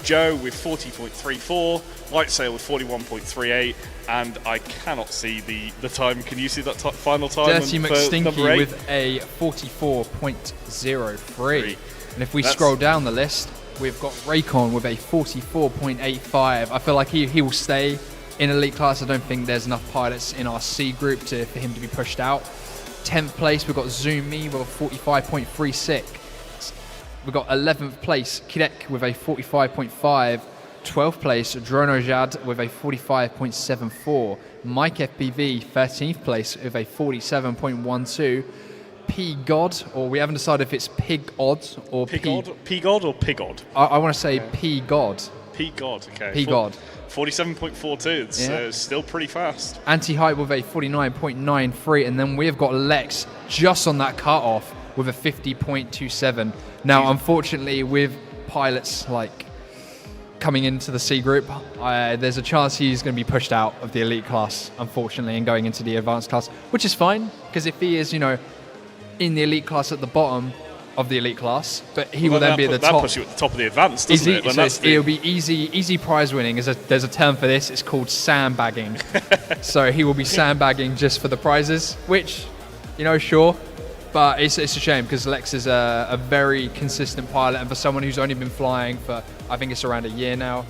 Joe with 40.34, Light Sail with 41.38, and I cannot see the time. Can you see that final time? Dirty McStinky with a 44.03. And if we scroll down the list, we've got Raycon with a 44.85. I feel like he will stay in elite class. I don't think there's enough pilots in our C group for him to be pushed out. 10th place, we've got Zoom Me with a 45.36. We've got 11th place, Kidek with a 45.5. 12th place, Dronojad with a 45.74. Mike FPV, 13th place with a 47.12. P God, or we haven't decided if it's Pig Odds or P God or Pigod. I want to say P God. P God, okay. P God. 47.42. It's still pretty fast. Anti-Hype with a 49.93, and then we've got Lex just on that cut-off with a 50.27. Now, unfortunately, with pilots like coming into the C group, there's a chance he's going to be pushed out of the elite class, unfortunately, and going into the advanced class, which is fine, because if he is, you know, in the elite class at the bottom, of the elite class, but he will then be at the top. That puts you at the top of the advanced, doesn't it? It'll be easy prize winning. There's a term for this. It's called sandbagging. So he will be sandbagging just for the prizes, which, sure. But it's a shame because Lex is a very consistent pilot, and for someone who's only been flying for, I think it's around a year now,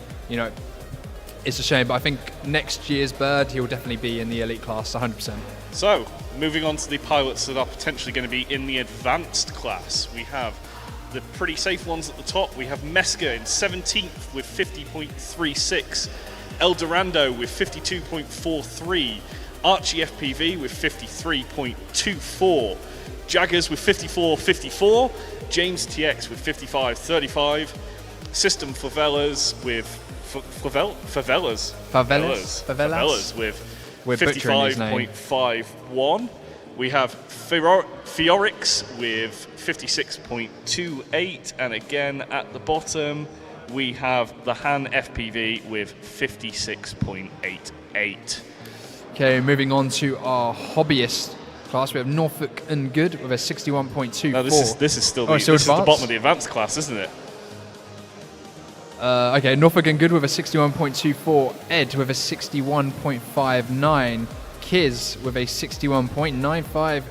it's a shame. But I think next year's bird, he'll definitely be in the elite class, 100%. So, moving on to the pilots that are potentially going to be in the advanced class, we have the pretty safe ones at the top. We have Meska in 17th with 50.36, El Dorando with 52.43, Archie FPV with 53.24, Jaggers with 54.54, James TX with 55.35, System Favelas with Favelas with 55.51. We have Fiorix with 56.28, and again at the bottom we have the Han FPV with 56.88. Okay, moving on to our hobbyist class, we have Norfolk and Good with a 61.24. No, this is still the bottom of the advanced class, isn't it? Okay, Norfolk and Good with a 61.24, Ed with a 61.59, Kiz with a 61.95,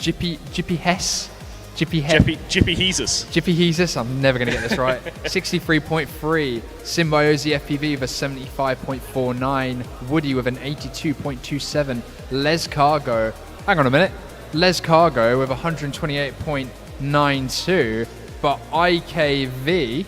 Jippy Hess, Jippy Heezus. I'm never going to get this right. 63.3, Symbiosi FPV with a 75.49, Woody with an 82.27, Les Cargo. Hang on a minute. Les Cargo with 128.92, but IKV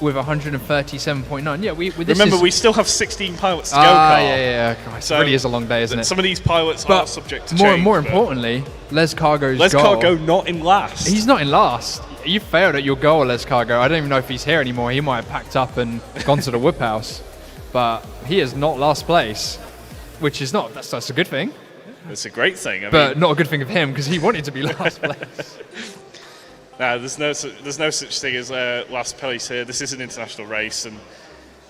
with 137.9. Yeah, remember we still have 16 pilots to go, Carl. Yeah. God, so it really is a long day, isn't it? Some of these pilots are subject to change. More importantly, Les Cargo's goal. Les Cargo not in last. He's not in last. You failed at your goal, Les Cargo. I don't even know if he's here anymore. He might have packed up and gone to the whip house. But he is not last place, which is not. That's a good thing. It's a great thing. But not a good thing of him because he wanted to be last place. No, there's no such thing as last place here. This is an international race, and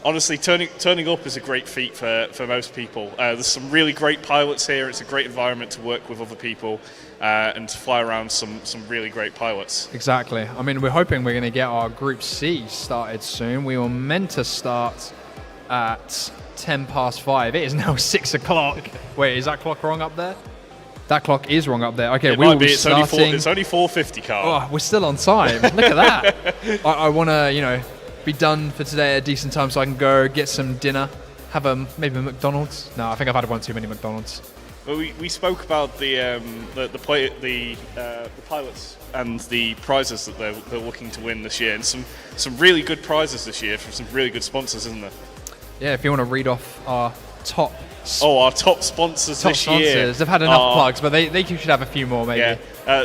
honestly, turning up is a great feat for most people. There's some really great pilots here. It's a great environment to work with other people and to fly around some really great pilots. Exactly. I mean, we're hoping we're going to get our Group C started soon. We were meant to start at 5:10. It is now 6 o'clock. Wait, is that clock wrong up there? That clock is wrong up there. Okay, it we will be. It's starting. It's only 4:50, Carl. Oh, we're still on time. Look at that. I want to, be done for today at a decent time so I can go get some dinner, have maybe a McDonald's. No, I think I've had one too many McDonald's. Well, we spoke about the pilots and the prizes that they're looking to win this year, and some really good prizes this year from some really good sponsors, isn't there? Yeah, if you want to read off our top. Our top sponsors this year. They've had enough plugs, but they should have a few more, maybe. Yeah,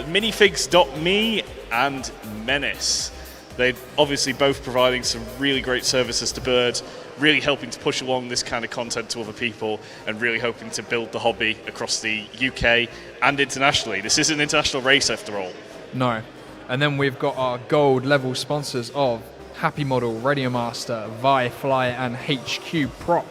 Minifigs.me and Menace. They're obviously both providing some really great services to birds, really helping to push along this kind of content to other people, and really hoping to build the hobby across the UK and internationally. This is an international race, after all. No. And then we've got our gold level sponsors of Happy Model, Radio Master, Vi Fly, and HQ Prop.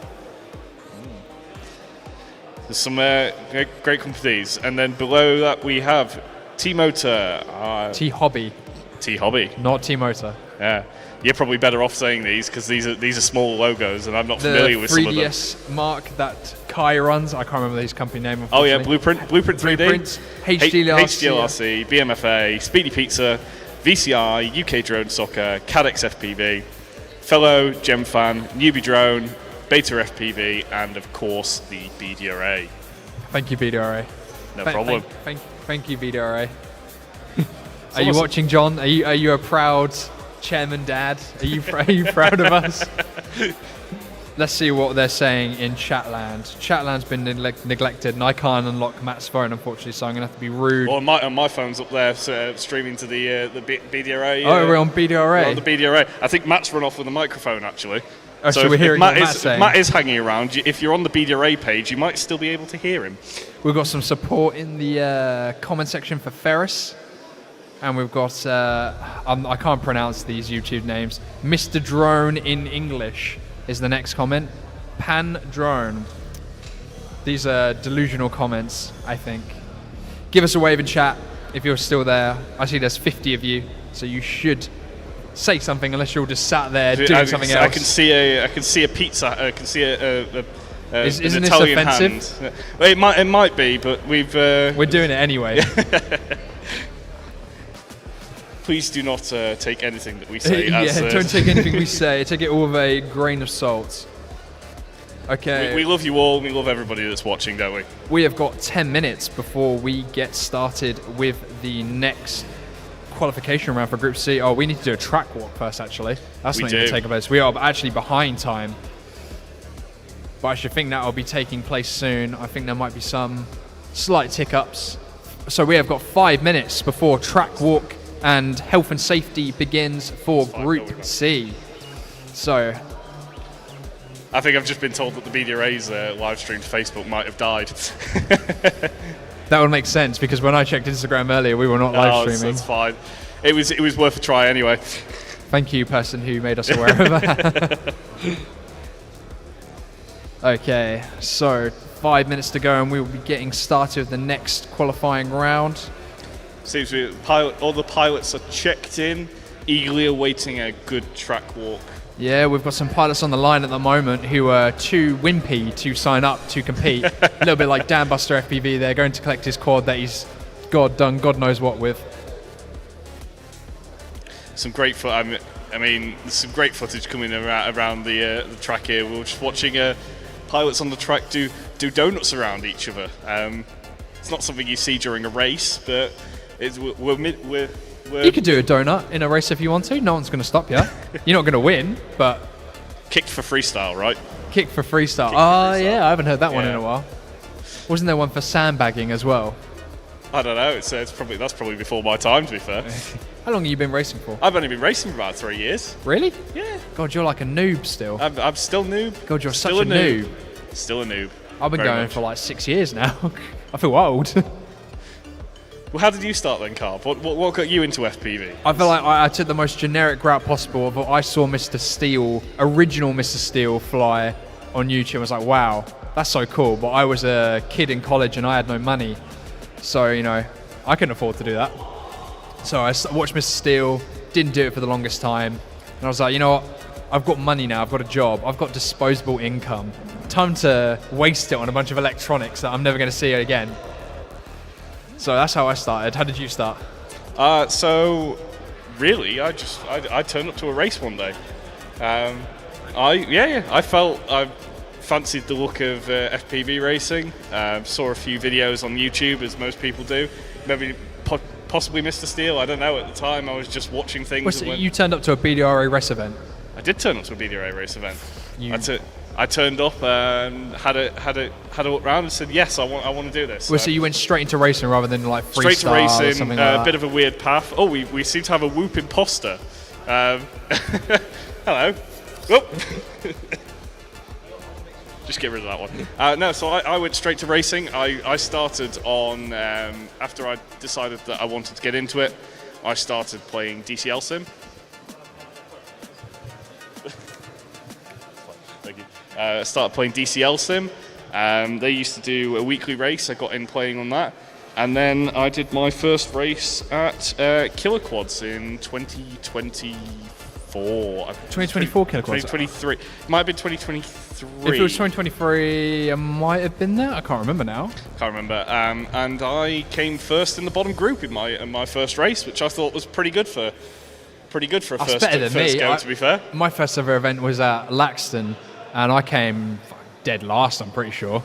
There's some great companies, and then below that we have T-Motor. T-Hobby. T-Hobby. Not T-Motor. Yeah. You're probably better off saying these because these are small logos, and I'm not familiar with some of them. The 3DS mark that Kai runs. I can't remember his company name. Oh yeah, Blueprint 3D. HDLRC, BMFA, Speedy Pizza, VCI, UK Drone Soccer, Cadex FPV, Fellow, Gemfan, Newbie Drone, Beta FPV, and of course the BDRA. Thank you, BDRA. No problem. Thank you, BDRA. Are you watching, John? Are you a proud chairman, Dad? Are you proud of us? Let's see what they're saying in Chatland. Chatland's been neglected, and I can't unlock Matt's phone, unfortunately, so I'm going to have to be rude. Well, my phone's up there streaming to the BDRA. We're on BDRA? We're on the BDRA. I think Matt's run off with a microphone, actually. Oh, so we're hearing what Matt's saying. Matt is hanging around. If you're on the BDRA page, you might still be able to hear him. We've got some support in the comment section for Ferris. And we've got, I can't pronounce these YouTube names. Mr. Drone in English is the next comment. Pan Drone. These are delusional comments, I think. Give us a wave in chat if you're still there. I see there's 50 of you, so you should say something unless you're just sat there doing something else. I can see a pizza. I can see an Isn't Italian this offensive? hand. Well, it might be, but we're doing it anyway. Please do not take anything that we say. Don't take anything we say. Take it all with a grain of salt. Okay. We love you all. We love everybody that's watching, don't we? We have got 10 minutes before we get started with the next qualification round for Group C. Oh, we need to do a track walk first, actually. That's not going to take place. We are actually behind time. But I should think that will be taking place soon. I think there might be some slight tick-ups. So we have got 5 minutes before track walk and health and safety begins for Group C. So I think I've just been told that the BDRA's live stream to Facebook might have died. That would make sense, because when I checked Instagram earlier, we were not live streaming. That's fine. It was worth a try anyway. Thank you, person who made us aware of that. Okay, so 5 minutes to go, and we will be getting started with the next qualifying round. Seems all the pilots are checked in, eagerly awaiting a good track walk. Yeah, we've got some pilots on the line at the moment who are too wimpy to sign up to compete. A little bit like Dan Buster FPV. They're going to collect his quad that he's done God knows what with. Some great there's some great footage coming around the track here. We were just watching pilots on the track do donuts around each other. It's not something you see during a race, but we're you could do a donut in a race if you want to. No one's going to stop you. You're not going to win, but kicked for freestyle, right? Kick for freestyle. Yeah, I haven't heard that one in a while. Wasn't there one for sandbagging as well? I don't know. That's probably before my time, to be fair. How long have you been racing for? I've only been racing for about 3 years. Really? Yeah. God, you're like a noob still. I'm still noob. God, you're such a noob. Still a noob. I've been going for like 6 years now. I feel old. Well, how did you start then, Carb? What got you into FPV? I feel like I took the most generic route possible. But I saw Mr. Steele, original Mr. Steele, fly on YouTube. I was like, wow, that's so cool. But I was a kid in college and I had no money. So, I couldn't afford to do that. So I watched Mr. Steele, didn't do it for the longest time. And I was like, you know what? I've got money now, I've got a job, I've got disposable income. Time to waste it on a bunch of electronics that I'm never going to see again. So that's how I started. How did you start? So really, I turned up to a race one day. I fancied the look of FPV racing. Saw a few videos on YouTube, as most people do. Maybe possibly Mr. Steele. I don't know. At the time, I was just watching things. You turned up to a BDRA race event? I did turn up to a BDRA race event. I turned up and had a look around and said, yes, I want to do this. So you went straight into racing rather than like freestyle? Straight to racing, or something like that. Bit of a weird path. Oh, we seem to have a Whoop imposter. Hello. Oh. Just get rid of that one. No, so I went straight to racing. I started on, after I decided that I wanted to get into it, I started playing DCL Sim. Thank you. I started playing DCL Sim. They used to do a weekly race. I got in playing on that. And then I did my first race at Killer Quads in 2024. 2024 Killer Quads? 2023. Might have been 2023. If it was 2023, I might have been there. I can't remember now. Can't remember. And I came first in the bottom group in my first race, which I thought was pretty good for a first go, to be fair. My first ever event was at Laxton, and I came dead last, I'm pretty sure.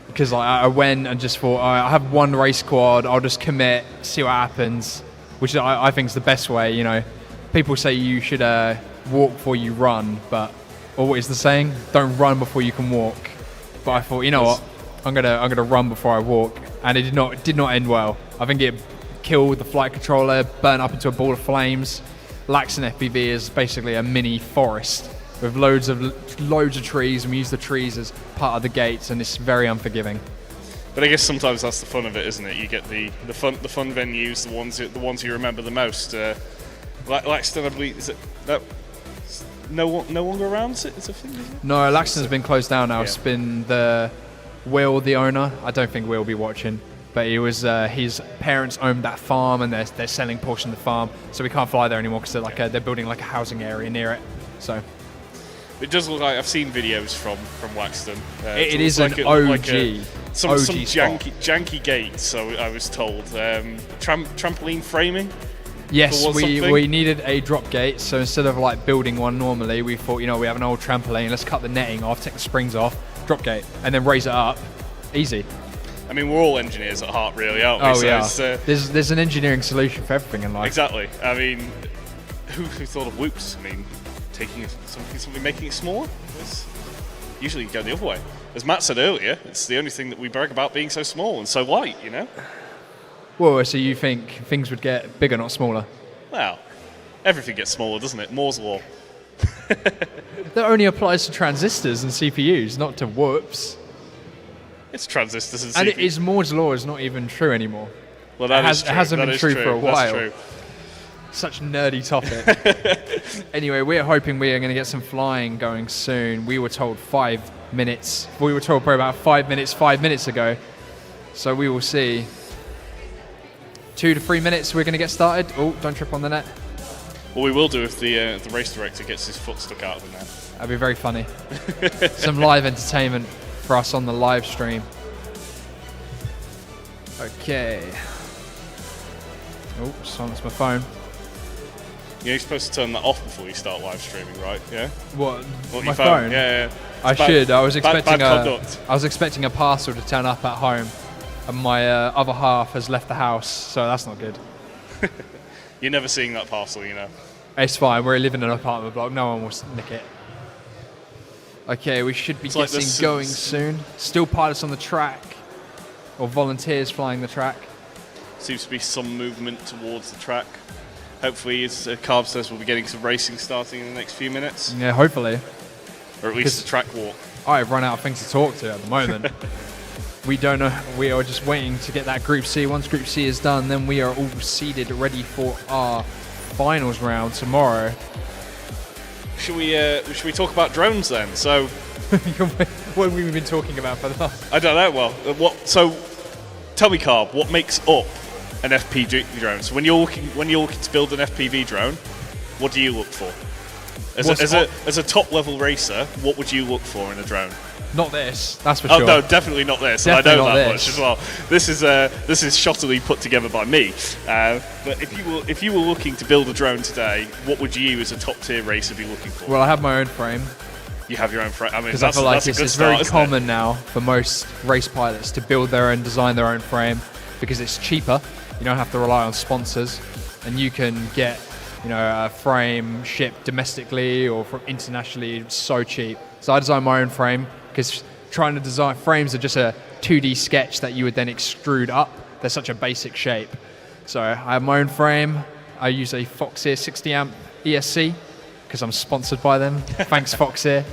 Because I went and just thought, I have one race quad, I'll just commit, see what happens, which I think is the best way, People say you should walk before you run, or what is the saying? Don't run before you can walk. But I thought, you know what? I'm gonna run before I walk, and it did not end well. I think it killed the flight controller, burnt up into a ball of flames. Laxton FPV is basically a mini forest with loads of trees, and we use the trees as part of the gates, and it's very unforgiving. But I guess sometimes that's the fun of it, isn't it? You get the fun venues, the ones you remember the most. Laxton, I believe, is it that no longer around? Is it a thing? Is it? No, Laxton's been closed down now. Yeah. It's been the owner. I don't think Will will be watching. but he was his parents owned that farm, and they're selling a portion of the farm, so we can't fly there anymore because they're building like a housing area near it. So it does look like I've seen videos from Waxton. It is an OG. Some OG janky gates, so I was told. Trampoline framing. Yes, we needed a drop gate, so instead of like building one normally, we thought, we have an old trampoline, let's cut the netting off, take the springs off, drop gate, and then raise it up. Easy. I mean, we're all engineers at heart, really, aren't we? Oh, so yeah. There's an engineering solution for everything in life. Exactly. I mean, who thought of whoops? I mean, taking something, making it smaller? Usually you go the other way. As Matt said earlier, it's the only thing that we brag about being so small and so light, Well, so you think things would get bigger, not smaller? Well, everything gets smaller, doesn't it? Moore's law. That only applies to transistors and CPUs, not to whoops. It's transistors and CPUs. And it is Moore's law is not even true anymore. Well, that is true. It hasn't That been is true for a while. That's true. Such a nerdy topic. Anyway, we're hoping we are going to get some flying going soon. We were told 5 minutes. We were told probably about 5 minutes ago. So we will see. 2 to 3 minutes, we're going to get started. Oh, don't trip on the net. Well, we will do if the race director gets his foot stuck out of the net. That'd be very funny. Some live entertainment for us on the live stream. Okay. Oh, silence my phone. You're supposed to turn that off before you start live streaming, right? Yeah. What? My My phone? Yeah. I should. I was expecting bad conduct. I was expecting a parcel to turn up at home, and my other half has left the house, so that's not good. You're never seeing that parcel, It's fine. We're living in an apartment block. No one will nick it. Okay, we should be getting going soon. Still pilots on the track, or volunteers flying the track. Seems to be some movement towards the track. Hopefully, as Carb says, we'll be getting some racing starting in the next few minutes. Yeah, hopefully. Or at least a track walk. I've run out of things to talk to at the moment. We don't know. We are just waiting to get that Group C. Once Group C is done, then we are all seeded, ready for our finals round tomorrow. Should we talk about drones then? So, what have we been talking about for the last? I don't know. Well, So, tell me, Carb, what makes up an FPV drone? So when you're looking to build an FPV drone, what do you look for? As a top level racer, what would you look for in a drone? Not this, that's for sure. Oh no, definitely not this. Definitely I know not that this. much as well. This is shoddily put together by me. But if you were looking to build a drone today, what would you as a top tier racer be looking for? Well, I have my own frame. You have your own frame. I mean, Because I feel like it's very common now for most race pilots to build their own, design their own frame, because it's cheaper. You don't have to rely on sponsors, and you can get a frame shipped domestically or from internationally so cheap. So I designed my own frame because trying to design frames are just a 2D sketch that you would then extrude up. They're such a basic shape. So I have my own frame. I use a Foxeer 60 amp ESC because I'm sponsored by them. Thanks, Foxeer.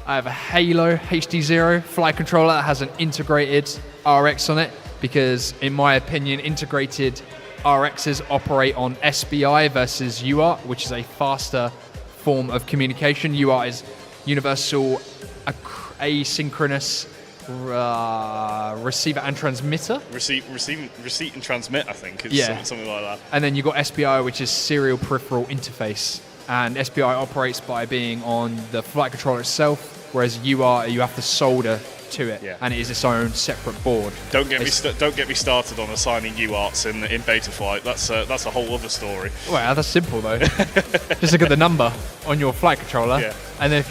I have a Halo HD0 flight controller that has an integrated RX on it because, in my opinion, integrated RXs operate on SBI versus UART, which is a faster form of communication. UART is universal asynchronous receiver and transmitter. Receipt and transmit, I think, is something like that. And then you've got SBI, which is serial peripheral interface. And SBI operates by being on the flight controller itself, whereas UART, you have to solder to it, and it is its own separate board. Don't get me started on assigning UARTs in beta flight. That's a whole other story. Well, that's simple though. Just look at the number on your flight controller, and then if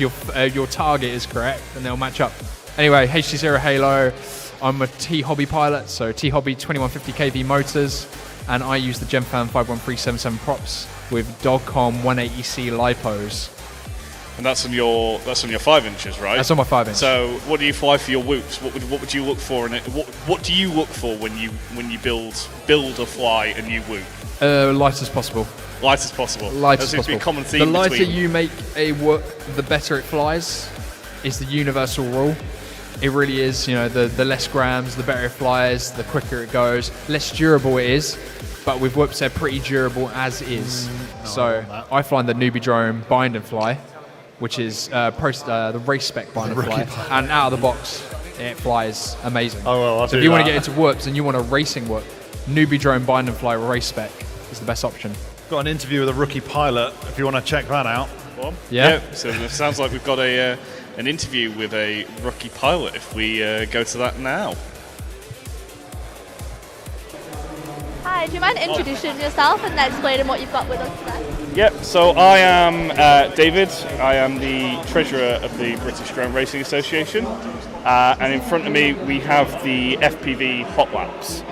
your target is correct, then they'll match up. Anyway, HD0 Halo. I'm a T-Hobby pilot, so T-Hobby 2150 kV motors, and I use the GenFan 51377 props with Dogcom 180C lipos. And that's on your 5 inches, right? That's on my 5 inch. So, what do you fly for your whoops? What would you look for in it? What do you look for when you build or fly a new whoop? Light as possible. Light as possible. Light that as seems possible. to be a common theme. The lighter you make a whoop, the better it flies. Is the universal rule. It really is. The less grams, the better it flies. The quicker it goes. Less durable it is. But with whoops, they're pretty durable as is. I fly the newbie drone bind and fly, which is the race spec bind and fly, and out of the box. it flies amazing. Oh, well, I'll so if do you want to that. get into whoops and you want a racing whoop, newbie drone bind and fly race spec is the best option. Got an interview with a rookie pilot, if you want to check that out. Yeah. So it sounds like we've got an interview with a rookie pilot. If we go to that now. Hi, do you mind introducing yourself and then explaining what you've got with us today? Yep, so I am David. I am the treasurer of the British Drone Racing Association. And in front of me we have the FPV hot laps.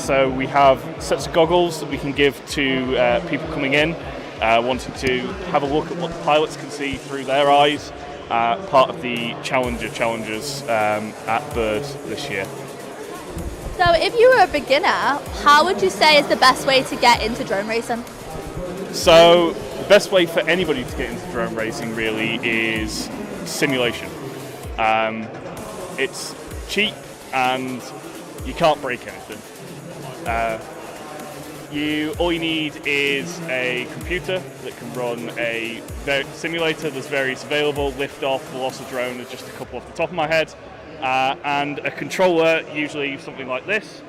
So we have sets of goggles that we can give to people coming in, wanting to have a look at what the pilots can see through their eyes, part of the Challengers at Bird this year. So if you were a beginner, how would you say is the best way to get into drone racing? So the best way for anybody to get into drone racing really is simulation. It's cheap and you can't break anything. All you need is a computer that can run a simulator. There's various available. Liftoff, Velocidrone is just a couple off the top of my head. And a controller, usually something like this.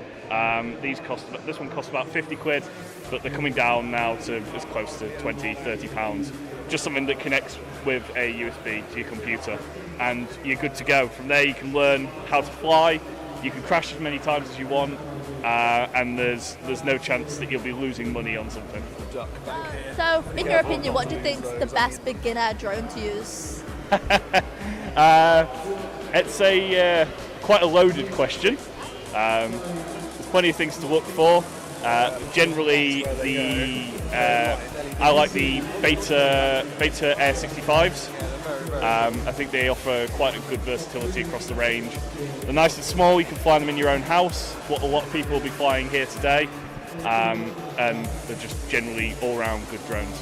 This one costs about 50 quid, but they're coming down now to as close to 20, 30 pounds. Just something that connects with a USB to your computer, and you're good to go. From there you can learn how to fly, you can crash as many times as you want, and there's no chance that you'll be losing money on something. So in your opinion, what do you think is the best beginner drone to use? It's quite a loaded question. There's plenty of things to look for. Generally, I like the Beta Air 65s. I think they offer quite a good versatility across the range. They're nice and small. You can fly them in your own house. What a lot of people will be flying here today, and they're just generally all-round good drones.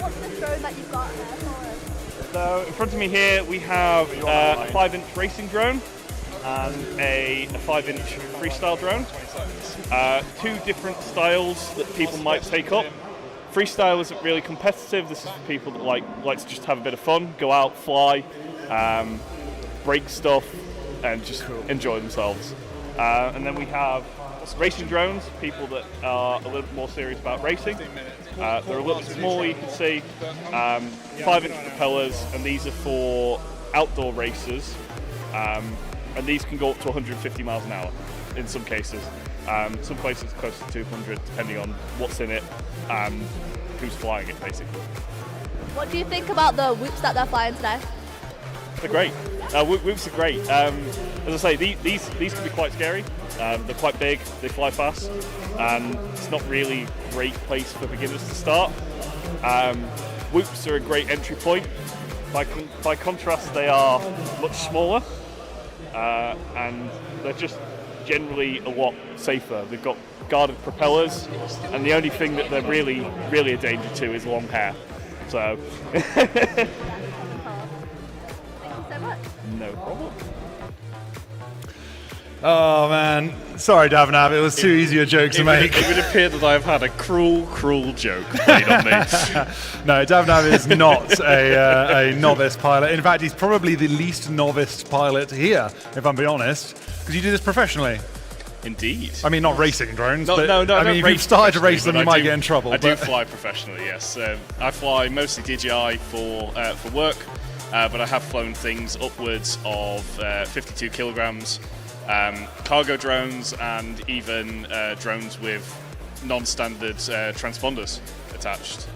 What's the drone that you've got there for us? So in front of me here we have a 5-inch racing drone and a 5-inch freestyle drone. Two different styles that people might take up. Freestyle isn't really competitive. This is for people that like to just have a bit of fun, go out, fly, break stuff, and just enjoy themselves. And then we have racing drones, people that are a little bit more serious about racing. They're a little bit smaller, you can see, 5-inch propellers, and these are for outdoor races. And these can go up to 150 miles an hour in some cases. Some places close to 200, depending on what's in it and who's flying it, basically. What do you think about the whoops that they're flying today? They're great. Whoops are great. As I say, these can be quite scary. They're quite big, they fly fast, and it's not really a great place for beginners to start. Whoops are a great entry point. By contrast, they are much smaller, and they're just generally a lot safer. They've got guarded propellers, and the only thing that they're really a danger to is long hair. So. Thank you so much. No problem. Oh man, sorry Davnav, it was too easy a joke to make. It would appear that I've had a cruel joke played on me. No, Davnav is not a novice pilot. In fact, he's probably the least novice pilot here, if I'm being honest, because you do this professionally. Indeed. I mean, not racing drones, No, but I mean, if you've started to race them, you might get in trouble. I do fly professionally, yes. I fly mostly DJI for work, but I have flown things upwards of 52 kilograms. Cargo drones, and even drones with non-standard transponders attached.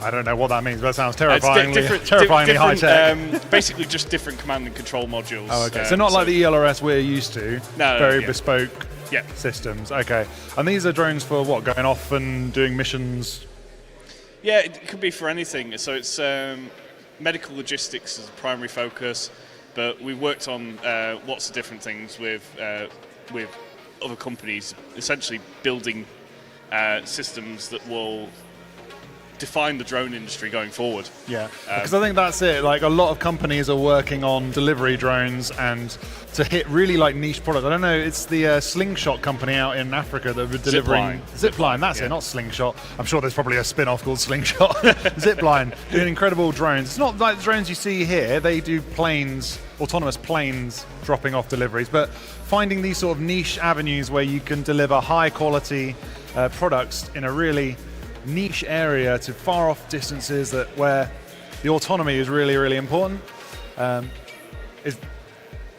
I don't know what that means, but it sounds terrifyingly high-tech. Basically just different command and control modules. Oh, okay. So not like the ELRS we're used to. No, very yeah. bespoke systems. Okay. And these are drones for what? Going off and doing missions? Yeah, it could be for anything. So it's medical logistics as a primary focus. But we've worked on lots of different things with other companies, essentially building systems that will define the drone industry going forward. Yeah, because I think that's it. Like a lot of companies are working on delivery drones and to hit really like niche products. I don't know, it's the Slingshot company out in Africa that were delivering Zipline. That's it, not Slingshot. I'm sure there's probably a spin-off called Slingshot. Zipline doing incredible drones. It's not like the drones you see here. They do planes, autonomous planes dropping off deliveries, but finding these sort of niche avenues where you can deliver high quality products in a really niche area to far off distances where the autonomy is really, really important is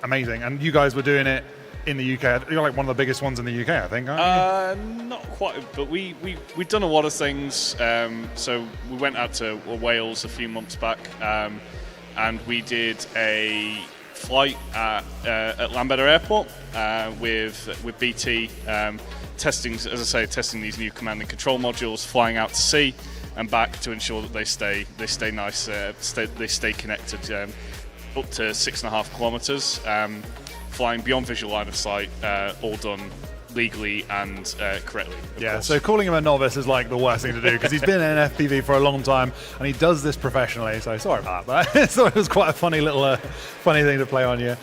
amazing. And you guys were doing it in the UK. You're like one of the biggest ones in the UK, I think, aren't you? Not quite, but we've done a lot of things. So we went out to Wales a few months back, and we did a flight at Lambetter Airport with BT. Testing, as I say, testing these new command and control modules, flying out to sea and back to ensure that they stay nice, they stay connected up to 6.5 kilometers, flying beyond visual line of sight, all done legally and correctly. Yeah, so calling him a novice is like the worst thing to do because he's been in FPV for a long time and he does this professionally. So sorry about that. So it was quite a funny little funny thing to play on you.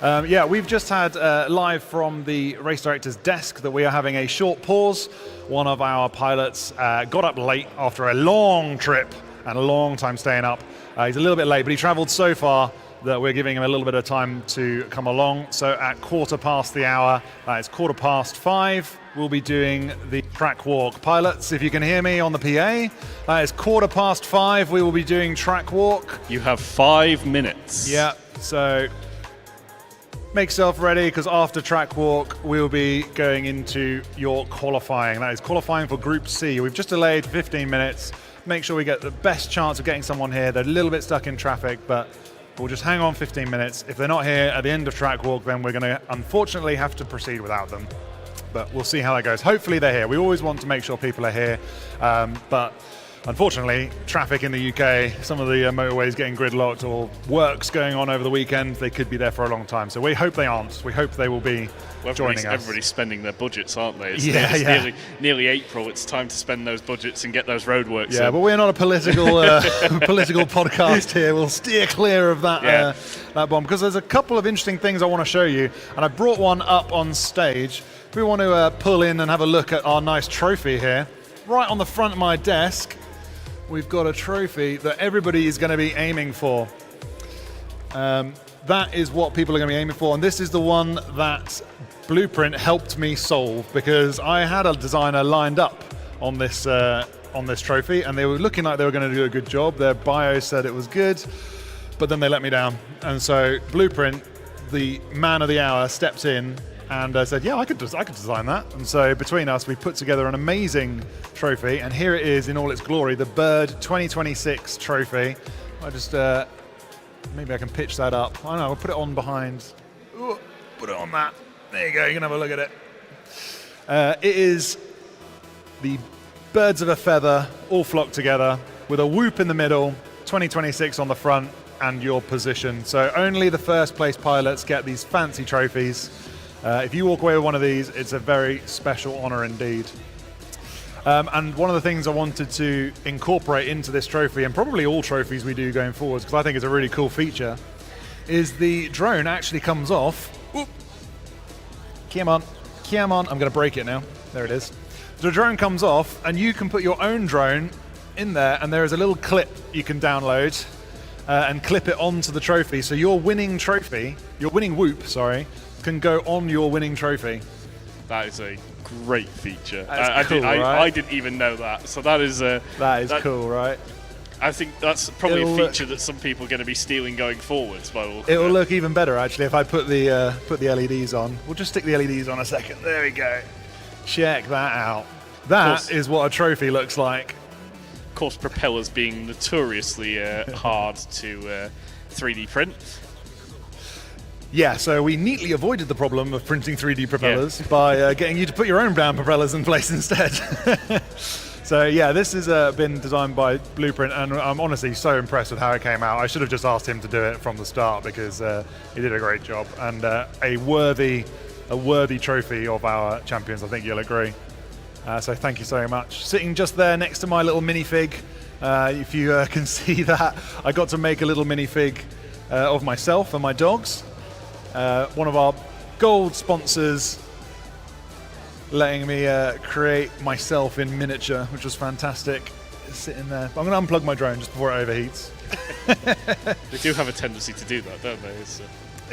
Yeah, we've just had live from the race director's desk that we are having a short pause. One of our pilots got up late after a long trip and a long time staying up. He's a little bit late, but he traveled so far that we're giving him a little bit of time to come along. So at 5:15 the hour, it's 5:15, we'll be doing the track walk. Pilots, if you can hear me on the PA, it's 5:15, we will be doing track walk. You have 5 minutes. Yeah, so make yourself ready because after track walk, we'll be going into your qualifying. That is qualifying for Group C. We've just delayed 15 minutes. Make sure we get the best chance of getting someone here. They're a little bit stuck in traffic, but we'll just hang on 15 minutes. If they're not here at the end of track walk, then we're going to unfortunately have to proceed without them. But we'll see how that goes. Hopefully they're here. We always want to make sure people are here, but unfortunately, traffic in the UK, some of the motorways getting gridlocked or works going on over the weekend, they could be there for a long time. So we hope they aren't. We hope they will be joining us. Everybody's spending their budgets, aren't they? It's nearly April. It's time to spend those budgets and get those roadworks in. Yeah, but we're not a political political podcast here. We'll steer clear of that that bomb because there's a couple of interesting things I want to show you, and I brought one up on stage. If we want to pull in and have a look at our nice trophy here, right on the front of my desk, we've got a trophy that everybody is going to be aiming for. That is what people are going to be aiming for, and this is the one that Blueprint helped me solve because I had a designer lined up on this trophy, and they were looking like they were going to do a good job. Their bio said it was good, but then they let me down. And so Blueprint, the man of the hour, stepped in and said, "Yeah, I could design that." And so between us, we put together an amazing trophy, and here it is in all its glory, the Bird 2026 trophy. I just maybe I can pitch that up. I don't know. We'll put it on behind. Ooh, put it on that. There you go. You can have a look at it. It is the birds of a feather all flocked together with a whoop in the middle, 2026 on the front, and your position. So only the first place pilots get these fancy trophies. If you walk away with one of these, it's a very special honor indeed. And one of the things I wanted to incorporate into this trophy, and probably all trophies we do going forwards, because I think it's a really cool feature, is the drone actually comes off. Oop. Come on. I'm going to break it now. There it is. The drone comes off, and you can put your own drone in there, and there is a little clip you can download and clip it onto the trophy. So your winning whoop, can go on your winning trophy. That is a great feature. That's cool, right? I didn't even know that. So that is cool, right? I think that's probably a feature that some people are going to be stealing going forwards. It will look even better actually if I put the LEDs on. We'll just stick the LEDs on a second. There we go. Check that out. That is what a trophy looks like. Of course, propellers being notoriously hard to 3D print. Yeah, so we neatly avoided the problem of printing 3D propellers by getting you to put your own down propellers in place instead. So yeah, this has been designed by Blueprint, and I'm honestly so impressed with how it came out. I should have just asked him to do it from the start because he did a great job, and a worthy trophy of our champions, I think you'll agree. So thank you so much. Sitting just there next to my little minifig If you can see that, I got to make a little minifig of myself and my dogs. One of our gold sponsors letting me create myself in miniature, which was fantastic. It's sitting there. I'm going to unplug my drone just before it overheats. They do have a tendency to do that, don't they?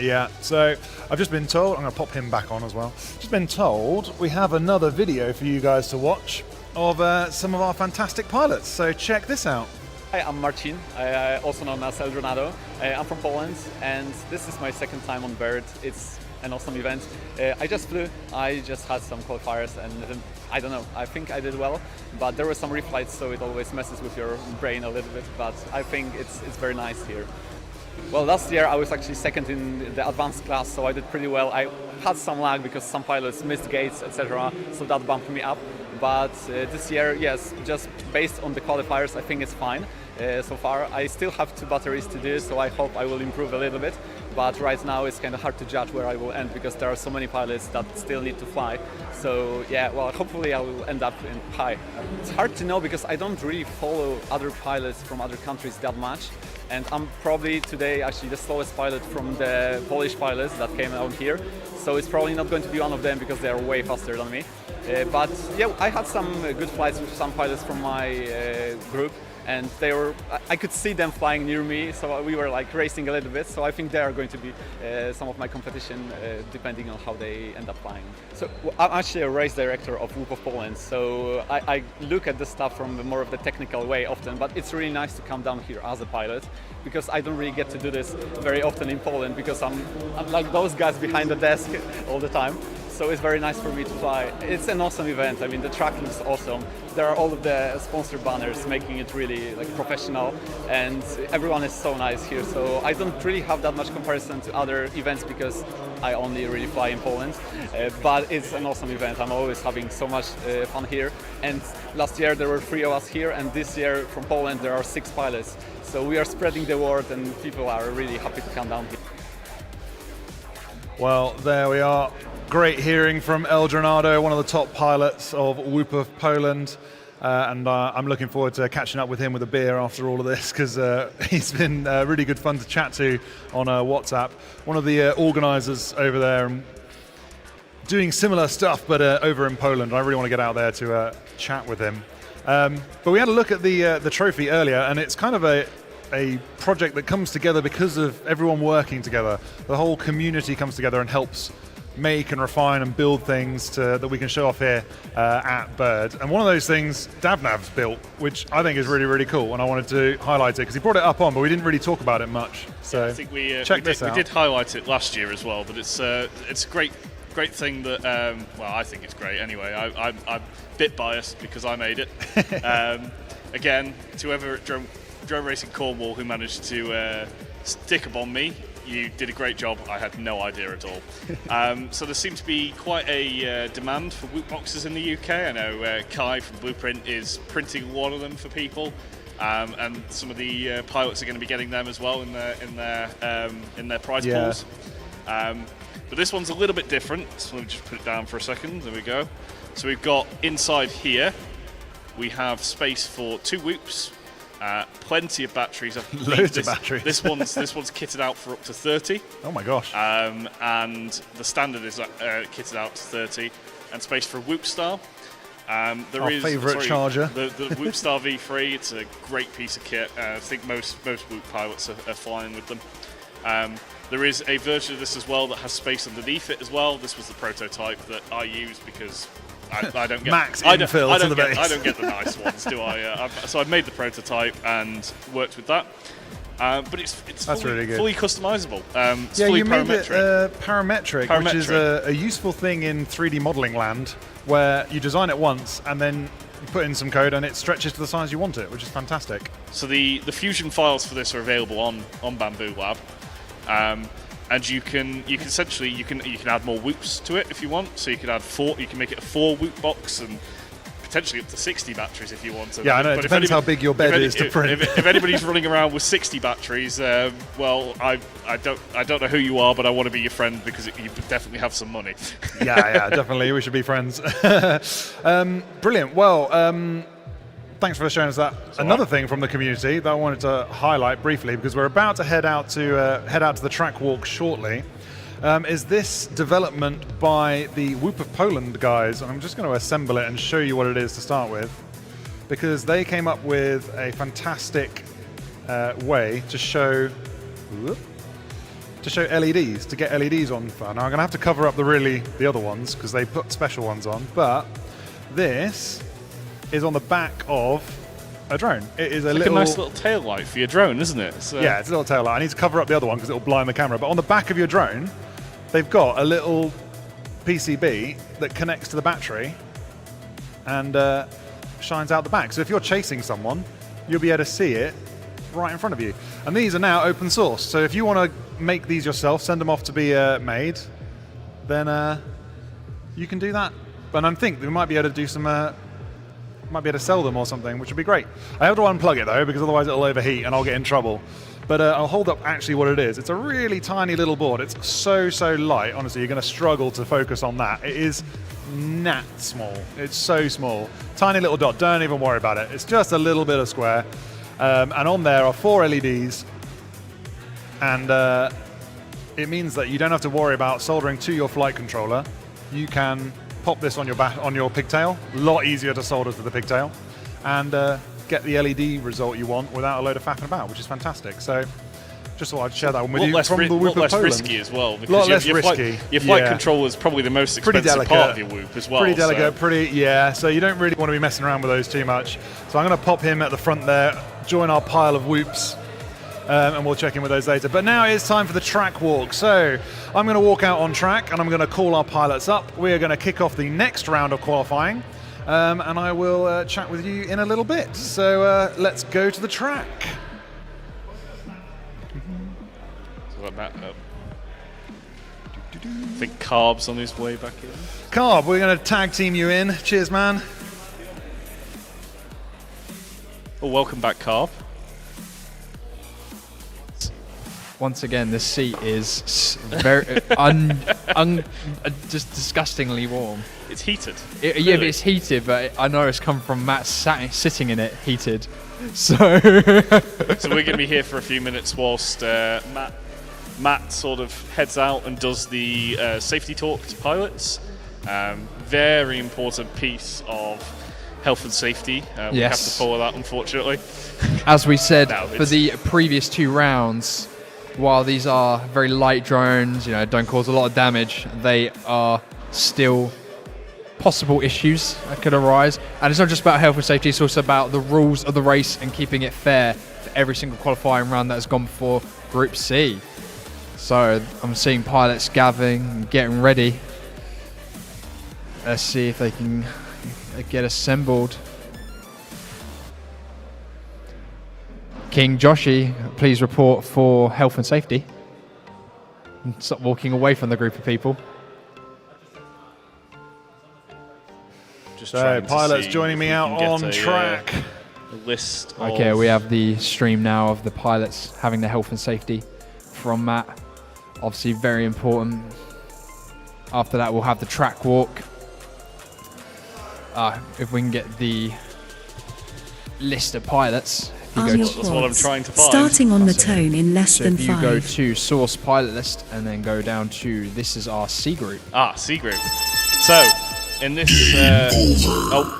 Yeah, so I've just been told, I'm going to pop him back on as well. Just been told we have another video for you guys to watch of some of our fantastic pilots. So check this out. Hi, I'm Marcin, also known as El Jornado. I'm from Poland, and this is my second time on Bird. It's an awesome event. I just flew, I just had some qualifiers, and I don't know, I think I did well, but there were some reflights, so it always messes with your brain a little bit, but I think it's very nice here. Well, last year I was actually second in the advanced class, so I did pretty well. I had some lag because some pilots missed gates, etc., so that bumped me up. But this year, yes, just based on the qualifiers, I think it's fine so far. I still have 2 batteries to do, so I hope I will improve a little bit. But right now it's kind of hard to judge where I will end because there are so many pilots that still need to fly. So yeah, well, hopefully I will end up in high. It's hard to know because I don't really follow other pilots from other countries that much. And I'm probably today actually the slowest pilot from the Polish pilots that came out here. So it's probably not going to be one of them because they are way faster than me. But yeah, I had some good flights with some pilots from my group, and I could see them flying near me, so we were like racing a little bit. So I think they are going to be some of my competition, depending on how they end up flying. So I'm actually a race director of Phobos Poland, so I look at the stuff from more of the technical way often, but it's really nice to come down here as a pilot, because I don't really get to do this very often in Poland, because I'm like those guys behind the desk all the time. So it's very nice for me to fly. It's an awesome event. I mean, the track looks awesome. There are all of the sponsor banners making it really like professional, and everyone is so nice here. So I don't really have that much comparison to other events because I only really fly in Poland. But it's an awesome event. I'm always having so much fun here. And last year there were 3 of us here, and this year from Poland there are 6 pilots. So we are spreading the word, and people are really happy to come down here. Well, there we are. Great hearing from El Jornado, one of the top pilots of Phobos Poland. And I'm looking forward to catching up with him with a beer after all of this, because he's been really good fun to chat to on WhatsApp. One of the organisers over there, doing similar stuff, but over in Poland. I really want to get out there to chat with him. But we had a look at the trophy earlier, and it's kind of a project that comes together because of everyone working together. The whole community comes together and helps make and refine and build things that we can show off here at Bird. And one of those things Davnav's built, which I think is really, really cool, and I wanted to highlight it because he brought it up on, but we didn't really talk about it much. So I think check this out. We did highlight it last year as well, but it's a great thing that, well, I think it's great anyway. I'm a bit biased because I made it. Again, to whoever at Drone Racing Cornwall who managed to stick a bomb me, you did a great job. I had no idea at all. So there seems to be quite a demand for Whoop boxes in the UK. I know Kai from Blueprint is printing one of them for people, and some of the pilots are going to be getting them as well in their prize pools. But this one's a little bit different. So let me just put it down for a second. There we go. So we've got inside here, we have space for 2 whoops. Plenty of batteries. Loads of batteries. This one's kitted out for up to 30. Oh my gosh. And the standard is kitted out to 30, and space for a Whoop Star. Our favourite charger. The Whoop Star V3. It's a great piece of kit. I think most Whoop pilots are flying with them. There is a version of this as well that has space underneath it as well. This was the prototype that I used because I don't get max infill to the base. I don't get the nice ones, do I? So I've made the prototype and worked with that. But it's fully customizable. It's fully you parametric. made it parametric, which is a useful thing in 3D modeling land, where you design it once and then you put in some code and it stretches to the size you want it, which is fantastic. So the Fusion files for this are available on Bamboo Lab. And you can essentially add more whoops to it if you want. So you can add 4. You can make it a 4 whoop box and potentially up to 60 batteries if you want. Yeah, I know. It depends how big your bed is to print. If anybody's running around with 60 batteries, well, I don't know who you are, but I want to be your friend because you definitely have some money. yeah, definitely. We should be friends. Brilliant. Well. thanks for showing us that. Another thing from the community that I wanted to highlight briefly, because we're about to head out to the track walk shortly, is this development by the Whoop of Poland guys, and I'm just going to assemble it and show you what it is to start with, because they came up with a fantastic way to show LEDs, to get LEDs on. Now I'm going to have to cover up the other ones because they put special ones on, but this is on the back of a drone. It is a nice little tail light for your drone, isn't it? Yeah, it's a little tail light. I need to cover up the other one because it will blind the camera. But on the back of your drone, they've got a little PCB that connects to the battery and shines out the back. So if you're chasing someone, you'll be able to see it right in front of you. And these are now open source. So if you want to make these yourself, send them off to be made, then you can do that. But I think we might be able to do some, might be able to sell them or something, which would be great. I have to unplug it though, because otherwise it'll overheat and I'll get in trouble. But I'll hold up actually what it is. It's a really tiny little board. It's so light. Honestly, you're going to struggle to focus on that. It is gnat small. It's so small. Tiny little dot. Don't even worry about it. It's just a little bit of square. And on there are 4 LEDs. And it means that you don't have to worry about soldering to your flight controller. You can pop this on your pigtail. A lot easier to solder to the pigtail. And get the LED result you want without a load of faffing about, which is fantastic. So just thought I'd share that one with you. A lot less risky as well. Because a lot less risky. Your flight controller is probably the most expensive part of your Whoop as well. Pretty delicate, yeah. So you don't really want to be messing around with those too much. So I'm going to pop him at the front there, join our pile of Whoops, and we'll check in with those later. But now it is time for the track walk. So I'm going to walk out on track and I'm going to call our pilots up. We are going to kick off the next round of qualifying. And I will chat with you in a little bit. So let's go to the track. So like that. I think Carb's on his way back in. Carb, we're going to tag team you in. Cheers, man. Well, welcome back, Carb. Once again, the seat is very just disgustingly warm. It's heated. Yeah, but it's heated, but I know it's come from Matt sitting in it, heated. So so we're going to be here for a few minutes whilst Matt sort of heads out and does the safety talk to pilots. Very important piece of health and safety. We have to follow that, unfortunately. As we said for the previous 2 rounds, while these are very light drones, don't cause a lot of damage, they are still possible issues that could arise. And it's not just about health and safety, it's also about the rules of the race and keeping it fair for every single qualifying round that has gone before Group C. So I'm seeing pilots gathering and getting ready. Let's see if they can get assembled. King Joshi, please report for health and safety. Stop walking away from the group of people. So pilots joining me out on track. List. Okay, we have the stream now of the pilots having the health and safety from Matt. Obviously very important. After that we'll have the track walk. If we can get the list of pilots. That's what I'm trying to find. Starting on the tone in less than 5. If you go to source pilot list and then go down to this is our C group. C group. So in this,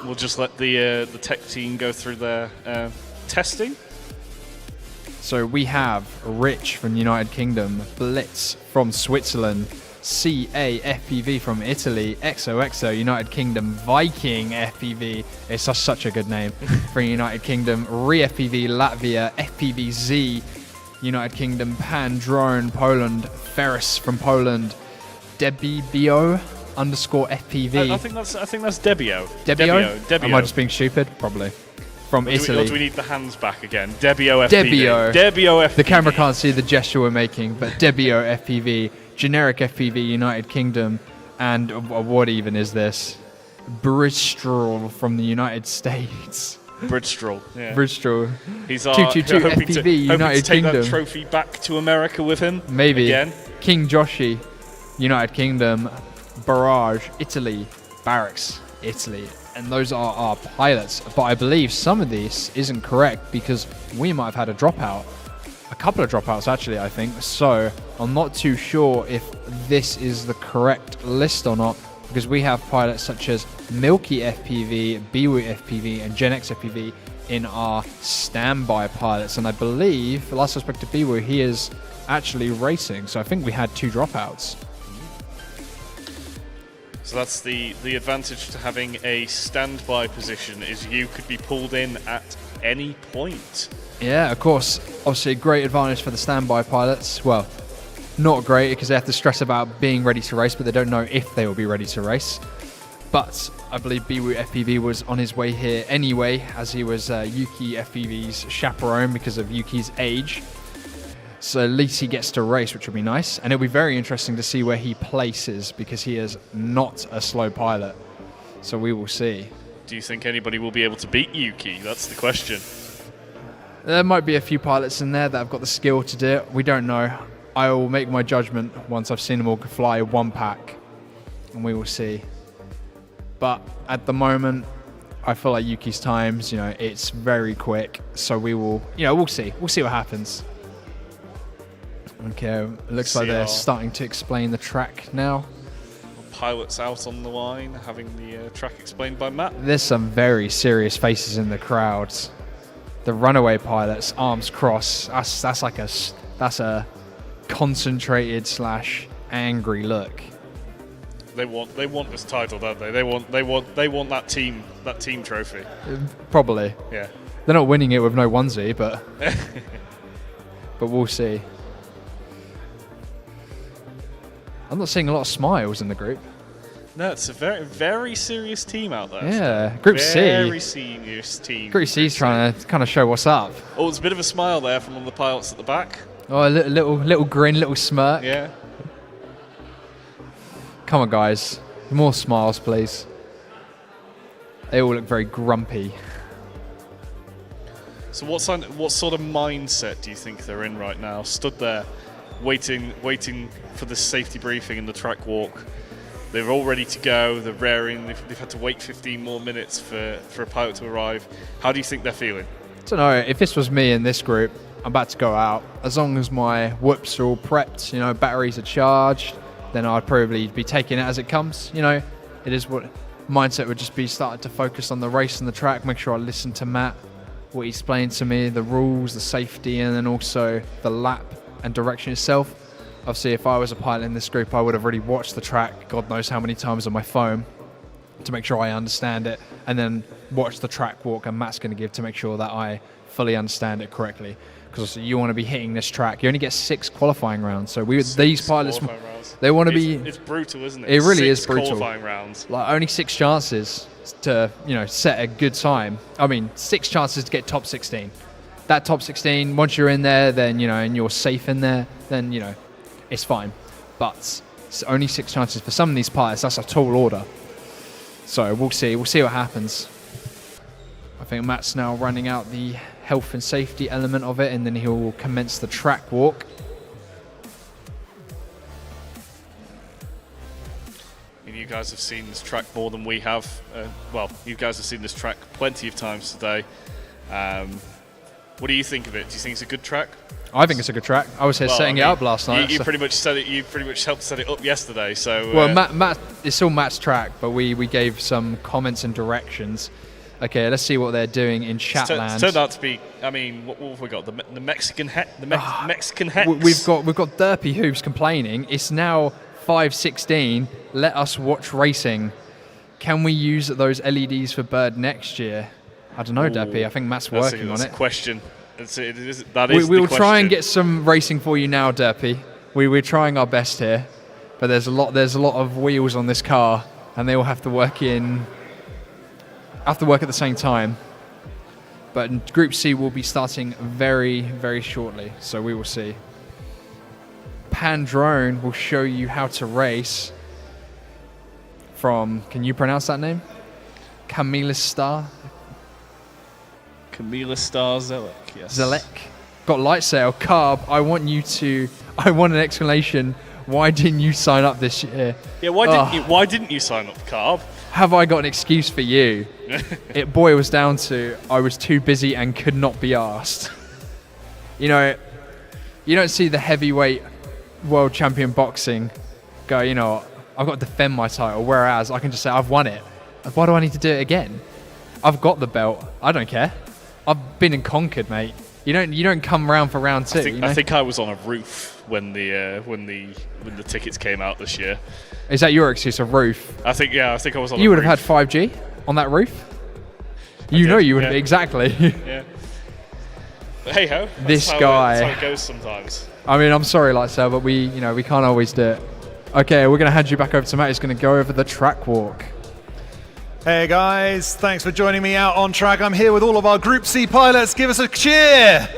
we'll just let the tech team go through their testing. So we have Rich from the United Kingdom, Blitz from Switzerland, CA-FPV from Italy, XOXO United Kingdom, Viking FPV, it's such a good name, from United Kingdom, ReeFPV Latvia, FPV-Z United Kingdom, Pan Drone Poland, Ferris from Poland, Debibio _FPV. I think that's Debio. Debio? Am I just being stupid? Probably. From Italy. Or do we need the hands back again? Debio FPV. Debio FPV. The camera can't see the gesture we're making, but Debio FPV, generic FPV United Kingdom, and what even is this? Bristol from the United States. Bristol, yeah. Bristol. He's 222 FPV United to take Kingdom. That trophy back to America with him. Maybe. Again. King Joshi, United Kingdom, Barrage, Italy, Barracks, Italy, and those are our pilots. But I believe some of this isn't correct because we might have had a dropout. A couple of dropouts, actually, I think. So I'm not too sure if this is the correct list or not, because we have pilots such as Milky FPV, Biwu FPV, and Gen X FPV in our standby pilots. And I believe, the last I spoke to Biwu, he is actually racing. So I think we had 2 dropouts. So that's the advantage to having a standby position, is you could be pulled in at any point. Yeah, of course. Obviously, a great advantage for the standby pilots. Well, not great because they have to stress about being ready to race, but they don't know if they will be ready to race. But I believe Biwu FPV was on his way here anyway, as he was Yuki FPV's chaperone because of Yuki's age. So at least he gets to race, which will be nice. And it'll be very interesting to see where he places because he is not a slow pilot. So we will see. Do you think anybody will be able to beat Yuki? That's the question. There might be a few pilots in there that have got the skill to do it. We don't know. I will make my judgment once I've seen them all fly one pack, and we will see. But at the moment, I feel like Yuki's times, it's very quick. So we will, we'll see. We'll see what happens. Okay, it looks like they're starting to explain the track now. Pilots out on the line, having the track explained by Matt. There's some very serious faces in the crowds. The runaway pilots, arms crossed. That's a concentrated / angry look. They want this title, don't they? They want that team trophy. Probably. Yeah. They're not winning it with no onesie, but we'll see. I'm not seeing a lot of smiles in the group. No, it's a very, very serious team out there. Yeah, Group C. Very serious team. Group C's trying to kind of show what's up. Oh, there's a bit of a smile there from one of the pilots at the back. Oh, a little grin, little smirk. Yeah. Come on, guys. More smiles, please. They all look very grumpy. So what sort of mindset do you think they're in right now? Stood there, waiting for the safety briefing and the track walk. They're all ready to go. They're raring. They've had to wait 15 more minutes for a pilot to arrive. How do you think they're feeling? I don't know. If this was me in this group, I'm about to go out. As long as my whoops are all prepped, batteries are charged, then I'd probably be taking it as it comes. It is what mindset would just be starting to focus on the race and the track, make sure I listen to Matt, what he explained to me, the rules, the safety, and then also the lap and direction itself. Obviously, if I was a pilot in this group, I would have already watched the track, God knows how many times on my phone, to make sure I understand it, and then watch the track walk and Matt's going to give to make sure that I fully understand it correctly. Because you want to be hitting this track. You only get 6 qualifying rounds. So these pilots, they want to be... It's brutal, isn't it? It really 6 is brutal. qualifying rounds. Like only 6 chances to, set a good time. 6 chances to get top 16. That top 16, once you're in there, then, and you're safe in there, then, it's fine. But it's only 6 chances for some of these pilots. That's a tall order. So we'll see. We'll see what happens. I think Matt's now running out the health and safety element of it, and then he'll commence the track walk. You guys have seen this track more than we have. You guys have seen this track plenty of times today. What do you think of it? Do you think it's a good track? I think it's a good track. I was here setting it up last night. You pretty much said it. You pretty much helped set it up yesterday. So Matt, it's still Matt's track, but we gave some comments and directions. Okay, let's see what they're doing in Chatland. It's turned out to be. What have we got? The Mexican Mexican hex. We've got Derpy Hoops complaining. It's now 5:16. Let us watch racing. Can we use those LEDs for Bird next year? I don't know, Derpy. I think Matt's working on it. That's a question. We will try and get some racing for you now, Derpy. We're trying our best here, but there's a lot of wheels on this car, and they all have to work at the same time. But Group C will be starting very, very shortly, so we will see. Pan Drone will show you how to race from, can you pronounce that name? Camila Star Zelek, yes. Zelek. Got light sail. Carb, I want an explanation. Why didn't you sign up this year? Yeah, why didn't you sign up, Carb? have I got an excuse for you? It boils down to I was too busy and could not be asked. You know, you don't see the heavyweight world champion boxing go, you know, I've got to defend my title, whereas I can just say I've won it. Why do I need to do it again? I've got the belt. I don't care. I've been and conquered, mate. You don't come round for round two. I think I was on a roof when the tickets came out this year. Is that your excuse, a roof? I think I was on. You would have had 5G on that roof. You know you would have exactly. Yeah. But hey ho. This guy. That's how it goes sometimes. I mean, I'm sorry, Lightsail, but we can't always do it. Okay, we're gonna hand you back over to Matt. He's gonna go over the track walk. Hey guys, thanks for joining me out on track. I'm here with all of our Group C pilots. Give us a cheer!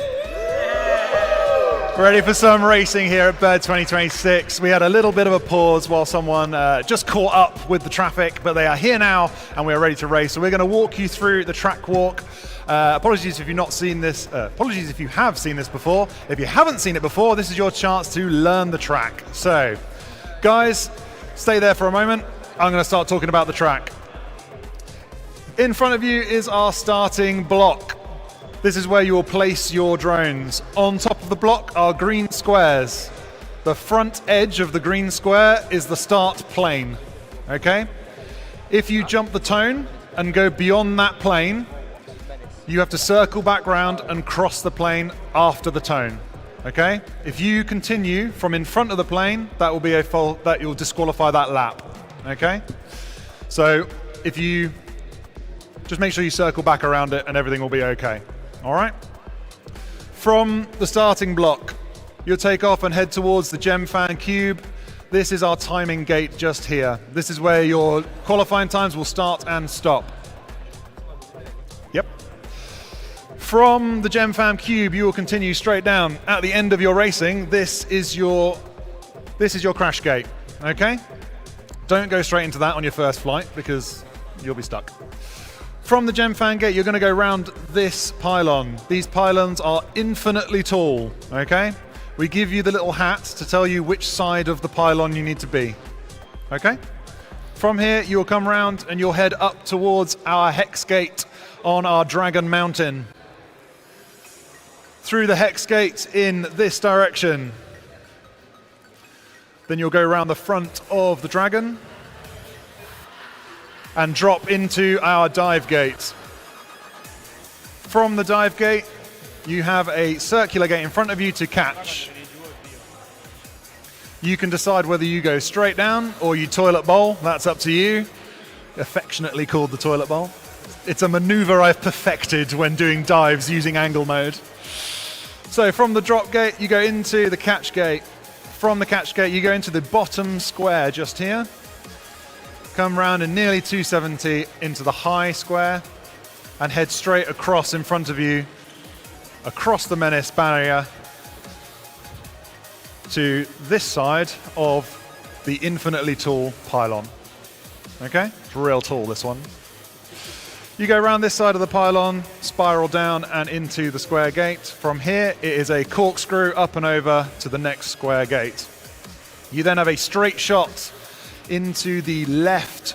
Ready for some racing here at Bird 2026. We had a little bit of a pause while someone just caught up with the traffic, but they are here now and we are ready to race. So we're going to walk you through the track walk. Apologies if you've not seen this. Apologies if you have seen this before. If you haven't seen it before, this is your chance to learn the track. So, guys, stay there for a moment. I'm going to start talking about the track. In front of you is our starting block. This is where you will place your drones. On top of the block are green squares. The front edge of the green square is the start plane, okay? If you jump the tone and go beyond that plane, you have to circle back round and cross the plane after the tone, okay? If you continue from in front of the plane, that will be a fault that you'll disqualify that lap, okay? So if you just make sure you circle back around it and everything will be okay. All right? From the starting block, you'll take off and head towards the Gemfan Cube. This is our timing gate just here. This is where your qualifying times will start and stop. Yep. From the Gemfan Cube, you will continue straight down. At the end of your racing, this is your crash gate, okay? Don't go straight into that on your first flight because you'll be stuck. From the Gemfan gate, you're going to go round this pylon. These pylons are infinitely tall, okay? We give you the little hat to tell you which side of the pylon you need to be, okay? From here, you'll come round and you'll head up towards our hex gate on our Dragon Mountain. Through the hex gate in this direction. Then you'll go around the front of the Dragon and drop into our dive gate. From the dive gate, you have a circular gate in front of you to catch. You can decide whether you go straight down or you toilet bowl. That's up to you. Affectionately called the toilet bowl. It's a maneuver I've perfected when doing dives using angle mode. So from the drop gate, you go into the catch gate. From the catch gate, you go into the bottom square just here. Come round in nearly 270 into the high square and head straight across in front of you, across the menace barrier to this side of the infinitely tall pylon. Okay? It's real tall, this one. You go around this side of the pylon, spiral down and into the square gate. From here, it is a corkscrew up and over to the next square gate. You then have a straight shot into the left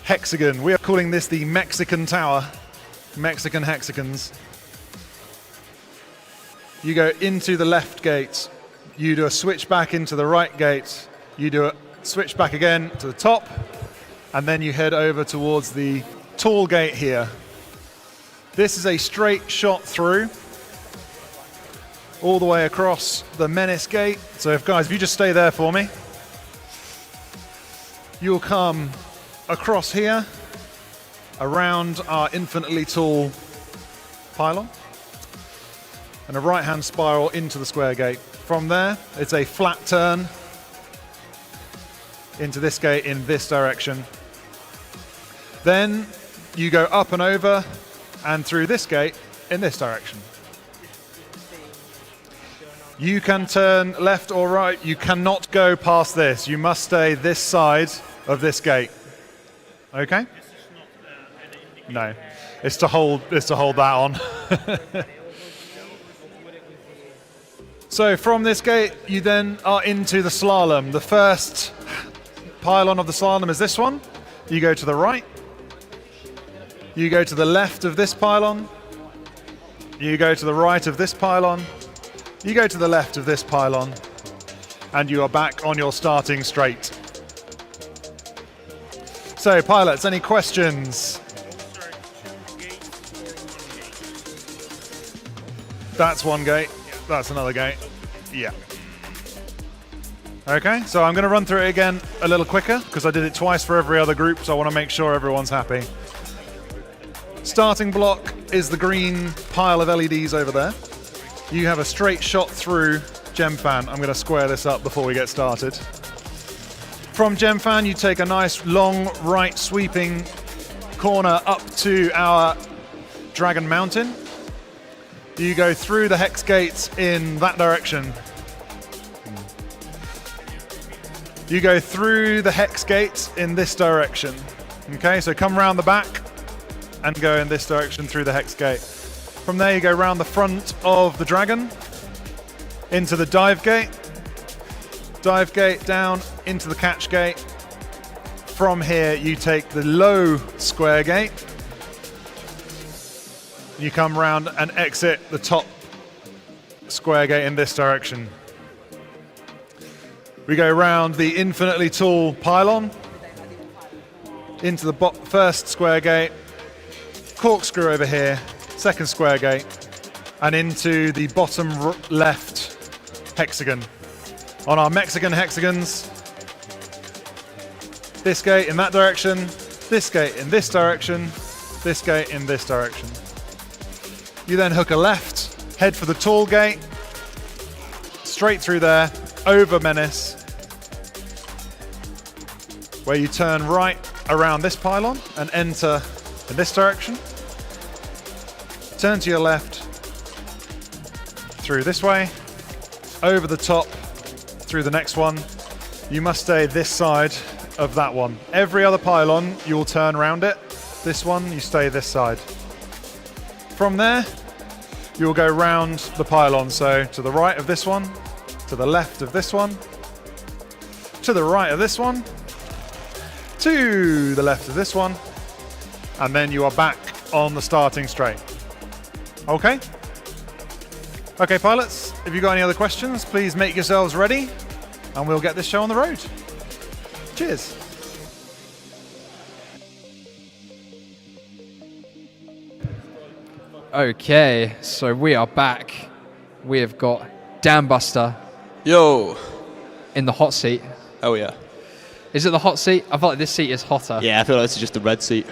hexagon. We are calling this the Mexican Tower, Mexican hexagons. You go into the left gate, you do a switch back into the right gate, you do a switch back again to the top, and then you head over towards the tall gate here. This is a straight shot through, all the way across the menace gate. So if you just stay there for me. You'll come across here, around our infinitely tall pylon, and a right-hand spiral into the square gate. From there, it's a flat turn into this gate in this direction. Then you go up and over and through this gate in this direction. You can turn left or right. You cannot go past this. You must stay this side of this gate. Okay? No. It's to hold that on. So from this gate, you then are into the slalom. The first pylon of the slalom is this one. You go to the right. You go to the left of this pylon. You go to the right of this pylon. You go to the left of this pylon. And you are back on your starting straight. So, pilots, any questions? That's one gate. That's another gate. Yeah. Okay, so I'm going to run through it again a little quicker because I did it twice for every other group, so I want to make sure everyone's happy. Starting block is the green pile of LEDs over there. You have a straight shot through GemFan. I'm going to square this up before we get started. From GemFan, you take a nice long right sweeping corner up to our Dragon Mountain. You go through the hex gates in that direction. You go through the hex gates in this direction. Okay, so come round the back and go in this direction through the hex gate. From there you go round the front of the dragon into the dive gate down into the catch gate. From here you take the low square gate. You come round and exit the top square gate in this direction. We go round the infinitely tall pylon into the first square gate, corkscrew over here, second square gate, and into the bottom left hexagon. On our Mexican hexagons, this gate in that direction, this gate in this direction, this gate in this direction. You then hook a left, head for the tall gate, straight through there, over Menace, where you turn right around this pylon and enter in this direction. Turn to your left, through this way, over the top, through the next one. You must stay this side of that one. Every other pylon, you will turn around it. This one, you stay this side. From there, you will go round the pylon. So to the right of this one, to the left of this one, to the right of this one, to the left of this one, and then you are back on the starting straight. Okay? Okay, pilots, if you've got any other questions, please make yourselves ready, and we'll get this show on the road. Cheers. Okay, so we are back. We have got Dan Buster. Yo. In the hot seat. Oh, yeah. Is it the hot seat? I feel like this seat is hotter. Yeah, I feel like this is just the red seat.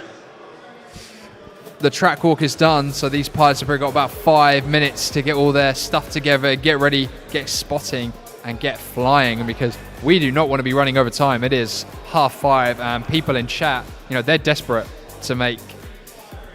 The track walk is done, so these pilots have probably got about 5 minutes to get all their stuff together, get ready, get spotting, and get flying, because we do not want to be running over time. It is 5:30, and people in chat, you know, they're desperate to make...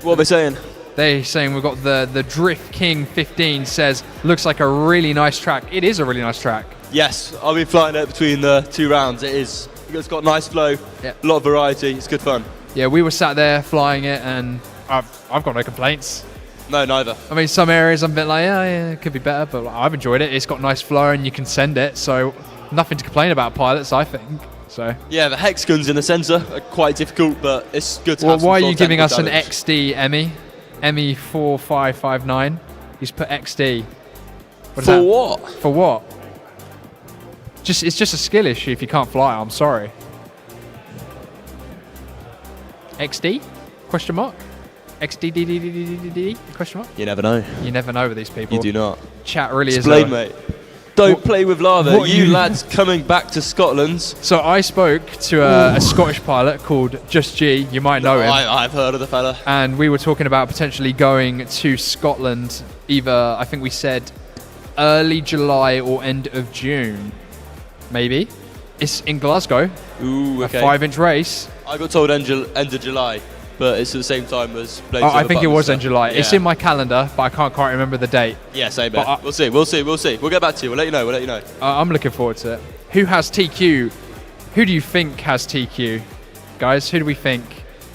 What are they saying? They're saying we've got the Drift King 15 says, looks like a really nice track. It is a really nice track. Yes, I'll be flying it between the 2 rounds. It is. It's got nice flow, a lot of variety. It's good fun. Yeah, we were sat there flying it, and I've got no complaints. No, neither. I mean, some areas I'm a bit like, yeah, it could be better, but I've enjoyed it. It's got nice flow, and you can send it, so nothing to complain about, pilots, I think. So. Yeah, the hexagons in the centre are quite difficult, but it's good to have some why are you giving us damage. an XD, Emmy? Emmy 4559. You just put XD. For what? For what? It's just a skill issue if you can't fly. I'm sorry. XD? Question mark? XD? Question mark? You never know. You never know with these people. You do not. Chat really Explain, is. mate. Don't play with lava. You lads coming back to Scotland. So I spoke to a Scottish pilot called Just G. You might know him. I've heard of the fella. And we were talking about potentially going to Scotland either, I think we said, early July or end of June. Maybe. It's in Glasgow. Ooh, okay. A 5-inch race. I got told end of July, but it's at the same time as Blades I think it was in July. Yeah. It's in my calendar, but I can't quite remember the date. Yeah, same bit. We'll see. We'll get back to you. We'll let you know. I'm looking forward to it. Who has TQ? Who do you think has TQ? Guys, who do we think?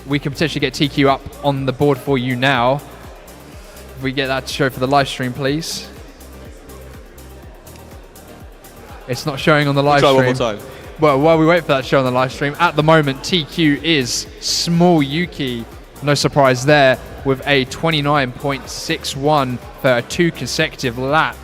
We can potentially get TQ up on the board for you now. If we get that to show for the live stream, please. It's not showing on the live stream. Try one more time. Well, while we wait for that show on the live stream, at the moment TQ is Small Yuki. No surprise there, with a 29.61 for 2 consecutive lap.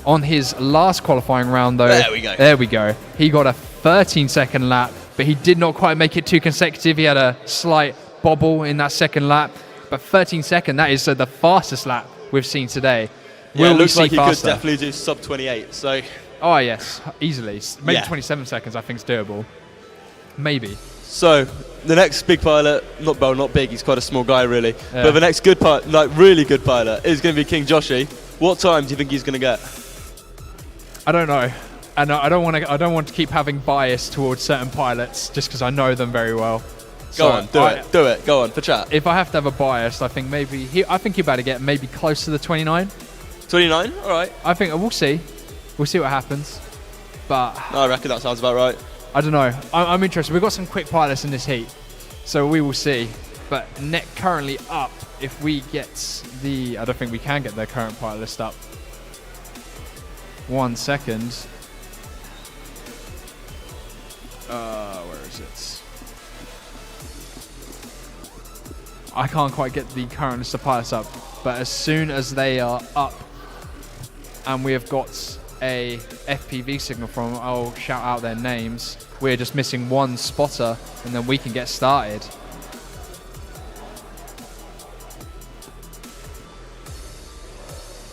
On his last qualifying round, though, there we go. He got a 13-second lap, but he did not quite make it 2 consecutive. He had a slight bobble in that second lap, but 13-second, that is the fastest lap we've seen today. Yeah, Will it looks we like see he faster? could definitely do sub 28. So. Oh yes, easily. Maybe Yeah. 27 seconds. I think is doable. Maybe. So the next big pilot, not big. He's quite a small guy, really. Yeah. But the next good pilot, like really good pilot, is going to be King Joshi. What time do you think he's going to get? I don't know, and I don't want to keep having bias towards certain pilots just because I know them very well. Go on, do it. Go on for chat. If I have to have a bias, I think maybe I think he better get maybe close to the 29. 29, all right. I think we'll see. We'll see what happens. But I reckon that sounds about right. I don't know. I'm interested. We've got some quick pilots in this heat, so we will see. But net currently up. If we get I don't think we can get their current pilot list up. 1 second. Where is it? I can't quite get the current list of pilots up, but as soon as they are up and we have got a FPV signal from, I'll shout out their names. We're just missing one spotter and then we can get started.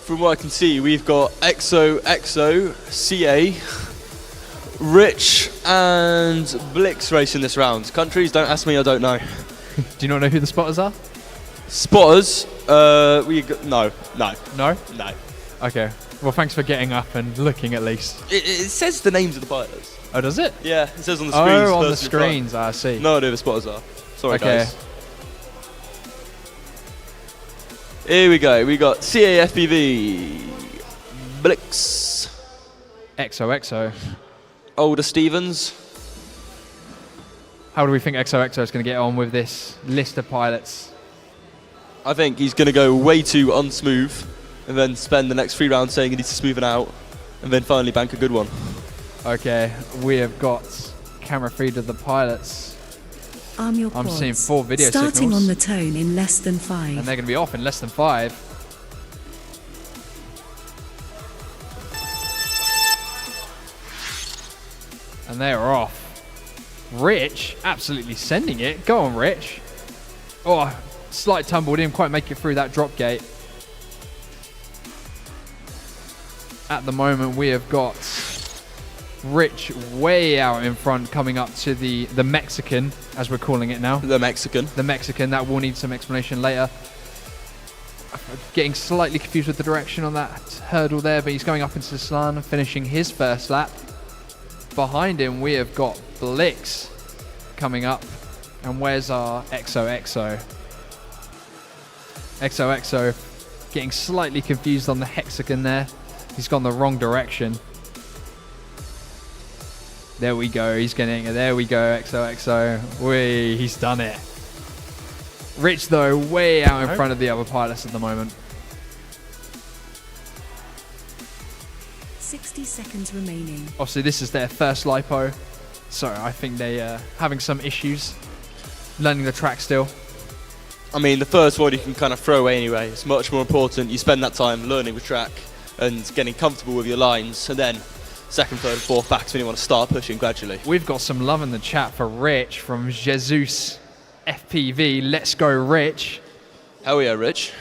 From what I can see, we've got XO, CA, Rich, and Blix racing this round. Countries, don't ask me, I don't know. Do you not know who the spotters are? Spotters, no. No? No. Okay. Well, thanks for getting up and looking at least. It says the names of the pilots. Oh, does it? Yeah, it says on the screens. Oh, on the person in front. screens, I see. No idea who the spotters are. Sorry, Okay. guys. Here we go. We got CAFPV, Blix, XOXO. Older Stevens. How do we think XOXO is going to get on with this list of pilots? I think he's going to go way too unsmooth and then spend the next 3 rounds saying he needs to smoothen out and then finally bank a good one. Okay, we have got camera feed of the pilots. Arm your I'm quads. seeing 4 video Starting signals. on the tone in less than 5. And they're going to be off in less than 5. And they are off. Rich, absolutely sending it. Go on, Rich. Oh, slight tumble. Didn't quite make it through that drop gate. At the moment, we have got Rich way out in front, coming up to the Mexican, as we're calling it now. The Mexican. The Mexican. That will need some explanation later. Getting slightly confused with the direction on that hurdle there, but he's going up into the slan, finishing his first lap. Behind him, we have got Blix coming up. And where's our XOXO? XOXO getting slightly confused on the hexagon there. He's gone the wrong direction. There we go. He's getting it. There we go. XOXO. He's done it. Rich, though, way out in front of the other pilots at the moment. 60 seconds remaining. Obviously, this is their first lipo, so I think they're having some issues learning the track still. I mean, the first one you can kind of throw away anyway. It's much more important. You spend that time learning the track and getting comfortable with your lines, and then second, third, and fourth backs when you want to start pushing gradually. We've got some love in the chat for Rich from Jesus FPV. Let's go, Rich. Hell yeah, Rich.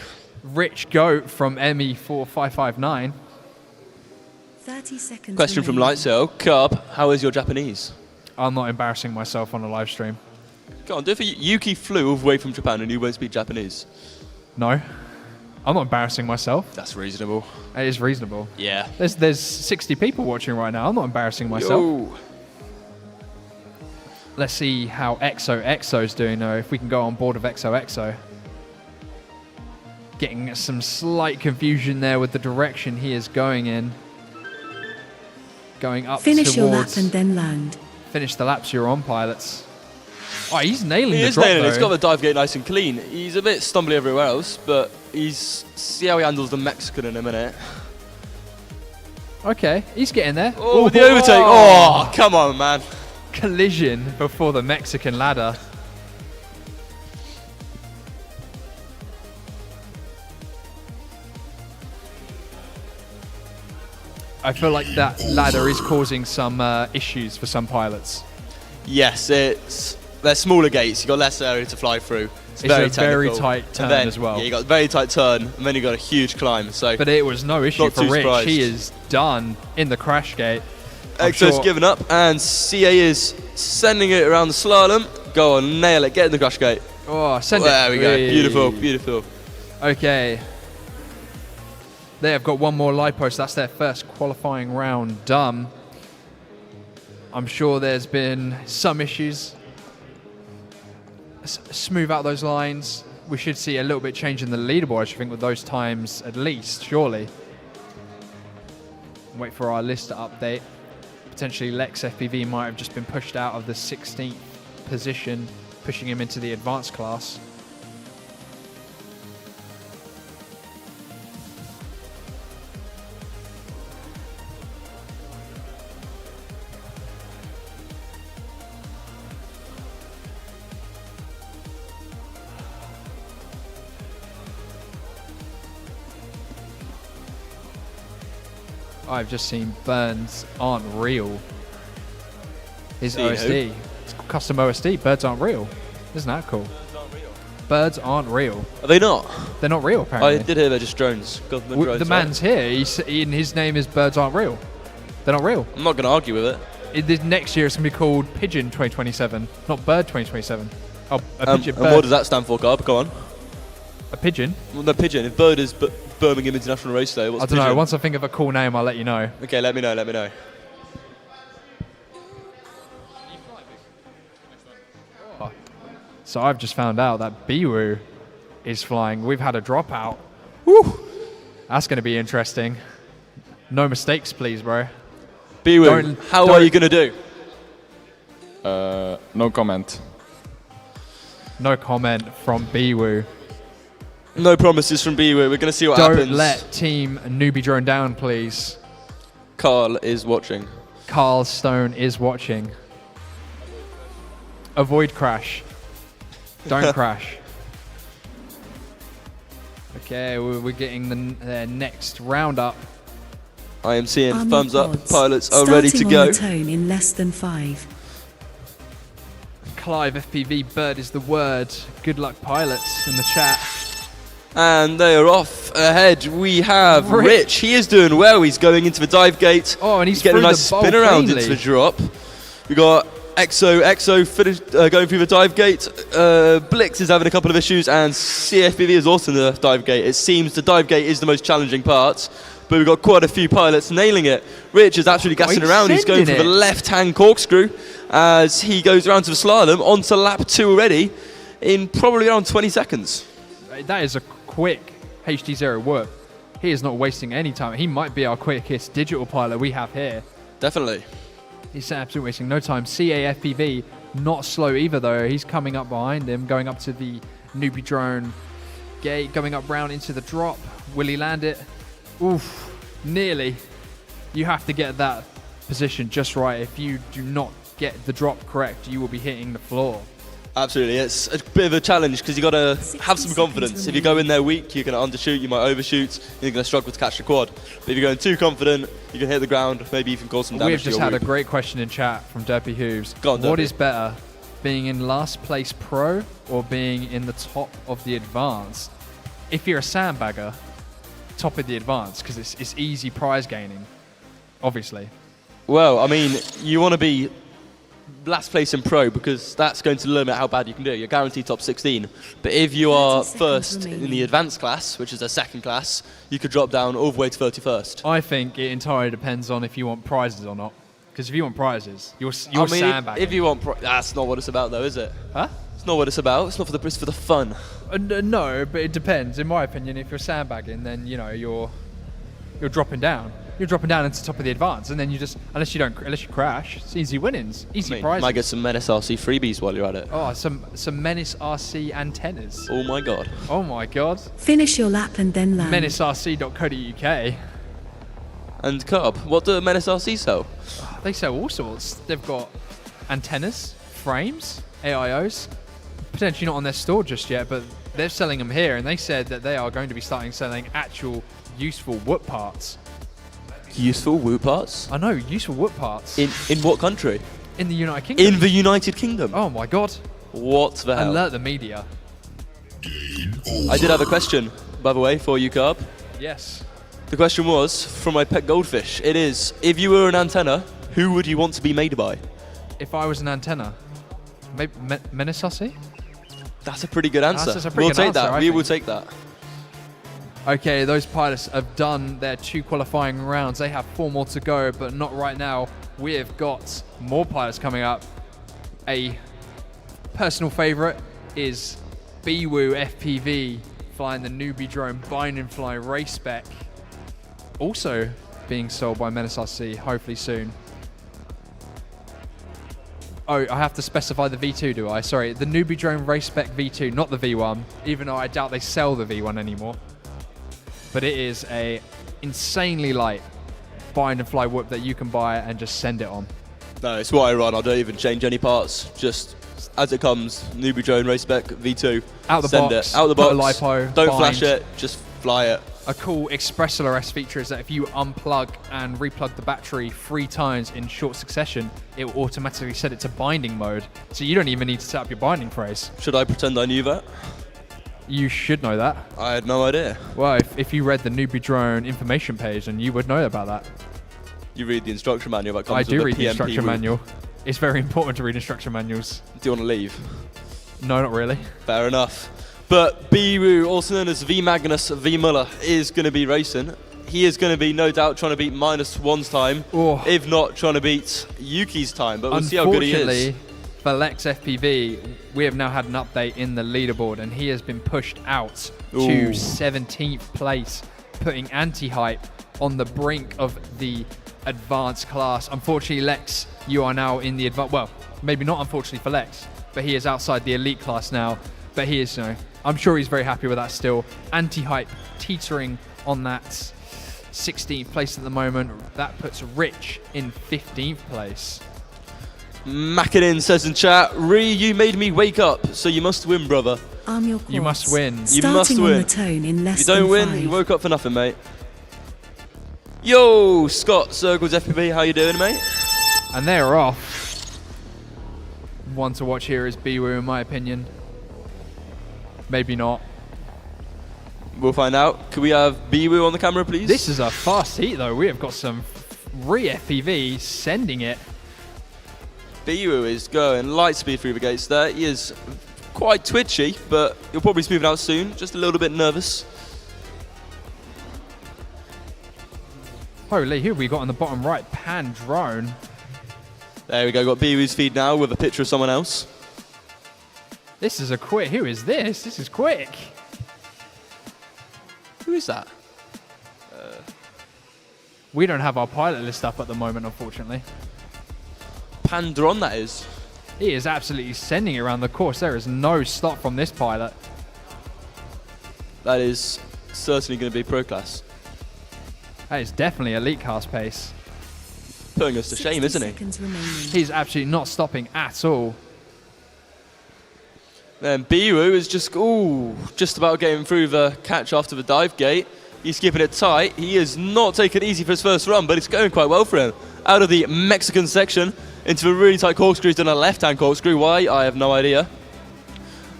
Rich Goat from ME4559. 30 seconds Question from remaining. Lightsail. Carb, how is your Japanese? I'm not embarrassing myself on a live stream. Go on, do it for Yuki flew all the way from Japan and you won't speak Japanese. No. I'm not embarrassing myself. That's reasonable. It is reasonable. Yeah. There's 60 people watching right now. I'm not embarrassing myself. Yo. Let's see how XOXO's doing though, if we can go on board of XOXO. Getting some slight confusion there with the direction he is going in. Going up Finish your lap towards... and then land. Finish the laps you're on, pilots. Oh, he's nailing He the is drop nailing it. though. He's got the dive gate nice and clean. He's a bit stumbly everywhere else, but see how he handles the Mexican in a minute. Okay, he's getting there. Oh, with the overtake. Oh, come on, man. collision before the Mexican ladder. I feel like that ladder is causing some issues for some pilots. Yes, they're smaller gates. You've got less area to fly through. It's very very tight turn then, as well. Yeah, you got a very tight turn, and then you got a huge climb. So, but it was no issue not for too Rich. surprised. He is done in the crash gate. Exo's given up, and CA is sending it around the slalom. Go on, nail it. Get in the crash gate. Oh, send it. There we go. Beautiful, beautiful. Okay. They have got one more light post. That's their first qualifying round done. I'm sure there's been some issues. Smooth out those lines. We should see a little bit change in the leaderboard, I think, with those times at least, surely. Wait for our list to update. Potentially Lex FPV might have just been pushed out of the 16th position, pushing him into the advanced class. I've just seen Burns aren't real. His OSD. It's custom OSD. Birds aren't real. Isn't that cool? Birds aren't real. Are they not? They're not real, apparently. I did hear they're just drones. Government drones. The man's here. And his name is Birds Aren't Real. They're not real. I'm not going to argue with it. This next year it's going to be called Pigeon 2027, not Bird 2027. Oh, a pigeon. And what does that stand for, Carb? Go on. A pigeon? Well, no, pigeon. If Bird is Birmingham International Race Day, what's I don't know. pigeon? Once I think of a cool name, I'll let you know. Okay, let me know. Let me know. So I've just found out that Biwu is flying. We've had a dropout. Woo! That's going to be interesting. No mistakes, please, bro. Biwu, how are you going to do? No comment. No comment from Biwu. No promises from Biwu. We're going to see what happens. Don't let Team Newbie Drone down, please. Carl is watching. Carl Stone is watching. Avoid crash. Don't crash. Okay, we're getting the next roundup. I am seeing Army thumbs up. pods. Pilots are ready to Starting go. on the tone in less than 5. Clive FPV, bird is the word. Good luck, pilots, in the chat. And they are off ahead. We have Rich. He is doing well. He's going into the dive gate. Oh, and he's getting a through nice the bowl spin around cleanly. into the drop. We got Exo finished, going through the dive gate. Blix is having a couple of issues, and CFPV is also in the dive gate. It seems the dive gate is the most challenging part, but we've got quite a few pilots nailing it. Rich is absolutely gassing around. He's going for the left-hand corkscrew as he goes around to the slalom onto lap 2 already in probably around 20 seconds. That is a quick HD0 work. He is not wasting any time. He might be our quickest digital pilot we have here. Definitely. He's absolutely wasting no time. CAFPV, not slow either though. He's coming up behind him, going up to the Newbie Drone gate, going up round into the drop. Will he land it? Oof, nearly. You have to get that position just right. If you do not get the drop correct, you will be hitting the floor. Absolutely, it's a bit of a challenge because you've got to have some confidence. If you go in there weak, you're going to undershoot, you might overshoot, you're going to struggle to catch the quad. But if you're going too confident, you can hit the ground, maybe even cause some damage. We've just had a great question in chat from Derpy Hooves. Go on, what Derpy. is better, being in last place pro or being in the top of the advanced? If you're a sandbagger, top of the advanced, because it's easy prize gaining, obviously. Well, I mean, you want to be last place in pro because that's going to limit how bad you can do. You're guaranteed top 16. But if you are first in the advanced class, which is a second class, you could drop down all the way to 31st. I think it entirely depends on if you want prizes or not. Because if you want prizes, you're I mean, sandbagging. if you want that's not what it's about though, is it? Huh? It's not what it's about. It's not for the for the fun. No, but it depends. In my opinion, if you're sandbagging, then you're dropping down. You're dropping down into top of the advance, and then you just unless you crash, it's easy winnings, easy prizes. You might get some Menace RC freebies while you're at it. Oh, some Menace RC antennas. Oh my god. Oh my god. Finish your lap and then land. MenaceRC.co.uk. And Carb, what do Menace RC sell? They sell all sorts. They've got antennas, frames, AIOs. Potentially not on their store just yet, but they're selling them here, and they said that they are going to be starting selling actual useful wood parts. Useful wood parts? I know, useful wood parts. In what country? In the United Kingdom. In the United Kingdom? Oh my god. What the hell? Alert the media. I did have a question, by the way, for you, Carb. Yes. The question was, from my pet goldfish, it is, if you were an antenna, who would you want to be made by? If I was an antenna, maybe Menisossi? That's a pretty good answer. That's a pretty We'll good take answer, that. I We will think. take that. Okay, those pilots have done their 2 qualifying rounds. They have 4 more to go, but not right now. We have got more pilots coming up. A personal favorite is Biwoo FPV flying the newbie drone Bind and Fly race spec. Also being sold by Menisossi, hopefully soon. Oh, I have to specify the V2, do I? Sorry, the newbie drone race spec V2, not the V1, even though I doubt they sell the V1 anymore. But it is a insanely light Bind and Fly whip that you can buy and just send it on. No, it's what I run. I don't even change any parts. Just as it comes, newbie drone race spec V2. Out the send box, it. Out the put box. a lipo, Don't bind. flash it. Just fly it. A cool Express LRS feature is that if you unplug and replug the battery 3 times in short succession, it will automatically set it to binding mode. So you don't even need to set up your binding phrase. Should I pretend I knew that? You should know that. I had no idea. Well, if you read the newbie drone information page, then you would know about that. You read the instruction manual that comes I with do the read the PMP instruction route. manual. It's very important to read instruction manuals. Do you want to leave? No, not really. Fair enough. But Biwoo, also known as V Magnus V Muller, is going to be racing. He is going to be, no doubt, trying to beat -1's time, if not trying to beat Yuki's time. But we'll see how good he is. Unfortunately, for Lex FPV, we have now had an update in the leaderboard, and he has been pushed out to 17th place, putting anti-hype on the brink of the advanced class. Unfortunately, Lex, you are now in the advanced. Well, maybe not unfortunately for Lex, but he is outside the elite class now. But he is, I'm sure he's very happy with that still. Anti-hype teetering on that 16th place at the moment. That puts Rich in 15th place. Mackinnon says in chat, Ree, you made me wake up, so you must win, brother. Arm your quads. You must win. You must Starting win. on the tone in less If you don't than win, 5. you woke up for nothing, mate. Yo, Scott Circles FPV, how you doing, mate? And they're off. One to watch here is Biwoo, in my opinion. Maybe not. We'll find out. Could we have Biwoo on the camera, please? This is a fast heat, though. We have got some ReeFPV sending it. Biwoo is going light speed through the gates there. He is quite twitchy, but he'll probably smooth it out soon. Just a little bit nervous. Holy, who have we got on the bottom right? Pan drone. There we go. Got Biwoo's feed now with a picture of someone else. This is a quick. Who is this? This is quick. Who is that? We don't have our pilot list up at the moment, unfortunately. Pandron, that is. He is absolutely sending it around the course. There is no stop from this pilot. That is certainly going to be pro class. That is definitely elite cast pace. Putting us to shame, isn't he? He's absolutely not stopping at all. Then Biwoo is just about getting through the catch after the dive gate. He's keeping it tight. He is not taking it easy for his first run, but it's going quite well for him. Out of the Mexican section into a really tight corkscrew. He's done a left-hand corkscrew. Why? I have no idea.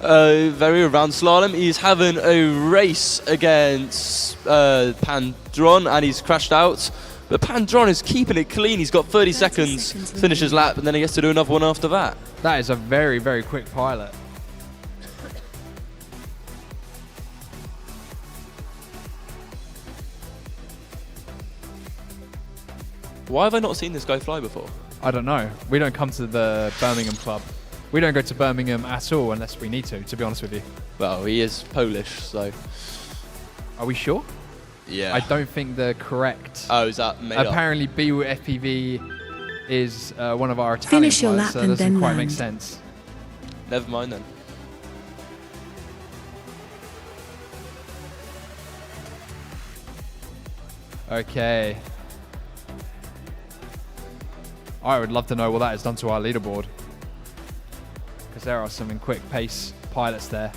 Very around slalom. He's having a race against Pandron, and he's crashed out. But Pandron is keeping it clean. He's got 30 seconds to finish his lap, and then he gets to do another one after that. That is a very, very quick pilot. Why have I not seen this guy fly before? I don't know. We don't come to the Birmingham club. We don't go to Birmingham at all unless we need to be honest with you. Well, he is Polish, so... Are we sure? Yeah. I don't think they're correct. Oh, is that made up? Apparently, Biwoo FPV is one of our Italian Finish your pilots, lap so it and doesn't then quite land. make sense. Never mind then. Okay. I would love to know what that has done to our leaderboard. There are some quick pace pilots there.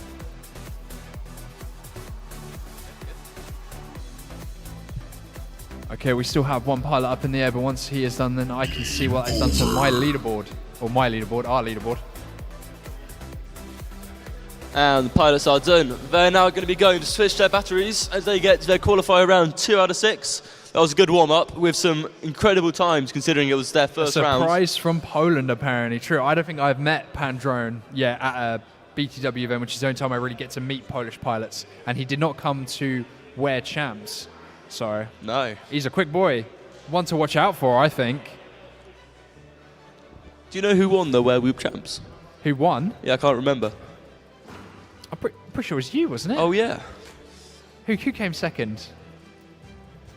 Okay, we still have one pilot up in the air, but once he is done, then I can see what it's done to my leaderboard. Or our leaderboard. And the pilots are done. They're now going to be going to switch their batteries as they get to their qualifier round 2 out of 6. That was a good warm-up with some incredible times considering it was their first round. Surprise from Poland, apparently. True, I don't think I've met Pandrone yet at a BTW event, which is the only time I really get to meet Polish pilots. And he did not come to Wear Champs. So, no. He's a quick boy. One to watch out for, I think. Do you know who won the Werewolf Champs? Who won? Yeah, I can't remember. I'm pretty sure it was you, wasn't it? Oh, yeah. Who came second?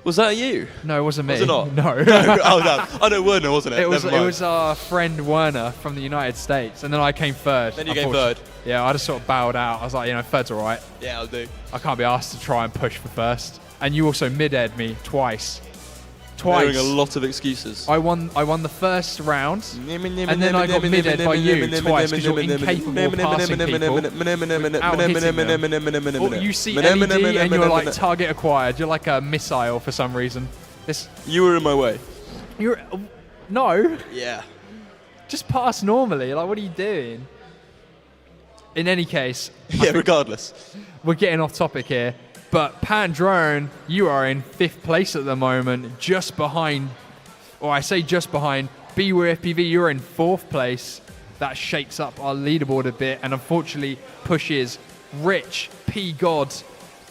Was that you? No, it wasn't me. Was it not? No. No. Oh, no. I know Werner, wasn't it? It was, Never mind. our friend Werner from the United States, and then I came third. Then you came third. Yeah, I just sort of bowed out. I was like, third's all right. Yeah, I'll do. I can't be asked to try and push for first. And you also mid-aired me twice. Hearing a lot of excuses. I won the first round, and then I got mid-aired by you twice because you're incapable of passing people without hitting them. Or you see LED and you're like, target acquired. You're like a missile for some reason. You were in my way. No. Yeah. Just pass normally. Like, what are you doing? In any case. Yeah, regardless. We're getting off topic here. But Pandrone, you are in 5th place at the moment, just behind, or I say just behind, ReeFPV, you're in 4th place. That shakes up our leaderboard a bit and unfortunately pushes Rich P. God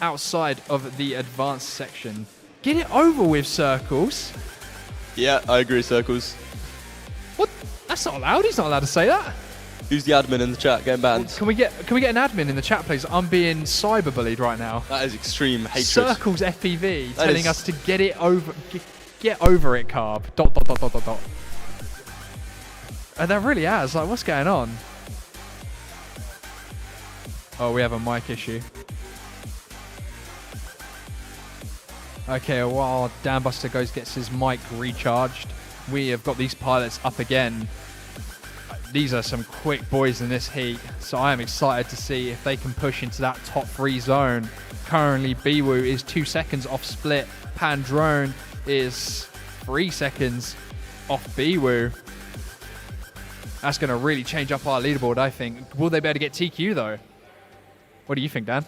outside of the advanced section. Get it over with, Circles. Yeah, I agree, Circles. What? That's not allowed. He's not allowed to say that. Who's the admin in the chat getting banned? Can we get an admin in the chat, please? I'm being cyberbullied right now. That is extreme hatred. Circles FPV telling us to get it over. Get over it, Carb. ... And that really has. Like, what's going on? Oh, we have a mic issue. Okay, while Dambuster gets his mic recharged, we have got these pilots up again. These are some quick boys in this heat, so I am excited to see if they can push into that top 3 zone. Currently, Biwu is 2 seconds off Split. Pandrone is 3 seconds off Biwu. That's going to really change up our leaderboard, I think. Will they be able to get TQ, though? What do you think, Dan?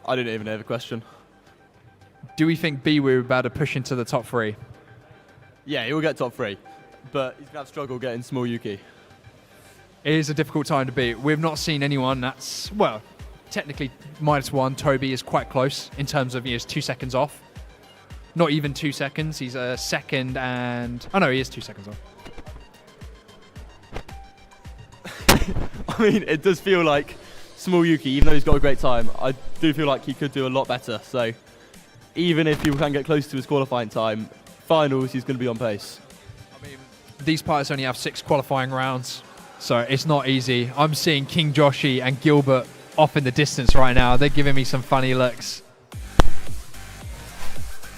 I didn't even have a question. Do we think Biwu will be able to push into the top 3? Yeah, he will get top 3. But he's going to have struggle getting small Yuki. It is a difficult time to beat. We've not seen anyone that's, well, technically -1. Toby is quite close in terms of he is 2 seconds off. Not even 2 seconds. He's a second and... Oh, no, he is 2 seconds off. I mean, it does feel like small Yuki, even though he's got a great time, I do feel like he could do a lot better. So even if people can get close to his qualifying time, finals, he's going to be on pace. These pilots only have 6 qualifying rounds, so it's not easy. I'm seeing King Joshi and Gilbert off in the distance right now. They're giving me some funny looks.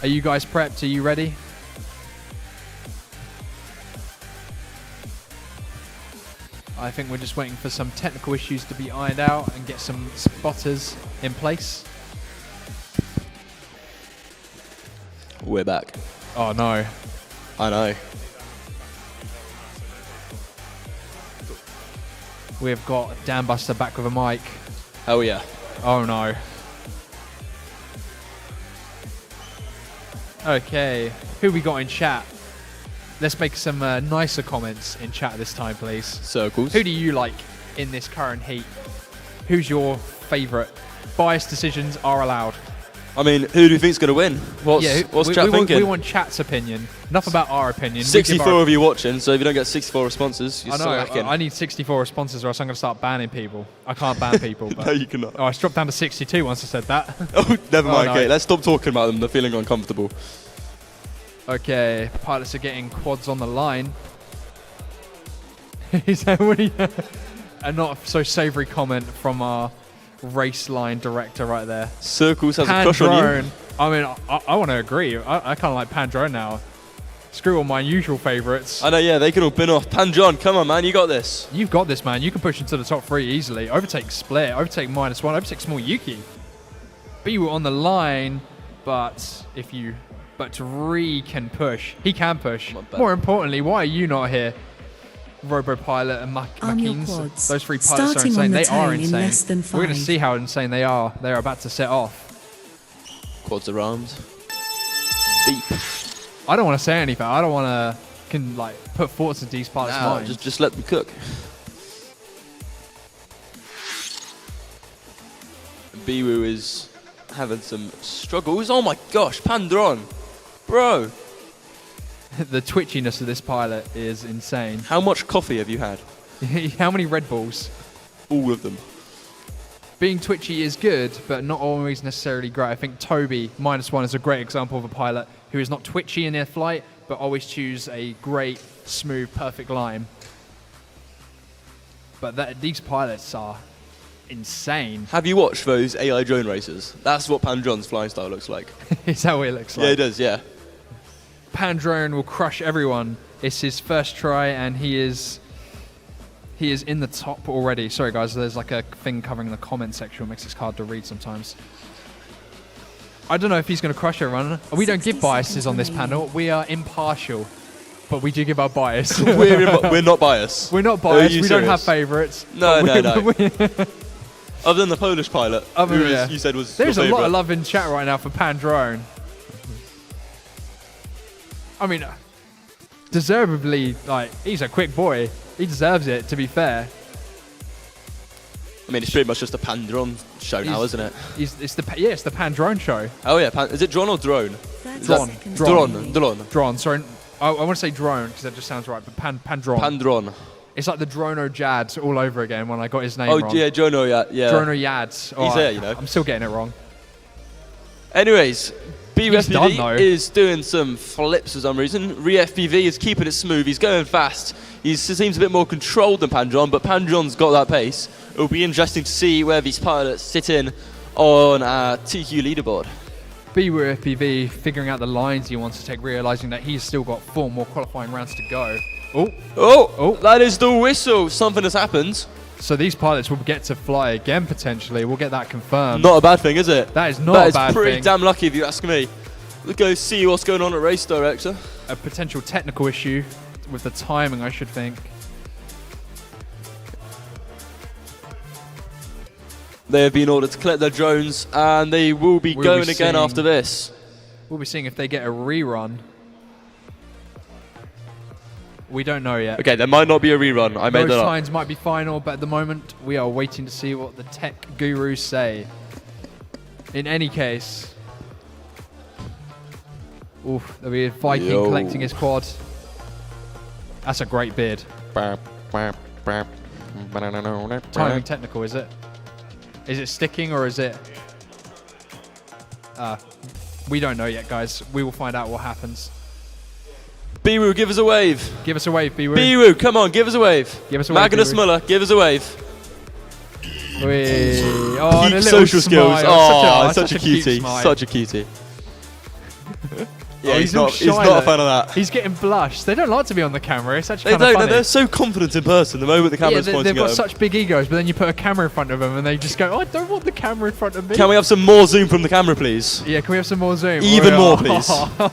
Are you guys prepped? Are you ready? I think we're just waiting for some technical issues to be ironed out and get some spotters in place. We're back. Oh no. I know. We've got Dambuster back with a mic. Oh yeah. Oh no. Okay, who we got in chat? Let's make some nicer comments in chat this time, please. Circles. Who do you like in this current heat? Who's your favourite? Biased decisions are allowed. I mean, who do you think's going to win? What's chat thinking? We want chat's opinion. Enough about our opinion. 64 of you watching, so if you don't get 64 responses, you're slacking. I need 64 responses or else I'm going to start banning people. I can't ban people. But no, you cannot. Oh, I dropped down to 62 once I said that. Oh, never mind. No. Okay, let's stop talking about them. They're feeling uncomfortable. Okay, pilots are getting quads on the line. A not so savoury comment from our race line director right there. Circles has a crush on you. I mean, I want to agree. I kind of like Pandrone now. Screw all my usual favourites. I know, yeah, they can all bin off. Pan John, come on, man, you got this. You've got this, man. You can push into the top 3 easily. Overtake Split, overtake -1, overtake Small Yuki. Biwu on the line, but Ree can push. He can push. More importantly, why are you not here? Robopilot and Makins. Those 3 pilots are insane. They are insane. We're going to see how insane they are. They're about to set off. Quads are armed. Beep. I don't want to say anything. I don't want to put thoughts into these pilots' minds. Just let them cook. Biwu is having some struggles. Oh my gosh, Pandron. Bro. The twitchiness of this pilot is insane. How much coffee have you had? How many Red Bulls? All of them. Being twitchy is good, but not always necessarily great. I think Toby, -1, is a great example of a pilot who is not twitchy in their flight, but always choose a great, smooth, perfect line. But these pilots are insane. Have you watched those AI drone races? That's what Pandron's flying style looks like. Is that what it looks like? Yeah, it does, yeah. Pandrone will crush everyone. It's his first try, and he is in the top already. Sorry, guys, there's like a thing covering the comment section, makes it hard to read sometimes. I don't know if he's going to crush everyone. We don't give biases on this panel. We are impartial, but we do give our bias. We're not biased. We're not biased. We don't have favourites. No. Other than the Polish pilot, you said was There's your a lot favourite. of love in chat right now for Pandrone. I mean, deservedly, he's a quick boy. He deserves it, to be fair. I mean, it's pretty much just a Pandron show now, isn't it? It's the Pandrone show. Oh yeah, is it drone or drone? Drone. Sorry, I want to say drone because that just sounds right, but Pandron. Pandron. It's like the Drono Jad all over again when I got his name wrong. Oh yeah, Drono Yad. Yeah. Drono Yad. He's there, you know. I'm still getting it wrong. Anyways, He's done, ReeFPV though. is doing some flips for some reason. ReeFPV is keeping it smooth. He's going fast. He seems a bit more controlled than Pandron, but Pandron's got that pace. It'll be interesting to see where these pilots sit in on our TQ leaderboard. ReeFPV figuring out the lines he wants to take, realizing that he's still got 4 more qualifying rounds to go. Oh, that is the whistle. Something has happened. So these pilots will get to fly again potentially. We'll get that confirmed. Not a bad thing, is it? That is not a bad thing. That is pretty damn lucky if you ask me. Let's go see what's going on at Race Director. A potential technical issue with the timing, I should think. They have been ordered to collect their drones, and they will be going again after this. We'll be seeing if they get a rerun. We don't know yet. Okay, there might not be a rerun. I made that Those up. signs might be final, but at the moment, we are waiting to see what the tech gurus say. In any case... Oof, there'll be a Viking collecting his quad. That's a great bid. Timing technical, is it? Is it sticking or is it... we don't know yet, guys. We will find out what happens. Biwu, give us a wave. Give us a wave, Biwu. Biwu, come on, give us a wave. Give us a wave, Magnus Biwu. Muller, give us a wave. Oh, and a Peak little social skills. smile. Oh, such a cute cutie. smile. Such a cutie. Yeah, Oh, he's not a fan of that. He's getting blushed. They don't like to be on the camera. It's actually They kind of don't. funny. They're so confident in person. The moment the camera's pointing they've at got them. such big egos, but then you put a camera in front of them and they just go, oh, I don't want the camera in front of me. Can we have some more zoom from the camera, please? Yeah, can we have some more zoom? Even Oh, more, yeah. please.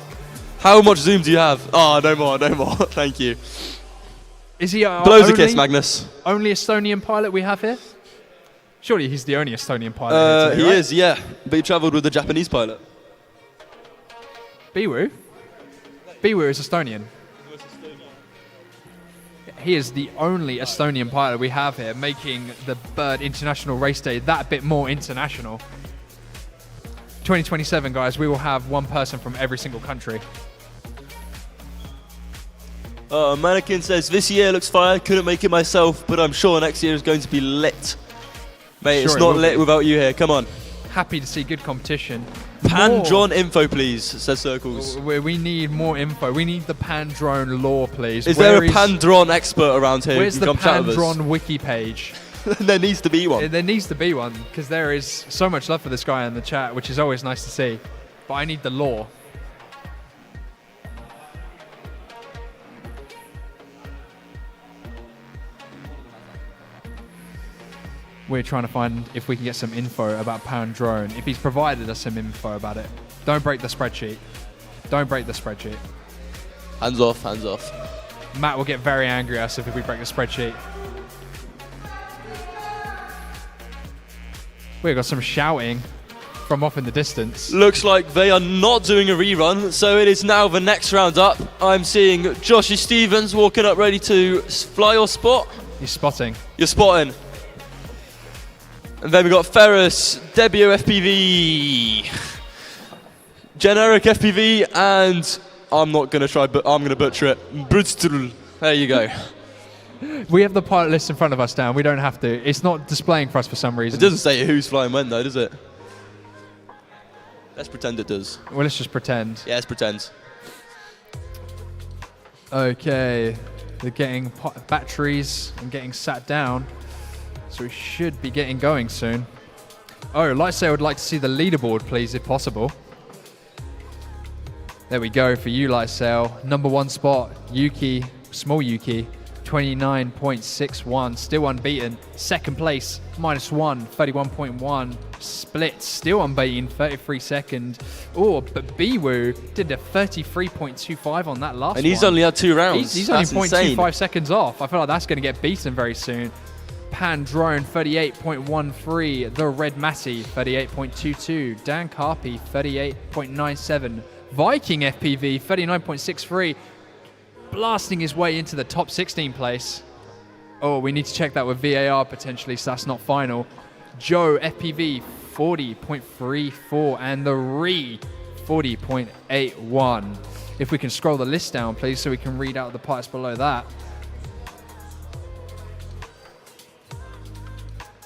How much zoom do you have? Oh, no more, no more. Thank you. Is he Blows a kiss, Magnus. Only Estonian pilot we have here? Surely he's the only Estonian pilot here today, He right? is, yeah. But he travelled with the Japanese pilot. Biwu? Biwu is Estonian. He is the only Estonian pilot we have here, making the Bird International Race Day that bit more international. 2027, guys, we will have one person from every single country. Mannequin says, this year looks fire, couldn't make it myself, but I'm sure next year is going to be lit. Mate, it's not lit without you here, come on. Happy to see good competition. Pan-Drone info, please, says Circles. We need more info. We need the Pan-Drone lore, please. Is there a Pan-Drone expert around here? Where's who can the come chat with us? Pan-Drone wiki page? There needs to be one. There needs to be one, because there is so much love for this guy in the chat, which is always nice to see. But I need the lore. We're trying to find if we can get some info about Pound Drone. If he's provided us some info about it. Don't break the spreadsheet. Don't break the spreadsheet. Hands off, hands off. Matt will get very angry at us if we break the spreadsheet. We've got some shouting from off in the distance. Looks like they are not doing a rerun, so it is now the next round up. I'm seeing Joshy Stevens walking up ready to fly or spot. You're spotting. You're spotting. And then we got Ferris, Debut FPV, Generic FPV, and I'm not going to try, but I'm going to butcher it. Brudstrul. There you go. We have the pilot list in front of us, Dan. We don't have to. It's not displaying for us for some reason. It doesn't say who's flying when, though, does it? Let's pretend it does. Well, let's just pretend. Yeah, let's pretend. Okay. They're getting batteries and getting sat down. So we should be getting going soon. Oh, Lightsail would like to see the leaderboard, please, if possible. There we go for you, Lightsail. Number 1 spot, Yuki, small Yuki. 29.61, still unbeaten. Second place, -1, 31.1. Split, still unbeaten, 33 second. Oh, but Biwu did a 33.25 on that last one. And he's only had 2 rounds. He's only 0.25 seconds off. I feel like that's going to get beaten very soon. Pan Drone, 38.13. The Red Matty, 38.22. Dan Carpy, 38.97. Viking FPV, 39.63. Blasting his way into the top 16 place. Oh, we need to check that with VAR potentially, so that's not final. Joe FPV 40.34 and the Ree 40.81. If we can scroll the list down, please, so we can read out the parts below that.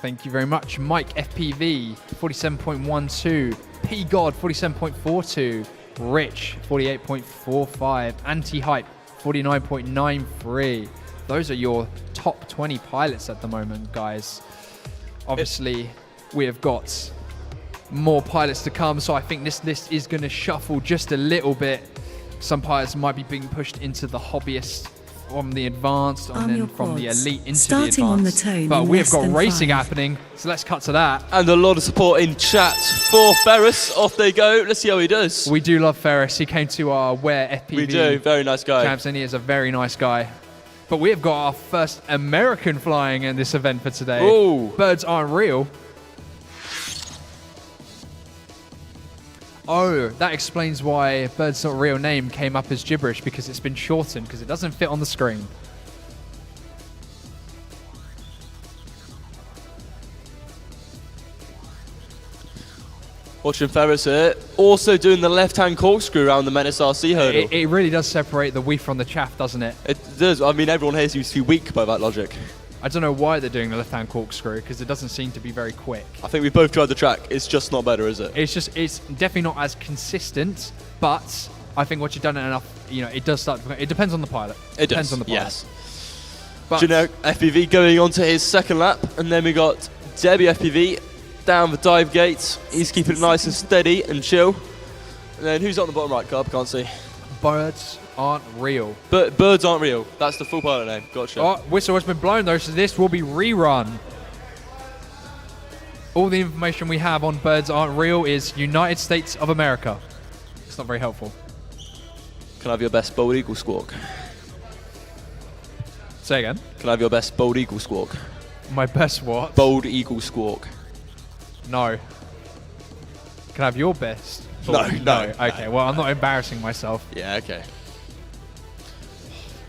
Thank you very much. Mike FPV 47.12. P God 47.42. Rich 48.45. Anti-Hype 49.93. Those are your top 20 pilots at the moment, guys. Obviously, we have got more pilots to come, so I think this list is going to shuffle just a little bit. Some pilots might be being pushed into the hobbyist, from the advanced, and then from the elite into Starting the on the advanced. tone But in we have less got than racing 5. happening, so let's cut to that. And a lot of support in chat for Ferris. Off they go. Let's see how he does. We do love Ferris. He came to our Wear FPV. We do. Very nice guy. Camps, and he is a very nice guy. But we have got our first American flying in this event for today. Ooh. Birds aren't real. Oh, that explains why Bird's Not Real name came up as gibberish, because it's been shortened, because it doesn't fit on the screen. Watching Ferris here. Also doing the left-hand corkscrew around the Menace RC hurdle. It really does separate the wheat from the chaff, doesn't it? It does. I mean, everyone here seems to be weak by that logic. I don't know why they're doing the left-hand corkscrew, because it doesn't seem to be very quick. I think we both tried the track. It's just not better, is it? It's definitely not as consistent, but I think once you've done it enough, you know, it does start to, it depends on the pilot. It depends does, on the pilot. yes. But Generic FPV going on to his second lap, and then we got Debbie FPV down the dive gate. He's keeping it nice and steady and chill. And then who's on the bottom right, Carb? Can't see. Birds aren't real. But birds aren't real. That's the full pilot name. Gotcha. Oh, whistle has been blown though, so this will be rerun. All the information we have on Birds Aren't Real is United States of America. It's not very helpful. Can I have your best bald eagle squawk? Say again? Can I have your best bald eagle squawk? My best what? Bald eagle squawk. No. Can I have your best? No. Okay, well, I'm not embarrassing myself. Yeah, okay.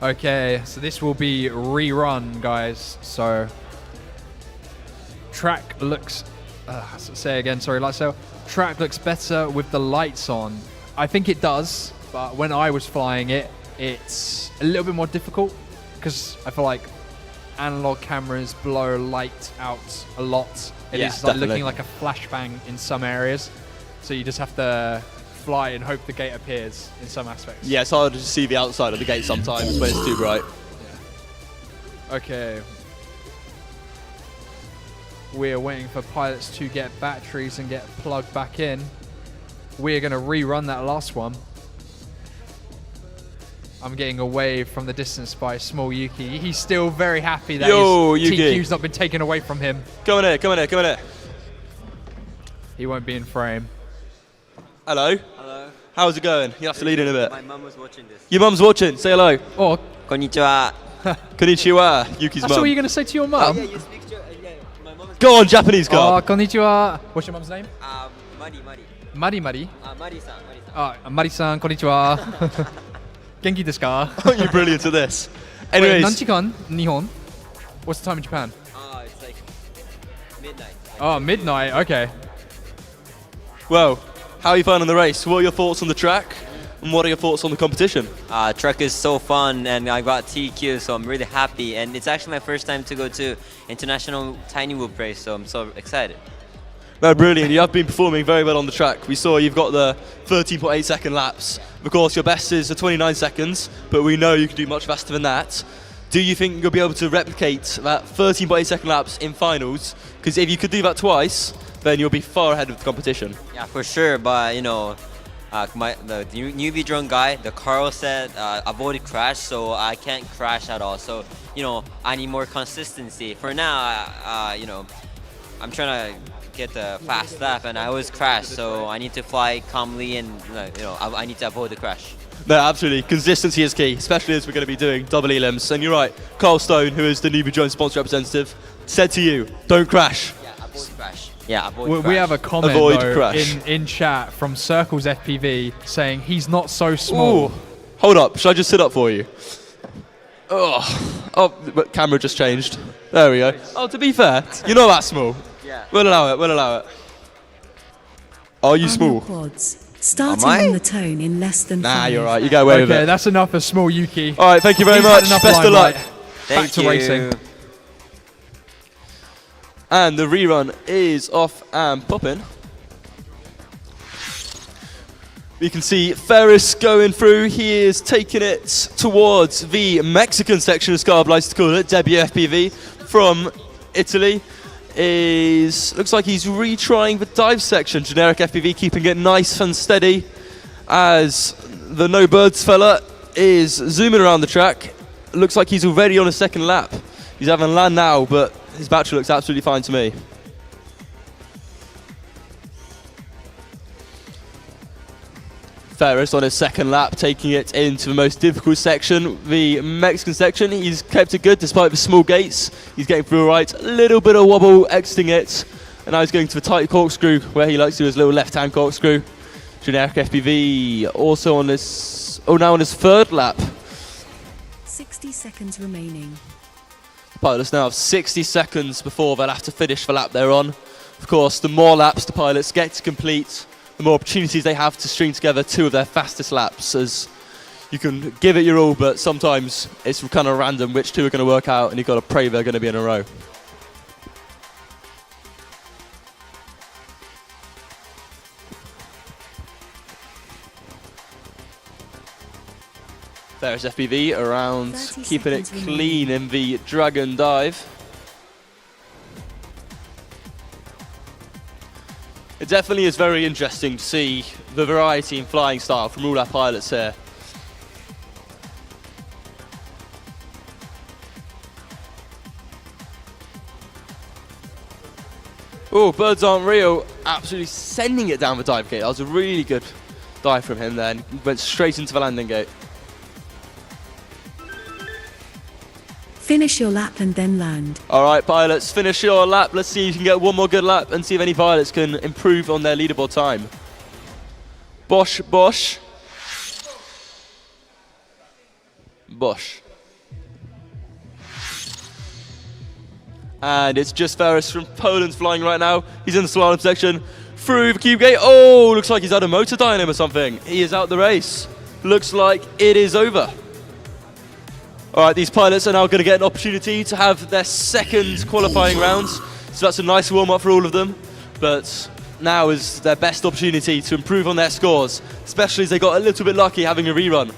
Okay, so this will be rerun, guys. So, track looks... say again, sorry, Lightsail. Track looks better with the lights on. I think it does, but when I was flying it, it's a little bit more difficult because I feel like analog cameras blur light out a lot. It is like looking like a flashbang in some areas. So you just have to fly and hope the gate appears in some aspects. Yeah, it's hard to see the outside of the gate sometimes when it's too bright. Yeah. Okay. We're waiting for pilots to get batteries and get plugged back in. We're going to rerun that last one. I'm getting away from the distance by small Yuki. He's still very happy that his Yuki. TQ's not been taken away from him. Come on here, come on here, come on here. He won't be in frame. Hello. Hello. How's it going? You have to lead in a bit. My mum was watching this. Your mum's watching. Say hello. Oh, Konnichiwa. Konnichiwa, Yuki's That's mum. what you're going to say to your mum? Yeah, you speak my mum is... Go on, Japanese Carb. Oh, konnichiwa. What's your mum's name? Mari. Mari Mari. Mari-san. Mari-san, konnichiwa. Genki desu ka? Aren't you brilliant at this? Wait, Anyways. nanchikan? Nihon? What's the time in Japan? It's like midnight. Oh, midnight. Okay. Well, how are you finding the race? What are your thoughts on the track? And what are your thoughts on the competition? Track is so fun, and I got TQ, so I'm really happy. And it's actually my first time to go to international tiny whoop race, so I'm so excited. No, brilliant. You have been performing very well on the track. We saw you've got the 13.8 second laps. Of course, your best is 29 seconds, but we know you can do much faster than that. Do you think you'll be able to replicate that 13.8 second laps in finals? Because if you could do that twice, then you'll be far ahead of the competition. Yeah, for sure, but you know, the newbie drone guy, the Carl said avoid crash, so I can't crash at all. So, you know, I need more consistency. For now, you know, I'm trying to get the fast lap, and I always crash, so I need to fly calmly, and you know, I need to avoid the crash. No, absolutely. Consistency is key, especially as we're going to be doing double elims. And you're right, Carl Stone, who is the newbie drone sponsor representative, said to you, don't crash. Yeah, avoid crash. Yeah, avoid crash. We have a comment Avoid though, crash. in chat from Circles FPV saying he's not so small. Ooh. Hold up, should I just sit up for you? Oh, but camera just changed. There we go. Oh, to be fair, you're not that small. Yeah. We'll allow it, we'll allow it. Are you small? Quads. Starting on the tone in less than 5. Nah, you're right, you go away with it. Okay, that's enough for small Yuki. All right, thank you very He's had much. enough Best of luck. limelight. Thank Back to you. racing. And the rerun is off and popping. We can see Ferris going through. He is taking it towards the Mexican section, as Carb likes to call it, ReeFPV from Italy. Looks like he's retrying the dive section. Generic FPV keeping it nice and steady as the no birds fella is zooming around the track. Looks like he's already on a second lap. He's having land now, but his battery looks absolutely fine to me. Ferris on his second lap, taking it into the most difficult section, the Mexican section. He's kept it good despite the small gates. He's getting through all right, a little bit of wobble exiting it, and now he's going to the tight corkscrew where he likes to do his little left-hand corkscrew. Generic FPV also on this, now on his third lap. 60 seconds remaining. Pilots now have 60 seconds before they'll have to finish the lap they're on. Of course, the more laps the pilots get to complete, the more opportunities they have to string together two of their fastest laps, as you can give it your all, but sometimes it's kind of random which two are going to work out, and you've got to pray they're going to be in a row. There's FPV around, keeping it clean in the Dragon dive. It definitely is very interesting to see the variety in flying style from all our pilots here. Oh, birds aren't real. Absolutely sending it down the dive gate. That was a really good dive from him then. Went straight into the landing gate. Finish your lap and then land. All right, pilots, finish your lap. Let's see if you can get one more good lap and see if any pilots can improve on their leaderboard time. Bosch, Bosch. Bosch. And it's just Ferris from Poland flying right now. He's in the slalom section. Through the cube gate. Oh, looks like he's had a motor die on him or something. He is out the race. Looks like it is over. All right, these pilots are now going to get an opportunity to have their second qualifying rounds. So that's a nice warm-up for all of them. But now is their best opportunity to improve on their scores, especially as they got a little bit lucky having a rerun.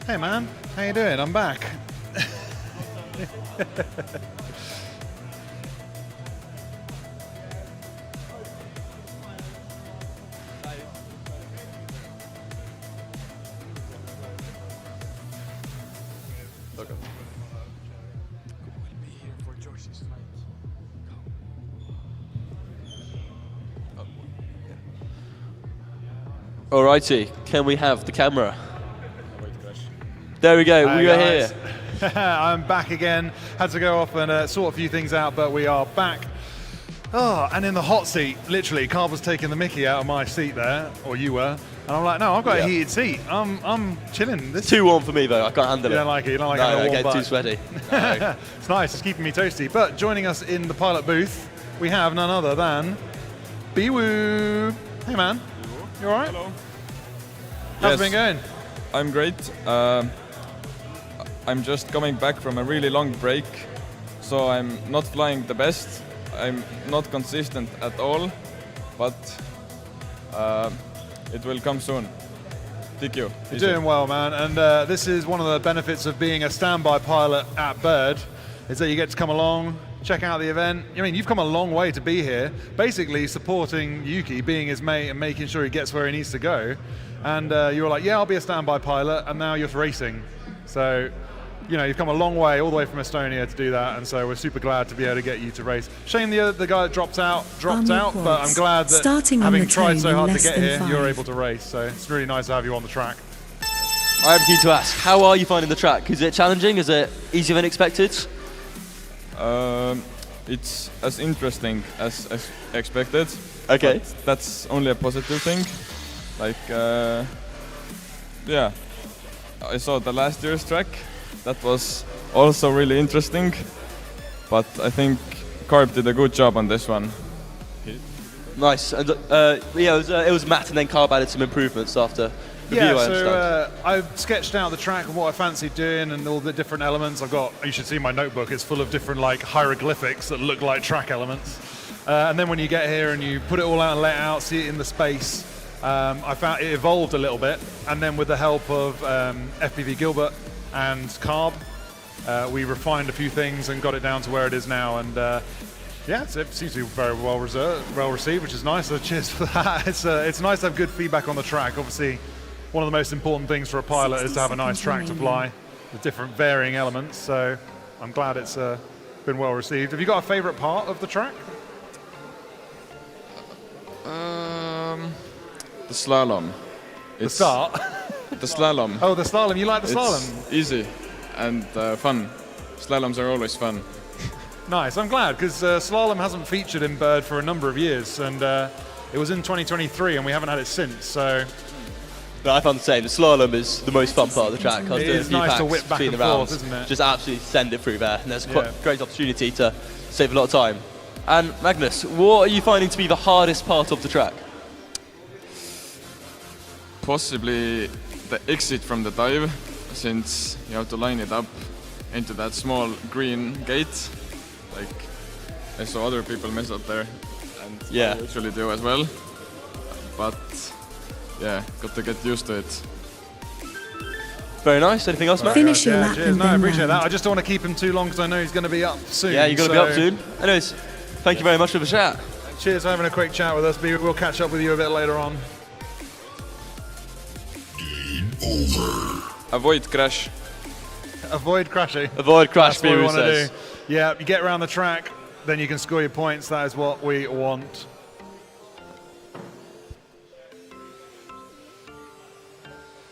Hey man, how you doing? I'm back. Alrighty, can we have the camera? There we go, we are here. I'm back again. Had to go off and sort a few things out, but we are back. Oh, and in the hot seat, literally, Carb was taking the mickey out of my seat there, or you were, and I'm like, no, I've got a heated seat. I'm chilling. This Too warm for me though, I can't handle it. You don't like it, you don't like no, having a I warm get butt. too sweaty. No. It's nice, it's keeping me toasty. But joining us in the pilot booth, we have none other than Biwoo. Hey man, you alright? Hello. How's it been going? I'm great. I'm just coming back from a really long break, so I'm not flying the best. I'm not consistent at all, but it will come soon. Thank you. You're doing well, man, and this is one of the benefits of being a standby pilot at Bird, is that you get to come along, check out the event. I mean, you've come a long way to be here, basically supporting Yuki, being his mate and making sure he gets where he needs to go. And you were like, yeah, I'll be a standby pilot, and now you're racing. So, you know, you've come a long way, all the way from Estonia to do that, and so we're super glad to be able to get you to race. Shame the guy that dropped out, but I'm glad that having tried so hard to get here, you're able to race. So it's really nice to have you on the track. I am keen to ask, how are you finding the track? Is it challenging? Is it easier than expected? It's as interesting as expected. Okay. But that's only a positive thing. Like, yeah, I saw the last year's track. That was also really interesting, but I think Carb did a good job on this one. Nice. And yeah, it was Matt and then Carb added some improvements after review, Yeah, I so understand. I've sketched out the track and what I fancy doing and all the different elements. You should see my notebook, it's full of different like hieroglyphics that look like track elements. And then when you get here and you put it all out and let it out, see it in the space, I found it evolved a little bit. And then with the help of FPV Gilbert and Carb, we refined a few things and got it down to where it is now. And yeah, it seems to be very well received, which is nice. So cheers for that. It's nice to have good feedback on the track. Obviously, one of the most important things for a pilot is to have a nice track to fly with different varying elements. So I'm glad it's been well received. Have you got a favourite part of the track? The slalom. The start? The slalom. Oh, the slalom. You like the slalom? It's easy and fun. Slaloms are always fun. Nice. I'm glad, because slalom hasn't featured in Bird for a number of years, and it was in 2023, and we haven't had it since. So. No, I found the same. The slalom is the most fun part of the track. It is nice to whip back and forth, isn't it? Just absolutely send it through there, and there's a great opportunity to save a lot of time. And Magnus, what are you finding to be the hardest part of the track? Possibly the exit from the dive, since you have to line it up into that small green gate. Like, I saw other people mess up there, and I usually do as well. But yeah, got to get used to it. Very nice. Anything else, Matt? Finish your lap and No, I then appreciate land. that. I just don't want to keep him too long because I know he's going to be up soon. Yeah, you're going to be up soon. Anyways, thank you very much for the chat. Cheers for having a quick chat with us. We'll catch up with you a bit later on. Avoid crash. Avoid crashing. Avoid crash, That's what we Biwoo want to says. do. Yeah, you get around the track, then you can score your points. That is what we want.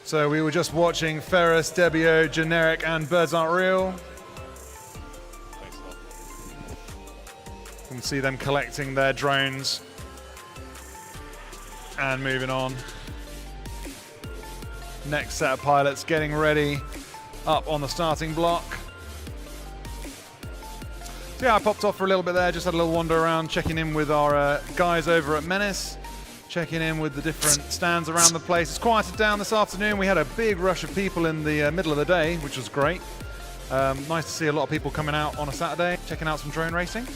So we were just watching Ferris, Debio, Generic, and Birds Aren't Real. You can see them collecting their drones and moving on. Next set of pilots getting ready up on the starting block. So yeah, I popped off for a little bit there, just had a little wander around, checking in with our guys over at Menace, checking in with the different stands around the place. It's quieted down this afternoon. We had a big rush of people in the middle of the day, which was great. Nice to see a lot of people coming out on a Saturday, checking out some drone racing.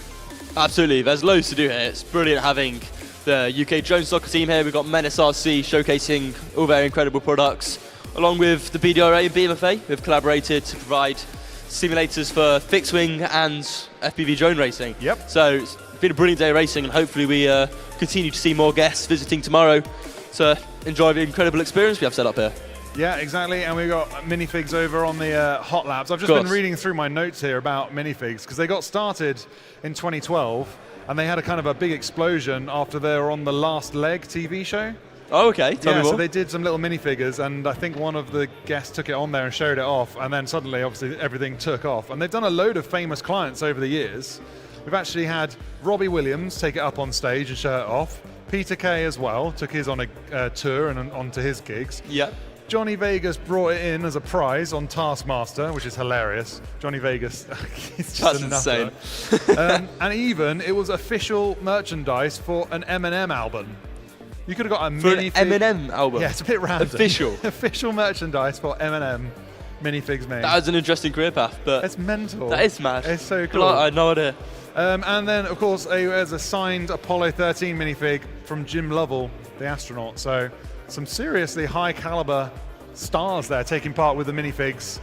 Absolutely, there's loads to do here. It's brilliant having the UK drone soccer team here. We've got Menace RC showcasing all their incredible products. Along with the BDRA and BMFA, we've collaborated to provide simulators for fixed wing and FPV drone racing. Yep. So it's been a brilliant day of racing, and hopefully we continue to see more guests visiting tomorrow to enjoy the incredible experience we have set up here. Yeah, exactly. And we've got minifigs over on the hot labs. I've just been reading through my notes here about minifigs because they got started in 2012 and they had a kind of a big explosion after they were on the Last Leg TV show. Oh, okay. Tell me more. So they did some little minifigures, and I think one of the guests took it on there and showed it off, and then suddenly, obviously, everything took off. And they've done a load of famous clients over the years. We've actually had Robbie Williams take it up on stage and show it off. Peter Kay as well took his on a tour and onto his gigs. Yep. Johnny Vegas brought it in as a prize on Taskmaster, which is hilarious. Johnny Vegas, it's just insane. And even it was official merchandise for an Eminem album. You could have got a minifig. Eminem album? Yeah, it's a bit random. Official? Official merchandise for Eminem minifigs made. That was an interesting career path, but... It's mental. That is mad. It's so cool. I had no idea. And then, of course, there's a signed Apollo 13 minifig from Jim Lovell, the astronaut. So some seriously high-caliber stars there taking part with the minifigs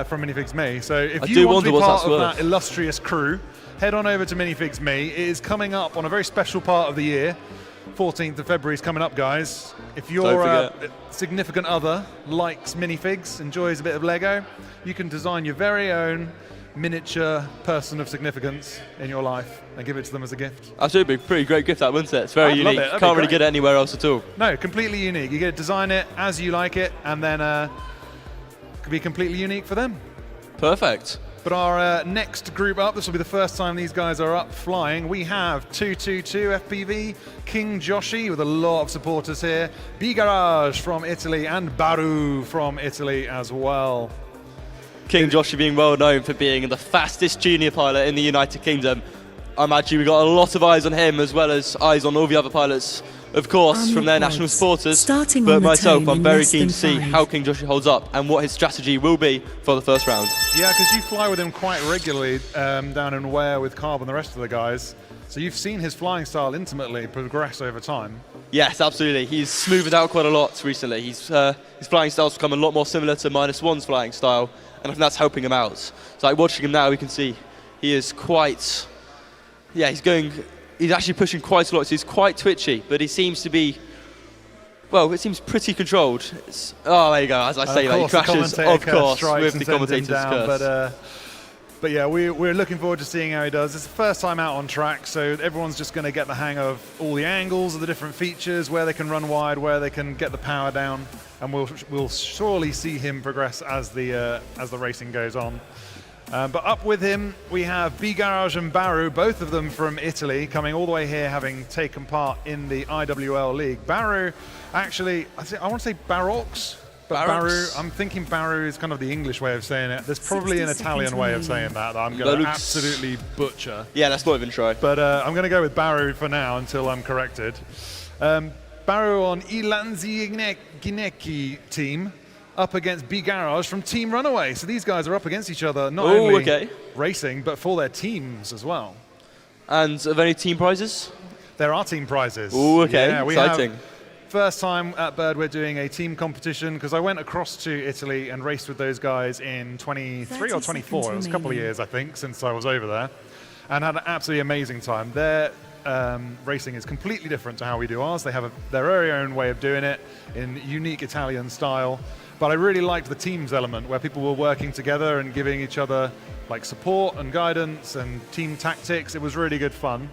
from Minifigs Me. So if you want to be part of that illustrious crew, head on over to Minifigs Me. It is coming up on a very special part of the year. 14th of February is coming up, guys. If your significant other likes minifigs, enjoys a bit of Lego, you can design your very own miniature person of significance in your life and give it to them as a gift. Absolutely, pretty great gift that, wouldn't it? It's very unique. Can't really get it anywhere else at all. No, completely unique. You get to design it as you like it, and then it could be completely unique for them. Perfect. But our next group up, this will be the first time these guys are up flying. We have 222 FPV, King Joshi with a lot of supporters here, B-Garage from Italy, and Baru from Italy as well. King Joshi being well known for being the fastest junior pilot in the United Kingdom. I imagine we've got a lot of eyes on him as well as eyes on all the other pilots, of course, from their national supporters. But myself, I'm very keen to see how King Joshi holds up and what his strategy will be for the first round. Yeah, because you fly with him quite regularly down in Ware with Carb and the rest of the guys. So you've seen his flying style intimately progress over time. Yes, absolutely. He's smoothed out quite a lot recently. His flying style's become a lot more similar to -1's flying style, and I think that's helping him out. So like watching him now, we can see he is quite... Yeah, he's actually pushing quite a lot. So he's quite twitchy, but he seems to be... Well, it seems pretty controlled. There you go. As I say, he crashes, of course, with the commentator's curse. But yeah, we're looking forward to seeing how he does. It's the first time out on track, so everyone's just going to get the hang of all the angles of the different features, where they can run wide, where they can get the power down, and we'll surely see him progress as the racing goes on. But up with him, we have B-Garage and Baru, both of them from Italy, coming all the way here, having taken part in the IWL League. Baru, actually, I want to say Barox. But Baru, I'm thinking Baru is kind of the English way of saying it. There's probably an Italian way of saying that I'm going to absolutely butcher. Yeah, let's not even try. But I'm going to go with Baru for now until I'm corrected. Baru on Ilanzi Gineki team up against B-Garage from Team Runaway. So these guys are up against each other, not only racing, but for their teams as well. And are there any team prizes? There are team prizes. Oh, okay. Yeah, Exciting. First time at Bird we're doing a team competition because I went across to Italy and raced with those guys in 23 or 24. It was a couple of years, I think, since I was over there, and had an absolutely amazing time. Their racing is completely different to how we do ours. They have their very own way of doing it in unique Italian style. But I really liked the teams element where people were working together and giving each other like support and guidance and team tactics. It was really good fun.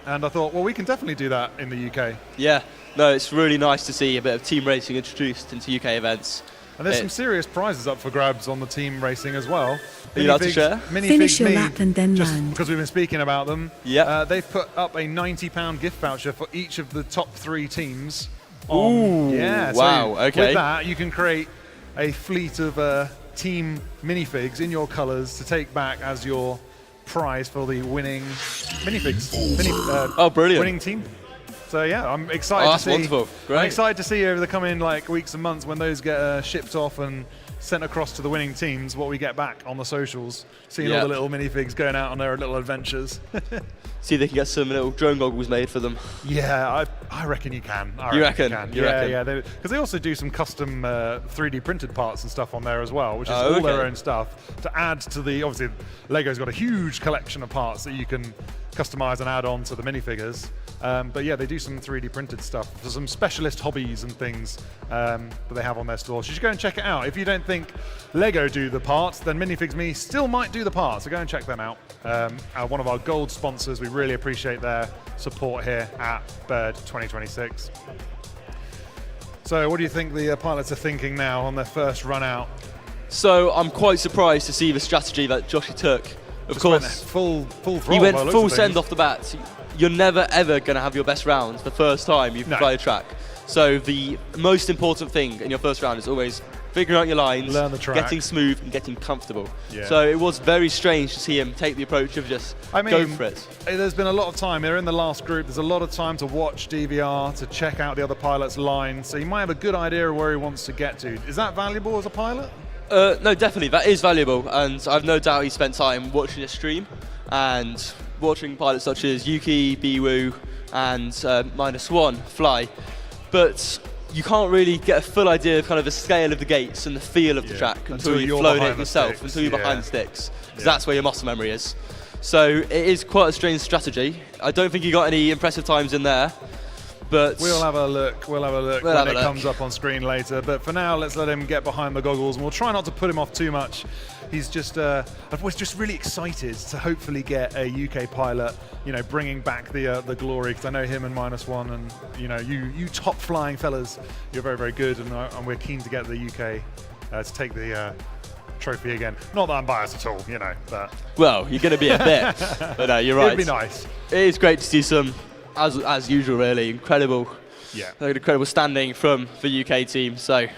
And I thought, well, we can definitely do that in the UK. Yeah, no, it's really nice to see a bit of team racing introduced into UK events. And there's some serious prizes up for grabs on the team racing as well. Are you allowed to share? Finish your lap and then land. Because we've been speaking about them. Yeah. They've put up a £90 gift voucher for each of the top 3 teams. Ooh, yeah. Wow, so okay. With that, you can create a fleet of team minifigs in your colours to take back as your prize for the winning minifigs. Brilliant. Winning team. So yeah, I'm excited to see. Wonderful. Great. I'm excited to see over the coming weeks and months when those get shipped off and sent across to the winning teams, what we get back on the socials, seeing all the little minifigs going out on their little adventures. See if they can get some little drone goggles made for them. Yeah, I reckon you can. You reckon? Yeah, because they also do some custom 3D printed parts and stuff on there as well, which is all their own stuff to add to the. Obviously, Lego's got a huge collection of parts that you can customize and add on to the minifigures. But yeah, they do some 3D printed stuff for some specialist hobbies and things that they have on their store. So you should go and check it out. If you don't think Lego do the parts, then Minifigs Me still might do the parts. So go and check them out. One of our gold sponsors. We really appreciate their support here at Bird 2026. So what do you think the pilots are thinking now on their first run out? So I'm quite surprised to see the strategy that Joshy took. Of course, full throttle. He went full send off the bat. You're never ever going to have your best round the first time you fly a track. So the most important thing in your first round is always figuring out your lines, learn the track, getting smooth and getting comfortable. Yeah. So it was very strange to see him take the approach of just go for it. There's been a lot of time. They're in the last group. There's a lot of time to watch DVR, to check out the other pilot's line. So you might have a good idea of where he wants to get to. Is that valuable as a pilot? No, definitely. That is valuable. And I've no doubt he spent time watching a stream and watching pilots such as Yuki, Biwoo and -1 fly. But you can't really get a full idea of kind of the scale of the gates and the feel of the track until you've flown it yourself, until you're behind the sticks. Because that's where your muscle memory is. So it is quite a strange strategy. I don't think he got any impressive times in there. But we'll have a look. We'll have a look when it comes up on screen later. But for now, let's let him get behind the goggles, and we'll try not to put him off too much. He's just, I was just really excited to hopefully get a UK pilot, bringing back the glory. Because I know him and -1, and you top flying fellas, you're very, very good, and we're keen to get the UK to take the trophy again. Not that I'm biased at all, but well, you're going to be a bit. But no, you're right. It'd be nice. It is great to see some. As usual, really incredible. Yeah, incredible standing from the UK team. So,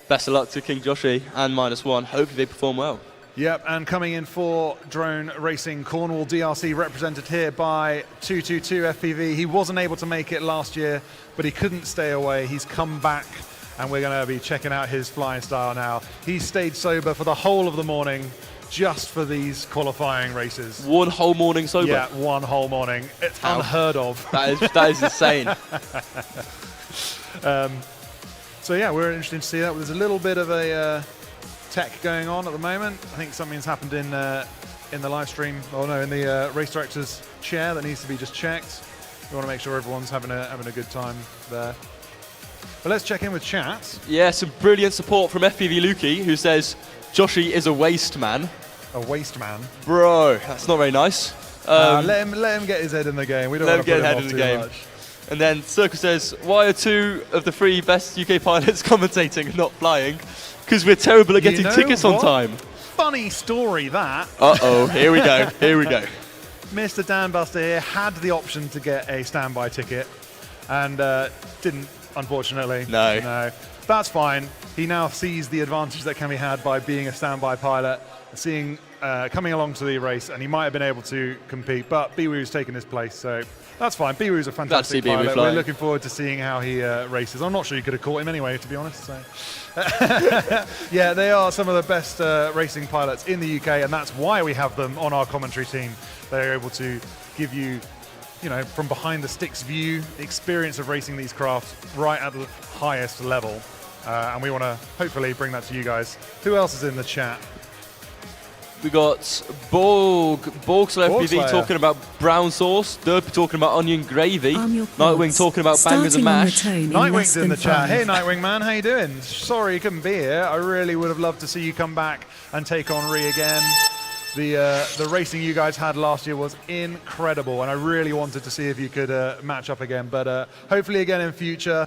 best of luck to King Joshy and -1. Hopefully, they perform well. Yep, and coming in for drone racing, Cornwall DRC, represented here by 222 FPV. He wasn't able to make it last year, but he couldn't stay away. He's come back, and we're going to be checking out his flying style now. He stayed sober for the whole of the morning, just for these qualifying races. One whole morning sober? Yeah, one whole morning. It's unheard of. That is insane. So yeah, we're interested to see that. There's a little bit of a tech going on at the moment. I think something's happened in the live stream. Oh no, in the race director's chair that needs to be just checked. We want to make sure everyone's having a good time there. But let's check in with chat. Yeah, some brilliant support from FPV Lukey, who says Joshy is a waste man. A waste man? Bro, that's not very nice. Let him get his head in the game. We don't want to put him off too much. And then Circle says, why are 2 of the 3 best UK pilots commentating and not flying? Because we're terrible at getting tickets on time. Funny story, that. Uh-oh, here we go, here we go. Mr. Dan Buster here had the option to get a standby ticket and didn't, unfortunately. No. That's fine. He now sees the advantage that can be had by being a standby pilot, coming along to the race, and he might have been able to compete, but Biwoo's taken his place, so that's fine. Biwoo's a fantastic pilot. We're looking forward to seeing how he races. I'm not sure you could have caught him anyway, to be honest. So. Yeah, they are some of the best racing pilots in the UK, and that's why we have them on our commentary team. They're able to give you, from behind the sticks view, experience of racing these crafts right at the highest level. And we want to hopefully bring that to you guys. Who else is in the chat? We got Borgslayer FPV talking about brown sauce, Derpy talking about onion gravy, Nightwing talking about bangers and mash. Nightwing's in the chat. Hey Nightwing man, how you doing? Sorry you couldn't be here. I really would have loved to see you come back and take on Ree again. The racing you guys had last year was incredible, and I really wanted to see if you could match up again. But hopefully again in future.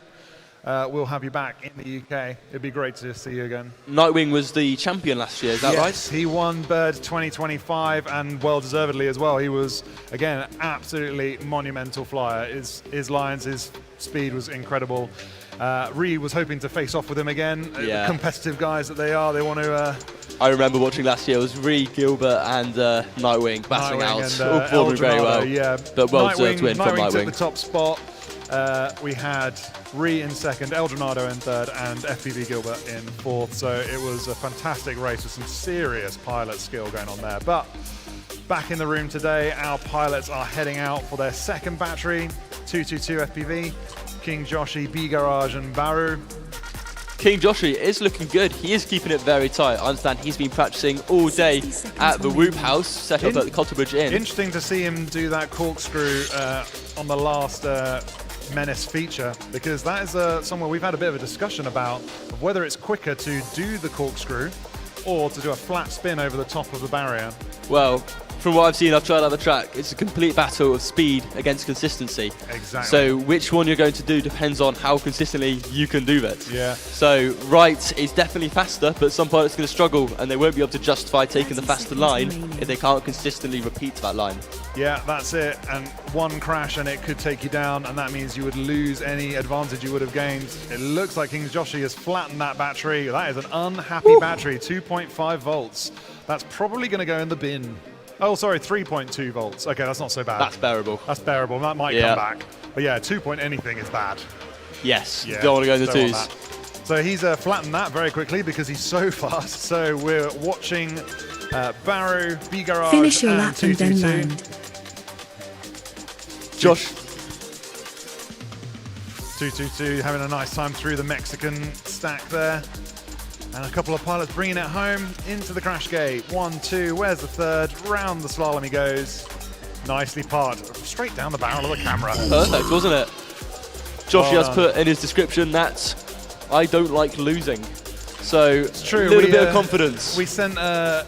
We'll have you back in the UK. It'd be great to see you again. Nightwing was the champion last year, is that right? Yes, he won Bird 2025 and well-deservedly as well. He was, again, an absolutely monumental flyer. His lines, his speed was incredible. Ree was hoping to face off with him again. Yeah. Competitive guys that they are, they want to... I remember watching last year, it was Ree, Gilbert and Nightwing battling out. All performing very well. Yeah. But well-deserved win from Nightwing took Nightwing. the top spot. We had Ree in second, Eldronado in third, and FPV Gilbert in fourth. So it was a fantastic race with some serious pilot skill going on there. But back in the room today, our pilots are heading out for their second battery, 222 FPV, King Joshy, B Garage, and Baru. King Joshi is looking good. He is keeping it very tight. I understand he's been practicing all day at the Whoop House, set up at the Cotterbridge Inn. Interesting to see him do that corkscrew on the last Menace feature, because that is somewhere we've had a bit of a discussion about of whether it's quicker to do the corkscrew or to do a flat spin over the top of the barrier. Well, from what I've seen, I've tried out the track, it's a complete battle of speed against consistency. Exactly. So which one you're going to do depends on how consistently you can do it. Yeah. So right is definitely faster, but some pilots are going to struggle and they won't be able to justify taking the faster line if they can't consistently repeat that line. Yeah, that's it. And one crash and it could take you down, and that means you would lose any advantage you would have gained. It looks like King Joshi has flattened that battery. That is an unhappy battery, 2.5 volts. That's probably going to go in the bin. Oh, sorry, 3.2 volts. Okay, that's not so bad. That's bearable. That's bearable. That might come back. But yeah, 2 point anything is bad. Yes, Yeah, don't want to go in the don't twos. want that. So he's flattened that very quickly because he's so fast. So we're watching Baru, B-Garage, Finish your and lap and then 222. land. Josh. 222 having a nice time through the Mexican stack there. And a couple of pilots bringing it home into the crash gate. 1, 2, where's the third? Round the slalom he goes. Nicely parked, straight down the barrel of the camera. Perfect, wasn't it? Joshi Well has put in his description that I don't like losing. So It's true. a little bit of confidence. We sent a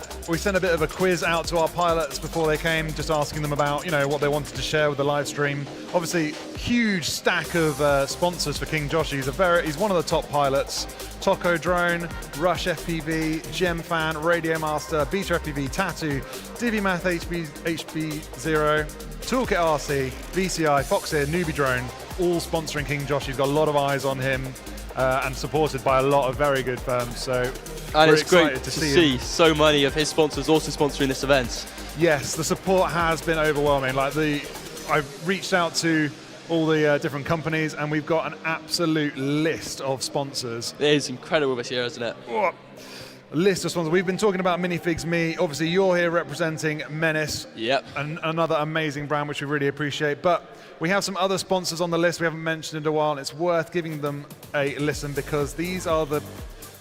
bit of a quiz out to our pilots before they came, just asking them about what they wanted to share with the live stream. Obviously, huge stack of sponsors for King Joshi. He's one of the top pilots. Toco Drone, Rush FPV, GemFan, Radio Master, Beta FPV, Tattoo, DiviMath HB0, Toolkit RC, VCI, Foxeer, Newbie Drone, all sponsoring King Joshi. He's got a lot of eyes on him. And supported by a lot of very good firms. So And we're it's great excited to see see so many of his sponsors also sponsoring this event. Yes, the support has been overwhelming. I've reached out to all the different companies, and we've got an absolute list of sponsors. It is incredible this year, isn't it? A list of sponsors. We've been talking about Minifigs Me. Obviously, you're here representing Menace. Yep. And another amazing brand, which we really appreciate. But we have some other sponsors on the list we haven't mentioned in a while, and it's worth giving them a listen because these are the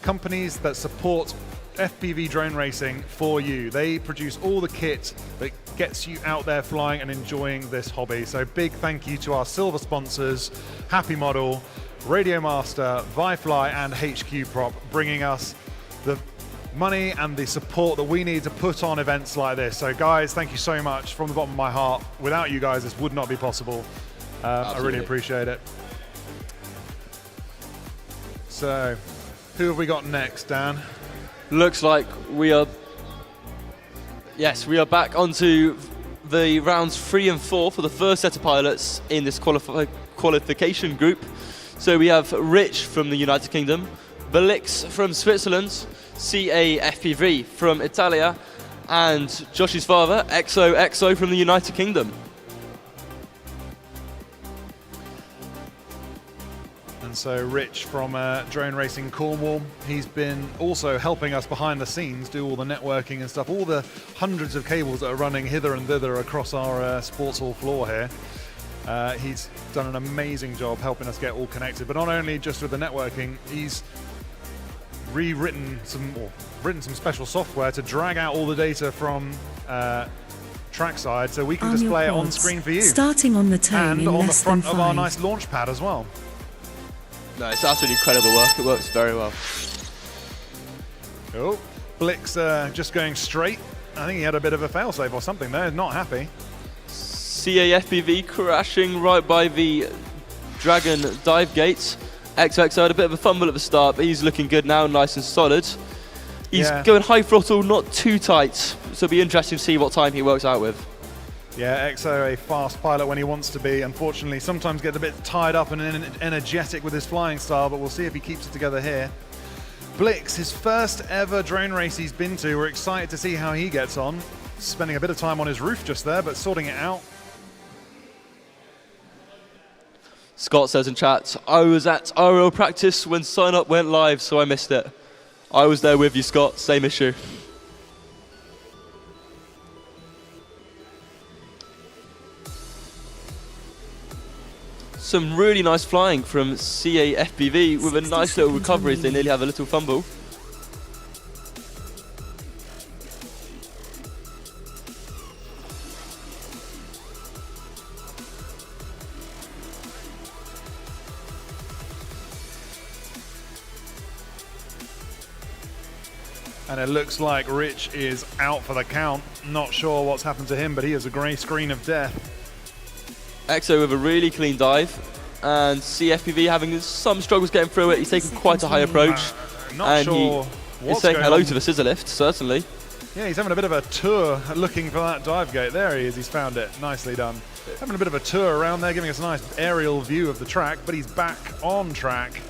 companies that support FPV drone racing for you. They produce all the kit that gets you out there flying and enjoying this hobby. So big thank you to our silver sponsors, Happy Model, Radio Master, Vifly, and HQ Prop, bringing us the money and the support that we need to put on events like this. So guys, thank you so much from the bottom of my heart. Without you guys, this would not be possible. I really appreciate it. So, who have we got next, Dan? Looks like we are back onto the rounds 3 and 4 for the first set of pilots in this qualification group. So we have Rich from the United Kingdom, Belix from Switzerland, CA FPV from Italia, and Josh's father, XO from the United Kingdom. And so Rich from Drone Racing Cornwall, he's been also helping us behind the scenes do all the networking and stuff, all the hundreds of cables that are running hither and thither across our sports hall floor here. He's done an amazing job helping us get all connected, but not only just with the networking, he's written some special software to drag out all the data from trackside so we can display it on screen for you. Starting on the turn and in on the less than front of our 5. nice launch pad as well. No, it's absolutely incredible work. It works very well. Oh, Blix just going straight. I think he had a bit of a failsafe or something there. Not happy. CAFPV crashing right by the Dragon dive gates. XOXO had a bit of a fumble at the start, but he's looking good now, nice and solid. He's going high throttle, not too tight, so it'll be interesting to see what time he works out with. Yeah, XO, a fast pilot when he wants to be. Unfortunately, sometimes gets a bit tied up and energetic with his flying style, but we'll see if he keeps it together here. Blix, his first ever drone race he's been to. We're excited to see how he gets on. Spending a bit of time on his roof just there, but sorting it out. Scott says in chat, I was at RL practice when sign up went live, so I missed it. I was there with you, Scott, same issue. Some really nice flying from CAFPV with a nice little recovery as they nearly have a little fumble. And it looks like Rich is out for the count. Not sure what's happened to him, but he has a grey screen of death. EXO with a really clean dive, and CFPV having some struggles getting through it. He's taken quite a high approach. Not sure he's saying hello to the scissor lift, certainly. Yeah, he's having a bit of a tour looking for that dive gate. There he is, he's found it. Nicely done. Having a bit of a tour around there, giving us a nice aerial view of the track, but he's back on track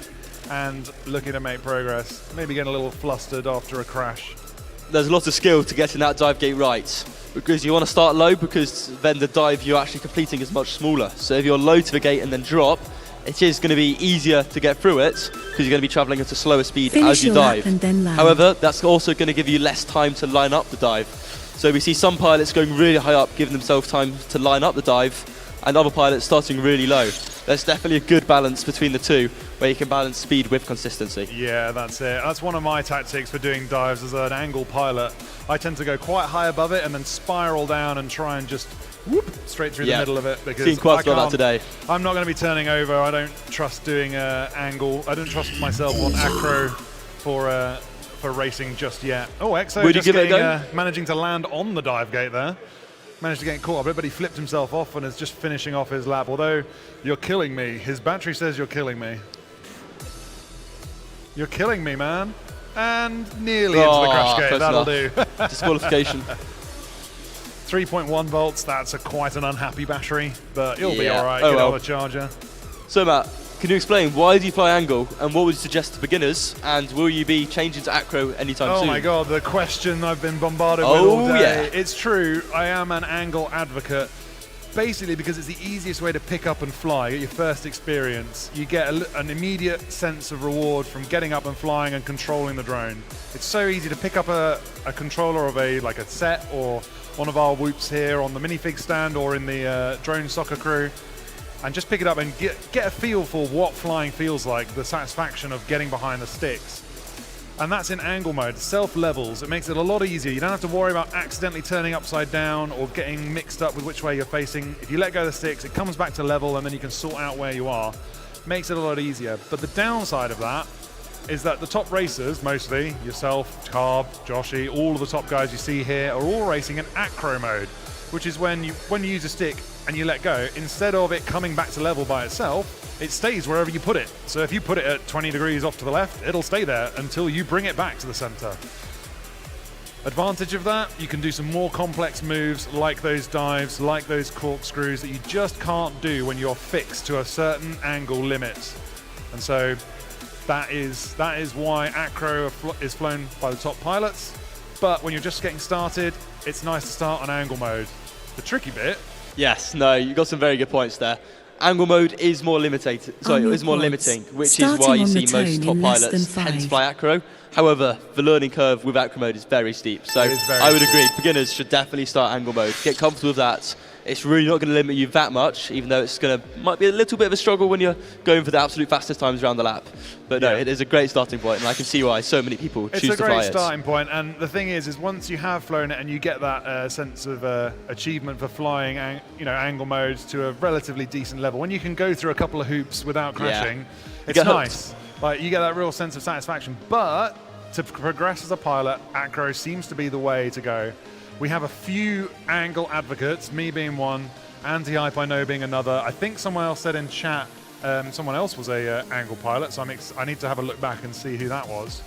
and looking to make progress. Maybe getting a little flustered after a crash. There's a lot of skill to getting that dive gate right, because you want to start low, because then the dive you're actually completing is much smaller. So if you're low to the gate and then drop, it is going to be easier to get through it, because you're going to be traveling at a slower speed as you dive. And then land. However, that's also going to give you less time to line up the dive. So we see some pilots going really high up, giving themselves time to line up the dive, and other pilots starting really low. There's definitely a good balance between the two, where you can balance speed with consistency. Yeah, that's it. That's one of my tactics for doing dives as an angle pilot. I tend to go quite high above it and then spiral down and try and just whoop straight through the middle of it. Because seen quite a lot of that today. I'm not going to be turning over. I don't trust doing angle. I don't trust myself on acro for racing just yet. Oh, EXO Would just you give it a go? managing to land on the dive gate there. Managed to get caught up, but he flipped himself off and is just finishing off his lap. Although, you're killing me. His battery says you're killing me. You're killing me, man. And nearly into the crash gate. That'll do. Disqualification. 3.1 volts. That's quite an unhappy battery, but it'll be all right. Oh, Get well. on the charger. So Matt, can you explain why do you fly angle, and what would you suggest to beginners, and will you be changing to acro anytime soon? Oh my god, the question I've been bombarded with all day. Yeah. It's true, I am an angle advocate. Basically because it's the easiest way to pick up and fly at your first experience. You get an immediate sense of reward from getting up and flying and controlling the drone. It's so easy to pick up a controller of a set or one of our whoops here on the minifig stand or in the drone soccer crew, and just pick it up and get a feel for what flying feels like, the satisfaction of getting behind the sticks. And that's in angle mode, self-levels. It makes it a lot easier. You don't have to worry about accidentally turning upside down or getting mixed up with which way you're facing. If you let go of the sticks, it comes back to level and then you can sort out where you are. Makes it a lot easier. But the downside of that is that the top racers, mostly yourself, Carb, Joshy, all of the top guys you see here are all racing in acro mode, which is when you use a stick and you let go, instead of it coming back to level by itself, it stays wherever you put it. So if you put it at 20 degrees off to the left, it'll stay there until you bring it back to the center. Advantage of that, you can do some more complex moves like those dives, like those corkscrews that you just can't do when you're fixed to a certain angle limit. And so that is why acro is flown by the top pilots. But when you're just getting started, it's nice to start on angle mode. The tricky bit. Yes, no, you got some very good points there. Angle mode is more limiting, which is why you see most top pilots tend to fly acro. However, the learning curve with acro mode is very steep, so I would agree. Beginners should definitely start angle mode. Get comfortable with that. It's really not going to limit you that much, even though might be a little bit of a struggle when you're going for the absolute fastest times around the lap. But no, it is a great starting point, and I can see why so many people choose to fly it. It's a great starting point, and the thing is once you have flown it and you get that sense of achievement for flying, angle modes to a relatively decent level, when you can go through a couple of hoops without crashing, it's nice. Like you get that real sense of satisfaction. But to progress as a pilot, acro seems to be the way to go. We have a few angle advocates, me being one, Anti-Hype I know being another. I think someone else said in chat someone else was a angle pilot, so I need to have a look back and see who that was.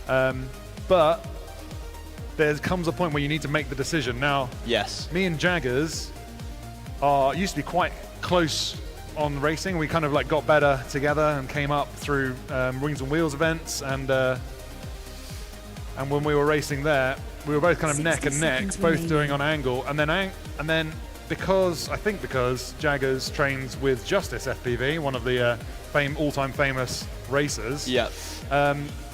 But there comes a point where you need to make the decision. Now, yes, me and Jaggers used to be quite close on racing. We kind of got better together and came up through Wings and Wheels events, and when we were racing there, we were both kind of neck and neck, both doing on angle, and then because Jaggers trains with Justice FPV, one of the all-time famous racers. Yeah.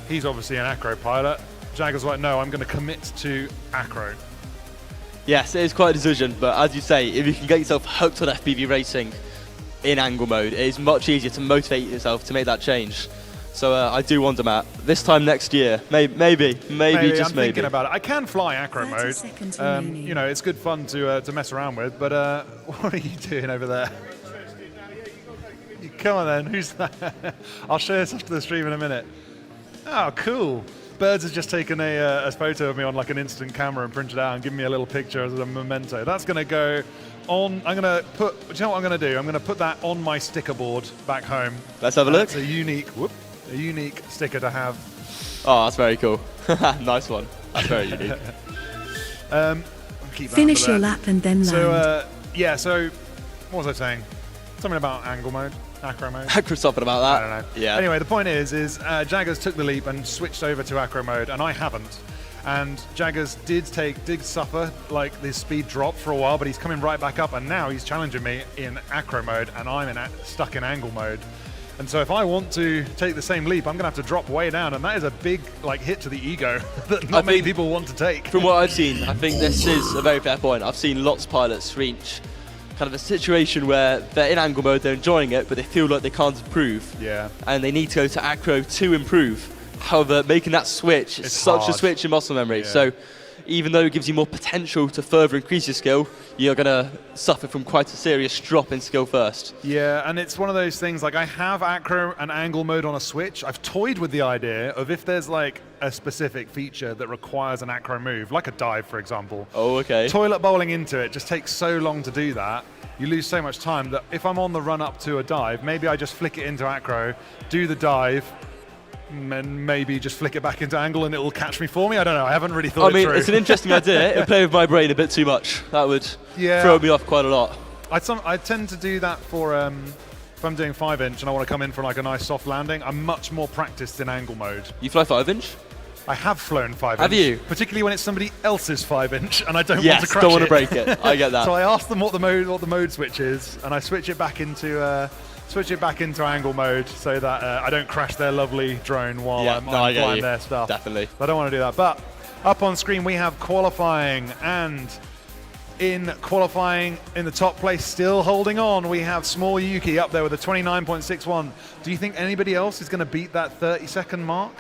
He's obviously an acro pilot. Jaggers was like, no, I'm going to commit to acro. Yes, it is quite a decision, but as you say, if you can get yourself hooked on FPV racing, in angle mode. It is much easier to motivate yourself to make that change. So I do wonder, Matt, this time next year, maybe, just I'm maybe. thinking about it. I can fly acro mode. You know, it's good fun to mess around with. But what are you doing over there? Come on then, who's that? I'll show this after the stream in a minute. Oh, cool. Birds has just taken a photo of me on like an instant camera and printed it out and given me a little picture as a memento. That's going to go on. I'm going to put. Do you know what I'm going to do? I'm going to put that on my sticker board back home. Let's have a look. It's a unique sticker to have. Oh, that's very cool. Nice one. That's very unique. Keep that Finish under your there. lap and then land. So yeah. So what was I saying? Something about angle mode. Acro mode? Something about that. I don't know. Yeah. Anyway, the point is Jaggers took the leap and switched over to acro mode, and I haven't. And Jaggers did suffer like this speed drop for a while, but he's coming right back up, and now he's challenging me in acro mode, and I'm stuck in angle mode. And so if I want to take the same leap, I'm going to have to drop way down, and that is a big hit to the ego that not many people want to take. From what I've seen, I think this is a very fair point. I've seen lots of pilots reach kind of a situation where they're in angle mode, they're enjoying it, but they feel like they can't improve. Yeah. And they need to go to acro to improve. However, making that switch is such a switch in muscle memory. Yeah. So even though it gives you more potential to further increase your skill, you're going to suffer from quite a serious drop in skill first. Yeah, and it's one of those things, like I have acro and angle mode on a Switch. I've toyed with the idea of if there's like a specific feature that requires an acro move, like a dive, for example. Oh, okay. Toilet bowling into it just takes so long to do that. You lose so much time that if I'm on the run up to a dive, maybe I just flick it into acro, do the dive, and maybe just flick it back into angle and it will catch me for me. I don't know. I haven't really thought it through. It's an interesting idea. It'll play with my brain a bit too much. That would throw me off quite a lot. I tend to do that for if I'm doing 5-inch and I want to come in for like a nice soft landing. I'm much more practiced in angle mode. You fly 5-inch? I have flown 5-inch. Have you? Particularly when it's somebody else's 5-inch and I don't want Yes, to crash don't want it. to break it. I get that. So I ask them what the mode switch is, and I switch it back into angle mode so that I don't crash their lovely drone while I'm flying their stuff. Definitely. I don't want to do that. But up on screen we have qualifying, and in qualifying in the top place, still holding on, we have Small Yuki up there with a 29.61. Do you think anybody else is going to beat that 30-second mark?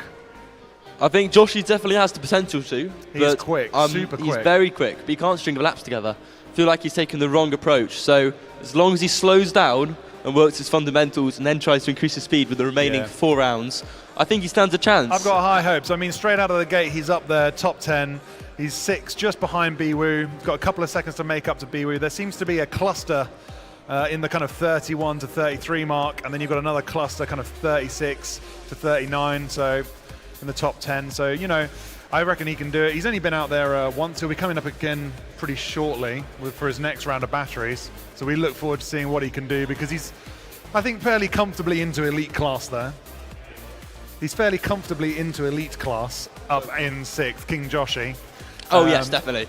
I think Joshy definitely has the potential to. He's quick, super quick. He's very quick, but he can't string laps together. I feel like he's taken the wrong approach. So as long as he slows down and works his fundamentals and then tries to increase his speed with the remaining 4 rounds, I think he stands a chance. I've got high hopes. I mean, straight out of the gate, he's up there, top 10. He's 6, just behind Biwoo. He's got a couple of seconds to make up to Biwoo. There seems to be a cluster in the kind of 31 to 33 mark, and then you've got another cluster kind of 36 to 39, so in the top 10. So, you know, I reckon he can do it. He's only been out there once. He'll be coming up again pretty shortly for his next round of batteries. So we look forward to seeing what he can do, because he's, I think, fairly comfortably into elite class there. He's fairly comfortably into elite class up in 6th, King Joshi. Oh, yes, definitely.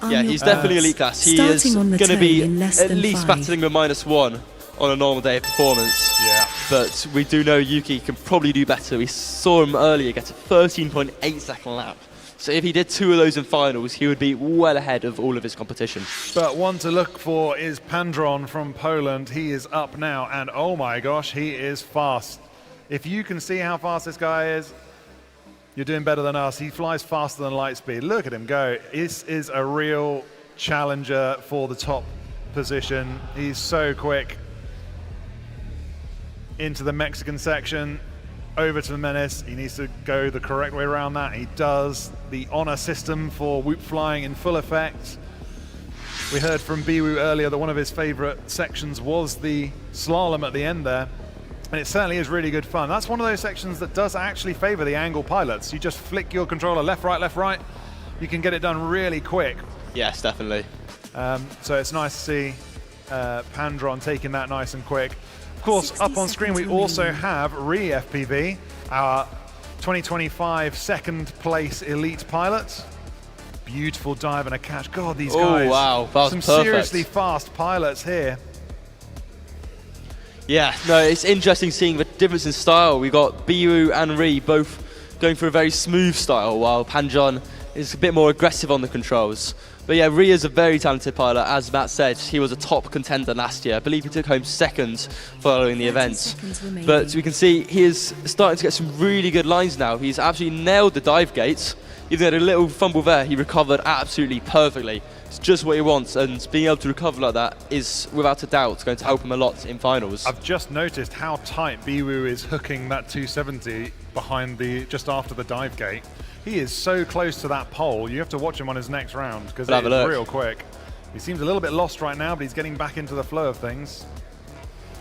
Yeah, he's definitely elite class. He is going to be at least battling the -1 on a normal day of performance. Yeah. But we do know Yuki can probably do better. We saw him earlier get a 13.8 second lap. So if he did 2 of those in finals, he would be well ahead of all of his competition. But one to look for is Pandron from Poland. He is up now, and oh my gosh, he is fast. If you can see how fast this guy is, you're doing better than us. He flies faster than light speed. Look at him go. This is a real challenger for the top position. He's so quick. Into the Mexican section, over to the Menace. He needs to go the correct way around that. He does. The honor system for whoop flying in full effect. We heard from Biwoo earlier that one of his favorite sections was the slalom at the end there. And it certainly is really good fun. That's one of those sections that does actually favor the angle pilots. You just flick your controller left, right. You can get it done really quick. Yes, definitely. So it's nice to see Pandron taking that nice and quick. Of course, up on screen we also have ReeFPV, our 2025 second place elite pilot. Beautiful dive and a catch. God, these guys. Oh, wow. That was some perfect. seriously fast pilots here. Yeah, no, it's interesting seeing the difference in style. We've got Biwoo and Ree both going for a very smooth style, while Pandron is a bit more aggressive on the controls. But yeah, Ree is a very talented pilot. As Matt said, he was a top contender last year. I believe he took home second following the event. But we can see he is starting to get some really good lines now. He's absolutely nailed the dive gate. Even though he had a little fumble there, he recovered absolutely perfectly. It's just what he wants, and being able to recover like that is, without a doubt, going to help him a lot in finals. I've just noticed how tight Biwoo is hooking that 270 behind just after the dive gate. He is so close to that pole. You have to watch him on his next round because it's real quick. He seems a little bit lost right now, but he's getting back into the flow of things.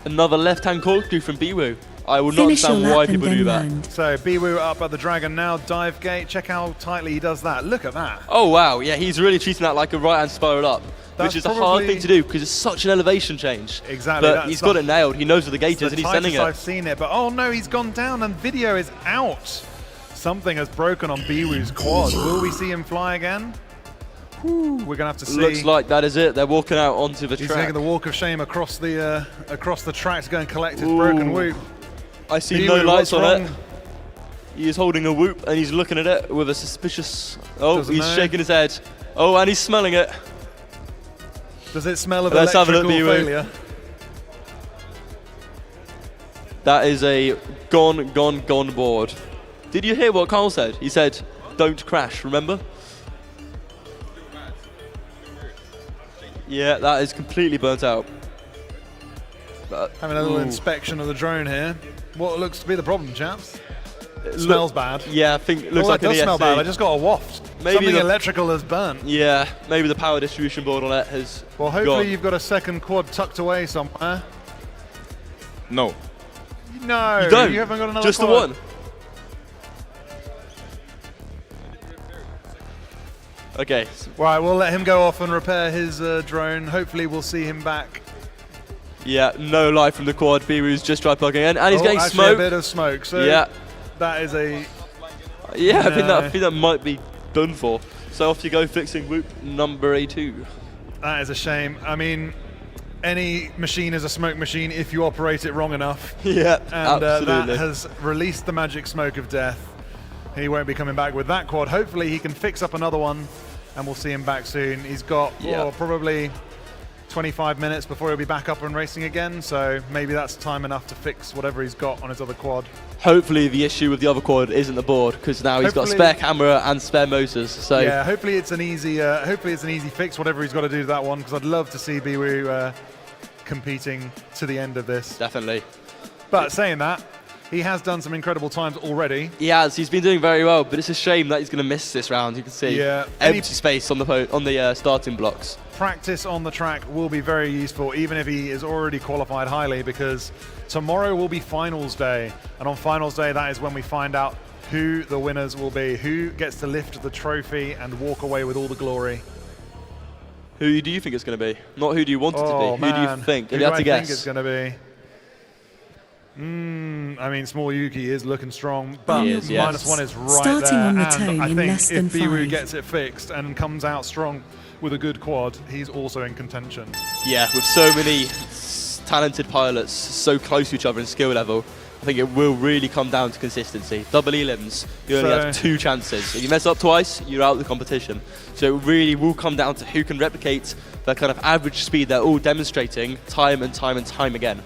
Another left-hand corkscrew from Biwoo. I will not understand why people do that. So Biwoo up at the Dragon now, dive gate. Check how tightly he does that. Look at that. Oh wow, yeah, he's really treating that like a right-hand spiral up, which is a hard thing to do because it's such an elevation change. Exactly. But he's got it nailed. He knows where the gate is and he's sending it. I've seen it, but oh no, he's gone down and video is out. Something has broken on Biwoo's quad. Will we see him fly again? We're going to have to see. Looks like that is it. They're walking out onto the He's track. taking the walk of shame across the track to go and collect his broken whoop. I see Biwoo, no lights on wrong? it. He is holding a whoop and he's looking at it with a suspicious... Oh, Doesn't he's know. shaking his head. Oh, and he's smelling it. Does it smell of Let's have a look, electrical Biwoo. failure? That is a gone board. Did you hear what Carl said? He said, don't crash, remember? Yeah, that is completely burnt out. But, Having a little inspection of the drone here. What looks to be the problem, chaps? It smells bad. Yeah, I think it looks like it an does smell ESC. bad. I just got a waft. Maybe Something the- electrical has burnt. Yeah, maybe the power distribution board on it has Well, hopefully gone. you've got a second quad tucked away somewhere. No. No, You don't. You haven't got another Just the quad. one. Okay. Right, we'll let him go off and repair his drone. Hopefully we'll see him back. Yeah, no light from the quad. Biwoo's just tried plugging in, and he's getting actually smoke. a bit of smoke. So Yeah. that is a... Yeah, I No. think that might be done for. So off you go, fixing whoop number A2. That is a shame. I mean, any machine is a smoke machine if you operate it wrong enough. Yeah, and that absolutely. has released the magic smoke of death. He won't be coming back with that quad. Hopefully he can fix up another one, and we'll see him back soon. He's got probably 25 minutes before he'll be back up and racing again, so maybe that's time enough to fix whatever he's got on his other quad. Hopefully the issue with the other quad isn't the board, because now he's got a spare camera and spare motors. So yeah, hopefully it's an easy fix, whatever he's got to do to that one, because I'd love to see Biwoo competing to the end of this. Definitely. But saying that, he has done some incredible times already. He has. He's been doing very well, but it's a shame that he's going to miss this round. You can see empty space on the starting blocks. Practice on the track will be very useful, even if he is already qualified highly, because tomorrow will be finals day, and on finals day that is when we find out who the winners will be, who gets to lift the trophy and walk away with all the glory. Who do you think it's going to be? Not who do you want it to be. Man. Who do you think? Who If you do had I to think guess. it's going to be? I mean, Small Yuki is looking strong, but He is, yes. -1 is right Starting there. on the and tone I in think less if than Biwoo 5. gets it fixed and comes out strong with a good quad, he's also in contention. Yeah, with so many talented pilots so close to each other in skill level, I think it will really come down to consistency. Double elims, you only have 2 chances. If you mess up twice, you're out of the competition. So it really will come down to who can replicate that kind of average speed they're all demonstrating time and time and time again.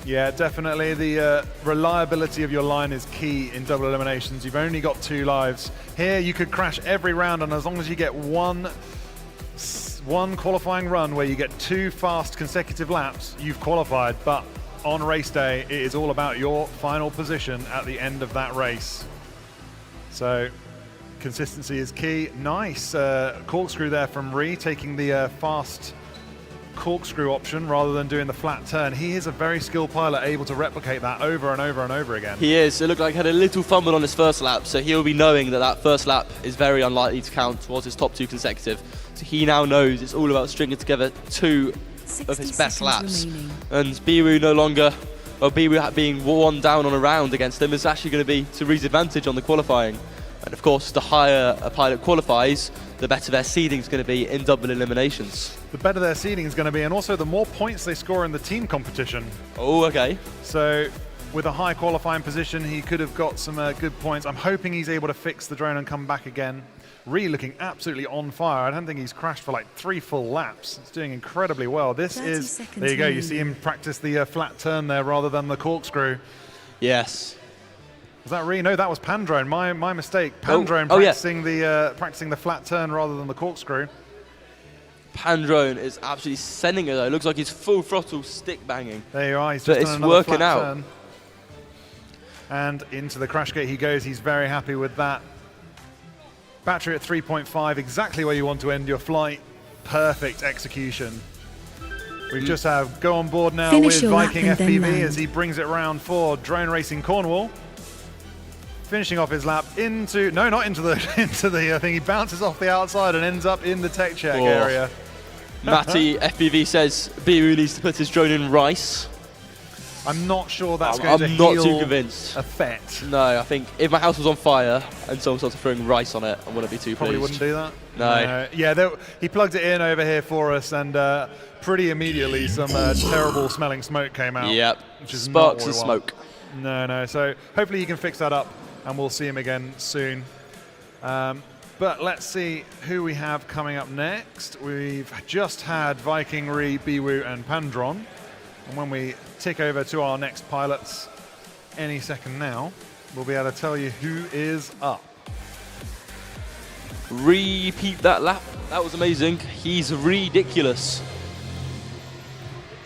Yeah, definitely. The reliability of your line is key in double eliminations. You've only got 2 lives. Here, you could crash every round, and as long as you get one qualifying run where you get 2 fast consecutive laps, you've qualified. But on race day, it is all about your final position at the end of that race. So consistency is key. Nice corkscrew there from Ree, taking the fast corkscrew option rather than doing the flat turn. He is a very skilled pilot, able to replicate that over and over and over again. He is. It looked like he had a little fumble on his first lap, so he'll be knowing that that first lap is very unlikely to count towards his top 2 consecutive. So he now knows it's all about stringing together 2 of his best laps. And Biwoo no longer, or Biwoo being 1 down on a round against him is actually going to be to Ree's advantage on the qualifying. And of course, the higher a pilot qualifies, the better their seeding is going to be in double eliminations. The better their seeding is going to be, and also the more points they score in the team competition. Oh, okay. So with a high qualifying position, he could have got some good points. I'm hoping he's able to fix the drone and come back again. Ree looking absolutely on fire. I don't think he's crashed for like 3 full laps. It's doing incredibly well. This is, there you go, you see him practice the flat turn there rather than the corkscrew. Yes. Was that Ree? No, that was Pandrone. My mistake. Pandrone practicing the flat turn rather than the corkscrew. Pandrone is absolutely sending it though. It looks like he's full throttle stick banging. There you are. He's but just it's done working flat out. Turn. And into the crash gate he goes. He's very happy with that. Battery at 3.5, exactly where you want to end your flight. Perfect execution. We just have go on board now with Viking FPV as he brings it round for Drone Racing Cornwall. Finishing off his lap into, no, not into the thing. He bounces off the outside and ends up in the tech check area. Matty FPV says Biru needs to put his drone in rice. I'm not sure that's going to I'm not heal too convinced. Effect. No, I think if my house was on fire and someone started throwing rice on it, I wouldn't be too Probably pleased. wouldn't do that. No. Yeah, he plugged it in over here for us, and pretty immediately some terrible smelling smoke came out. Yep. Which is Sparks not of what we want. smoke. No. So hopefully he can fix that up, and we'll see him again soon. But let's see who we have coming up next. We've just had Viking, Ree, Biwu, and Pandron. And when we tick over to our next pilots any second now, we'll be able to tell you who is up. Repeat that lap. That was amazing. He's ridiculous.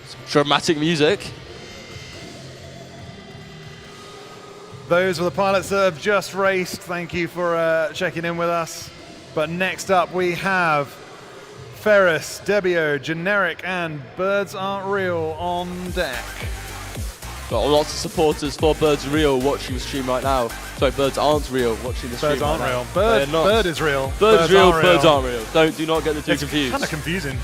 Some dramatic music. Those were the pilots that have just raced. Thank you for checking in with us. But next up we have Ferris, Debio, Generic, and Birds Aren't Real on deck. Got lots of supporters for Birds Real watching the stream right now. Sorry, Birds Aren't Real watching the stream Birds right aren't now. real. Bird is real. Birds real, birds aren't real. Do not get the two it's confused. Kind of confusing.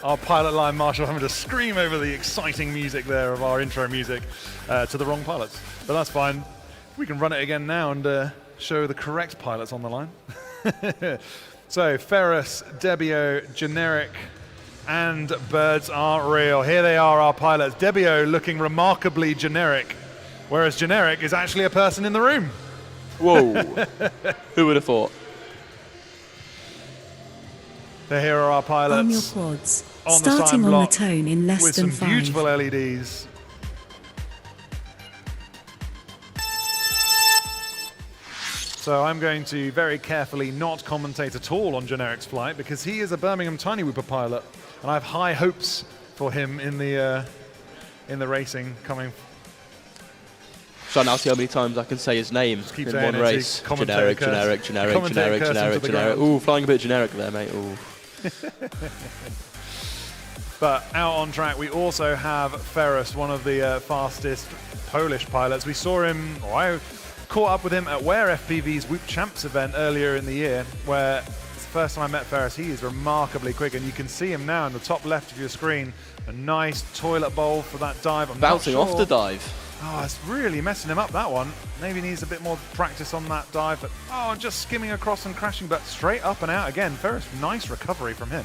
Our pilot line marshal having to scream over the exciting music there of our intro music to the wrong pilots. But that's fine. We can run it again now and show the correct pilots on the line. So Ferris, Debio, Generic, and Birds Aren't Real. Here they are, our pilots. Debio looking remarkably generic, whereas Generic is actually a person in the room. Whoa. Who would have thought? So here are our pilots. Arm your quads. On Starting the on the block tone in less with than some 5. beautiful LEDs. So I'm going to very carefully not commentate at all on Generic's flight because he is a Birmingham Tiny Whooper pilot, and I have high hopes for him in the racing coming. So now see how many times I can say his name in one race. Generic. Ooh, flying a bit generic there, mate. Ooh. But out on track, we also have Ferris, one of the fastest Polish pilots. We saw him, or I caught up with him at ReeFPV's Whoop Champs event earlier in the year, where it's the first time I met Ferris. He is remarkably quick, and you can see him now in the top left of your screen. A nice toilet bowl for that dive. I'm Bouncing not sure. off the dive. Oh, it's really messing him up, that one. Maybe needs a bit more practice on that dive, but just skimming across and crashing, but straight up and out again. Ferris, nice recovery from him.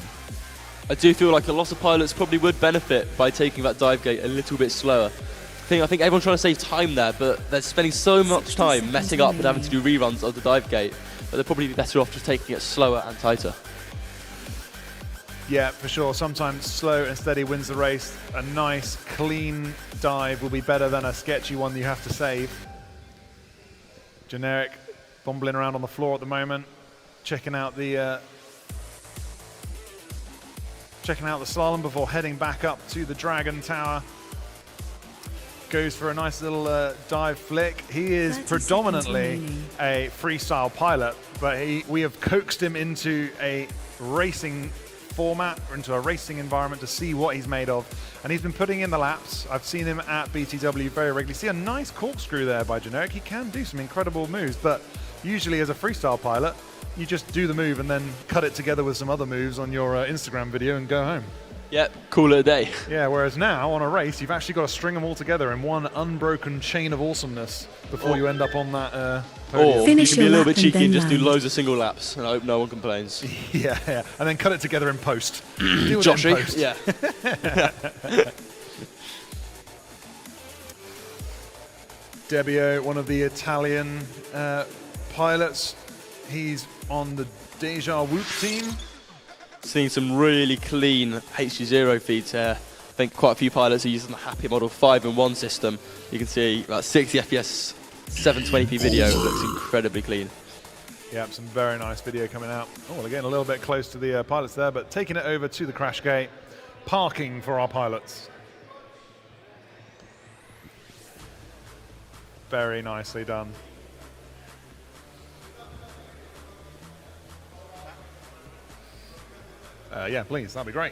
I do feel like a lot of pilots probably would benefit by taking that dive gate a little bit slower. I think everyone's trying to save time there, but they're spending so much time messing up and having to do reruns of the dive gate, but they'd probably be better off just taking it slower and tighter. Yeah, for sure. Sometimes slow and steady wins the race. A nice, clean dive will be better than a sketchy one you have to save. Generic bumbling around on the floor at the moment, checking out the slalom before heading back up to the Dragon Tower. Goes for a nice little dive flick. He is predominantly a freestyle pilot, but we have coaxed him into a racing format, or into a racing environment to see what he's made of. And he's been putting in the laps. I've seen him at BTW very regularly. See a nice corkscrew there by Generic. He can do some incredible moves, but usually as a freestyle pilot, you just do the move and then cut it together with some other moves on your Instagram video and go home. Yep, call it a day. Yeah, whereas now on a race, you've actually got to string them all together in one unbroken chain of awesomeness before you end up on that podium. Or you can be a little bit cheeky and just do loads of single laps, and I hope no one complains. Yeah, and then cut it together in post. Deal with it in Joshy, post. yeah. Debbio, one of the Italian pilots, he's on the Deja Whoop team. Seeing some really clean HG0 feeds here. I think quite a few pilots are using the Happy Model 5-in-1 system. You can see about 60 FPS, 720p video. It looks incredibly clean. Yeah, some very nice video coming out. Oh, they're getting a little bit close to the pilots there, but taking it over to the crash gate, parking for our pilots. Very nicely done. Yeah, please, that'd be great.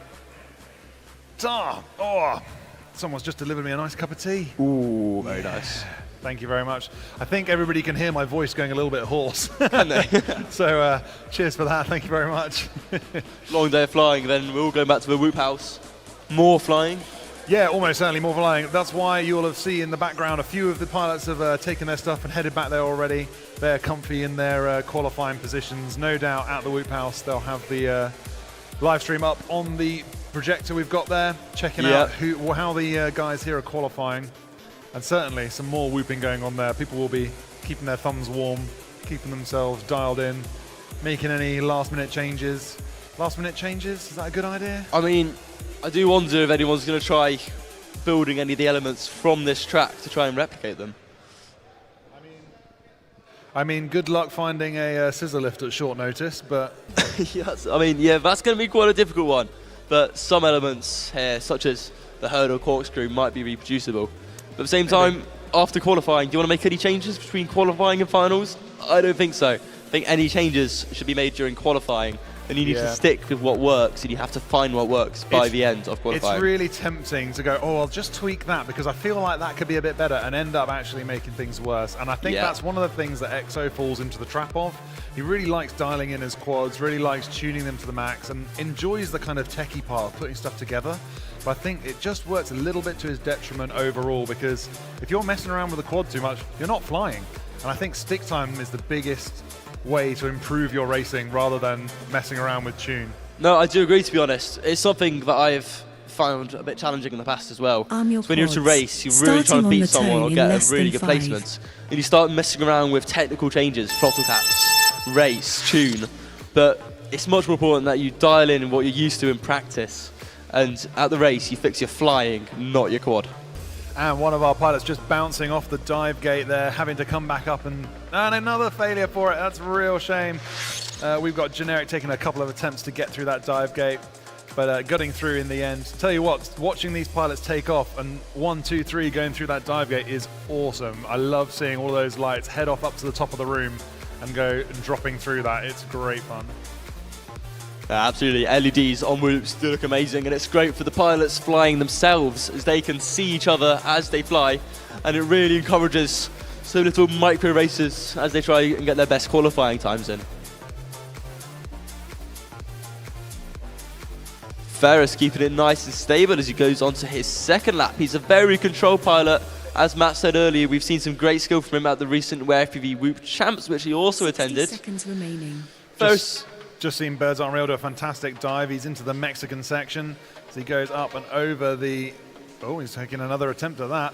Oh, someone's just delivered me a nice cup of tea. Ooh, very nice. Thank you very much. I think everybody can hear my voice going a little bit hoarse. Can they? So cheers for that, thank you very much. Long day of flying, then we're all going back to the whoop house. More flying. Yeah, almost certainly more flying. That's why you'll have seen in the background a few of the pilots have taken their stuff and headed back there already. They're comfy in their qualifying positions. No doubt at the whoop house they'll have the live stream up on the projector we've got there, checking out how the guys here are qualifying. And certainly some more whooping going on there. People will be keeping their thumbs warm, keeping themselves dialed in, making any last-minute changes. Last-minute changes, is that a good idea? I mean, I do wonder if anyone's going to try building any of the elements from this track to try and replicate them. I mean, good luck finding a scissor lift at short notice, but... Yes, I mean, yeah, that's going to be quite a difficult one. But some elements here, such as the hurdle corkscrew, might be reproducible. But at the same time, after qualifying, do you want to make any changes between qualifying and finals? I don't think so. I think any changes should be made during qualifying. And you need to stick with what works, and you have to find what works by the end of qualifying. It's really tempting to go, oh, I'll just tweak that because I feel like that could be a bit better, and end up actually making things worse. And I think that's one of the things that EXO falls into the trap of. He really likes dialing in his quads, really likes tuning them to the max, and enjoys the kind of techie part of putting stuff together. But I think it just works a little bit to his detriment overall, because if you're messing around with the quad too much, you're not flying. And I think stick time is the biggest way to improve your racing rather than messing around with tune. No, I do agree, to be honest. It's something that I've found a bit challenging in the past as well. So when you're to race, you're really trying to beat someone or get a really good placement. And you start messing around with technical changes, throttle caps, race, tune. But it's much more important that you dial in what you're used to in practice. And at the race, you fix your flying, not your quad. And one of our pilots just bouncing off the dive gate there, having to come back up, and another failure for it. That's a real shame. We've got Generic taking a couple of attempts to get through that dive gate, but gutting through in the end. Tell you what, watching these pilots take off and 1, 2, 3 going through that dive gate is awesome. I love seeing all those lights head off up to the top of the room and go dropping through that. It's great fun. Absolutely, LEDs on whoops do look amazing, and it's great for the pilots flying themselves as they can see each other as they fly, and it really encourages some little micro races as they try and get their best qualifying times in. Ferris keeping it nice and stable as he goes on to his second lap. He's a very controlled pilot. As Matt said earlier, we've seen some great skill from him at the recent ReeFPV Whoop Champs, which he also attended. 60 seconds remaining. Ferris. Just seen Birds Aren't Real do a fantastic dive. He's into the Mexican section as he goes up and over the... Oh, he's taking another attempt at that.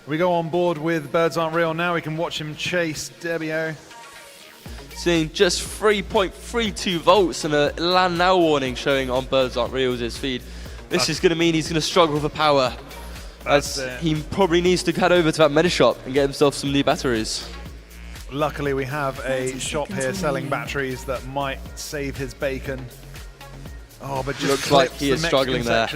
We go on board with Birds Aren't Real now. We can watch him chase Debbio. Seeing just 3.32 volts and a land now warning showing on Birds Aren't Real's feed. This is going to mean he's going to struggle for power. As he probably needs to head over to that medi shop and get himself some new batteries. Luckily, we have a shop here selling batteries that might save his bacon. Oh, but just looks like he is struggling there.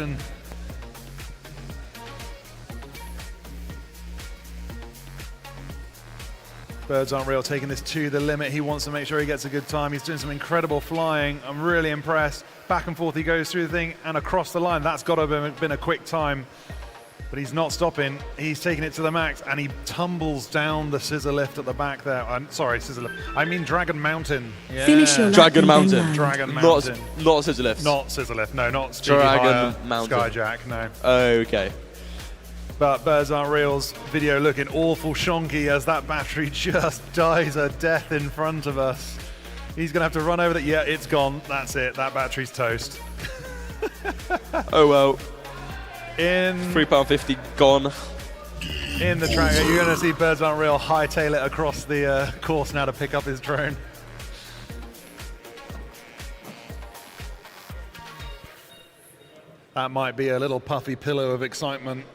Birds Aren't Real taking this to the limit. He wants to make sure he gets a good time. He's doing some incredible flying. I'm really impressed. Back and forth he goes through the thing and across the line. That's got to have been a quick time. But he's not stopping. He's taking it to the max, and he tumbles down the scissor lift at the back there. I'm sorry, scissor lift. I mean Dragon Mountain. Yeah. Finish your lap Dragon and then Mountain. land. Dragon Mountain. Not scissor lift. Not scissor lift. No, not Speedy Dragon Hire, Mountain. Skyjack. No. Okay. But Birds Aren't Real's video looking awful shonky as that battery just dies a death in front of us. He's gonna have to run over that. Yeah, it's gone. That's it. That battery's toast. Oh well. In £3.50 gone. In the tracker, you're going to see Birds Aren't Real hightail it across the course now to pick up his drone. That might be a little puffy pillow of excitement.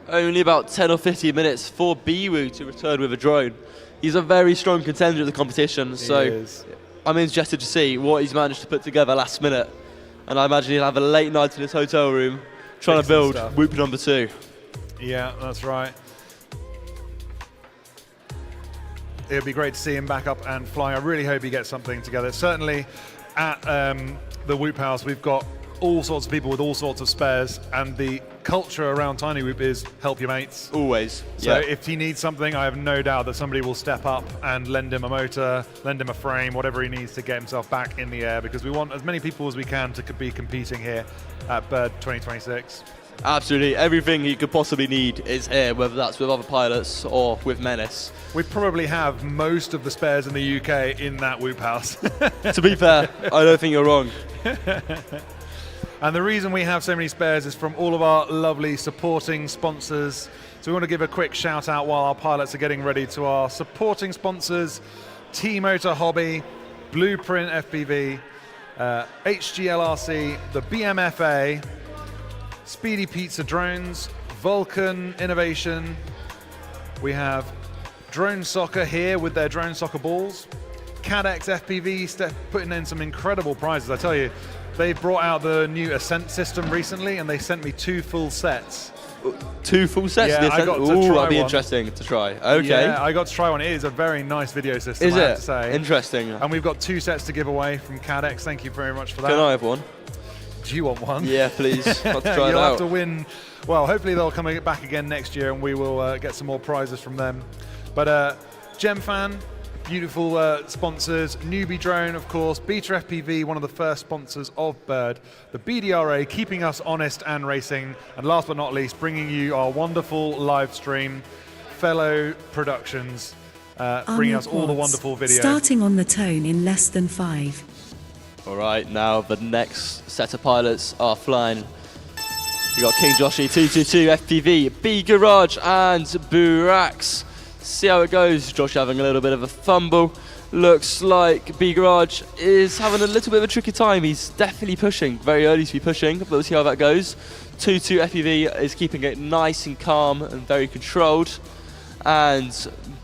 Only about 10 or 15 minutes for Biwu to return with a drone. He's a very strong contender at the competition, so I'm interested to see what he's managed to put together last minute. And I imagine he'll have a late night in his hotel room trying to build Whoop number 2. Yeah, that's right. It would be great to see him back up and flying. I really hope he gets something together. Certainly at the Whoop House, we've got all sorts of people with all sorts of spares, and the culture around Tiny Whoop is help your mates. Always. So if he needs something, I have no doubt that somebody will step up and lend him a motor, lend him a frame, whatever he needs to get himself back in the air, because we want as many people as we can to be competing here at Bird 2026. Absolutely. Everything he could possibly need is here, whether that's with other pilots or with Menace. We probably have most of the spares in the UK in that Whoop House. To be fair, I don't think you're wrong. And the reason we have so many spares is from all of our lovely supporting sponsors. So we want to give a quick shout out while our pilots are getting ready to our supporting sponsors: T-Motor Hobby, Blueprint FPV, HGLRC, the BMFA, Speedy Pizza Drones, Vulcan Innovation. We have Drone Soccer here with their Drone Soccer balls. CADX FPV putting in some incredible prizes, I tell you. They brought out the new Ascent system recently, and they sent me 2 full sets. 2 full sets? Yeah, I got to try that'd be one. interesting to try. Okay. Yeah, I got to try one. It is a very nice video system, Is I have it? to say. Interesting. And we've got 2 sets to give away from CADX. Thank you very much for that. Can I have one? Do you want one? Yeah, please. I'll try it You'll out. have to win. Well, hopefully they'll come back again next year, and we will get some more prizes from them. But GemFan, beautiful sponsors. Newbie Drone, of course. Beta FPV, one of the first sponsors of Bird. The BDRA, keeping us honest and racing. And last but not least, bringing you our wonderful live stream. Fellow Productions, bringing us all the wonderful videos. Starting on the tone in less than 5. All right, now the next set of pilots are flying. We got King Joshi 222 FPV, B Garage, and Burax. See how it goes. Josh having a little bit of a fumble. Looks like B Garage is having a little bit of a tricky time. He's definitely pushing, very early to be pushing, but we'll see how that goes. 2-2 FPV is keeping it nice and calm and very controlled. And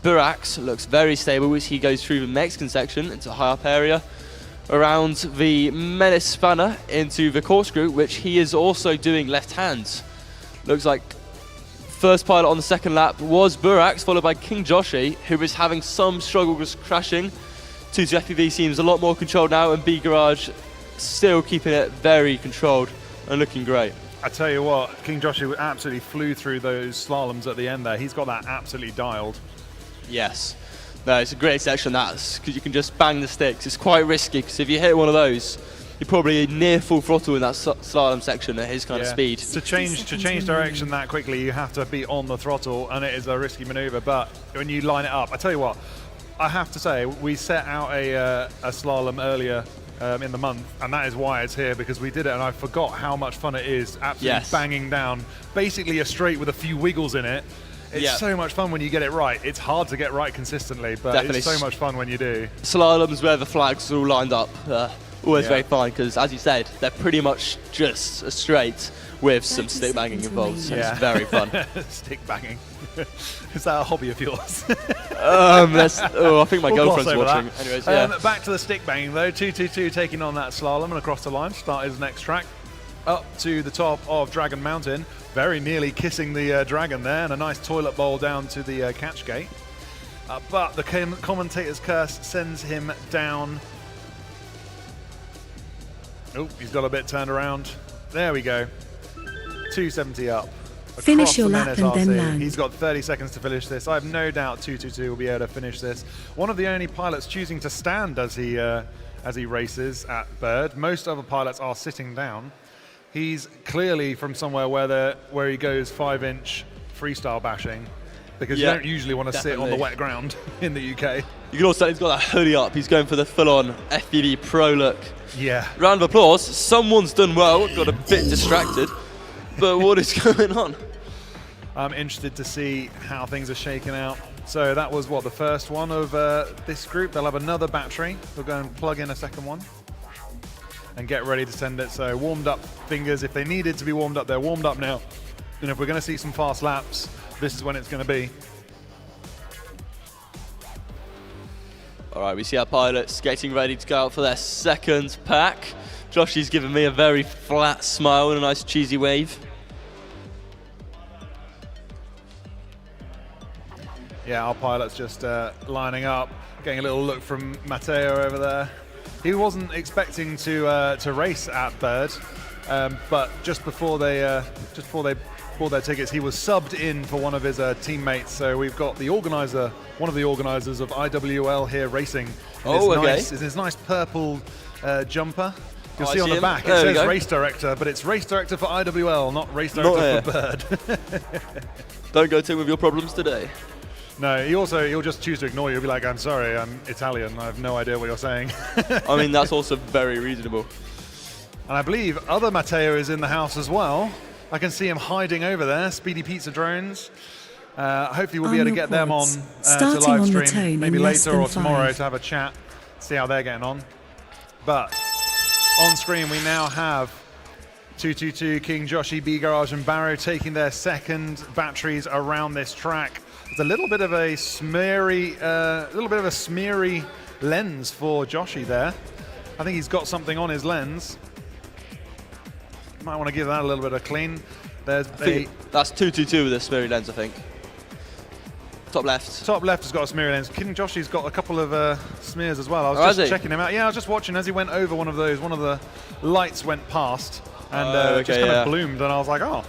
Burax looks very stable as he goes through the Mexican section into a high up area, around the Menace spanner into the corkscrew, which he is also doing left hand. Looks like first pilot on the second lap was Burax, followed by King Joshi, who is having some struggles crashing. 2-2 FPV seems a lot more controlled now, and B Garage still keeping it very controlled and looking great. I tell you what, King Joshi absolutely flew through those slaloms at the end there. He's got that absolutely dialed. Yes. No, it's a great section, that's because you can just bang the sticks. It's quite risky because if you hit one of those, you're probably near full throttle in that slalom section at his kind of speed. To change direction that quickly, you have to be on the throttle, and it is a risky maneuver. But when you line it up, I tell you what, I have to say, we set out a slalom earlier in the month, and that is why it's here, because we did it, and I forgot how much fun it is absolutely banging down, basically a straight with a few wiggles in it. It's so much fun when you get it right. It's hard to get right consistently, but Definitely. it's so much fun when you do. Slaloms where the flags are all lined up, always very fun, because as you said, they're pretty much just a straight with some stick banging involved, so it's very fun. Stick banging. Is that a hobby of yours? I think my girlfriend's watching. Anyways, back to the stick banging though. 222 taking on that slalom and across the line, start his next track. Up to the top of Dragon Mountain, very nearly kissing the dragon there, and a nice toilet bowl down to the catch gate. But the commentator's curse sends him down. Oh, he's got a bit turned around. There we go. 270 up. Finish across your the lap minute and then RC. land. He's got 30 seconds to finish this. I have no doubt 222 will be able to finish this. One of the only pilots choosing to stand as he races at Bird. Most other pilots are sitting down. He's clearly from somewhere where he goes 5-inch freestyle bashing, because you don't usually want to sit on the wet ground in the UK. You can also, he's got that hoodie up. He's going for the full-on FPV Pro look. Yeah. Round of applause. Someone's done well. Got a bit distracted. But what is going on? I'm interested to see how things are shaking out. So that was what, the first one of this group. They'll have another battery. They'll go and plug in a second one and get ready to send it. So warmed up fingers. If they needed to be warmed up, they're warmed up now. And if we're going to see some fast laps, this is when it's going to be. All right, we see our pilots getting ready to go out for their second pack. Joshy's giving me a very flat smile and a nice cheesy wave. Yeah, our pilot's just lining up, getting a little look from Matteo over there. He wasn't expecting to race at Bird, but just before they bought their tickets, he was subbed in for one of his teammates. So we've got the organizer, one of the organizers of IWL here racing. In his nice purple jumper. You'll see on the back, it says race director, but it's race director for IWL, not race director for Bird. Don't go to with your problems today. No, he'll just choose to ignore you. He'll be like, I'm sorry, I'm Italian. I have no idea what you're saying. I mean, that's also very reasonable. And I believe other Matteo is in the house as well. I can see him hiding over there, Speedy Pizza Drones. Hopefully we'll be able to get them on to live stream, maybe later or tomorrow to have a chat, see how they're getting on. But on screen we now have 222, King, Joshy, B Garage and Barrow taking their second batteries around this track. It's a little bit of a smeary lens for Joshy there. I think he's got something on his lens. Might want to give that a little bit of clean. That's 222 with a smeary lens, I think. Top left. Top left has got a smeary lens. King Joshy's got a couple of smears as well. I was just checking him out. Yeah, I was just watching as he went over one of those. One of the lights went past and just kind of bloomed, and I was like, oh.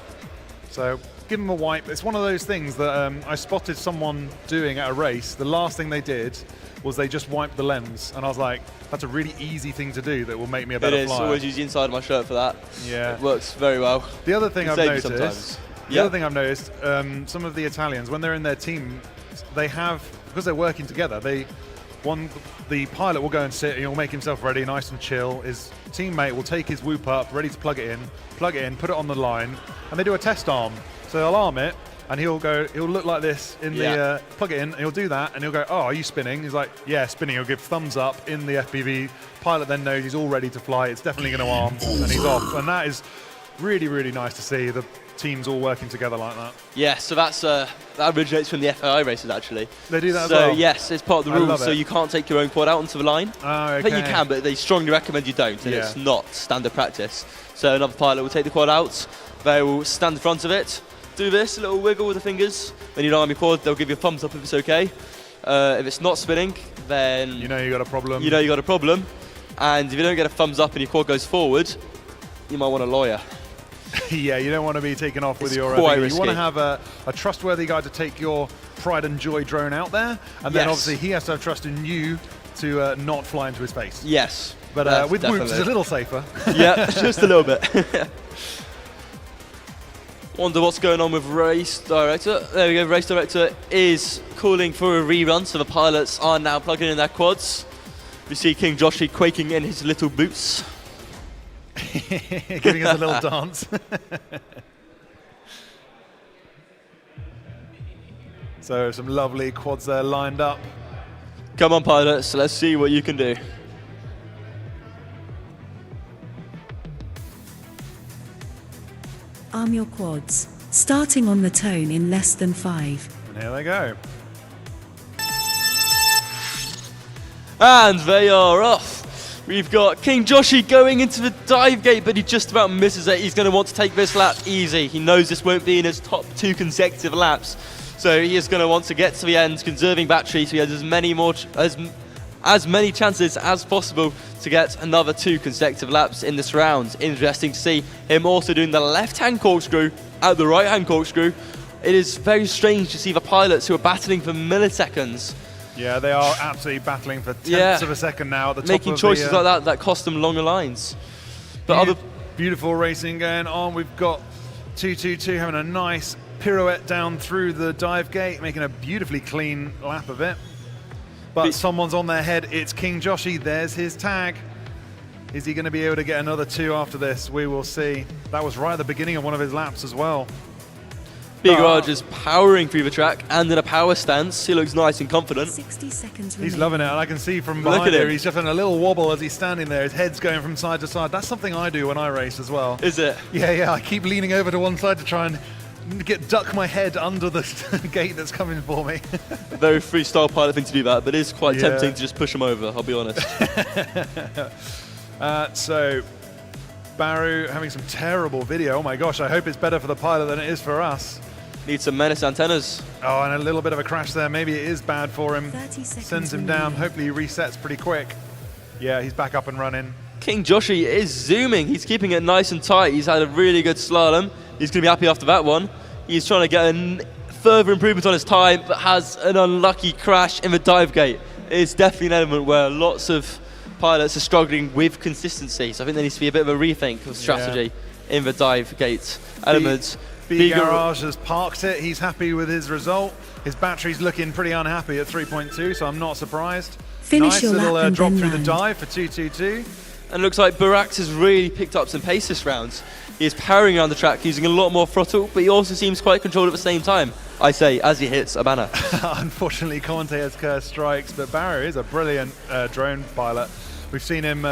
So give him a wipe. It's one of those things that I spotted someone doing at a race. The last thing they did was they just wiped the lens, and I was like, that's a really easy thing to do that will make me a better flyer. Always use the inside of my shirt for that. Yeah. It works very well. The other thing I've noticed, some of the Italians, when they're in their team, they have, because they're working together, the pilot will go and sit and he'll make himself ready, nice and chill. His teammate will take his whoop up, ready to plug it in, put it on the line, and they do a test arm. So they'll arm it, and he'll look like this in the, plug it in, and he'll do that, and he'll go, oh, are you spinning? He's like, yeah, spinning. He'll give thumbs up in the FPV. Pilot then knows he's all ready to fly. It's definitely going to arm, and he's off. And that is really, really nice to see the teams all working together like that. Yeah, so that originates from the FAI races, actually. They do that as well? So yes, it's part of the rules, so you can't take your own quad out onto the line. Oh, okay. I think you can, but they strongly recommend you don't, and it's not standard practice. So another pilot will take the quad out, they will stand in front of it, do this, a little wiggle with the fingers, then you arm your quad, they'll give you a thumbs up if it's okay. If it's not spinning, then you know you got a problem. And if you don't get a thumbs up and your quad goes forward, you might want a lawyer. Yeah, you don't want to be taken off with your quite You risky. want to have a trustworthy guy to take your pride and joy drone out there, and then obviously he has to have trust in you to not fly into his face. Yes. But with whoops, it's a little safer. Yeah, just a little bit. Wonder what's going on with race director. There we go, race director is calling for a rerun, so the pilots are now plugging in their quads. We see King Joshy quaking in his little boots. Giving us a little dance. So some lovely quads there lined up. Come on, pilots, let's see what you can do. Arm your quads, starting on the tone in less than 5. And here they go. And they are off. We've got King Joshy going into the dive gate, but he just about misses it. He's going to want to take this lap easy. He knows this won't be in his top 2 consecutive laps. So he is going to want to get to the end, conserving battery, so he has as as many chances as possible to get another 2 consecutive laps in this round. Interesting to see him also doing the left-hand corkscrew at the right-hand corkscrew. It is very strange to see the pilots who are battling for milliseconds. Yeah, they are absolutely battling for tenths of a second now at the top making of choices like that cost them longer lines. But beautiful racing going on. We've got 222 having a nice pirouette down through the dive gate, making a beautifully clean lap of it. But someone's on their head. It's King Joshi. There's his tag. Is he going to be able to get another 2 after this? We will see. That was right at the beginning of one of his laps as well. Big Raj is powering through the track and in a power stance. He looks nice and confident. 60 seconds He's loving it, and I can see from behind there, he's just having a little wobble as he's standing there. His head's going from side to side. That's something I do when I race as well. Is it? Yeah, I keep leaning over to one side to try and duck my head under the gate that's coming for me. Very freestyle pilot thing to do that, but it is quite tempting to just push him over, I'll be honest. So, Baru having some terrible video. Oh my gosh, I hope it's better for the pilot than it is for us. Needs some menace antennas. Oh, and a little bit of a crash there. Maybe it is bad for him. 30 seconds Sends him down. Hopefully he resets pretty quick. Yeah, he's back up and running. King Joshi is zooming. He's keeping it nice and tight. He's had a really good slalom. He's going to be happy after that one. He's trying to get a further improvement on his time, but has an unlucky crash in the dive gate. It's definitely an element where lots of pilots are struggling with consistency. So I think there needs to be a bit of a rethink of strategy in the dive gate elements. B Garage has parked it. He's happy with his result. His battery's looking pretty unhappy at 3.2, so I'm not surprised. Finish nice your little lap and drop then through the land. dive for 222. And looks like Barax has really picked up some pace this round. He is powering around the track using a lot more throttle, but he also seems quite controlled at the same time, I say, as he hits a banner. Unfortunately, commentator's curse strikes, but Barrow is a brilliant drone pilot. We've seen him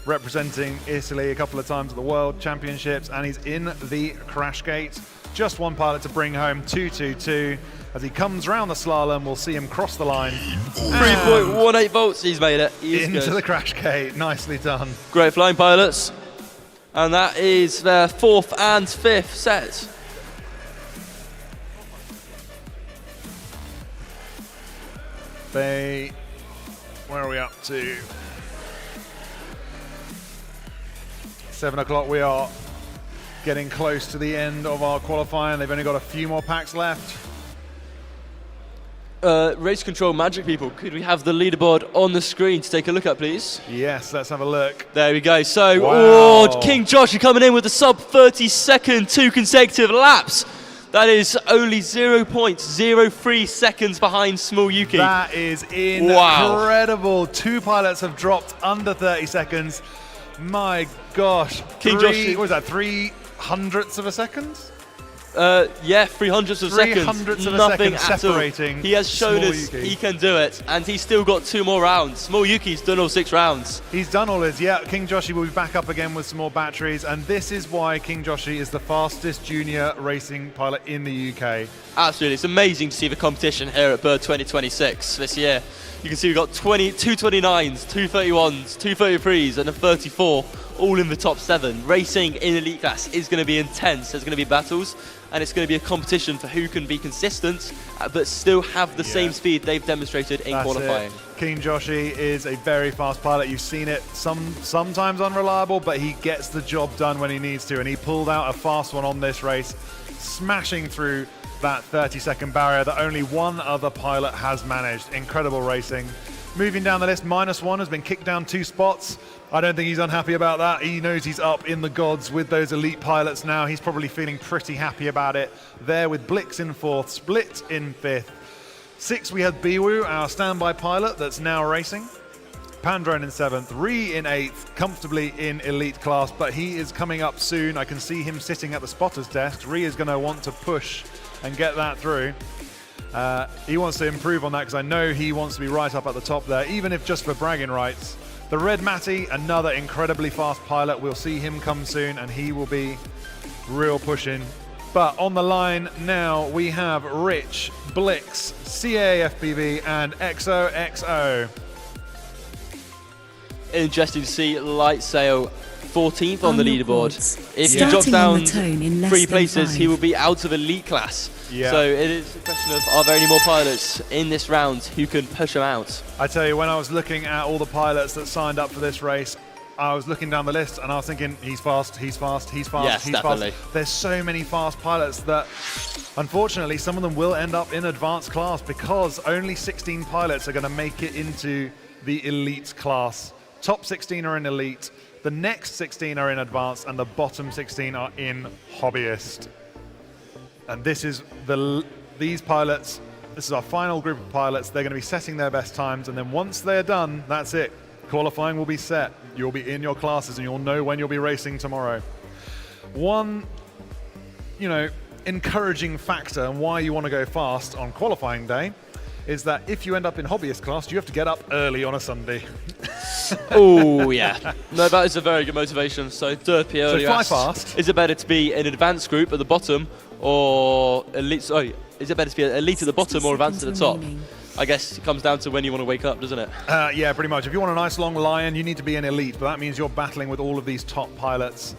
representing Italy a couple of times at the World Championships, and he's in the crash gate. Just one pilot to bring home, 222. As he comes round the slalom, we'll see him cross the line. 3.18 volts, he's made it. Into the crash gate, nicely done. Great flying pilots. And that is their 4th and 5th set. Where are we up to? 7 o'clock, we are getting close to the end of our qualifying. They've only got a few more packs left. Race control magic people, could we have the leaderboard on the screen to take a look at, please? Yes, let's have a look. There we go. So, wow. King Josh coming in with a sub 30-second 2 consecutive laps. That is only 0.03 seconds behind Small Yuki. That is incredible. Wow. 2 pilots have dropped under 30 seconds. My gosh. King Joshi. What was that, 300ths of a second? Yeah, 300ths of seconds. 300ths of Nothing a second separating. He has shown us Yuki. he can do it, and he's still got 2 more rounds. Small Yuki's done all 6 rounds. He's done all his, yeah. King Joshi will be back up again with some more batteries, and this is why King Joshi is the fastest junior racing pilot in the UK. Absolutely, it's amazing to see the competition here at Bird 2026 this year. You can see we've got 229s, 231s, 233s, and a 34, all in the top 7. Racing in elite class is going to be intense. There's going to be battles, and it's going to be a competition for who can be consistent, but still have the same speed they've demonstrated in qualifying. King Joshi is a very fast pilot. You've seen it sometimes unreliable, but he gets the job done when he needs to, and he pulled out a fast one on this race, smashing through that 30-second barrier that only one other pilot has managed. Incredible racing. Moving down the list, -1 has been kicked down 2 spots. I don't think he's unhappy about that. He knows he's up in the gods with those elite pilots now. He's probably feeling pretty happy about it. There with Blix in 4th, Split in 5th. 6th, we had Biwu, our standby pilot that's now racing. Pandrone in 7th, Ree in 8th, comfortably in elite class, but he is coming up soon. I can see him sitting at the spotter's desk. Ree is going to want to push and get that through. He wants to improve on that because I know he wants to be right up at the top there, even if just for bragging rights. The Red Matty, another incredibly fast pilot. We'll see him come soon, and he will be real pushing. But on the line now, we have Rich, Blix, CAFPV, and XOXO. Interesting to see Light Sail 14th on the On your leaderboard. quads. If he Starting drops on down the tone in less 3 than places, he 5. will be out of elite class. Yeah. So it is a question of, are there any more pilots in this round who can push him out? I tell you, when I was looking at all the pilots that signed up for this race, I was looking down the list and I was thinking, he's fast, he's fast, he's fast, Yes, he's definitely. fast. There's so many fast pilots that, unfortunately, some of them will end up in advanced class because only 16 pilots are going to make it into the elite class. Top 16 are in elite, the next 16 are in advanced, and the bottom 16 are in hobbyist. And this is these pilots, this is our final group of pilots. They're going to be setting their best times, and then once they're done, that's it. Qualifying will be set. You'll be in your classes and you'll know when you'll be racing tomorrow. One, encouraging factor and why you want to go fast on qualifying day is that if you end up in hobbyist class, you have to get up early on a Sunday. Oh, yeah. No, that is a very good motivation. So Derpy earlier fly asked, fast. is it better to be an advanced group at the bottom or elite? Sorry, is it better to be elite at the bottom or advanced at the top? I guess it comes down to when you want to wake up, doesn't it? Yeah, pretty much. If you want a nice long lion, you need to be an elite, but that means you're battling with all of these top pilots.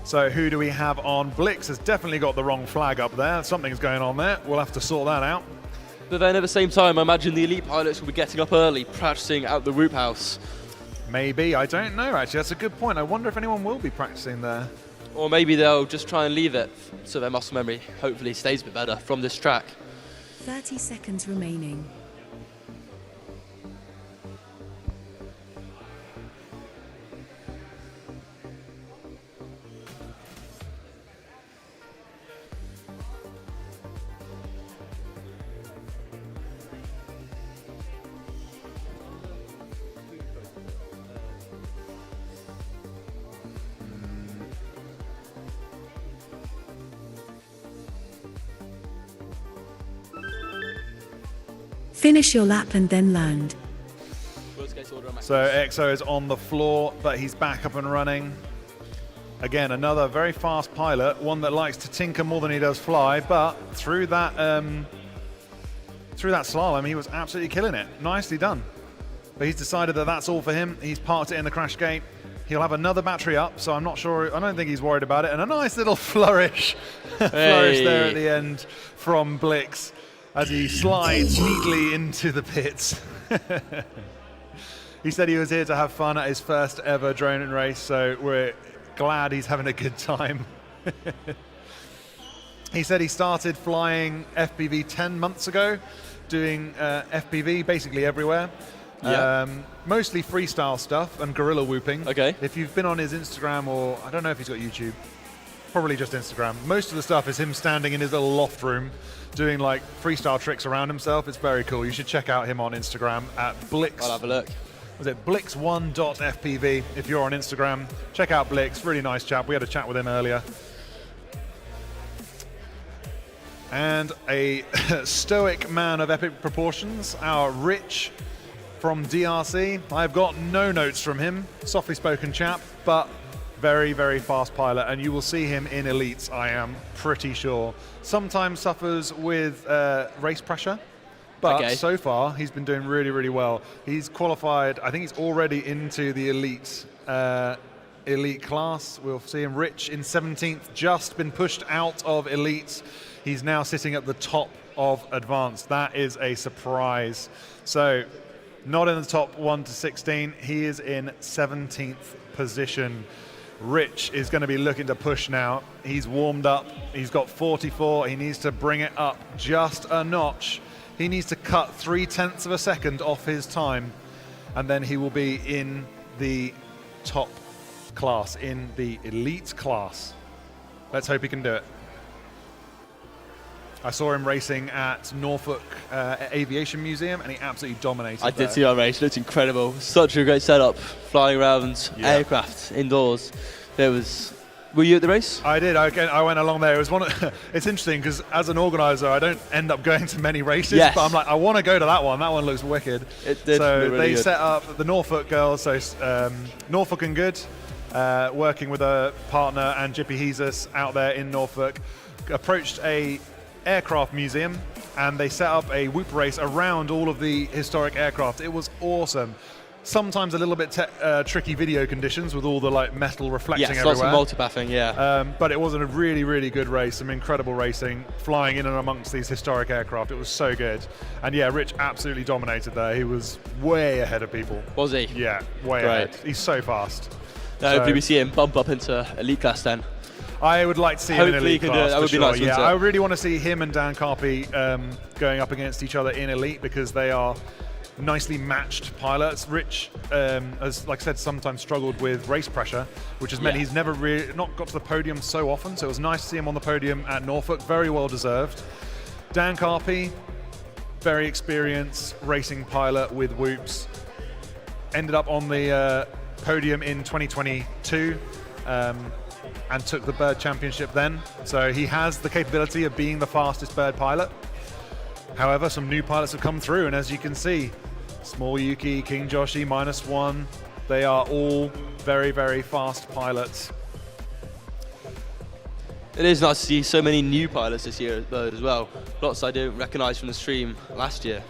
So who do we have on? Blix has definitely got the wrong flag up there. Something's going on there. We'll have to sort that out. But then at the same time, I imagine the elite pilots will be getting up early, practicing out the Roop House. Maybe, I don't know actually. That's a good point. I wonder if anyone will be practicing there. Or maybe they'll just try and leave it so their muscle memory hopefully stays a bit better from this track. 30 seconds remaining. Finish your lap and then land. So EXO is on the floor, but he's back up and running. Again, another very fast pilot, one that likes to tinker more than he does fly, but through that slalom, he was absolutely killing it. Nicely done. But he's decided that that's all for him. He's parked it in the crash gate. He'll have another battery up, so I'm not sure. I don't think he's worried about it. And a nice little flourish, flourish there at the end from Blix as he slides neatly into the pits. He said he was here to have fun at his first ever drone race, so we're glad he's having a good time. He said he started flying FPV 10 months ago, doing FPV basically everywhere. Yeah. Mostly freestyle stuff and gorilla whooping. Okay. If you've been on his Instagram, or I don't know if he's got YouTube, probably just Instagram. Most of the stuff is him standing in his little loft room doing like freestyle tricks around himself. It's very cool. You should check out him on Instagram at Blix. I'll have a look. Was it Blix1.fpv? If you're on Instagram, check out Blix. Really nice chap. We had a chat with him earlier. And a stoic man of epic proportions, our Rich from DRC. I've got no notes from him. Softly spoken chap, but very, very fast pilot. And you will see him in elites, I am pretty sure. Sometimes suffers with race pressure. But so far, he's been doing really, really well. He's qualified. I think he's already into the elite class. We'll see him Rich in 17th, just been pushed out of elites. He's now sitting at the top of advanced. That is a surprise. So not in the top 1 to 16. He is in 17th position. Rich is going to be looking to push now. He's warmed up. He's got 44. He needs to bring it up just a notch. He needs to cut 0.3 of a second off his time, and then he will be in the top class, in the elite class. Let's hope he can do it. I saw him racing at Norfolk Aviation Museum, and he absolutely dominated. I did see that race. It looked incredible. Such a great setup, flying around aircraft indoors. There was. Were you at the race? I did. I went along there. It was one. It's interesting because as an organizer, I don't end up going to many races. Yes. But I'm like, I want to go to that one. That one looks wicked. It did. So look really they good. set up the Norfolk girls. So Norfolk and Good, working with a partner and Jippy Jesus out there in Norfolk, approached a aircraft museum, and they set up a whoop race around all of the historic aircraft. It was awesome. Sometimes a little bit tricky video conditions with all the like metal reflecting Yes, everywhere. lots of multipathing, yeah. But it was a really, really good race, some incredible racing, flying in and amongst these historic aircraft. It was so good. And yeah, Rich absolutely dominated there. He was way ahead of people. Was he? Yeah, way Great. ahead. He's so fast. Hopefully we see him bump up into elite class then. I would like to see him in Hopefully elite he can class, do it. That for would be sure. nice, Yeah, wouldn't it? I really want to see him and Dan Carpy going up against each other in elite because they are nicely matched pilots. Rich has, like I said, sometimes struggled with race pressure, which has meant he's never really not got to the podium so often. So it was nice to see him on the podium at Norfolk. Very well deserved. Dan Carpy, very experienced racing pilot with whoops. Ended up on the podium in 2022 and took the Bird Championship then. So he has the capability of being the fastest Bird pilot. However, some new pilots have come through, and as you can see, Small Yuki, King Joshi, -1, they are all very, very fast pilots. It is nice to see so many new pilots this year at Bird as well. Lots I don't recognise from the stream last year.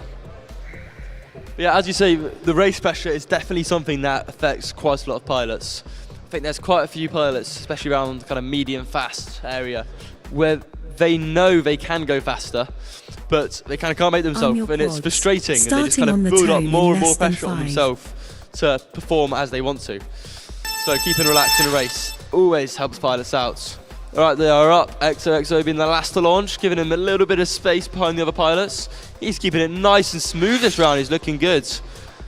But yeah, as you say, the race pressure is definitely something that affects quite a lot of pilots. I think there's quite a few pilots, especially around the kind of medium fast area, where they know they can go faster, but they kind of can't make themselves, and it's frustrating. And they just kind of build up more and more pressure on themselves to perform as they want to. So keeping relaxed in a race always helps pilots out. All right, they are up. XOXO being the last to launch, giving him a little bit of space behind the other pilots. He's keeping it nice and smooth this round. He's looking good.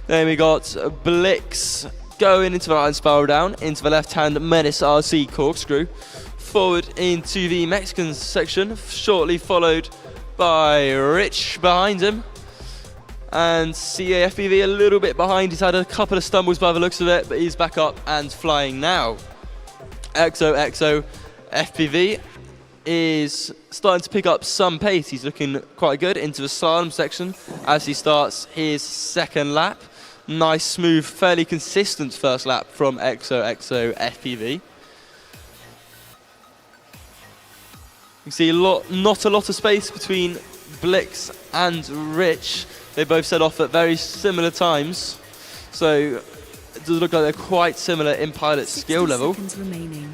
Then we got Blix going into the right spiral down, into the left-hand Menace RC corkscrew. Forward into the Mexican section, shortly followed by Rich behind him. And CAFPV a little bit behind. He's had a couple of stumbles by the looks of it, but he's back up and flying now. XOXO FPV is starting to pick up some pace. He's looking quite good into the slalom section as he starts his second lap. Nice, smooth, fairly consistent first lap from XOXO FPV. You can see not a lot of space between Blix and Rich. They both set off at very similar times, so it does look like they're quite similar in pilot skill level. 60 seconds remaining.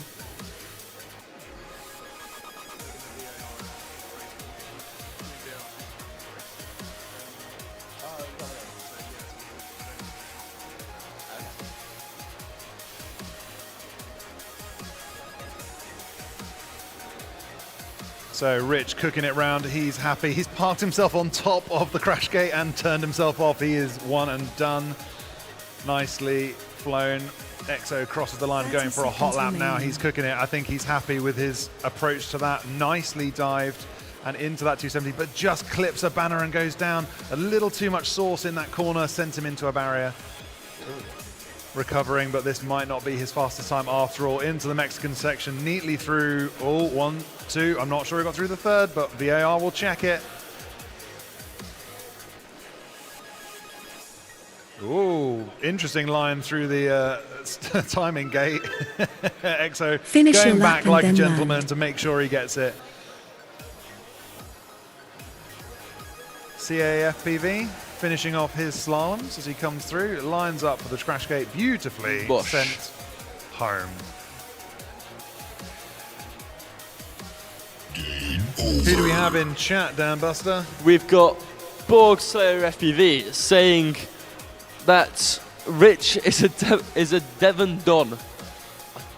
So Rich cooking it round, he's happy. He's parked himself on top of the crash gate and turned himself off. He is one and done. Nicely flown. EXO crosses the line, going for a hot lap now. He's cooking it. I think he's happy with his approach to that. Nicely dived and into that 270, but just clips a banner and goes down. A little too much sauce in that corner, sent him into a barrier. Recovering, but this might not be his fastest time after all. Into the Mexican section, neatly through. Oh, 1, 2. I'm not sure he got through the third, but VAR will check it. Ooh, interesting line through the timing gate. EXO Finish going your lap back and like a then gentleman land. to make sure he gets it. CAFPV finishing off his slaloms as he comes through. It lines up with the crash gate beautifully. Bosh. Sent home. Who do we have in chat, Dan Buster? We've got Borg Slayer FPV saying that Rich is a Devon Don. Do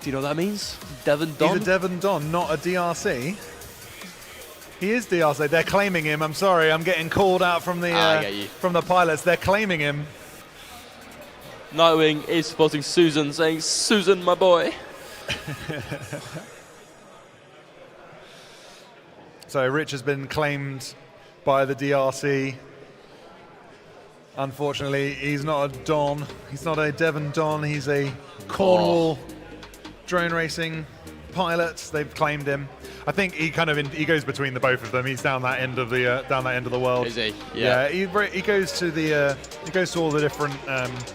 you know what that means? Devon Don? He's a Devon Don, not a DRC. He is DRC. They're claiming him. I'm sorry. I'm getting called out from the pilots. They're claiming him. Nightwing is supporting Susan, saying, "Susan, my boy." So Rich has been claimed by the DRC. Unfortunately, he's not a Don. He's not a Devon Don. He's a Cornwall drone racing pilot. They've claimed him. I think he kind of he goes between the both of them. He's down that end of the world. Is he? Yeah. He goes to all the different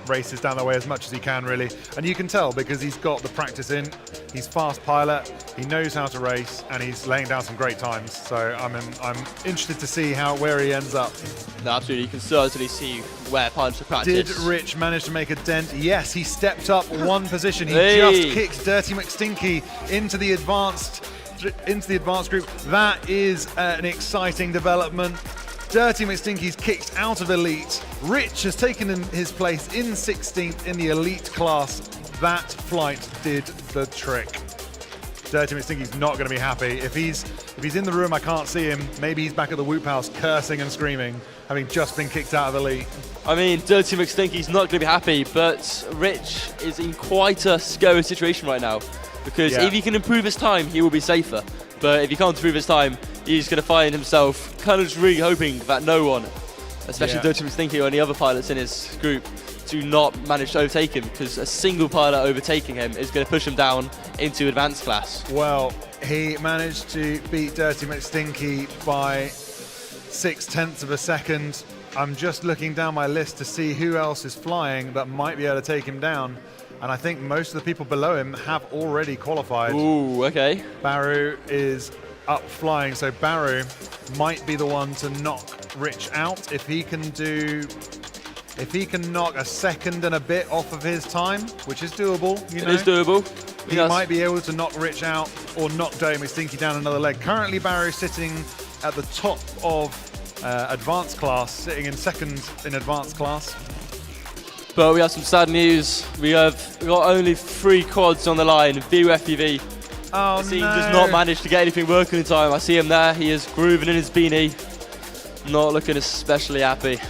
races down that way as much as he can, really. And you can tell because he's got the practice in. He's fast pilot. He knows how to race, and he's laying down some great times. So I'm interested to see where he ends up. No, absolutely. You can certainly see where pilots are practice. Did Rich manage to make a dent? Yes, he stepped up one position. He just kicked Dirty McStinky into the advanced group. That is an exciting development. Dirty McStinky's kicked out of elite. Rich has taken his place in 16th in the elite class. That flight did the trick. Dirty McStinky's not going to be happy. If he's in the room, I can't see him. Maybe he's back at the whoop house cursing and screaming, having just been kicked out of elite. I mean, Dirty McStinky's not going to be happy, but Rich is in quite a scary situation right now. Because if he can improve his time, he will be safer. But if he can't improve his time, he's going to find himself kind of just really hoping that no one, especially Dirty McStinky or any other pilots in his group, do not manage to overtake him, because a single pilot overtaking him is going to push him down into advanced class. Well, he managed to beat Dirty McStinky by 0.6 of a second. I'm just looking down my list to see who else is flying that might be able to take him down. And I think most of the people below him have already qualified. Ooh, okay. Baru is up flying, so Baru might be the one to knock Rich out if he can knock a second and a bit off of his time, which is doable. It is doable. He might be able to knock Rich out or knock Dirty McStinky down another leg. Currently, Baru sitting at the top of advanced class, sitting in second in advanced class. But we have some sad news. We have got only 3 quads on the line. ReeFPV. Oh, he does not manage to get anything working in time. I see him there. He is grooving in his beanie. Not looking especially happy.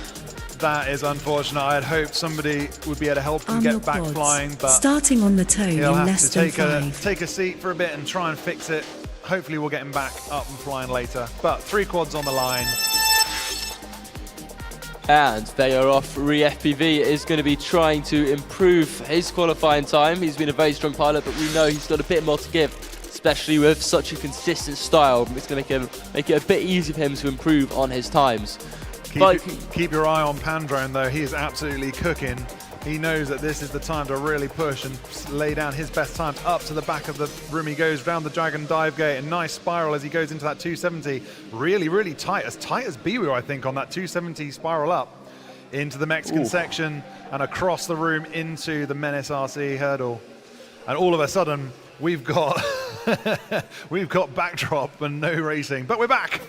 That is unfortunate. I had hoped somebody would be able to help him get back flying, but starting on the tone he'll in have less to than 5. take a seat for a bit and try and fix it. Hopefully we'll get him back up and flying later. But 3 quads on the line. And they are off. ReeFPV is going to be trying to improve his qualifying time. He's been a very strong pilot, but we know he's got a bit more to give, especially with such a consistent style. It's going to make it a bit easier for him to improve on his times. Keep your eye on Pandrone, though. He is absolutely cooking. He knows that this is the time to really push and lay down his best times. Up to the back of the room he goes, round the Dragon dive gate. A nice spiral as he goes into that 270. Really, really tight as Biwu, I think, on that 270 spiral up into the Mexican section and across the room into the Menace RC hurdle. And all of a sudden, we've got backdrop and no racing, but we're back.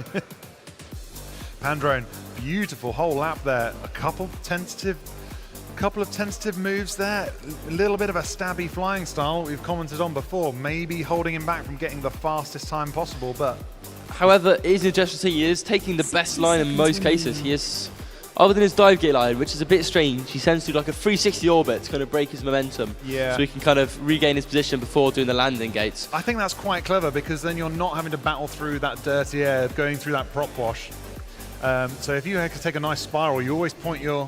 Pandrone, beautiful whole lap there. A couple of tentative moves there. A little bit of a stabby flying style we've commented on before, maybe holding him back from getting the fastest time possible, but... However, it is interesting, he is taking the best line in most cases. He is, other than his dive gate line, which is a bit strange, he tends to do like a 360 orbit to kind of break his momentum. Yeah. So he can kind of regain his position before doing the landing gates. I think that's quite clever because then you're not having to battle through that dirty air, going through that prop wash. So if you have to take a nice spiral, you always point your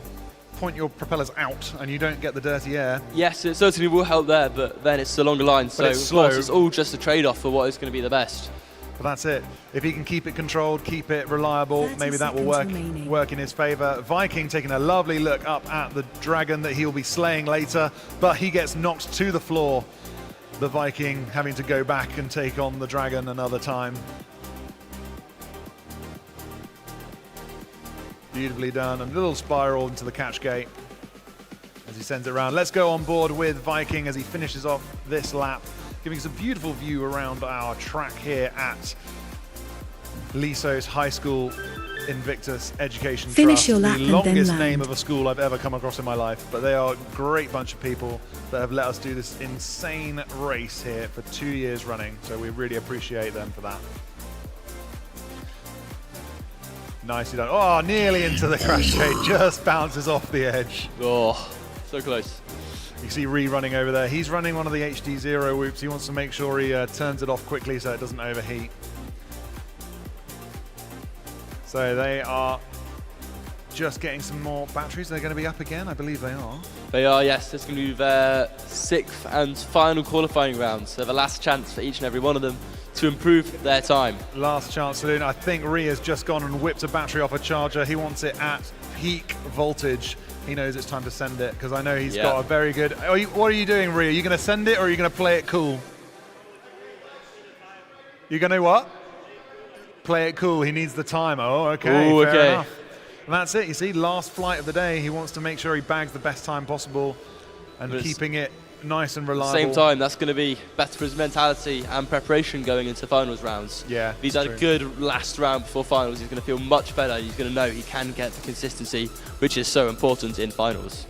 propellers out and you don't get the dirty air. Yes, it certainly will help there, but then it's the longer line, so it's slow. It's all just a trade-off for what is going to be the best. But that's it. If he can keep it controlled, keep it reliable, maybe that will work in his favour. Viking taking a lovely look up at the Dragon that he'll be slaying later, but he gets knocked to the floor. The Viking having to go back and take on the Dragon another time. Beautifully done. A little spiral into the catch gate as he sends it around. Let's go on board with Viking as he finishes off this lap, giving us a beautiful view around our track here at Liso's High School Invictus Education Finish Trust. your lap the and longest then name land. of a school I've ever come across in my life, but they are a great bunch of people that have let us do this insane race here for 2 years running, so we really appreciate them for that. Nicely done. Oh, nearly into the crash gate. Just bounces off the edge. Oh, so close. You see Ree running over there. He's running one of the HD Zero whoops. He wants to make sure he turns it off quickly so it doesn't overheat. So they are just getting some more batteries. They're going to be up again. I believe they are. They are, yes. This is going to be their 6th and final qualifying round. So the last chance for each and every one of them to improve their time. Last chance saloon. I think Ree has just gone and whipped a battery off a charger. He wants it at peak voltage. He knows it's time to send it because I know he's got a very good. What are you doing, Ree? Are you going to send it or are you going to play it cool? You're going to what? Play it cool. He needs the time. Oh, okay. Ooh, fair okay. enough. And that's it. You see, last flight of the day. He wants to make sure he bags the best time possible and keeping it nice and reliable. Same time, that's going to be better for his mentality and preparation going into finals rounds. Yeah, if he's had a good last round before finals, he's going to feel much better. He's going to know he can get the consistency, which is so important in finals.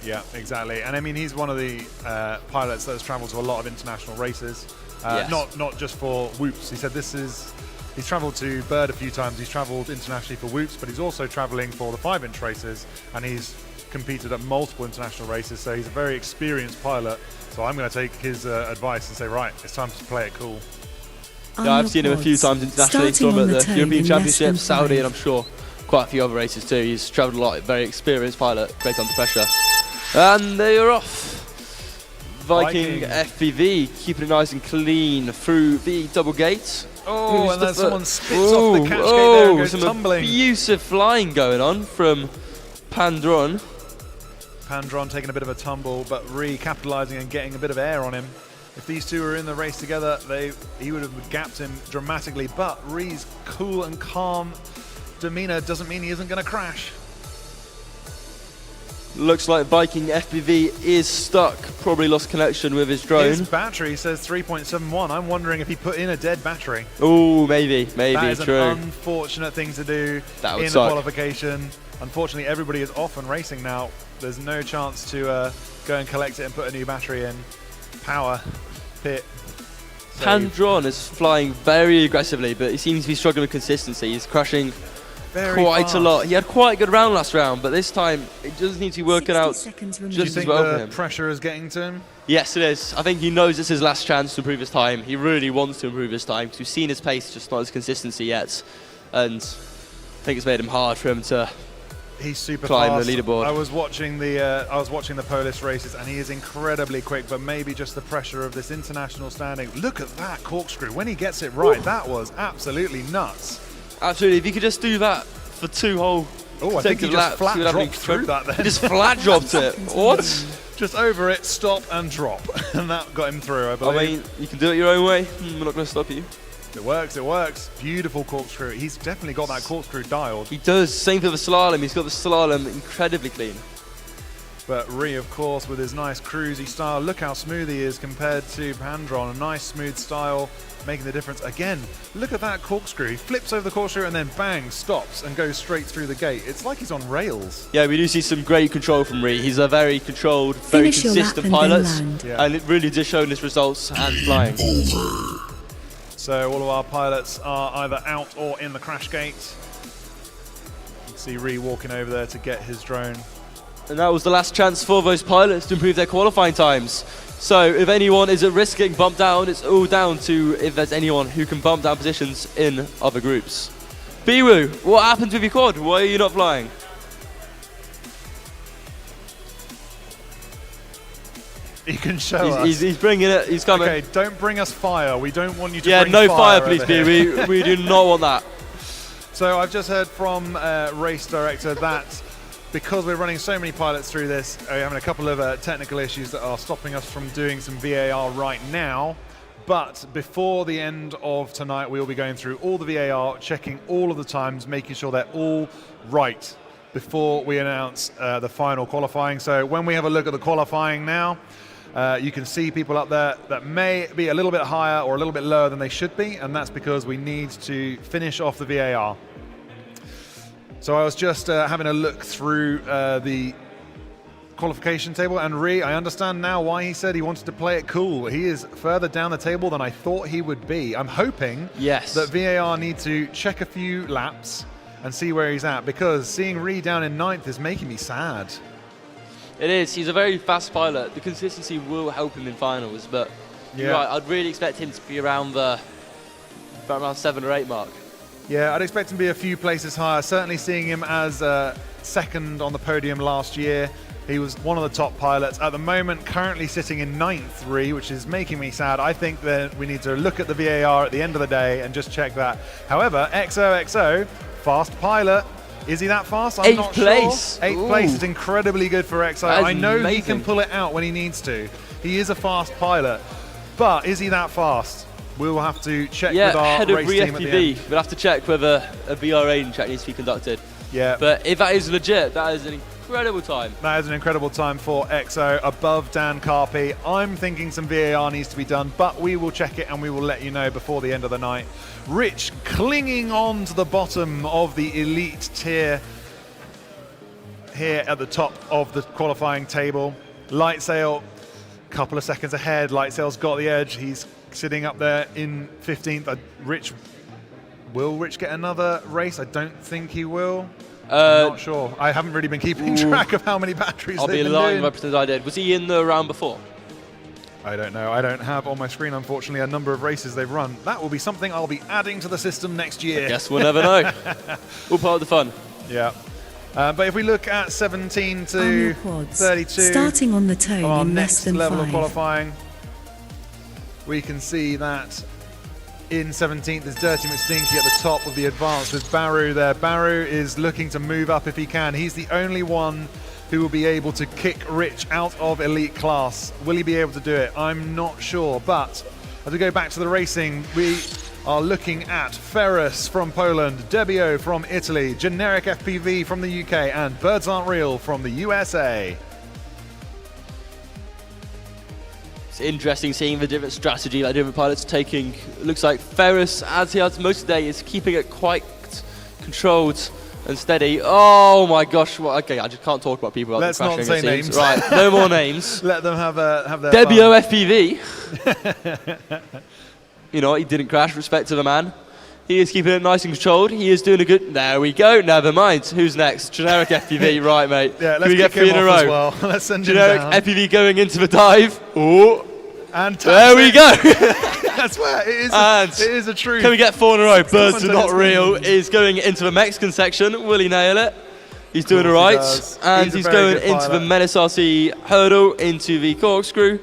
Yeah, exactly. And I mean, he's one of the pilots that has travelled to a lot of international races. Yes. Not just for whoops. He said he's travelled to Bird a few times. He's travelled internationally for whoops, but he's also travelling for the 5-inch races, and he's competed at multiple international races. So he's a very experienced pilot. So I'm going to take his advice and say, right, it's time to play it cool. Yeah, I've seen him a few times internationally. Saw him at the European Championships, Saudi, and I'm sure quite a few other races too. He's travelled a lot. Very experienced pilot, great under pressure. And they are off. Viking FPV, keeping it nice and clean through the double gate. Oh, and then someone spits off the catch gate there and goes some tumbling. Abusive flying going on from Pandron. Pandron taking a bit of a tumble, but capitalising and getting a bit of air on him. If these two were in the race together, he would have gapped him dramatically, but Ree's cool and calm demeanour doesn't mean he isn't going to crash. Looks like Viking FPV is stuck, probably lost connection with his drone. His battery says 3.71. I'm wondering if he put in a dead battery. Oh, maybe, That is true. an unfortunate thing to do That would in suck. the qualification. Unfortunately, everybody is off and racing now. There's no chance to go and collect it and put a new battery in. Power, pit. Pandron is flying very aggressively, but he seems to be struggling with consistency. He's crashing quite a lot. He had quite a good round last round, but this time it does need to be working out just Do you as think well for the him. pressure is getting to him? Yes, it is. I think he knows it's his last chance to improve his time. He really wants to improve his time because we've seen his pace, just not his consistency yet. And I think it's made him hard for him to He's super climb fast. the leaderboard. I was watching the Polish races, and he is incredibly quick. But maybe just the pressure of this international standing. Look at that corkscrew. When he gets it right, that was absolutely nuts. Absolutely. If you could just do that for 2 whole I think he just laps, flat you would have dropped through that then. He just flat dropped it. What? Just over it, stop and drop. And that got him through, I believe. I mean, you can do it your own way. We're not going to stop you. It works, it works. Beautiful corkscrew. He's definitely got that corkscrew dialed. He does. Same for the slalom. He's got the slalom incredibly clean. But Ree, of course, with his nice cruisy style. Look how smooth he is compared to Pandron. A nice smooth style, making the difference. Again, look at that corkscrew. He flips over the corkscrew and then bang, stops and goes straight through the gate. It's like he's on rails. Yeah, we do see some great control from Ree. He's a very controlled, very Finish your lap consistent and then pilot. land. Yeah. And it really does show in his results and flying. So all of our pilots are either out or in the crash gate. You can see Ree walking over there to get his drone. And that was the last chance for those pilots to improve their qualifying times. So if anyone is at risk getting bumped down, it's all down to if there's anyone who can bump down positions in other groups. Biwu, what happened with your quad? Why are you not flying? He can show us. He's bringing it. He's coming. Okay, don't bring us fire. We don't want you to Yeah, bring no fire, over please, here. Biwu. We do not want that. So I've just heard from race director that because we're running so many pilots through this, we're having a couple of technical issues that are stopping us from doing some VAR right now. But before the end of tonight, we will be going through all the VAR, checking all of the times, making sure they're all right before we announce the final qualifying. So when we have a look at the qualifying now, you can see people up there that may be a little bit higher or a little bit lower than they should be, and that's because we need to finish off the VAR. So I was just having a look through the qualification table, and Ree, I understand now why he said he wanted to play it cool. He is further down the table than I thought he would be. I'm hoping that VAR need to check a few laps and see where he's at, because seeing Ree down in 9th is making me sad. It is. He's a very fast pilot. The consistency will help him in finals, but you're right, I'd really expect him to be around the 7 or 8 mark. Yeah, I'd expect him to be a few places higher. Certainly seeing him as second on the podium last year He was one of the top pilots. At the moment, currently sitting in 9th, which is making me sad. I think that we need to look at the VAR at the end of the day and just check that. However, XOXO, fast pilot. Is he that fast? I'm not sure. 8th place is incredibly good for XO. I know he can pull it out when he needs to. He is a fast pilot. But is he that fast? We will have to check with our head of race team at the end. ReeFPV. We'll have to check whether a VRA check needs to be conducted. Yeah. But if that is legit, that is an incredible time. That is an incredible time for XO, above Dan Carpy. I'm thinking some VAR needs to be done, but we will check it and we will let you know before the end of the night. Rich clinging on to the bottom of the elite tier here at the top of the qualifying table. Lightsail, a couple of seconds ahead. Lightsail's got the edge. He's sitting up there in 15th. Will Rich get another race? I don't think he will. I'm not sure. I haven't really been keeping track of how many batteries I'll they've be been lying doing. if I pretend I did. Was he in the round before? I don't know. I don't have on my screen, unfortunately, a number of races they've run. That will be something I'll be adding to the system next year. I guess we'll never know. All part of the fun. Yeah. But if we look at 17 to 32, starting on the tone our in next less than level 5. of qualifying, we can see that in 17th is Dirty McStinky at the top of the advance with Baru there. Baru is looking to move up if he can. He's the only one who will be able to kick Rich out of elite class. Will he be able to do it? I'm not sure. But as we go back to the racing, we are looking at Ferris from Poland, Debio from Italy, Generic FPV from the UK, and Birds Aren't Real from the USA. It's interesting seeing the different strategy that different pilots are taking. It looks like Ferris, as he has most of the day, is keeping it quite controlled and steady. Oh my gosh! Well, okay, I just can't talk about people. Let's not say names. Right, no more names. Let them have their Debio fun. FPV. You know what? He didn't crash. Respect to the man. He is keeping it nice and controlled. He is doing a good. There we go. Never mind. Who's next? Generic FPV. Right, mate. Yeah, let's Can we get kick 3 him in a off row? as well. Let's send him Generic down. FPV going into the dive. Oh. And there we go. That's where it is a truth. Can we get 4 in a row? Birds are not Commentators real. win. Is going into the Mexican section. Will he nail it? He's doing Of all course he right. does. And He's a he's very going good into the pilot. Menace RC hurdle, into the corkscrew.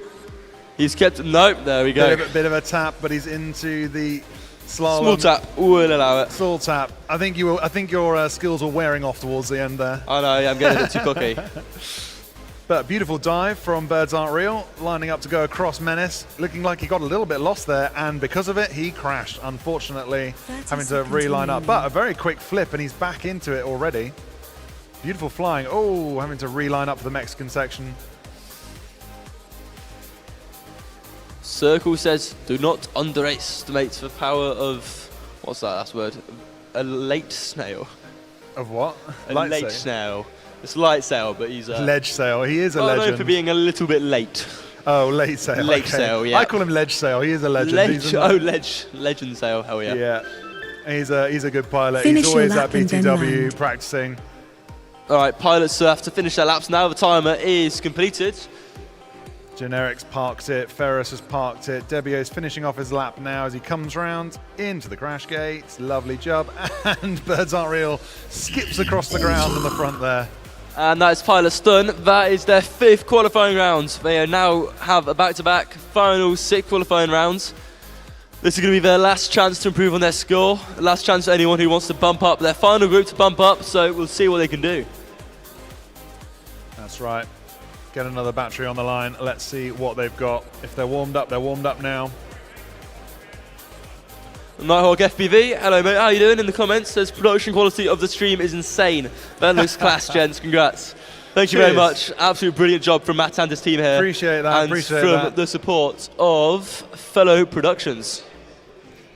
He's kept. Nope, there we go. Bit of a tap, but he's into the slalom. Small tap. We'll allow it. Small tap. I think your skills were wearing off towards the end there. I know, yeah, I'm getting a bit too cocky. But beautiful dive from Birds Aren't Real, lining up to go across Menace. Looking like he got a little bit lost there, and because of it, he crashed, unfortunately, having to reline up. But a very quick flip, and he's back into it already. Beautiful flying. Oh, having to reline up for the Mexican section. Circle says, do not underestimate the power of, what's that last word? A late snail. Of what? A Light late sail. snail. It's light sail, but he's a... Ledge sail. He is a known legend. for being a little bit late. Oh, late sail. Late okay. sail, yeah. I call him ledge sail. He is a legend. He's a legend sail, hell yeah. Yeah. He's a good pilot. Finish He's your always lap at and then BTW land. practicing. All right, pilots have to finish their laps now. The timer is completed. Generic's parked it. Ferris has parked it. Debio's finishing off his lap now as he comes round into the crash gate. Lovely job. And Birds Aren't Real skips across the ground in the front there. And that is pilots done. That is their 5th qualifying round. They now have a back-to-back final 6 qualifying rounds. This is going to be their last chance to improve on their score. The last chance for anyone who wants to bump up their final group to bump up. So we'll see what they can do. That's right. Get another battery on the line. Let's see what they've got. If they're warmed up now. Nighthawk FPV, hello mate, how you doing? In the comments says production quality of the stream is insane. That looks class, gents, congrats. Thank you very much. Absolute brilliant job from Matt and his team here. Appreciate that, and appreciate from that. the support of Fellow Productions.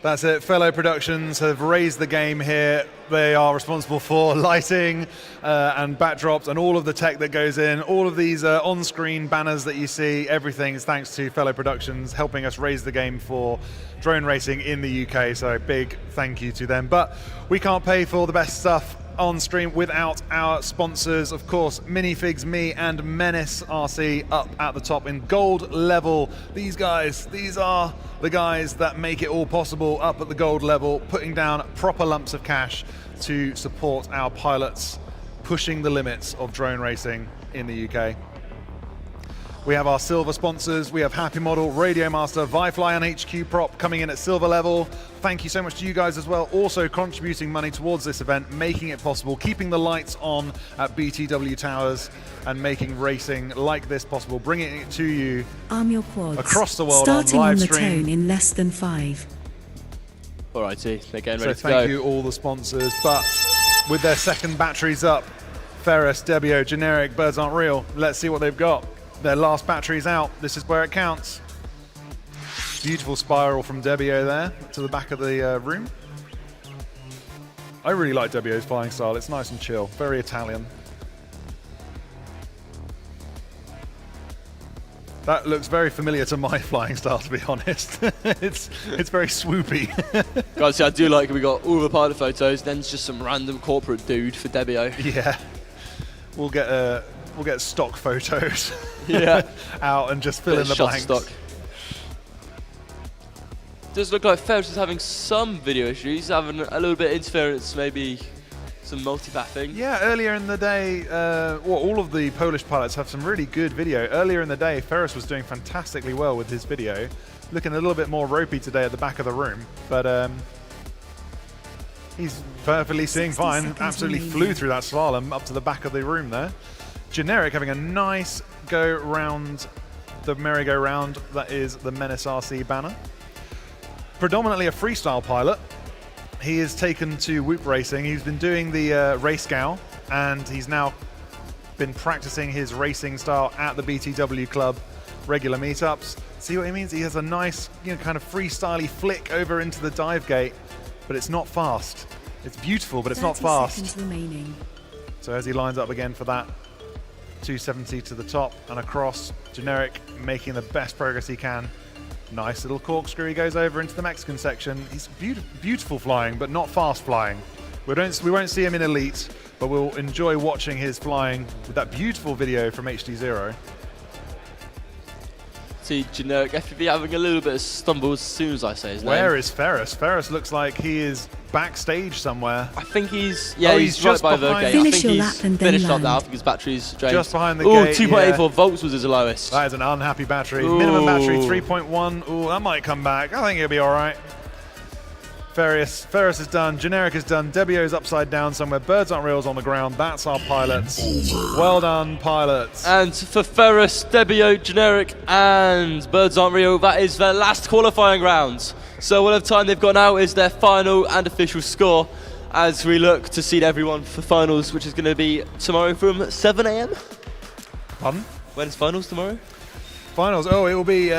That's it. Fellow Productions have raised the game here. They are responsible for lighting and backdrops and all of the tech that goes in. All of these on-screen banners that you see, everything is thanks to Fellow Productions helping us raise the game for drone racing in the UK. So big thank you to them. But we can't pay for the best stuff on stream without our sponsors. Of course, Minifigs Me and Menace RC up at the top in gold level. These guys, these are the guys that make it all possible up at the gold level, putting down proper lumps of cash to support our pilots pushing the limits of drone racing in the UK. We have our silver sponsors. We have Happy Model, Radio Master, Vifly and HQ Prop coming in at silver level. Thank you so much to you guys as well, also contributing money towards this event, making it possible, keeping the lights on at BTW Towers and making racing like this possible, bringing it to you Arm your quads. across the world Starting on live on the stream. tone in less than 5. Alrighty, they're getting So ready to go. thank you all the sponsors, but with their second batteries up, Ferris, Debio, Generic, Birds Aren't Real, let's see what they've got. Their last battery's out, this is where it counts. Beautiful spiral from Debio there to the back of the room. I really like Debio's flying style, it's nice and chill, very Italian. That looks very familiar to my flying style, to be honest. it's very swoopy. Guys, see, I do like we got all the pilot photos, then it's just some random corporate dude for Debio. Yeah, we'll get stock photos. Yeah, out and just fill in the blanks. Stock. Does look like Ferris is having some video issues, having a little bit of interference, maybe some multipathing. Yeah, earlier in the day, all of the Polish pilots have some really good video. Earlier in the day, Ferris was doing fantastically well with his video. Looking a little bit more ropey today at the back of the room, but he's perfectly seeing fine. Absolutely flew through that slalom up to the back of the room there. Generic having a nice go round the merry-go-round. That is the Menace RC banner. Predominantly a freestyle pilot. He is taken to Whoop Racing. He's been doing the race gal, and he's now been practicing his racing style at the BTW Club regular meetups. See what he means? He has a nice, kind of freestyle-y flick over into the dive gate, but it's not fast. It's beautiful, but it's not fast. 30 seconds remaining. So as he lines up again for that 270 to the top and across, Generic making the best progress he can. Nice little corkscrew, he goes over into the Mexican section. He's beautiful flying, but not fast flying. We won't see him in Elite, but we'll enjoy watching his flying with that beautiful video from HD0. See Generic FPV having a little bit of stumble as soon as I say his name. Where is Ferris? Ferris looks like he is backstage somewhere. I think he's, he's just right by the gate. Finish I think your he's lap and then finished up land. now. I think his battery's drained. Just behind the gate. 2.84 volts was his lowest. That is an unhappy battery. Ooh. Minimum battery 3.1. Ooh, that might come back. I think he'll be all right. Ferris is done. Generic is done. Debio's upside down somewhere. Birds Aren't Reals on the ground. That's our pilots. Well done, pilots. And for Ferris, Debio, Generic, and Birds Aren't Real, that is their last qualifying round. So whatever time they've got now is their final and official score as we look to seed everyone for finals, which is going to be tomorrow from 7 AM. Pardon? When's finals tomorrow? Finals. Oh, it will be...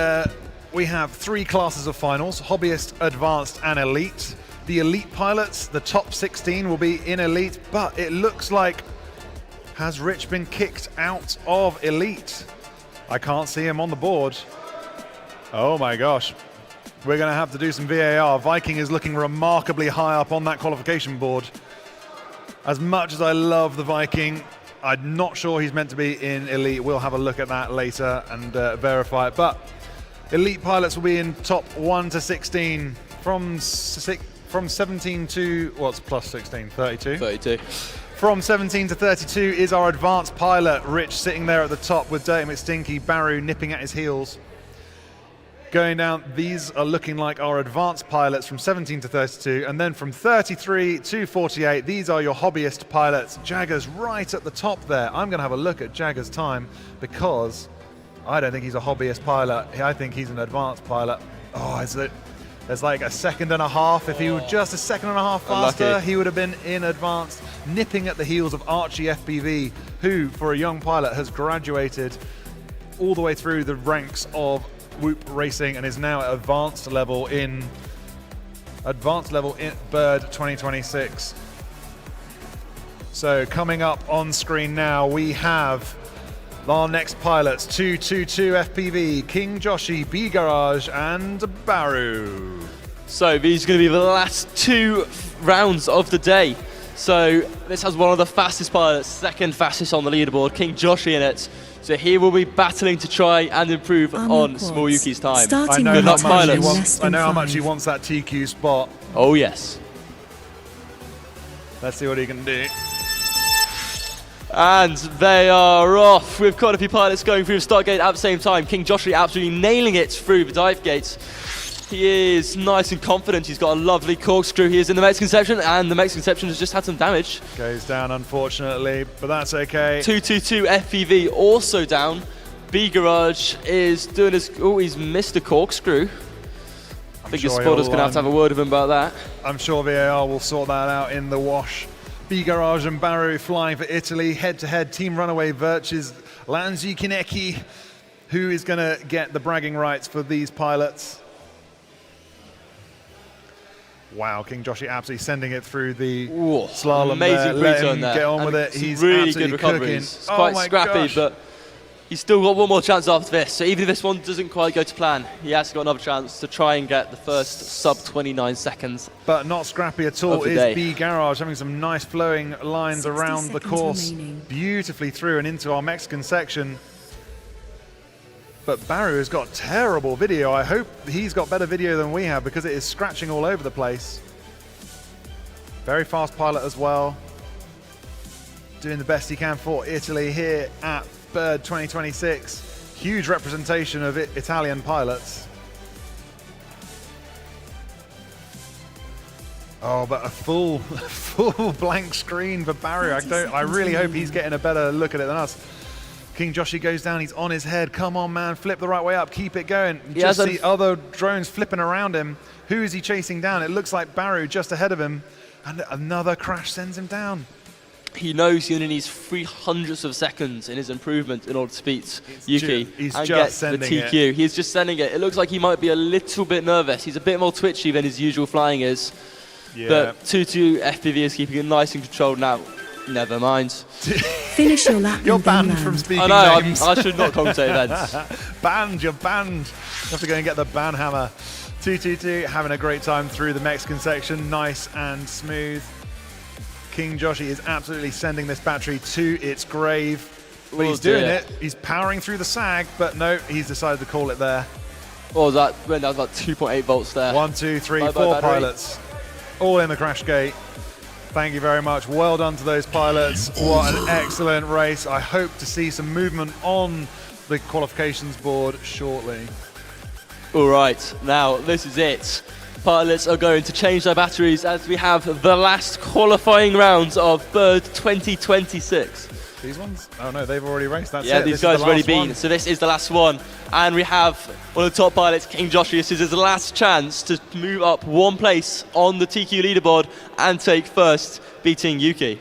we have 3 classes of finals, Hobbyist, Advanced and Elite. The Elite pilots, the top 16 will be in Elite, but it looks like, has Rich been kicked out of Elite? I can't see him on the board. Oh my gosh. We're going to have to do some VAR. Viking is looking remarkably high up on that qualification board. As much as I love the Viking, I'm not sure he's meant to be in Elite. We'll have a look at that later and verify it. But Elite pilots will be in top 1 to 16 from 17 to, what's plus 16? 32? 32. From 17 to 32 is our advanced pilot, Rich, sitting there at the top with Dirty McStinky, Baru nipping at his heels. Going down, these are looking like our advanced pilots from 17 to 32, and then from 33 to 48, these are your hobbyist pilots. Jagger's right at the top there. I'm going to have a look at Jagger's time because I don't think he's a hobbyist pilot. I think he's an advanced pilot. Oh, is it? There's like a second and a half. If he were just a second and a half faster, Unlucky. he would have been in advanced, nipping at the heels of Archie FPV, who, for a young pilot, has graduated all the way through the ranks of Whoop Racing and is now at advanced level in Bird 2026. So coming up on screen now, we have our next pilots, 222 FPV, King Joshi, B Garage, and Baru. So these are going to be the last 2 rounds of the day. So this has one of the fastest pilots, second fastest on the leaderboard, King Joshi in it. So he will be battling to try and improve on Small Yuki's time. I know how much he wants that TQ spot. Oh yes. Let's see what he can do. And they are off with quite a few pilots going through the start gate at the same time. King Joshua absolutely nailing it through the dive gates. He is nice and confident. He's got a lovely corkscrew. He is in the Mexican section, and the Mexican section has just had some damage. Goes down, unfortunately, but that's okay. 222 FPV also down. B Garage is doing his. Oh, he's missed a corkscrew. I think his spotter's going to have a word with him about that. I'm sure VAR will sort that out in the wash. B Garage and Baru flying for Italy, head-to-head. Team Runaway versus Lanzi Kinecki. Who is going to get the bragging rights for these pilots? Wow, King Joshi absolutely sending it through the slalom. Amazing let him there. get on and with it. He's really absolutely good recoveries. cooking. It's quite scrappy, gosh. but he's still got one more chance after this. So even if this one doesn't quite go to plan, he has got another chance to try and get the first sub 29 seconds. But not scrappy at all is B Garage, having some nice flowing lines around the course, beautifully through and into our Mexican section. But Baru has got terrible video. I hope he's got better video than we have, because it is scratching all over the place. Very fast pilot as well. Doing the best he can for Italy here at Bird 2026. Huge representation of Italian pilots. Oh, but a full blank screen for Baru. I really hope he's getting a better look at it than us. King Joshi goes down, he's on his head. Come on, man, flip the right way up, keep it going. Just see other drones flipping around him. Who is he chasing down? It looks like Baru just ahead of him. And another crash sends him down. He knows he only needs 0.03 of seconds in his improvement in order to beat Yuki he's and just get the sending TQ. He's just sending it. It looks like he might be a little bit nervous. He's a bit more twitchy than his usual flying is. Yeah. But 2-2 FPV is keeping it nice and controlled now. Never mind. Finish your lap. You're banned from speaking I know, names. I should not commentate events. Banned, you're banned. You have to go and get the ban hammer. 222 having a great time through the Mexican section, nice and smooth. King Joshi is absolutely sending this battery to its grave. But he's doing it. He's powering through the sag, but no, he's decided to call it there. What was that? That was about 2.8 volts there. 1, 2, 3, Bye 4 bye, battery. pilots, all in the crash gate. Thank you very much. Well done to those pilots. What an excellent race. I hope to see some movement on the qualifications board shortly. All right, now this is it. Pilots are going to change their batteries as we have the last qualifying rounds of Bird 2026. These ones? Oh no, they've already raced. That's Yeah, it. these guys have already been. So this is the last one. And we have one of the top pilots, King Joshua. This is his last chance to move up one place on the TQ leaderboard and take first, beating Yuki.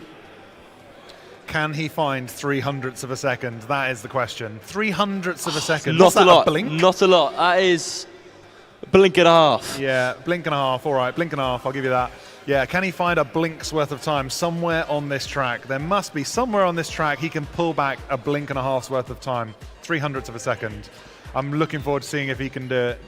Can he find 0.03 of a second? That is the question. 0.03 of a second. Not What's a that, lot. blink? Not a lot. That is a blink and a half. Yeah, blink and a half. All right, blink and a half. I'll give you that. Yeah, can he find a blink's worth of time somewhere on this track? There must be somewhere on this track he can pull back a blink and a half's worth of time. 0.03 of a second. I'm looking forward to seeing if he can do it.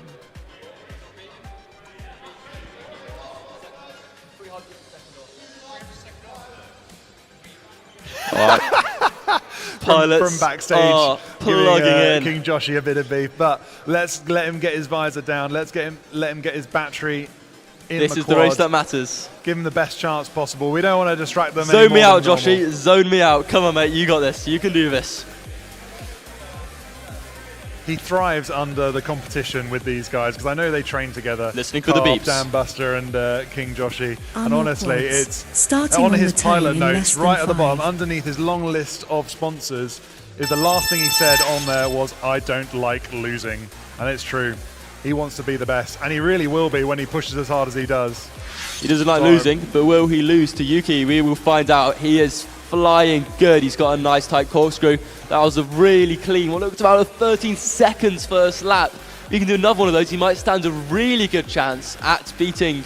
Pilots from backstage are plugging in. King Joshi a bit of beef, but let's let him get his visor down. Let him get his battery in This the is the quad. race that matters. Give him the best chance possible. We don't want to distract them. Zone any me more out, than Joshi. normal. Zone me out. Come on, mate. You got this. You can do this. He thrives under the competition with these guys because I know they train together. Listening for the Carb, beeps. Dan Buster and King Joshi. On And your honestly, quads. it's Starting on on his the turn pilot in notes less than right at the 5. bottom, underneath his long list of sponsors. Is the last thing he said on there was, "I don't like losing," and it's true. He wants to be the best, and he really will be when he pushes as hard as he does. He doesn't like So- losing, but will he lose to Yuki? We will find out. He is flying good. He's got a nice tight corkscrew. That was a really clean, what looked about a 13 seconds first lap. If he can do another one of those, he might stand a really good chance at beating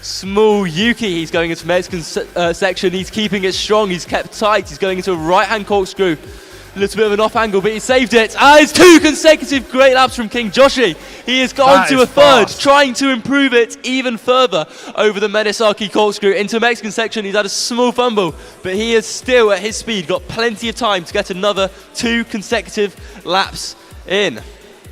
small Yuki. He's going into Mexican section. He's keeping it strong. He's kept tight. He's going into a right-hand corkscrew. A little bit of an off angle, but he saved it. It's 2 consecutive great laps from King Joshi. He has gone That to is a third, fast. trying to improve it even further over the Medisaki corkscrew into Mexican section. He's had a small fumble, but he has still, at his speed, got plenty of time to get another 2 consecutive laps in.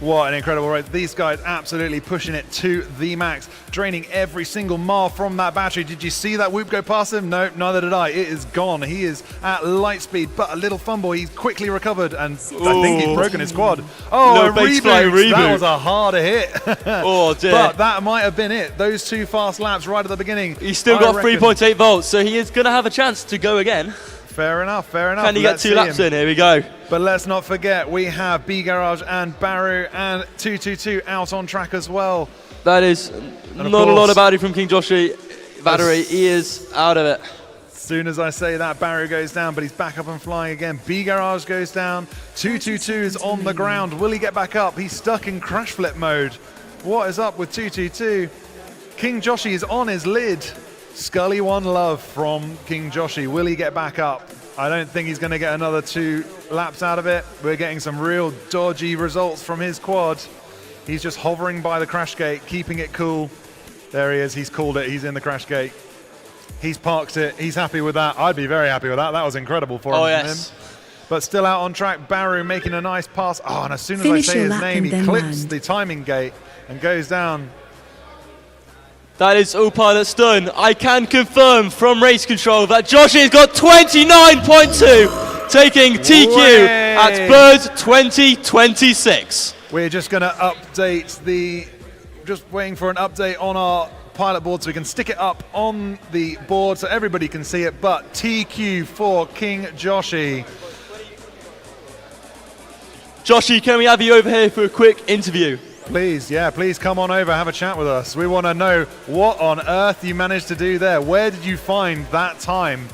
What an incredible race. These guys absolutely pushing it to the max, draining every single mile from that battery. Did you see that whoop go past him? No, neither did I. It is gone. He is at light speed, but a little fumble. He's quickly recovered, and I think he's broken his quad. Oh, No, a base fly reboot. That reboot. was a harder hit. Oh, dear. But that might have been it. Those 2 fast laps right at the beginning. He's still I got reckon- 3.8 volts, so he is going to have a chance to go again. Fair enough, fair enough. Can he get Let's 2 see laps him. in? Here we go. But let's not forget, we have B Garage and Baru and 222 out on track as well. That is not a lot of battery from King Joshi. Battery, he is out of it. As soon as I say that, Baru goes down, but he's back up and flying again. B Garage goes down. 222 is on the ground. Will he get back up? He's stuck in crash flip mode. What is up with 222? King Joshi is on his lid. Scully one love from King Joshi. Will he get back up? I don't think he's going to get another 2 laps out of it. We're getting some real dodgy results from his quad. He's just hovering by the crash gate, keeping it cool. There he is. He's called it. He's in the crash gate. He's parked it. He's happy with that. I'd be very happy with that. That was incredible for him. Oh, from yes. him. But still out on track. Baru making a nice pass. Oh, and as soon as Finish I say your his lap name, and he then clips land. the timing gate and goes down. That is all pilots done. I can confirm from race control that Joshi has got 29.2, taking TQ Way. at Bird 2026. We're just going to update just waiting for an update on our pilot board so we can stick it up on the board so everybody can see it. But TQ for King Joshi. Joshi, can we have you over here for a quick interview? Please, yeah, please come on over, have a chat with us. We want to know what on earth you managed to do there. Where did you find that time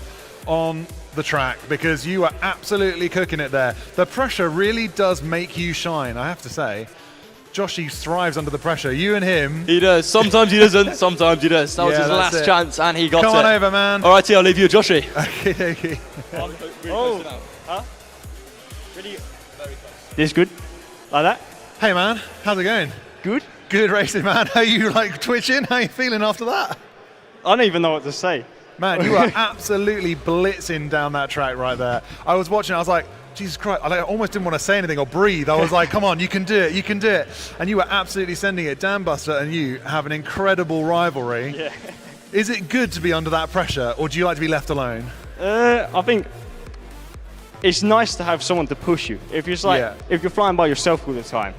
on the track? Because you are absolutely cooking it there. The pressure really does make you shine, I have to say. Joshi thrives under the pressure. You and him. He does. Sometimes he doesn't, sometimes he does. That was Yeah, his that's last it. chance and he got Come it. on over, man. All righty, I'll leave you with Joshi. Okay. Oh, huh? Really? This good? Like that? Hey, man. How's it going? Good. Good racing, man. How you twitching? How you feeling after that? I don't even know what to say. Man, you are absolutely blitzing down that track right there. I was watching, I was like, Jesus Christ, I almost didn't want to say anything or breathe. I was like, come on, you can do it, you can do it. And you were absolutely sending it. Dan Buster and you have an incredible rivalry. Yeah. Is it good to be under that pressure, or do you like to be left alone? I think it's nice to have someone to push you. If you're if you're flying by yourself all the time,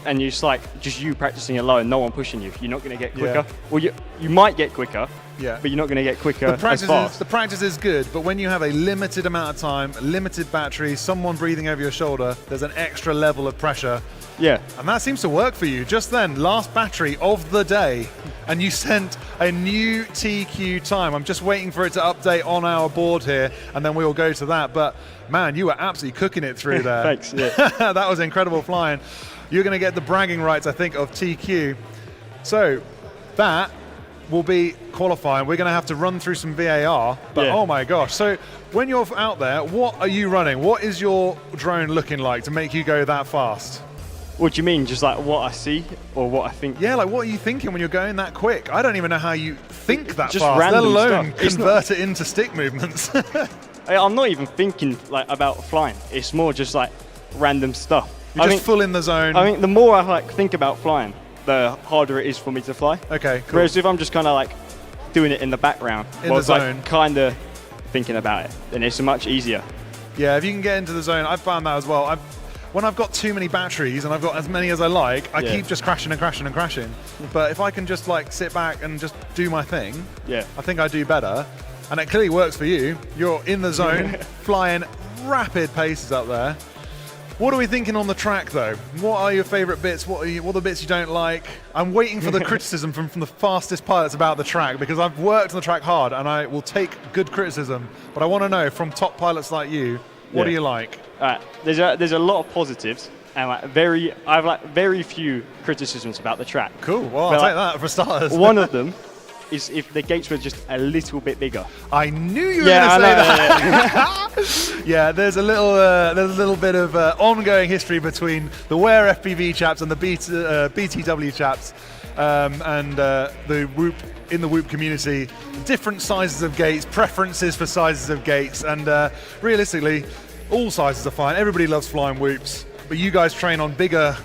and you're just you practicing alone, no one pushing you, you're not going to get quicker. Yeah. Well, you might get quicker, Yeah. but you're not going to get quicker as The fast. practice is good, but when you have a limited amount of time, limited battery, someone breathing over your shoulder, there's an extra level of pressure. Yeah. And that seems to work for you. Just then, last battery of the day, and you sent a new TQ time. I'm just waiting for it to update on our board here, and then we'll go to that. But man, you were absolutely cooking it through there. Thanks, yeah. That was incredible flying. You're going to get the bragging rights, I think, of TQ. So that will be qualifying. We're going to have to run through some VAR, but Yeah. oh my gosh. So when you're out there, what are you running? What is your drone looking like to make you go that fast? What do you mean? Just like what I see or what I think? Yeah, like what are you thinking when you're going that quick? I don't even know how you think that Just fast, let random alone stuff. It's convert it into stick movements. I'm not even thinking about flying. It's more just like random stuff. You're just full in the zone. I think the more I think about flying, the harder it is for me to fly. Okay, cool. Whereas if I'm just kind of doing it in the background, In the zone. kind of thinking about it, then it's much easier. Yeah, if you can get into the zone, I've found that as well. When I've got too many batteries and I've got as many as I like, I keep just crashing and crashing and crashing. But if I can just sit back and just do my thing, I think I do better. And it clearly works for you. You're in the zone, flying rapid paces up there. What are we thinking on the track, though? What are your favourite bits? What are the bits you don't like? I'm waiting for the criticism from the fastest pilots about the track, because I've worked on the track hard and I will take good criticism. But I want to know from top pilots like you, what do you like? There's a lot of positives and I have very few criticisms about the track. Cool. Well, I'll take that for starters. One of them is if the gates were just a little bit bigger. I knew you were going to say that. Yeah, there's a little bit of ongoing history between the ReeFPV chaps and the BTW chaps, and the Whoop community. Different sizes of gates, preferences for sizes of gates, and realistically, all sizes are fine. Everybody loves flying Whoops, but you guys train on bigger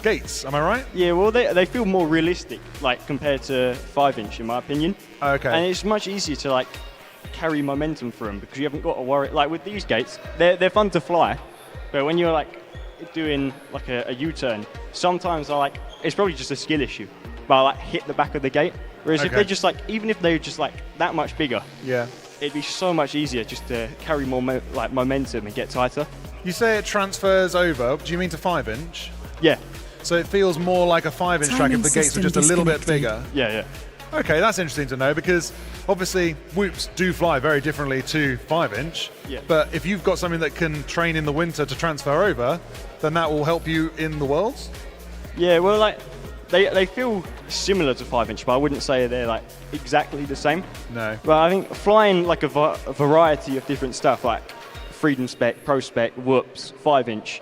gates. Am I right? Yeah, well, they feel more realistic, like compared to 5-inch, in my opinion. Okay. And it's much easier to like carry momentum through them because you haven't got to worry. Like with these gates, they're fun to fly, but when you're like doing like a U-turn, sometimes it's probably just a skill issue, but I like hit the back of the gate. Whereas if they're just like, even if they're just like that much bigger, yeah, it'd be so much easier just to carry more momentum and get tighter. You say it transfers over. Do you mean to 5-inch? Yeah. So it feels more like a 5-inch track if the gates were just a little bit bigger. Yeah. Okay, that's interesting to know because obviously whoops do fly very differently to 5-inch. Yeah. But if you've got something that can train in the winter to transfer over, then that will help you in the Worlds? Yeah, well, like they feel similar to 5-inch, but I wouldn't say they're like exactly the same. No. But I think flying like a variety of different stuff, like Freedom Spec, Pro Spec, Whoops, 5-inch,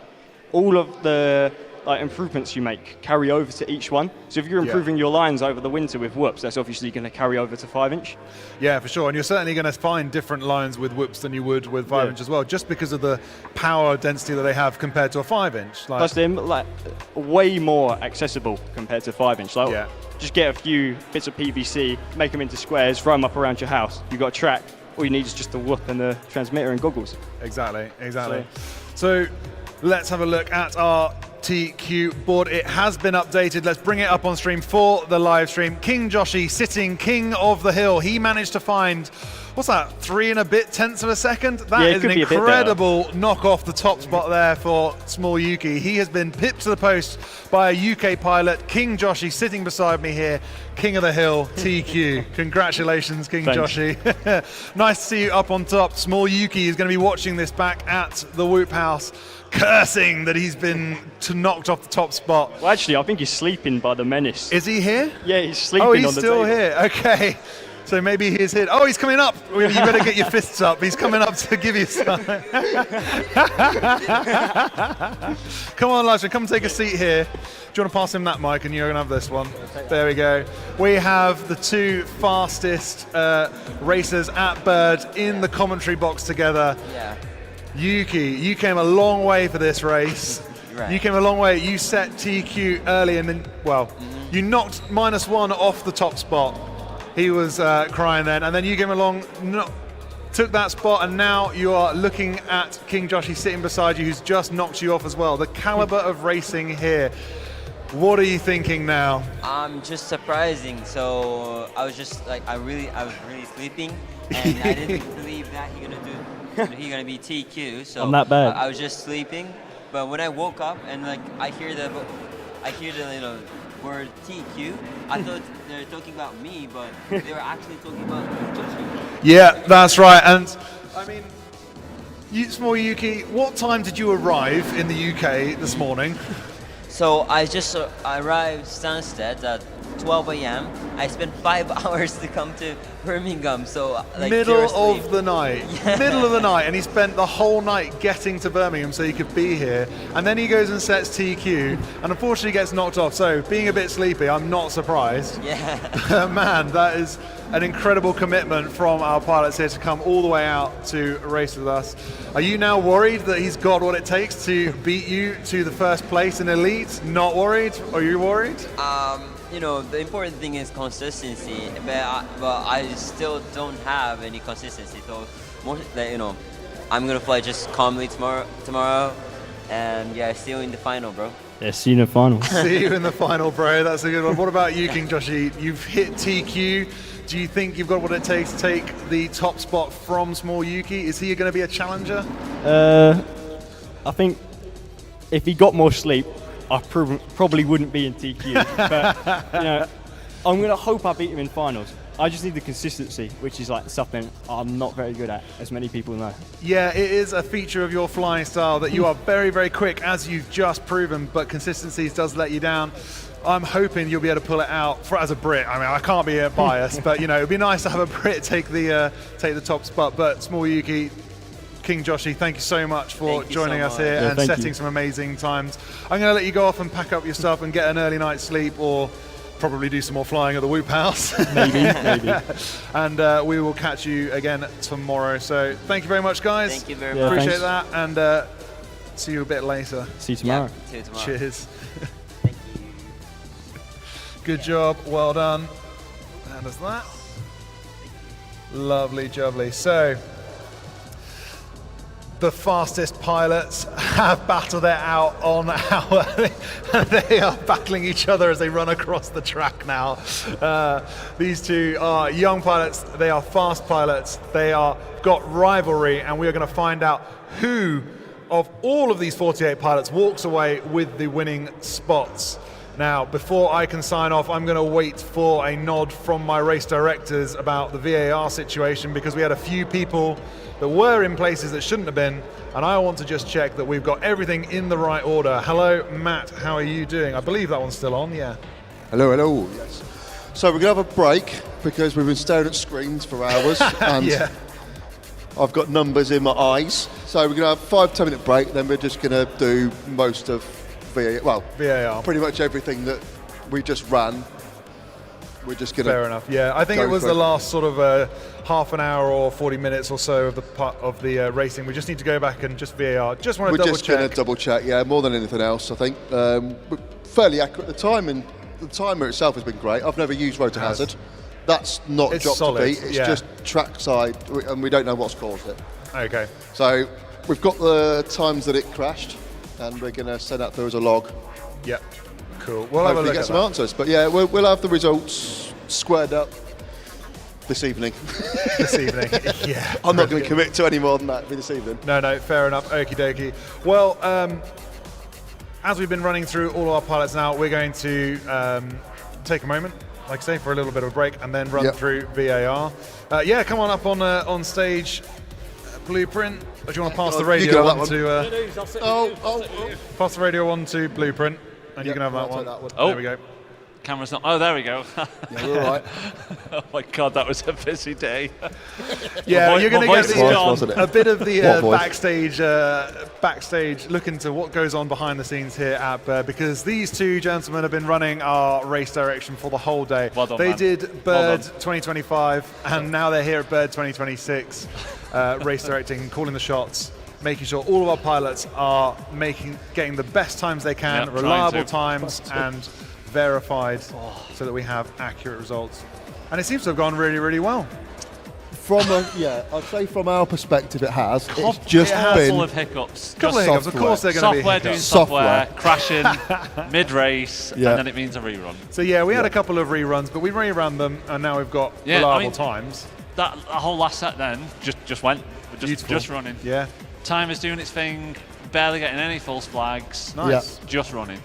all of the improvements you make carry over to each one. So if you're improving your lines over the winter with Whoops, that's obviously going to carry over to 5-inch. Yeah, for sure. And you're certainly going to find different lines with Whoops than you would with 5-inch as well, just because of the power density that they have compared to a 5-inch. Plus they're like way more accessible compared to 5-inch. Like, just get a few bits of PVC, make them into squares, throw them up around your house. You've got a track. All you need is just a whoop and the transmitter and goggles. Exactly. So let's have a look at our TQ board. It has been updated. Let's bring it up on stream for the live stream. King Joshi sitting king of the hill. He managed to find, what's that, 3 and a bit tenths of a second? That is an incredible knock off the top spot there for small Yuki. He has been pipped to the post by a UK pilot. King Joshi sitting beside me here. King of the hill, TQ. Congratulations, King Joshi. Nice to see you up on top. Small Yuki is going to be watching this back at the Whoop House, cursing that he's been knocked off the top spot. Well, actually, I think he's sleeping by the menace. Is he here? Yeah, he's sleeping on the the table. Oh, he's still here. Okay. So maybe he's here. Oh, he's coming up. You better get your fists up. He's coming up to give you some. Come on, Elijah. Come take a seat here. Do you want to pass him that mic and you're going to have this one? There we go. We have the two fastest racers at Bird in the commentary box together. Yeah. Yuki, you came a long way for this race. Right. You came a long way. You set TQ early and then, you knocked -1 off the top spot. He was crying then. And then you came along, took that spot, and now you are looking at King Joshi sitting beside you, who's just knocked you off as well. The caliber of racing here. What are you thinking now? Just surprising. So I was just like, I was really sleeping, and I didn't believe that he's gonna be TQ. So I'm that bad. I was just sleeping, but when I woke up and like I hear the word TQ, I thought they were talking about me, but they were actually talking about Joshi. Yeah, that's right. And I mean, small Yuki, what time did you arrive in the UK this morning? So I just arrived Stansted at 12 a.m. I spent 5 hours to come to Birmingham, so like middle seriously. of the night. Middle of the night, and he spent the whole night getting to Birmingham so he could be here. And then he goes and sets TQ, and unfortunately gets knocked off. So being a bit sleepy, I'm not surprised. Yeah. Man, that is an incredible commitment from our pilots here to come all the way out to race with us. Are you now worried that he's got what it takes to beat you to the first place in Elite? Not worried? Are you worried? You know, the important thing is consistency, but I still don't have any consistency. So, I'm gonna fly just calmly tomorrow, and see you in the final, bro. Yeah, see you in the final. See you in the final, bro. That's a good one. What about you, King Joshi? You've hit TQ. Do you think you've got what it takes to take the top spot from small Yuki? Is he going to be a challenger? I think if he got more sleep, I probably wouldn't be in TQ. But I'm gonna hope I beat him in finals. I just need the consistency, which is like something I'm not very good at, as many people know. Yeah, it is a feature of your flying style that you are very, very quick, as you've just proven, but consistency does let you down. I'm hoping you'll be able to pull it out as a Brit. I mean, I can't be biased, but it'd be nice to have a Brit take the top spot. But small Yuki, King Joshi, thank you so much for joining us here and setting some amazing times. I'm going to let you go off and pack up your stuff and get an early night's sleep, or probably do some more flying at the Whoop House. Maybe. And we will catch you again tomorrow. So thank you very much, guys. Thank you very much. Appreciate that, and see you a bit later. See you tomorrow. Yeah, see you tomorrow. Cheers. Thank you. Good job, well done. And there's that. Lovely jubbly. So, the fastest pilots have battled it out on how they are battling each other as they run across the track now. These two are young pilots, they are fast pilots, they are got rivalry, and we are going to find out who of all of these 48 pilots walks away with the winning spots. Now, before I can sign off, I'm going to wait for a nod from my race directors about the VAR situation, because we had a few people that were in places that shouldn't have been, and I want to just check that we've got everything in the right order. Hello, Matt, how are you doing? I believe that one's still on, yeah. Hello, hello, yes. So we're going to have a break because we've been staring at screens for hours and yeah. I've got numbers in my eyes. So we're going to have a 5-10 minute break, then we're just going to do most of VAR. Pretty much everything that we just ran. We're just going to. Fair enough. Yeah, I think it was the last sort of half an hour or 40 minutes or so of the racing. We just need to go back and just VAR. Just want to double check. We're just going to double check. Yeah, more than anything else, I think. We're fairly accurate. The timer itself has been great. I've never used rotor hazard. That's not a job to beat. It's just trackside, and we don't know what's caused it. Okay. So we've got the times that it crashed, and we're going to send that through as a log. Yep. Cool. We'll have a look get at some that. answers. But yeah, we'll have the results squared up this evening. This evening, yeah. I'm not going to commit to any more than that this evening. No, fair enough. Okie dokie. Well, as we've been running through all of our pilots now, we're going to take a moment, like I say, for a little bit of a break, and then run through VAR. Yeah, come on up on stage, Blueprint. Or do you want to pass the radio on to? Pass the radio on to Blueprint, and you can have that one. Oh. There we go. Camera's not. Oh, there we go. Yeah, we're all right. Oh my God, that was a busy day. Yeah, you're going to get a bit of the backstage look into what goes on behind the scenes here at Bird, because these two gentlemen have been running our race direction for the whole day. Well done, they man. did Bird 2025, and now they're here at Bird 2026, race directing, calling the shots, making sure all of our pilots are getting the best times they can, reliable times, and verified so that we have accurate results. And it seems to have gone really, really well. I'd say from our perspective it has. It's just been full of hiccups. Couple of hiccups, of course they're going to be software doing software, crashing mid-race, and then it means a rerun. So yeah, we had a couple of reruns, but we rerun them, and now we've got reliable times. That whole last set then just went, just running. Yeah. Time is doing its thing, barely getting any false flags. Nice. Just running.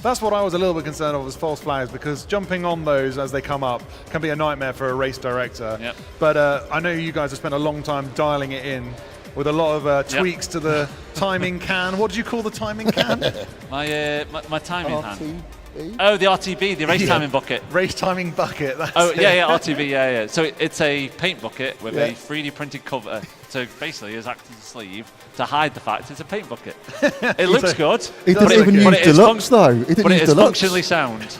That's what I was a little bit concerned of, was false flags, because jumping on those as they come up can be a nightmare for a race director. Yep. But I know you guys have spent a long time dialing it in with a lot of tweaks to the timing can. What do you call the timing can? my timing can. Oh, the RTB, the race timing bucket. Race timing bucket. That's RTB, yeah. So it's a paint bucket with a 3D printed cover. So basically, it's acting as a sleeve to hide the fact it's a paint bucket. It looks good. He doesn't even use deluxe though. But it is functionally sound.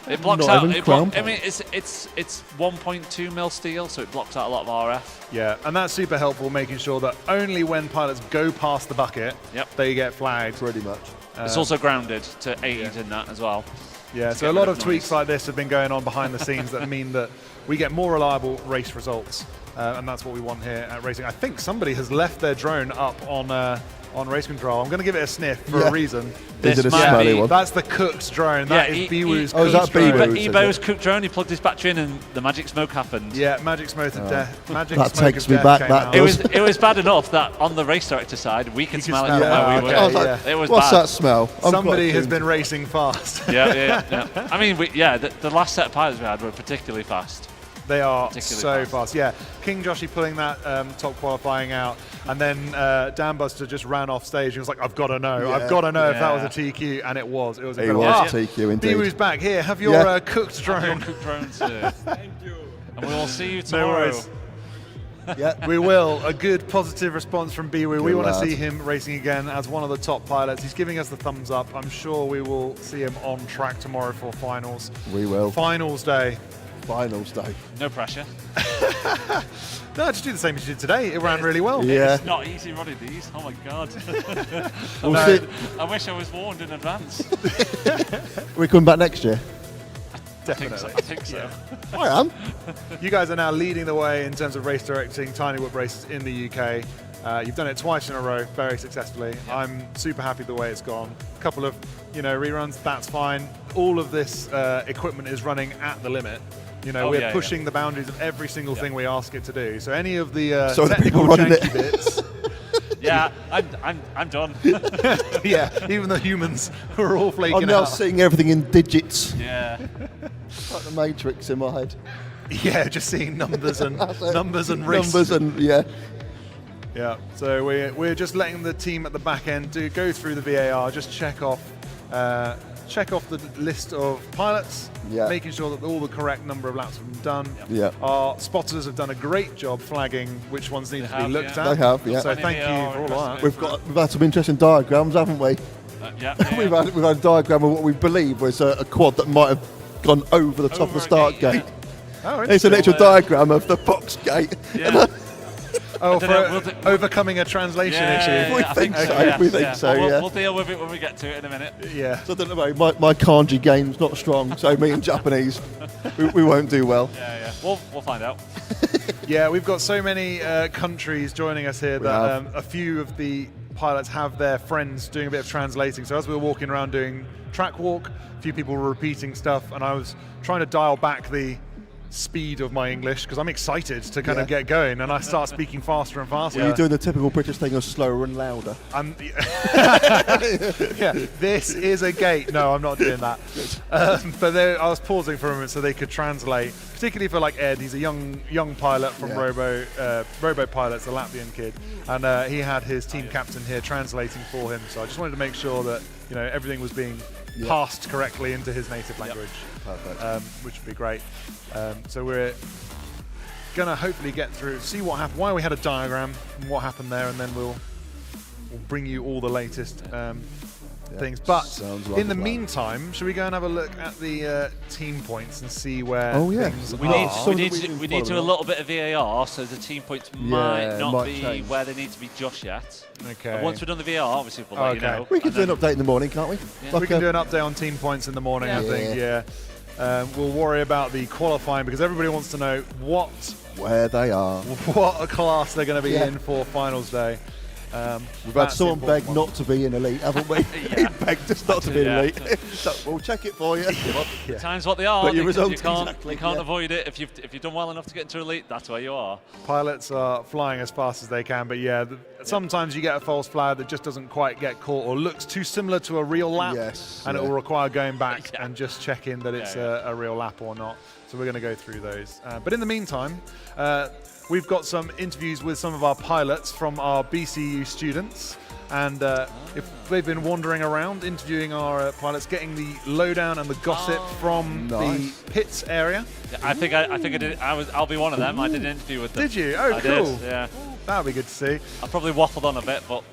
It blocks out. I mean, it's 1.2 mil steel, so it blocks out a lot of RF. Yeah, and that's super helpful, making sure that only when pilots go past the bucket, they get flagged. Pretty much. It's also grounded to aid in that as well. Yeah, so a lot of tweaks like this have been going on behind the scenes that mean that we get more reliable race results, and that's what we want here at Racing. I think somebody has left their drone up on race control. I'm going to give it a sniff for a reason. That's the Cook's drone. That is Biwoo's Cook's drone. Ebo's Cook drone. He plugged his battery in, and the magic smoke happened. Yeah, magic smoke of death. That takes me back. It was bad enough that on the race director side, we could smell it from where we were. It was What's bad. that smell? Somebody has been racing fast. Yeah. I mean, the last set of pilots we had were particularly fast. They are so fast. Yeah, King Joshy pulling that top qualifying out, and then Dan Buster just ran off stage. He was like, "I've got to know. I've got to know if that was a TQ," and it was. It was incredible. It was a TQ indeed. Biwoo's back here. Have your cooked drone. Have your cooked drone, sir. Thank you. And we will see you tomorrow. Yeah, we will. A good positive response from Biwoo. We want to see him racing again as one of the top pilots. He's giving us the thumbs up. I'm sure we will see him on track tomorrow for finals. We will. Finals day. Finals day. No pressure. No, just do the same as you did today. It ran really well. Yeah. It's not easy running these. Oh my God. I wish I was warned in advance. Are we coming back next year? Definitely. I think so. I am. You guys are now leading the way in terms of race directing tiny whoop races in the UK. You've done it twice in a row, very successfully. I'm super happy the way it's gone. A couple of, reruns, that's fine. All of this equipment is running at the limit. We're pushing the boundaries of every single thing we ask it to do. So any of the technical janky bits. Yeah, I'm done. Yeah, even the humans are all flaking out. I'm now seeing everything in digits. Yeah. Like the Matrix in my head. Yeah, just seeing numbers and numbers and race. Numbers and yeah. So we're just letting the team at the back end go through the VAR, just check off the list of pilots, making sure that all the correct number of laps have been done. Yeah. Our spotters have done a great job flagging which ones need to be looked at. They have, yeah. So thank you for all that. We've had some interesting diagrams, haven't we? We've had a diagram of what we believe was a quad that might have gone over the top of the start gate. Oh, it's an actual diagram of the box gate. Yeah. For overcoming a translation issue. We think so. We think so. We'll deal with it when we get to it in a minute. Yeah. So I don't know. My kanji game's not strong, so me and Japanese, we won't do well. Yeah. We'll find out. Yeah, we've got so many countries joining us here that a few of the pilots have their friends doing a bit of translating. So as we were walking around doing track walk, a few people were repeating stuff, and I was trying to dial back the speed of my English because I'm excited to kind of get going, and I start speaking faster and faster. Well, you're doing the typical British thing of slower and louder. This is a gate. No, I'm not doing that. But I was pausing for a moment so they could translate, particularly for like Ed. He's a young pilot from Robo Pilots, a Latvian kid, and he had his team captain here translating for him. So I just wanted to make sure that everything was being passed correctly into his native language. Perfect. Which would be great. So we're going to hopefully get through, see what happened, why we had a diagram and what happened there, and then we'll bring you all the latest things. But in the meantime, should we go and have a look at the team points and see where things are? We need to a little bit of VAR, so the team points might not be change where they need to be just yet. Okay. And once we've done the VAR, obviously we'll let you know. We can do an update in the morning, can't we? Yeah. We can do an update on team points in the morning, I think. Yeah. We'll worry about the qualifying because everybody wants to know where they are, what a class they're going to be in for finals day. We've had someone beg not to be in elite, haven't we? He begged us not to be in elite. So we'll check it for you. The times what they are. But your you results can't avoid it. If you've done well enough to get into elite, that's where you are. Pilots are flying as fast as they can, but sometimes you get a false flag that just doesn't quite get caught or looks too similar to a real lap, and it will require going back and just checking that it's a real lap or not. So we're going to go through those. But in the meantime, we've got some interviews with some of our pilots from our BCU students, and if they've been wandering around interviewing our pilots, getting the lowdown and the gossip from the pits area. Yeah, I think I did. I'll be one of them. I did an interview with them. Did you? Oh, I cool. Did, yeah. That would be good to see. I probably waffled on a bit, but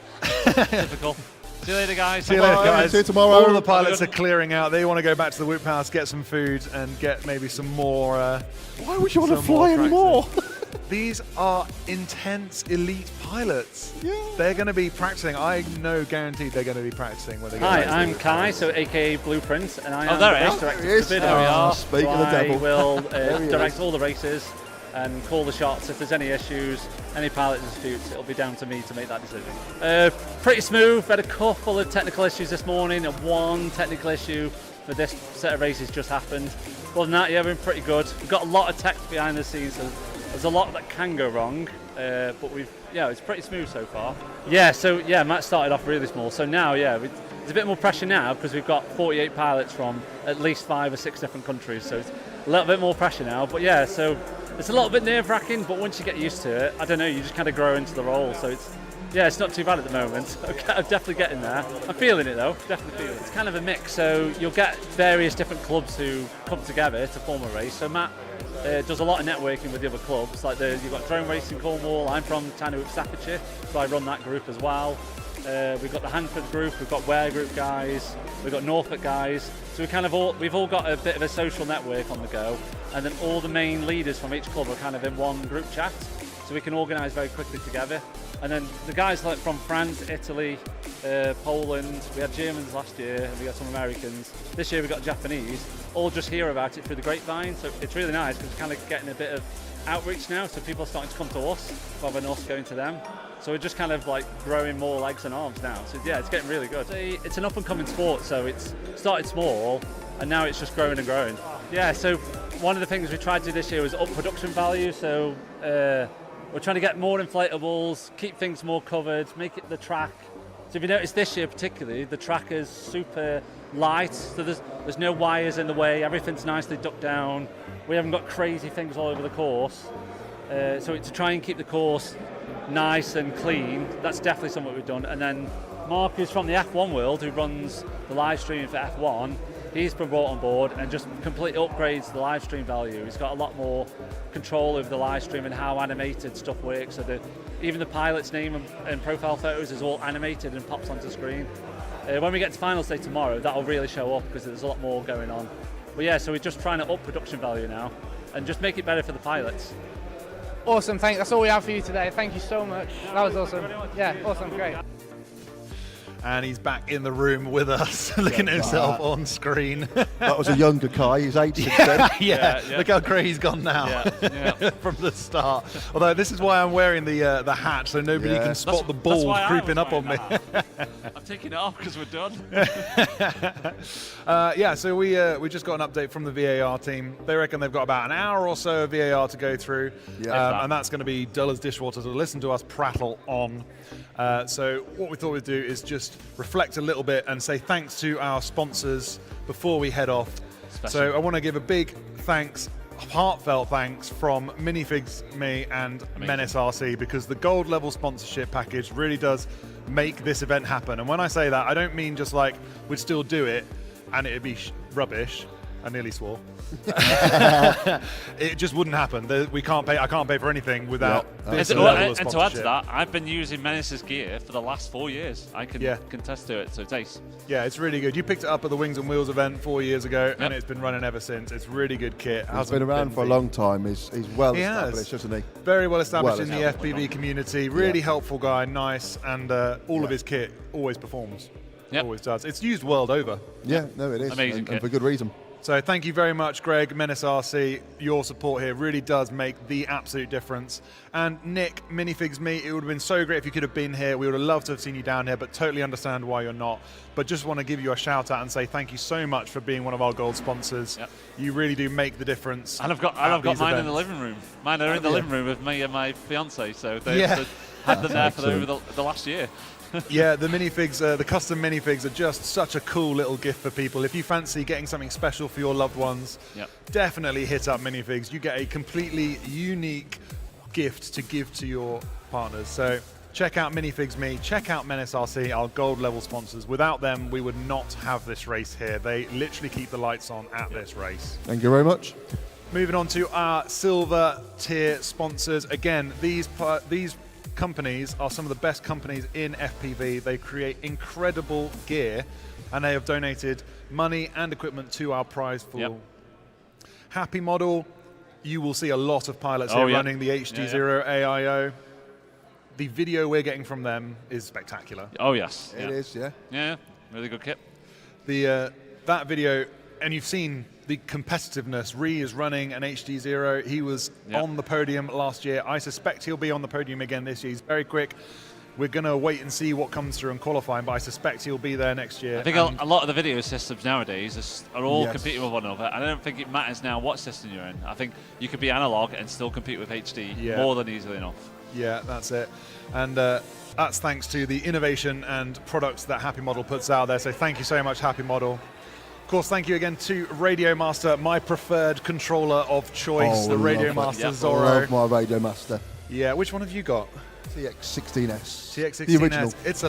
typical. See you later, guys. See you later, guys. See you tomorrow. All the pilots are clearing out. They want to go back to the whoop house, get some food, and get maybe some more. Why would you want to fly anymore? These are intense elite pilots. Yeah. They're going to be practicing. I know, guaranteed, they're going to be practicing when they go. Hi, I'm Kai, so AKA Blueprint, and I am there the it race is. director There for we are. Speak of the devil. I will direct all the races and call the shots. If there's any issues, any pilot disputes, it'll be down to me to make that decision. Pretty smooth. Had a couple of technical issues this morning, and one technical issue for this set of races just happened. Other than that, yeah, we're pretty good. We've got a lot of tech behind the scenes, so there's a lot that can go wrong, but it's pretty smooth so far. Yeah, so Matt started off really small, so now, there's a bit more pressure now because we've got 48 pilots from at least 5 or 6 different countries, so it's a little bit more pressure now. But yeah, so it's a little bit nerve-wracking, but once you get used to it, I don't know, you just kind of grow into the role, so it's not too bad at the moment. I'm definitely getting there. I'm feeling it though, definitely feeling it. It's kind of a mix, so you'll get various different clubs who come together to form a race. So Matt does a lot of networking with the other clubs, like you've got Drone Racing Cornwall, I'm from Tiny Whoop Staffordshire, so I run that group as well. We've got the Hanford group, we've got Ware Group guys, we've got Norfolk guys, so we've all got a bit of a social network on the go, and then all the main leaders from each club are kind of in one group chat. so we can organise very quickly together. And then the guys like from France, Italy, Poland, we had Germans last year, and we got some Americans. This year we got Japanese, all just hear about it through the grapevine, so it's really nice because we're kind of getting a bit of outreach now, so people are starting to come to us rather than us going to them. So we're just kind of like growing more legs and arms now. So yeah, it's getting really good. It's an up and coming sport, so it's started small and now it's just growing and growing. Yeah, so one of the things we tried to do this year was up production value. So we're trying to get more inflatables, keep things more covered, make it the track. So if you notice this year particularly, the track is super light, so there's no wires in the way, everything's nicely ducked down. We haven't got crazy things all over the course. So to try and keep the course nice and clean, that's definitely something we've done. And then Mark, who's from the F1 world, who runs the live streaming for F1, he's been brought on board and just completely upgrades the live stream value. He's got a lot more control over the live stream and how animated stuff works. So even the pilot's name and profile photos is all animated and pops onto screen. When we get to finals day tomorrow, that'll really show up because there's a lot more going on. But yeah, so we're just trying to up production value now and just make it better for the pilots. Awesome, thanks. That's all we have for you today. Thank you so much. That was awesome. Yeah, awesome, great. And he's back in the room with us, looking at himself on screen. That was a younger Kai. He's 8 since then. Yeah. Look how grey he's gone now from the start. Although this is why I'm wearing the hat, so nobody can spot the ball creeping up on me. I'm taking it off because we're done. So we just got an update from the VAR team. They reckon they've got about an hour or so of VAR to go through, and that's going to be dull as dishwater to listen to us prattle on. So what we thought we'd do is just reflect a little bit and say thanks to our sponsors before we head off. So I want to give a big thanks, heartfelt thanks from Minifigs Me and Menace RC, because the gold level sponsorship package really does make this event happen. And when I say that, I don't mean just like we'd still do it and it'd be rubbish. I nearly swore. It just wouldn't happen. We can't pay. I can't pay for anything without this level of sponsorship. And to add to that, I've been using Menace's gear for the last 4 years. I can contest to it, so it's ace. Yeah, it's really good. You picked it up at the Wings and Wheels event 4 years ago, and it's been running ever since. It's really good kit. He's been around for a long time. He's well established, isn't he? Very well established in the FPV community. Really helpful guy, nice, and all of his kit always performs. Always does. It's used world over. Yeah, no, it is. Amazing and for good reason. So thank you very much, Greg, Menace RC. Your support here really does make the absolute difference. And Nick, Minifigs Me, it would have been so great if you could have been here. We would have loved to have seen you down here, but totally understand why you're not. But just want to give you a shout out and say thank you so much for being one of our gold sponsors. You really do make the difference. And I've got mine in the living room. Mine are in the living room with me and my fiance, so they had them there for over the last year. Yeah, the minifigs, the custom minifigs are just such a cool little gift for people. If you fancy getting something special for your loved ones, definitely hit up Minifigs. You get a completely unique gift to give to your partners. So check out Minifigs Me, check out Menace RC, our gold level sponsors. Without them, we would not have this race here. They literally keep the lights on at this race. Thank you very much. Moving on to our silver tier sponsors. Again, these companies are some of the best companies in FPV. They create incredible gear, and they have donated money and equipment to our prize pool. Happy Model, you will see a lot of pilots here running the HD0 AIO. The video we're getting from them is spectacular. Oh yes, it is. Yeah, really good kit. That video, and you've seen the competitiveness. Ree is running an HD0. He was on the podium last year. I suspect he'll be on the podium again this year. He's very quick. We're going to wait and see what comes through in qualifying, but I suspect he'll be there next year. I think a lot of the video systems nowadays are all competing with one another. I don't think it matters now what system you're in. I think you could be analog and still compete with HD more than easily enough. Yeah, that's it. And that's thanks to the innovation and products that Happy Model puts out there. So thank you so much, Happy Model. Of course, thank you again to Radio Master, my preferred controller of choice, the Radio Master Zorro. I love my Radio Master. Yeah, which one have you got? TX16S. TX16S. The original. It's a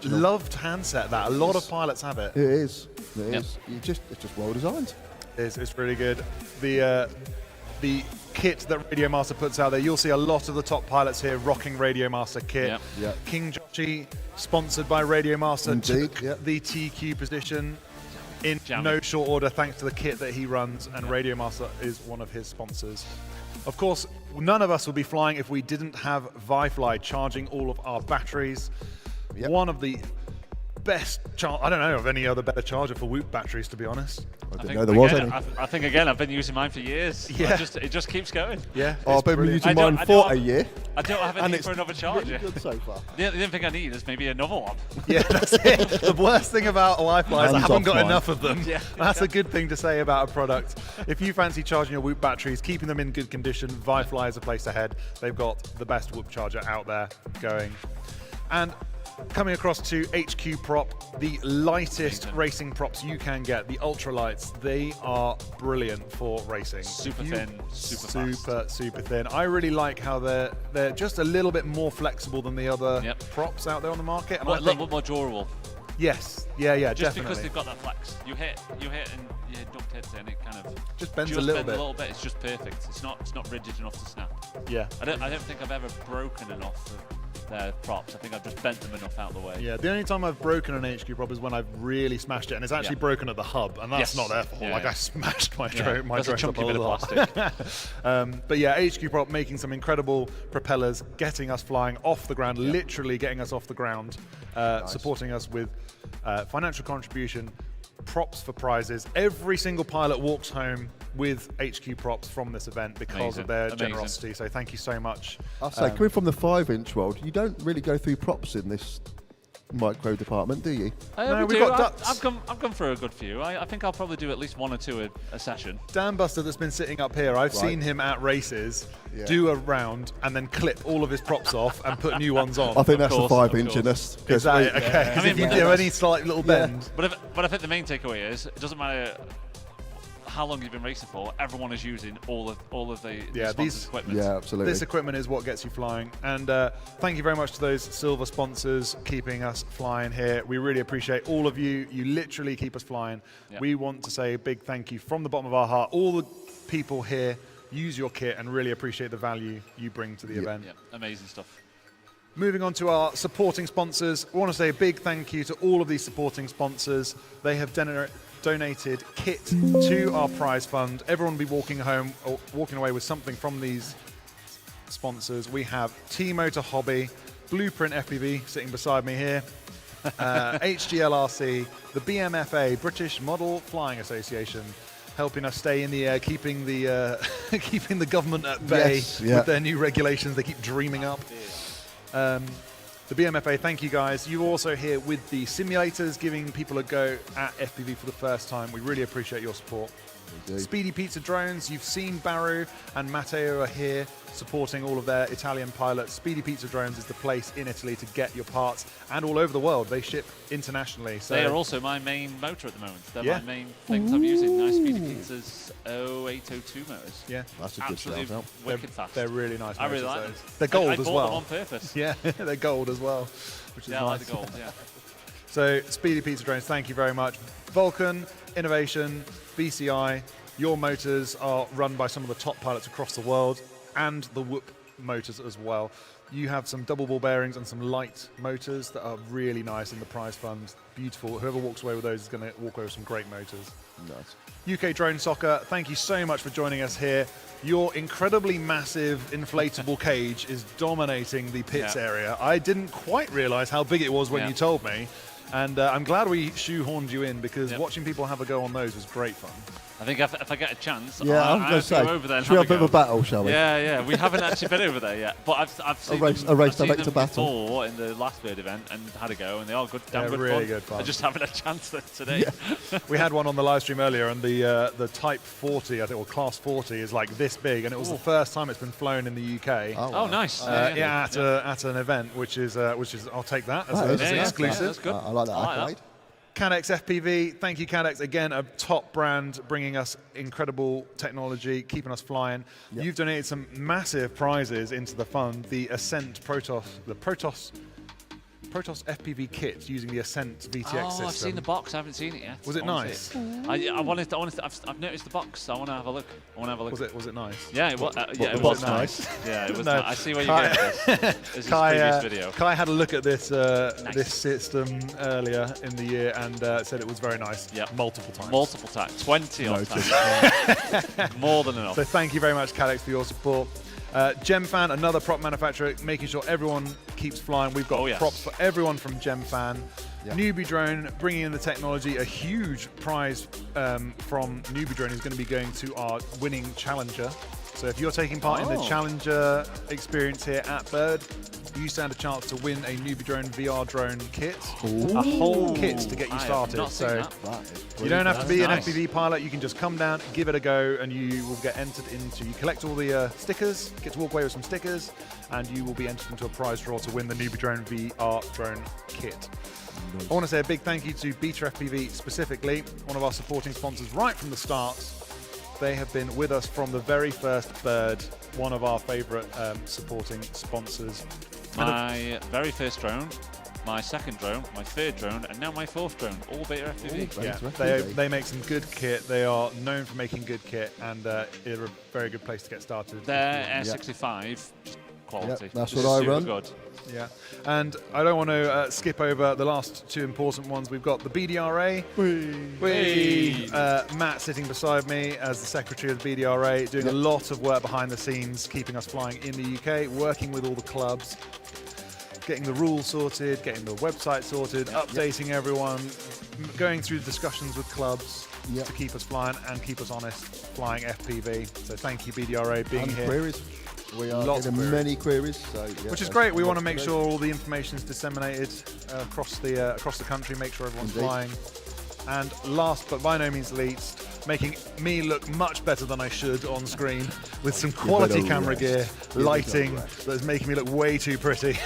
loved handset. That a lot of pilots have it. It is. It is. It's just well designed. It's really good. The kit that Radio Master puts out there, you'll see a lot of the top pilots here rocking Radio Master kit. King Joshi, sponsored by Radio Master, took the TQ position in no short order thanks to the kit that he runs, and Radio Master is one of his sponsors. Of course, none of us would be flying if we didn't have ViFly charging all of our batteries. One of the best I don't know of any other better charger for Whoop batteries, to be honest. I didn't know there was any. I think again, I've been using mine for years. Yeah. It just keeps going. Yeah. I've been using mine for a year. I don't have any and need it's for another charger. really good so far. The only thing I need is maybe another one. Yeah, that's it. The worst thing about Wi-Fi is I haven't got mine. enough of them. Yeah. That's a good thing to say about a product. If you fancy charging your Whoop batteries, keeping them in good condition, ViFly is a place to head. They've got the best Whoop charger out there going. And coming across to HQ Prop, the lightest racing props you can get, the ultralights. They are brilliant for racing. Super thin, super thin. I really like how they're just a little bit more flexible than the other props out there on the market. And A little bit more durable. Yes, yeah, Just definitely. because they've got that flex. You hit and you don't hit it and it kind of just bends a little bit. It's just perfect. It's not rigid enough to snap. Yeah. I don't think I've ever broken enough of their props. I think I've just bent them enough out of the way. Yeah, the only time I've broken an HQ prop is when I've really smashed it, and it's actually broken at the hub, and that's not their fault. I smashed my drone. That's a chunky bit of plastic. But yeah, HQ prop making some incredible propellers, getting us flying off the ground, literally getting us off the ground, supporting us with financial contribution, props for prizes. Every single pilot walks home with HQ props from this event because of their generosity. So thank you so much. I'll say, coming from the 5-inch world, you don't really go through props in this micro department, do you? No, we've got ducks. I've gone through a good few. I think I'll probably do at least one or two a session. Dan Buster, that's been sitting up here, I've seen him at races do a round and then clip all of his props off and put new ones on. I think that's the 5-inch in us. Is that it? Okay. Because if you do any slight little bend. But I think the main takeaway is it doesn't matter how long you've been racing for, everyone is using all of the sponsors' equipment. Yeah, absolutely. This equipment is what gets you flying. And thank you very much to those silver sponsors keeping us flying here. We really appreciate all of you. You literally keep us flying. Yep. We want to say a big thank you from the bottom of our heart. All the people here use your kit and really appreciate the value you bring to the event. Yeah, amazing stuff. Moving on to our supporting sponsors, I want to say a big thank you to all of these supporting sponsors. They have donated kit to our prize fund. Everyone will be walking away with something from these sponsors. We have T-Motor Hobby, Blueprint FPV sitting beside me here, HGLRC, the BMFA, British Model Flying Association, helping us stay in the air, keeping the keeping the government at bay with their new regulations they keep dreaming up. The BMFA, thank you guys. You're also here with the simulators, giving people a go at FPV for the first time. We really appreciate your support. Speedy Pizza Drones, you've seen Baru and Matteo are here supporting all of their Italian pilots. Speedy Pizza Drones is the place in Italy to get your parts, and all over the world. They ship internationally. So they are also my main motor at the moment. They're my main things I'm using. Nice Speedy Pizza's 0802 motors. Yeah, that's a good absolutely wicked fast. They're really nice. I really like them. They're gold I as bought well. them on purpose. Yeah, they're gold as well, which is nice. I like the gold. Yeah. So Speedy Pizza Drones, thank you very much. Vulcan, Innovation, BCI. Your motors are run by some of the top pilots across the world, and the Whoop motors as well. You have some double ball bearings and some light motors that are really nice in the prize fund. Beautiful. Whoever walks away with those is going to walk away with some great motors. Nice. UK Drone Soccer, thank you so much for joining us here. Your incredibly massive inflatable cage is dominating the pits area. I didn't quite realise how big it was when you told me. And I'm glad we shoehorned you in, because watching people have a go on those was great fun. I think if I get a chance, I'm going to say, go over there and should we have a bit go. of a battle, shall we? Yeah. We haven't actually been over there yet, but I've seen race them direct to battle before in the last Bird event and had a go, and they are damn good really fun. good fun. I just haven't had a chance today. We had one on the live stream earlier, and the Type 40, I think, or Class 40, is like this big, and it was the first time it's been flown in the UK. Oh, nice. At an event, which is I'll take that as an exclusive. That's good. I like that accolade. Cadex FPV, thank you Cadex, again a top brand bringing us incredible technology, keeping us flying. You've donated some massive prizes into the fund, the Ascent Protoss FPV kit using the Ascent VTX system. I've seen the box. I haven't seen it yet. Was it nice? I've noticed the box. I want to have a look. Was it nice? Yeah, it was. It was nice. Yeah, it was. No, nice. I see where you're getting this. This is previous video. Kai had a look at this this system earlier in the year and said it was very nice. Yeah, multiple times. 20 odd times. More than enough. So thank you very much, Cadex, for your support. GemFan, another prop manufacturer, making sure everyone keeps flying. We've got props for everyone from GemFan. Newbie Drone, bringing in the technology. A huge prize from Newbie Drone is going to be going to our winning Challenger. So if you're taking part in the Challenger experience here at Bird, you stand a chance to win a Newbie Drone VR drone kit. A whole kit to get you started. So you don't have to be an FPV pilot. You can just come down, give it a go, and you will get entered into, you collect all the stickers, get to walk away with some stickers, and you will be entered into a prize draw to win the Newbie Drone VR drone kit. I want to say a big thank you to Beta FPV specifically, one of our supporting sponsors right from the start. They have been with us from the very first Bird, one of our favourite supporting sponsors. My very first drone, my second drone, my third drone, and now my fourth drone, all Beta FPV. Yeah, they make some good kit. They are known for making good kit, and they're a very good place to get started. Their Air 65, quality. That's what I run. Good. Yeah, and I don't want to skip over the last two important ones. We've got the BDRA. Matt sitting beside me as the secretary of the BDRA, doing a lot of work behind the scenes, keeping us flying in the UK, working with all the clubs, getting the rules sorted, getting the website sorted, updating everyone, going through discussions with clubs to keep us flying and keep us honest, flying FPV. So thank you, BDRA, being here. Queries. We are getting many queries, so which is great. We want to make sure all the information is disseminated across the country, make sure everyone's flying. And last but by no means least, making me look much better than I should on screen with some quality camera gear, lighting that is making me look way too pretty.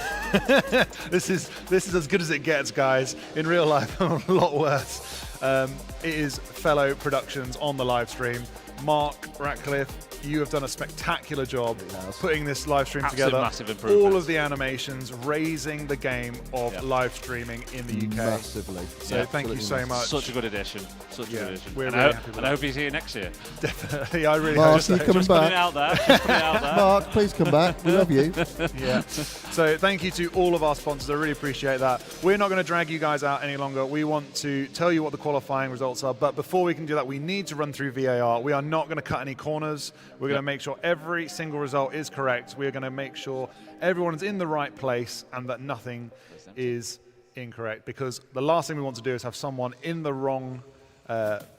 This is as good as it gets, guys. In real life, I'm a lot worse. It is Fellow Productions on the live stream. Mark Ratcliffe, you have done a spectacular job putting this live stream together. Massive improvement. All of the animations, raising the game of live streaming in the UK. Massively. So thank you so much. Such a good addition. Such a good addition. We're and really happy with I hope he's here next year. Definitely. I really Mark, hope so. you coming Just back? put it out there. Just put it out there. Mark, please come back. We love you. Yeah. So thank you to all of our sponsors. I really appreciate that. We're not going to drag you guys out any longer. We want to tell you what the qualifying results are. But before we can do that, we need to run through VAR. We are not going to cut any corners. We're going to make sure every single result is correct. We're going to make sure everyone is in the right place and that nothing is incorrect. Because the last thing we want to do is have someone in the wrong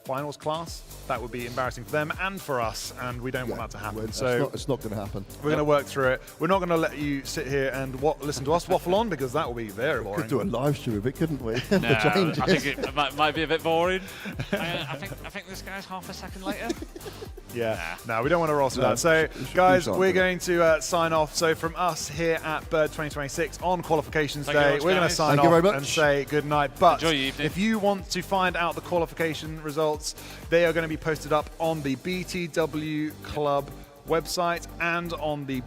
finals class. That would be embarrassing for them and for us, and we don't want that to happen. So it's not going to happen. we're going to work through it. We're not going to let you sit here and listen to us waffle on, because that will be very boring. Could do a live stream of it, couldn't we? No, I think it might be a bit boring. I think this guy's half a second later. Yeah, no, we don't want to roll through that. So, guys, we're going to sign off. So, from us here at Bird 2026 on Qualifications Day, we're going to sign off and say good night. But if you want to find out the qualification results, they are going to be posted up on the BTW Club website and on the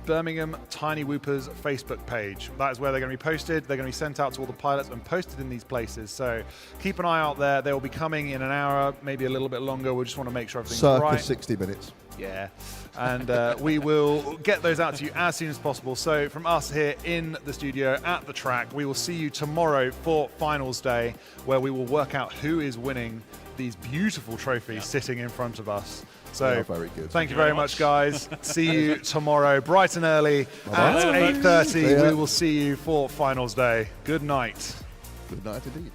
Birmingham Tiny Whoopers Facebook page. That is where they're going to be posted. They're going to be sent out to all the pilots and posted in these places. So keep an eye out there. They will be coming in an hour, maybe a little bit longer. We just want to make sure everything's right. Circa 60 minutes. Yeah. And we will get those out to you as soon as possible. So from us here in the studio at the track, we will see you tomorrow for finals day, where we will work out who is winning these beautiful trophies sitting in front of us. So very good. Thank you very much, guys. See you tomorrow bright and early at 8:30. We will see you for finals day. Good night. Good night indeed.